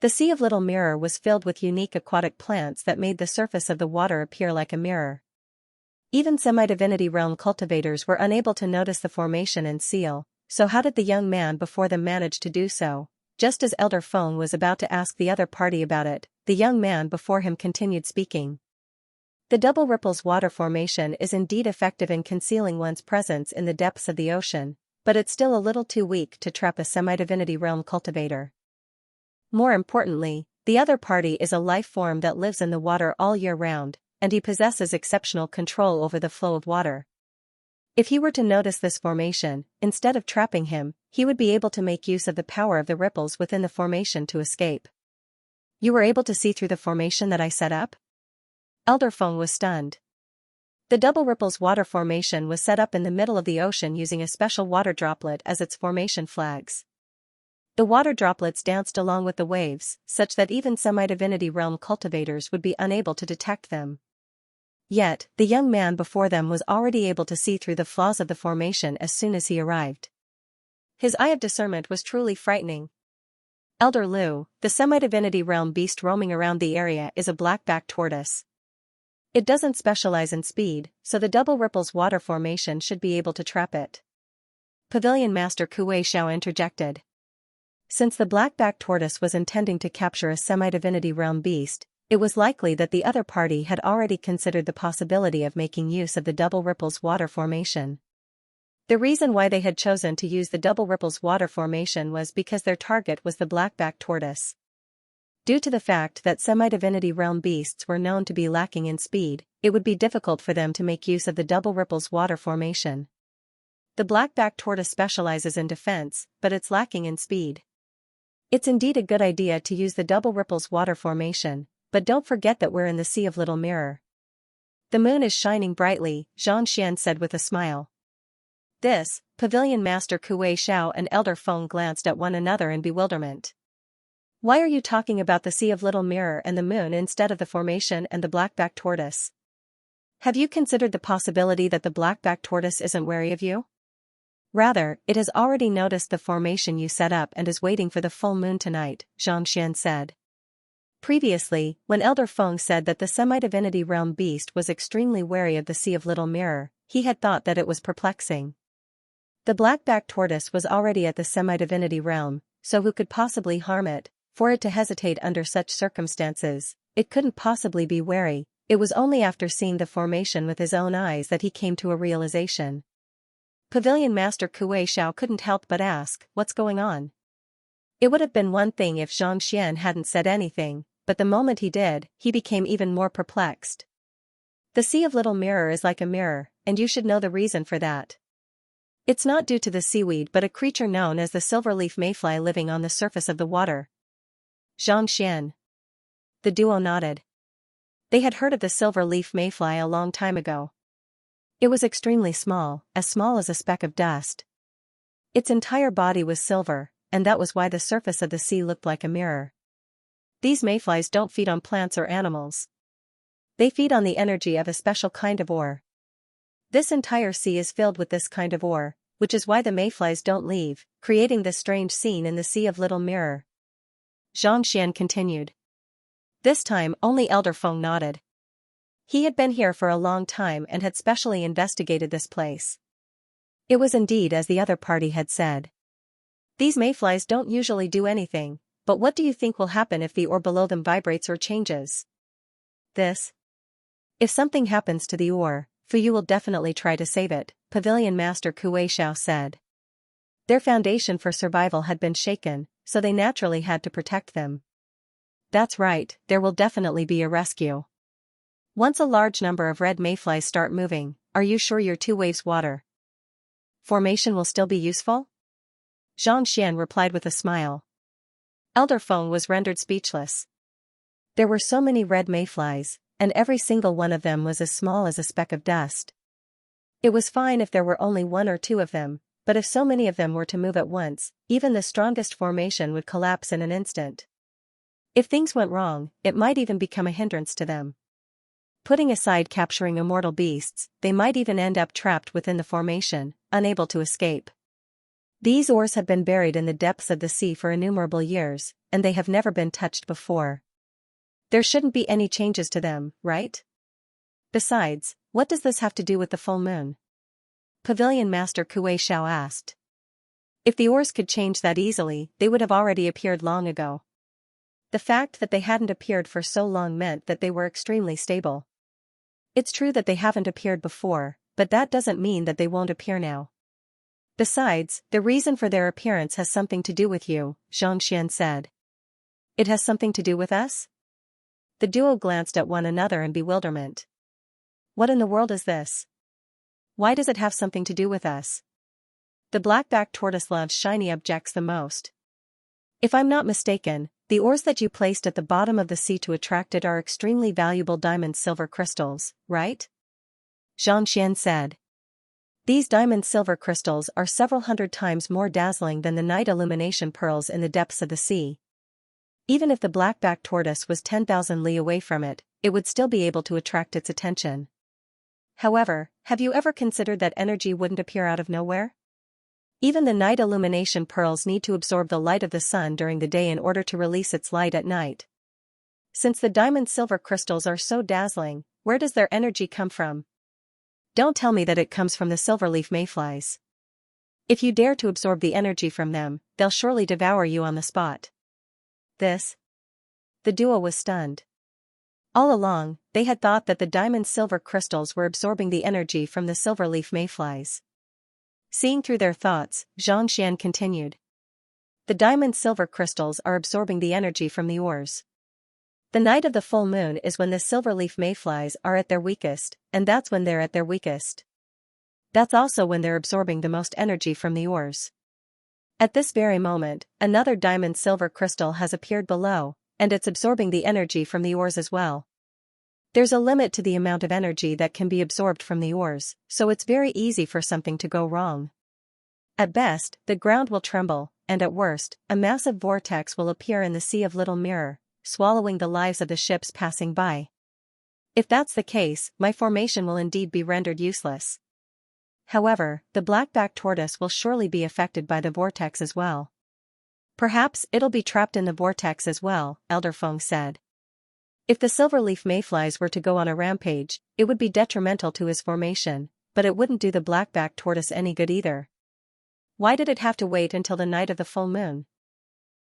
The Sea of Little Mirror was filled with unique aquatic plants that made the surface of the water appear like a mirror. Even semi-divinity realm cultivators were unable to notice the formation and seal, so how did the young man before them manage to do so? Just as Elder Feng was about to ask the other party about it, the young man before him continued speaking. The double ripples water formation is indeed effective in concealing one's presence in the depths of the ocean, but it's still a little too weak to trap a semi-divinity realm cultivator. More importantly, the other party is a life form that lives in the water all year round, and he possesses exceptional control over the flow of water. If he were to notice this formation, instead of trapping him, he would be able to make use of the power of the ripples within the formation to escape. You were able to see through the formation that I set up? Elder Feng was stunned. The double ripples water formation was set up in the middle of the ocean using a special water droplet as its formation flags. The water droplets danced along with the waves, such that even semi-divinity realm cultivators would be unable to detect them. Yet, the young man before them was already able to see through the flaws of the formation as soon as he arrived. His eye of discernment was truly frightening. Elder Liu, the semi-divinity realm beast roaming around the area is a black-backed tortoise. It doesn't specialize in speed, so the double ripples water formation should be able to trap it. Pavilion Master Kuei Xiao interjected. Since the black-backed tortoise was intending to capture a semi-divinity realm beast, it was likely that the other party had already considered the possibility of making use of the double ripples water formation. The reason why they had chosen to use the double ripples water formation was because their target was the black-backed tortoise. Due to the fact that semi-divinity realm beasts were known to be lacking in speed, it would be difficult for them to make use of the double ripples water formation. The black-backed tortoise specializes in defense, but it's lacking in speed. It's indeed a good idea to use the double ripples water formation, but don't forget that we're in the Sea of Little Mirror. The moon is shining brightly, Xianxia said with a smile. This, Pavilion Master Kuei Xiao and Elder Feng glanced at one another in bewilderment. Why are you talking about the Sea of Little Mirror and the moon instead of the formation and the black-backed tortoise? Have you considered the possibility that the black-backed tortoise isn't wary of you? Rather, it has already noticed the formation you set up and is waiting for the full moon tonight, Xianxia said. Previously, when Elder Feng said that the semi-divinity realm beast was extremely wary of the Sea of Little Mirror, he had thought that it was perplexing. The black-backed tortoise was already at the semi-divinity realm, so who could possibly harm it? For it to hesitate under such circumstances, it couldn't possibly be wary. It was only after seeing the formation with his own eyes that he came to a realization. Pavilion Master Kuei Xiao couldn't help but ask, "What's going on?" It would have been one thing if Xianxia hadn't said anything, but the moment he did, he became even more perplexed. The Sea of Little Mirror is like a mirror, and you should know the reason for that. It's not due to the seaweed but a creature known as the silverleaf mayfly living on the surface of the water. Xianxian. The duo nodded. They had heard of the silver-leaf mayfly a long time ago. It was extremely small as a speck of dust. Its entire body was silver, and that was why the surface of the sea looked like a mirror. These mayflies don't feed on plants or animals. They feed on the energy of a special kind of ore. This entire sea is filled with this kind of ore, which is why the mayflies don't leave, creating this strange scene in the Sea of Little Mirror. Xianxian continued. This time only Elder Feng nodded. He had been here for a long time and had specially investigated this place. It was indeed as the other party had said. These mayflies don't usually do anything, but what do you think will happen if the ore below them vibrates or changes? This. If something happens to the ore, Fuyu will definitely try to save it, Pavilion Master Kuei Xiao said. Their foundation for survival had been shaken, so they naturally had to protect them. That's right, there will definitely be a rescue. Once a large number of red mayflies start moving, are you sure your 2 waves water formation will still be useful? Xianxian replied with a smile. Elder Feng was rendered speechless. There were so many red mayflies, and every single one of them was as small as a speck of dust. It was fine if there were only 1 or 2 of them, but if so many of them were to move at once, even the strongest formation would collapse in an instant. If things went wrong, it might even become a hindrance to them. Putting aside capturing immortal beasts, they might even end up trapped within the formation, unable to escape. These ores have been buried in the depths of the sea for innumerable years, and they have never been touched before. There shouldn't be any changes to them, right? Besides, what does this have to do with the full moon? Pavilion Master Kuei Xiao asked. If the ores could change that easily, they would have already appeared long ago. The fact that they hadn't appeared for so long meant that they were extremely stable. It's true that they haven't appeared before, but that doesn't mean that they won't appear now. Besides, the reason for their appearance has something to do with you, Xianxian said. It has something to do with us? The duo glanced at one another in bewilderment. What in the world is this? Why does it have something to do with us? The black-backed tortoise loves shiny objects the most. If I'm not mistaken, the ores that you placed at the bottom of the sea to attract it are extremely valuable diamond silver crystals, right? Xianxian said. These diamond silver crystals are several hundred times more dazzling than the night illumination pearls in the depths of the sea. Even if the black-backed tortoise was 10,000 li away from it, it would still be able to attract its attention. However, have you ever considered that energy wouldn't appear out of nowhere? Even the night illumination pearls need to absorb the light of the sun during the day in order to release its light at night. Since the diamond silver crystals are so dazzling, where does their energy come from? Don't tell me that it comes from the silverleaf mayflies. If you dare to absorb the energy from them, they'll surely devour you on the spot. This? The duo was stunned. All along, they had thought that the diamond silver crystals were absorbing the energy from the silverleaf mayflies. Seeing through their thoughts, Xianxian continued. The diamond silver crystals are absorbing the energy from the ores. The night of the full moon is when the silverleaf mayflies are at their weakest, and that's when they're at their weakest. That's also when they're absorbing the most energy from the ores. At this very moment, another diamond silver crystal has appeared below, and it's absorbing the energy from the ores as well. There's a limit to the amount of energy that can be absorbed from the ores, so it's very easy for something to go wrong. At best, the ground will tremble, and at worst, a massive vortex will appear in the Sea of Little Mirror, swallowing the lives of the ships passing by. If that's the case, my formation will indeed be rendered useless. However, the black-backed tortoise will surely be affected by the vortex as well. Perhaps it'll be trapped in the vortex as well, Elder Feng said. If the silverleaf mayflies were to go on a rampage, it would be detrimental to his formation, but it wouldn't do the black-backed tortoise any good either. Why did it have to wait until the night of the full moon?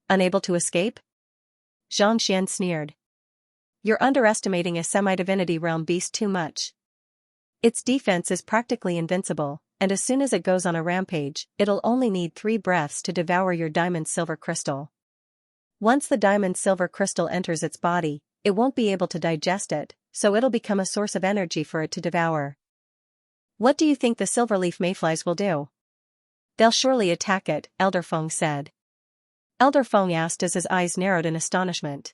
Unable to escape? Xianxia sneered. You're underestimating a semi-divinity realm beast too much. Its defense is practically invincible, and as soon as it goes on a rampage, it'll only need 3 breaths to devour your diamond silver crystal. Once the diamond silver crystal enters its body, it won't be able to digest it, so it'll become a source of energy for it to devour. What do you think the silverleaf mayflies will do? They'll surely attack it, Elder Feng said. Elder Feng asked as his eyes narrowed in astonishment.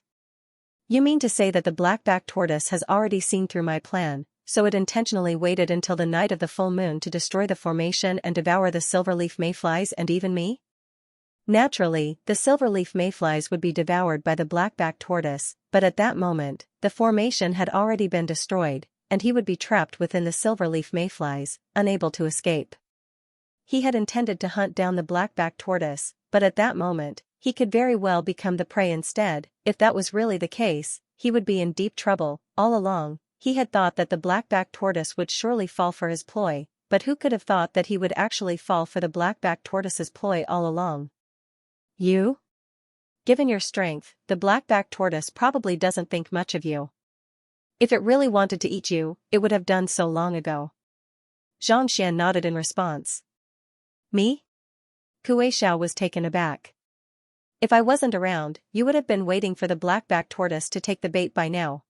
You mean to say that the black-backed tortoise has already seen through my plan, so it intentionally waited until the night of the full moon to destroy the formation and devour the silverleaf mayflies and even me? Naturally, the silverleaf mayflies would be devoured by the black-backed tortoise, but at that moment, the formation had already been destroyed, and he would be trapped within the silverleaf mayflies, unable to escape. He had intended to hunt down the black-backed tortoise, but at that moment, he could very well become the prey instead. If that was really the case, he would be in deep trouble. All along, he had thought that the black-backed tortoise would surely fall for his ploy, but who could have thought that he would actually fall for the black-backed tortoise's ploy all along? You? Given your strength, the black-backed tortoise probably doesn't think much of you. If it really wanted to eat you, it would have done so long ago. Xianxia nodded in response. Me? Kuei-Xiao was taken aback. If I wasn't around, you would have been waiting for the black-backed tortoise to take the bait by now.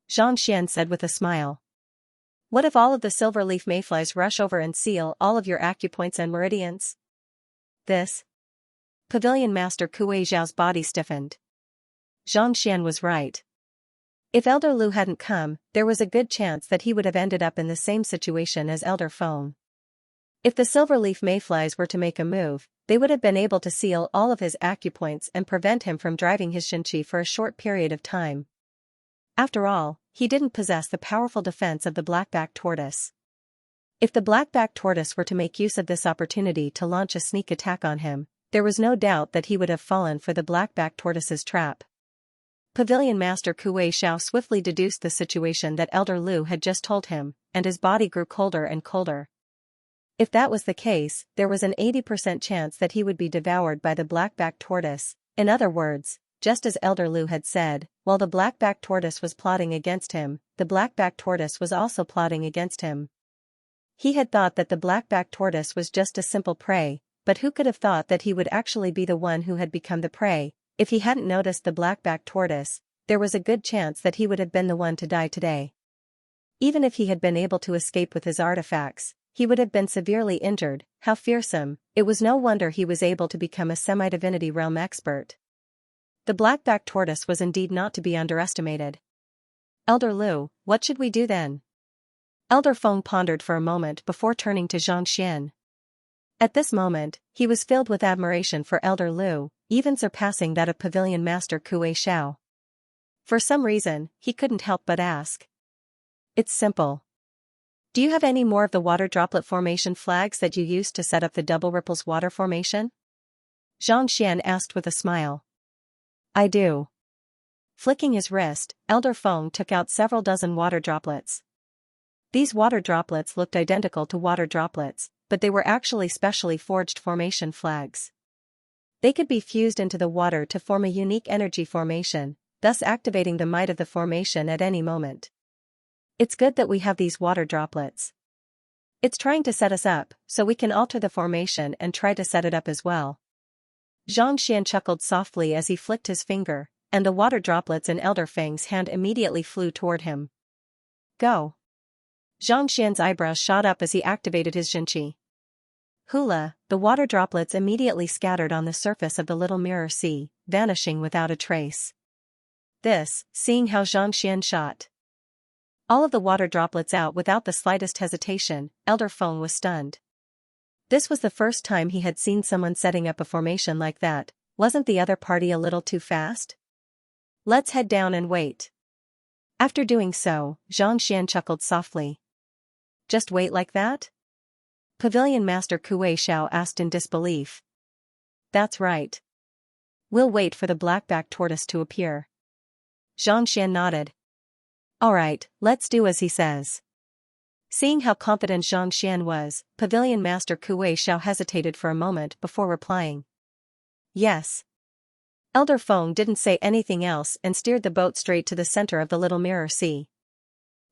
Xianxia said with a smile. What if all of the silverleaf mayflies rush over and seal all of your acupoints and meridians? This? Pavilion Master Kuei-Xiao's body stiffened. Xianxia was right. If Elder Lu hadn't come, there was a good chance that he would have ended up in the same situation as Elder Feng. If the silverleaf mayflies were to make a move, they would have been able to seal all of his acupoints and prevent him from driving his Xianxia for a short period of time. After all, he didn't possess the powerful defense of the black-backed tortoise. If the black-backed tortoise were to make use of this opportunity to launch a sneak attack on him, there was no doubt that he would have fallen for the black-backed tortoise's trap. Pavilion Master Kuei-Xiao swiftly deduced the situation that Elder Lu had just told him, and his body grew colder and colder. If that was the case, there was an 80% chance that he would be devoured by the black-backed tortoise. In other words, just as Elder Lu had said, while the black-backed tortoise was plotting against him, the black-backed tortoise was also plotting against him. He had thought that the black-backed tortoise was just a simple prey, but who could have thought that he would actually be the one who had become the prey? If he hadn't noticed the black-backed tortoise, there was a good chance that he would have been the one to die today. Even if he had been able to escape with his artifacts, he would have been severely injured. How fearsome! It was no wonder he was able to become a semi-divinity realm expert. The black-backed tortoise was indeed not to be underestimated. Elder Lu, what should we do then? Elder Feng pondered for a moment before turning to Xianxia. At this moment, he was filled with admiration for Elder Lu, even surpassing that of Pavilion Master Kuei-Xiao. For some reason, he couldn't help but ask. It's simple. Do you have any more of the water droplet formation flags that you used to set up the double ripples water formation? Xianxia asked with a smile. I do. Flicking his wrist, Elder Feng took out several dozen water droplets. These water droplets looked identical to water droplets, but they were actually specially forged formation flags. They could be fused into the water to form a unique energy formation, thus activating the might of the formation at any moment. It's good that we have these water droplets. It's trying to set us up, so we can alter the formation and try to set it up as well. Xianxia chuckled softly as he flicked his finger, and the water droplets in Elder Feng's hand immediately flew toward him. Go! Xianxia's eyebrows shot up as he activated his Xianxia. Hula, the water droplets immediately scattered on the surface of the little mirror sea, vanishing without a trace. This, seeing how Xianxia shot all of the water droplets out without the slightest hesitation, Elder Feng was stunned. This was the first time he had seen someone setting up a formation like that. Wasn't the other party a little too fast? Let's head down and wait. After doing so, Xianxia chuckled softly. Just wait like that? Pavilion Master Kuei-Xiao asked in disbelief. That's right. We'll wait for the black-backed tortoise to appear. Xianxia nodded. Alright, let's do as he says. Seeing how confident Xianxia was, Pavilion Master Kuei Xiao hesitated for a moment before replying. Yes. Elder Feng didn't say anything else and steered the boat straight to the center of the little mirror sea.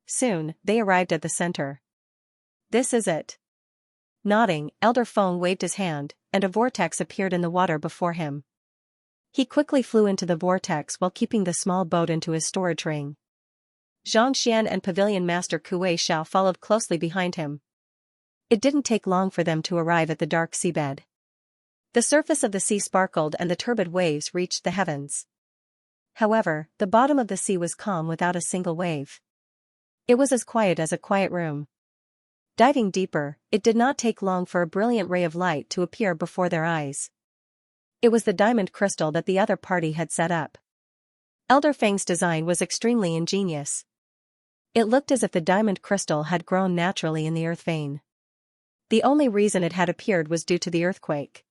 Soon, they arrived at the center. This is it. Nodding, Elder Feng waved his hand, and a vortex appeared in the water before him. He quickly flew into the vortex while keeping the small boat into his storage ring. Xianxia and Pavilion Master Kuei Xiao followed closely behind him. It didn't take long for them to arrive at the dark seabed. The surface of the sea sparkled and the turbid waves reached the heavens. However, the bottom of the sea was calm without a single wave. It was as quiet as a quiet room. Diving deeper, it did not take long for a brilliant ray of light to appear before their eyes. It was the diamond crystal that the other party had set up. Elder Feng's design was extremely ingenious. It looked as if the diamond crystal had grown naturally in the earth vein. The only reason it had appeared was due to the earthquake.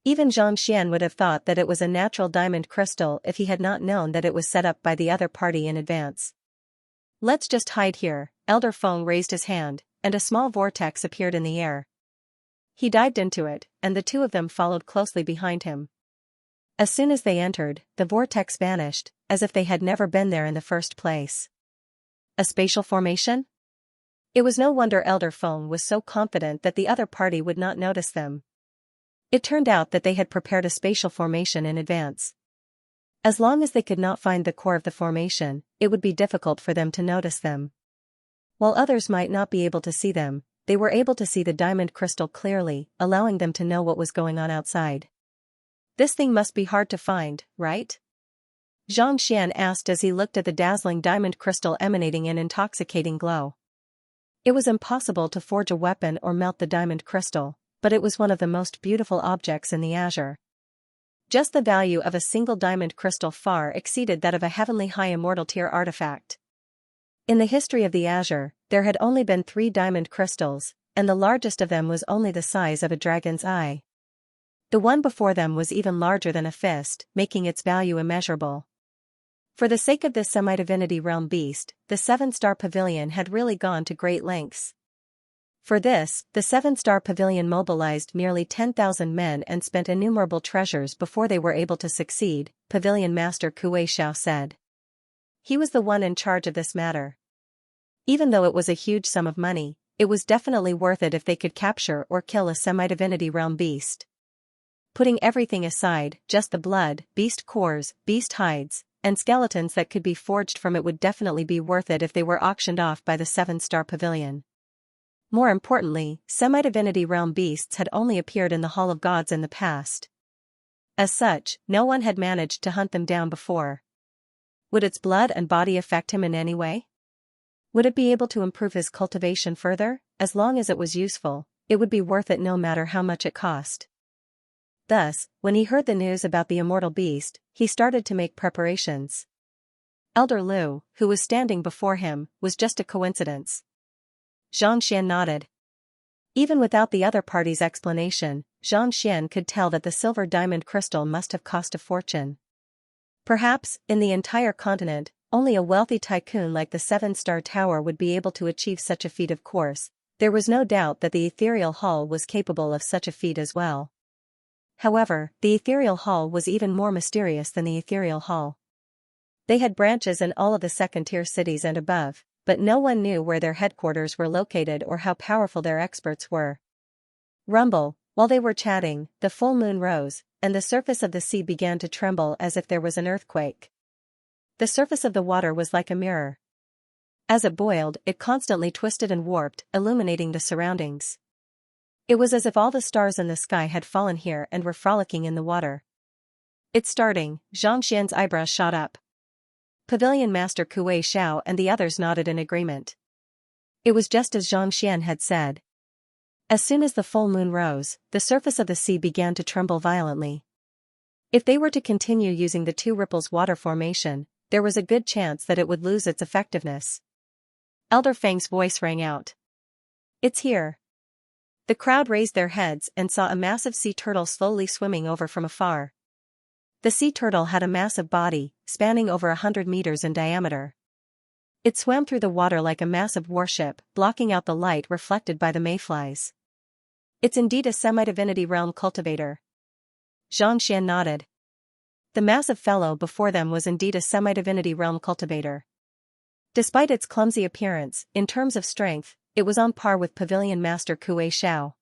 Even Xianxia would have thought that it was a natural diamond crystal if he had not known that it was set up by the other party in advance. Let's just hide here. Elder Feng raised his hand, and a small vortex appeared in the air. He dived into it, and the two of them followed closely behind him. As soon as they entered, the vortex vanished, as if they had never been there in the first place. A spatial formation? It was no wonder Elder Feng was so confident that the other party would not notice them. It turned out that they had prepared a spatial formation in advance. As long as they could not find the core of the formation, it would be difficult for them to notice them. While others might not be able to see them, they were able to see the diamond crystal clearly, allowing them to know what was going on outside. This thing must be hard to find, right? Xianxia asked as he looked at the dazzling diamond crystal emanating an intoxicating glow. It was impossible to forge a weapon or melt the diamond crystal, but it was one of the most beautiful objects in the azure. Just the value of a single diamond crystal far exceeded that of a heavenly high immortal tier artifact. In the history of the azure, there had only been 3 diamond crystals, and the largest of them was only the size of a dragon's eye. The one before them was even larger than a fist, making its value immeasurable. For the sake of this semi-divinity realm beast, the 7-star pavilion had really gone to great lengths. For this, the 7-star pavilion mobilized nearly 10,000 men and spent innumerable treasures before they were able to succeed, Pavilion Master Kuei Xiao said. He was the one in charge of this matter. Even though it was a huge sum of money, it was definitely worth it if they could capture or kill a semi-divinity realm beast. Putting everything aside, just the blood, beast cores, beast hides, and skeletons that could be forged from it would definitely be worth it if they were auctioned off by the 7-star pavilion. More importantly, semi-divinity realm beasts had only appeared in the Hall of Gods in the past. As such, no one had managed to hunt them down before. Would its blood and body affect him in any way? Would it be able to improve his cultivation further? As long as it was useful, it would be worth it no matter how much it cost. Thus, when he heard the news about the immortal beast, he started to make preparations. Elder Lu, who was standing before him, was just a coincidence. Xianxia nodded. Even without the other party's explanation, Xianxia could tell that the silver diamond crystal must have cost a fortune. Perhaps, in the entire continent, only a wealthy tycoon like the 7-star tower would be able to achieve such a feat. Of course, there was no doubt that the ethereal hall was capable of such a feat as well. However, the ethereal hall was even more mysterious than the ethereal hall. They had branches in all of the second-tier cities and above, but no one knew where their headquarters were located or how powerful their experts were. Rumble, while they were chatting, the full moon rose, and the surface of the sea began to tremble as if there was an earthquake. The surface of the water was like a mirror. As it boiled, it constantly twisted and warped, illuminating the surroundings. It was as if all the stars in the sky had fallen here and were frolicking in the water. It's starting, Xianxia's eyebrows shot up. Pavilion Master Kuei Xiao and the others nodded in agreement. It was just as Xianxia had said. As soon as the full moon rose, the surface of the sea began to tremble violently. If they were to continue using the 2 ripples water formation, there was a good chance that it would lose its effectiveness. Elder Feng's voice rang out. It's here. The crowd raised their heads and saw a massive sea turtle slowly swimming over from afar. The sea turtle had a massive body, spanning over 100 meters in diameter. It swam through the water like a massive warship, blocking out the light reflected by the mayflies. It's indeed a semi-divinity realm cultivator. Xianxia nodded. The massive fellow before them was indeed a semi-divinity realm cultivator. Despite its clumsy appearance, in terms of strength, it was on par with Pavilion Master Kuei Xiao.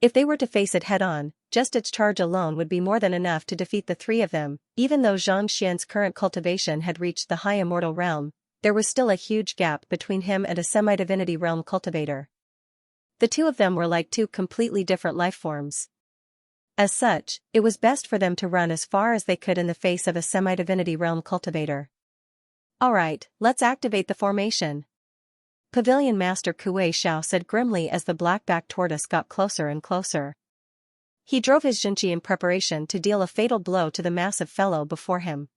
If they were to face it head-on, just its charge alone would be more than enough to defeat the three of them. Even though Zhang Xian's current cultivation had reached the high immortal realm, there was still a huge gap between him and a semi-divinity realm cultivator. The two of them were like two completely different life forms. As such, it was best for them to run as far as they could in the face of a semi-divinity realm cultivator. Alright, let's activate the formation. Pavilion Master Kuei Xiao said grimly as the black-backed tortoise got closer and closer. He drove his Xianxia in preparation to deal a fatal blow to the massive fellow before him.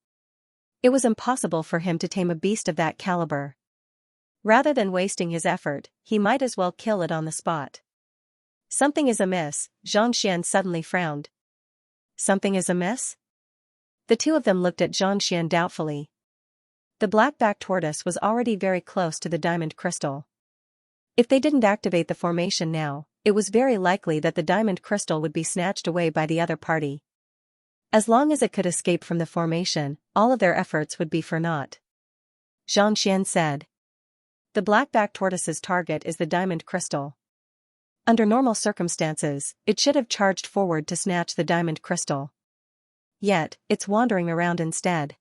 It was impossible for him to tame a beast of that caliber. Rather than wasting his effort, he might as well kill it on the spot. Something is amiss, Zhang Xian suddenly frowned. Something is amiss? The two of them looked at Zhang Xian doubtfully. The black-backed tortoise was already very close to the diamond crystal. If they didn't activate the formation now, it was very likely that the diamond crystal would be snatched away by the other party. As long as it could escape from the formation, all of their efforts would be for naught. Zhang Xian said. The black-backed tortoise's target is the diamond crystal. Under normal circumstances, it should have charged forward to snatch the diamond crystal. Yet, it's wandering around instead.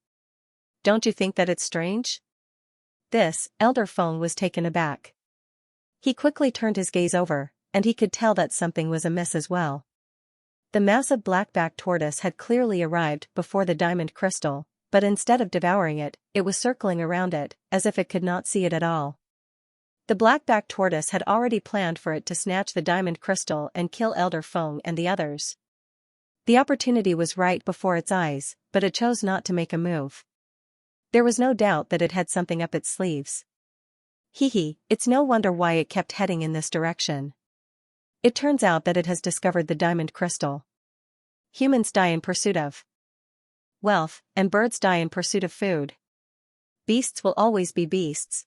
Don't you think that it's strange? This, Elder Feng was taken aback. He quickly turned his gaze over, and he could tell that something was amiss as well. The massive black-backed tortoise had clearly arrived before the diamond crystal, but instead of devouring it, it was circling around it, as if it could not see it at all. The black-backed tortoise had already planned for it to snatch the diamond crystal and kill Elder Feng and the others. The opportunity was right before its eyes, but it chose not to make a move. There was no doubt that it had something up its sleeves. It's no wonder why it kept heading in this direction. It turns out that it has discovered the diamond crystal. Humans die in pursuit of wealth, and birds die in pursuit of food. Beasts will always be beasts.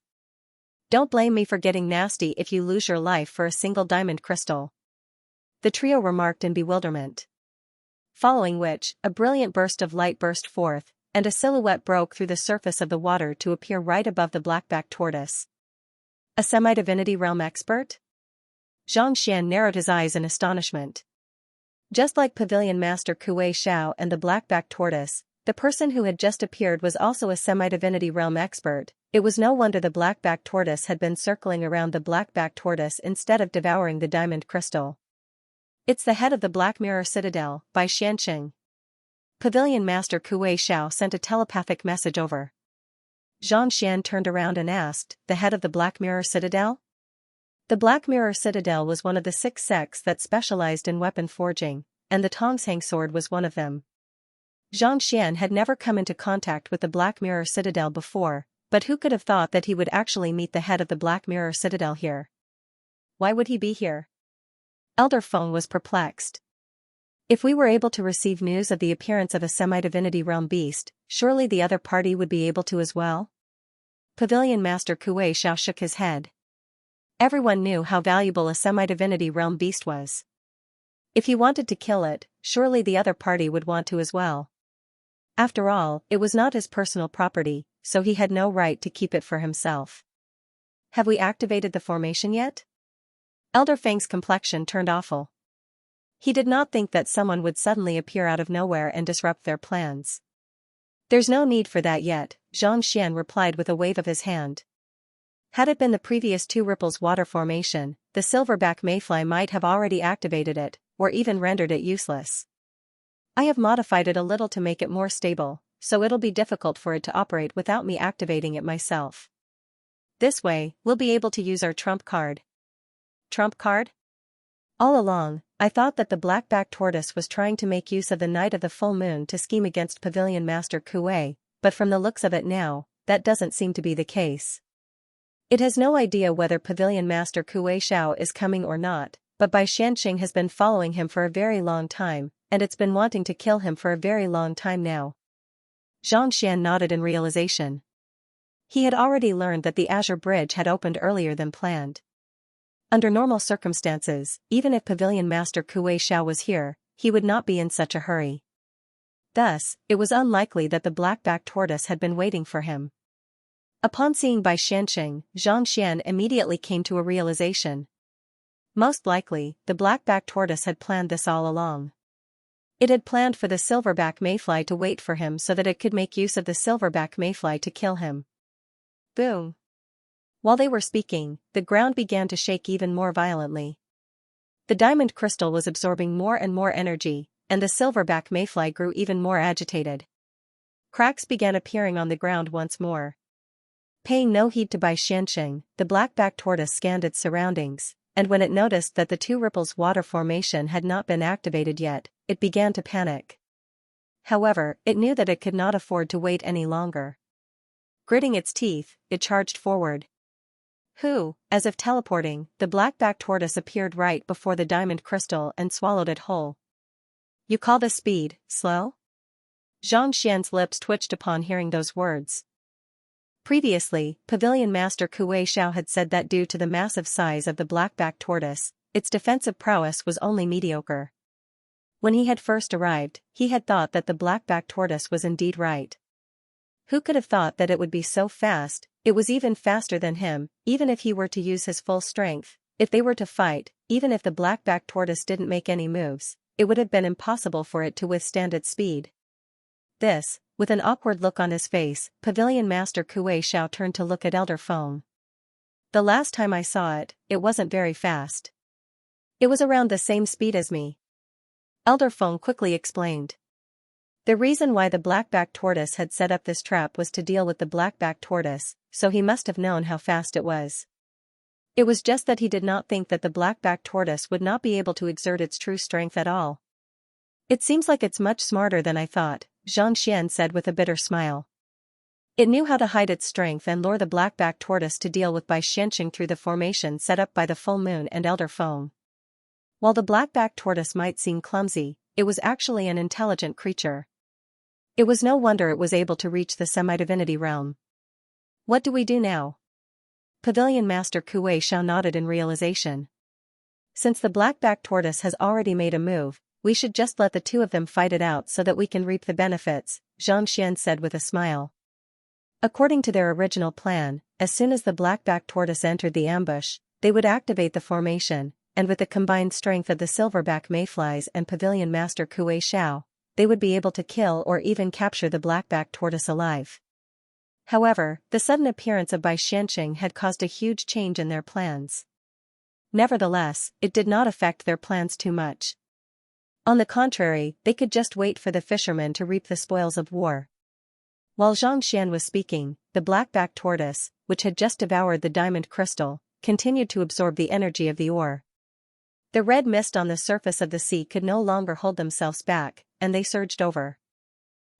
Don't blame me for getting nasty if you lose your life for a single diamond crystal. The trio remarked in bewilderment. Following which, a brilliant burst of light burst forth, and a silhouette broke through the surface of the water to appear right above the black-backed tortoise. A semi-divinity realm expert? Zhang Xian narrowed his eyes in astonishment. Just like Pavilion Master Kuei Xiao and the black-backed tortoise, the person who had just appeared was also a semi-divinity realm expert. It was no wonder the black-backed tortoise had been circling around the black-backed tortoise instead of devouring the diamond crystal. It's the head of the Black Mirror Citadel, by Xianxia. Pavilion Master Kuei Xiao sent a telepathic message over. Zhang Xian turned around and asked, the head of the Black Mirror Citadel? The Black Mirror Citadel was one of the 6 sects that specialized in weapon forging, and the Tongshang sword was one of them. Zhang Xian had never come into contact with the Black Mirror Citadel before, but who could have thought that he would actually meet the head of the Black Mirror Citadel here? Why would he be here? Elder Feng was perplexed. If we were able to receive news of the appearance of a semi-divinity realm beast, surely the other party would be able to as well? Pavilion Master Kuei Xiao shook his head. Everyone knew how valuable a semi-divinity realm beast was. If he wanted to kill it, surely the other party would want to as well. After all, it was not his personal property, so he had no right to keep it for himself. Have we activated the formation yet? Elder Feng's complexion turned awful. He did not think that someone would suddenly appear out of nowhere and disrupt their plans. There's no need for that yet, Zhang Xian replied with a wave of his hand. Had it been the previous 2 ripples water formation, the silverback mayfly might have already activated it, or even rendered it useless. I have modified it a little to make it more stable, so it'll be difficult for it to operate without me activating it myself. This way, we'll be able to use our trump card. Trump card? All along, I thought that the black-backed tortoise was trying to make use of the night of the full moon to scheme against Pavilion Master Kuei, but from the looks of it now, that doesn't seem to be the case. It has no idea whether Pavilion Master Kuei Xiao is coming or not, but Bai Xianxing has been following him for a very long time, and it's been wanting to kill him for a very long time now. Xianxia nodded in realization. He had already learned that the Azure Bridge had opened earlier than planned. Under normal circumstances, even if Pavilion Master Kuei Xiao was here, he would not be in such a hurry. Thus, it was unlikely that the black-backed tortoise had been waiting for him. Upon seeing Bai Xianxing, Zhang Xian immediately came to a realization. Most likely, the black-backed tortoise had planned this all along. It had planned for the silverback mayfly to wait for him so that it could make use of the silverback mayfly to kill him. Boom! While they were speaking, the ground began to shake even more violently. The diamond crystal was absorbing more and more energy, and the silverback mayfly grew even more agitated. Cracks began appearing on the ground once more. Paying no heed to Bai Xianxing, the black-backed tortoise scanned its surroundings, and when it noticed that the two ripples water formation had not been activated yet, it began to panic. However, it knew that it could not afford to wait any longer. Gritting its teeth, it charged forward. As if teleporting, the black-backed tortoise appeared right before the diamond crystal and swallowed it whole. You call this speed, slow? Zhang Xian's lips twitched upon hearing those words. Previously, Pavilion Master Kuei Xiao had said that due to the massive size of the black-backed tortoise, its defensive prowess was only mediocre. When he had first arrived, he had thought that the black-backed tortoise was indeed right. Who could have thought that it would be so fast? It was even faster than him, even if he were to use his full strength. If they were to fight, even if the black-backed tortoise didn't make any moves, it would have been impossible for it to withstand its speed. This, with an awkward look on his face, Pavilion Master Kuei Xiao turned to look at Elder Feng. The last time I saw it, it wasn't very fast. It was around the same speed as me. Elder Feng quickly explained. The reason why the black-backed tortoise had set up this trap was to deal with the black-backed tortoise, so he must have known how fast it was. It was just that he did not think that the black-backed tortoise would not be able to exert its true strength at all. It seems like it's much smarter than I thought, Zhang Xian said with a bitter smile. It knew how to hide its strength and lure the black-backed tortoise to deal with Bai Xianxing through the formation set up by the full moon and Elder Feng. While the black-backed tortoise might seem clumsy, it was actually an intelligent creature. It was no wonder it was able to reach the semi-divinity realm. What do we do now? Pavilion Master Kuei Xiao nodded in realization. Since the black-backed tortoise has already made a move, we should just let the two of them fight it out so that we can reap the benefits, Zhang Xian said with a smile. According to their original plan, as soon as the black-backed tortoise entered the ambush, they would activate the formation, and with the combined strength of the silverback mayflies and Pavilion Master Kuei Xiao, they would be able to kill or even capture the black-backed tortoise alive. However, the sudden appearance of Bai Xianxing had caused a huge change in their plans. Nevertheless, it did not affect their plans too much. On the contrary, they could just wait for the fishermen to reap the spoils of war. While Zhang Xian was speaking, the black-backed tortoise, which had just devoured the diamond crystal, continued to absorb the energy of the ore. The red mist on the surface of the sea could no longer hold themselves back, and they surged over.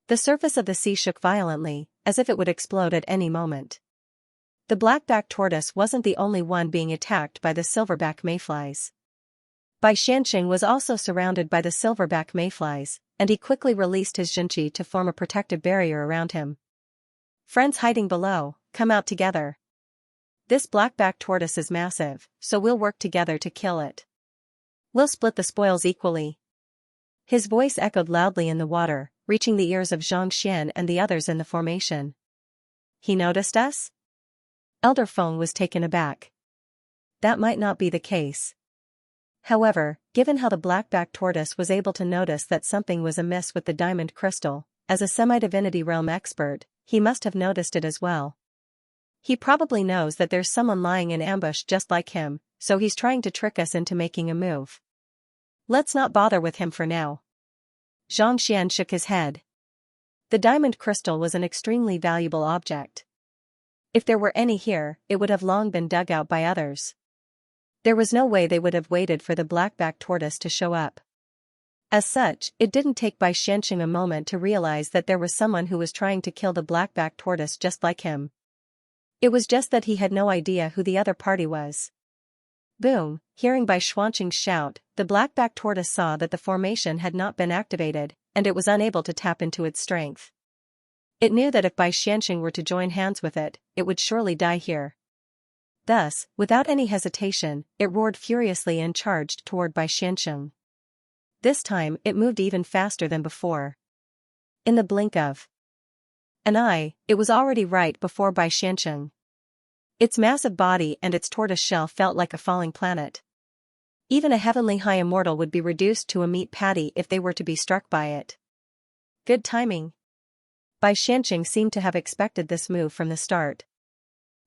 The surface of the sea shook violently, as if it would explode at any moment. The black-backed tortoise wasn't the only one being attacked by the silverback mayflies. Bai Xianxing was also surrounded by the silverback mayflies, and he quickly released his Jinqi to form a protective barrier around him. Friends hiding below, come out together. This black-backed tortoise is massive, so we'll work together to kill it. We'll split the spoils equally. His voice echoed loudly in the water, reaching the ears of Zhang Xian and the others in the formation. He noticed us? Elder Feng was taken aback. That might not be the case. However, given how the black-backed tortoise was able to notice that something was amiss with the diamond crystal, as a semi-divinity realm expert, he must have noticed it as well. He probably knows that there's someone lying in ambush just like him, so he's trying to trick us into making a move. Let's not bother with him for now. Zhang Xian shook his head. The diamond crystal was an extremely valuable object. If there were any here, it would have long been dug out by others. There was no way they would have waited for the black-backed tortoise to show up. As such, it didn't take Bai Xianxing a moment to realize that there was someone who was trying to kill the black-backed tortoise just like him. It was just that he had no idea who the other party was. Boom! Hearing Bai Xuanqing's shout, the black-backed tortoise saw that the formation had not been activated, and it was unable to tap into its strength. It knew that if Bai Xuanqing were to join hands with it, it would surely die here. Thus, without any hesitation, it roared furiously and charged toward Bai Xuanqing. This time, it moved even faster than before. In the blink of an eye, it was already right before Bai Xuanqing. Its massive body and its tortoise shell felt like a falling planet. Even a heavenly high immortal would be reduced to a meat patty if they were to be struck by it. Good timing. Bai Xuanqing seemed to have expected this move from the start.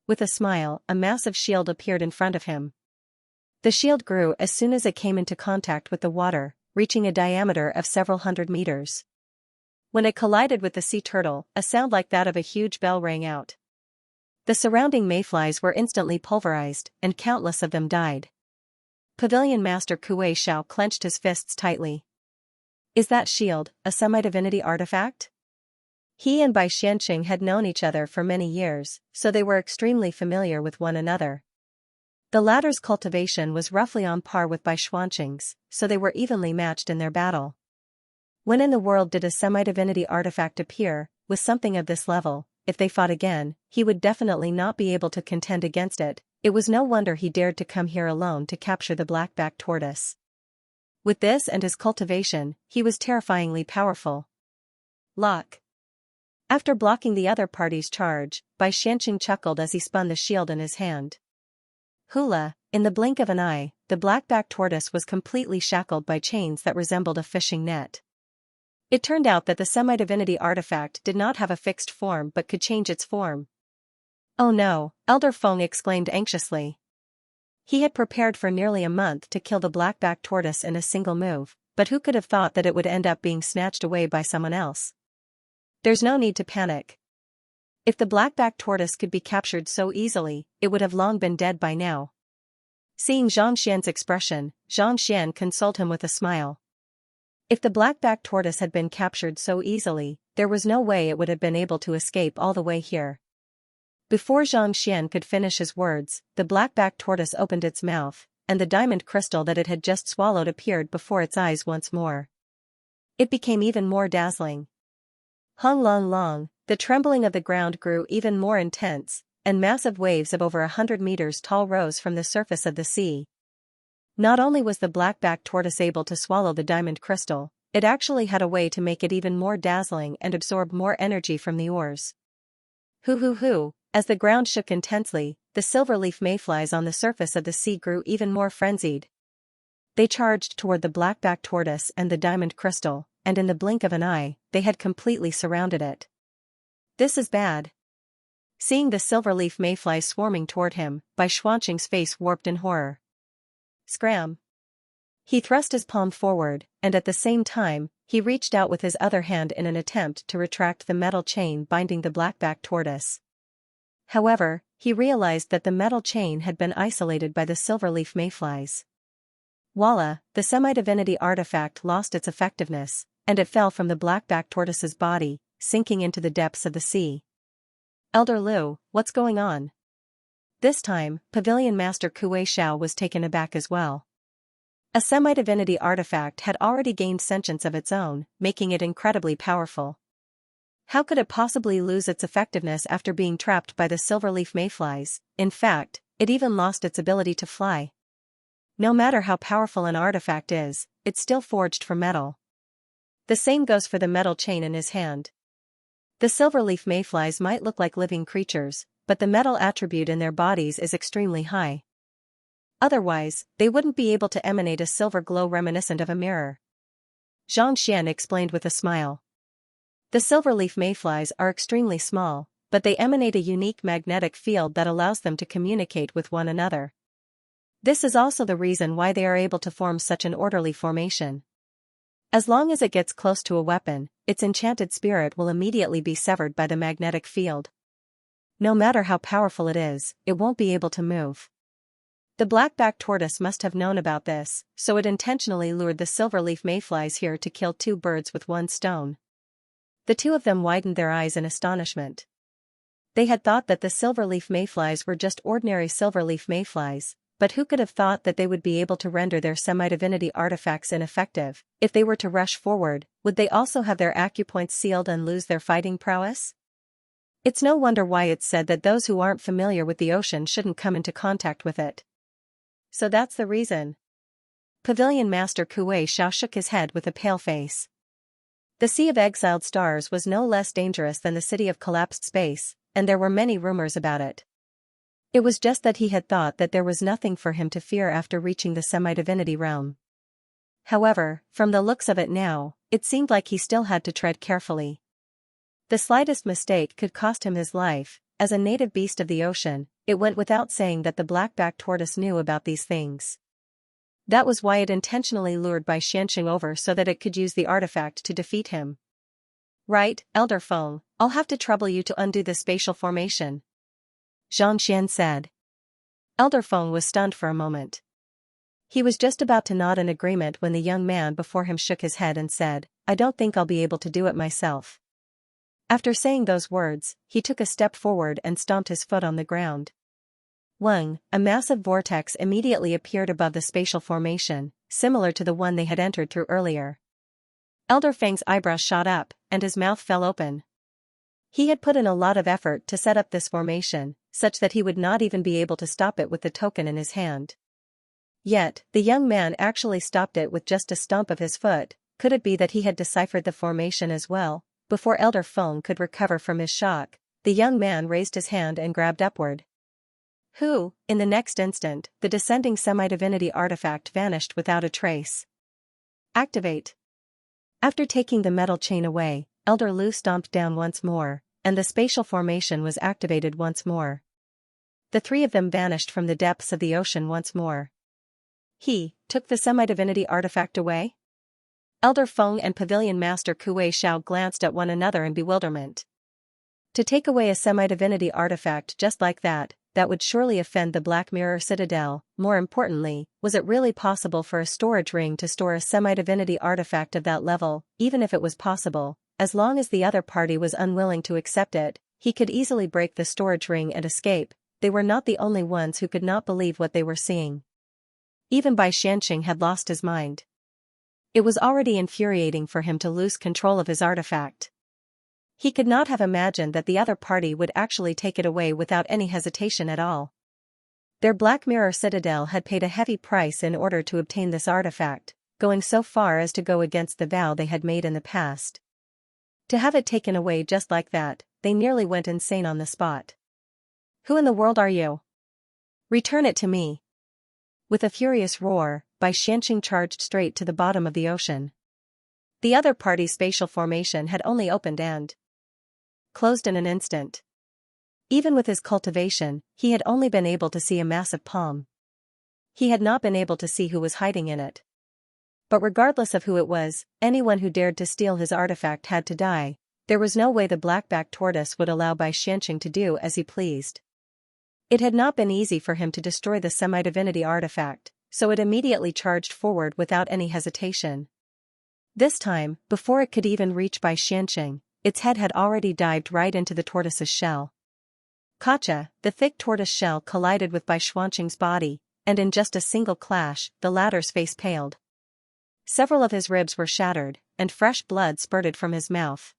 With a smile, a massive shield appeared in front of him. The shield grew as soon as it came into contact with the water, reaching a diameter of several hundred meters. When it collided with the sea turtle, a sound like that of a huge bell rang out. The surrounding mayflies were instantly pulverized, and countless of them died. Pavilion Master Kuei Xiao clenched his fists tightly. Is that shield a semi-divinity artifact? He and Bai Xuanqing had known each other for many years, so they were extremely familiar with one another. The latter's cultivation was roughly on par with Bai Xuanqing's, so they were evenly matched in their battle. When in the world did a semi-divinity artifact appear, with something of this level? If they fought again, he would definitely not be able to contend against it. It was no wonder he dared to come here alone to capture the black-backed tortoise. With this and his cultivation, he was terrifyingly powerful. Lock. After blocking the other party's charge, Bai Xuanqing chuckled as he spun the shield in his hand. Hula, in the blink of an eye, the black-backed tortoise was completely shackled by chains that resembled a fishing net. It turned out that the semi-divinity artifact did not have a fixed form but could change its form. Oh no, Elder Feng exclaimed anxiously. He had prepared for nearly a month to kill the black-backed tortoise in a single move, but who could have thought that it would end up being snatched away by someone else? There's no need to panic. If the black-backed tortoise could be captured so easily, it would have long been dead by now. Seeing Xianxia's expression, Xianxia consoled him with a smile. If the black-backed tortoise had been captured so easily, there was no way it would have been able to escape all the way here. Before Xianxia could finish his words, the black-backed tortoise opened its mouth, and the diamond crystal that it had just swallowed appeared before its eyes once more. It became even more dazzling. Hung long long, the trembling of the ground grew even more intense, and massive waves of over 100 meters tall rose from the surface of the sea. Not only was the black-backed tortoise able to swallow the diamond crystal, it actually had a way to make it even more dazzling and absorb more energy from the oars. Hoo! As the ground shook intensely, the silver-leaf mayflies on the surface of the sea grew even more frenzied. They charged toward the black-backed tortoise and the diamond crystal, and in the blink of an eye, they had completely surrounded it. This is bad. Seeing the silver-leaf mayflies swarming toward him, Bai Xuanqing's face warped in horror. Scram! He thrust his palm forward, and at the same time, he reached out with his other hand in an attempt to retract the metal chain binding the black-backed tortoise. However, he realized that the metal chain had been isolated by the silver-leaf mayflies. Voila, the semi-divinity artifact lost its effectiveness, and it fell from the black-backed tortoise's body, sinking into the depths of the sea. Elder Liu, what's going on? This time, Pavilion Master Kuei Xiao was taken aback as well. A semi-divinity artifact had already gained sentience of its own, making it incredibly powerful. How could it possibly lose its effectiveness after being trapped by the silver-leaf mayflies? In fact, it even lost its ability to fly. No matter how powerful an artifact is, it's still forged from metal. The same goes for the metal chain in his hand. The silver-leaf mayflies might look like living creatures, but the metal attribute in their bodies is extremely high. Otherwise, they wouldn't be able to emanate a silver glow reminiscent of a mirror. Xianxia explained with a smile. The silverleaf mayflies are extremely small, but they emanate a unique magnetic field that allows them to communicate with one another. This is also the reason why they are able to form such an orderly formation. As long as it gets close to a weapon, its enchanted spirit will immediately be severed by the magnetic field. No matter how powerful it is, it won't be able to move. The black-backed tortoise must have known about this, so it intentionally lured the silverleaf mayflies here to kill two birds with one stone. The two of them widened their eyes in astonishment. They had thought that the silverleaf mayflies were just ordinary silverleaf mayflies, but who could have thought that they would be able to render their semi-divinity artifacts ineffective? If they were to rush forward, would they also have their acupoints sealed and lose their fighting prowess? It's no wonder why it's said that those who aren't familiar with the ocean shouldn't come into contact with it. So that's the reason. Pavilion Master Kuei Xiao shook his head with a pale face. The Sea of Exiled Stars was no less dangerous than the City of Collapsed Space, and there were many rumors about it. It was just that he had thought that there was nothing for him to fear after reaching the semi-divinity realm. However, from the looks of it now, it seemed like he still had to tread carefully. The slightest mistake could cost him his life. As a native beast of the ocean, it went without saying that the black-backed tortoise knew about these things. That was why it intentionally lured Bai Xianxia over so that it could use the artifact to defeat him. Right, Elder Feng, I'll have to trouble you to undo the spatial formation, Xianxia said. Elder Feng was stunned for a moment. He was just about to nod in agreement when the young man before him shook his head and said, I don't think I'll be able to do it myself. After saying those words, he took a step forward and stomped his foot on the ground. Wang, a massive vortex immediately appeared above the spatial formation, similar to the one they had entered through earlier. Elder Feng's eyebrows shot up, and his mouth fell open. He had put in a lot of effort to set up this formation, such that he would not even be able to stop it with the token in his hand. Yet, the young man actually stopped it with just a stump of his foot. Could it be that he had deciphered the formation as well? Before Elder Feng could recover from his shock, the young man raised his hand and grabbed upward. In the next instant, the descending semi-divinity artifact vanished without a trace. Activate. After taking the metal chain away, Elder Lu stomped down once more, and the spatial formation was activated once more. The three of them vanished from the depths of the ocean once more. He took the semi-divinity artifact away? Elder Feng and Pavilion Master Kuei Xiao glanced at one another in bewilderment. To take away a semi-divinity artifact just like that would surely offend the Black Mirror Citadel. More importantly, was it really possible for a storage ring to store a semi-divinity artifact of that level? Even if it was possible, as long as the other party was unwilling to accept it, he could easily break the storage ring and escape. They were not the only ones who could not believe what they were seeing. Even Bai Xianxia had lost his mind. It was already infuriating for him to lose control of his artifact. He could not have imagined that the other party would actually take it away without any hesitation at all. Their Black Mirror Citadel had paid a heavy price in order to obtain this artifact, going so far as to go against the vow they had made in the past. To have it taken away just like that, they nearly went insane on the spot. Who in the world are you? Return it to me. With a furious roar, Bai Xianxia charged straight to the bottom of the ocean. The other party's spatial formation had only opened and closed in an instant. Even with his cultivation, he had only been able to see a massive palm. He had not been able to see who was hiding in it. But regardless of who it was, anyone who dared to steal his artifact had to die. There was no way the black-backed tortoise would allow Bai Xianxia to do as he pleased. It had not been easy for him to destroy the semi-divinity artifact, so it immediately charged forward without any hesitation. This time, before it could even reach Bai Xianxia, its head had already dived right into the tortoise's shell. Kacha, the thick tortoise shell collided with Bai Xianxia's body, and in just a single clash, the latter's face paled. Several of his ribs were shattered, and fresh blood spurted from his mouth.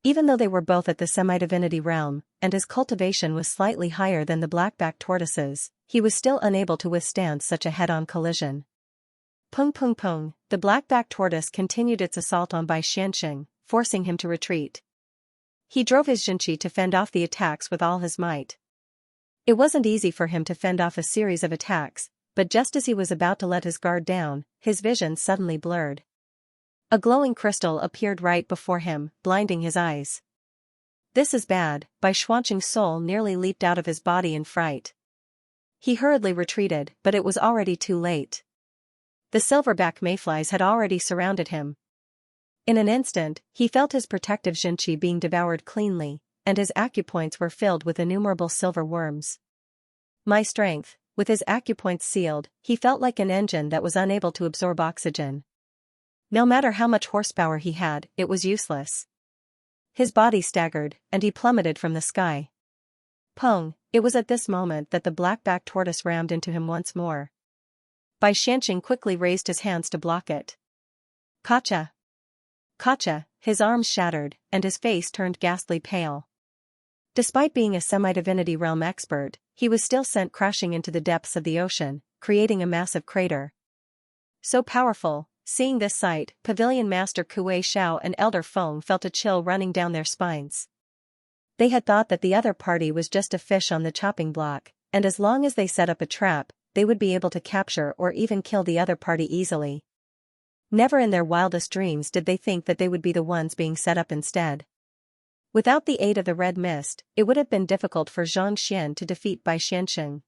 Even though they were both at the semi-divinity realm, and his cultivation was slightly higher than the black-backed tortoise's, he was still unable to withstand such a head-on collision. Pung pung pung, the black-backed tortoise continued its assault on Bai Xianxia, forcing him to retreat. He drove his Xianxia to fend off the attacks with all his might. It wasn't easy for him to fend off a series of attacks, but just as he was about to let his guard down, his vision suddenly blurred. A glowing crystal appeared right before him, blinding his eyes. This is bad, Bai Xianxia's soul nearly leaped out of his body in fright. He hurriedly retreated, but it was already too late. The silverback mayflies had already surrounded him. In an instant, he felt his protective Xianxia being devoured cleanly, and his acupoints were filled with innumerable silver worms. My strength, with his acupoints sealed, he felt like an engine that was unable to absorb oxygen. No matter how much horsepower he had, it was useless. His body staggered, and he plummeted from the sky. Pong, It was at this moment that the black-backed tortoise rammed into him once more. Bai Xianxia quickly raised his hands to block it. Gotcha! Gotcha! His arms shattered, and his face turned ghastly pale. Despite being a semi-divinity realm expert, he was still sent crashing into the depths of the ocean, creating a massive crater. So powerful. Seeing this sight, Pavilion Master Kuei Xiao and Elder Feng felt a chill running down their spines. They had thought that the other party was just a fish on the chopping block, and as long as they set up a trap, they would be able to capture or even kill the other party easily. Never in their wildest dreams did they think that they would be the ones being set up instead. Without the aid of the red mist, it would have been difficult for Xianxia to defeat Bai Xianxia.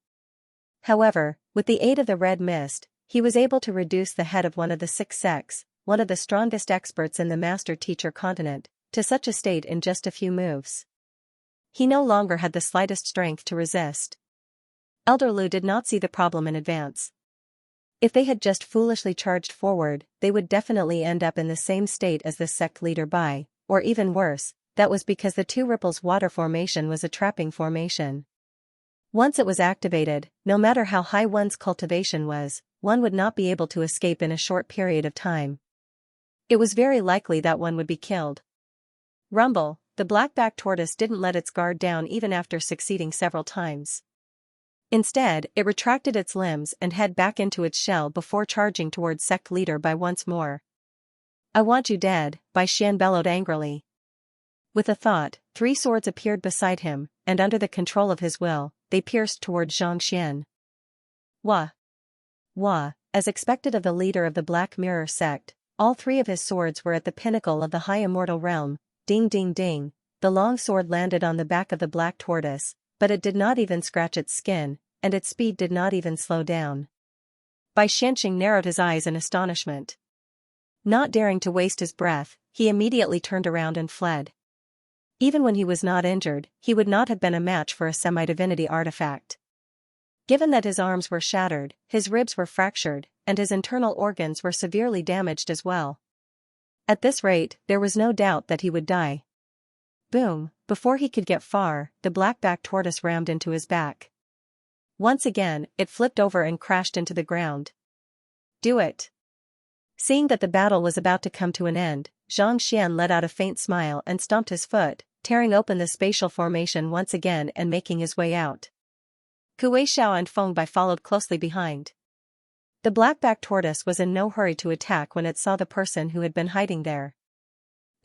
However, with the aid of the red mist, he was able to reduce the head of one of the 6 sects, one of the strongest experts in the master-teacher continent, to such a state in just a few moves. He no longer had the slightest strength to resist. Elder Lu did not see the problem in advance. If they had just foolishly charged forward, they would definitely end up in the same state as the sect leader Bai, or even worse, that was because the Two Ripples water formation was a trapping formation. Once it was activated, no matter how high one's cultivation was, one would not be able to escape in a short period of time. It was very likely that one would be killed. Rumble, the black-backed tortoise didn't let its guard down even after succeeding several times. Instead, it retracted its limbs and head back into its shell before charging towards sect leader Bai once more. I want you dead, Bai Xian bellowed angrily. With a thought, 3 swords appeared beside him, and under the control of his will, they pierced toward Xianxia. Wah! Wah! As expected of the leader of the Black Mirror sect, all 3 of his swords were at the pinnacle of the high immortal realm. Ding ding ding, the long sword landed on the back of the black tortoise, but it did not even scratch its skin, and its speed did not even slow down. Bai Xianxia narrowed his eyes in astonishment. Not daring to waste his breath, he immediately turned around and fled. Even when he was not injured, he would not have been a match for a semi-divinity artifact. Given that his arms were shattered, his ribs were fractured, and his internal organs were severely damaged as well. At this rate, there was no doubt that he would die. Boom! Before he could get far, the black-backed tortoise rammed into his back. Once again, it flipped over and crashed into the ground. Do it! Seeing that the battle was about to come to an end, Xianxia let out a faint smile and stomped his foot, tearing open the spatial formation once again and making his way out. Kuei Xiao and Feng Bai followed closely behind. The black-backed tortoise was in no hurry to attack when it saw the person who had been hiding there.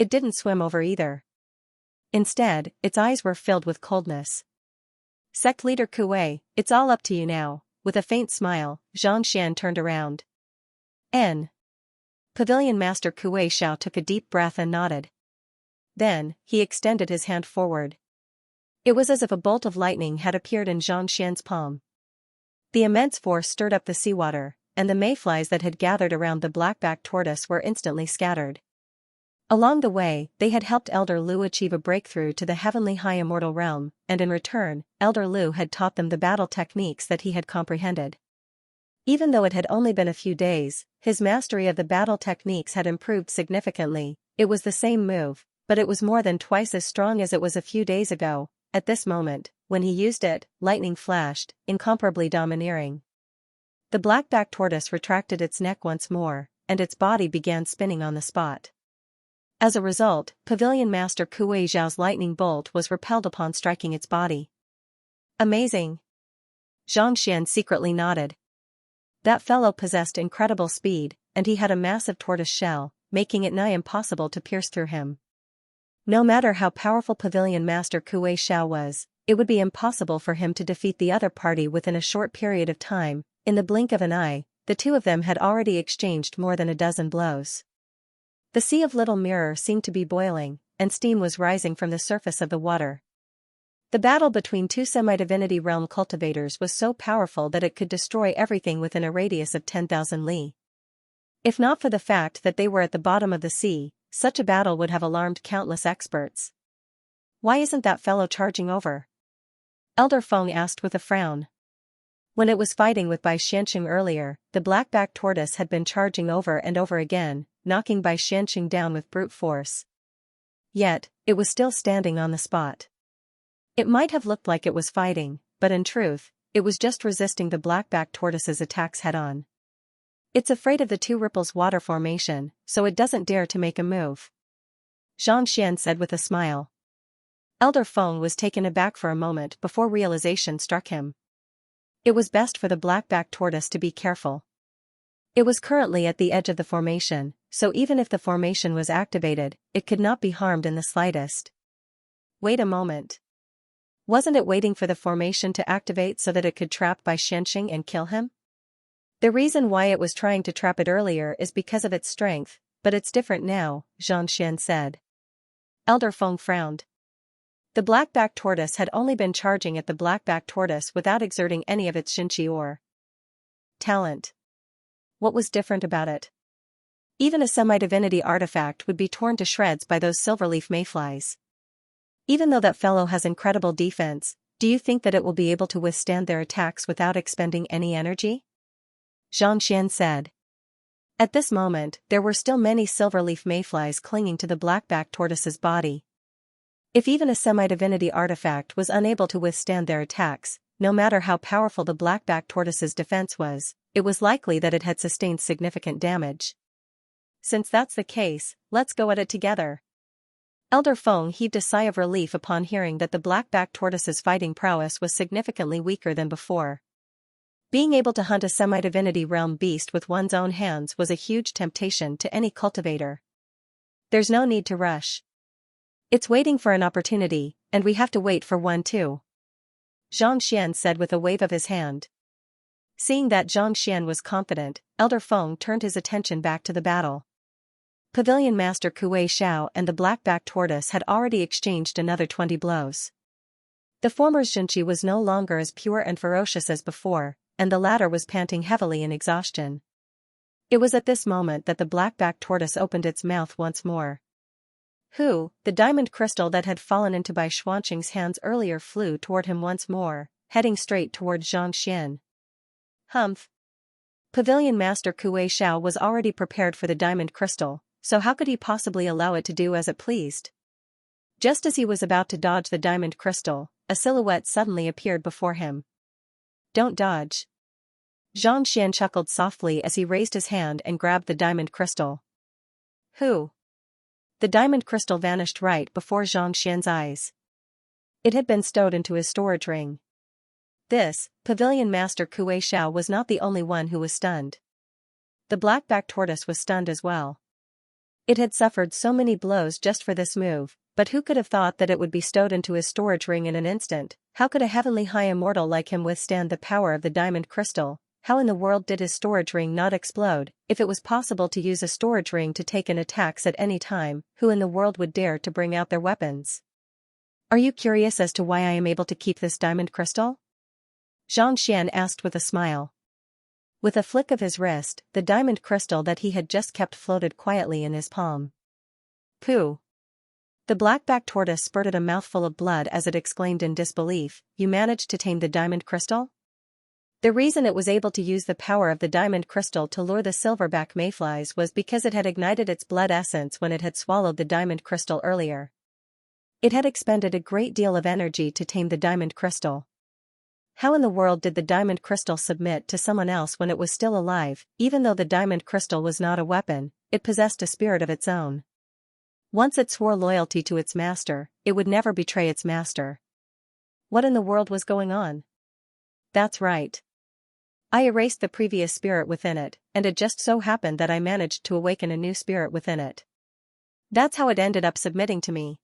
It didn't swim over either. Instead, its eyes were filled with coldness. Sect leader Kuei, it's all up to you now. With a faint smile, Xianxia turned around. N. Pavilion Master Kuei Xiao took a deep breath and nodded. Then, he extended his hand forward. It was as if a bolt of lightning had appeared in Xianxia's palm. The immense force stirred up the seawater, and the mayflies that had gathered around the black-backed tortoise were instantly scattered. Along the way, they had helped Elder Lu achieve a breakthrough to the heavenly high immortal realm, and in return, Elder Lu had taught them the battle techniques that he had comprehended. Even though it had only been a few days, his mastery of the battle techniques had improved significantly. It was the same move, but it was more than twice as strong as it was a few days ago. At this moment, when he used it, lightning flashed, incomparably domineering. The black-backed tortoise retracted its neck once more, and its body began spinning on the spot. As a result, Pavilion Master Kuei Xiao's lightning bolt was repelled upon striking its body. Amazing! Xianxia secretly nodded. That fellow possessed incredible speed, and he had a massive tortoise shell, making it nigh impossible to pierce through him. No matter how powerful Pavilion Master Kuei Xiao was, it would be impossible for him to defeat the other party within a short period of time. In the blink of an eye, the two of them had already exchanged more than a dozen blows. The Sea of Little Mirror seemed to be boiling, and steam was rising from the surface of the water. The battle between 2 semi-divinity realm cultivators was so powerful that it could destroy everything within a radius of 10,000 li. If not for the fact that they were at the bottom of the sea, such a battle would have alarmed countless experts. Why isn't that fellow charging over? Elder Feng asked with a frown. When it was fighting with Bai Xianxia earlier, the black-backed tortoise had been charging over and over again, knocking Bai Xianxia down with brute force. Yet, it was still standing on the spot. It might have looked like it was fighting, but in truth, it was just resisting the black-backed tortoise's attacks head-on. It's afraid of the two ripples water formation, so it doesn't dare to make a move, Xianxia said with a smile. Elder Feng was taken aback for a moment before realization struck him. It was best for the black-backed tortoise to be careful. It was currently at the edge of the formation, so even if the formation was activated, it could not be harmed in the slightest. Wait a moment. Wasn't it waiting for the formation to activate so that it could trap Bai Xianxia and kill him? The reason why it was trying to trap it earlier is because of its strength, but it's different now, Xianxia said. Elder Feng frowned. The black-backed tortoise had only been charging at the black-backed tortoise without exerting any of its Xianxia or talent. What was different about it? Even a semi-divinity artifact would be torn to shreds by those silverleaf mayflies. Even though that fellow has incredible defense, do you think that it will be able to withstand their attacks without expending any energy? Xianxia said. At this moment, there were still many silverleaf mayflies clinging to the black-backed tortoise's body. If even a semi-divinity artifact was unable to withstand their attacks, no matter how powerful the black-backed tortoise's defense was, it was likely that it had sustained significant damage. Since that's the case, let's go at it together. Elder Feng heaved a sigh of relief upon hearing that the black-backed tortoise's fighting prowess was significantly weaker than before. Being able to hunt a semi-divinity realm beast with one's own hands was a huge temptation to any cultivator. There's no need to rush. It's waiting for an opportunity, and we have to wait for one too, Xianxia said with a wave of his hand. Seeing that Xianxia was confident, Elder Feng turned his attention back to the battle. Pavilion Master Kuei Xiao and the black-backed tortoise had already exchanged another 20 blows. The former's Xianxia was no longer as pure and ferocious as before, and the latter was panting heavily in exhaustion. It was at this moment that the black-backed tortoise opened its mouth once more. The diamond crystal that had fallen into Bai Xuanqing's hands earlier flew toward him once more, heading straight toward Xianxia. Humph. Pavilion Master Kuei Xiao was already prepared for the diamond crystal, so how could he possibly allow it to do as it pleased? Just as he was about to dodge the diamond crystal, a silhouette suddenly appeared before him. Don't dodge. Xianxia chuckled softly as he raised his hand and grabbed the diamond crystal. The diamond crystal vanished right before Xianxia's eyes. It had been stowed into his storage ring. Pavilion Master Kuei Xiao was not the only one who was stunned. The black-backed tortoise was stunned as well. It had suffered so many blows just for this move, but who could have thought that it would be stowed into his storage ring in an instant? How could a heavenly high immortal like him withstand the power of the diamond crystal? How in the world did his storage ring not explode? If it was possible to use a storage ring to take in attacks at any time, who in the world would dare to bring out their weapons? Are you curious as to why I am able to keep this diamond crystal? Xianxia asked with a smile. With a flick of his wrist, the diamond crystal that he had just kept floated quietly in his palm. Pooh! The black-backed tortoise spurted a mouthful of blood as it exclaimed in disbelief, "You managed to tame the diamond crystal?" The reason it was able to use the power of the diamond crystal to lure the silverback mayflies was because it had ignited its blood essence when it had swallowed the diamond crystal earlier. It had expended a great deal of energy to tame the diamond crystal. How in the world did the diamond crystal submit to someone else when it was still alive? Even though the diamond crystal was not a weapon, it possessed a spirit of its own. Once it swore loyalty to its master, it would never betray its master. What in the world was going on? That's right. I erased the previous spirit within it, and it just so happened that I managed to awaken a new spirit within it. That's how it ended up submitting to me,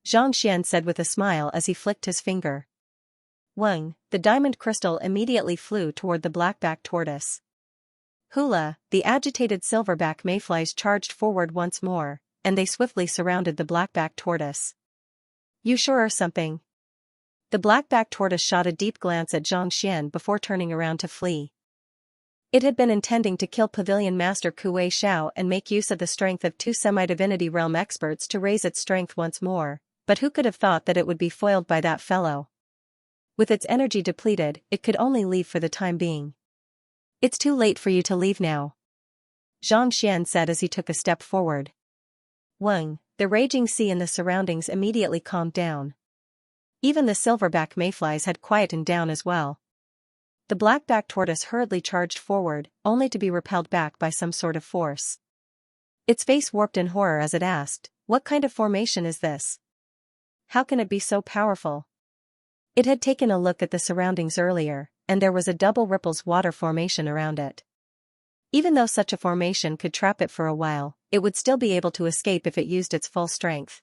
Xianxia said with a smile as he flicked his finger. Wang, the diamond crystal immediately flew toward the black-backed tortoise. Hula, the agitated silverback mayflies charged forward once more, and they swiftly surrounded the black-backed tortoise. You sure are something. The black-backed tortoise shot a deep glance at Xianxia before turning around to flee. It had been intending to kill Pavilion Master Kuei Xiao and make use of the strength of two semi-divinity realm experts to raise its strength once more, but who could have thought that it would be foiled by that fellow? With its energy depleted, it could only leave for the time being. It's too late for you to leave now, Xianxia said as he took a step forward. Wang, the raging sea and the surroundings immediately calmed down. Even the silverback mayflies had quietened down as well. The black-backed tortoise hurriedly charged forward, only to be repelled back by some sort of force. Its face warped in horror as it asked, "What kind of formation is this? How can it be so powerful?" It had taken a look at the surroundings earlier, and there was a double ripples water formation around it. Even though such a formation could trap it for a while, it would still be able to escape if it used its full strength.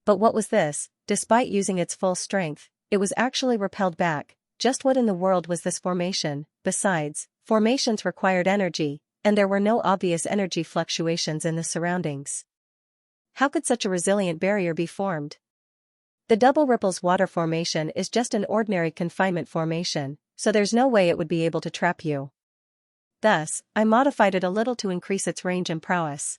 But what was this? Despite using its full strength, it was actually repelled back. Just what in the world was this formation? Besides, formations required energy, and there were no obvious energy fluctuations in the surroundings. How could such a resilient barrier be formed? The double ripples water formation is just an ordinary confinement formation, so there's no way it would be able to trap you. Thus, I modified it a little to increase its range and prowess.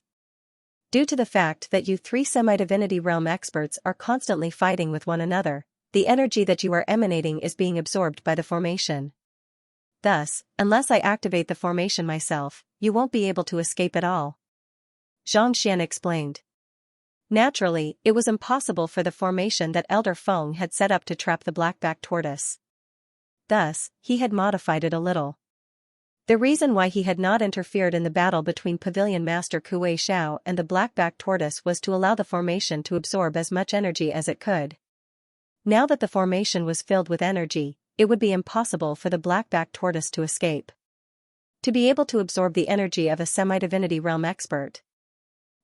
Due to the fact that you three semi-divinity realm experts are constantly fighting with one another, the energy that you are emanating is being absorbed by the formation. Thus, unless I activate the formation myself, you won't be able to escape at all. Xianxia explained. Naturally, it was impossible for the formation that Elder Feng had set up to trap the black-backed tortoise. Thus, he had modified it a little. The reason why he had not interfered in the battle between Pavilion Master Kuei Xiao and the black-backed tortoise was to allow the formation to absorb as much energy as it could. Now that the formation was filled with energy, it would be impossible for the black-backed tortoise to escape. To be able to absorb the energy of a semi-divinity realm expert.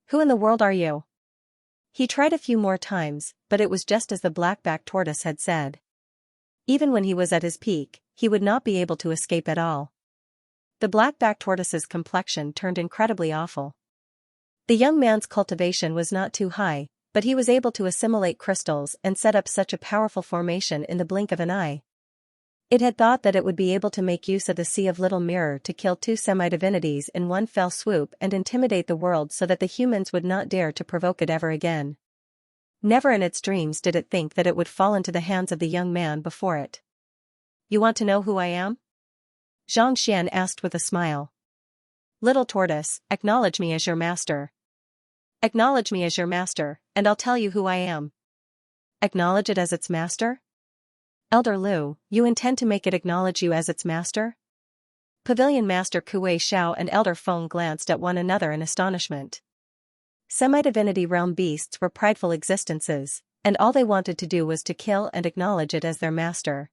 Who in the world are you? He tried a few more times, but it was just as the black-backed tortoise had said. Even when he was at his peak, he would not be able to escape at all. The black-backed tortoise's complexion turned incredibly awful. The young man's cultivation was not too high, but he was able to assimilate crystals and set up such a powerful formation in the blink of an eye. It had thought that it would be able to make use of the Sea of Little Mirror to kill two semi-divinities in one fell swoop and intimidate the world so that the humans would not dare to provoke it ever again. Never in its dreams did it think that it would fall into the hands of the young man before it. "You want to know who I am?" Xianxia asked with a smile. "Little tortoise, acknowledge me as your master." "Acknowledge me as your master, and I'll tell you who I am." "Acknowledge it as its master? Elder Lu, you intend to make it acknowledge you as its master?" Pavilion Master Kuei Xiao and Elder Feng glanced at one another in astonishment. Semi-divinity realm beasts were prideful existences, and all they wanted to do was to kill and acknowledge it as their master.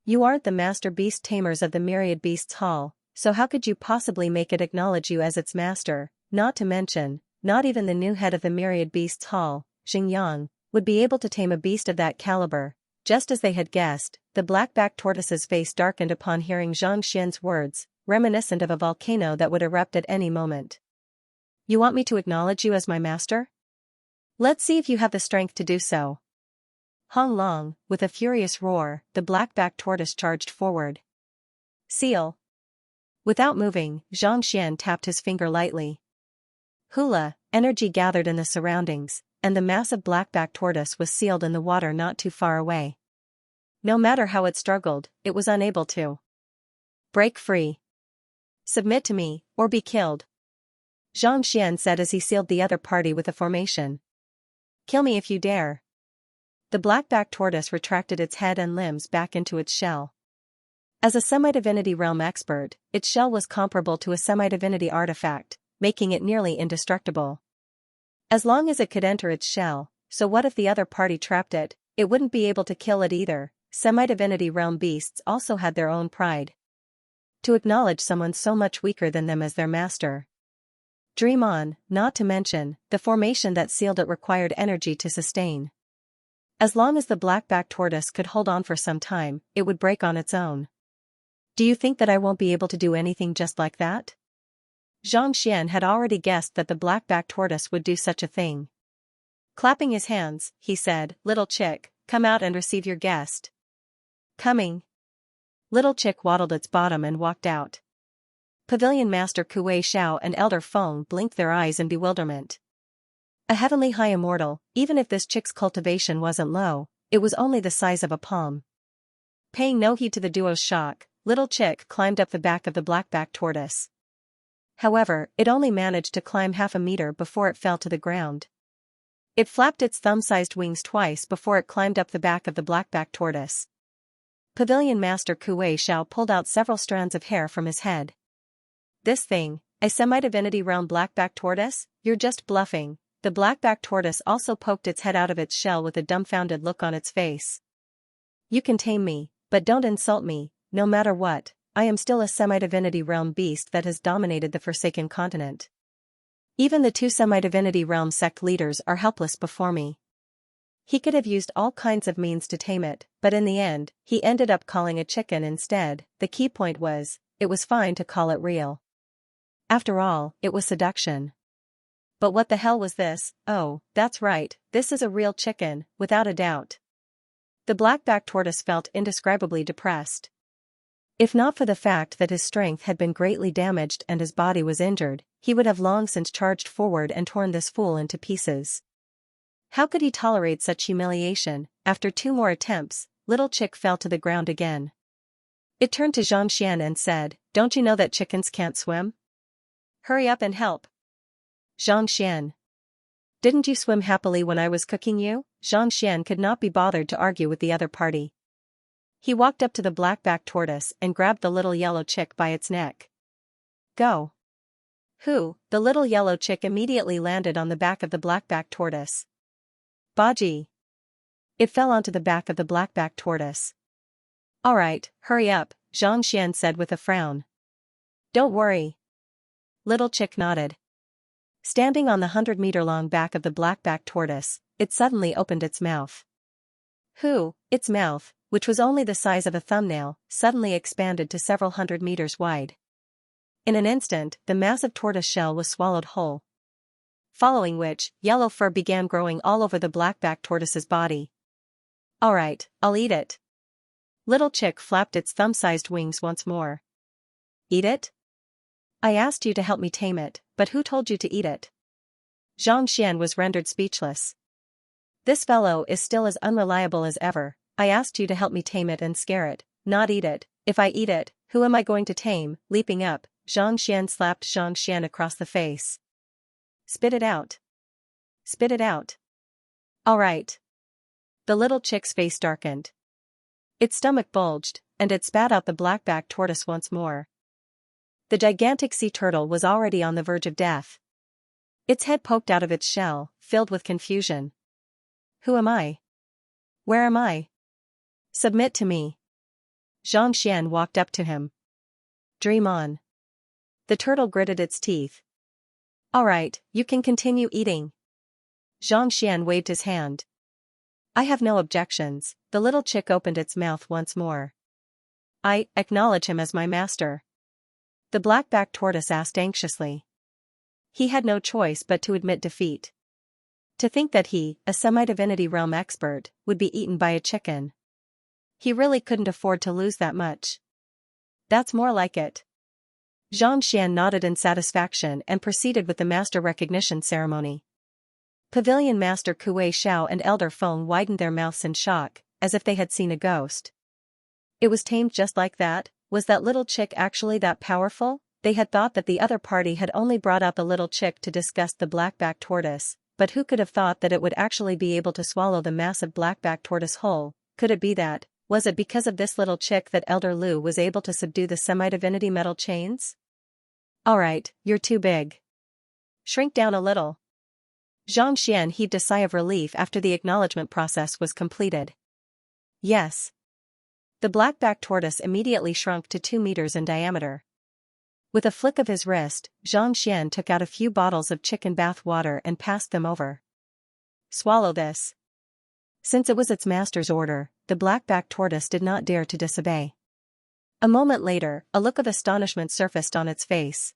"You aren't the master beast tamers of the Myriad Beasts Hall, so how could you possibly make it acknowledge you as its master? Not to mention, not even the new head of the Myriad Beasts Hall, Xingyang, would be able to tame a beast of that caliber." Just as they had guessed, the black-backed tortoise's face darkened upon hearing Xianxia's words, reminiscent of a volcano that would erupt at any moment. "You want me to acknowledge you as my master? Let's see if you have the strength to do so." Hong Long, with a furious roar, the black-backed tortoise charged forward. "Seal." Without moving, Xianxia tapped his finger lightly. Hula, energy gathered in the surroundings, and the massive black-backed tortoise was sealed in the water not too far away. No matter how it struggled, it was unable to break free. "Submit to me, or be killed," Xianxia said as he sealed the other party with a formation. "Kill me if you dare." The black-backed tortoise retracted its head and limbs back into its shell. As a semi-divinity realm expert, its shell was comparable to a semi-divinity artifact, making it nearly indestructible. As long as it could enter its shell, so what if the other party trapped it? It wouldn't be able to kill it either. Semi-divinity realm beasts also had their own pride. To acknowledge someone so much weaker than them as their master. Dream on, not to mention, the formation that sealed it required energy to sustain. As long as the black-backed tortoise could hold on for some time, it would break on its own. "Do you think that I won't be able to do anything just like that?" Xianxia had already guessed that the black-backed tortoise would do such a thing. Clapping his hands, he said, "Little chick, come out and receive your guest." "Coming." Little chick waddled its bottom and walked out. Pavilion Master Kuei Xiao and Elder Feng blinked their eyes in bewilderment. A heavenly high immortal, even if this chick's cultivation wasn't low, it was only the size of a palm. Paying no heed to the duo's shock, little chick climbed up the back of the black-backed tortoise. However, it only managed to climb half a meter before it fell to the ground. It flapped its thumb-sized wings twice before it climbed up the back of the black-backed tortoise. Pavilion Master Kuei Xiao pulled out several strands of hair from his head. This thing, a semi-divinity realm black-backed tortoise? You're just bluffing. The black-backed tortoise also poked its head out of its shell with a dumbfounded look on its face. You can tame me, but don't insult me. No matter what, I am still a semi-divinity realm beast that has dominated the Forsaken Continent. Even the two semi-divinity realm sect leaders are helpless before me. He could have used all kinds of means to tame it, but in the end, he ended up calling a chicken instead. The key point was, it was fine to call it real. After all, it was seduction. But what the hell was this? Oh, that's right, this is a real chicken, without a doubt. The black-backed tortoise felt indescribably depressed. If not for the fact that his strength had been greatly damaged and his body was injured, he would have long since charged forward and torn this fool into pieces. How could he tolerate such humiliation? After 2 more attempts, Little Chick fell to the ground again. It turned to Xianxia and said, "Don't you know that chickens can't swim? Hurry up and help." Xianxia. Didn't you swim happily when I was cooking you? Xianxia could not be bothered to argue with the other party. He walked up to the black-backed tortoise and grabbed the little yellow chick by its neck. Go. Who? The little yellow chick immediately landed on the back of the black-backed tortoise. Baji. It fell onto the back of the black-backed tortoise. All right, hurry up, Xianxia said with a frown. Don't worry. Little Chick nodded. Standing on the 100-meter-long back of the black-backed tortoise, it suddenly opened its mouth. Its mouth, which was only the size of a thumbnail, suddenly expanded to several 100 meters wide. In an instant, the massive tortoise shell was swallowed whole. Following which, yellow fur began growing all over the black-backed tortoise's body. All right, I'll eat it. Little Chick flapped its thumb-sized wings once more. Eat it? I asked you to help me tame it, but who told you to eat it? Xianxia was rendered speechless. This fellow is still as unreliable as ever. I asked you to help me tame it and scare it, not eat it. If I eat it, who am I going to tame? Leaping up, Xianxia slapped Xianxia across the face. Spit it out. Spit it out. All right. The little chick's face darkened. Its stomach bulged, and it spat out the black-backed tortoise once more. The gigantic sea turtle was already on the verge of death. Its head poked out of its shell, filled with confusion. Who am I? Where am I? Submit to me. Xianxia walked up to him. Dream on. The turtle gritted its teeth. All right, you can continue eating. Xianxia waved his hand. I have no objections. The little chick opened its mouth once more. I acknowledge him as my master. The black-backed tortoise asked anxiously. He had no choice but to admit defeat. To think that he, a semi-divinity realm expert, would be eaten by a chicken. He really couldn't afford to lose that much. That's more like it. Xianxia nodded in satisfaction and proceeded with the master recognition ceremony. Pavilion Master Kuei Xiao and Elder Feng widened their mouths in shock, as if they had seen a ghost. It was tamed just like that? Was that little chick actually that powerful? They had thought that the other party had only brought out the little chick to disgust the black-backed tortoise, but who could have thought that it would actually be able to swallow the massive black-backed tortoise whole? Could it be that? Was it because of this little chick that Elder Lu was able to subdue the semi-divinity metal chains? Alright, you're too big. Shrink down a little. Xianxia heaved a sigh of relief after the acknowledgement process was completed. Yes. The black-backed tortoise immediately shrunk to 2 meters in diameter. With a flick of his wrist, Xianxia took out a few bottles of chicken bath water and passed them over. Swallow this. Since it was its master's order, the black-backed tortoise did not dare to disobey. A moment later, a look of astonishment surfaced on its face.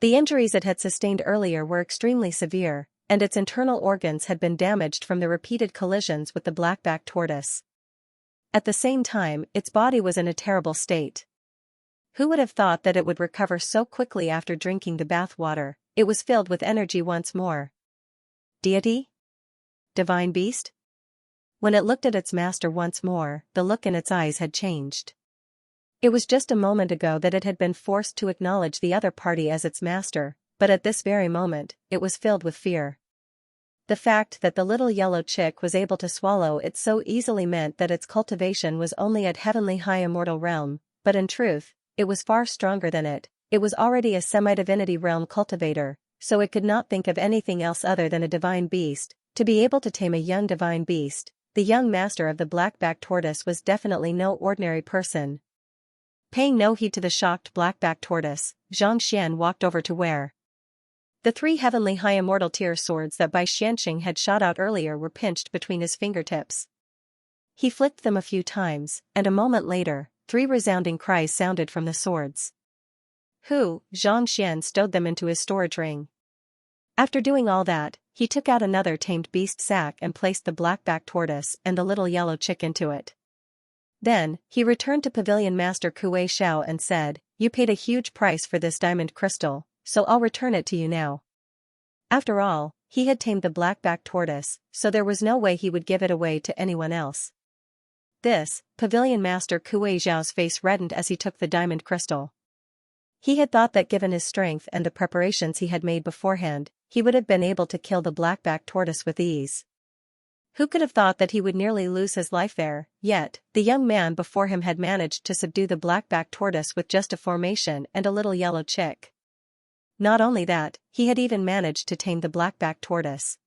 The injuries it had sustained earlier were extremely severe, and its internal organs had been damaged from the repeated collisions with the black-backed tortoise. At the same time, its body was in a terrible state. Who would have thought that it would recover so quickly after drinking the bath water? It was filled with energy once more. Deity? Divine beast? When it looked at its master once more, the look in its eyes had changed. It was just a moment ago that it had been forced to acknowledge the other party as its master, but at this very moment, it was filled with fear. The fact that the little yellow chick was able to swallow it so easily meant that its cultivation was only at heavenly high immortal realm, but in truth, it was far stronger than it. It was already a semi-divinity realm cultivator, so it could not think of anything else other than a divine beast. To be able to tame a young divine beast, the young master of the black-backed tortoise was definitely no ordinary person. Paying no heed to the shocked black-backed tortoise, Xianxia walked over to where the 3 heavenly high immortal tier swords that Bai Xianxing had shot out earlier were pinched between his fingertips. He flicked them a few times, and a moment later, 3 resounding cries sounded from the swords. Xianxia stowed them into his storage ring. After doing all that, he took out another tamed beast sack and placed the black-backed tortoise and the little yellow chick into it. Then, he returned to Pavilion Master Kuei Xiao and said, "You paid a huge price for this diamond crystal, so I'll return it to you now." After all, he had tamed the black-backed tortoise, so there was no way he would give it away to anyone else. Pavilion Master Kuei Xiao's face reddened as he took the diamond crystal. He had thought that given his strength and the preparations he had made beforehand, he would have been able to kill the black-backed tortoise with ease. Who could have thought that he would nearly lose his life there? Yet, the young man before him had managed to subdue the black-backed tortoise with just a formation and a little yellow chick. Not only that, he had even managed to tame the black-backed tortoise.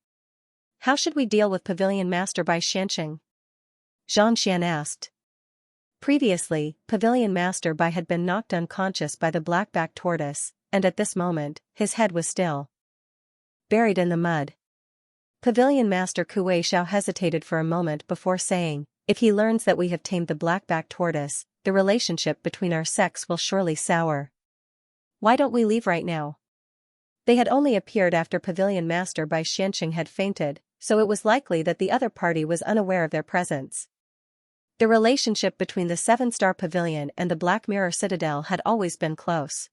"How should we deal with Pavilion Master Bai Xianxing?" Xianxia asked. Previously, Pavilion Master Bai had been knocked unconscious by the black-backed tortoise, and at this moment, his head was still buried in the mud. Pavilion Master Kuei Xiao hesitated for a moment before saying, "If he learns that we have tamed the black-backed tortoise, the relationship between our sects will surely sour. Why don't we leave right now?" They had only appeared after Pavilion Master Bai Xianxing had fainted, so it was likely that the other party was unaware of their presence. The relationship between the 7-star Pavilion and the Black Mirror Citadel had always been close.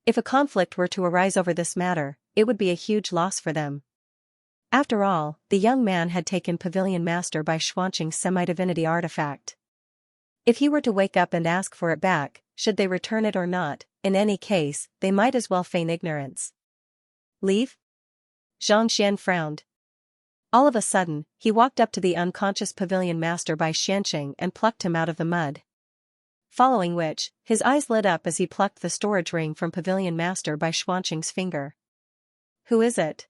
If a conflict were to arise over this matter, it would be a huge loss for them. After all, the young man had taken Pavilion Master Bai Xianxing's semi-divinity artifact. If he were to wake up and ask for it back, should they return it or not, in any case, they might as well feign ignorance. "Leave?" Xianxia frowned. All of a sudden, he walked up to the unconscious Pavilion Master Bai Xianxing and plucked him out of the mud. Following which, his eyes lit up as he plucked the storage ring from Pavilion Master Bai Xianxing's finger. "Who is it?"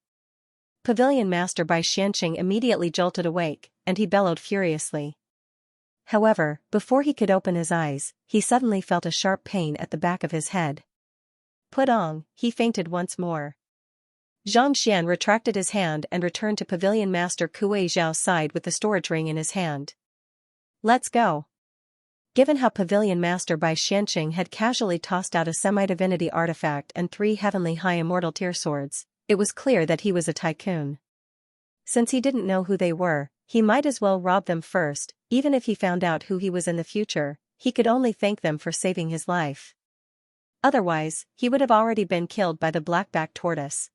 Pavilion Master Bai Xianxing immediately jolted awake, and he bellowed furiously. However, before he could open his eyes, he suddenly felt a sharp pain at the back of his head. Putong, he fainted once more. Xianxia retracted his hand and returned to Pavilion Master Kuei Xiao's side with the storage ring in his hand. "Let's go." Given how Pavilion Master Bai Xianxing had casually tossed out a semi-divinity artifact and 3 heavenly high immortal tier swords, it was clear that he was a tycoon. Since he didn't know who they were, he might as well rob them first. Even if he found out who he was in the future, he could only thank them for saving his life. Otherwise, he would have already been killed by the black-backed tortoise.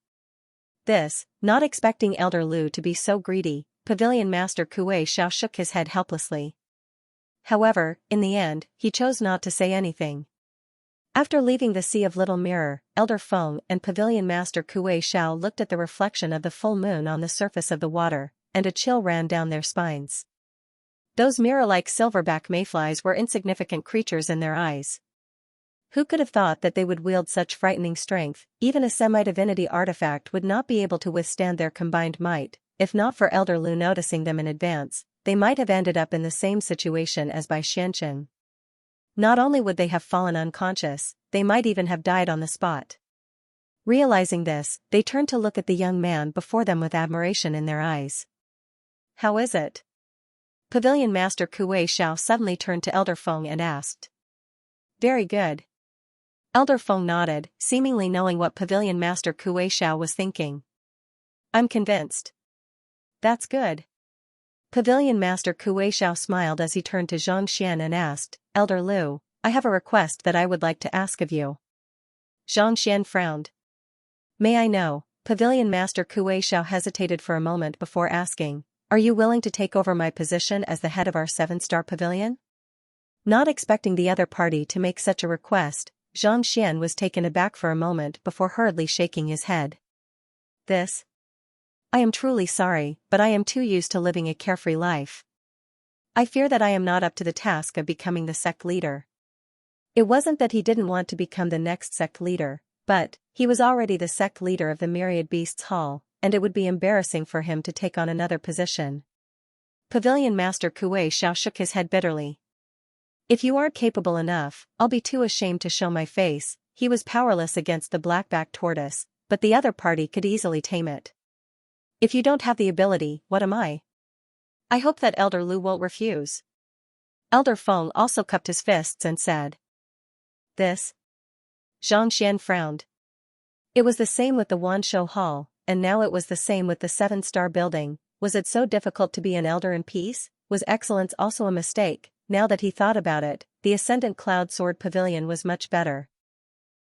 Not expecting Elder Lu to be so greedy, Pavilion Master Kuei Xiao shook his head helplessly. However, in the end, he chose not to say anything. After leaving the Sea of Little Mirror, Elder Feng and Pavilion Master Kuei Xiao looked at the reflection of the full moon on the surface of the water, and a chill ran down their spines. Those mirror-like silverback mayflies were insignificant creatures in their eyes. Who could have thought that they would wield such frightening strength? Even a semi-divinity artifact would not be able to withstand their combined might. If not for Elder Lu noticing them in advance, they might have ended up in the same situation as Bai Xianxing. Not only would they have fallen unconscious, they might even have died on the spot. Realizing this, they turned to look at the young man before them with admiration in their eyes. "How is it?" Pavilion Master Kuei Xiao suddenly turned to Elder Feng and asked. "Very good." Elder Feng nodded, seemingly knowing what Pavilion Master Kuei Xiao was thinking. "I'm convinced." "That's good." Pavilion Master Kuei Xiao smiled as he turned to Xianxia and asked, "Elder Lu, I have a request that I would like to ask of you." Xianxia frowned. "May I know?" Pavilion Master Kuei Xiao hesitated for a moment before asking, "Are you willing to take over my position as the head of our 7-star pavilion?" Not expecting the other party to make such a request, Xianxia was taken aback for a moment before hurriedly shaking his head. I am truly sorry, but I am too used to living a carefree life. I fear that I am not up to the task of becoming the sect leader. It wasn't that he didn't want to become the next sect leader, but he was already the sect leader of the Myriad Beasts Hall, and it would be embarrassing for him to take on another position. Pavilion Master Kuei Xiao shook his head bitterly. If you aren't capable enough, I'll be too ashamed to show my face. He was powerless against the black-backed tortoise, but the other party could easily tame it. If you don't have the ability, what am I? I hope that Elder Lu won't refuse. Elder Feng also cupped his fists and said. This? Xianxia frowned. It was the same with the Wanshou Hall, and now it was the same with the 7-star building. Was it so difficult to be an elder in peace? Was excellence also a mistake? Now that he thought about it, the Ascendant Cloud Sword Pavilion was much better.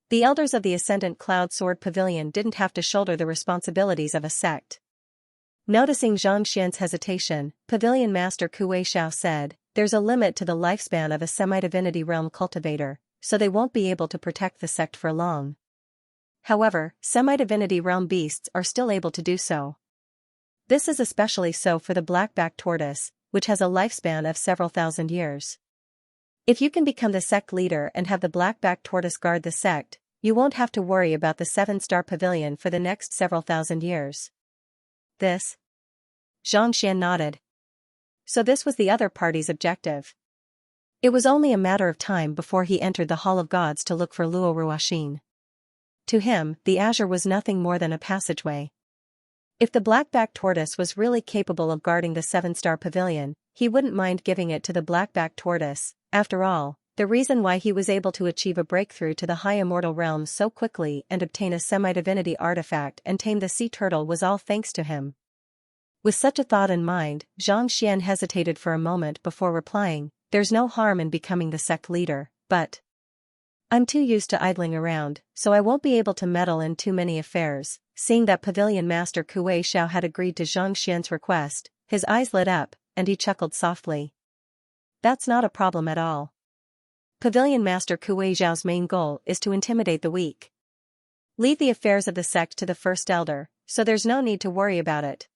The elders of the Ascendant Cloud Sword Pavilion didn't have to shoulder the responsibilities of a sect. Noticing Xianxia's hesitation, Pavilion Master Kuei Xiao said, there's a limit to the lifespan of a semi-divinity realm cultivator, so they won't be able to protect the sect for long. However, semi-divinity realm beasts are still able to do so. This is especially so for the black-backed tortoise, which has a lifespan of several thousand years. If you can become the sect leader and have the black-backed tortoise guard the sect, you won't have to worry about the 7-star pavilion for the next several thousand years. This? Xianxia nodded. So this was the other party's objective. It was only a matter of time before he entered the Hall of Gods to look for Luo Ruoxin. To him, the azure was nothing more than a passageway. If the black-backed tortoise was really capable of guarding the 7-star pavilion, he wouldn't mind giving it to the black-backed tortoise. After all, the reason why he was able to achieve a breakthrough to the high immortal realm so quickly and obtain a semi-divinity artifact and tame the sea turtle was all thanks to him. With such a thought in mind, Xianxia hesitated for a moment before replying, there's no harm in becoming the sect leader, but I'm too used to idling around, so I won't be able to meddle in too many affairs. Seeing that Pavilion Master Kuei Xiao had agreed to Xianxia's request, his eyes lit up, and he chuckled softly. That's not a problem at all. Pavilion Master Kuei Xiao's main goal is to intimidate the weak. Leave the affairs of the sect to the First Elder, so there's no need to worry about it.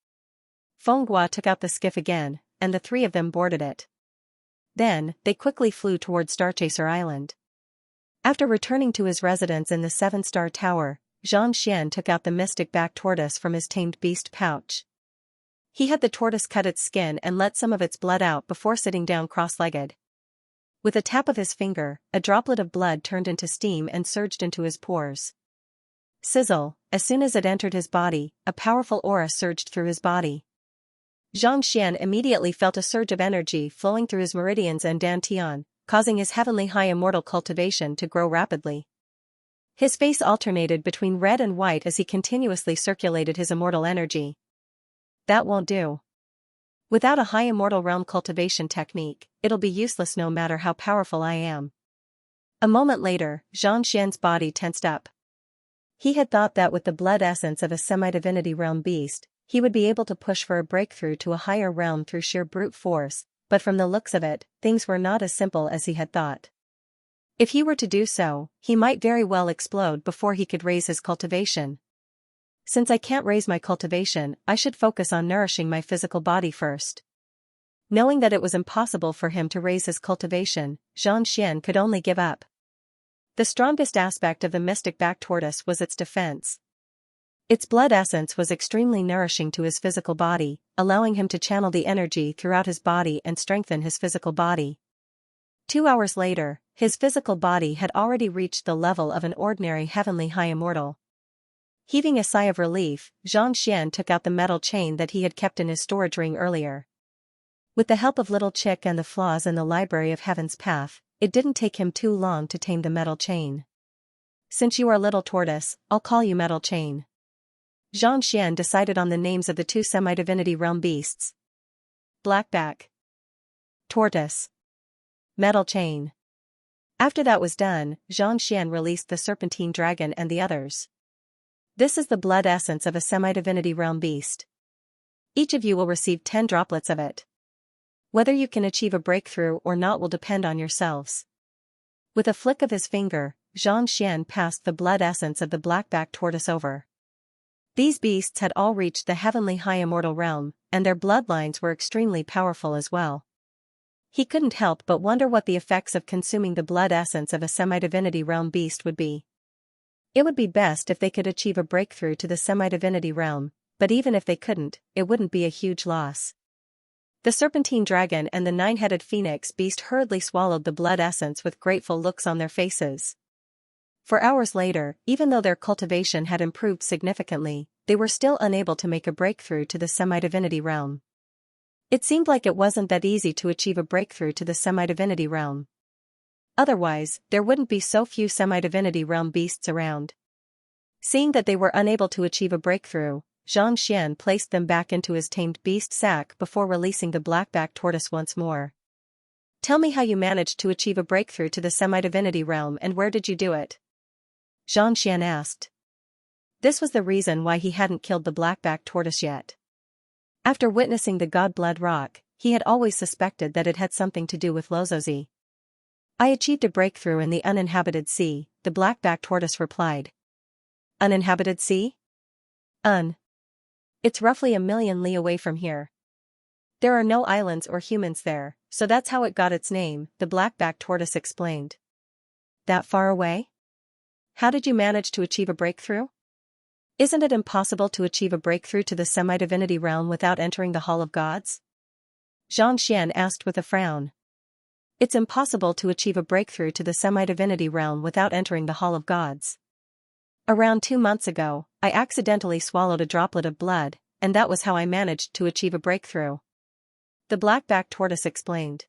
Feng Guo took out the skiff again, and the three of them boarded it. Then, they quickly flew toward Starchaser Island. After returning to his residence in the 7-star tower, Xianxia took out the mystic-backed tortoise from his tamed beast pouch. He had the tortoise cut its skin and let some of its blood out before sitting down cross-legged. With a tap of his finger, a droplet of blood turned into steam and surged into his pores. Sizzle, as soon as it entered his body, a powerful aura surged through his body. Xianxia immediately felt a surge of energy flowing through his meridians and dantian, causing his heavenly high immortal cultivation to grow rapidly. His face alternated between red and white as he continuously circulated his immortal energy. That won't do. Without a high immortal realm cultivation technique, it'll be useless no matter how powerful I am. A moment later, Xianxia's body tensed up. He had thought that with the blood essence of a semi-divinity realm beast, he would be able to push for a breakthrough to a higher realm through sheer brute force, but from the looks of it, things were not as simple as he had thought. If he were to do so, he might very well explode before he could raise his cultivation. Since I can't raise my cultivation, I should focus on nourishing my physical body first. Knowing that it was impossible for him to raise his cultivation, Xianxia could only give up. The strongest aspect of the mystic-backed tortoise was its defense. Its blood essence was extremely nourishing to his physical body, allowing him to channel the energy throughout his body and strengthen his physical body. 2 hours later, his physical body had already reached the level of an ordinary heavenly high immortal. Heaving a sigh of relief, Xianxia took out the metal chain that he had kept in his storage ring earlier. With the help of Little Chick and the flaws in the Library of Heaven's Path, it didn't take him too long to tame the metal chain. Since you are Little Tortoise, I'll call you Metal Chain. Xianxia decided on the names of the 2 semi-divinity realm beasts. Blackback. Tortoise. Metal Chain. After that was done, Xianxia released the Serpentine Dragon and the others. This is the blood essence of a semi-divinity realm beast. Each of you will receive 10 droplets of it. Whether you can achieve a breakthrough or not will depend on yourselves. With a flick of his finger, Xianxia passed the blood essence of the black-backed tortoise over. These beasts had all reached the heavenly high immortal realm, and their bloodlines were extremely powerful as well. He couldn't help but wonder what the effects of consuming the blood essence of a semi-divinity realm beast would be. It would be best if they could achieve a breakthrough to the semi-divinity realm, but even if they couldn't, it wouldn't be a huge loss. The serpentine dragon and the nine-headed phoenix beast hurriedly swallowed the blood essence with grateful looks on their faces. For hours later, even though their cultivation had improved significantly, they were still unable to make a breakthrough to the semi-divinity realm. It seemed like it wasn't that easy to achieve a breakthrough to the semi-divinity realm. Otherwise, there wouldn't be so few semi-divinity realm beasts around. Seeing that they were unable to achieve a breakthrough, Xianxia placed them back into his tamed beast sack before releasing the black-backed tortoise once more. "Tell me how you managed to achieve a breakthrough to the semi-divinity realm and where did you do it?" Xianxia asked. This was the reason why he hadn't killed the black-backed tortoise yet. After witnessing the god-blood rock, he had always suspected that it had something to do with Lozozi. "I achieved a breakthrough in the uninhabited sea," the black-backed tortoise replied. "Uninhabited sea?" It's roughly 1,000,000 li away from here. There are no islands or humans there, so that's how it got its name," the black-backed tortoise explained. "That far away? How did you manage to achieve a breakthrough? Isn't it impossible to achieve a breakthrough to the semi-divinity realm without entering the Hall of Gods?" Xianxia asked with a frown. "It's impossible to achieve a breakthrough to the semi-divinity realm without entering the Hall of Gods. Around 2 months ago, I accidentally swallowed a droplet of blood, and that was how I managed to achieve a breakthrough," the black-backed tortoise explained.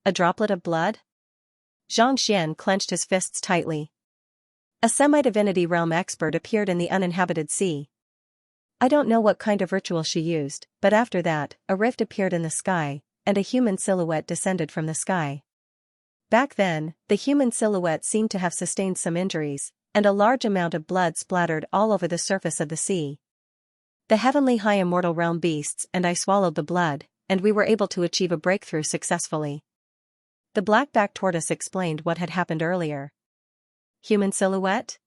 "A droplet of blood?" Xianxia clenched his fists tightly. A semi-divinity realm expert appeared in the uninhabited sea. I don't know what kind of ritual she used, but after that, a rift appeared in the sky, and a human silhouette descended from the sky. Back then, the human silhouette seemed to have sustained some injuries, and a large amount of blood splattered all over the surface of the sea. The heavenly high immortal realm beasts and I swallowed the blood, and we were able to achieve a breakthrough successfully. The black-backed tortoise explained what had happened earlier. "Human silhouette?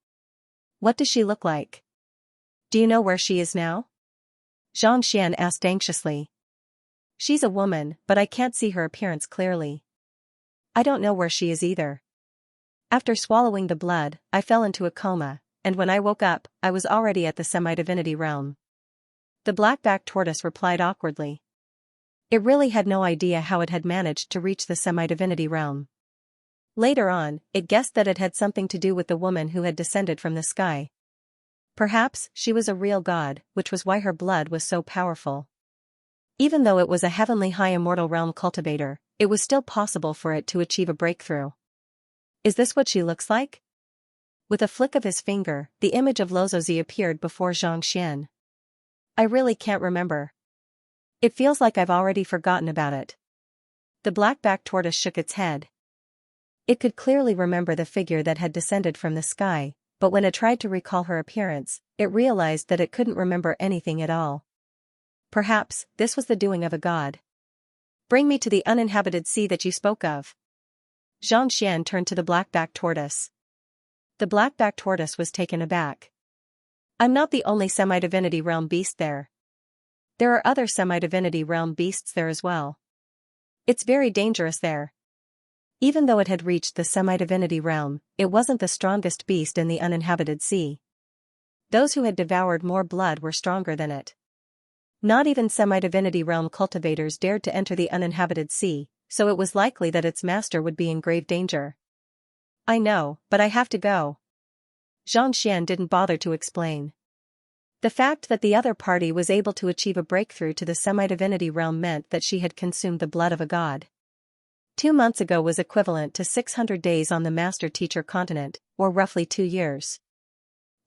What does she look like? Do you know where she is now?" Xianxia asked anxiously. "She's a woman, but I can't see her appearance clearly. I don't know where she is either. After swallowing the blood, I fell into a coma, and when I woke up, I was already at the semi-divinity realm," the black-backed tortoise replied awkwardly. It really had no idea how it had managed to reach the semi-divinity realm. Later on, it guessed that it had something to do with the woman who had descended from the sky. Perhaps she was a real god, which was why her blood was so powerful. Even though it was a heavenly high immortal realm cultivator, it was still possible for it to achieve a breakthrough. "Is this what she looks like?" With a flick of his finger, the image of Lozozi appeared before Xianxia. "I really can't remember. It feels like I've already forgotten about it." The black-backed tortoise shook its head. It could clearly remember the figure that had descended from the sky, but when it tried to recall her appearance, it realized that it couldn't remember anything at all. Perhaps, this was the doing of a god. "Bring me to the uninhabited sea that you spoke of." Xianxia turned to the black-backed tortoise. The black-backed tortoise was taken aback. "I'm not the only semi-divinity realm beast there. There are other semi-divinity realm beasts there as well. It's very dangerous there." Even though it had reached the semi-divinity realm, it wasn't the strongest beast in the uninhabited sea. Those who had devoured more blood were stronger than it. Not even semi-divinity realm cultivators dared to enter the uninhabited sea, so it was likely that its master would be in grave danger. "I know, but I have to go." Xianxia didn't bother to explain. The fact that the other party was able to achieve a breakthrough to the semi-divinity realm meant that she had consumed the blood of a god. 2 months ago was equivalent to 600 days on the master-teacher continent, or roughly 2 years.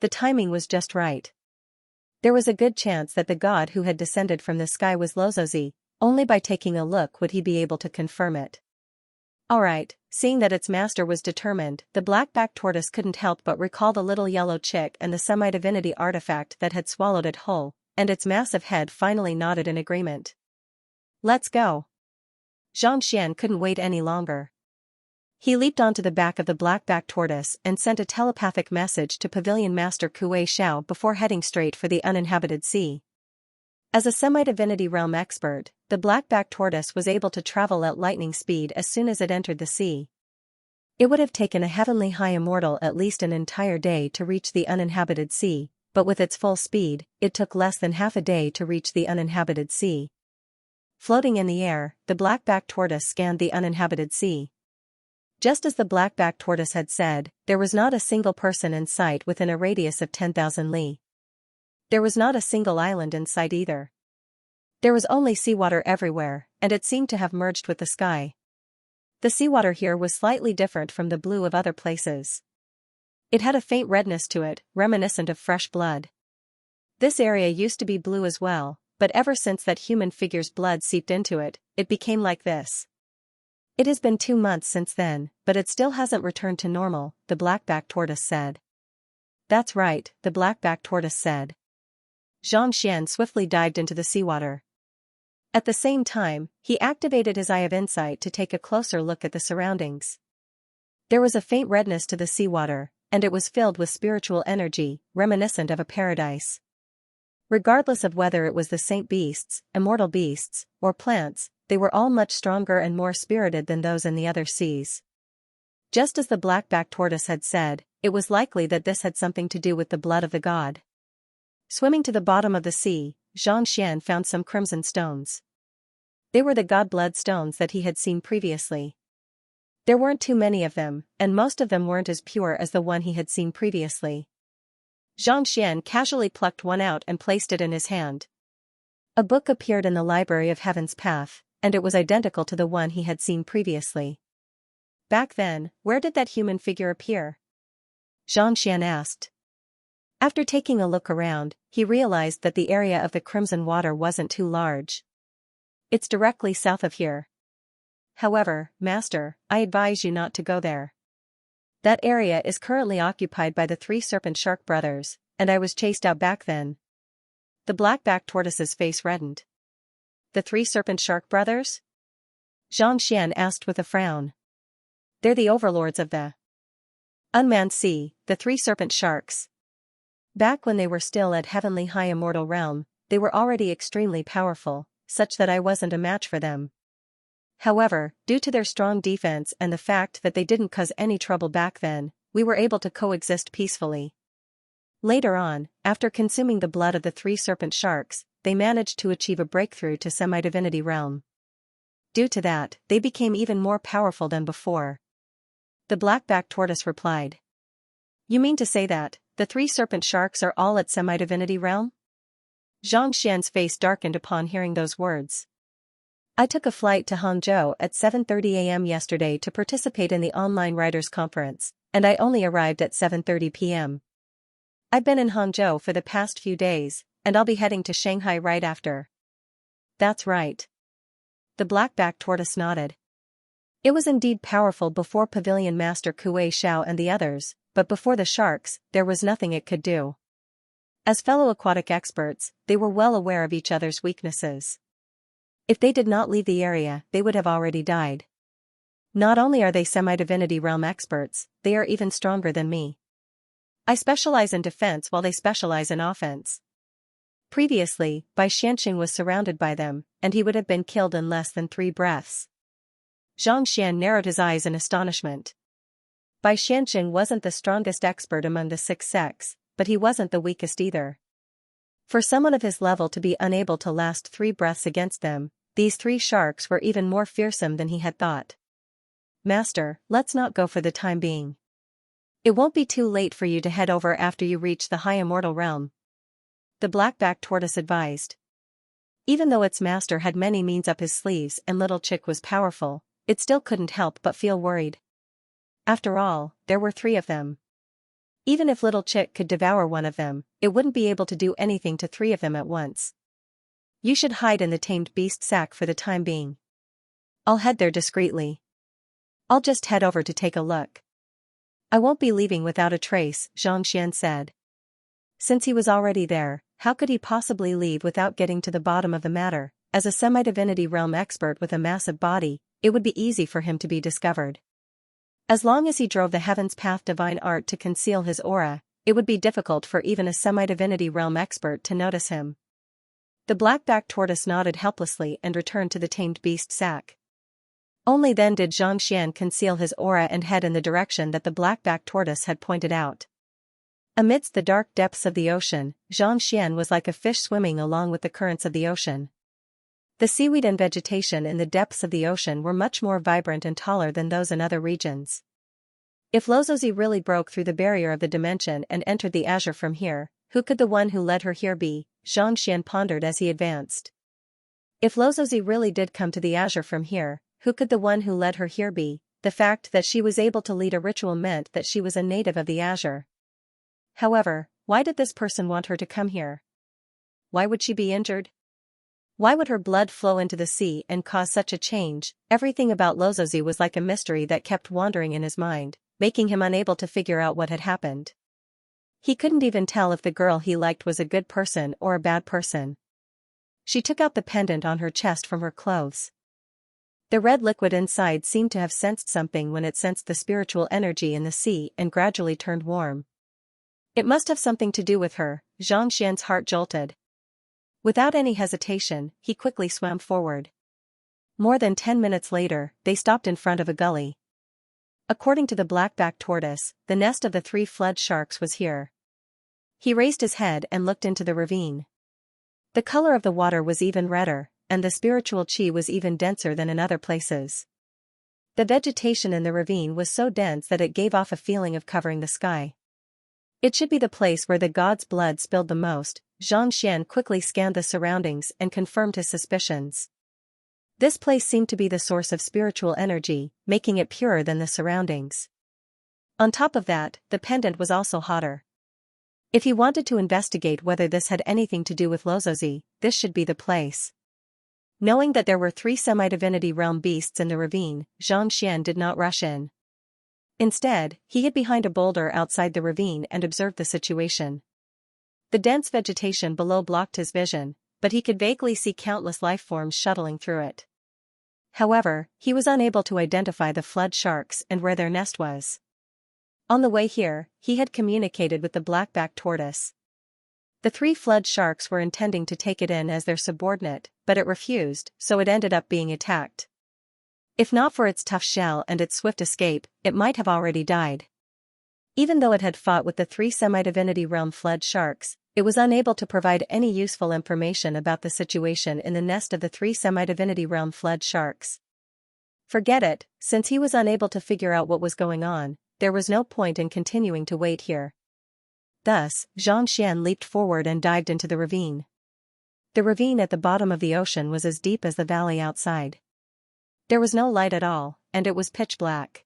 The timing was just right. There was a good chance that the god who had descended from the sky was Lozozi. Only by taking a look would he be able to confirm it. Alright, seeing that its master was determined, the black-backed tortoise couldn't help but recall the little yellow chick and the semi-divinity artifact that had swallowed it whole, and its massive head finally nodded in agreement. "Let's go." Xianxia couldn't wait any longer. He leaped onto the back of the black-backed tortoise and sent a telepathic message to Pavilion Master Kuei Xiao before heading straight for the uninhabited sea. As a semi-divinity realm expert, the black-backed tortoise was able to travel at lightning speed as soon as it entered the sea. It would have taken a heavenly high immortal at least an entire day to reach the uninhabited sea, but with its full speed, it took less than half a day to reach the uninhabited sea. Floating in the air, the black-backed tortoise scanned the uninhabited sea. Just as the black-backed tortoise had said, there was not a single person in sight within a radius of 10,000 li. There was not a single island in sight either. There was only seawater everywhere, and it seemed to have merged with the sky. The seawater here was slightly different from the blue of other places. It had a faint redness to it, reminiscent of fresh blood. This area used to be blue as well, but ever since that human figure's blood seeped into it, it became like this. It has been 2 months since then, but it still hasn't returned to normal, the black-backed tortoise said. That's right, the black-backed tortoise said. Xianxia swiftly dived into the seawater. At the same time, he activated his eye of insight to take a closer look at the surroundings. There was a faint redness to the seawater, and it was filled with spiritual energy, reminiscent of a paradise. Regardless of whether it was the saint beasts, immortal beasts, or plants, they were all much stronger and more spirited than those in the other seas. Just as the black-backed tortoise had said, it was likely that this had something to do with the blood of the god. Swimming to the bottom of the sea, Xianxia found some crimson stones. They were the god blood stones that he had seen previously. There weren't too many of them, and most of them weren't as pure as the one he had seen previously. Xianxia casually plucked one out and placed it in his hand. A book appeared in the Library of Heaven's Path, and it was identical to the one he had seen previously. Back then, where did that human figure appear? Xianxia asked. After taking a look around, he realized that the area of the crimson water wasn't too large. It's directly south of here. However, Master, I advise you not to go there. That area is currently occupied by the 3 serpent shark brothers, and I was chased out back then. The black-backed tortoise's face reddened. The 3 serpent shark brothers? Xianxia asked with a frown. They're the overlords of the unmanned sea, the 3 serpent sharks. Back when they were still at heavenly high immortal realm, they were already extremely powerful, such that I wasn't a match for them. However, due to their strong defense and the fact that they didn't cause any trouble back then, we were able to coexist peacefully. Later on, after consuming the blood of the 3 serpent sharks, they managed to achieve a breakthrough to semi-divinity realm. Due to that, they became even more powerful than before. The black-backed tortoise replied. You mean to say that the 3 serpent sharks are all at semi-divinity realm? Xianxia's face darkened upon hearing those words. I took a flight to Hangzhou at 7:30 a.m. yesterday to participate in the online writers' conference, and I only arrived at 7:30 p.m. I've been in Hangzhou for the past few days, and I'll be heading to Shanghai right after. That's right. The black-backed tortoise nodded. It was indeed powerful before Pavilion Master Kuei Xiao and the others, but before the sharks, there was nothing it could do. As fellow aquatic experts, they were well aware of each other's weaknesses. If they did not leave the area, they would have already died. Not only are they semi-divinity realm experts, they are even stronger than me. I specialize in defense while they specialize in offense. Previously, Bai Xianxing was surrounded by them, and he would have been killed in less than 3 breaths. Xianxia narrowed his eyes in astonishment. Bai Xianxing wasn't the strongest expert among the 6 sects, but he wasn't the weakest either. For someone of his level to be unable to last 3 breaths against them, these 3 sharks were even more fearsome than he had thought. Master, let's not go for the time being. It won't be too late for you to head over after you reach the high immortal realm. The black-backed tortoise advised. Even though its master had many means up his sleeves and Little Chick was powerful, it still couldn't help but feel worried. After all, there were 3 of them. Even if Little Chick could devour one of them, it wouldn't be able to do anything to 3 of them at once. You should hide in the tamed beast sack for the time being. I'll head there discreetly. I'll just head over to take a look. I won't be leaving without a trace, Xianxia said. Since he was already there, how could he possibly leave without getting to the bottom of the matter? As a semi-divinity realm expert with a massive body, it would be easy for him to be discovered. As long as he drove the heavens path divine art to conceal his aura, it would be difficult for even a semi-divinity realm expert to notice him. The black-backed tortoise nodded helplessly and returned to the tamed beast sack. Only then did Xianxia conceal his aura and head in the direction that the black-backed tortoise had pointed out. Amidst the dark depths of the ocean, Xianxia was like a fish swimming along with the currents of the ocean. The seaweed and vegetation in the depths of the ocean were much more vibrant and taller than those in other regions. If Lozozi really broke through the barrier of the dimension and entered the azure from here, who could the one who led her here be? Xianxia pondered as he advanced. If Lozozi really did come to the azure from here, who could the one who led her here be? The fact that she was able to lead a ritual meant that she was a native of the azure. However, why did this person want her to come here? Why would she be injured? Why would her blood flow into the sea and cause such a change? Everything about Lozozi was like a mystery that kept wandering in his mind, making him unable to figure out what had happened. He couldn't even tell if the girl he liked was a good person or a bad person. She took out the pendant on her chest from her clothes. The red liquid inside seemed to have sensed something when it sensed the spiritual energy in the sea and gradually turned warm. It must have something to do with her. Xianxia's heart jolted. Without any hesitation, he quickly swam forward. More than 10 minutes later, they stopped in front of a gully. According to the black-backed tortoise, the nest of the 3 flood sharks was here. He raised his head and looked into the ravine. The color of the water was even redder, and the spiritual qi was even denser than in other places. The vegetation in the ravine was so dense that it gave off a feeling of covering the sky. It should be the place where the god's blood spilled the most. Xianxia quickly scanned the surroundings and confirmed his suspicions. This place seemed to be the source of spiritual energy, making it purer than the surroundings. On top of that, the pendant was also hotter. If he wanted to investigate whether this had anything to do with Lozozi, this should be the place. Knowing that there were 3 semi-divinity realm beasts in the ravine, Xianxia did not rush in. Instead, he hid behind a boulder outside the ravine and observed the situation. The dense vegetation below blocked his vision, but he could vaguely see countless lifeforms shuttling through it. However, he was unable to identify the flood sharks and where their nest was. On the way here, he had communicated with the black-backed tortoise. The 3 flood sharks were intending to take it in as their subordinate, but it refused, so it ended up being attacked. If not for its tough shell and its swift escape, it might have already died. Even though it had fought with the 3 semi-divinity realm flood sharks, it was unable to provide any useful information about the situation in the nest of the 3 semi-divinity realm flood sharks. Forget it, since he was unable to figure out what was going on, there was no point in continuing to wait here. Thus, Xianxia leaped forward and dived into the ravine. The ravine at the bottom of the ocean was as deep as the valley outside. There was no light at all, and it was pitch black.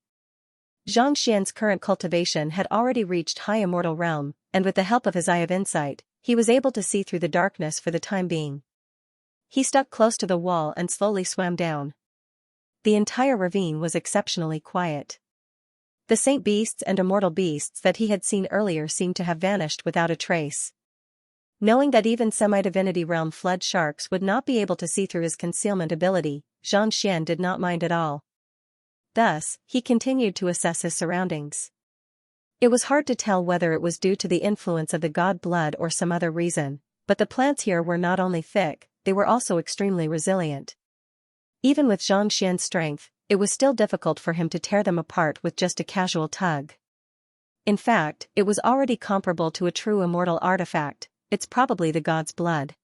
Xianxia's current cultivation had already reached high immortal realm, and with the help of his eye of insight, he was able to see through the darkness for the time being. He stuck close to the wall and slowly swam down. The entire ravine was exceptionally quiet. The saint beasts and immortal beasts that he had seen earlier seemed to have vanished without a trace. Knowing that even semi-divinity realm flood sharks would not be able to see through his concealment ability, Xianxia did not mind at all. Thus, he continued to assess his surroundings. It was hard to tell whether it was due to the influence of the god blood or some other reason, but the plants here were not only thick, they were also extremely resilient. Even with Xianxia's strength, it was still difficult for him to tear them apart with just a casual tug. In fact, it was already comparable to a true immortal artifact. It's probably the god's blood.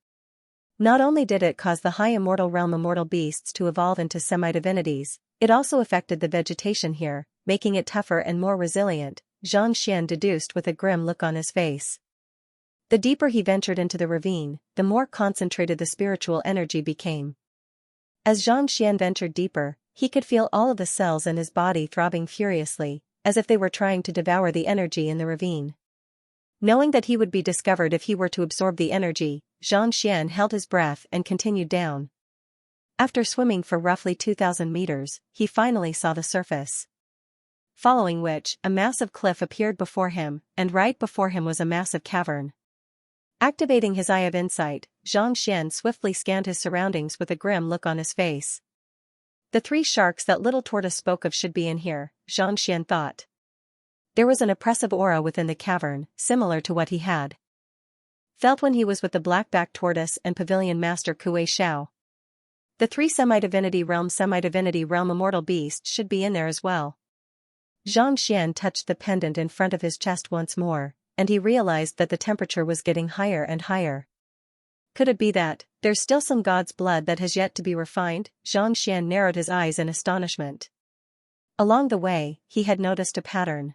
Not only did it cause the high immortal realm immortal beasts to evolve into semi-divinities, it also affected the vegetation here, making it tougher and more resilient, Xianxia deduced with a grim look on his face. The deeper he ventured into the ravine, the more concentrated the spiritual energy became. As Xianxia ventured deeper, he could feel all of the cells in his body throbbing furiously, as if they were trying to devour the energy in the ravine. Knowing that he would be discovered if he were to absorb the energy, Xianxia held his breath and continued down. After swimming for roughly 2,000 meters, he finally saw the surface. Following which, a massive cliff appeared before him, and right before him was a massive cavern. Activating his eye of insight, Xianxia swiftly scanned his surroundings with a grim look on his face. The 3 sharks that little tortoise spoke of should be in here, Xianxia thought. There was an oppressive aura within the cavern, similar to what he had felt when he was with the black-backed tortoise and pavilion master Kuei Xiao. The 3 semi-divinity realm immortal beasts should be in there as well. Xianxia touched the pendant in front of his chest once more, and he realized that the temperature was getting higher and higher. Could it be that there's still some god's blood that has yet to be refined? Xianxia narrowed his eyes in astonishment. Along the way, he had noticed a pattern.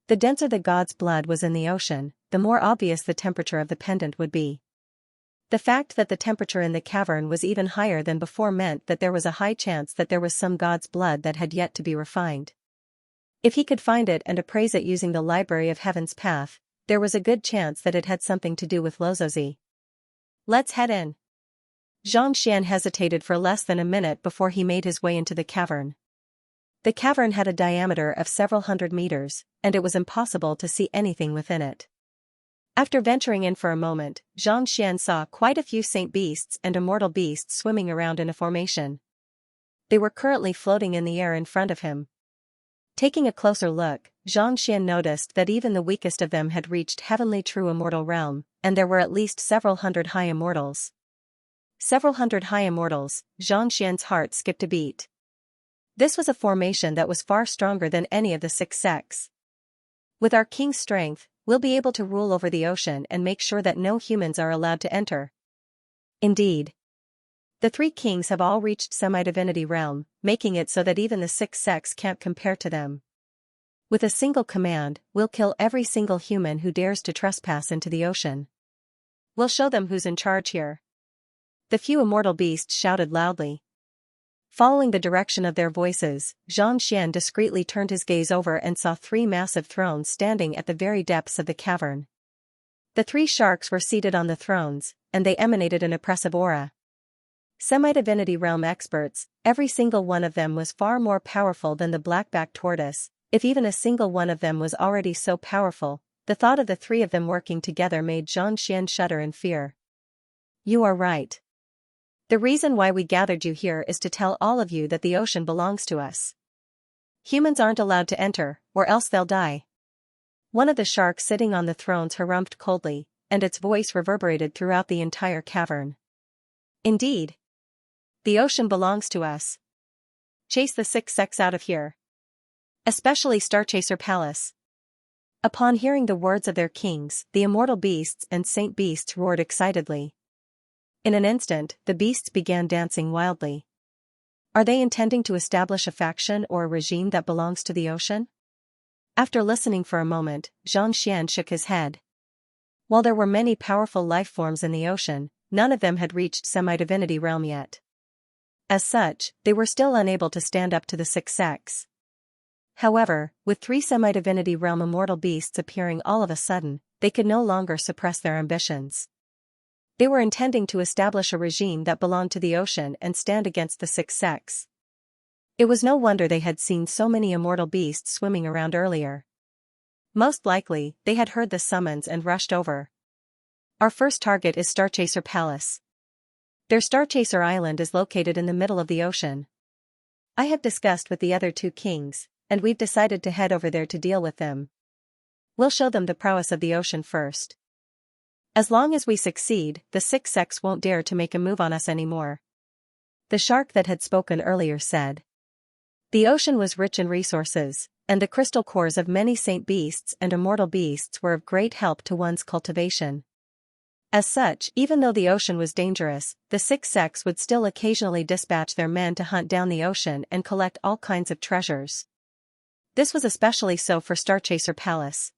The denser the god's blood was in the ocean, the more obvious the temperature of the pendant would be. The fact that the temperature in the cavern was even higher than before meant that there was a high chance that there was some god's blood that had yet to be refined. If he could find it and appraise it using the Library of Heaven's Path, there was a good chance that it had something to do with Lozozi. Let's head in. Xianxia hesitated for less than a minute before he made his way into the cavern. The cavern had a diameter of several hundred meters, and it was impossible to see anything within it. After venturing in for a moment, Xianxia saw quite a few saint beasts and immortal beasts swimming around in a formation. They were currently floating in the air in front of him. Taking a closer look, Xianxia noticed that even the weakest of them had reached heavenly true immortal realm, and there were at least several hundred high immortals. Several hundred high immortals, Xianxia's heart skipped a beat. This was a formation that was far stronger than any of the 6 sects. With our king's strength, we'll be able to rule over the ocean and make sure that no humans are allowed to enter. Indeed. The 3 kings have all reached semi-divinity realm, making it so that even the 6 sects can't compare to them. With a single command, we'll kill every single human who dares to trespass into the ocean. We'll show them who's in charge here. The few immortal beasts shouted loudly. Following the direction of their voices, Xianxia discreetly turned his gaze over and saw 3 massive thrones standing at the very depths of the cavern. The 3 sharks were seated on the thrones, and they emanated an oppressive aura. Semi-divinity realm experts, every single one of them was far more powerful than the black-backed tortoise. If even a single one of them was already so powerful, the thought of the 3 of them working together made Xianxia shudder in fear. You are right. The reason why we gathered you here is to tell all of you that the ocean belongs to us. Humans aren't allowed to enter, or else they'll die. One of the sharks sitting on the thrones harumphed coldly, and its voice reverberated throughout the entire cavern. Indeed. The ocean belongs to us. Chase the 6 sects out of here. Especially Starchaser Palace. Upon hearing the words of their kings, the immortal beasts and saint beasts roared excitedly. In an instant, the beasts began dancing wildly. Are they intending to establish a faction or a regime that belongs to the ocean? After listening for a moment, Xianxia shook his head. While there were many powerful life forms in the ocean, none of them had reached semi-divinity realm yet. As such, they were still unable to stand up to the 6 sects. However, with 3 semi-divinity realm immortal beasts appearing all of a sudden, they could no longer suppress their ambitions. They were intending to establish a regime that belonged to the ocean and stand against the 6 sects. It was no wonder they had seen so many immortal beasts swimming around earlier. Most likely, they had heard the summons and rushed over. Our first target is Starchaser Palace. Their Starchaser Island is located in the middle of the ocean. I have discussed with the other 2 kings, and we've decided to head over there to deal with them. We'll show them the prowess of the ocean first. As long as we succeed, the 6 sects won't dare to make a move on us anymore. The shark that had spoken earlier said. The ocean was rich in resources, and the crystal cores of many saint beasts and immortal beasts were of great help to one's cultivation. As such, even though the ocean was dangerous, the 6 sects would still occasionally dispatch their men to hunt down the ocean and collect all kinds of treasures. This was especially so for Starchaser Palace.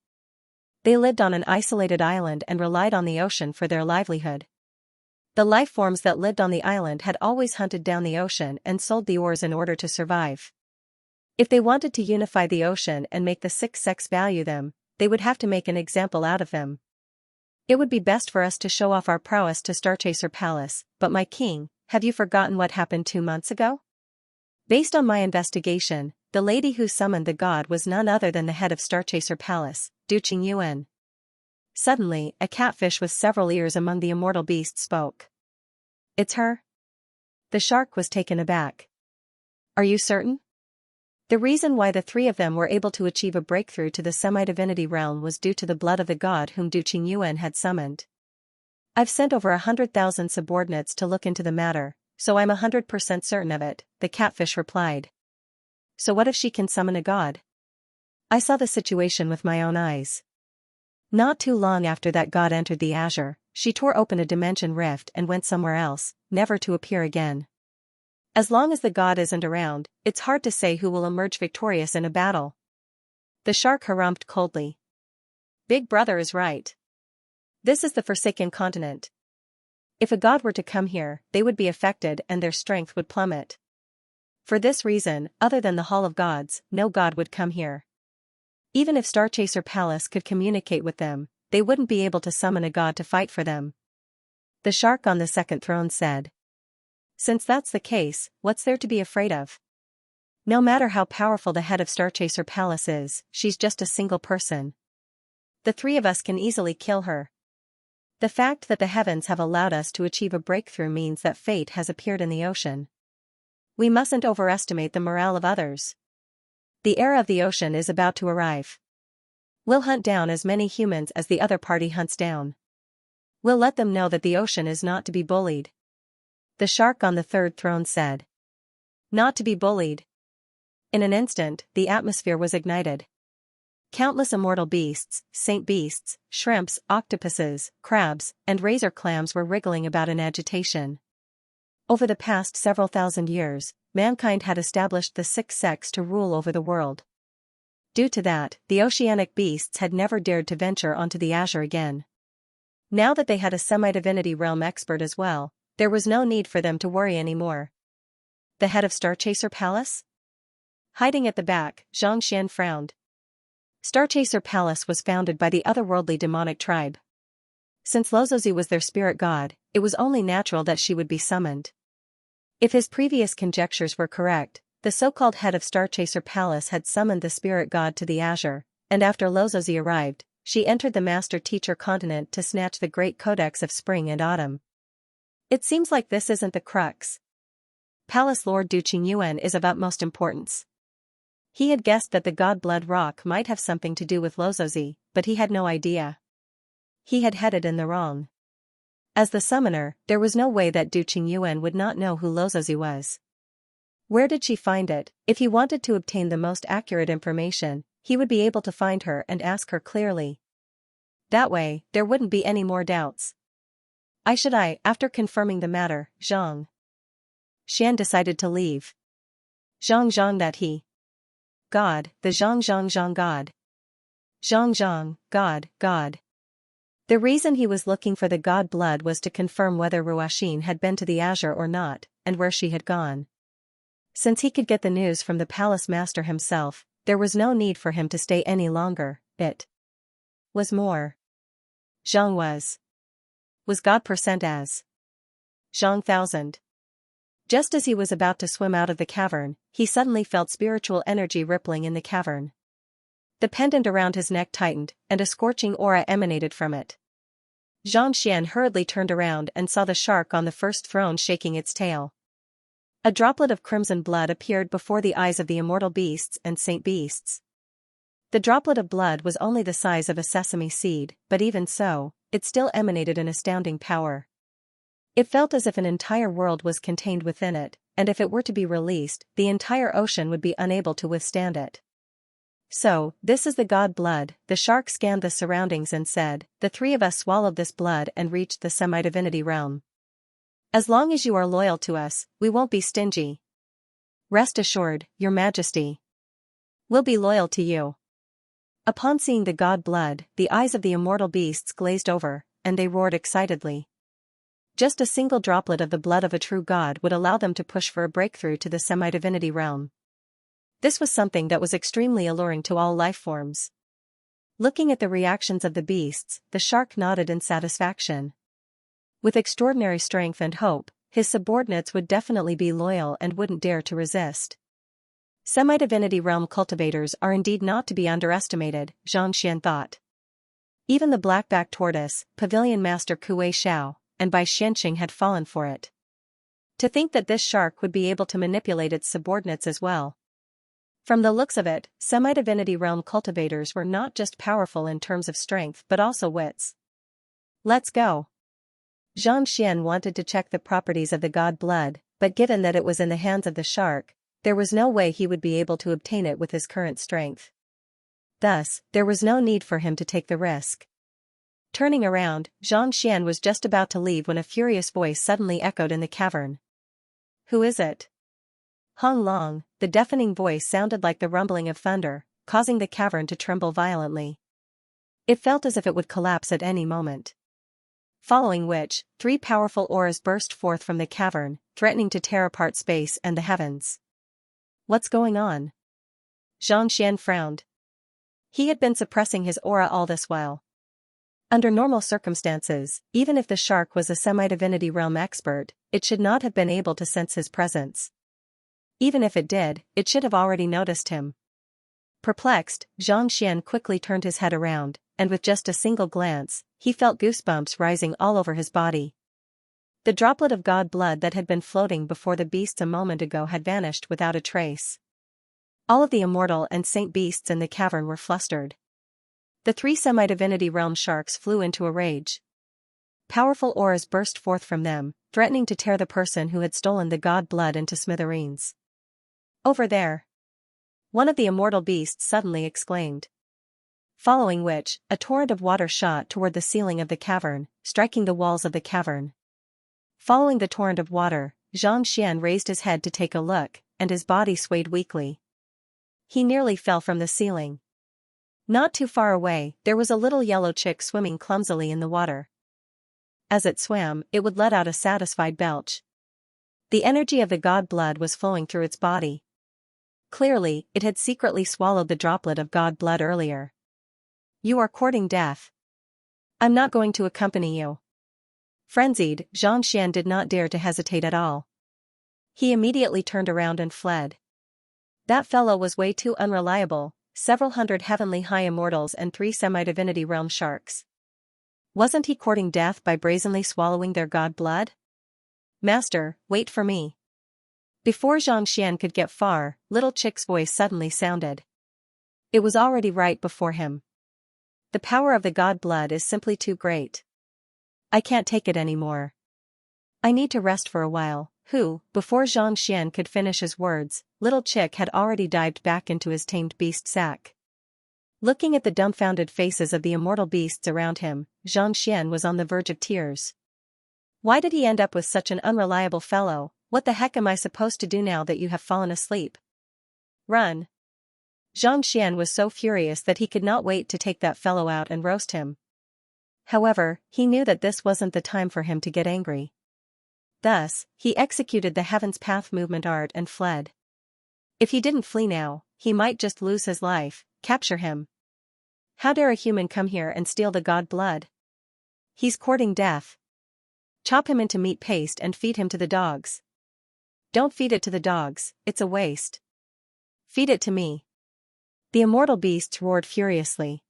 They lived on an isolated island and relied on the ocean for their livelihood. The life forms that lived on the island had always hunted down the ocean and sold the ores in order to survive. If they wanted to unify the ocean and make the 6 sects value them, they would have to make an example out of them. It would be best for us to show off our prowess to Starchaser Palace, but my king, have you forgotten what happened 2 months ago? Based on my investigation, the lady who summoned the god was none other than the head of Starchaser Palace, Du Qingyuan. Suddenly, a catfish with several ears among the immortal beasts spoke. It's her? The shark was taken aback. Are you certain? The reason why the three of them were able to achieve a breakthrough to the semi-divinity realm was due to the blood of the god whom Du Qingyuan had summoned. I've sent over 100,000 subordinates to look into the matter, so I'm 100% certain of it, the catfish replied. So what if she can summon a god? I saw the situation with my own eyes. Not too long after that god entered the azure, she tore open a dimension rift and went somewhere else, never to appear again. As long as the god isn't around, it's hard to say who will emerge victorious in a battle. The shark harumphed coldly. Big Brother is right. This is the Forsaken Continent. If a god were to come here, they would be affected and their strength would plummet. For this reason, other than the Hall of Gods, no god would come here. Even if Starchaser Palace could communicate with them, they wouldn't be able to summon a god to fight for them. The shark on the second throne said. Since that's the case, what's there to be afraid of? No matter how powerful the head of Starchaser Palace is, she's just a single person. The three of us can easily kill her. The fact that the heavens have allowed us to achieve a breakthrough means that fate has appeared in the ocean. We mustn't overestimate the morale of others. The era of the ocean is about to arrive. We'll hunt down as many humans as the other party hunts down. We'll let them know that the ocean is not to be bullied. The shark on the third throne said. Not to be bullied. In an instant, the atmosphere was ignited. Countless immortal beasts, saint beasts, shrimps, octopuses, crabs, and razor clams were wriggling about in agitation. Over the past several thousand years, mankind had established the sixth sex to rule over the world. Due to that, the oceanic beasts had never dared to venture onto the azure again. Now that they had a semi-divinity realm expert as well, there was no need for them to worry anymore. The head of Starchaser Palace? Hiding at the back, Xianxia frowned. Starchaser Palace was founded by the otherworldly demonic tribe. Since Lozozi was their spirit god, it was only natural that she would be summoned. If his previous conjectures were correct, the so-called head of Starchaser Palace had summoned the spirit god to the azure, and after Lozozi arrived, she entered the master-teacher continent to snatch the great codex of spring and autumn. It seems like this isn't the crux. Palace Lord Du Qingyuan is of utmost importance. He had guessed that the god blood rock might have something to do with Lozozi, but he had no idea. He had headed in the wrong. As the summoner, there was no way that Du Qingyuan would not know who Lozozi was. Where did she find it? If he wanted to obtain the most accurate information, he would be able to find her and ask her clearly. That way, there wouldn't be any more doubts. After confirming the matter, Xian decided to leave. Zhang that he. God, the Zhang God. Zhang, God. The reason he was looking for the god blood was to confirm whether Ruoxin had been to the azure or not, and where she had gone. Since he could get the news from the palace master himself, there was no need for him to stay any longer. It was more. Zhang was God percent as Zhang 1000. Just as he was about to swim out of the cavern, he suddenly felt spiritual energy rippling in the cavern. The pendant around his neck tightened, and a scorching aura emanated from it. Xianxia hurriedly turned around and saw the shark on the first throne shaking its tail. A droplet of crimson blood appeared before the eyes of the immortal beasts and saint beasts. The droplet of blood was only the size of a sesame seed, but even so, it still emanated an astounding power. It felt as if an entire world was contained within it, and if it were to be released, the entire ocean would be unable to withstand it. So, this is the god blood. The shark scanned the surroundings and said, the three of us swallowed this blood and reached the semi-divinity realm. As long as you are loyal to us, we won't be stingy. Rest assured, your majesty. We'll be loyal to you. Upon seeing the god blood, the eyes of the immortal beasts glazed over, and they roared excitedly. Just a single droplet of the blood of a true god would allow them to push for a breakthrough to the semi-divinity realm. This was something that was extremely alluring to all life forms. Looking at the reactions of the beasts, the shark nodded in satisfaction. With extraordinary strength and hope, his subordinates would definitely be loyal and wouldn't dare to resist. Semi-divinity realm cultivators are indeed not to be underestimated, Xianxia thought. Even the blackback tortoise, pavilion master Kuei Shao, and Bai Xianqing had fallen for it. To think that this shark would be able to manipulate its subordinates as well. From the looks of it, semi-divinity realm cultivators were not just powerful in terms of strength but also wits. Let's go. Xianxia wanted to check the properties of the god blood, but given that it was in the hands of the shark, there was no way he would be able to obtain it with his current strength. Thus, there was no need for him to take the risk. Turning around, Xianxia was just about to leave when a furious voice suddenly echoed in the cavern. Who is it? Hong Long. The deafening voice sounded like the rumbling of thunder, causing the cavern to tremble violently. It felt as if it would collapse at any moment. Following which, 3 powerful auras burst forth from the cavern, threatening to tear apart space and the heavens. What's going on? Xianxia frowned. He had been suppressing his aura all this while. Under normal circumstances, even if the shark was a semi-divinity realm expert, it should not have been able to sense his presence. Even if it did, it should have already noticed him. Perplexed, Xianxia quickly turned his head around, and with just a single glance, he felt goosebumps rising all over his body. The droplet of god blood that had been floating before the beasts a moment ago had vanished without a trace. All of the immortal and saint beasts in the cavern were flustered. The 3 semi-divinity realm sharks flew into a rage. Powerful auras burst forth from them, threatening to tear the person who had stolen the god blood into smithereens. Over there! One of the immortal beasts suddenly exclaimed. Following which, a torrent of water shot toward the ceiling of the cavern, striking the walls of the cavern. Following the torrent of water, Xianxia raised his head to take a look, and his body swayed weakly. He nearly fell from the ceiling. Not too far away, there was a little yellow chick swimming clumsily in the water. As it swam, it would let out a satisfied belch. The energy of the god blood was flowing through its body. Clearly, it had secretly swallowed the droplet of god blood earlier. You are courting death. I'm not going to accompany you. Frenzied, Xianxia did not dare to hesitate at all. He immediately turned around and fled. That fellow was way too unreliable, several hundred heavenly high immortals and 3 semi-divinity realm sharks. Wasn't he courting death by brazenly swallowing their god blood? Master, wait for me. Before Xianxia could get far, Little Chick's voice suddenly sounded. It was already right before him. The power of the god blood is simply too great. I can't take it anymore. I need to rest for a while. Before Xianxia could finish his words, Little Chick had already dived back into his tamed beast sack. Looking at the dumbfounded faces of the immortal beasts around him, Xianxia was on the verge of tears. Why did he end up with such an unreliable fellow? What the heck am I supposed to do now that you have fallen asleep? Run! Xianxia was so furious that he could not wait to take that fellow out and roast him. However, he knew that this wasn't the time for him to get angry. Thus, he executed the Heaven's Path movement art and fled. If he didn't flee now, he might just lose his life. Capture him. How dare a human come here and steal the god blood? He's courting death. Chop him into meat paste and feed him to the dogs. Don't feed it to the dogs, it's a waste. Feed it to me. The immortal beasts roared furiously.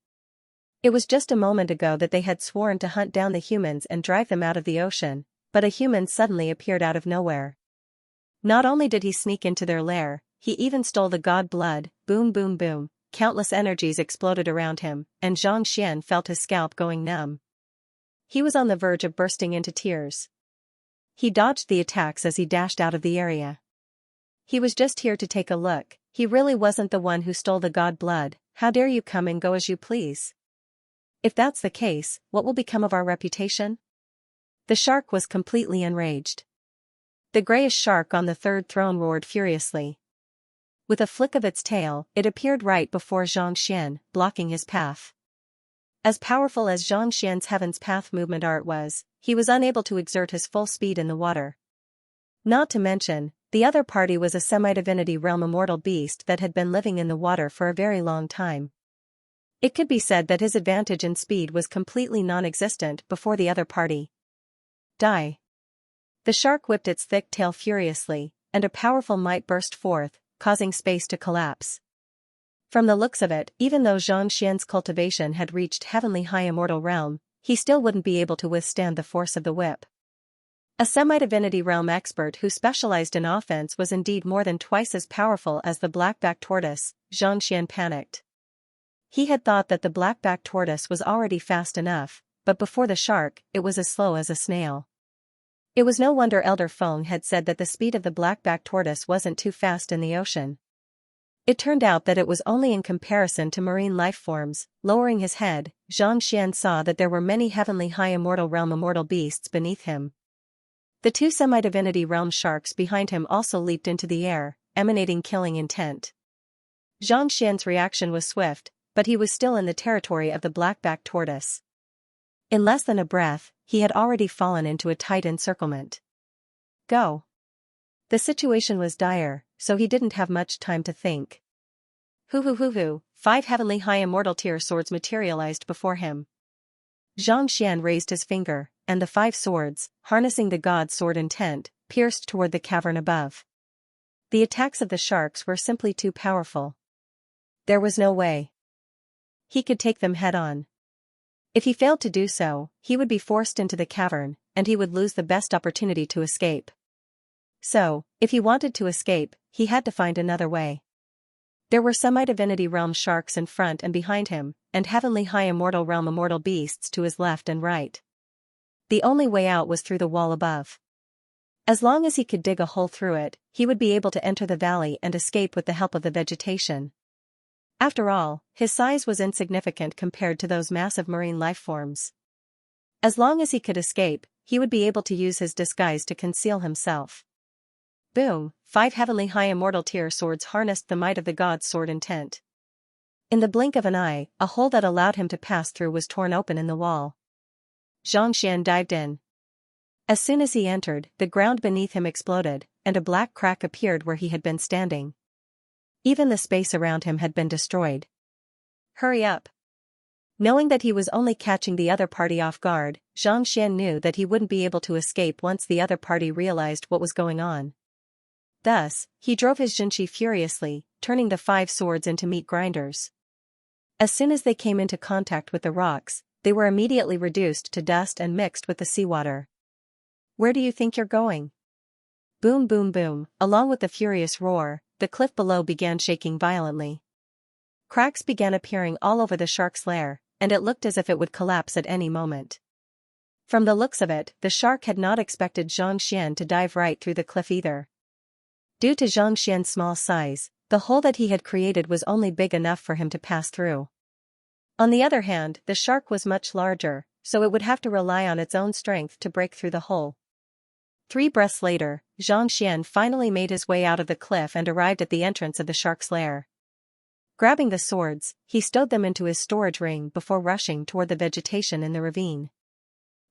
It was just a moment ago that they had sworn to hunt down the humans and drive them out of the ocean, but a human suddenly appeared out of nowhere. Not only did he sneak into their lair, he even stole the god blood. Boom boom boom, countless energies exploded around him, and Xianxia felt his scalp going numb. He was on the verge of bursting into tears. He dodged the attacks as he dashed out of the area. He was just here to take a look. He really wasn't the one who stole the god blood. How dare you come and go as you please? If that's the case, what will become of our reputation? The shark was completely enraged. The grayish shark on the 3rd throne roared furiously. With a flick of its tail, it appeared right before Xianxia, blocking his path. As powerful as Xianxia's Heaven's Path movement art was, he was unable to exert his full speed in the water. Not to mention, the other party was a semi-divinity realm immortal beast that had been living in the water for a very long time. It could be said that his advantage in speed was completely non-existent before the other party. Die. The shark whipped its thick tail furiously, and a powerful might burst forth, causing space to collapse. From the looks of it, even though Xianxia's cultivation had reached heavenly high immortal realm, he still wouldn't be able to withstand the force of the whip. A semi-divinity realm expert who specialized in offense was indeed more than twice as powerful as the black-backed tortoise. Xianxia panicked. He had thought that the black-backed tortoise was already fast enough, but before the shark, it was as slow as a snail. It was no wonder Elder Feng had said that the speed of the black-backed tortoise wasn't too fast in the ocean. It turned out that it was only in comparison to marine life forms. Lowering his head, Xianxia saw that there were many heavenly high immortal realm immortal beasts beneath him. The two semi-divinity realm sharks behind him also leaped into the air, emanating killing intent. Xianxia's reaction was swift, but he was still in the territory of the black-backed tortoise. In less than a breath, he had already fallen into a tight encirclement. Go. The situation was dire, so he didn't have much time to think. Hoo, 5 heavenly high immortal tier swords materialized before him. Xianxia raised his finger, and the 5 swords, harnessing the god's sword intent, pierced toward the cavern above. The attacks of the sharks were simply too powerful. There was no way he could take them head-on. If he failed to do so, he would be forced into the cavern, and he would lose the best opportunity to escape. So, if he wanted to escape, he had to find another way. There were semi-divinity realm sharks in front and behind him, and heavenly high immortal realm immortal beasts to his left and right. The only way out was through the wall above. As long as he could dig a hole through it, he would be able to enter the valley and escape with the help of the vegetation. After all, his size was insignificant compared to those massive marine life forms. As long as he could escape, he would be able to use his disguise to conceal himself. Boom, 5 heavenly high immortal tier swords harnessed the might of the god's sword intent. In the blink of an eye, a hole that allowed him to pass through was torn open in the wall. Xianxia dived in. As soon as he entered, the ground beneath him exploded, and a black crack appeared where he had been standing. Even the space around him had been destroyed. Hurry up. Knowing that he was only catching the other party off guard, Xianxia knew that he wouldn't be able to escape once the other party realized what was going on. Thus, he drove his Xianxia furiously, turning the 5 swords into meat grinders. As soon as they came into contact with the rocks, they were immediately reduced to dust and mixed with the seawater. Where do you think you're going? Boom, boom, boom. Along with the furious roar, the cliff below began shaking violently. Cracks began appearing all over the shark's lair, and it looked as if it would collapse at any moment. From the looks of it, the shark had not expected Xianxia to dive right through the cliff either. Due to Xianxia's small size, the hole that he had created was only big enough for him to pass through. On the other hand, the shark was much larger, so it would have to rely on its own strength to break through the hole. 3 breaths later, Xianxia finally made his way out of the cliff and arrived at the entrance of the shark's lair. Grabbing the swords, he stowed them into his storage ring before rushing toward the vegetation in the ravine.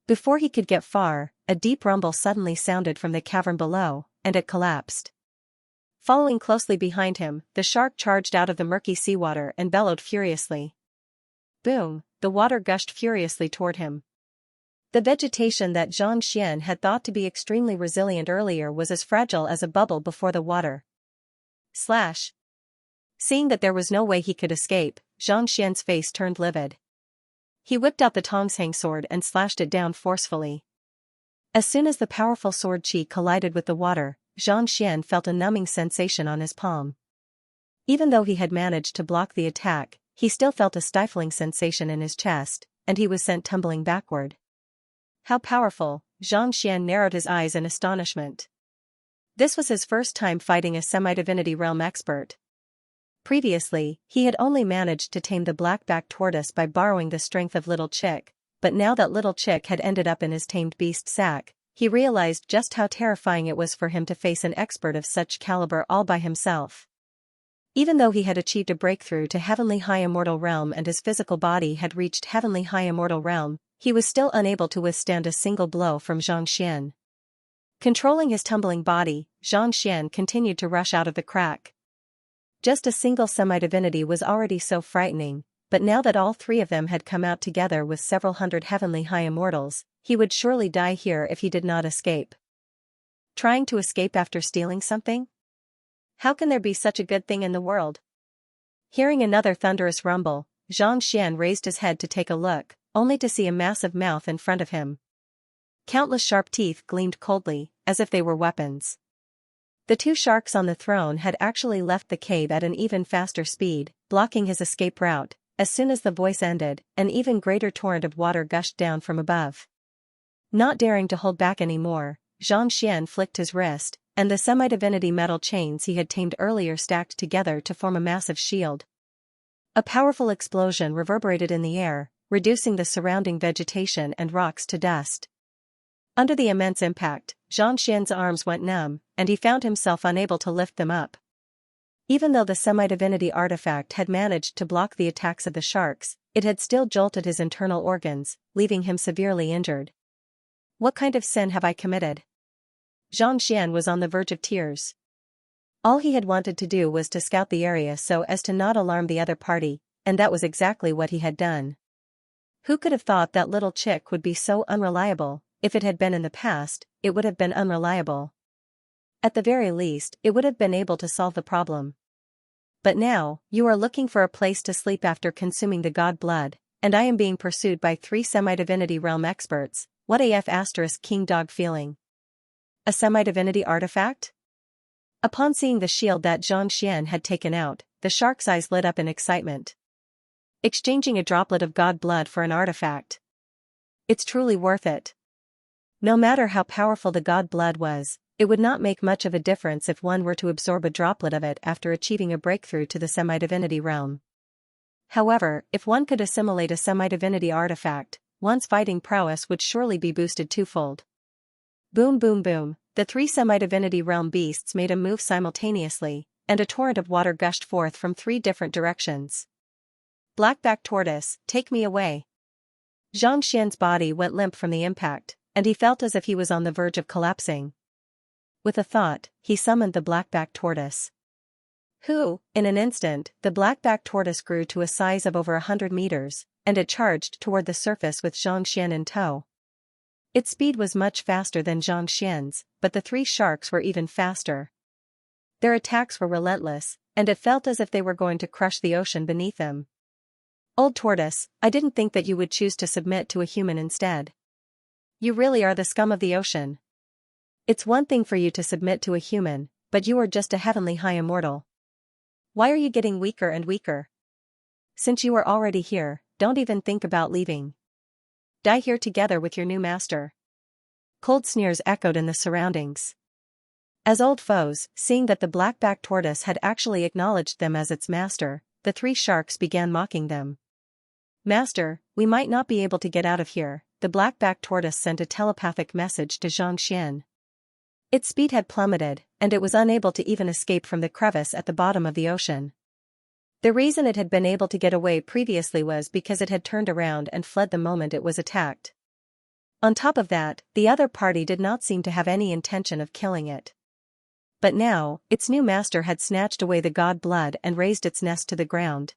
Before he could get far, a deep rumble suddenly sounded from the cavern below, and it collapsed. Following closely behind him, the shark charged out of the murky seawater and bellowed furiously. Boom, the water gushed furiously toward him. The vegetation that Xianxia had thought to be extremely resilient earlier was as fragile as a bubble before the water. Slash. Seeing that there was no way he could escape, Xianxia's face turned livid. He whipped out the Tongshang sword and slashed it down forcefully. As soon as the powerful sword chi collided with the water, Xianxia felt a numbing sensation on his palm. Even though he had managed to block the attack, he still felt a stifling sensation in his chest, and he was sent tumbling backward. How powerful! Xianxia narrowed his eyes in astonishment. This was his first time fighting a semi-divinity realm expert. Previously, he had only managed to tame the black-backed tortoise by borrowing the strength of Little Chick, but now that Little Chick had ended up in his tamed beast sack, he realized just how terrifying it was for him to face an expert of such caliber all by himself. Even though he had achieved a breakthrough to Heavenly High Immortal Realm and his physical body had reached Heavenly High Immortal Realm, he was still unable to withstand a single blow from Xianxia. Controlling his tumbling body, Xianxia continued to rush out of the crack. Just a single semi-divinity was already so frightening, but now that all 3 of them had come out together with several hundred Heavenly High Immortals, he would surely die here if he did not escape. Trying to escape after stealing something? How can there be such a good thing in the world? Hearing another thunderous rumble, Xianxia raised his head to take a look, only to see a massive mouth in front of him. Countless sharp teeth gleamed coldly, as if they were weapons. The two sharks on the throne had actually left the cave at an even faster speed, blocking his escape route. As soon as the voice ended, an even greater torrent of water gushed down from above. Not daring to hold back anymore, Xianxia flicked his wrist, and the semi-divinity metal chains he had tamed earlier stacked together to form a massive shield. A powerful explosion reverberated in the air, reducing the surrounding vegetation and rocks to dust. Under the immense impact, Xianxia's arms went numb, and he found himself unable to lift them up. Even though the semi-divinity artifact had managed to block the attacks of the sharks, it had still jolted his internal organs, leaving him severely injured. What kind of sin have I committed? Xianxia was on the verge of tears. All he had wanted to do was to scout the area so as to not alarm the other party, and that was exactly what he had done. Who could have thought that little chick would be so unreliable? If it had been in the past, it would have been unreliable. At the very least, it would have been able to solve the problem. But now, you are looking for a place to sleep after consuming the god blood, and I am being pursued by 3 semi-divinity realm experts. What AF * king dog feeling? A semi-divinity artifact? Upon seeing the shield that Xianxia had taken out, the shark's eyes lit up in excitement. Exchanging a droplet of god blood for an artifact. It's truly worth it. No matter how powerful the god blood was, it would not make much of a difference if one were to absorb a droplet of it after achieving a breakthrough to the semi-divinity realm. However, if one could assimilate a semi-divinity artifact, one's fighting prowess would surely be boosted twofold. Boom boom boom, the 3 semi-divinity realm beasts made a move simultaneously, and a torrent of water gushed forth from 3 different directions. Blackback tortoise, take me away. Xianxia's body went limp from the impact, and he felt as if he was on the verge of collapsing. With a thought, he summoned the blackback tortoise. In an instant, the blackback tortoise grew to a size of over 100 meters, and it charged toward the surface with Xianxia in tow. Its speed was much faster than Xianxia's, but the 3 sharks were even faster. Their attacks were relentless, and it felt as if they were going to crush the ocean beneath them. Old tortoise, I didn't think that you would choose to submit to a human instead. You really are the scum of the ocean. It's one thing for you to submit to a human, but you are just a heavenly high immortal. Why are you getting weaker and weaker? Since you are already here, don't even think about leaving. Die here together with your new master. Cold sneers echoed in the surroundings. As old foes, seeing that the blackback tortoise had actually acknowledged them as its master, the 3 sharks began mocking them. Master, we might not be able to get out of here, the blackback tortoise sent a telepathic message to Xianxia. Its speed had plummeted, and it was unable to even escape from the crevice at the bottom of the ocean. The reason it had been able to get away previously was because it had turned around and fled the moment it was attacked. On top of that, the other party did not seem to have any intention of killing it. But now, its new master had snatched away the god blood and raised its nest to the ground.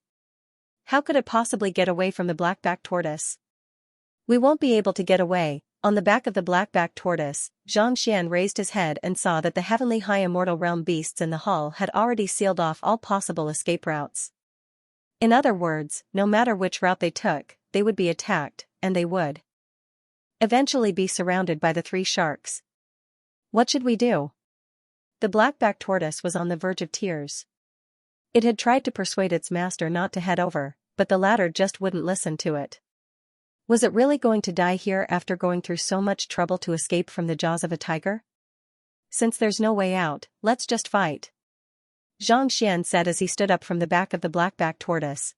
How could it possibly get away from the blackback tortoise? We won't be able to get away. On the back of the blackback tortoise, Xianxia raised his head and saw that the heavenly high immortal realm beasts in the hall had already sealed off all possible escape routes. In other words, no matter which route they took, they would be attacked, and they would eventually be surrounded by the 3 sharks. What should we do? The blackback tortoise was on the verge of tears. It had tried to persuade its master not to head over, but the latter just wouldn't listen to it. Was it really going to die here after going through so much trouble to escape from the jaws of a tiger? Since there's no way out, let's just fight. Xianxia said as he stood up from the back of the blackback tortoise.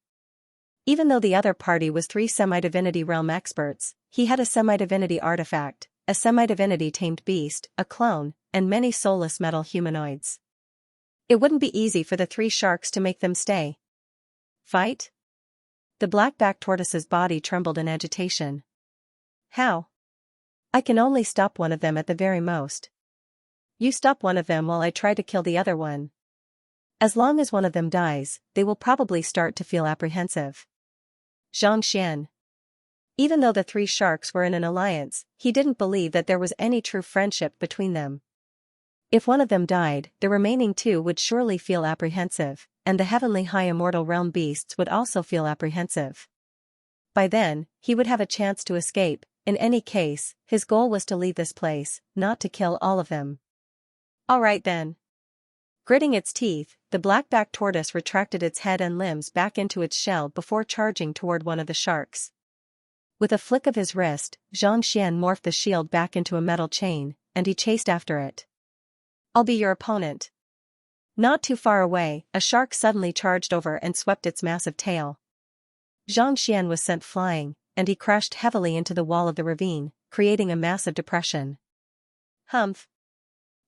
Even though the other party was 3 semi-divinity realm experts, he had a semi-divinity artifact, a semi-divinity tamed beast, a clone, and many soulless metal humanoids. It wouldn't be easy for the 3 sharks to make them stay. Fight? The blackback tortoise's body trembled in agitation. How? I can only stop one of them at the very most. You stop one of them while I try to kill the other one. As long as one of them dies, they will probably start to feel apprehensive. Xianxia. Even though the 3 sharks were in an alliance, he didn't believe that there was any true friendship between them. If one of them died, the remaining 2 would surely feel apprehensive, and the heavenly high immortal realm beasts would also feel apprehensive. By then, he would have a chance to escape, in any case, his goal was to leave this place, not to kill all of them. All right then. Gritting its teeth, the black-backed tortoise retracted its head and limbs back into its shell before charging toward one of the sharks. With a flick of his wrist, Xianxia morphed the shield back into a metal chain, and he chased after it. I'll be your opponent. Not too far away, a shark suddenly charged over and swept its massive tail. Xianxia was sent flying, and he crashed heavily into the wall of the ravine, creating a massive depression. Humph!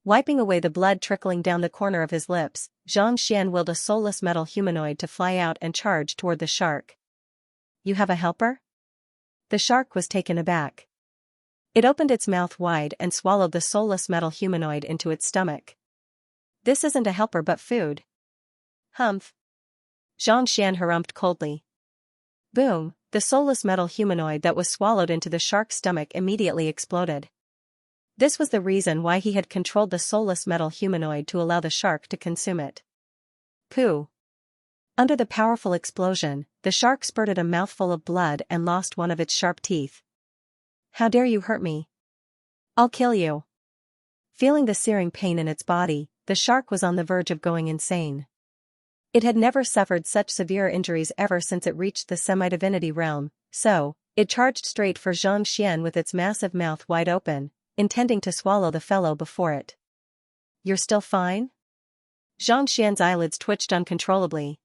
Wiping away the blood trickling down the corner of his lips, Xianxia willed a soulless metal humanoid to fly out and charge toward the shark. You have a helper? The shark was taken aback. It opened its mouth wide and swallowed the soulless metal humanoid into its stomach. This isn't a helper but food. Humph! Xianxia harumphed coldly. Boom! The soulless metal humanoid that was swallowed into the shark's stomach immediately exploded. This was the reason why he had controlled the soulless metal humanoid to allow the shark to consume it. Pooh! Under the powerful explosion, the shark spurted a mouthful of blood and lost one of its sharp teeth. How dare you hurt me? I'll kill you. Feeling the searing pain in its body, the shark was on the verge of going insane. It had never suffered such severe injuries ever since it reached the semi-divinity realm, so, it charged straight for Xianxia with its massive mouth wide open, intending to swallow the fellow before it. You're still fine? Xianxia's eyelids twitched uncontrollably.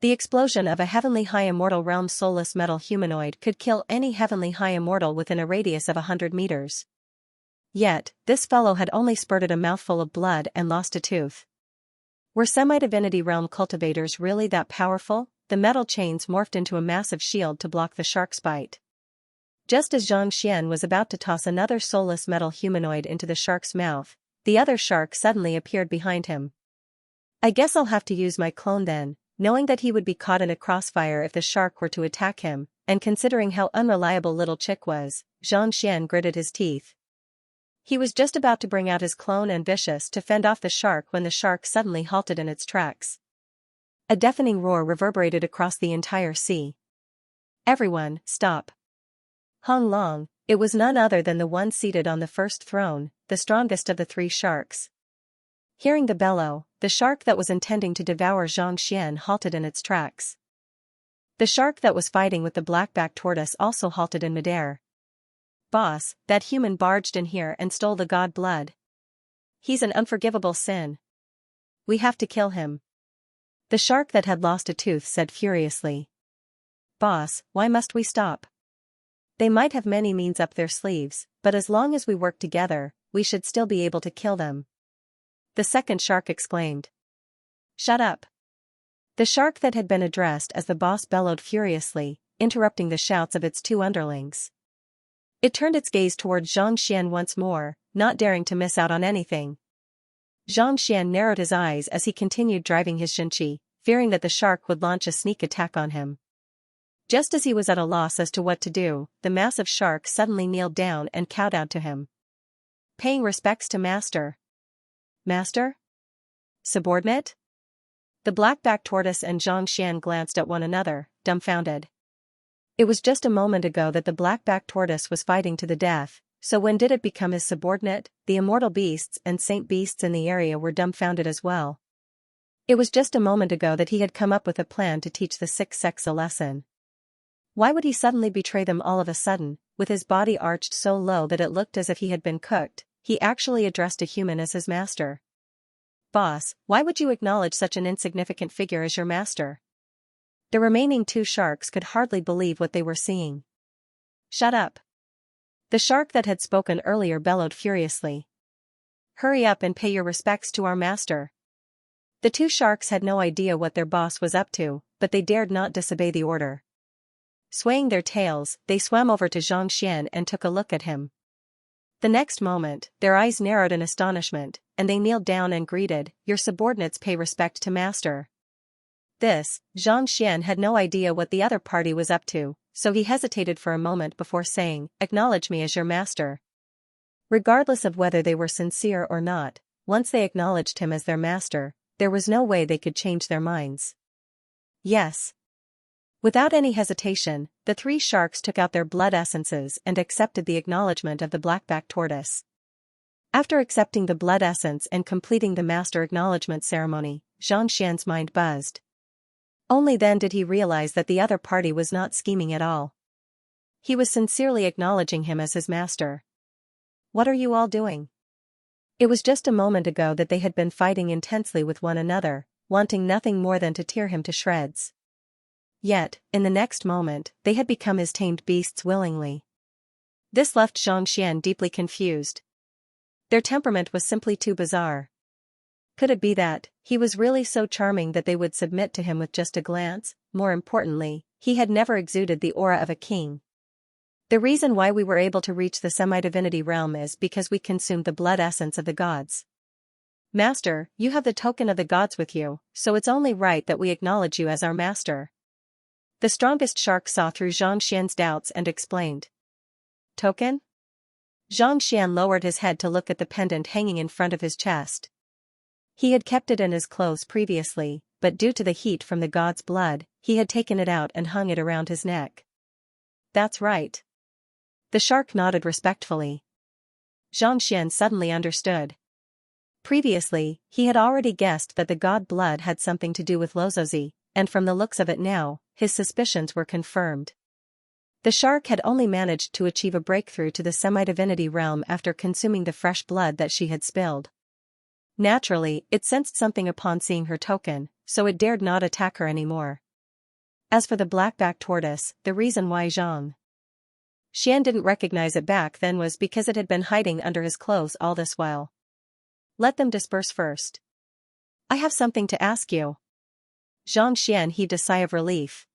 The explosion of a Heavenly High Immortal Realm soulless metal humanoid could kill any Heavenly High Immortal within a radius of 100 meters. Yet, this fellow had only spurted a mouthful of blood and lost a tooth. Were semi-divinity realm cultivators really that powerful? The metal chains morphed into a massive shield to block the shark's bite. Just as Xianxia was about to toss another soulless metal humanoid into the shark's mouth, the other shark suddenly appeared behind him. I guess I'll have to use my clone then, knowing that he would be caught in a crossfire if the shark were to attack him, and considering how unreliable little Chick was, Xianxia gritted his teeth. He was just about to bring out his clone Ambitious to fend off the shark when the shark suddenly halted in its tracks. A deafening roar reverberated across the entire sea. Everyone, stop. Hong Long, it was none other than the one seated on the first throne, the strongest of the three sharks. Hearing the bellow, the shark that was intending to devour Xianxia halted in its tracks. The shark that was fighting with the black-backed tortoise also halted in midair. Boss, that human barged in here and stole the god blood. He's an unforgivable sin. We have to kill him. The shark that had lost a tooth said furiously. Boss, why must we stop? They might have many means up their sleeves, but as long as we work together, we should still be able to kill them. The second shark exclaimed. Shut up. The shark that had been addressed as the boss bellowed furiously, interrupting the shouts of its two underlings. It turned its gaze toward Xianxia once more, not daring to miss out on anything. Xianxia narrowed his eyes as he continued driving his Xianxia, fearing that the shark would launch a sneak attack on him. Just as he was at a loss as to what to do, the massive shark suddenly kneeled down and kowtowed to him. Paying respects to Master. Master? Subordinate? The black-backed tortoise and Xianxia glanced at one another, dumbfounded. It was just a moment ago that the black-backed tortoise was fighting to the death, so when did it become his subordinate? The immortal beasts and saint beasts in the area were dumbfounded as well. It was just a moment ago that he had come up with a plan to teach the six sects a lesson. Why would he suddenly betray them all of a sudden? With his body arched so low that it looked as if he had been cooked, he actually addressed a human as his master. Boss, why would you acknowledge such an insignificant figure as your master? The remaining two sharks could hardly believe what they were seeing. Shut up. The shark that had spoken earlier bellowed furiously. Hurry up and pay your respects to our master. The two sharks had no idea what their boss was up to, but they dared not disobey the order. Swaying their tails, they swam over to Xianxia and took a look at him. The next moment, their eyes narrowed in astonishment, and they kneeled down and greeted, Your subordinates pay respect to master. This, Xianxia had no idea what the other party was up to, so he hesitated for a moment before saying, Acknowledge me as your master. Regardless of whether they were sincere or not, once they acknowledged him as their master, there was no way they could change their minds. Yes. Without any hesitation, the three sharks took out their blood essences and accepted the acknowledgement of the blackback tortoise. After accepting the blood essence and completing the master acknowledgement ceremony, Xianxia's mind buzzed. Only then did he realize that the other party was not scheming at all. He was sincerely acknowledging him as his master. What are you all doing? It was just a moment ago that they had been fighting intensely with one another, wanting nothing more than to tear him to shreds. Yet, in the next moment, they had become his tamed beasts willingly. This left Xianxia deeply confused. Their temperament was simply too bizarre. Could it be that he was really so charming that they would submit to him with just a glance? More importantly, he had never exuded the aura of a king. The reason why we were able to reach the semi-divinity realm is because we consumed the blood essence of the gods. Master, you have the token of the gods with you, so it's only right that we acknowledge you as our master. The strongest shark saw through Xianxia's doubts and explained. Token? Xianxia lowered his head to look at the pendant hanging in front of his chest. He had kept it in his clothes previously, but due to the heat from the god's blood, he had taken it out and hung it around his neck. That's right. The shark nodded respectfully. Xianxia suddenly understood. Previously, he had already guessed that the god blood had something to do with Lozozi, and from the looks of it now, his suspicions were confirmed. The shark had only managed to achieve a breakthrough to the semi-divinity realm after consuming the fresh blood that she had spilled. Naturally, it sensed something upon seeing her token, so it dared not attack her anymore. As for the blackback tortoise, the reason why Xian didn't recognize it back then was because it had been hiding under his clothes all this while. Let them disperse first. I have something to ask you. Xianxian heaved a sigh of relief.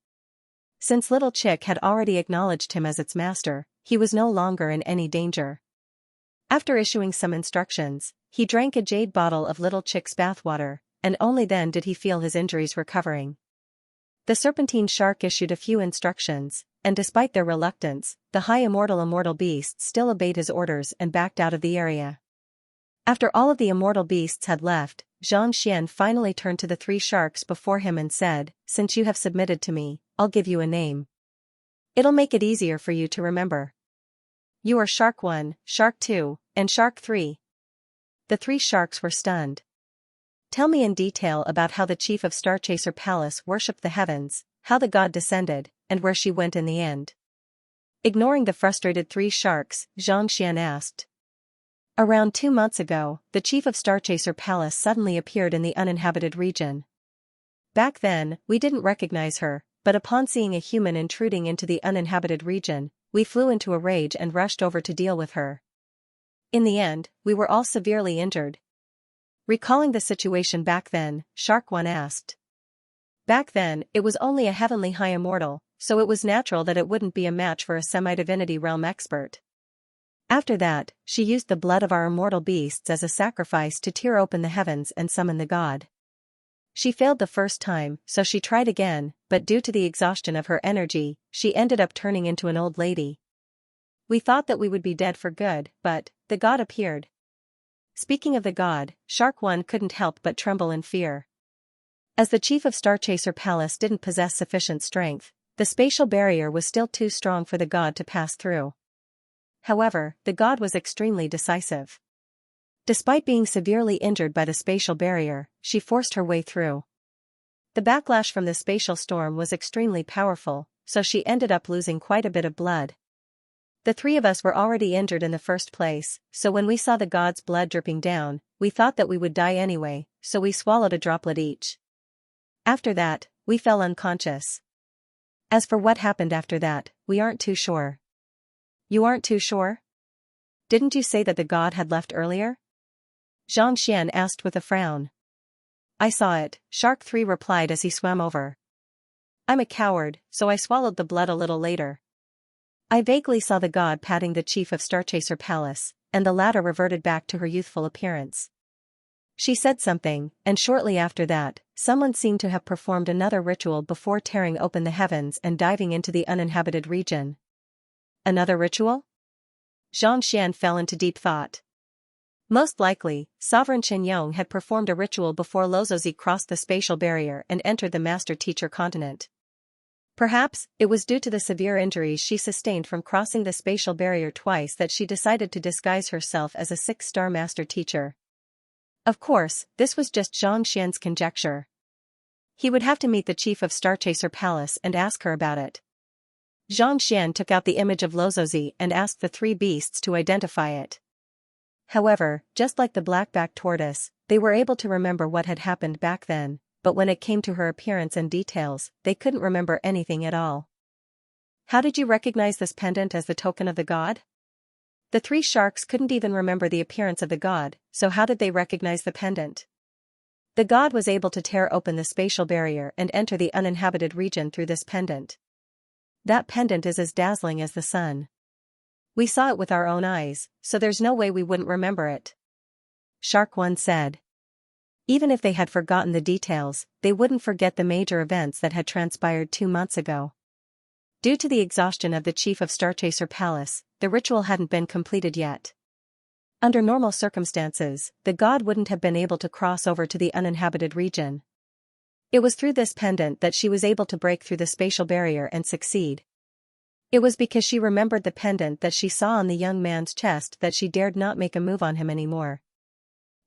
Since Little Chick had already acknowledged him as its master, he was no longer in any danger. After issuing some instructions, he drank a jade bottle of Little Chick's bathwater, and only then did he feel his injuries recovering. The serpentine shark issued a few instructions, and despite their reluctance, the high immortal beasts still obeyed his orders and backed out of the area. After all of the immortal beasts had left, Xianxian finally turned to the three sharks before him and said, "Since you have submitted to me, I'll give you a name. It'll make it easier for you to remember. You are Shark 1, Shark 2, and Shark 3. The three sharks were stunned. Tell me in detail about how the chief of Starchaser Palace worshipped the heavens, how the god descended, and where she went in the end. Ignoring the frustrated three sharks, Xianxian asked. Around 2 months ago, the chief of Starchaser Palace suddenly appeared in the uninhabited region. Back then, we didn't recognize her, but upon seeing a human intruding into the uninhabited region, we flew into a rage and rushed over to deal with her. In the end, we were all severely injured. Recalling the situation back then, Shark 1 asked. Back then, it was only a heavenly high immortal, so it was natural that it wouldn't be a match for a semi-divinity realm expert. After that, she used the blood of our immortal beasts as a sacrifice to tear open the heavens and summon the god. She failed the first time, so she tried again, but due to the exhaustion of her energy, she ended up turning into an old lady. We thought that we would be dead for good, but the god appeared. Speaking of the god, Shark 1 couldn't help but tremble in fear. As the chief of Starchaser Palace didn't possess sufficient strength, the spatial barrier was still too strong for the god to pass through. However, the god was extremely decisive. Despite being severely injured by the spatial barrier, she forced her way through. The backlash from the spatial storm was extremely powerful, so she ended up losing quite a bit of blood. The three of us were already injured in the first place, so when we saw the god's blood dripping down, we thought that we would die anyway, so we swallowed a droplet each. After that, we fell unconscious. As for what happened after that, we aren't too sure. You aren't too sure? Didn't you say that the god had left earlier? Xianxian asked with a frown. I saw it, Shark 3 replied as he swam over. I'm a coward, so I swallowed the blood a little later. I vaguely saw the god patting the chief of Starchaser Palace, and the latter reverted back to her youthful appearance. She said something, and shortly after that, someone seemed to have performed another ritual before tearing open the heavens and diving into the uninhabited region. Another ritual? Xianxian fell into deep thought. Most likely, Sovereign Qianyong had performed a ritual before Lozozi crossed the spatial barrier and entered the Master-Teacher continent. Perhaps, it was due to the severe injuries she sustained from crossing the spatial barrier twice that she decided to disguise herself as a 6-star master teacher. Of course, this was just Xianxia's conjecture. He would have to meet the chief of Starchaser Palace and ask her about it. Xianxia took out the image of Lozozi and asked the 3 beasts to identify it. However, just like the black-backed tortoise, they were able to remember what had happened back then, but when it came to her appearance and details, they couldn't remember anything at all. How did you recognize this pendant as the token of the god? The 3 sharks couldn't even remember the appearance of the god, so how did they recognize the pendant? The god was able to tear open the spatial barrier and enter the uninhabited region through this pendant. That pendant is as dazzling as the sun. We saw it with our own eyes, so there's no way we wouldn't remember it. Shark 1 said. Even if they had forgotten the details, they wouldn't forget the major events that had transpired 2 months ago. Due to the exhaustion of the chief of Starchaser Palace, the ritual hadn't been completed yet. Under normal circumstances, the god wouldn't have been able to cross over to the uninhabited region. It was through this pendant that she was able to break through the spatial barrier and succeed. It was because she remembered the pendant that she saw on the young man's chest that she dared not make a move on him anymore.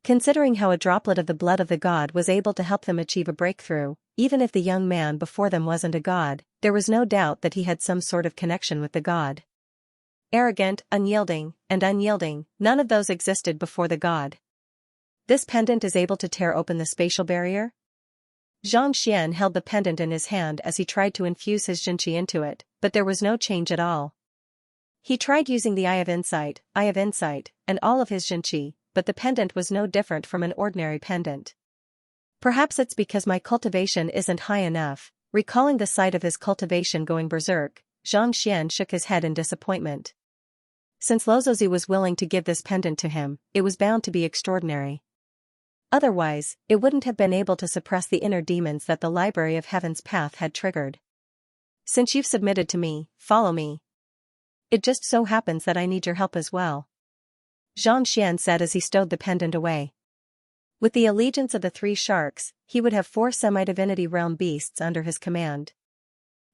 Considering how a droplet of the blood of the god was able to help them achieve a breakthrough, even if the young man before them wasn't a god, there was no doubt that he had some sort of connection with the god. Arrogant, unyielding, none of those existed before the god. This pendant is able to tear open the spatial barrier? Xianxia held the pendant in his hand as he tried to infuse his Jinqi into it, but there was no change at all. He tried using the Eye of Insight, and all of his Jinqi, but the pendant was no different from an ordinary pendant. Perhaps it's because my cultivation isn't high enough. Recalling the sight of his cultivation going berserk, Xianxia shook his head in disappointment. Since Lozozi was willing to give this pendant to him, it was bound to be extraordinary. Otherwise, it wouldn't have been able to suppress the inner demons that the Library of Heaven's path had triggered. Since you've submitted to me, follow me. It just so happens that I need your help as well. Xianxia said as he stowed the pendant away. With the allegiance of the 3 sharks, he would have 4 semi-divinity realm beasts under his command.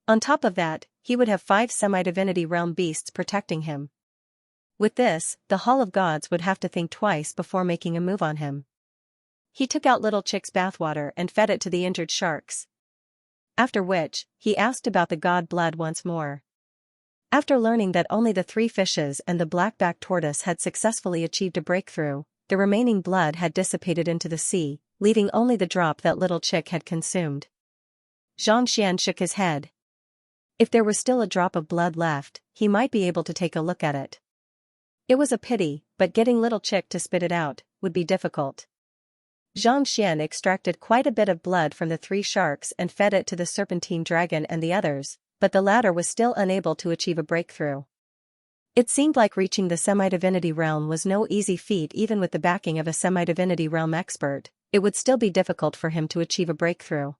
On top of that, he would have 5 semi-divinity realm beasts protecting him. With this, the Hall of Gods would have to think twice before making a move on him. He took out Little Chick's bathwater and fed it to the injured sharks. After which, he asked about the god blood once more. After learning that only the 3 fishes and the black-backed tortoise had successfully achieved a breakthrough, the remaining blood had dissipated into the sea, leaving only the drop that Little Chick had consumed. Xianxia shook his head. If there was still a drop of blood left, he might be able to take a look at it. It was a pity, but getting Little Chick to spit it out would be difficult. Xianxia extracted quite a bit of blood from the 3 sharks and fed it to the serpentine dragon and the others, but the latter was still unable to achieve a breakthrough. It seemed like reaching the semi-divinity realm was no easy feat. Even with the backing of a semi-divinity realm expert, it would still be difficult for him to achieve a breakthrough.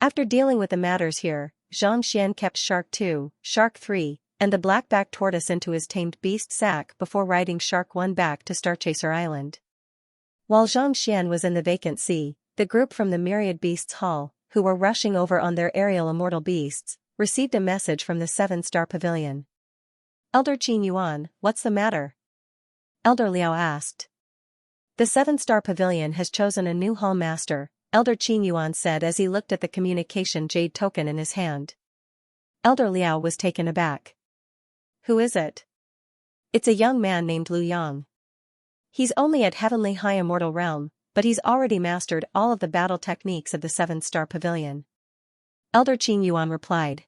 After dealing with the matters here, Xianxia kept Shark 2, Shark 3, and the black-backed tortoise into his tamed beast sack before riding Shark 1 back to Starchaser Island. While Xianxia was in the vacant sea, the group from the Myriad Beasts Hall, who were rushing over on their aerial immortal beasts, received a message from the 7-star pavilion. Elder Qin Yuan, what's the matter? Elder Liao asked. The 7-star pavilion has chosen a new hall master, Elder Qin Yuan said as he looked at the communication jade token in his hand. Elder Liao was taken aback. Who is it? It's a young man named Lu Yang. He's only at Heavenly High Immortal Realm, but he's already mastered all of the battle techniques of the 7-star pavilion. Elder Qin Yuan replied.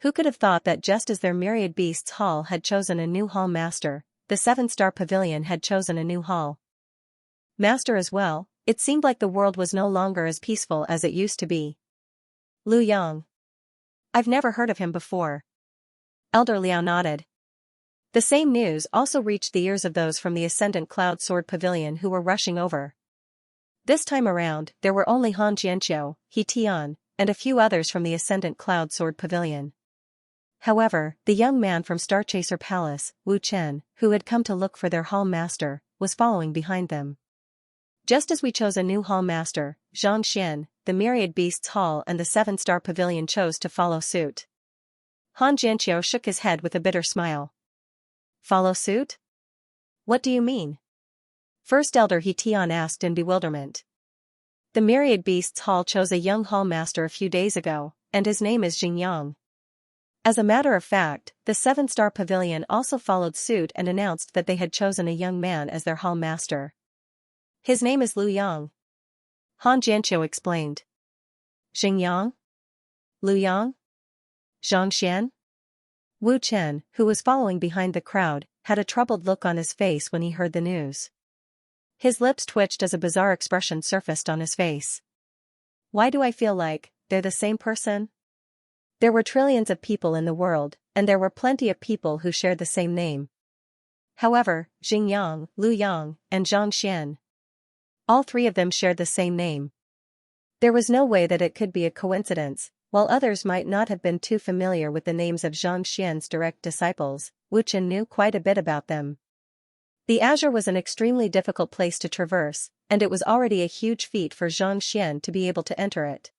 Who could have thought that just as their Myriad Beasts Hall had chosen a new hall master, the 7-star pavilion had chosen a new hall master as well? It seemed like the world was no longer as peaceful as it used to be. Lu Yang. I've never heard of him before. Elder Liao nodded. The same news also reached the ears of those from the Ascendant Cloud Sword Pavilion who were rushing over. This time around, there were only Han Jianqiu, He Tian, and a few others from the Ascendant Cloud Sword Pavilion. However, the young man from Starchaser Palace, Wu Chen, who had come to look for their hall master, was following behind them. Just as we chose a new hall master, Xianxia, the Myriad Beasts Hall and the Seven-Star Pavilion chose to follow suit. Han Jianqiu shook his head with a bitter smile. Follow suit? What do you mean? First Elder He Tian asked in bewilderment. The Myriad Beasts Hall chose a young hall master a few days ago, and his name is Xingyang. As a matter of fact, the Seven-Star Pavilion also followed suit and announced that they had chosen a young man as their hall master. His name is Lu Yang. Han Jianqiu explained. Xingyang? Lu Yang? Xianxia? Wu Chen, who was following behind the crowd, had a troubled look on his face when he heard the news. His lips twitched as a bizarre expression surfaced on his face. Why do I feel like they're the same person? There were trillions of people in the world, and there were plenty of people who shared the same name. However, Xingyang, Lu Yang, and Zhang Xian, all three of them shared the same name. There was no way that it could be a coincidence. While others might not have been too familiar with the names of Zhang Xian's direct disciples, Wu Chen knew quite a bit about them. The Azure was an extremely difficult place to traverse, and it was already a huge feat for Zhang Xian to be able to enter it.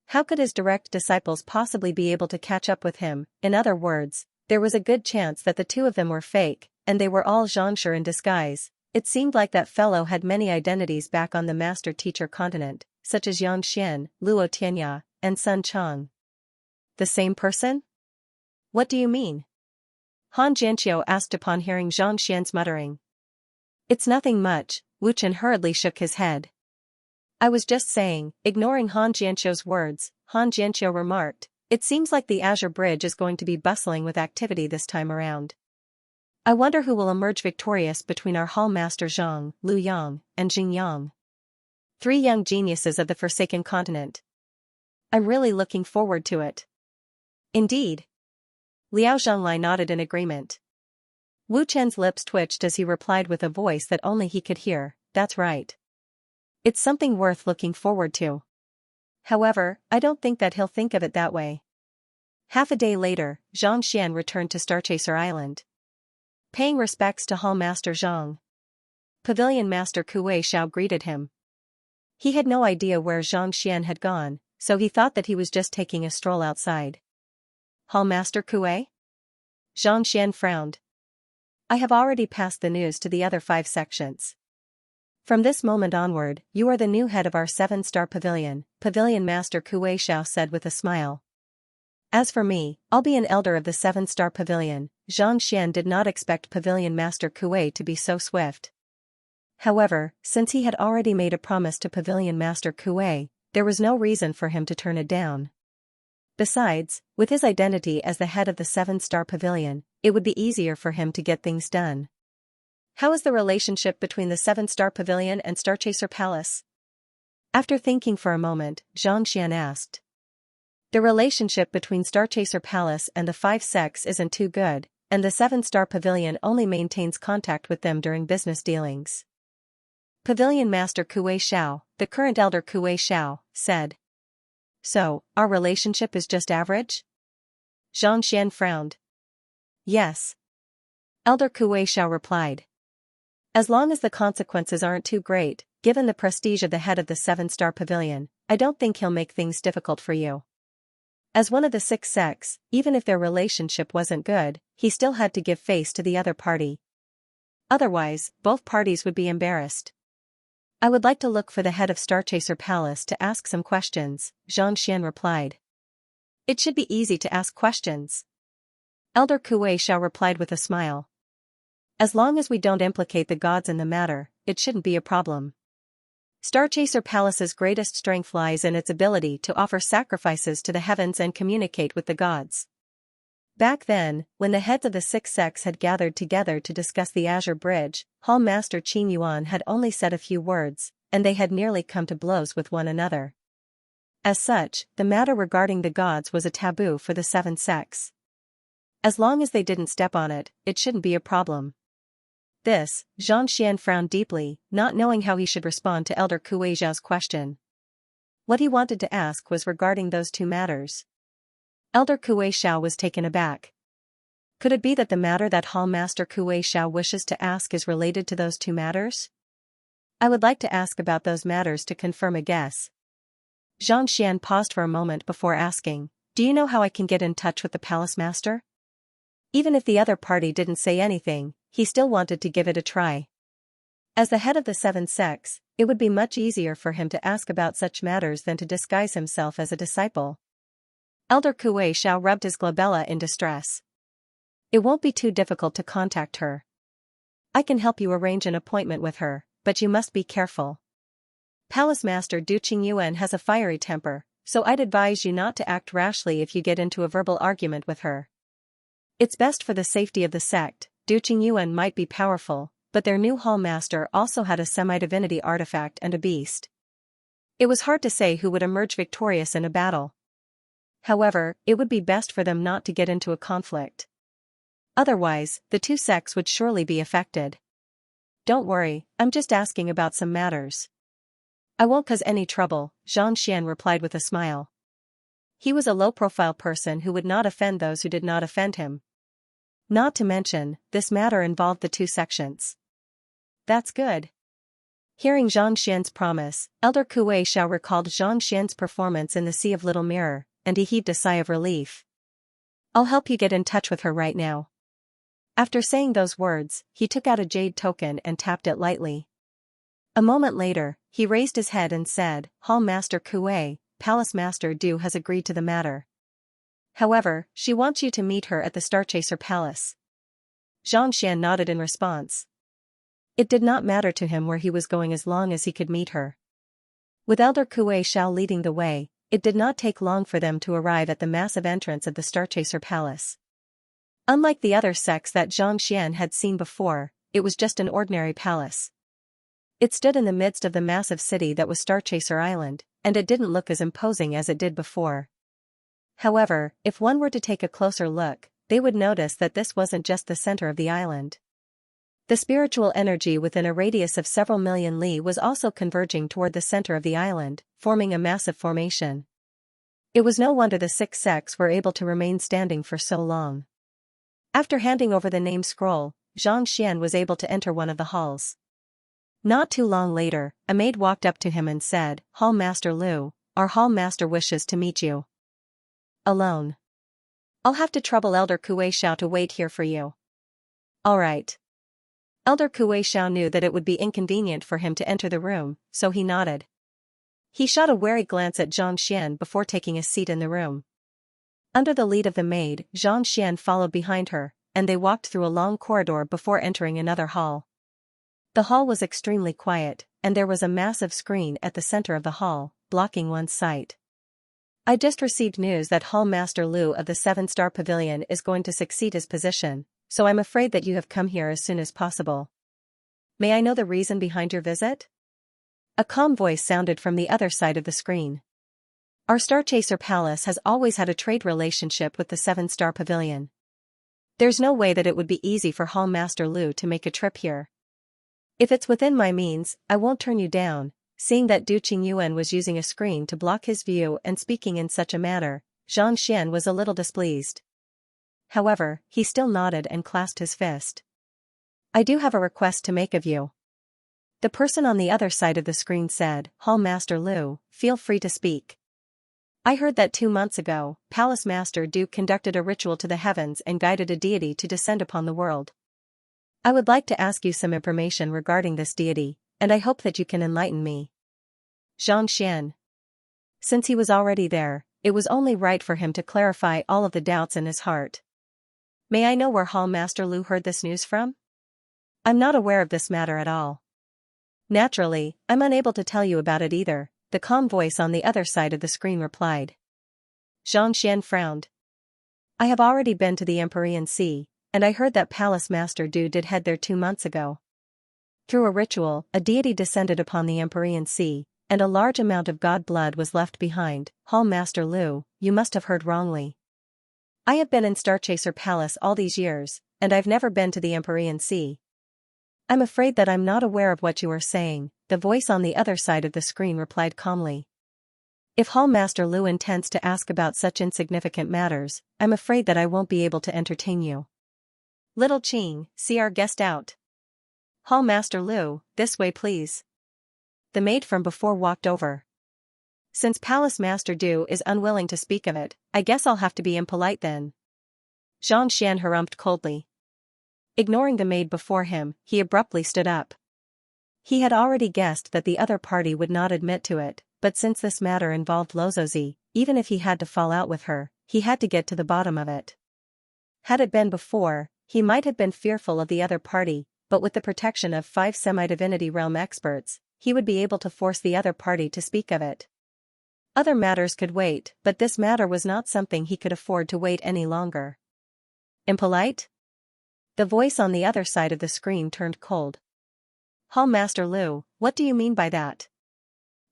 How could his direct disciples possibly be able to catch up with him? In other words, there was a good chance that the two of them were fake, and they were all Xianxia in disguise. It seemed like that fellow had many identities back on the master-teacher continent, such as Yang Xian, Luo Tianya, and Sun Chang. The same person? What do you mean? Han Jianqiu asked upon hearing Zhang Xian's muttering. It's nothing much, Wu Chen hurriedly shook his head. I was just saying, ignoring Han Jianqiu's words, Han Jianqiu remarked, it seems like the Azure Bridge is going to be bustling with activity this time around. I wonder who will emerge victorious between our hall master Zhang, Lu Yang, and Xingyang. Three young geniuses of the Forsaken Continent. I'm really looking forward to it. Indeed. Liao Zhonglai nodded in agreement. Wu Chen's lips twitched as he replied with a voice that only he could hear, that's right. It's something worth looking forward to. However, I don't think that he'll think of it that way. Half a day later, Zhang Xian returned to Starchaser Island. Paying respects to Hall Master Zhang, Pavilion Master Kuei Xiao greeted him. He had no idea where Zhang Xian had gone, so he thought that he was just taking a stroll outside. Hall Master Kuei? Zhang Xian frowned. I have already passed the news to the other 5 sections. From this moment onward, you are the new head of our 7-star pavilion, Pavilion Master Kuei Xiao said with a smile. As for me, I'll be an elder of the 7-star pavilion. Zhang Xian did not expect Pavilion Master Kuei to be so swift. However, since he had already made a promise to Pavilion Master Kuei, there was no reason for him to turn it down. Besides, with his identity as the head of the 7-star pavilion, it would be easier for him to get things done. How is the relationship between the 7-star pavilion and Starchaser Palace? After thinking for a moment, Zhang Xian asked. The relationship between Starchaser Palace and the 5 sects isn't too good, and the 7-star pavilion only maintains contact with them during business dealings. Pavilion Master Kuei Xiao, the current elder Kuei Xiao, said. So, our relationship is just average? Zhang Xian frowned. Yes. Elder Kuei Xiao replied. As long as the consequences aren't too great, given the prestige of the head of the 7-star pavilion, I don't think he'll make things difficult for you. As one of the 6 sects, even if their relationship wasn't good, he still had to give face to the other party. Otherwise, both parties would be embarrassed. I would like to look for the head of Starchaser Palace to ask some questions, Zhang Xian replied. It should be easy to ask questions. Elder Kuei Xiao replied with a smile. As long as we don't implicate the gods in the matter, it shouldn't be a problem. Starchaser Palace's greatest strength lies in its ability to offer sacrifices to the heavens and communicate with the gods. Back then, when the heads of the 6 sects had gathered together to discuss the Azure Bridge, Hall Master Qin Yuan had only said a few words, and they had nearly come to blows with one another. As such, the matter regarding the gods was a taboo for the 7 sects. As long as they didn't step on it, it shouldn't be a problem. This, Zhang Xian frowned deeply, not knowing how he should respond to Elder Kuei Xiao's question. What he wanted to ask was regarding those 2 matters. Elder Kuei Xiao was taken aback. Could it be that the matter that Hall Master Kuei Xiao wishes to ask is related to those 2 matters? I would like to ask about those matters to confirm a guess. Xianxia paused for a moment before asking, "Do you know how I can get in touch with the palace master?" Even if the other party didn't say anything, he still wanted to give it a try. As the head of the seven sects, it would be much easier for him to ask about such matters than to disguise himself as a disciple. Elder Kuei Xiao rubbed his glabella in distress. "It won't be too difficult to contact her. I can help you arrange an appointment with her, but you must be careful. Palace Master Du Qingyuan has a fiery temper, so I'd advise you not to act rashly if you get into a verbal argument with her. It's best for the safety of the sect. Du Qingyuan might be powerful, but their new hall master also had a semi-divinity artifact and a beast. It was hard to say who would emerge victorious in a battle. However, it would be best for them not to get into a conflict. Otherwise, the two sects would surely be affected. Don't worry, I'm just asking about some matters. I won't cause any trouble," Xianxia replied with a smile. He was a low-profile person who would not offend those who did not offend him. Not to mention, this matter involved the two sections. That's good. Hearing Xianxia's promise, Elder Kuei Xiao recalled Xianxia's performance in the Sea of Little Mirror, and he heaved a sigh of relief. "I'll help you get in touch with her right now." After saying those words, he took out a jade token and tapped it lightly. A moment later, he raised his head and said, "Hall Master Kuei, Palace Master Du has agreed to the matter. However, she wants you to meet her at the Starchaser Palace." Xianxia nodded in response. It did not matter to him where he was going as long as he could meet her. With Elder Kuei Xiao leading the way, it did not take long for them to arrive at the massive entrance of the Starchaser Palace. Unlike the other sects that Xianxia had seen before, it was just an ordinary palace. It stood in the midst of the massive city that was Starchaser Island, and it didn't look as imposing as it did before. However, if one were to take a closer look, they would notice that this wasn't just the center of the island. The spiritual energy within a radius of several million li was also converging toward the center of the island, forming a massive formation. It was no wonder the six sects were able to remain standing for so long. After handing over the name scroll, Xianxia was able to enter one of the halls. Not too long later, a maid walked up to him and said, "Hall Master Lu, our Hall Master wishes to meet you." "Alone? I'll have to trouble Elder Kuei Xiao to wait here for you." "All right." Elder Kuei Xiao knew that it would be inconvenient for him to enter the room, so he nodded. He shot a wary glance at Xianxia before taking a seat in the room. Under the lead of the maid, Xianxia followed behind her, and they walked through a long corridor before entering another hall. The hall was extremely quiet, and there was a massive screen at the center of the hall, blocking one's sight. "I just received news that Hall Master Lu of the 7-Star Pavilion is going to succeed his position, so I'm afraid that you have come here as soon as possible. May I know the reason behind your visit?" A calm voice sounded from the other side of the screen. "Our Starchaser Palace has always had a trade relationship with the 7-Star Pavilion. There's no way that it would be easy for Hall Master Lu to make a trip here. If it's within my means, I won't turn you down." Seeing that Du Qingyuan was using a screen to block his view and speaking in such a manner, Xianxia was a little displeased. However, he still nodded and clasped his fist. "I do have a request to make of you." The person on the other side of the screen said, "Hall Master Lu, feel free to speak. I heard that 2 months ago, Palace Master Du conducted a ritual to the heavens and guided a deity to descend upon the world. I would like to ask you some information regarding this deity, and I hope that you can enlighten me." Xianxia. Since he was already there, it was only right for him to clarify all of the doubts in his heart. "May I know where Hall Master Lu heard this news from?" "I'm not aware of this matter at all." "Naturally, I'm unable to tell you about it either," the calm voice on the other side of the screen replied. Xianxia frowned. "I have already been to the Empyrean Sea, and I heard that Palace Master Du did head there 2 months ago. Through a ritual, a deity descended upon the Empyrean Sea, and a large amount of god blood was left behind." "Hall Master Lu, you must have heard wrongly. I have been in Starchaser Palace all these years, and I've never been to the Empyrean Sea." "I'm afraid that I'm not aware of what you are saying," the voice on the other side of the screen replied calmly. "If Hall Master Lu intends to ask about such insignificant matters, I'm afraid that I won't be able to entertain you. Little Qing, see our guest out." "Hall Master Lu, this way please." The maid from before walked over. Since Palace Master Du is unwilling to speak of it, I guess I'll have to be impolite then. Xianxia harumphed coldly. Ignoring the maid before him, he abruptly stood up. He had already guessed that the other party would not admit to it, but since this matter involved Lozozi, even if he had to fall out with her, he had to get to the bottom of it. Had it been before, he might have been fearful of the other party, but with the protection of 5 semi-divinity realm experts, he would be able to force the other party to speak of it. Other matters could wait, but this matter was not something he could afford to wait any longer. Impolite? The voice on the other side of the screen turned cold. Hall Master Lu, what do you mean by that?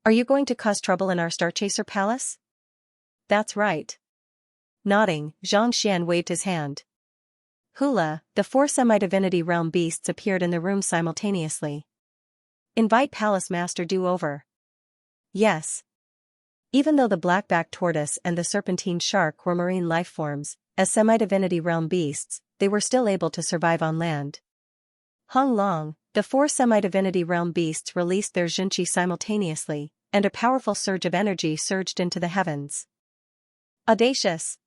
Are you going to cause trouble in our Starchaser Palace? That's right. Nodding, Xianxia waved his hand. Hula, the 4 semi-divinity realm beasts appeared in the room simultaneously. Invite Palace Master Du over. Yes. Even though the blackback tortoise and the serpentine shark were marine lifeforms, as semi-divinity realm beasts, they were still able to survive on land. Hong Long, the 4 semi-divinity realm beasts released their Xinqi simultaneously, and a powerful surge of energy surged into the heavens. Audacious.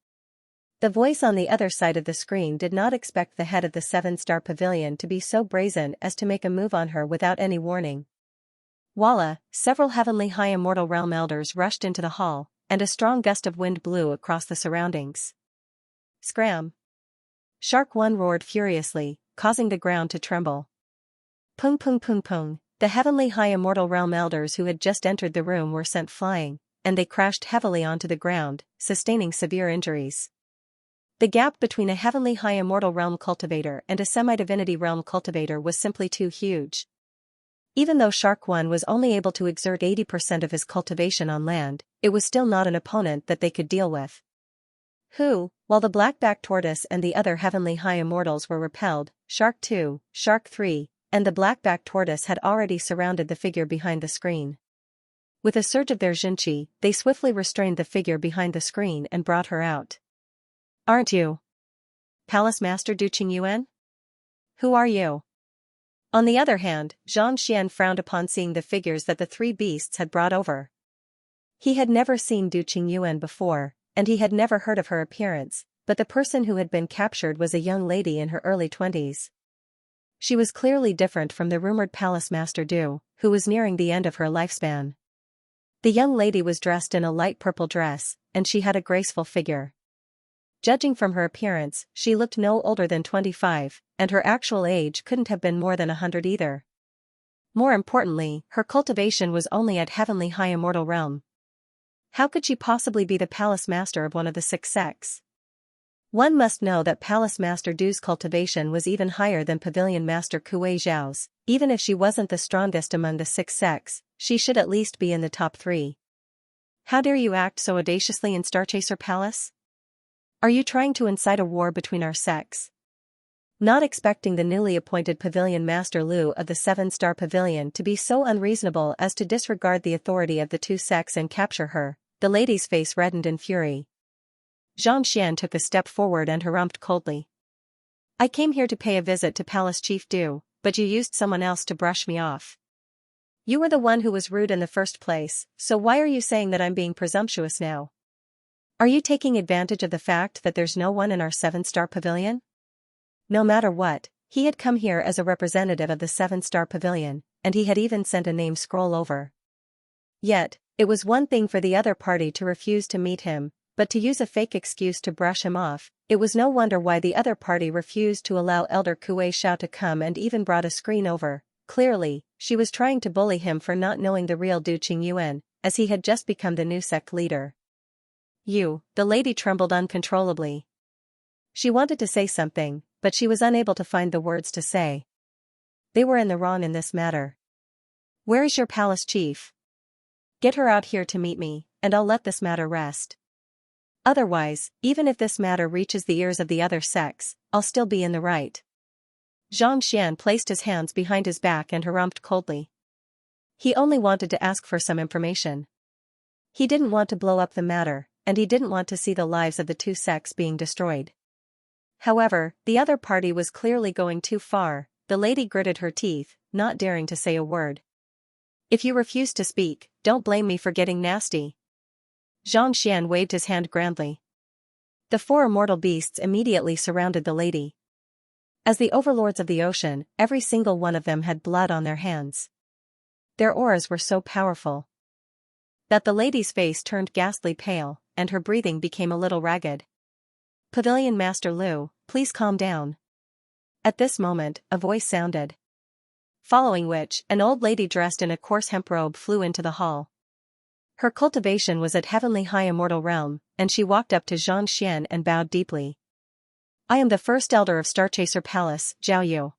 The voice on the other side of the screen did not expect the head of the 7-star pavilion to be so brazen as to make a move on her without any warning. Voila, several heavenly high immortal realm elders rushed into the hall, and a strong gust of wind blew across the surroundings. Scram! Shark 1 roared furiously, causing the ground to tremble. Pung pung pung pung, the heavenly high immortal realm elders who had just entered the room were sent flying, and they crashed heavily onto the ground, sustaining severe injuries. The gap between a heavenly high immortal realm cultivator and a semi-divinity realm cultivator was simply too huge. Even though Shark 1 was only able to exert 80% of his cultivation on land, it was still not an opponent that they could deal with. While the blackback tortoise and the other heavenly high immortals were repelled, Shark 2, Shark 3, and the blackback tortoise had already surrounded the figure behind the screen. With a surge of their Xinqi, they swiftly restrained the figure behind the screen and brought her out. Aren't you Palace Master Du Qingyuan? Who are you? On the other hand, Xianxia frowned upon seeing the figures that the 3 beasts had brought over. He had never seen Du Qingyuan before, and he had never heard of her appearance, but the person who had been captured was a young lady in her early 20s. She was clearly different from the rumored Palace Master Du, who was nearing the end of her lifespan. The young lady was dressed in a light purple dress, and she had a graceful figure. Judging from her appearance, she looked no older than 25, and her actual age couldn't have been more than 100 either. More importantly, her cultivation was only at heavenly high immortal realm. How could she possibly be the Palace Master of one of the 6 sects? One must know that Palace Master Du's cultivation was even higher than Pavilion Master Kuei Zhao's. Even if she wasn't the strongest among the 6 sects, she should at least be in the top 3. How dare you act so audaciously in Starchaser Palace? Are you trying to incite a war between our sects? Not expecting the newly appointed Pavilion Master Lu of the 7-star Pavilion to be so unreasonable as to disregard the authority of the 2 sects and capture her, the lady's face reddened in fury. Xianxia took a step forward and harumphed coldly. I came here to pay a visit to Palace Chief Du, but you used someone else to brush me off. You were the one who was rude in the first place, so why are you saying that I'm being presumptuous now? Are you taking advantage of the fact that there's no one in our 7-star pavilion? No matter what, he had come here as a representative of the 7-star pavilion, and he had even sent a name scroll over. Yet, it was one thing for the other party to refuse to meet him, but to use a fake excuse to brush him off, it was no wonder why the other party refused to allow Elder Kuei Xiao to come and even brought a screen over. Clearly, she was trying to bully him for not knowing the real Du Qingyuan, as he had just become the new sect leader. The lady trembled uncontrollably. She wanted to say something, but she was unable to find the words to say. They were in the wrong in this matter. Where is your palace chief? Get her out here to meet me, and I'll let this matter rest. Otherwise, even if this matter reaches the ears of the other sects, I'll still be in the right. Xianxia placed his hands behind his back and harumphed coldly. He only wanted to ask for some information. He didn't want to blow up the matter, and he didn't want to see the lives of the 2 sects being destroyed. However, the other party was clearly going too far. The lady gritted her teeth, not daring to say a word. If you refuse to speak, don't blame me for getting nasty, Xianxia waved his hand grandly. The four immortal beasts immediately surrounded the lady. As the overlords of the ocean, every single one of them had blood on their hands. Their auras were so powerful that the lady's face turned ghastly pale, and her breathing became a little ragged. Pavilion Master Lu, please calm down. At this moment, a voice sounded. Following which, an old lady dressed in a coarse hemp robe flew into the hall. Her cultivation was at heavenly high immortal realm, and she walked up to Xianxia and bowed deeply. I am the first elder of Starchaser Palace, Zhao Yu.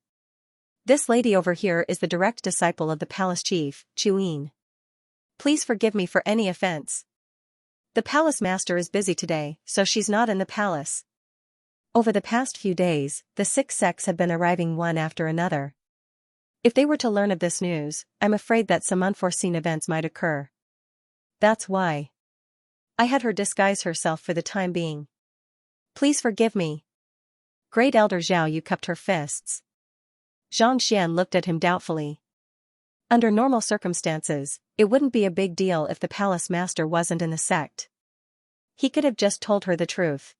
This lady over here is the direct disciple of the palace chief, Chuyin. Please forgive me for any offense. The palace master is busy today, so she's not in the palace. Over the past few days, the 6 sects have been arriving one after another. If they were to learn of this news, I'm afraid that some unforeseen events might occur. That's why I had her disguise herself for the time being. Please forgive me. Great Elder Zhao Yu cupped her fists. Xianxia looked at him doubtfully. Under normal circumstances, it wouldn't be a big deal if the palace master wasn't in the sect. He could have just told her the truth.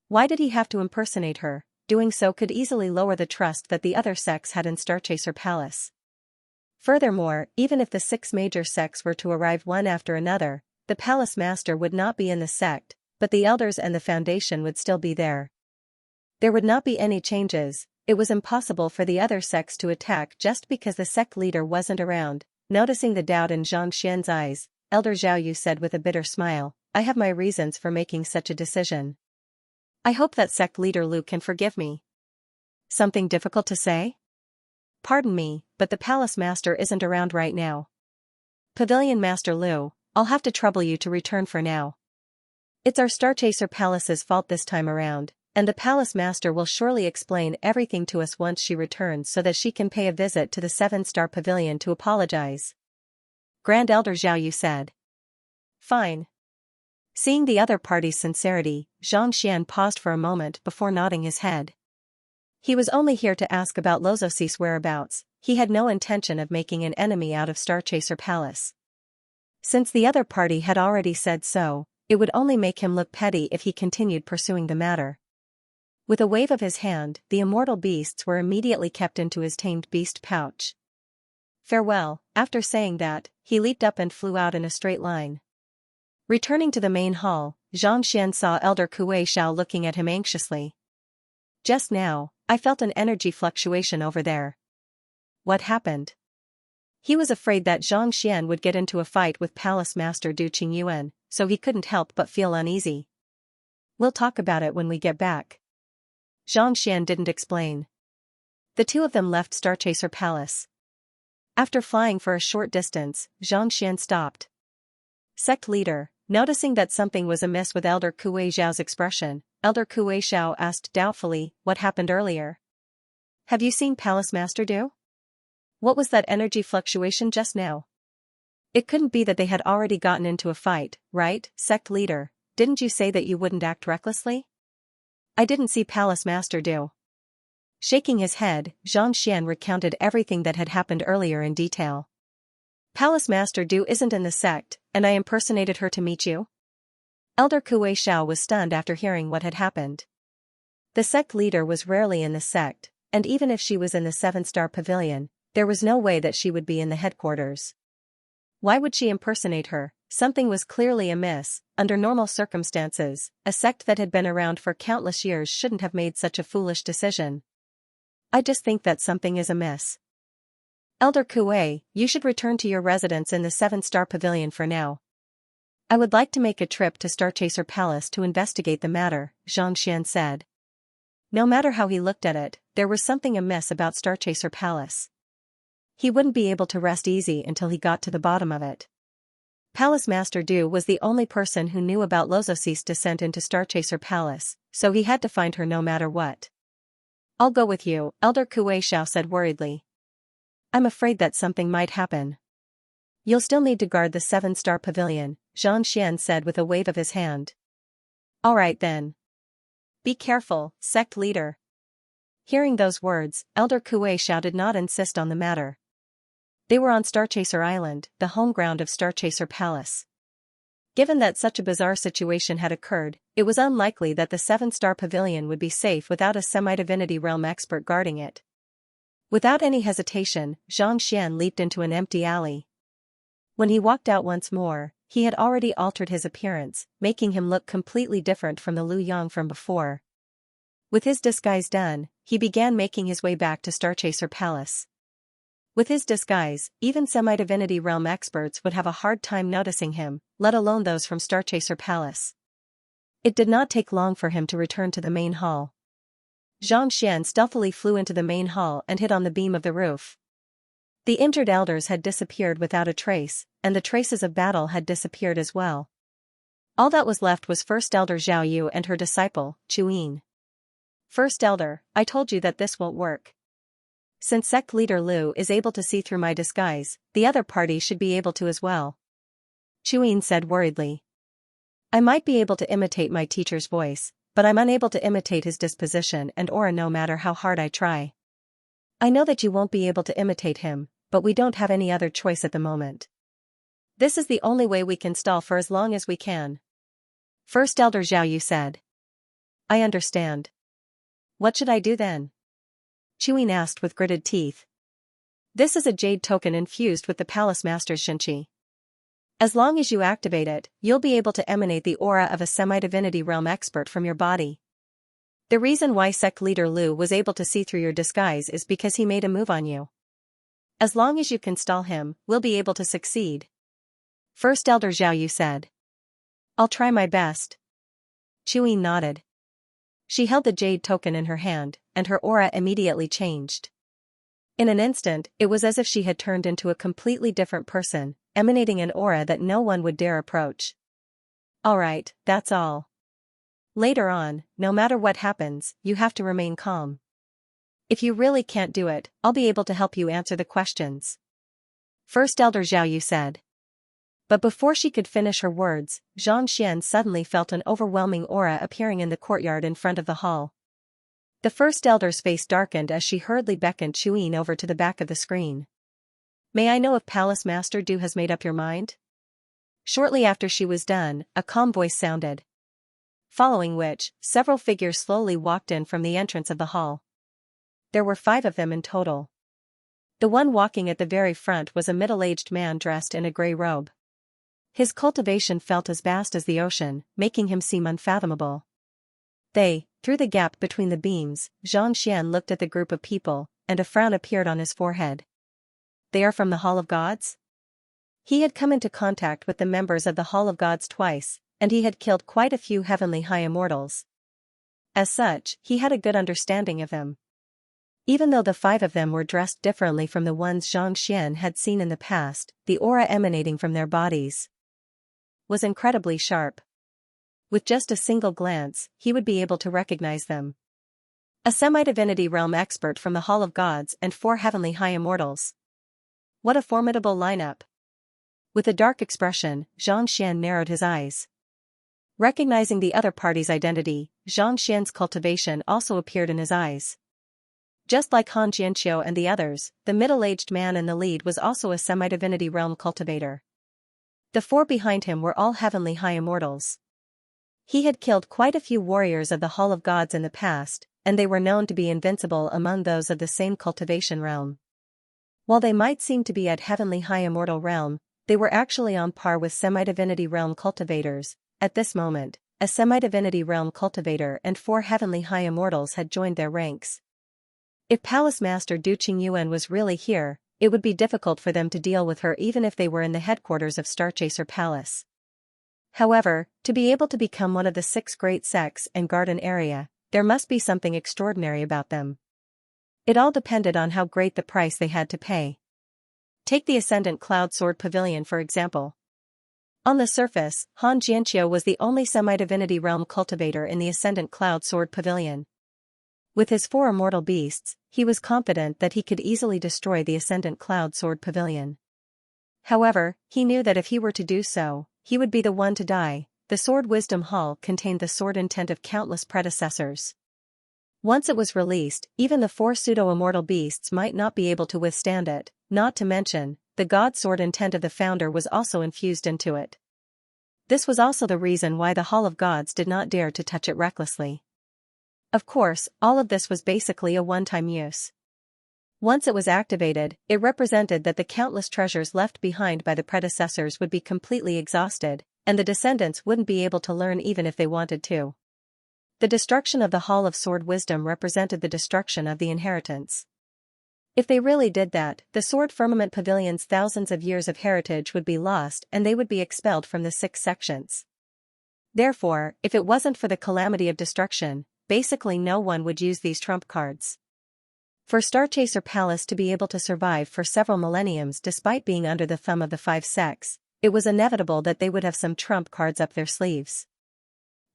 Why did he have to impersonate her? Doing so could easily lower the trust that the other sects had in Starchaser Palace. Furthermore, even if the 6 major sects were to arrive one after another, the palace master would not be in the sect, but the elders and the foundation would still be there. There would not be any changes. It was impossible for the other sects to attack just because the sect leader wasn't around. Noticing the doubt in Xianxia's eyes, Elder Zhao Yu said with a bitter smile, I have my reasons for making such a decision. I hope that sect leader Lu can forgive me. Something difficult to say? Pardon me, but the palace master isn't around right now. Pavilion Master Lu, I'll have to trouble you to return for now. It's our Starchaser Palace's fault this time around, and the palace master will surely explain everything to us once she returns so that she can pay a visit to the 7-star pavilion to apologize. Grand Elder Zhao Yu said. Fine. Seeing the other party's sincerity, Xianxia paused for a moment before nodding his head. He was only here to ask about Lozosi's whereabouts. He had no intention of making an enemy out of Starchaser Palace. Since the other party had already said so, it would only make him look petty if he continued pursuing the matter. With a wave of his hand, the immortal beasts were immediately kept into his tamed beast pouch. Farewell. After saying that, he leaped up and flew out in a straight line. Returning to the main hall, Xianxia saw Elder Kuei Shao looking at him anxiously. Just now, I felt an energy fluctuation over there. What happened? He was afraid that Xianxia would get into a fight with Palace Master Du Qingyuan, so he couldn't help but feel uneasy. We'll talk about it when we get back. Xianxia didn't explain. The two of them left Starchaser Palace. After flying for a short distance, Xianxia stopped. Sect leader, noticing that something was amiss with Elder Kuei Xiao's expression, Elder Kuei Xiao asked doubtfully, what happened earlier? Have you seen Palace Master do? What was that energy fluctuation just now? It couldn't be that they had already gotten into a fight, right, sect leader? Didn't you say that you wouldn't act recklessly? I didn't see Palace Master do. Shaking his head, Xianxia recounted everything that had happened earlier in detail. Palace Master Du isn't in the sect, and I impersonated her to meet you? Elder Kuei Shao was stunned after hearing what had happened. The sect leader was rarely in the sect, and even if she was in the 7-star pavilion, there was no way that she would be in the headquarters. Why would she impersonate her? Something was clearly amiss. Under normal circumstances, a sect that had been around for countless years shouldn't have made such a foolish decision. I just think that something is amiss. Elder Kuei, you should return to your residence in the 7-star pavilion for now. I would like to make a trip to Starchaser Palace to investigate the matter, Xianxia said. No matter how he looked at it, there was something amiss about Starchaser Palace. He wouldn't be able to rest easy until he got to the bottom of it. Palace Master Du was the only person who knew about Lozosi's descent into Starchaser Palace, so he had to find her no matter what. I'll go with you, Elder Kuei Shao said worriedly. I'm afraid that something might happen. You'll still need to guard the 7-star pavilion, Xianxia said with a wave of his hand. All right then. Be careful, sect leader. Hearing those words, Elder Kuei Shao did not insist on the matter. They were on Starchaser Island, the home ground of Starchaser Palace. Given that such a bizarre situation had occurred, it was unlikely that the 7-star pavilion would be safe without a semi-divinity realm expert guarding it. Without any hesitation, Xianxia leaped into an empty alley. When he walked out once more, he had already altered his appearance, making him look completely different from the Lu Yang from before. With his disguise done, he began making his way back to Starchaser Palace. With his disguise, even semi-divinity realm experts would have a hard time noticing him, let alone those from Starchaser Palace. It did not take long for him to return to the main hall. Xianxia stealthily flew into the main hall and hid on the beam of the roof. The injured elders had disappeared without a trace, and the traces of battle had disappeared as well. All that was left was First Elder Zhao Yu and her disciple, Chuyin. First Elder, I told you that this won't work. Since sect leader Lu is able to see through my disguise, the other party should be able to as well. Chuyin said worriedly. I might be able to imitate my teacher's voice, but I'm unable to imitate his disposition and aura no matter how hard I try. I know that you won't be able to imitate him, but we don't have any other choice at the moment. This is the only way we can stall for as long as we can. First Elder Zhao Yu said. I understand. What should I do then? Chuyin asked with gritted teeth. This is a jade token infused with the Palace Master's Xianxia. As long as you activate it, you'll be able to emanate the aura of a semi-divinity realm expert from your body. The reason why sect leader Lu was able to see through your disguise is because he made a move on you. As long as you can stall him, we'll be able to succeed. First Elder Zhao Yu said. I'll try my best. Chuyin nodded. She held the jade token in her hand, and her aura immediately changed. In an instant, it was as if she had turned into a completely different person, emanating an aura that no one would dare approach. Alright, that's all. Later on, no matter what happens, you have to remain calm. If you really can't do it, I'll be able to help you answer the questions. First Elder Zhao Yu said. But before she could finish her words, Xianxia suddenly felt an overwhelming aura appearing in the courtyard in front of the hall. The First Elder's face darkened as she hurriedly beckoned Chuyin over to the back of the screen. May I know if Palace Master Du has made up your mind? Shortly after she was done, a calm voice sounded. Following which, several figures slowly walked in from the entrance of the hall. There were 5 of them in total. The one walking at the very front was a middle-aged man dressed in a grey robe. His cultivation felt as vast as the ocean, making him seem unfathomable. Through the gap between the beams, Xianxia looked at the group of people, and a frown appeared on his forehead. They are from the Hall of Gods? He had come into contact with the members of the Hall of Gods twice, and he had killed quite a few heavenly high immortals. As such, he had a good understanding of them. Even though the 5 of them were dressed differently from the ones Xianxia had seen in the past, the aura emanating from their bodies was incredibly sharp. With just a single glance, he would be able to recognize them. A semi-divinity realm expert from the Hall of Gods and 4 heavenly high immortals. What a formidable lineup. With a dark expression, Xianxia narrowed his eyes. Recognizing the other party's identity, Xianxia's cultivation also appeared in his eyes. Just like Han Jianqiu and the others, the middle-aged man in the lead was also a semi-divinity realm cultivator. The 4 behind him were all heavenly high immortals. He had killed quite a few warriors of the Hall of Gods in the past, and they were known to be invincible among those of the same cultivation realm. While they might seem to be at heavenly high immortal realm, they were actually on par with semi-divinity realm cultivators. At this moment, a semi-divinity realm cultivator and 4 heavenly high immortals had joined their ranks. If Palace Master Du Qingyuan was really here, it would be difficult for them to deal with her even if they were in the headquarters of Starchaser Palace. However, to be able to become one of the 6 great sects and guard an area, there must be something extraordinary about them. It all depended on how great the price they had to pay. Take the Ascendant Cloud Sword Pavilion for example. On the surface, Han Jianqiu was the only semi-divinity realm cultivator in the Ascendant Cloud Sword Pavilion. With his 4 immortal beasts, he was confident that he could easily destroy the Ascendant Cloud Sword Pavilion. However, he knew that if he were to do so, he would be the one to die. The Sword Wisdom Hall contained the sword intent of countless predecessors. Once it was released, even the 4 pseudo-immortal beasts might not be able to withstand it, not to mention, the God Sword intent of the founder was also infused into it. This was also the reason why the Hall of Gods did not dare to touch it recklessly. Of course, all of this was basically a one-time use. Once it was activated, it represented that the countless treasures left behind by the predecessors would be completely exhausted, and the descendants wouldn't be able to learn even if they wanted to. The destruction of the Hall of Sword Wisdom represented the destruction of the inheritance. If they really did that, the Sword Firmament Pavilion's thousands of years of heritage would be lost and they would be expelled from the 6 sections. Therefore, if it wasn't for the calamity of destruction, basically no one would use these trump cards. For Starchaser Palace to be able to survive for several millenniums despite being under the thumb of the 5 sects, it was inevitable that they would have some trump cards up their sleeves.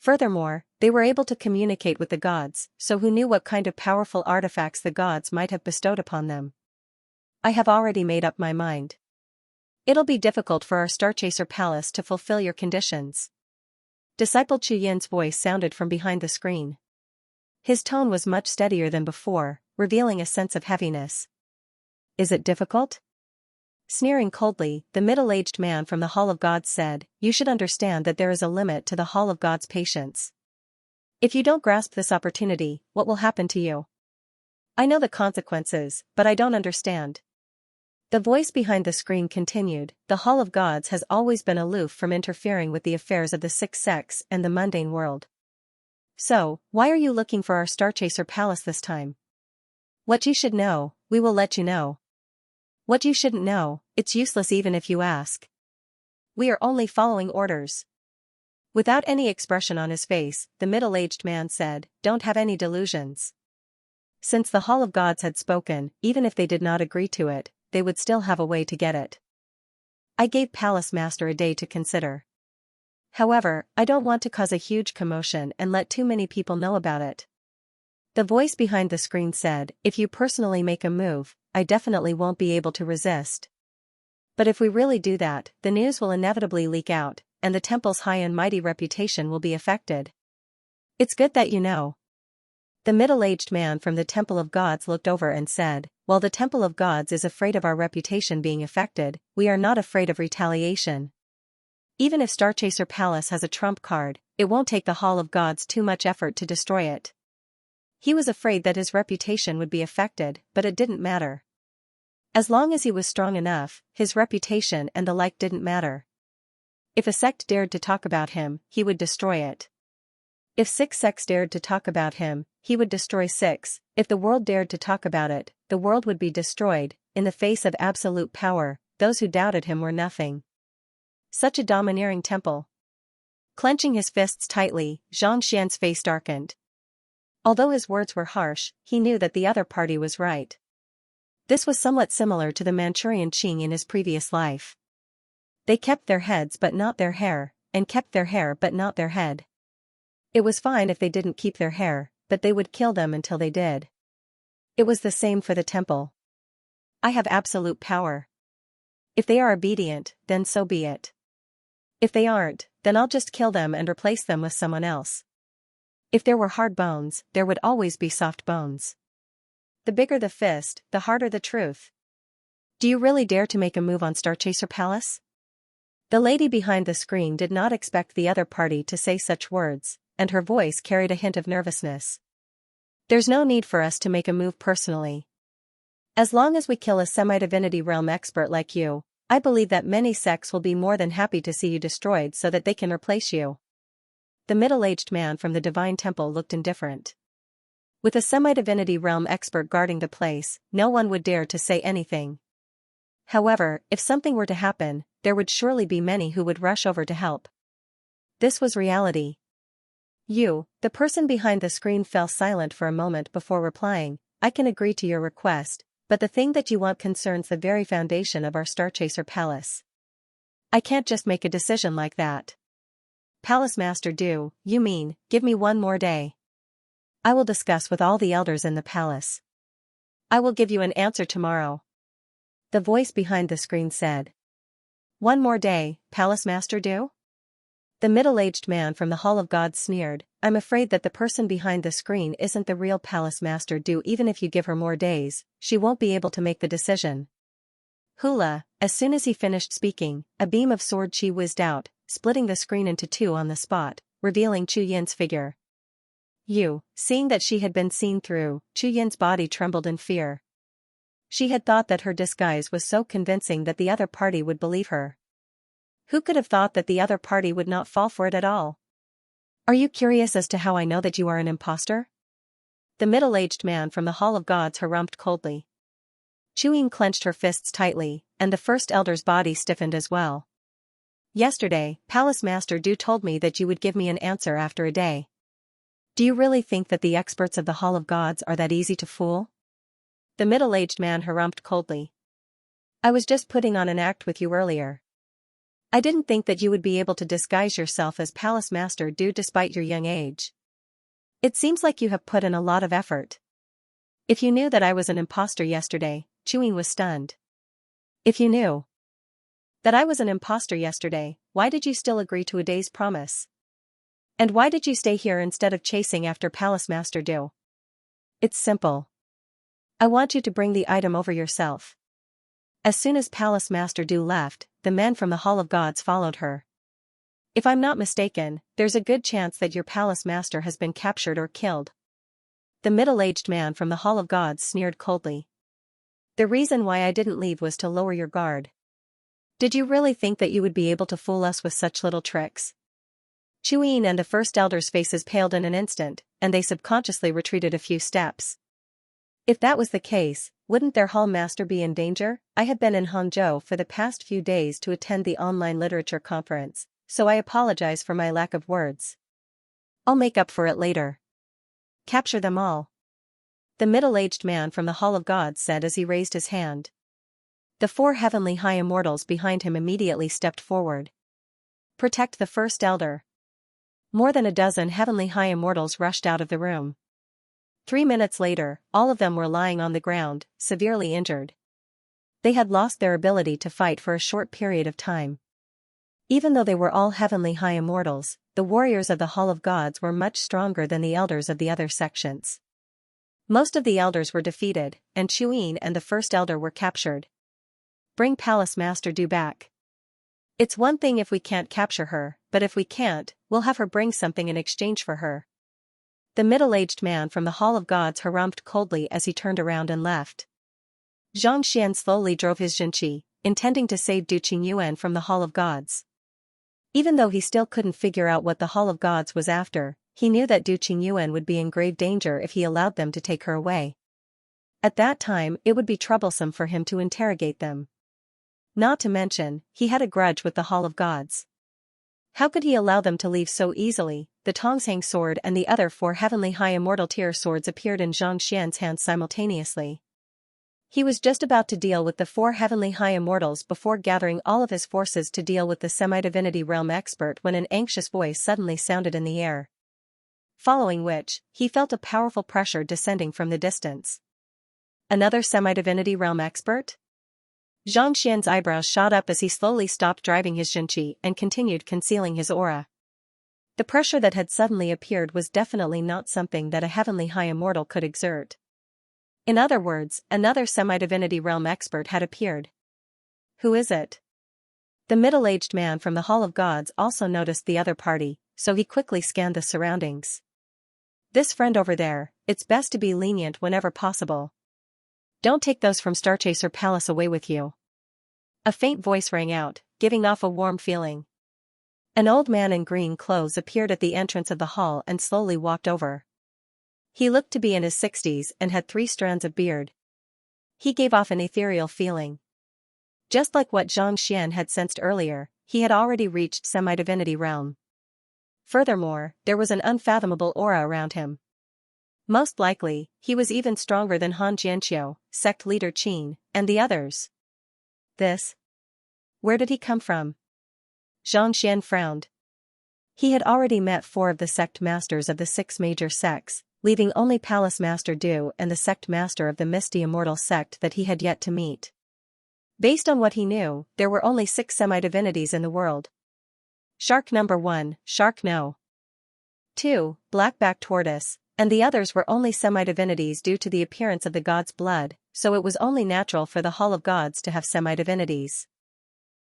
Furthermore, they were able to communicate with the gods, so who knew what kind of powerful artifacts the gods might have bestowed upon them? I have already made up my mind. It'll be difficult for our Starchaser Palace to fulfill your conditions. Disciple Chu Yin's voice sounded from behind the screen. His tone was much steadier than before, revealing a sense of heaviness. Is it difficult? Sneering coldly, the middle-aged man from the Hall of Gods said, "You should understand that there is a limit to the Hall of Gods' patience. If you don't grasp this opportunity, what will happen to you? I know the consequences, but I don't understand." The voice behind the screen continued, "The Hall of Gods has always been aloof from interfering with the affairs of the 6 sects and the mundane world. So, why are you looking for our Starchaser Palace this time? What you should know, we will let you know. What you shouldn't know, it's useless even if you ask. We are only following orders." Without any expression on his face, the middle-aged man said, "Don't have any delusions." Since the Hall of Gods had spoken, even if they did not agree to it, they would still have a way to get it. I gave Palace Master a day to consider. However, I don't want to cause a huge commotion and let too many people know about it. The voice behind the screen said, "If you personally make a move, I definitely won't be able to resist. But if we really do that, the news will inevitably leak out, and the temple's high and mighty reputation will be affected. It's good that you know." The middle-aged man from the Temple of Gods looked over and said, "While the Temple of Gods is afraid of our reputation being affected, we are not afraid of retaliation. Even if Starchaser Palace has a trump card, it won't take the Hall of Gods too much effort to destroy it." He was afraid that his reputation would be affected, but it didn't matter. As long as he was strong enough, his reputation and the like didn't matter. If a sect dared to talk about him, he would destroy it. If 6 sects dared to talk about him, he would destroy 6. If the world dared to talk about it, the world would be destroyed. In the face of absolute power, those who doubted him were nothing. Such a domineering temple. Clenching his fists tightly, Xianxia's face darkened. Although his words were harsh, he knew that the other party was right. This was somewhat similar to the Manchurian Qing in his previous life. They kept their heads but not their hair, and kept their hair but not their head. It was fine if they didn't keep their hair, but they would kill them until they did. It was the same for the temple. I have absolute power. If they are obedient, then so be it. If they aren't, then I'll just kill them and replace them with someone else. If there were hard bones, there would always be soft bones. The bigger the fist, the harder the truth. Do you really dare to make a move on Starchaser Palace? The lady behind the screen did not expect the other party to say such words, and her voice carried a hint of nervousness. There's no need for us to make a move personally. As long as we kill a semi-divinity realm expert like you, I believe that many sects will be more than happy to see you destroyed so that they can replace you. The middle-aged man from the Divine Temple looked indifferent. With a semi-divinity realm expert guarding the place, no one would dare to say anything. However, if something were to happen, there would surely be many who would rush over to help. This was reality. You, the person behind the screen, fell silent for a moment before replying, "I can agree to your request, but the thing that you want concerns the very foundation of our Starchaser Palace. I can't just make a decision like that." "Palace Master, you mean, give me one more day? I will discuss with all the elders in the palace. I will give you an answer tomorrow." The voice behind the screen said. "One more day, Palace Master, The middle-aged man from the Hall of Gods sneered, "I'm afraid that the person behind the screen isn't the real Palace Master. Even if you give her more days, she won't be able to make the decision." Hula, as soon as he finished speaking, a beam of sword chi whizzed out, splitting the screen into two on the spot, revealing Chu Yin's figure. Seeing that she had been seen through, Chu Yin's body trembled in fear. She had thought that her disguise was so convincing that the other party would believe her. Who could have thought that the other party would not fall for it at all? Are you curious as to how I know that you are an imposter? The middle-aged man from the Hall of Gods harumphed coldly. Chu Yin clenched her fists tightly, and the first elder's body stiffened as well. Yesterday, Palace Master Du told me that you would give me an answer after a day. Do you really think that the experts of the Hall of Gods are that easy to fool? The middle-aged man harumphed coldly. I was just putting on an act with you earlier. I didn't think that you would be able to disguise yourself as Palace Master Du despite your young age. It seems like you have put in a lot of effort. If you knew that I was an imposter yesterday, Chu Yin was stunned. If you knew that I was an imposter yesterday, why did you still agree to a day's promise? And why did you stay here instead of chasing after Palace Master Du? It's simple. I want you to bring the item over yourself. As soon as Palace Master Du left, the men from the Hall of Gods followed her. If I'm not mistaken, there's a good chance that your Palace Master has been captured or killed. The middle-aged man from the Hall of Gods sneered coldly. The reason why I didn't leave was to lower your guard. Did you really think that you would be able to fool us with such little tricks? Chu Yin and the first elder's faces paled in an instant, and they subconsciously retreated a few steps. If that was the case, wouldn't their hall master be in danger? I have been in Hangzhou for the past few days to attend the online literature conference, so I apologize for my lack of words. I'll make up for it later. Capture them all. The middle-aged man from the Hall of Gods said as he raised his hand. The four heavenly high immortals behind him immediately stepped forward. Protect the first elder. More than a dozen heavenly high immortals rushed out of the room. 3 minutes later, all of them were lying on the ground, severely injured. They had lost their ability to fight for a short period of time. Even though they were all heavenly high immortals, the warriors of the Hall of Gods were much stronger than the elders of the other sections. Most of the elders were defeated, and Chu Yin and the first elder were captured. Bring Palace Master Du back. It's one thing if we can't capture her, but if we can't, we'll have her bring something in exchange for her. The middle-aged man from the Hall of Gods harumphed coldly as he turned around and left. Xianxia slowly drove his Xianxia, intending to save Du Qingyuan from the Hall of Gods. Even though he still couldn't figure out what the Hall of Gods was after, he knew that Du Qingyuan would be in grave danger if he allowed them to take her away. At that time, it would be troublesome for him to interrogate them. Not to mention, he had a grudge with the Hall of Gods. How could he allow them to leave so easily? The Tongshang sword and the other 4 heavenly high immortal tier swords appeared in Xianxian's hands simultaneously. He was just about to deal with the 4 heavenly high immortals before gathering all of his forces to deal with the semi-divinity realm expert when an anxious voice suddenly sounded in the air. Following which, he felt a powerful pressure descending from the distance. Another semi-divinity realm expert? Xianxian's eyebrows shot up as he slowly stopped driving his Xianxia and continued concealing his aura. The pressure that had suddenly appeared was definitely not something that a heavenly high immortal could exert. In other words, another semi-divinity realm expert had appeared. Who is it? The middle-aged man from the Hall of Gods also noticed the other party, so he quickly scanned the surroundings. This friend over there, it's best to be lenient whenever possible. Don't take those from Starchaser Palace away with you. A faint voice rang out, giving off a warm feeling. An old man in green clothes appeared at the entrance of the hall and slowly walked over. He looked to be in his 60s and had 3 strands of beard. He gave off an ethereal feeling. Just like what Xianxian had sensed earlier, he had already reached semi-divinity realm. Furthermore, there was an unfathomable aura around him. Most likely, he was even stronger than Han Jianqiu, sect leader Qin, and the others. Where did he come from? Xianxian frowned. He had already met 4 of the sect masters of the 6 major sects, leaving only Palace Master Du and the sect master of the Misty Immortal sect that he had yet to meet. Based on what he knew, there were only 6 semi-divinities in the world. Shark number 1, Shark No. 2, Blackback Tortoise, and the others were only semi-divinities due to the appearance of the god's blood, so it was only natural for the Hall of Gods to have semi-divinities.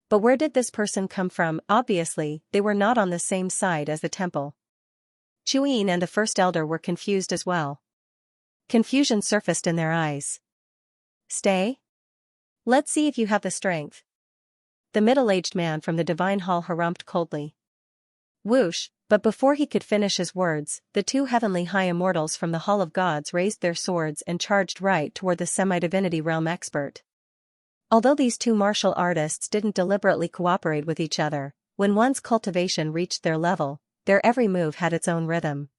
But where did this person come from? Obviously, they were not on the same side as the temple. Chuyin and the first elder were confused as well. Confusion surfaced in their eyes. Stay? Let's see if you have the strength. The middle-aged man from the divine hall harumphed coldly. Whoosh, but before he could finish his words, the two heavenly high immortals from the Hall of Gods raised their swords and charged right toward the semi-divinity realm expert. Although these two martial artists didn't deliberately cooperate with each other, when one's cultivation reached their level, their every move had its own rhythm.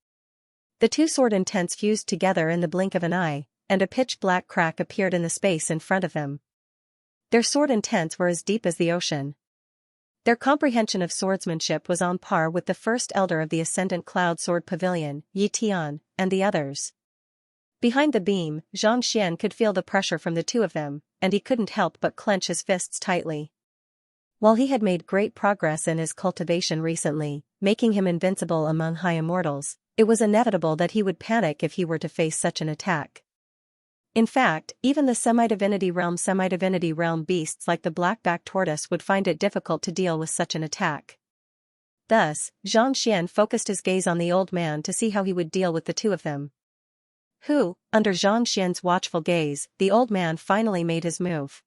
The two sword intents fused together in the blink of an eye, and a pitch-black crack appeared in the space in front of them. Their sword intents were as deep as the ocean. Their comprehension of swordsmanship was on par with the first elder of the Ascendant Cloud Sword Pavilion, Yi Tian, and the others. Behind the beam, Xianxia could feel the pressure from the two of them, and he couldn't help but clench his fists tightly. While he had made great progress in his cultivation recently, making him invincible among high immortals, it was inevitable that he would panic if he were to face such an attack. In fact, even the semi-divinity realm beasts like the black-backed tortoise would find it difficult to deal with such an attack. Thus, Xianxia focused his gaze on the old man to see how he would deal with the two of them. Under Xianxia's watchful gaze, the old man finally made his move.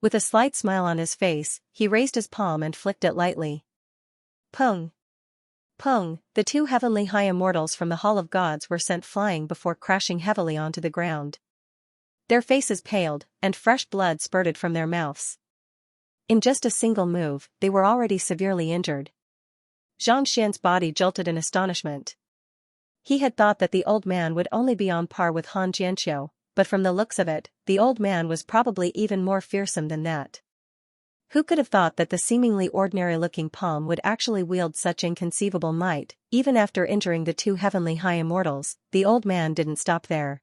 With a slight smile on his face, he raised his palm and flicked it lightly. Pung! Pung! The two heavenly high immortals from the Hall of Gods were sent flying before crashing heavily onto the ground. Their faces paled, and fresh blood spurted from their mouths. In just a single move, they were already severely injured. Xianxia's body jolted in astonishment. He had thought that the old man would only be on par with Han Jianqiu, but from the looks of it, the old man was probably even more fearsome than that. Who could have thought that the seemingly ordinary-looking palm would actually wield such inconceivable might? Even after injuring the two heavenly high immortals, the old man didn't stop there.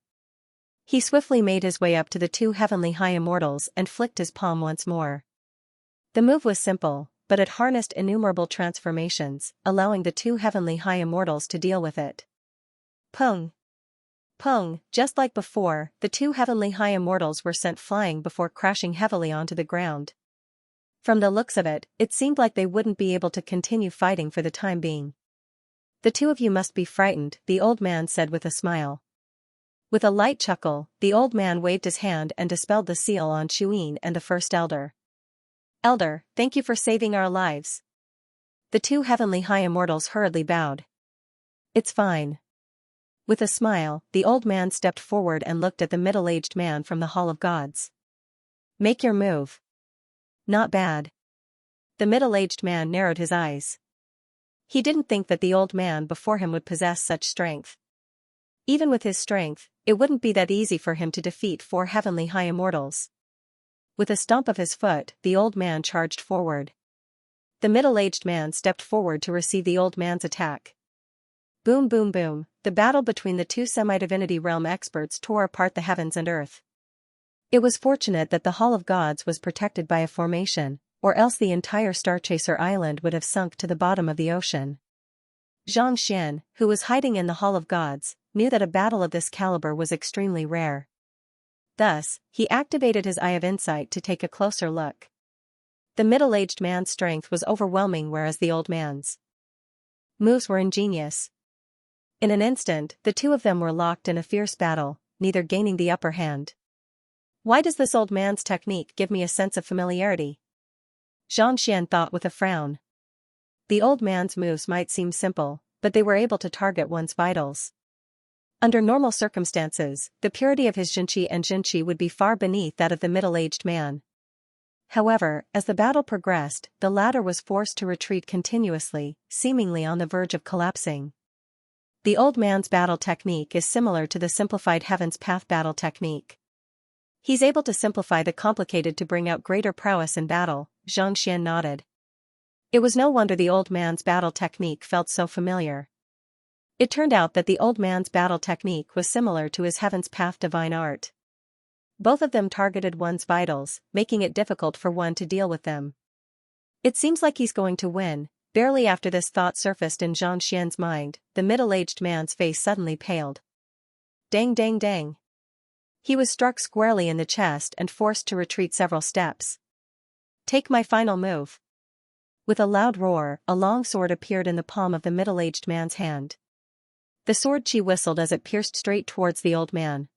He swiftly made his way up to the two heavenly high immortals and flicked his palm once more. The move was simple, but it harnessed innumerable transformations, allowing the two heavenly high immortals to deal with it. Pung! Pung! Just like before, the two heavenly high immortals were sent flying before crashing heavily onto the ground. From the looks of it, it seemed like they wouldn't be able to continue fighting for the time being. The two of you must be frightened, the old man said with a smile. With a light chuckle, the old man waved his hand and dispelled the seal on Chuyin and the first elder. Elder, thank you for saving our lives. The two heavenly high immortals hurriedly bowed. It's fine. With a smile, the old man stepped forward and looked at the middle-aged man from the Hall of Gods. Make your move. Not bad. The middle-aged man narrowed his eyes. He didn't think that the old man before him would possess such strength. Even with his strength, it wouldn't be that easy for him to defeat four heavenly high immortals. With a stomp of his foot, the old man charged forward. The middle-aged man stepped forward to receive the old man's attack. Boom boom boom, the battle between the two semi-divinity realm experts tore apart the heavens and earth. It was fortunate that the Hall of Gods was protected by a formation, or else the entire Starchaser Island would have sunk to the bottom of the ocean. Xianxia, who was hiding in the Hall of Gods, knew that a battle of this caliber was extremely rare. Thus, he activated his Eye of Insight to take a closer look. The middle-aged man's strength was overwhelming whereas the old man's moves were ingenious. In an instant, the two of them were locked in a fierce battle, neither gaining the upper hand. Why does this old man's technique give me a sense of familiarity? Xianxia thought with a frown. The old man's moves might seem simple, but they were able to target one's vitals. Under normal circumstances, the purity of his Jinqi would be far beneath that of the middle-aged man. However, as the battle progressed, the latter was forced to retreat continuously, seemingly on the verge of collapsing. The old man's battle technique is similar to the simplified Heaven's Path battle technique. He's able to simplify the complicated to bring out greater prowess in battle, Xianxia nodded. It was no wonder the old man's battle technique felt so familiar. It turned out that the old man's battle technique was similar to his Heaven's Path divine art. Both of them targeted one's vitals, making it difficult for one to deal with them. It seems like he's going to win. Barely after this thought surfaced in Xianxia's mind, the middle-aged man's face suddenly paled. Dang dang dang. He was struck squarely in the chest and forced to retreat several steps. Take my final move. With a loud roar, a long sword appeared in the palm of the middle-aged man's hand. The sword chi whistled as it pierced straight towards the old man.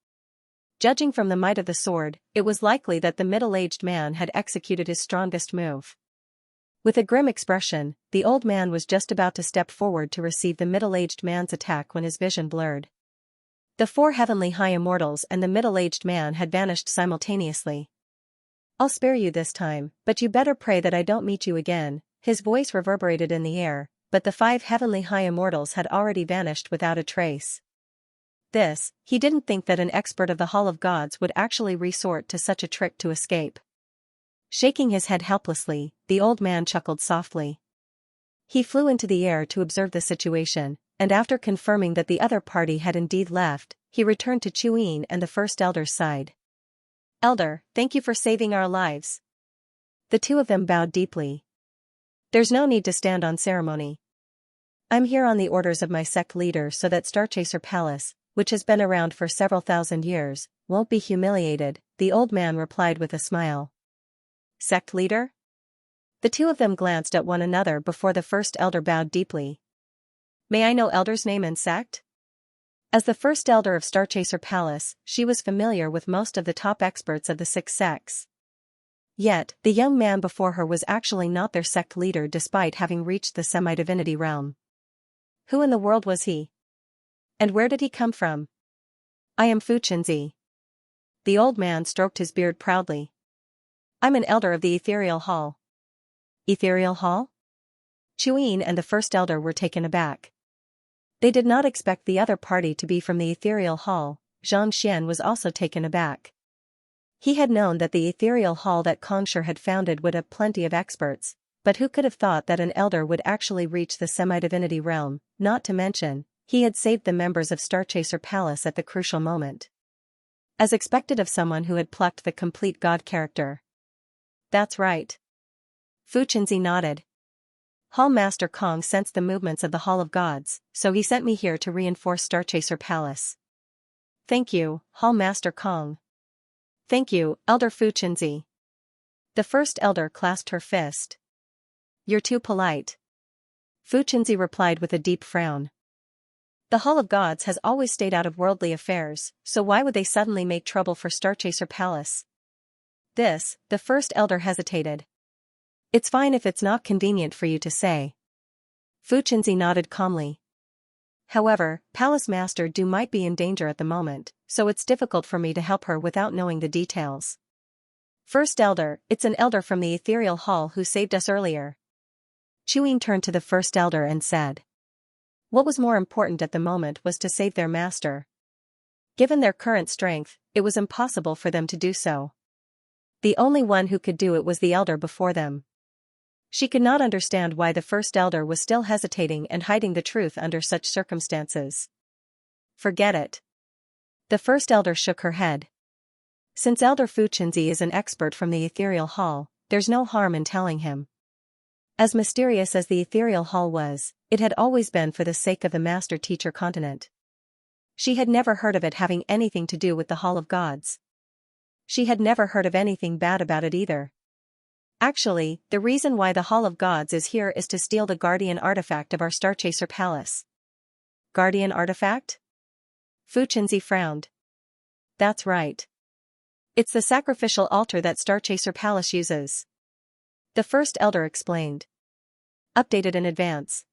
Judging from the might of the sword, it was likely that the middle-aged man had executed his strongest move. With a grim expression, the old man was just about to step forward to receive the middle-aged man's attack when his vision blurred. The four heavenly high immortals and the middle-aged man had vanished simultaneously. I'll spare you this time, but you better pray that I don't meet you again. His voice reverberated in the air, but the 5 heavenly high immortals had already vanished without a trace. He didn't think that an expert of the Hall of Gods would actually resort to such a trick to escape. Shaking his head helplessly, the old man chuckled softly. He flew into the air to observe the situation, and after confirming that the other party had indeed left, he returned to Chuyin and the first elder's side. Elder, thank you for saving our lives. The two of them bowed deeply. There's no need to stand on ceremony. I'm here on the orders of my sect leader so that Starchaser Palace, which has been around for several thousand years, won't be humiliated, the old man replied with a smile. Sect leader? The two of them glanced at one another before the first elder bowed deeply. May I know elder's name and sect? As the first elder of Starchaser Palace, she was familiar with most of the top experts of the 6 sects. Yet, the young man before her was actually not their sect leader despite having reached the semi-divinity realm. Who in the world was he? And where did he come from? I am Fu Chenzi. The old man stroked his beard proudly. I'm an elder of the Ethereal Hall. Ethereal Hall? Chuyin and the first elder were taken aback. They did not expect the other party to be from the Ethereal Hall. Xianxia was also taken aback. He had known that the Ethereal Hall that Kongsher had founded would have plenty of experts, but who could have thought that an elder would actually reach the semi-divinity realm, not to mention, he had saved the members of Starchaser Palace at the crucial moment. As expected of someone who had plucked the complete god character. That's right. Fu Chenzi nodded. Hall Master Kong sensed the movements of the Hall of Gods, so he sent me here to reinforce Starchaser Palace. Thank you, Hall Master Kong. Thank you, Elder Fu Chenzi. The first elder clasped her fist. You're too polite. Fu Chenzi replied with a deep frown. The Hall of Gods has always stayed out of worldly affairs, so why would they suddenly make trouble for Starchaser Palace? The first elder hesitated. It's fine if it's not convenient for you to say. Fu Chenzi nodded calmly. However, Palace Master Du might be in danger at the moment, so it's difficult for me to help her without knowing the details. First elder, it's an elder from the Ethereal Hall who saved us earlier. Chuyin turned to the first elder and said. What was more important at the moment was to save their master. Given their current strength, it was impossible for them to do so. The only one who could do it was the elder before them. She could not understand why the first elder was still hesitating and hiding the truth under such circumstances. Forget it. The first elder shook her head. Since Elder Fu Chenzi is an expert from the Ethereal Hall, there's no harm in telling him. As mysterious as the Ethereal Hall was, it had always been for the sake of the Master-Teacher continent. She had never heard of it having anything to do with the Hall of Gods. She had never heard of anything bad about it either. Actually, the reason why the Hall of Gods is here is to steal the Guardian Artifact of our Starchaser Palace. Guardian Artifact? Fu Chenzi frowned. That's right. It's the sacrificial altar that Starchaser Palace uses. The first elder explained. Updated in advance.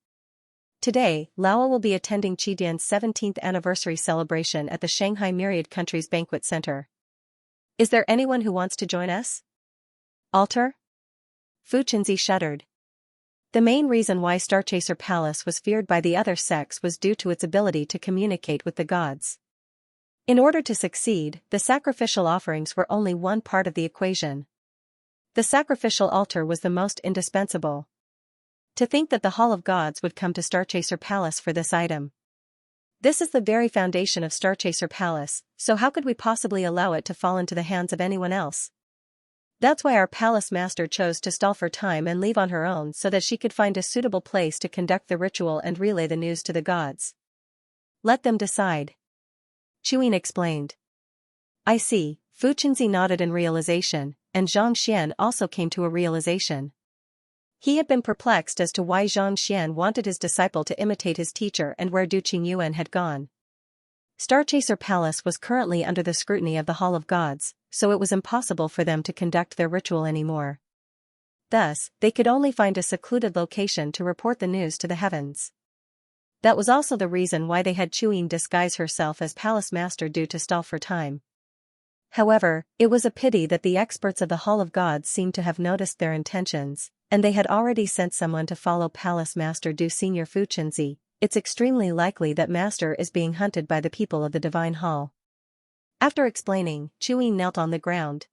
Today, Laowa will be attending Qidian's 17th anniversary celebration at the Shanghai Myriad Countries Banquet Center. Is there anyone who wants to join us? Altar? Fu Chenzi shuddered. The main reason why Starchaser Palace was feared by the other sects was due to its ability to communicate with the gods. In order to succeed, the sacrificial offerings were only one part of the equation. The sacrificial altar was the most indispensable. To think that the Hall of Gods would come to Starchaser Palace for this item. This is the very foundation of Starchaser Palace, so how could we possibly allow it to fall into the hands of anyone else? That's why our palace master chose to stall for time and leave on her own so that she could find a suitable place to conduct the ritual and relay the news to the gods. Let them decide. Chuyin explained. I see, Fu Chenzi nodded in realization, and Xianxia also came to a realization. He had been perplexed as to why Xianxia wanted his disciple to imitate his teacher and where Du Qingyuan had gone. Starchaser Palace was currently under the scrutiny of the Hall of Gods, so it was impossible for them to conduct their ritual anymore. Thus, they could only find a secluded location to report the news to the heavens. That was also the reason why they had Chuyin disguise herself as Palace Master Du to stall for time. However, it was a pity that the experts of the Hall of Gods seemed to have noticed their intentions, and they had already sent someone to follow Palace Master Du Senior Fu Chenzi. It's extremely likely that Master is being hunted by the people of the Divine Hall. After explaining, Chuyin knelt on the ground.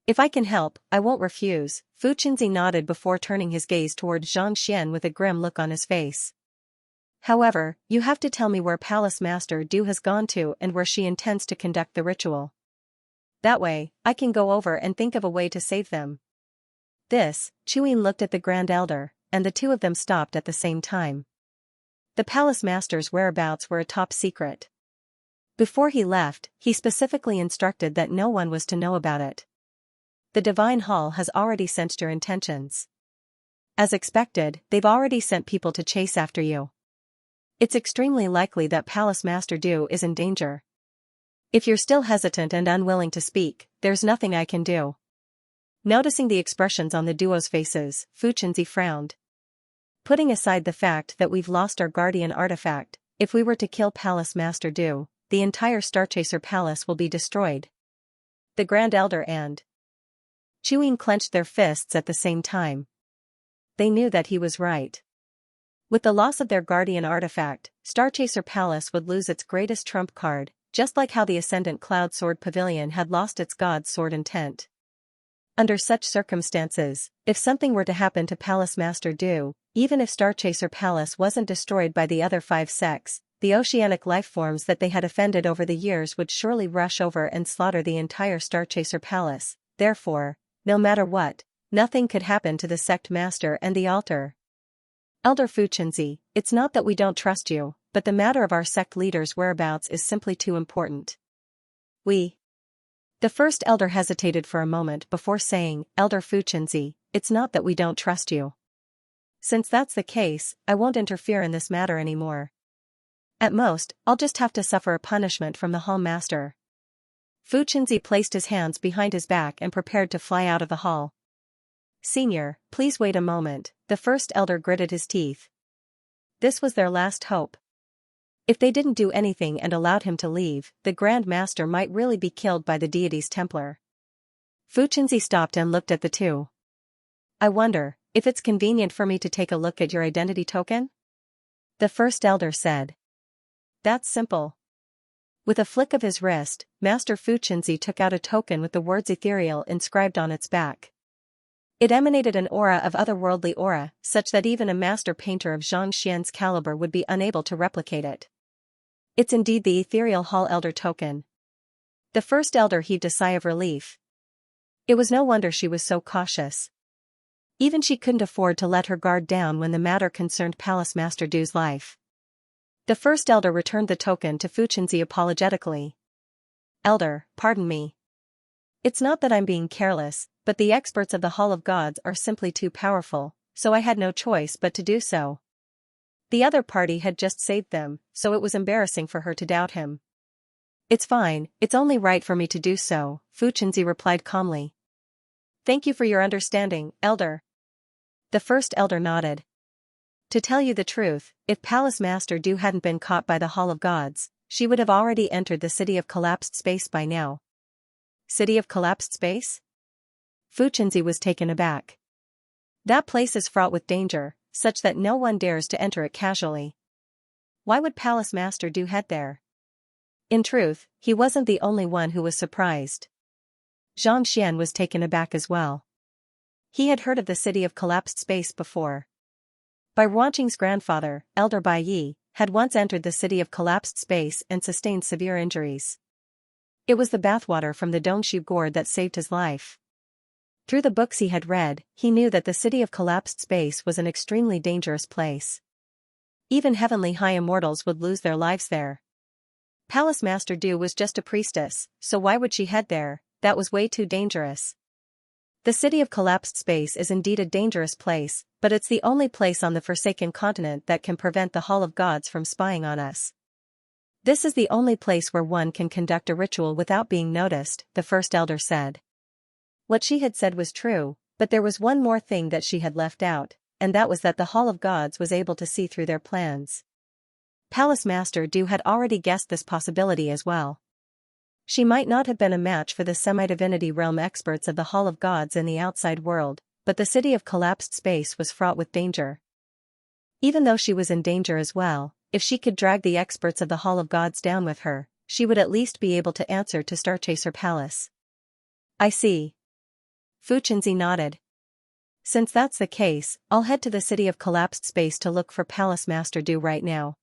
If I can help, I won't refuse, Fu Chenzi nodded before turning his gaze toward Xianxia with a grim look on his face. However, you have to tell me where Palace Master Du has gone to and where she intends to conduct the ritual. That way, I can go over and think of a way to save them. This, Chuyin looked at the Grand Elder, and the two of them stopped at the same time. The Palace Master's whereabouts were a top secret. Before he left, he specifically instructed that no one was to know about it. The Divine Hall has already sensed your intentions. As expected, they've already sent people to chase after you. It's extremely likely that Palace Master Du is in danger. If you're still hesitant and unwilling to speak, there's nothing I can do. Noticing the expressions on the duo's faces, Fu Chenzi frowned. Putting aside the fact that we've lost our guardian artifact, if we were to kill Palace Master Du, the entire Starchaser Palace will be destroyed. The Grand Elder and Chuyin clenched their fists at the same time. They knew that he was right. With the loss of their guardian artifact, Starchaser Palace would lose its greatest trump card, just like how the Ascendant Cloud Sword Pavilion had lost its God's Sword intent. Under such circumstances, if something were to happen to Palace Master Du, even if Starchaser Palace wasn't destroyed by the other 5 sects, the oceanic lifeforms that they had offended over the years would surely rush over and slaughter the entire Starchaser Palace. Therefore, no matter what, nothing could happen to the sect master and the altar. Elder Fu Chenzi, it's not that we don't trust you, but the matter of our sect leader's whereabouts is simply too important. The first elder hesitated for a moment before saying, Elder Fu Chenzi, it's not that we don't trust you. Since that's the case, I won't interfere in this matter anymore. At most, I'll just have to suffer a punishment from the Hall Master. Fu Chenzi placed his hands behind his back and prepared to fly out of the hall. Senior, please wait a moment, the first elder gritted his teeth. This was their last hope. If they didn't do anything and allowed him to leave, the Grand Master might really be killed by the deity's Templar. Fu Chenzi stopped and looked at the two. I wonder, if it's convenient for me to take a look at your identity token? The first elder said. That's simple. With a flick of his wrist, Master Fu Chenzi took out a token with the words ethereal inscribed on its back. It emanated an aura of otherworldly aura, such that even a master painter of Xianxia's caliber would be unable to replicate it. It's indeed the ethereal Hall Elder token. The first elder heaved a sigh of relief. It was no wonder she was so cautious. Even she couldn't afford to let her guard down when the matter concerned Palace Master Du's life. The first elder returned the token to Fu Chenzi apologetically. Elder, pardon me. It's not that I'm being careless, but the experts of the Hall of Gods are simply too powerful, so I had no choice but to do so. The other party had just saved them, so it was embarrassing for her to doubt him. It's fine, it's only right for me to do so, Fu Chenzi replied calmly. Thank you for your understanding, Elder. The first elder nodded. To tell you the truth, if Palace Master Du hadn't been caught by the Hall of Gods, she would have already entered the City of Collapsed Space by now. City of Collapsed Space? Fu Chenzi was taken aback. That place is fraught with danger, such that no one dares to enter it casually. Why would Palace Master Du head there? In truth, he wasn't the only one who was surprised. Xianxia was taken aback as well. He had heard of the City of Collapsed Space before. Bai Ruanqing's grandfather, Elder Bai Yi, had once entered the City of Collapsed Space and sustained severe injuries. It was the bathwater from the Dongshu gourd that saved his life. Through the books he had read, he knew that the City of Collapsed Space was an extremely dangerous place. Even heavenly high immortals would lose their lives there. Palace Master Du was just a priestess, so why would she head there? That was way too dangerous. The city of collapsed space is indeed a dangerous place, but it's the only place on the Forsaken Continent that can prevent the Hall of Gods from spying on us. This is the only place where one can conduct a ritual without being noticed, the first elder said. What she had said was true, but there was one more thing that she had left out, and that was that the Hall of Gods was able to see through their plans. Palace Master Du had already guessed this possibility as well. She might not have been a match for the semi-divinity realm experts of the Hall of Gods in the outside world, but the city of collapsed space was fraught with danger. Even though she was in danger as well, if she could drag the experts of the Hall of Gods down with her, she would at least be able to answer to Starchaser Palace. I see. Fu Chenzi nodded. Since that's the case, I'll head to the city of collapsed space to look for Palace Master Du right now.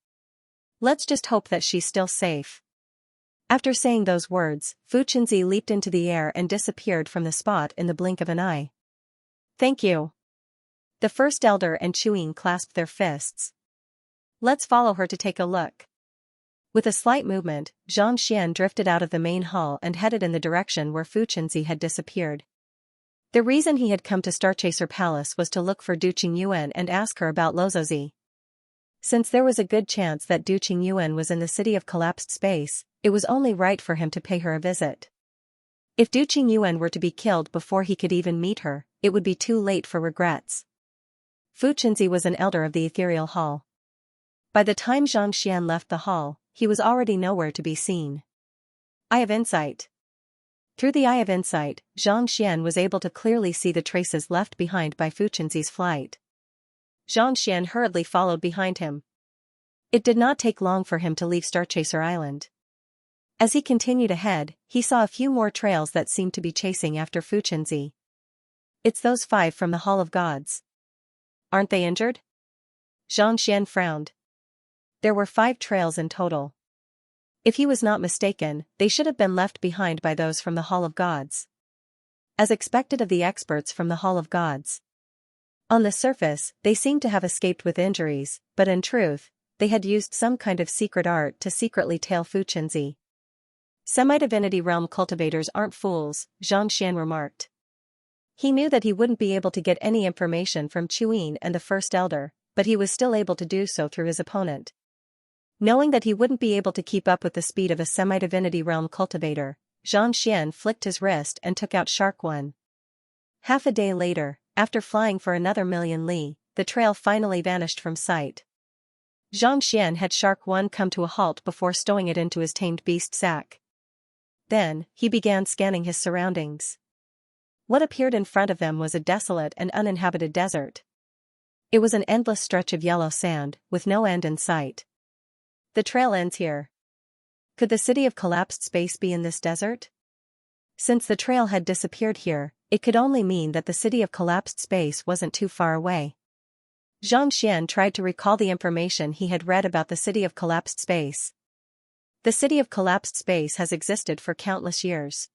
Let's just hope that she's still safe. After saying those words, Fu Chenzi leaped into the air and disappeared from the spot in the blink of an eye. Thank you. The first elder and Chuyin clasped their fists. Let's follow her to take a look. With a slight movement, Xianxia drifted out of the main hall and headed in the direction where Fu Chenzi had disappeared. The reason he had come to Starchaser Palace was to look for Du Qingyuan and ask her about Lozozi. Since there was a good chance that Du Qingyuan was in the city of collapsed space, it was only right for him to pay her a visit. If Du Qingyuan were to be killed before he could even meet her, it would be too late for regrets. Fu Chenzi was an elder of the ethereal hall. By the time Xianxia left the hall, he was already nowhere to be seen. Eye of Insight. Through the Eye of Insight, Xianxia was able to clearly see the traces left behind by Fu Chenzi's flight. Xianxia hurriedly followed behind him. It did not take long for him to leave Starchaser Island. As he continued ahead, he saw a few more trails that seemed to be chasing after Fu Chenzi. It's those 5 from the Hall of Gods. Aren't they injured? Xianxia frowned. There were 5 trails in total. If he was not mistaken, they should have been left behind by those from the Hall of Gods. As expected of the experts from the Hall of Gods. On the surface, they seemed to have escaped with injuries, but in truth, they had used some kind of secret art to secretly tail Fu Chenzi. Semi-divinity realm cultivators aren't fools, Xianxia remarked. He knew that he wouldn't be able to get any information from Chuyin and the First Elder, but he was still able to do so through his opponent. Knowing that he wouldn't be able to keep up with the speed of a semi-divinity realm cultivator, Xianxia flicked his wrist and took out Shark 1. Half a day later, after flying for another million li, the trail finally vanished from sight. Xianxia had Shark 1 come to a halt before stowing it into his tamed beast sack. Then, he began scanning his surroundings. What appeared in front of them was a desolate and uninhabited desert. It was an endless stretch of yellow sand, with no end in sight. The trail ends here. Could the city of collapsed space be in this desert? Since the trail had disappeared here, it could only mean that the city of collapsed space wasn't too far away. Xianxia tried to recall the information he had read about the city of collapsed space. The city of collapsed space has existed for countless years.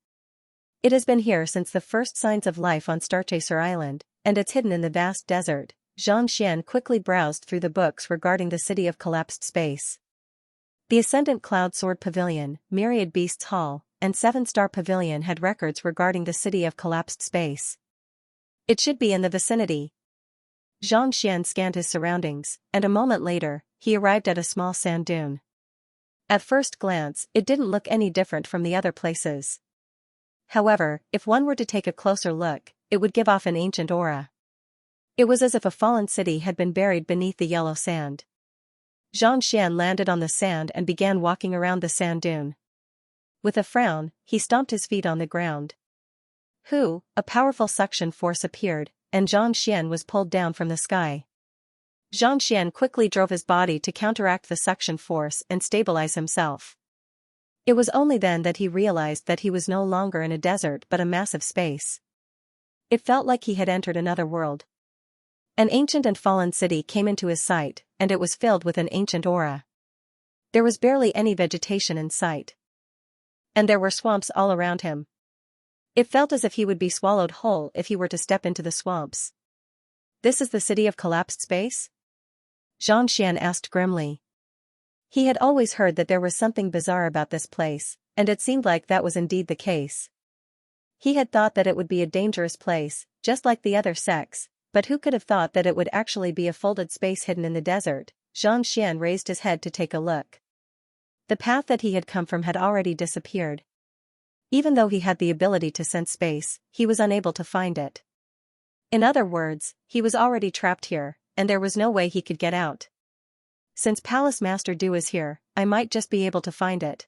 It has been here since the first signs of life on Starchaser Island, and it's hidden in the vast desert. Xianxia quickly browsed through the books regarding the city of collapsed space. The Ascendant Cloud Sword Pavilion, Myriad Beasts Hall, and 7-Star Pavilion had records regarding the city of collapsed space. It should be in the vicinity. Xianxia scanned his surroundings, and a moment later, he arrived at a small sand dune. At first glance, it didn't look any different from the other places. However, if one were to take a closer look, it would give off an ancient aura. It was as if a fallen city had been buried beneath the yellow sand. Xianxia landed on the sand and began walking around the sand dune. With a frown, he stomped his feet on the ground. A powerful suction force appeared, and Xianxia was pulled down from the sky. Xianxia quickly drove his body to counteract the suction force and stabilize himself. It was only then that he realized that he was no longer in a desert but a massive space. It felt like he had entered another world. An ancient and fallen city came into his sight, and it was filled with an ancient aura. There was barely any vegetation in sight. And there were swamps all around him. It felt as if he would be swallowed whole if he were to step into the swamps. This is the city of collapsed space? Xianxia asked grimly. He had always heard that there was something bizarre about this place, and it seemed like that was indeed the case. He had thought that it would be a dangerous place, just like the other sects, but who could have thought that it would actually be a folded space hidden in the desert? Xianxia raised his head to take a look. The path that he had come from had already disappeared. Even though he had the ability to sense space, he was unable to find it. In other words, he was already trapped here, and there was no way he could get out. Since Palace Master Du is here, I might just be able to find it.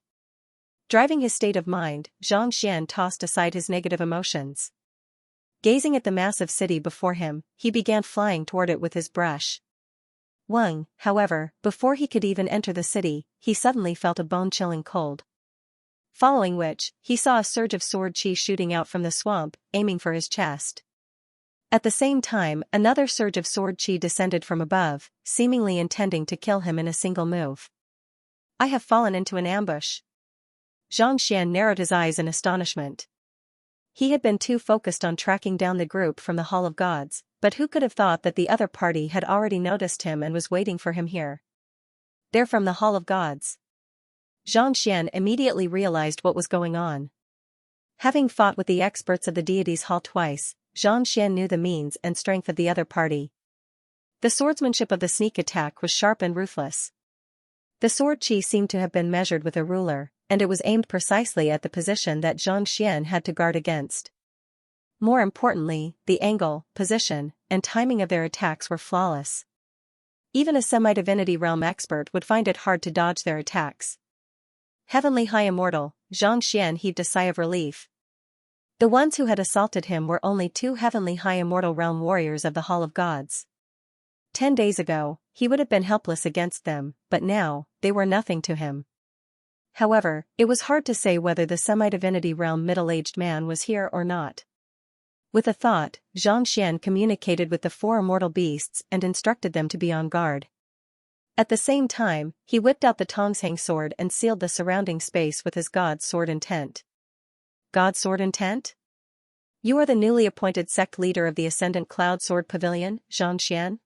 Driving his state of mind, Xianxia tossed aside his negative emotions. Gazing at the massive city before him, he began flying toward it with his brush. However, before he could even enter the city, he suddenly felt a bone-chilling cold. Following which, he saw a surge of sword chi shooting out from the swamp, aiming for his chest. At the same time, another surge of sword chi descended from above, seemingly intending to kill him in a single move. I have fallen into an ambush. Xianxia narrowed his eyes in astonishment. He had been too focused on tracking down the group from the Hall of Gods, but who could have thought that the other party had already noticed him and was waiting for him here? They're from the Hall of Gods. Xianxia immediately realized what was going on. Having fought with the experts of the deity's hall twice, Xianxia knew the means and strength of the other party. The swordsmanship of the sneak attack was sharp and ruthless. The sword chi seemed to have been measured with a ruler, and it was aimed precisely at the position that Xianxia had to guard against. More importantly, the angle, position, and timing of their attacks were flawless. Even a semi-divinity realm expert would find it hard to dodge their attacks. Heavenly High Immortal, Xianxia heaved a sigh of relief. The ones who had assaulted him were only 2 Heavenly High Immortal realm warriors of the Hall of Gods. 10 days ago, he would have been helpless against them, but now, they were nothing to him. However, it was hard to say whether the semi-divinity realm middle-aged man was here or not. With a thought, Xianxia communicated with the 4 immortal beasts and instructed them to be on guard. At the same time, he whipped out the Tongshang sword and sealed the surrounding space with his God Sword intent. God Sword intent? You are the newly appointed sect leader of the Ascendant Cloud Sword Pavilion, Xianxia?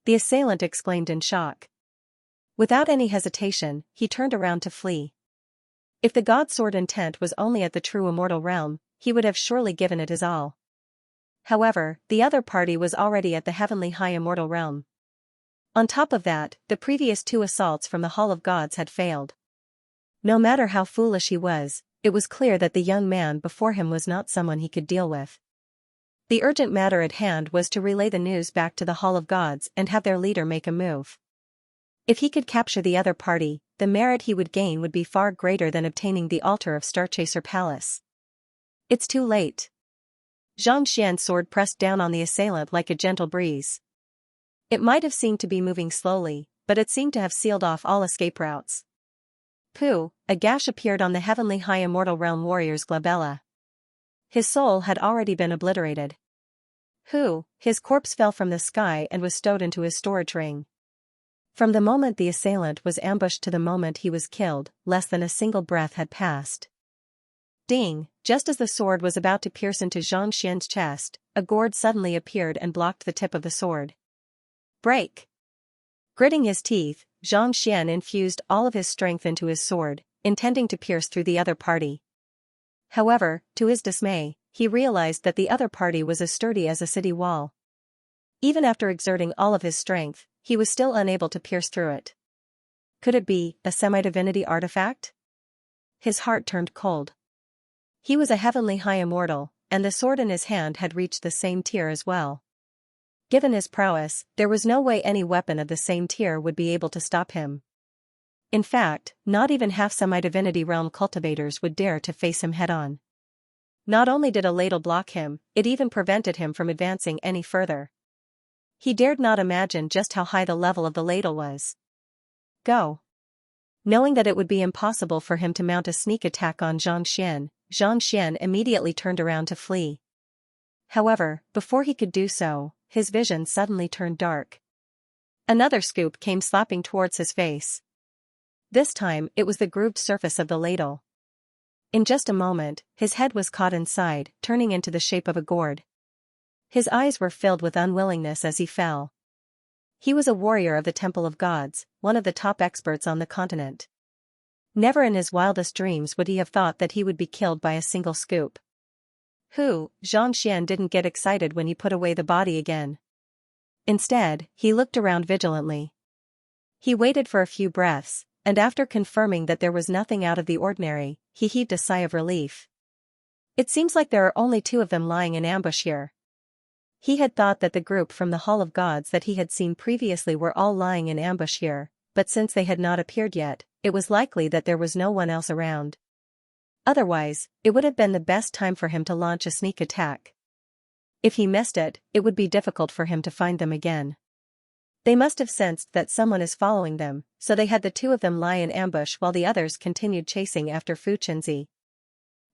The assailant exclaimed in shock. Without any hesitation, he turned around to flee. If the God Sword intent was only at the true immortal realm, he would have surely given it his all. However, the other party was already at the Heavenly High Immortal realm. On top of that, the previous 2 assaults from the Hall of Gods had failed. No matter how foolish he was, it was clear that the young man before him was not someone he could deal with. The urgent matter at hand was to relay the news back to the Hall of Gods and have their leader make a move. If he could capture the other party, the merit he would gain would be far greater than obtaining the altar of Starchaser Palace. It's too late. Xianxia's sword pressed down on the assailant like a gentle breeze. It might have seemed to be moving slowly, but it seemed to have sealed off all escape routes. Pooh, a gash appeared on the Heavenly High Immortal Realm warrior's glabella. His soul had already been obliterated. His corpse fell from the sky and was stowed into his storage ring. From the moment the assailant was ambushed to the moment he was killed, less than a single breath had passed. Ding! Just as the sword was about to pierce into Xianxia's chest, a gourd suddenly appeared and blocked the tip of the sword. Break! Gritting his teeth, Xianxia infused all of his strength into his sword, intending to pierce through the other party. However, to his dismay, he realized that the other party was as sturdy as a city wall. Even after exerting all of his strength, he was still unable to pierce through it. Could it be a semi-divinity artifact? His heart turned cold. He was a Heavenly High Immortal, and the sword in his hand had reached the same tier as well. Given his prowess, there was no way any weapon of the same tier would be able to stop him. In fact, not even half semi-divinity realm cultivators would dare to face him head-on. Not only did a ladle block him, it even prevented him from advancing any further. He dared not imagine just how high the level of the ladle was. Go! Knowing that it would be impossible for him to mount a sneak attack on Xianxia immediately turned around to flee. However, before he could do so, his vision suddenly turned dark. Another scoop came slapping towards his face. This time, it was the grooved surface of the ladle. In just a moment, his head was caught inside, turning into the shape of a gourd. His eyes were filled with unwillingness as he fell. He was a warrior of the Temple of Gods, one of the top experts on the continent. Never in his wildest dreams would he have thought that he would be killed by a single scoop. Xianxia didn't get excited when he put away the body again. Instead, he looked around vigilantly. He waited for a few breaths, and after confirming that there was nothing out of the ordinary, he heaved a sigh of relief. It seems like there are only 2 of them lying in ambush here. He had thought that the group from the Hall of Gods that he had seen previously were all lying in ambush here, but since they had not appeared yet, it was likely that there was no one else around. Otherwise, it would have been the best time for him to launch a sneak attack. If he missed it, it would be difficult for him to find them again. They must have sensed that someone is following them, so they had the 2 of them lie in ambush while the others continued chasing after Fu Chenzi.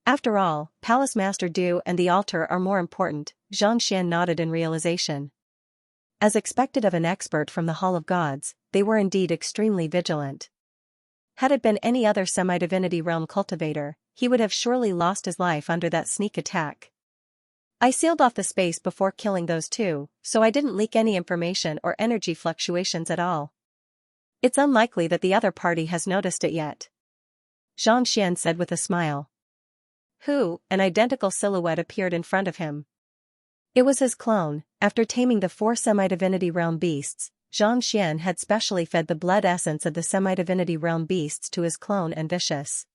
After all, Palace Master Du and the altar are more important, Xianxia nodded in realization. As expected of an expert from the Hall of Gods, they were indeed extremely vigilant. Had it been any other semi-divinity realm cultivator, he would have surely lost his life under that sneak attack. I sealed off the space before killing those 2, so I didn't leak any information or energy fluctuations at all. It's unlikely that the other party has noticed it yet. Xianxia said with a smile. An identical silhouette appeared in front of him. It was his clone. After taming the 4 semi-divinity realm beasts, Xianxia had specially fed the blood essence of the semi-divinity realm beasts to his clone and Vicious.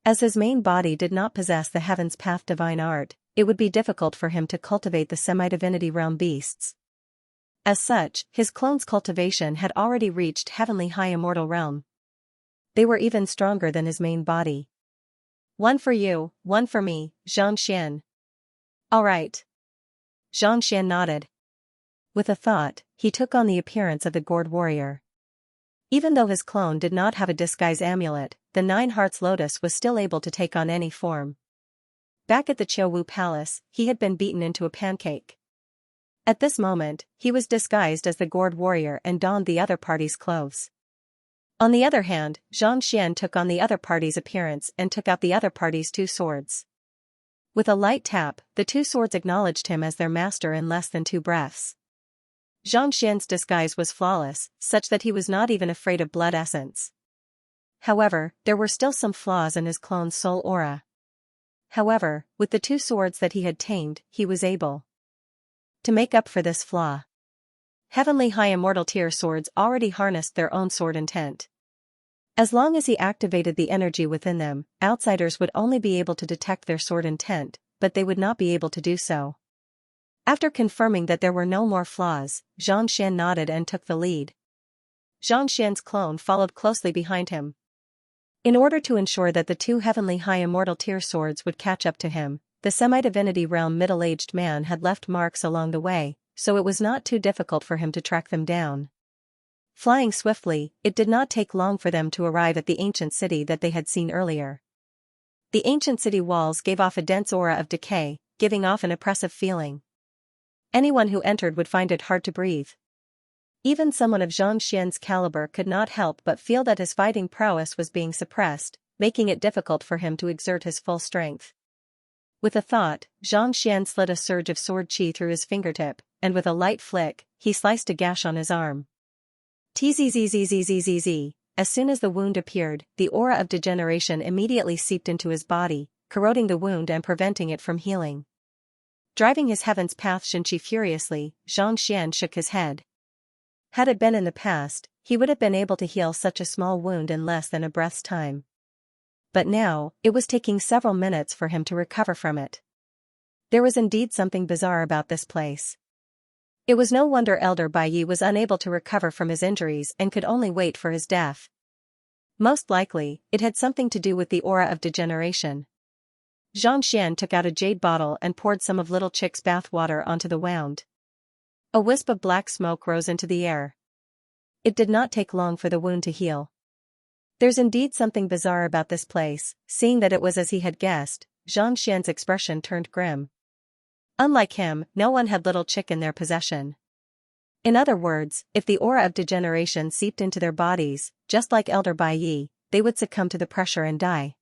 As his main body did not possess the Heaven's Path divine art, it would be difficult for him to cultivate the semi-divinity realm beasts. As such, his clone's cultivation had already reached Heavenly High Immortal Realm. They were even stronger than his main body. 1 for you, 1 for me, Xianxia. All right. Xianxia nodded. With a thought, he took on the appearance of the gourd warrior. Even though his clone did not have a disguise amulet, the 9 Hearts Lotus was still able to take on any form. Back at the Qiuwu Palace, he had been beaten into a pancake. At this moment, he was disguised as the gourd warrior and donned the other party's clothes. On the other hand, Xianxia took on the other party's appearance and took out the other party's 2 swords. With a light tap, the 2 swords acknowledged him as their master in less than 2 breaths. Xianxia's disguise was flawless, such that he was not even afraid of blood essence. However, there were still some flaws in his clone's soul aura. However, with the 2 swords that he had tamed, he was able to make up for this flaw. Heavenly High Immortal Tier swords already harnessed their own sword intent. As long as he activated the energy within them, outsiders would only be able to detect their sword intent, but they would not be able to do so. After confirming that there were no more flaws, Xianxia nodded and took the lead. Xianxia's clone followed closely behind him. In order to ensure that the 2 Heavenly High Immortal Tier swords would catch up to him, the semi-divinity realm middle-aged man had left marks along the way, so it was not too difficult for him to track them down. Flying swiftly, it did not take long for them to arrive at the ancient city that they had seen earlier. The ancient city walls gave off a dense aura of decay, giving off an oppressive feeling. Anyone who entered would find it hard to breathe. Even someone of Xianxia's caliber could not help but feel that his fighting prowess was being suppressed, making it difficult for him to exert his full strength. With a thought, Xianxia slid a surge of sword chi through his fingertip, and with a light flick, he sliced a gash on his arm. Tzzzzzzzzzz. As soon as the wound appeared, the aura of degeneration immediately seeped into his body, corroding the wound and preventing it from healing. Driving his Heaven's Path Xianxia furiously, Xianxia shook his head. Had it been in the past, he would have been able to heal such a small wound in less than a breath's time. But now, it was taking several minutes for him to recover from it. There was indeed something bizarre about this place. It was no wonder Elder Bai Yi was unable to recover from his injuries and could only wait for his death. Most likely, it had something to do with the aura of degeneration. Xianxia took out a jade bottle and poured some of Little Chick's bath water onto the wound. A wisp of black smoke rose into the air. It did not take long for the wound to heal. There's indeed something bizarre about this place. Seeing that it was as he had guessed, Xianxia's expression turned grim. Unlike him, no one had Little Chick in their possession. In other words, if the aura of degeneration seeped into their bodies, just like Elder Bai Yi, they would succumb to the pressure and die.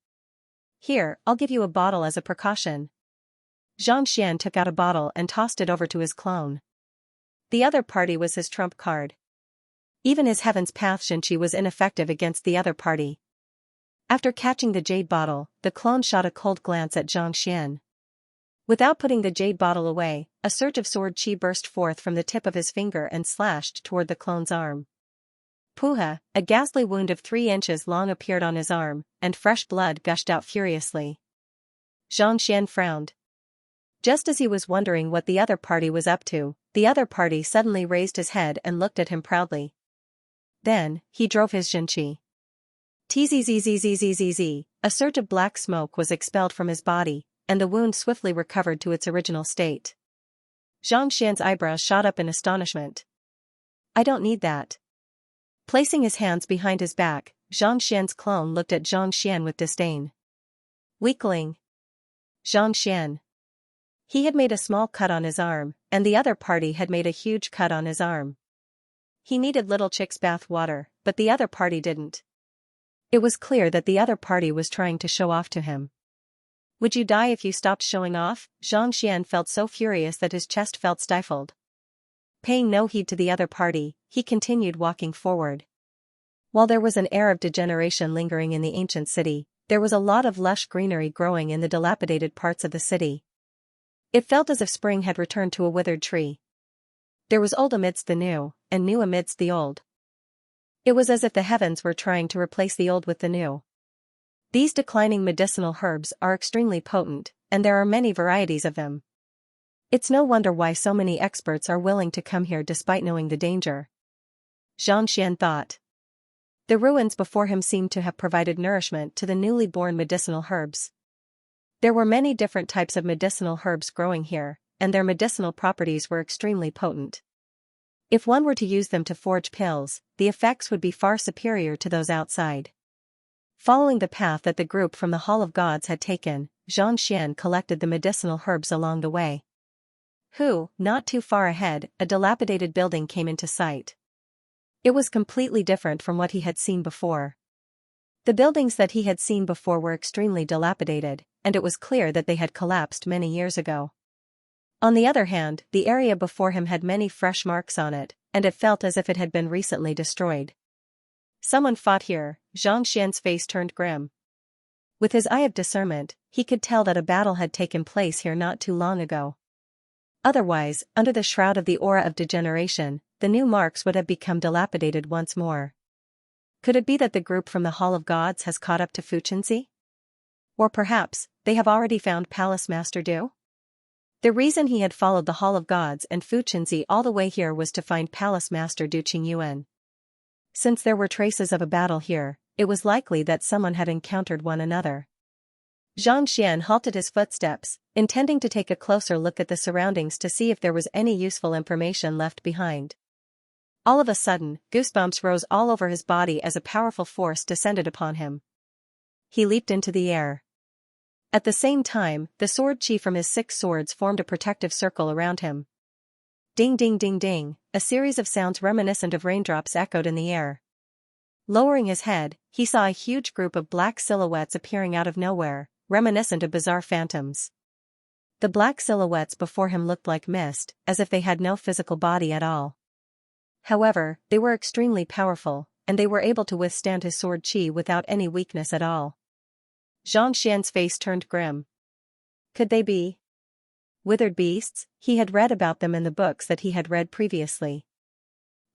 Here, I'll give you a bottle as a precaution. Xianxia took out a bottle and tossed it over to his clone. The other party was his trump card. Even his Heaven's Path Xianxia was ineffective against the other party. After catching the jade bottle, the clone shot a cold glance at Xianxia. Without putting the jade bottle away, a surge of sword chi burst forth from the tip of his finger and slashed toward the clone's arm. Puha, a ghastly wound of 3 inches long appeared on his arm, and fresh blood gushed out furiously. Xianxia frowned. Just as he was wondering what the other party was up to, the other party suddenly raised his head and looked at him proudly. Then, he drove his Xianxia. Tzzzzzzzzzz, a surge of black smoke was expelled from his body, and the wound swiftly recovered to its original state. Xianxia's eyebrows shot up in astonishment. I don't need that. Placing his hands behind his back, Xianxia's clone looked at Xianxia with disdain. Weakling. Xianxia. He had made a small cut on his arm, and the other party had made a huge cut on his arm. He needed little chick's bath water, but the other party didn't. It was clear that the other party was trying to show off to him. Would you die if you stopped showing off? Xianxia felt so furious that his chest felt stifled. Paying no heed to the other party, he continued walking forward. While there was an air of degeneration lingering in the ancient city, there was a lot of lush greenery growing in the dilapidated parts of the city. It felt as if spring had returned to a withered tree. There was old amidst the new, and new amidst the old. It was as if the heavens were trying to replace the old with the new. These declining medicinal herbs are extremely potent, and there are many varieties of them. It's no wonder why so many experts are willing to come here despite knowing the danger. Xianxia thought. The ruins before him seemed to have provided nourishment to the newly born medicinal herbs. There were many different types of medicinal herbs growing here, and their medicinal properties were extremely potent. If one were to use them to forge pills, the effects would be far superior to those outside. Following the path that the group from the Hall of Gods had taken, Xianxia collected the medicinal herbs along the way. Not too far ahead, a dilapidated building came into sight. It was completely different from what he had seen before. The buildings that he had seen before were extremely dilapidated, and it was clear that they had collapsed many years ago. On the other hand, the area before him had many fresh marks on it, and it felt as if it had been recently destroyed. Someone fought here. Xianxia's face turned grim. With his eye of discernment, he could tell that a battle had taken place here not too long ago. Otherwise, under the shroud of the aura of degeneration, the new marks would have become dilapidated once more. Could it be that the group from the Hall of Gods has caught up to Xianxia? Or perhaps, they have already found Palace Master Du? The reason he had followed the Hall of Gods and Xianxia all the way here was to find Palace Master Du Qingyuan. Since there were traces of a battle here, it was likely that someone had encountered one another. Xianxia halted his footsteps, intending to take a closer look at the surroundings to see if there was any useful information left behind. All of a sudden, goosebumps rose all over his body as a powerful force descended upon him. He leaped into the air. At the same time, the sword chi from his 6 swords formed a protective circle around him. Ding ding ding ding, a series of sounds reminiscent of raindrops echoed in the air. Lowering his head, he saw a huge group of black silhouettes appearing out of nowhere, reminiscent of bizarre phantoms. The black silhouettes before him looked like mist, as if they had no physical body at all. However, they were extremely powerful, and they were able to withstand his sword chi without any weakness at all. Xianxia's face turned grim. Could they be withered beasts? He had read about them in the books that he had read previously.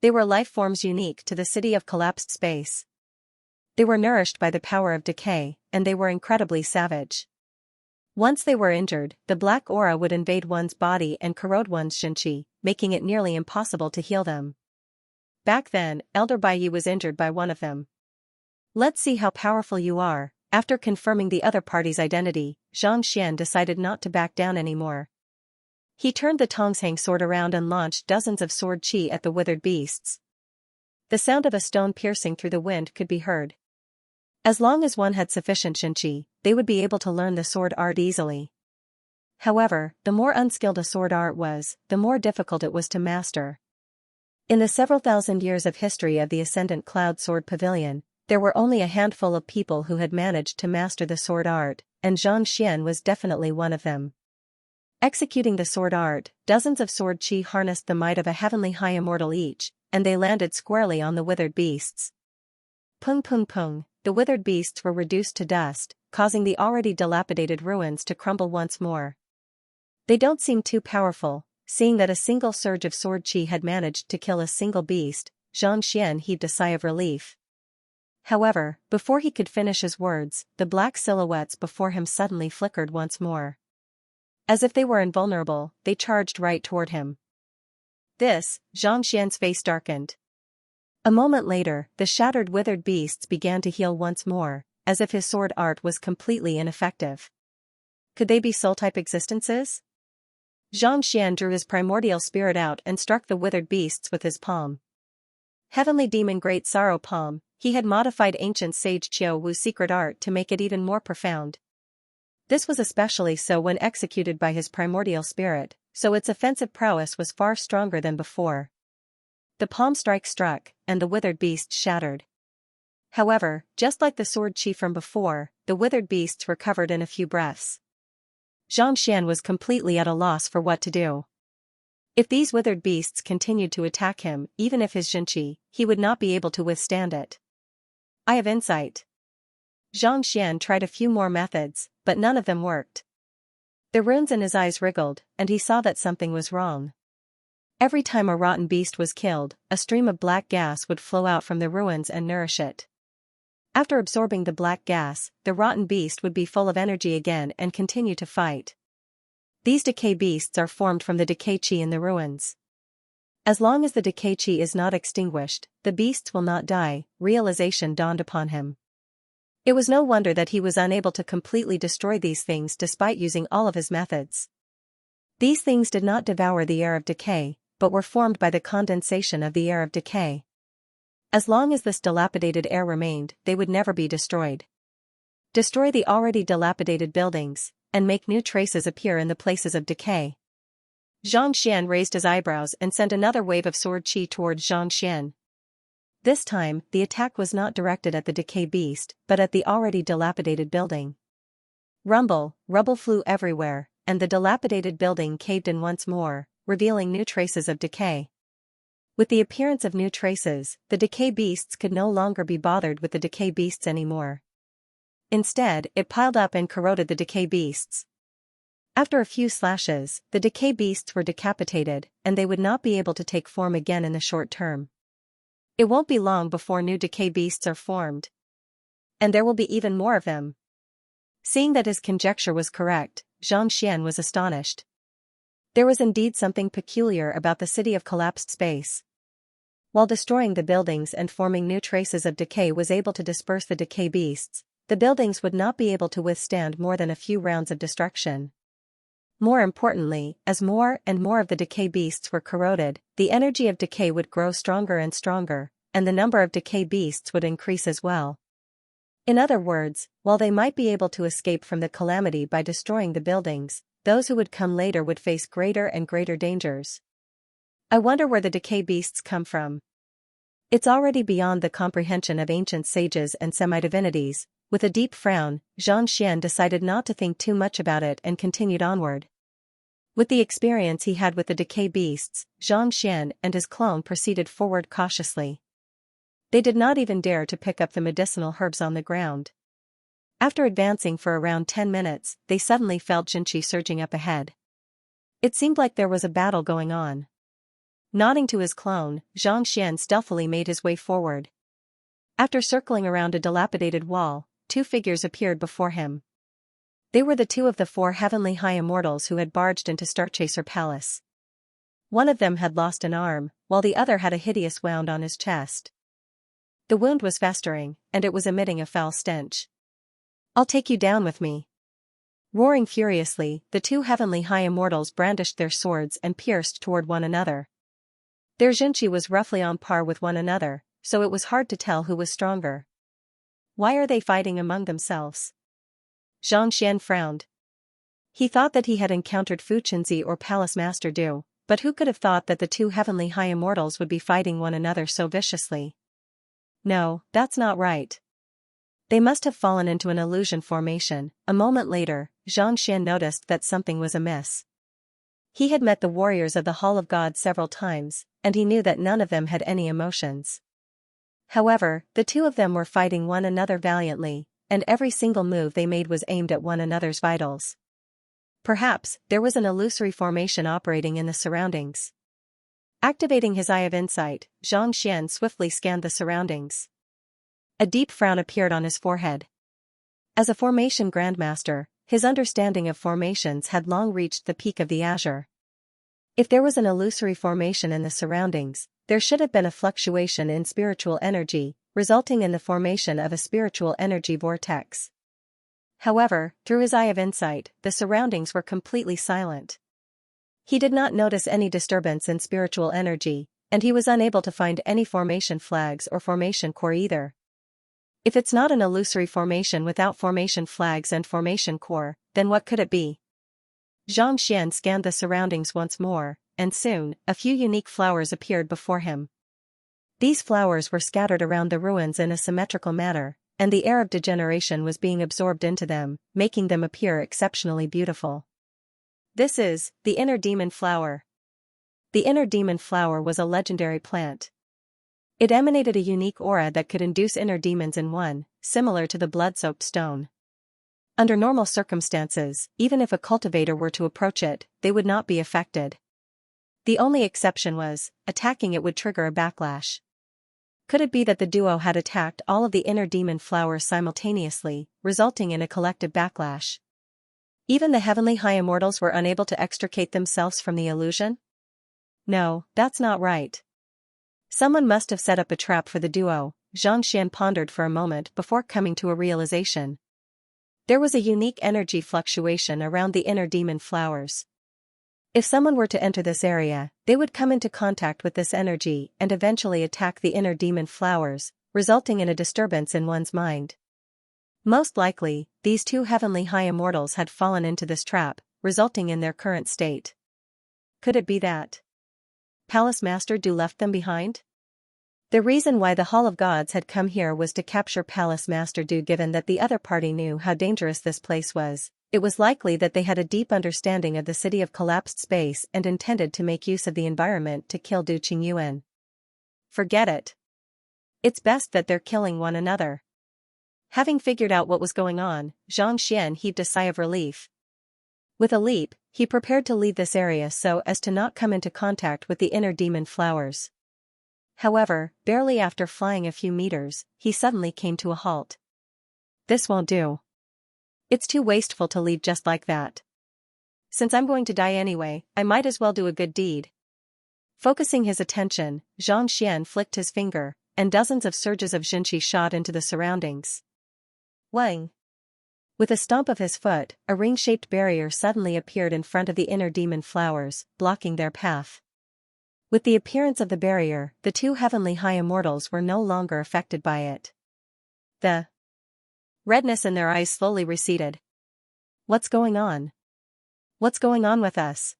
They were life forms unique to the city of collapsed space. They were nourished by the power of decay, and they were incredibly savage. Once they were injured, the black aura would invade one's body and corrode one's Xianxia, making it nearly impossible to heal them. Back then, Elder Baiyi was injured by one of them. Let's see how powerful you are. After confirming the other party's identity, Xianxia decided not to back down anymore. He turned the Tongshang sword around and launched dozens of sword chi at the withered beasts. The sound of a stone piercing through the wind could be heard. As long as one had sufficient Xianxia, they would be able to learn the sword art easily. However, the more unskilled a sword art was, the more difficult it was to master. In the several thousand years of history of the Ascendant Cloud Sword Pavilion, there were only a handful of people who had managed to master the sword art, and Xianxia was definitely one of them. Executing the sword art, dozens of sword chi harnessed the might of a heavenly high immortal each, and they landed squarely on the withered beasts. Pung pung pung, the withered beasts were reduced to dust, causing the already dilapidated ruins to crumble once more. They don't seem too powerful, seeing that a single surge of sword chi had managed to kill a single beast. Xianxia heaved a sigh of relief. However, before he could finish his words, the black silhouettes before him suddenly flickered once more. As if they were invulnerable, they charged right toward him. Xianxia's face darkened. A moment later, the shattered withered beasts began to heal once more, as if his sword art was completely ineffective. Could they be soul-type existences? Xianxia drew his primordial spirit out and struck the withered beasts with his palm. Heavenly Demon Great Sorrow Palm, he had modified ancient sage Qiu Wu's secret art to make it even more profound. This was especially so when executed by his primordial spirit, so its offensive prowess was far stronger than before. The palm strike struck, and the withered beasts shattered. However, just like the sword chi from before, the withered beasts recovered in a few breaths. Xianxia was completely at a loss for what to do. If these withered beasts continued to attack him, even if his Jinqi, he would not be able to withstand it. I have insight. Xianxia tried a few more methods, but none of them worked. The runes in his eyes wriggled, and he saw that something was wrong. Every time a rotten beast was killed, a stream of black gas would flow out from the ruins and nourish it. After absorbing the black gas, the rotten beast would be full of energy again and continue to fight. These decay beasts are formed from the decay chi in the ruins. As long as the decay chi is not extinguished, the beasts will not die. Realization dawned upon him. It was no wonder that he was unable to completely destroy these things despite using all of his methods. These things did not devour the air of decay, but were formed by the condensation of the air of decay. As long as this dilapidated air remained, they would never be destroyed. Destroy the already dilapidated buildings, and make new traces appear in the places of decay. Xianxia raised his eyebrows and sent another wave of sword chi towards Xianxia. This time, the attack was not directed at the decay beast, but at the already dilapidated building. Rubble flew everywhere, and the dilapidated building caved in once more, revealing new traces of decay. With the appearance of new traces, the decay beasts could no longer be bothered with the decay beasts anymore. Instead, it piled up and corroded the decay beasts. After a few slashes, the decay beasts were decapitated, and they would not be able to take form again in the short term. It won't be long before new decay beasts are formed. And there will be even more of them. Seeing that his conjecture was correct, Xianxia was astonished. There was indeed something peculiar about the city of collapsed space. While destroying the buildings and forming new traces of decay was able to disperse the decay beasts, the buildings would not be able to withstand more than a few rounds of destruction. More importantly, as more and more of the decay beasts were corroded, the energy of decay would grow stronger and stronger, and the number of decay beasts would increase as well. In other words, while they might be able to escape from the calamity by destroying the buildings, those who would come later would face greater and greater dangers. I wonder where the decay beasts come from. It's already beyond the comprehension of ancient sages and semi-divinities. With a deep frown, Xianxia decided not to think too much about it and continued onward. With the experience he had with the decay beasts, Xianxia and his clone proceeded forward cautiously. They did not even dare to pick up the medicinal herbs on the ground. After advancing for around 10 minutes, they suddenly felt Jinqi surging up ahead. It seemed like there was a battle going on. Nodding to his clone, Xianxia stealthily made his way forward. After circling around a dilapidated wall, 2 figures appeared before him. They were the 2 of the 4 heavenly high immortals who had barged into Starchaser Palace. One of them had lost an arm, while the other had a hideous wound on his chest. The wound was festering, and it was emitting a foul stench. "I'll take you down with me." Roaring furiously, the 2 heavenly high immortals brandished their swords and pierced toward one another. Their Jinqi was roughly on par with one another, so it was hard to tell who was stronger. Why are they fighting among themselves? Xianxia frowned. He thought that he had encountered Fu Qinzi or Palace Master Du, but who could have thought that the 2 heavenly high immortals would be fighting one another so viciously? No, that's not right. They must have fallen into an illusion formation. A moment later, Xianxia noticed that something was amiss. He had met the warriors of the Hall of God several times, and he knew that none of them had any emotions. However, the 2 of them were fighting one another valiantly, and every single move they made was aimed at one another's vitals. Perhaps, there was an illusory formation operating in the surroundings. Activating his eye of insight, Xianxia swiftly scanned the surroundings. A deep frown appeared on his forehead. As a formation grandmaster, his understanding of formations had long reached the peak of the azure. If there was an illusory formation in the surroundings, there should have been a fluctuation in spiritual energy, resulting in the formation of a spiritual energy vortex. However, through his eye of insight, the surroundings were completely silent. He did not notice any disturbance in spiritual energy, and he was unable to find any formation flags or formation core either. If it's not an illusory formation without formation flags and formation core, then what could it be? Xianxia scanned the surroundings once more, and soon, a few unique flowers appeared before him. These flowers were scattered around the ruins in a symmetrical manner, and the air of degeneration was being absorbed into them, making them appear exceptionally beautiful. This is the inner demon flower. The inner demon flower was a legendary plant. It emanated a unique aura that could induce inner demons in one, similar to the blood-soaked stone. Under normal circumstances, even if a cultivator were to approach it, they would not be affected. The only exception was, attacking it would trigger a backlash. Could it be that the duo had attacked all of the inner demon flowers simultaneously, resulting in a collective backlash? Even the heavenly high immortals were unable to extricate themselves from the illusion? No, that's not right. Someone must have set up a trap for the duo. Xianxia pondered for a moment before coming to a realization. There was a unique energy fluctuation around the inner demon flowers. If someone were to enter this area, they would come into contact with this energy and eventually attack the inner demon flowers, resulting in a disturbance in one's mind. Most likely, these two heavenly high immortals had fallen into this trap, resulting in their current state. Could it be that Palace Master Du left them behind? The reason why the Hall of Gods had come here was to capture Palace Master Du. Given that the other party knew how dangerous this place was, it was likely that they had a deep understanding of the city of collapsed space and intended to make use of the environment to kill Du Qingyuan. Forget it. It's best that they're killing one another. Having figured out what was going on, Xianxia heaved a sigh of relief. With a leap, he prepared to leave this area so as to not come into contact with the inner demon flowers. However, barely after flying a few meters, he suddenly came to a halt. This won't do. It's too wasteful to leave just like that. Since I'm going to die anyway, I might as well do a good deed. Focusing his attention, Xianxia flicked his finger, and dozens of surges of Xinqi shot into the surroundings. Wang! With a stomp of his foot, a ring-shaped barrier suddenly appeared in front of the inner demon flowers, blocking their path. With the appearance of the barrier, the two heavenly high immortals were no longer affected by it. The redness in their eyes slowly receded. What's going on? What's going on with us?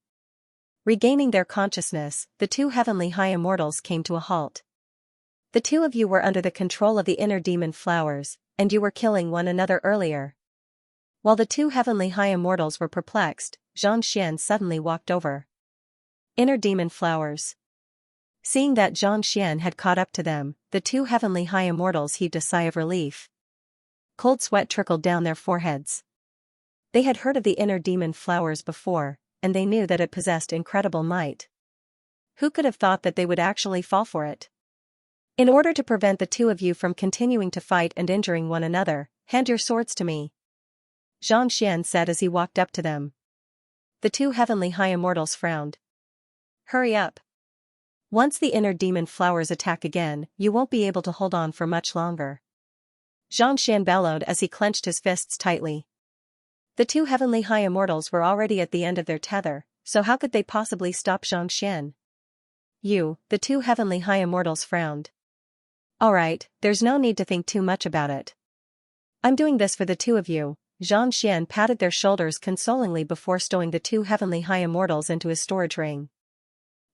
Regaining their consciousness, the two heavenly high immortals came to a halt. The two of you were under the control of the inner demon flowers, and you were killing one another earlier. While the two heavenly high immortals were perplexed, Xianxia suddenly walked over. Inner demon flowers. Seeing that Xianxia had caught up to them, the two heavenly high immortals heaved a sigh of relief. Cold sweat trickled down their foreheads. They had heard of the inner demon flowers before, and they knew that it possessed incredible might. Who could have thought that they would actually fall for it? In order to prevent the two of you from continuing to fight and injuring one another, hand your swords to me, Xianxia said as he walked up to them. The two heavenly high immortals frowned. Hurry up. Once the inner demon flowers attack again, you won't be able to hold on for much longer. Xianxia bellowed as he clenched his fists tightly. The two heavenly high immortals were already at the end of their tether, so how could they possibly stop Xianxia? The two heavenly high immortals frowned. Alright, there's no need to think too much about it. I'm doing this for the two of you. Xianxia patted their shoulders consolingly before stowing the two heavenly high immortals into his storage ring.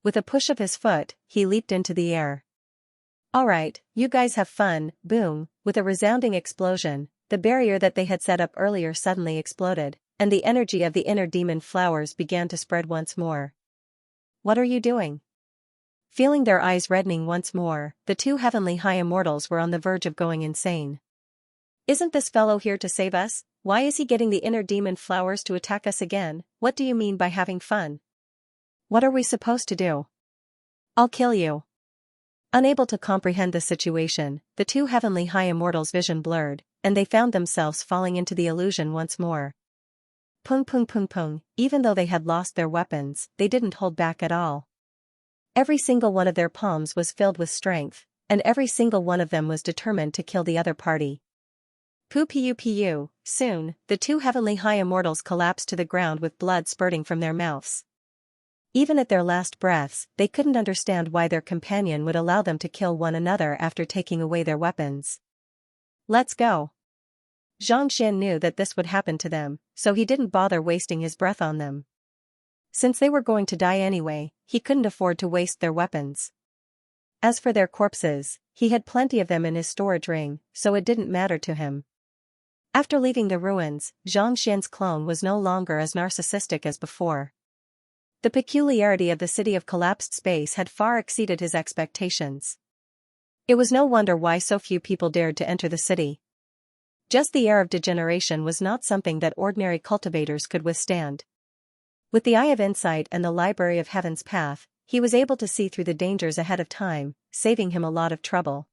With a push of his foot, he leaped into the air. Alright, you guys have fun. Boom! With a resounding explosion, the barrier that they had set up earlier suddenly exploded, and the energy of the inner demon flowers began to spread once more. What are you doing? Feeling their eyes reddening once more, the two heavenly high immortals were on the verge of going insane. Isn't this fellow here to save us? why is he getting the inner demon flowers to attack us again? What do you mean by having fun? What are we supposed to do? I'll kill you. Unable to comprehend the situation, the two heavenly high immortals' vision blurred, and they found themselves falling into the illusion once more. Pung pung pung pung, even though they had lost their weapons, they didn't hold back at all. Every single one of their palms was filled with strength, and every single one of them was determined to kill the other party. Pu. Soon, the two heavenly high immortals collapsed to the ground with blood spurting from their mouths. Even at their last breaths, they couldn't understand why their companion would allow them to kill one another after taking away their weapons. Let's go. Xianxia knew that this would happen to them, so he didn't bother wasting his breath on them. Since they were going to die anyway, he couldn't afford to waste their weapons. As for their corpses, he had plenty of them in his storage ring, so it didn't matter to him. After leaving the ruins, Xianxia's clone was no longer as narcissistic as before. The peculiarity of the city of collapsed space had far exceeded his expectations. It was no wonder why so few people dared to enter the city. Just the air of degeneration was not something that ordinary cultivators could withstand. With the Eye of Insight and the Library of Heaven's Path, he was able to see through the dangers ahead of time, saving him a lot of trouble.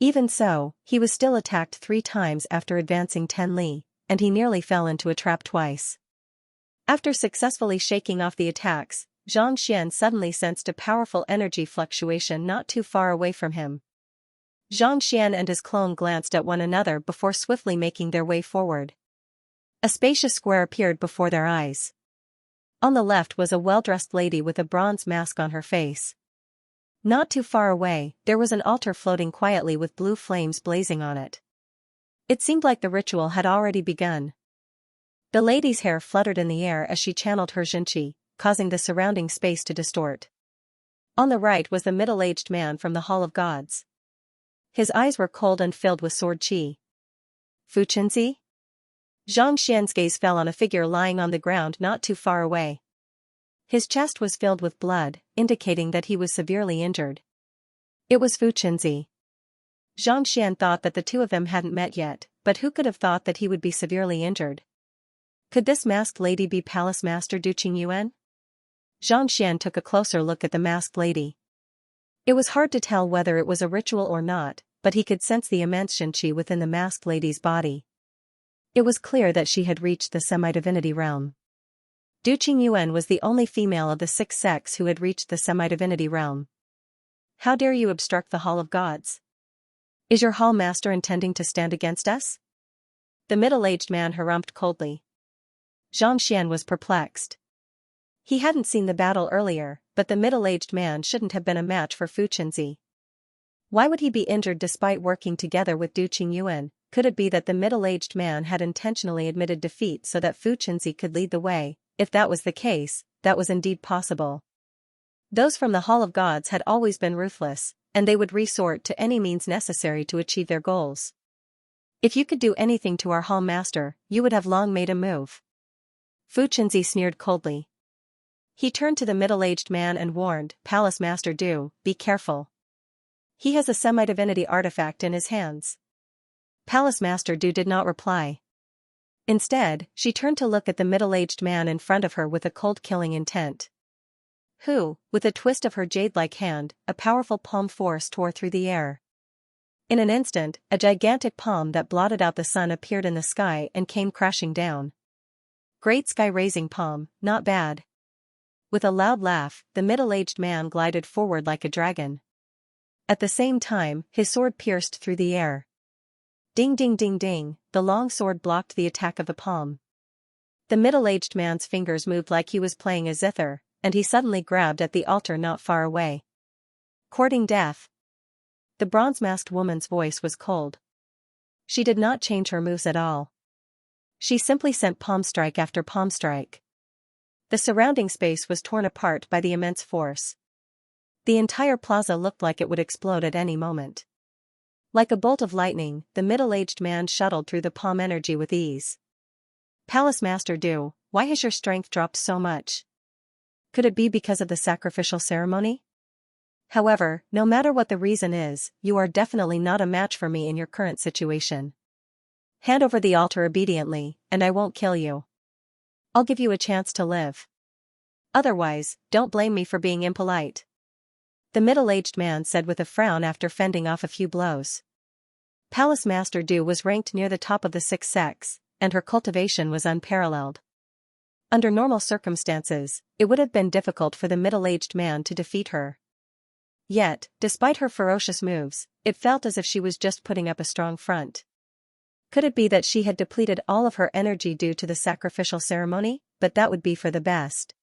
Even so, he was still attacked 3 times after advancing 10 li, and he nearly fell into a trap twice. After successfully shaking off the attacks, Xianxia suddenly sensed a powerful energy fluctuation not too far away from him. Xianxia and his clone glanced at one another before swiftly making their way forward. A spacious square appeared before their eyes. On the left was a well-dressed lady with a bronze mask on her face. Not too far away, there was an altar floating quietly with blue flames blazing on it. It seemed like the ritual had already begun. The lady's hair fluttered in the air as she channeled her Xinqi, causing the surrounding space to distort. On the right was the middle-aged man from the Hall of Gods. His eyes were cold and filled with sword qi. Fuchenzi? Xianxia's gaze fell on a figure lying on the ground not too far away. His chest was filled with blood, indicating that he was severely injured. It was Fuchenzi. Xianxia thought that the two of them hadn't met yet, but who could have thought that he would be severely injured? Could this masked lady be Palace Master Du Qingyuan? Xianxia took a closer look at the masked lady. It was hard to tell whether it was a ritual or not, but he could sense the immense Xinqi within the masked lady's body. It was clear that she had reached the semi-divinity realm. Du Qingyuan was the only female of the 6 sects who had reached the semi-divinity realm. How dare you obstruct the Hall of Gods? Is your Hall Master intending to stand against us? The middle-aged man harumphed coldly. Xianxia was perplexed. He hadn't seen the battle earlier, but the middle-aged man shouldn't have been a match for Fuchenzi. Why would he be injured despite working together with Du Qingyuan? Could it be that the middle-aged man had intentionally admitted defeat so that Fuchenzi could lead the way? If that was the case, that was indeed possible. Those from the Hall of Gods had always been ruthless, and they would resort to any means necessary to achieve their goals. If you could do anything to our Hall Master, you would have long made a move. Fuchenzi sneered coldly. He turned to the middle-aged man and warned, Palace Master Du, be careful. He has a semi-divinity artifact in his hands. Palace Master Du did not reply. Instead, she turned to look at the middle-aged man in front of her with a cold killing intent. Who, with a twist of her jade-like hand, a powerful palm force tore through the air. In an instant, a gigantic palm that blotted out the sun appeared in the sky and came crashing down. Great sky-raising palm, not bad. With a loud laugh, the middle-aged man glided forward like a dragon. At the same time, his sword pierced through the air. Ding ding ding ding, the long sword blocked the attack of the palm. The middle-aged man's fingers moved like he was playing a zither, and he suddenly grabbed at the altar not far away. Courting death. The bronze-masked woman's voice was cold. She did not change her moves at all. She simply sent palm strike after palm strike. The surrounding space was torn apart by the immense force. The entire plaza looked like it would explode at any moment. Like a bolt of lightning, the middle-aged man shuttled through the palm energy with ease. Palace Master Du, why has your strength dropped so much? Could it be because of the sacrificial ceremony? However, no matter what the reason is, you are definitely not a match for me in your current situation. Hand over the altar obediently, and I won't kill you. I'll give you a chance to live. Otherwise, don't blame me for being impolite. The middle-aged man said with a frown after fending off a few blows. Palace Master Du was ranked near the top of the six sects, and her cultivation was unparalleled. Under normal circumstances, it would have been difficult for the middle-aged man to defeat her. Yet, despite her ferocious moves, it felt as if she was just putting up a strong front. Could it be that she had depleted all of her energy due to the sacrificial ceremony? But that would be for the best.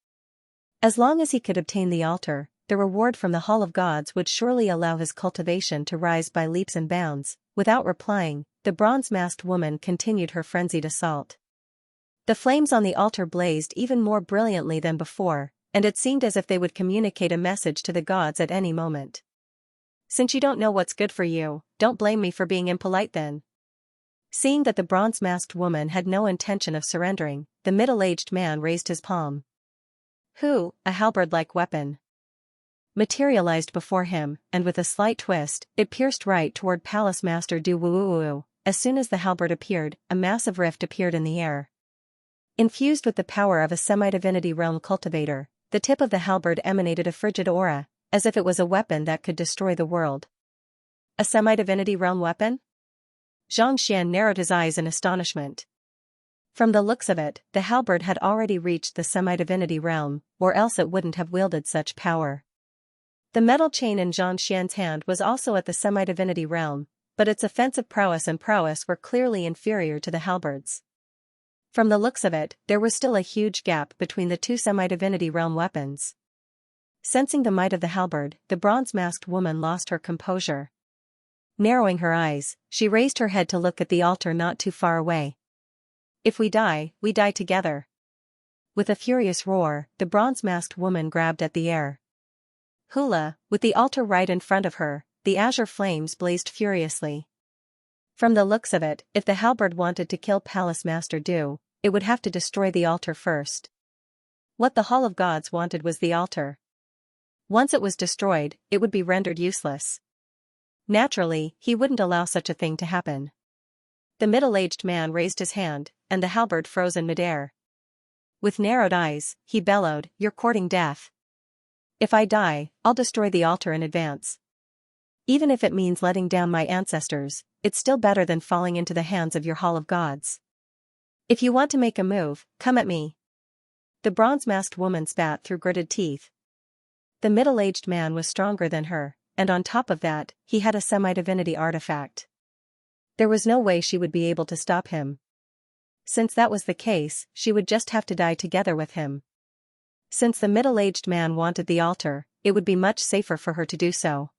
As long as he could obtain the altar, the reward from the Hall of Gods would surely allow his cultivation to rise by leaps and bounds. Without replying, the bronze-masked woman continued her frenzied assault. The flames on the altar blazed even more brilliantly than before, and it seemed as if they would communicate a message to the gods at any moment. Since you don't know what's good for you, don't blame me for being impolite then. Seeing that the bronze-masked woman had no intention of surrendering, the middle-aged man raised his palm. A halberd-like weapon materialized before him, and with a slight twist, it pierced right toward Palace Master Du Wuwu. As soon as the halberd appeared, a massive rift appeared in the air. Infused with the power of a semi-divinity realm cultivator, the tip of the halberd emanated a frigid aura, as if it was a weapon that could destroy the world. A semi-divinity realm weapon? Xianxia narrowed his eyes in astonishment. From the looks of it, the halberd had already reached the semi-divinity realm, or else it wouldn't have wielded such power. The metal chain in Xianxia's hand was also at the semi-divinity realm, but its offensive prowess were clearly inferior to the halberd's. From the looks of it, there was still a huge gap between the two semi-divinity realm weapons. Sensing the might of the halberd, the bronze-masked woman lost her composure. Narrowing her eyes, she raised her head to look at the altar not too far away. If we die together. With a furious roar, the bronze-masked woman grabbed at the air. Hula, with the altar right in front of her, the azure flames blazed furiously. From the looks of it, if the halberd wanted to kill Palace Master Du, it would have to destroy the altar first. What the Hall of Gods wanted was the altar. Once it was destroyed, it would be rendered useless. Naturally, he wouldn't allow such a thing to happen. The middle-aged man raised his hand, and the halberd froze in midair. With narrowed eyes, he bellowed, "You're courting death. If I die, I'll destroy the altar in advance. Even if it means letting down my ancestors, it's still better than falling into the hands of your Hall of Gods. If you want to make a move, come at me." The bronze-masked woman spat through gritted teeth. The middle-aged man was stronger than her, and on top of that, he had a semi-divinity artifact. There was no way she would be able to stop him. Since that was the case, she would just have to die together with him. Since the middle-aged man wanted the altar, it would be much safer for her to do so.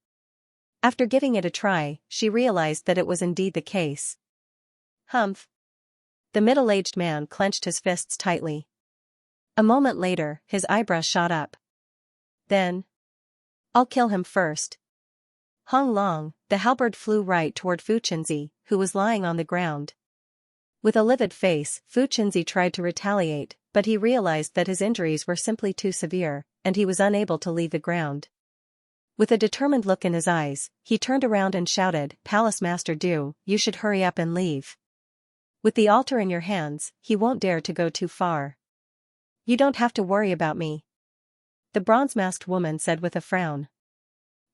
After giving it a try, she realized that it was indeed the case. Humph. The middle-aged man clenched his fists tightly. A moment later, his eyebrows shot up. Then, I'll kill him first. Hong Long, the halberd flew right toward Fu Qinzi, who was lying on the ground. With a livid face, Fu Qinzi tried to retaliate, but he realized that his injuries were simply too severe, and he was unable to leave the ground. With a determined look in his eyes, he turned around and shouted, "Palace Master Du, you should hurry up and leave. With the altar in your hands, he won't dare to go too far." "You don't have to worry about me," the bronze-masked woman said with a frown.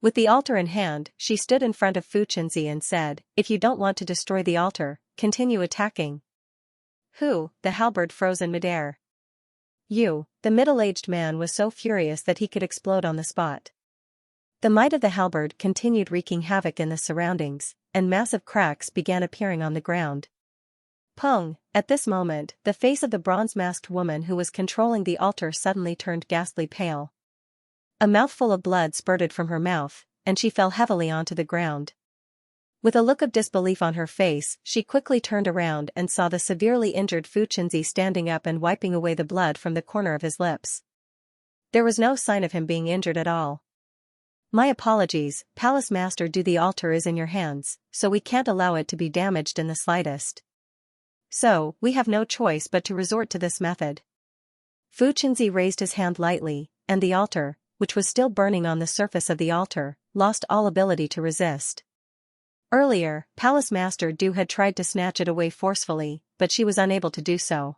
With the altar in hand, she stood in front of Fu Qinzi and said, "If you don't want to destroy the altar, continue attacking." The halberd froze in midair. The middle-aged man was so furious that he could explode on the spot. The might of the halberd continued wreaking havoc in the surroundings, and massive cracks began appearing on the ground. Pung! At this moment, the face of the bronze-masked woman who was controlling the altar suddenly turned ghastly pale. A mouthful of blood spurted from her mouth, and she fell heavily onto the ground. With a look of disbelief on her face, she quickly turned around and saw the severely injured Fu Qinzi standing up and wiping away the blood from the corner of his lips. There was no sign of him being injured at all. "My apologies, Palace Master Du, the altar is in your hands, so we can't allow it to be damaged in the slightest. So, we have no choice but to resort to this method." Fu Qinzi raised his hand lightly, and the altar, which was still burning on the surface of the altar, lost all ability to resist. Earlier, Palace Master Du had tried to snatch it away forcefully, but she was unable to do so.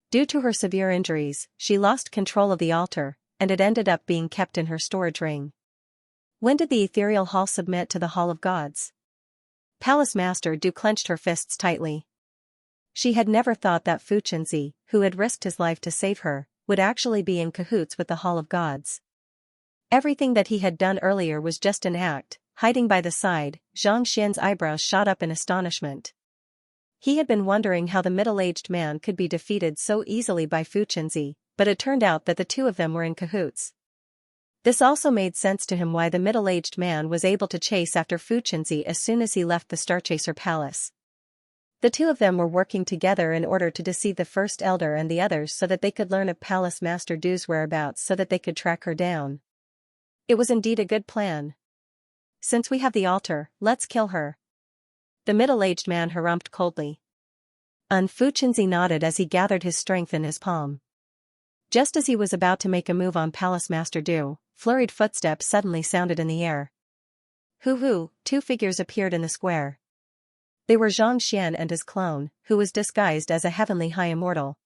Due to her severe injuries, she lost control of the altar, and it ended up being kept in her storage ring. When did the ethereal hall submit to the Hall of Gods? Palace Master Du clenched her fists tightly. She had never thought that Fu Chenzi, who had risked his life to save her, would actually be in cahoots with the Hall of Gods. Everything that he had done earlier was just an act. Hiding by the side, Xianxia's eyebrows shot up in astonishment. He had been wondering how the middle-aged man could be defeated so easily by Fu Chenzi, but it turned out that the two of them were in cahoots. This also made sense to him why the middle-aged man was able to chase after Fu Chenzi as soon as he left the Starchaser Palace. The two of them were working together in order to deceive the First Elder and the others so that they could learn of Palace Master Du's whereabouts so that they could track her down. It was indeed a good plan. Since we have the altar, let's kill her. The middle-aged man harumphed coldly. Fu Chenzi nodded as he gathered his strength in his palm. Just as he was about to make a move on Palace Master Du, flurried footsteps suddenly sounded in the air. Hoo-hoo, two figures appeared in the square. They were Xianxia and his clone, who was disguised as a heavenly high immortal.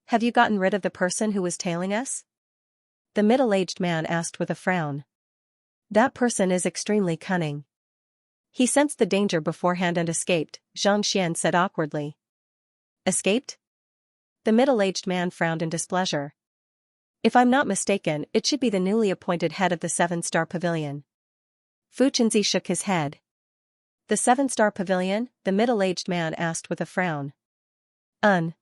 Have you gotten rid of the person who was tailing us? The middle-aged man asked with a frown. That person is extremely cunning. He sensed the danger beforehand and escaped, Xianxia said awkwardly. Escaped? The middle-aged man frowned in displeasure. If I'm not mistaken, it should be the newly appointed head of the 7-Star Pavilion. Fu Chenzi shook his head. The 7-Star Pavilion? The middle-aged man asked with a frown. The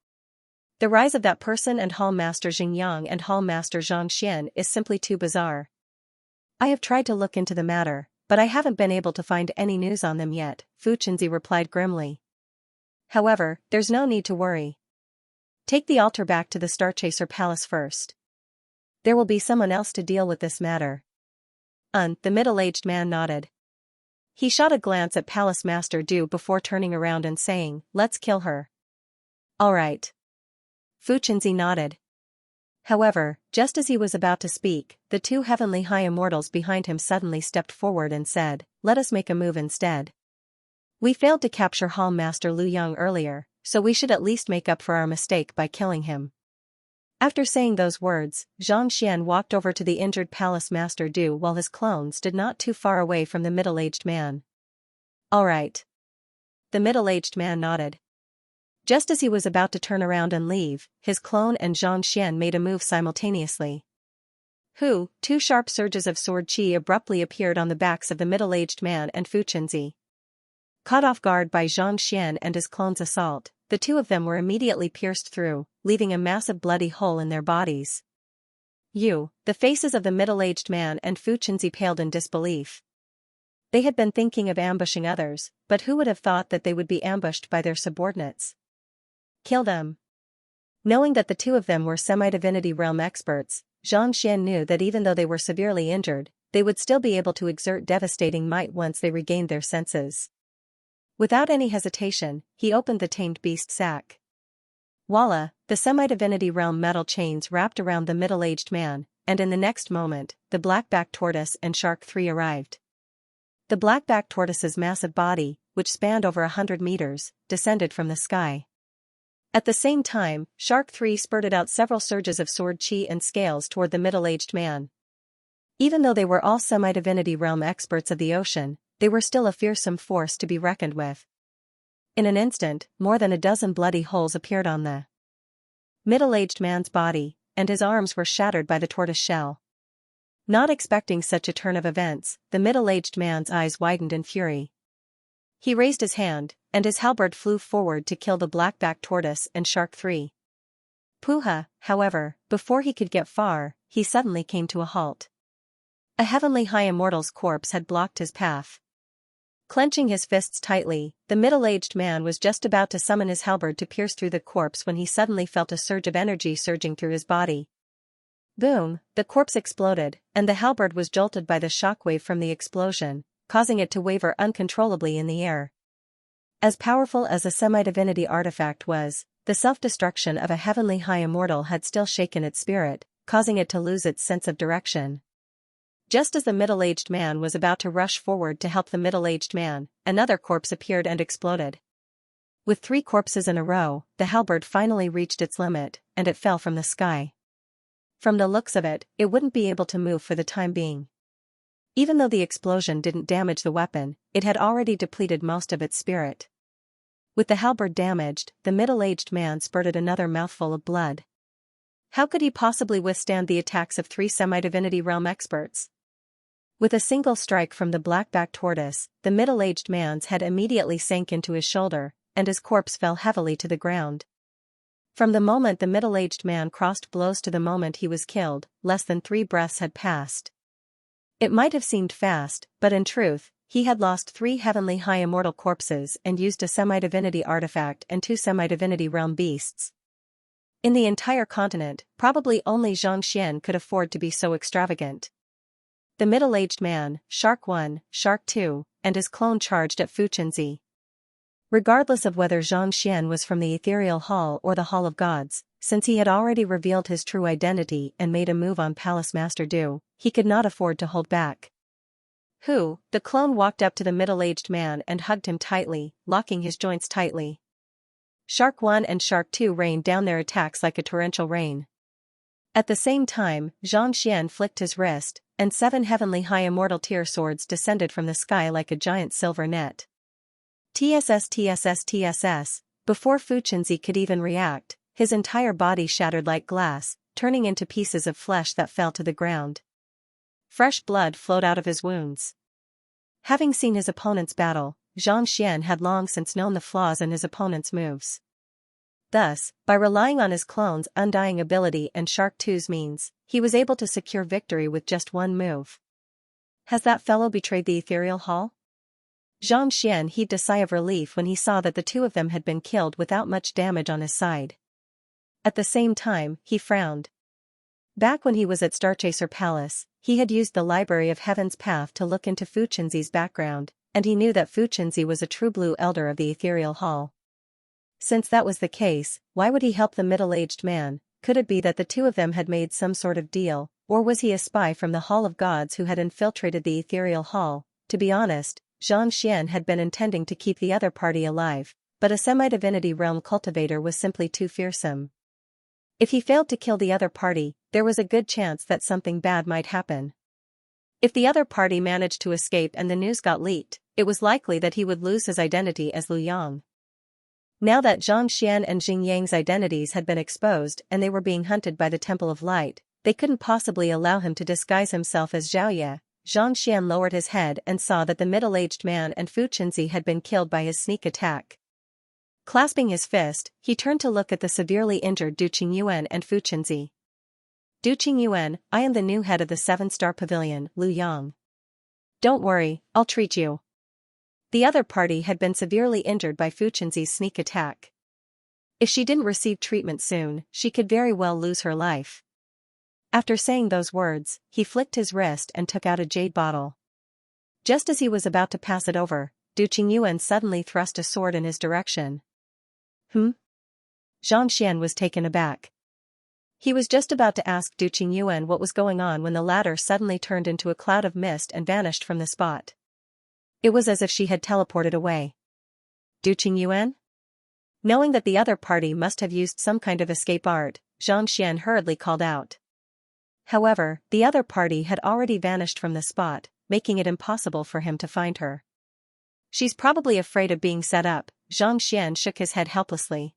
rise of that person and Hall Master Xingyang and Hall Master Xianxian is simply too bizarre. I have tried to look into the matter, but I haven't been able to find any news on them yet, Fu Chenzi replied grimly. However, there's no need to worry. Take the altar back to the Starchaser Palace first. There will be someone else to deal with this matter. The middle-aged man nodded. He shot a glance at Palace Master Du before turning around and saying, let's kill her. All right. Fu Chenzi nodded. However, just as he was about to speak, the two heavenly high immortals behind him suddenly stepped forward and said, let us make a move instead. We failed to capture Hall Master Lu Yang earlier, so we should at least make up for our mistake by killing him. After saying those words, Xianxian walked over to the injured Palace Master Du while his clone stood not too far away from the middle-aged man. All right. The middle-aged man nodded. Just as he was about to turn around and leave, his clone and Xianxian made a move simultaneously. Two sharp surges of sword chi abruptly appeared on the backs of the middle-aged man and Fu Chenzi. Caught off guard by Xianxian and his clone's assault, the two of them were immediately pierced through, leaving a massive bloody hole in their bodies. The faces of the middle-aged man and Fu Chenzi paled in disbelief. They had been thinking of ambushing others, but who would have thought that they would be ambushed by their subordinates? Kill them. Knowing that the two of them were semi-divinity realm experts, Xianxian knew that even though they were severely injured, they would still be able to exert devastating might once they regained their senses. Without any hesitation, he opened the tamed beast sack. Voila, the semi-divinity realm metal chains wrapped around the middle-aged man, and in the next moment, the black-backed tortoise and Shark 3 arrived. The black-backed tortoise's massive body, which spanned over 100 meters, descended from the sky. At the same time, Shark 3 spurted out several surges of sword chi and scales toward the middle-aged man. Even though they were all semi-divinity realm experts of the ocean, they were still a fearsome force to be reckoned with. In an instant, more than a dozen bloody holes appeared on the middle-aged man's body, and his arms were shattered by the tortoise shell. Not expecting such a turn of events, the middle-aged man's eyes widened in fury. He raised his hand, and his halberd flew forward to kill the black-backed tortoise and Shark 3. Puha, however, before he could get far, he suddenly came to a halt. A heavenly high immortal's corpse had blocked his path. Clenching his fists tightly, the middle-aged man was just about to summon his halberd to pierce through the corpse when he suddenly felt a surge of energy surging through his body. Boom, the corpse exploded, and the halberd was jolted by the shockwave from the explosion, causing it to waver uncontrollably in the air. As powerful as a semi-divinity artifact was, the self-destruction of a heavenly high immortal had still shaken its spirit, causing it to lose its sense of direction. Just as the middle-aged man was about to rush forward to help the middle-aged man, another corpse appeared and exploded. With 3 corpses in a row, the halberd finally reached its limit, and it fell from the sky. From the looks of it, it wouldn't be able to move for the time being. Even though the explosion didn't damage the weapon, it had already depleted most of its spirit. With the halberd damaged, the middle-aged man spurted another mouthful of blood. How could he possibly withstand the attacks of 3 semi-divinity realm experts? With a single strike from the black-backed tortoise, the middle-aged man's head immediately sank into his shoulder, and his corpse fell heavily to the ground. From the moment the middle-aged man crossed blows to the moment he was killed, less than 3 breaths had passed. It might have seemed fast, but in truth, he had lost 3 heavenly high immortal corpses and used a semi-divinity artifact and 2 semi-divinity realm beasts. In the entire continent, probably only Xianxia could afford to be so extravagant. The middle-aged man, Shark 1, Shark 2, and his clone charged at Xianxia. Regardless of whether Xianxia was from the Ethereal Hall or the Hall of Gods, since he had already revealed his true identity and made a move on Palace Master Du, he could not afford to hold back. The clone walked up to the middle-aged man and hugged him tightly, locking his joints tightly. Shark 1 and Shark 2 rained down their attacks like a torrential rain. At the same time, Xianxia flicked his wrist, and 7 heavenly high immortal tear swords descended from the sky like a giant silver net. TSS. Before Xianxia could even react, his entire body shattered like glass, turning into pieces of flesh that fell to the ground. Fresh blood flowed out of his wounds. Having seen his opponent's battle, Xianxia had long since known the flaws in his opponent's moves. Thus, by relying on his clone's undying ability and Shark 2's means, he was able to secure victory with just 1 move. Has that fellow betrayed the Ethereal Hall? Xianxia heaved a sigh of relief when he saw that the 2 of them had been killed without much damage on his side. At the same time, he frowned. Back when he was at Starchaser Palace, he had used the Library of Heaven's Path to look into Xianxia's background, and he knew that Xianxia was a true blue elder of the Ethereal Hall. Since that was the case, why would he help the middle-aged man? Could it be that the 2 of them had made some sort of deal, or was he a spy from the Hall of Gods who had infiltrated the Ethereal Hall? To be honest, Xianxia had been intending to keep the other party alive, but a semi-divinity realm cultivator was simply too fearsome. If he failed to kill the other party, there was a good chance that something bad might happen. If the other party managed to escape and the news got leaked, it was likely that he would lose his identity as Liu Yang. Now that Xianxia and Xingyang's identities had been exposed and they were being hunted by the Temple of Light, they couldn't possibly allow him to disguise himself as Xiaoye. Xianxia lowered his head and saw that the middle-aged man and Xianxia had been killed by his sneak attack. Clasping his fist, he turned to look at the severely injured Du Qingyuan and Xianxia. Du Qingyuan, I am the new head of the 7-star pavilion, Liu Yang. Don't worry, I'll treat you. The other party had been severely injured by Xianxia's sneak attack. If she didn't receive treatment soon, she could very well lose her life. After saying those words, he flicked his wrist and took out a jade bottle. Just as he was about to pass it over, Du Qingyuan suddenly thrust a sword in his direction. Xianxia was taken aback. He was just about to ask Du Qingyuan what was going on when the latter suddenly turned into a cloud of mist and vanished from the spot. It was as if she had teleported away. Du Qingyuan? Knowing that the other party must have used some kind of escape art, Xianxia hurriedly called out. However, the other party had already vanished from the spot, making it impossible for him to find her. She's probably afraid of being set up, Xianxia shook his head helplessly.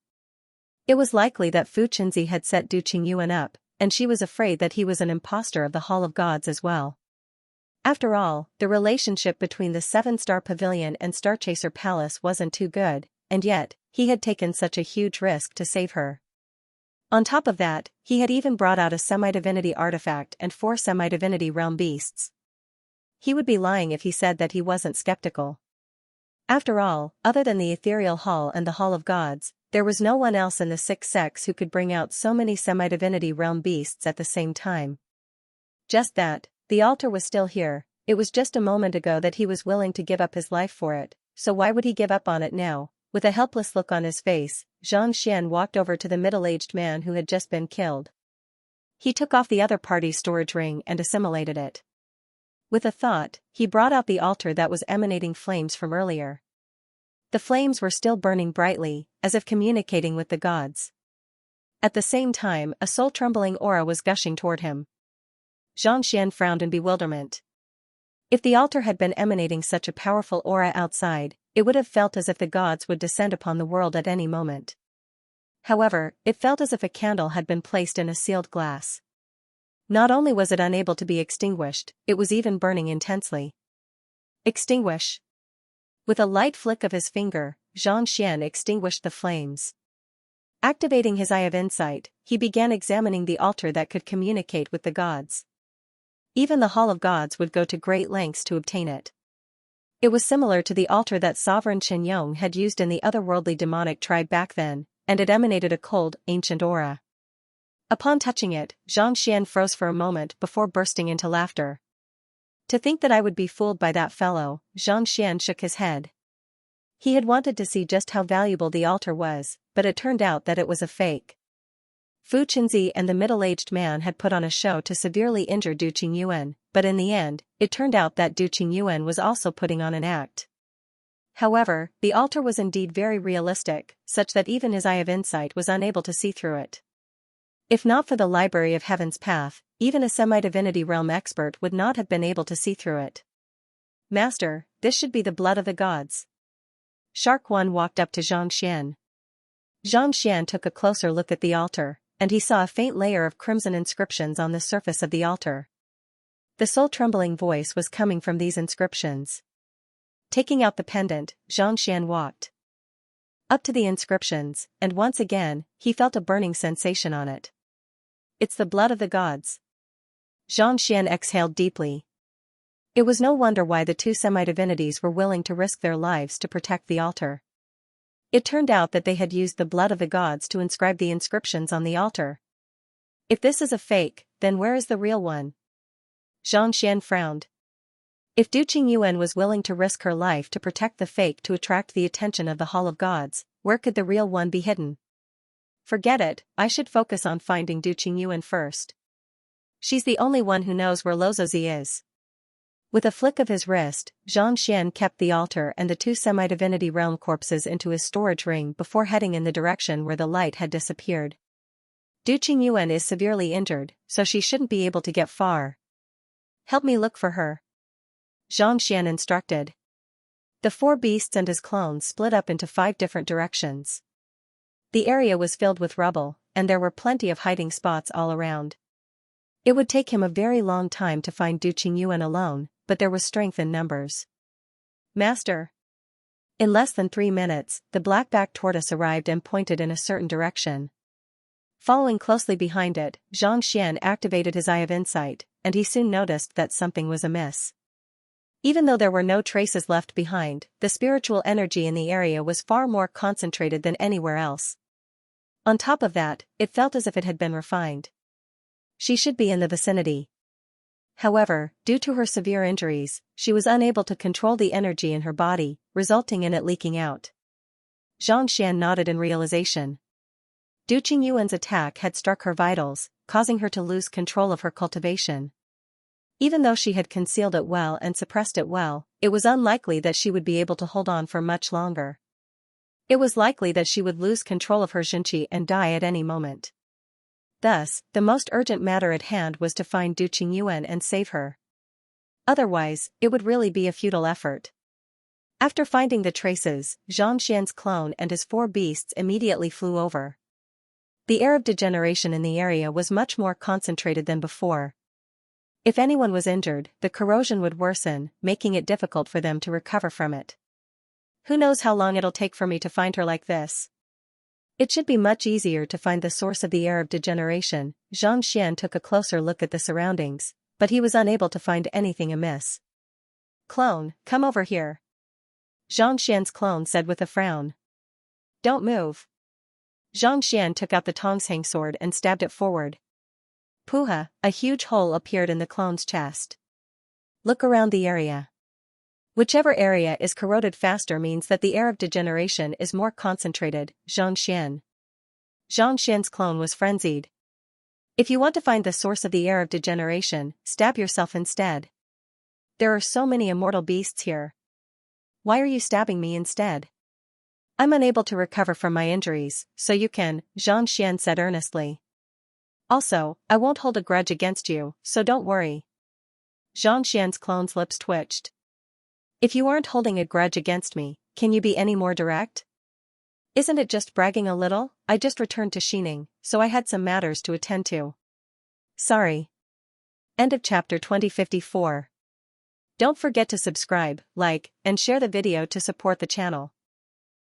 It was likely that Xianxia had set Du Qingyuan up, and she was afraid that he was an impostor of the Hall of Gods as well. After all, the relationship between the 7-star pavilion and Starchaser Palace wasn't too good, and yet, he had taken such a huge risk to save her. On top of that, he had even brought out a semi-divinity artifact and 4 semi-divinity realm beasts. He would be lying if he said that he wasn't skeptical. After all, other than the Ethereal Hall and the Hall of Gods, there was no one else in the 6 sects who could bring out so many semi-divinity realm beasts at the same time. Just that, the altar was still here. It was just a moment ago that he was willing to give up his life for it, so why would he give up on it now? With a helpless look on his face, Xianxia walked over to the middle-aged man who had just been killed. He took off the other party's storage ring and assimilated it. With a thought, he brought out the altar that was emanating flames from earlier. The flames were still burning brightly, as if communicating with the gods. At the same time, a soul-trembling aura was gushing toward him. Xianxia frowned in bewilderment. If the altar had been emanating such a powerful aura outside, it would have felt as if the gods would descend upon the world at any moment. However, it felt as if a candle had been placed in a sealed glass. Not only was it unable to be extinguished, it was even burning intensely. Extinguish. With a light flick of his finger, Xianxia extinguished the flames. Activating his eye of insight, he began examining the altar that could communicate with the gods. Even the Hall of Gods would go to great lengths to obtain it. It was similar to the altar that Sovereign Qianyong had used in the otherworldly demonic tribe back then, and it emanated a cold, ancient aura. Upon touching it, Xianxia froze for a moment before bursting into laughter. To think that I would be fooled by that fellow, Xianxia shook his head. He had wanted to see just how valuable the altar was, but it turned out that it was a fake. Fu Qinzi and the middle-aged man had put on a show to severely injure Du Qingyuan, but in the end, it turned out that Du Qingyuan was also putting on an act. However, the altar was indeed very realistic, such that even his eye of insight was unable to see through it. If not for the Library of Heaven's Path, even a semi-divinity realm expert would not have been able to see through it. Master, this should be the blood of the gods. Shark One walked up to Xianxia. Xianxia took a closer look at the altar, and he saw a faint layer of crimson inscriptions on the surface of the altar. The soul-trembling voice was coming from these inscriptions. Taking out the pendant, Xianxia walked up to the inscriptions, and once again, he felt a burning sensation on it. It's the blood of the gods. Xianxia exhaled deeply. It was no wonder why the two semi-divinities were willing to risk their lives to protect the altar. It turned out that they had used the blood of the gods to inscribe the inscriptions on the altar. If this is a fake, then where is the real one? Xianxia frowned. If Du Qingyuan was willing to risk her life to protect the fake to attract the attention of the Hall of Gods, where could the real one be hidden? Forget it, I should focus on finding Du Qingyuan first. She's the only one who knows where Luozi is. With a flick of his wrist, Xianxia kept the altar and the two semi-divinity realm corpses into his storage ring before heading in the direction where the light had disappeared. Du Qingyuan is severely injured, so she shouldn't be able to get far. Help me look for her. Xianxia instructed. The four beasts and his clones split up into 5 different directions. The area was filled with rubble, and there were plenty of hiding spots all around. It would take him a very long time to find Du Qingyuan alone, but there was strength in numbers. Master. In less than 3 minutes, the black-backed tortoise arrived and pointed in a certain direction. Following closely behind it, Xianxia activated his eye of insight, and he soon noticed that something was amiss. Even though there were no traces left behind, the spiritual energy in the area was far more concentrated than anywhere else. On top of that, it felt as if it had been refined. She should be in the vicinity. However, due to her severe injuries, she was unable to control the energy in her body, resulting in it leaking out. Xianxia nodded in realization. Du Qingyuan's attack had struck her vitals, causing her to lose control of her cultivation. Even though she had concealed it well and suppressed it well, it was unlikely that she would be able to hold on for much longer. It was likely that she would lose control of her Xinqi and die at any moment. Thus, the most urgent matter at hand was to find Du Qingyuan and save her. Otherwise, it would really be a futile effort. After finding the traces, Xianxian's clone and his 4 beasts immediately flew over. The air of degeneration in the area was much more concentrated than before. If anyone was injured, the corrosion would worsen, making it difficult for them to recover from it. Who knows how long it'll take for me to find her like this? It should be much easier to find the source of the air of degeneration. Xianxia took a closer look at the surroundings, but he was unable to find anything amiss. Clone, come over here. Xianxian's clone said with a frown. Don't move. Xianxia took out the Tongshang sword and stabbed it forward. Puha, a huge hole appeared in the clone's chest. Look around the area. Whichever area is corroded faster means that the air of degeneration is more concentrated, Xianxian. Xianxian's clone was frenzied. If you want to find the source of the air of degeneration, stab yourself instead. There are so many immortal beasts here. Why are you stabbing me instead? I'm unable to recover from my injuries, so you can, Xianxia said earnestly. Also, I won't hold a grudge against you, so don't worry. Xianxia's clone's lips twitched. If you aren't holding a grudge against me, can you be any more direct? Isn't it just bragging a little? I just returned to Xining, so I had some matters to attend to. Sorry. End of chapter 2054. Don't forget to subscribe, like, and share the video to support the channel.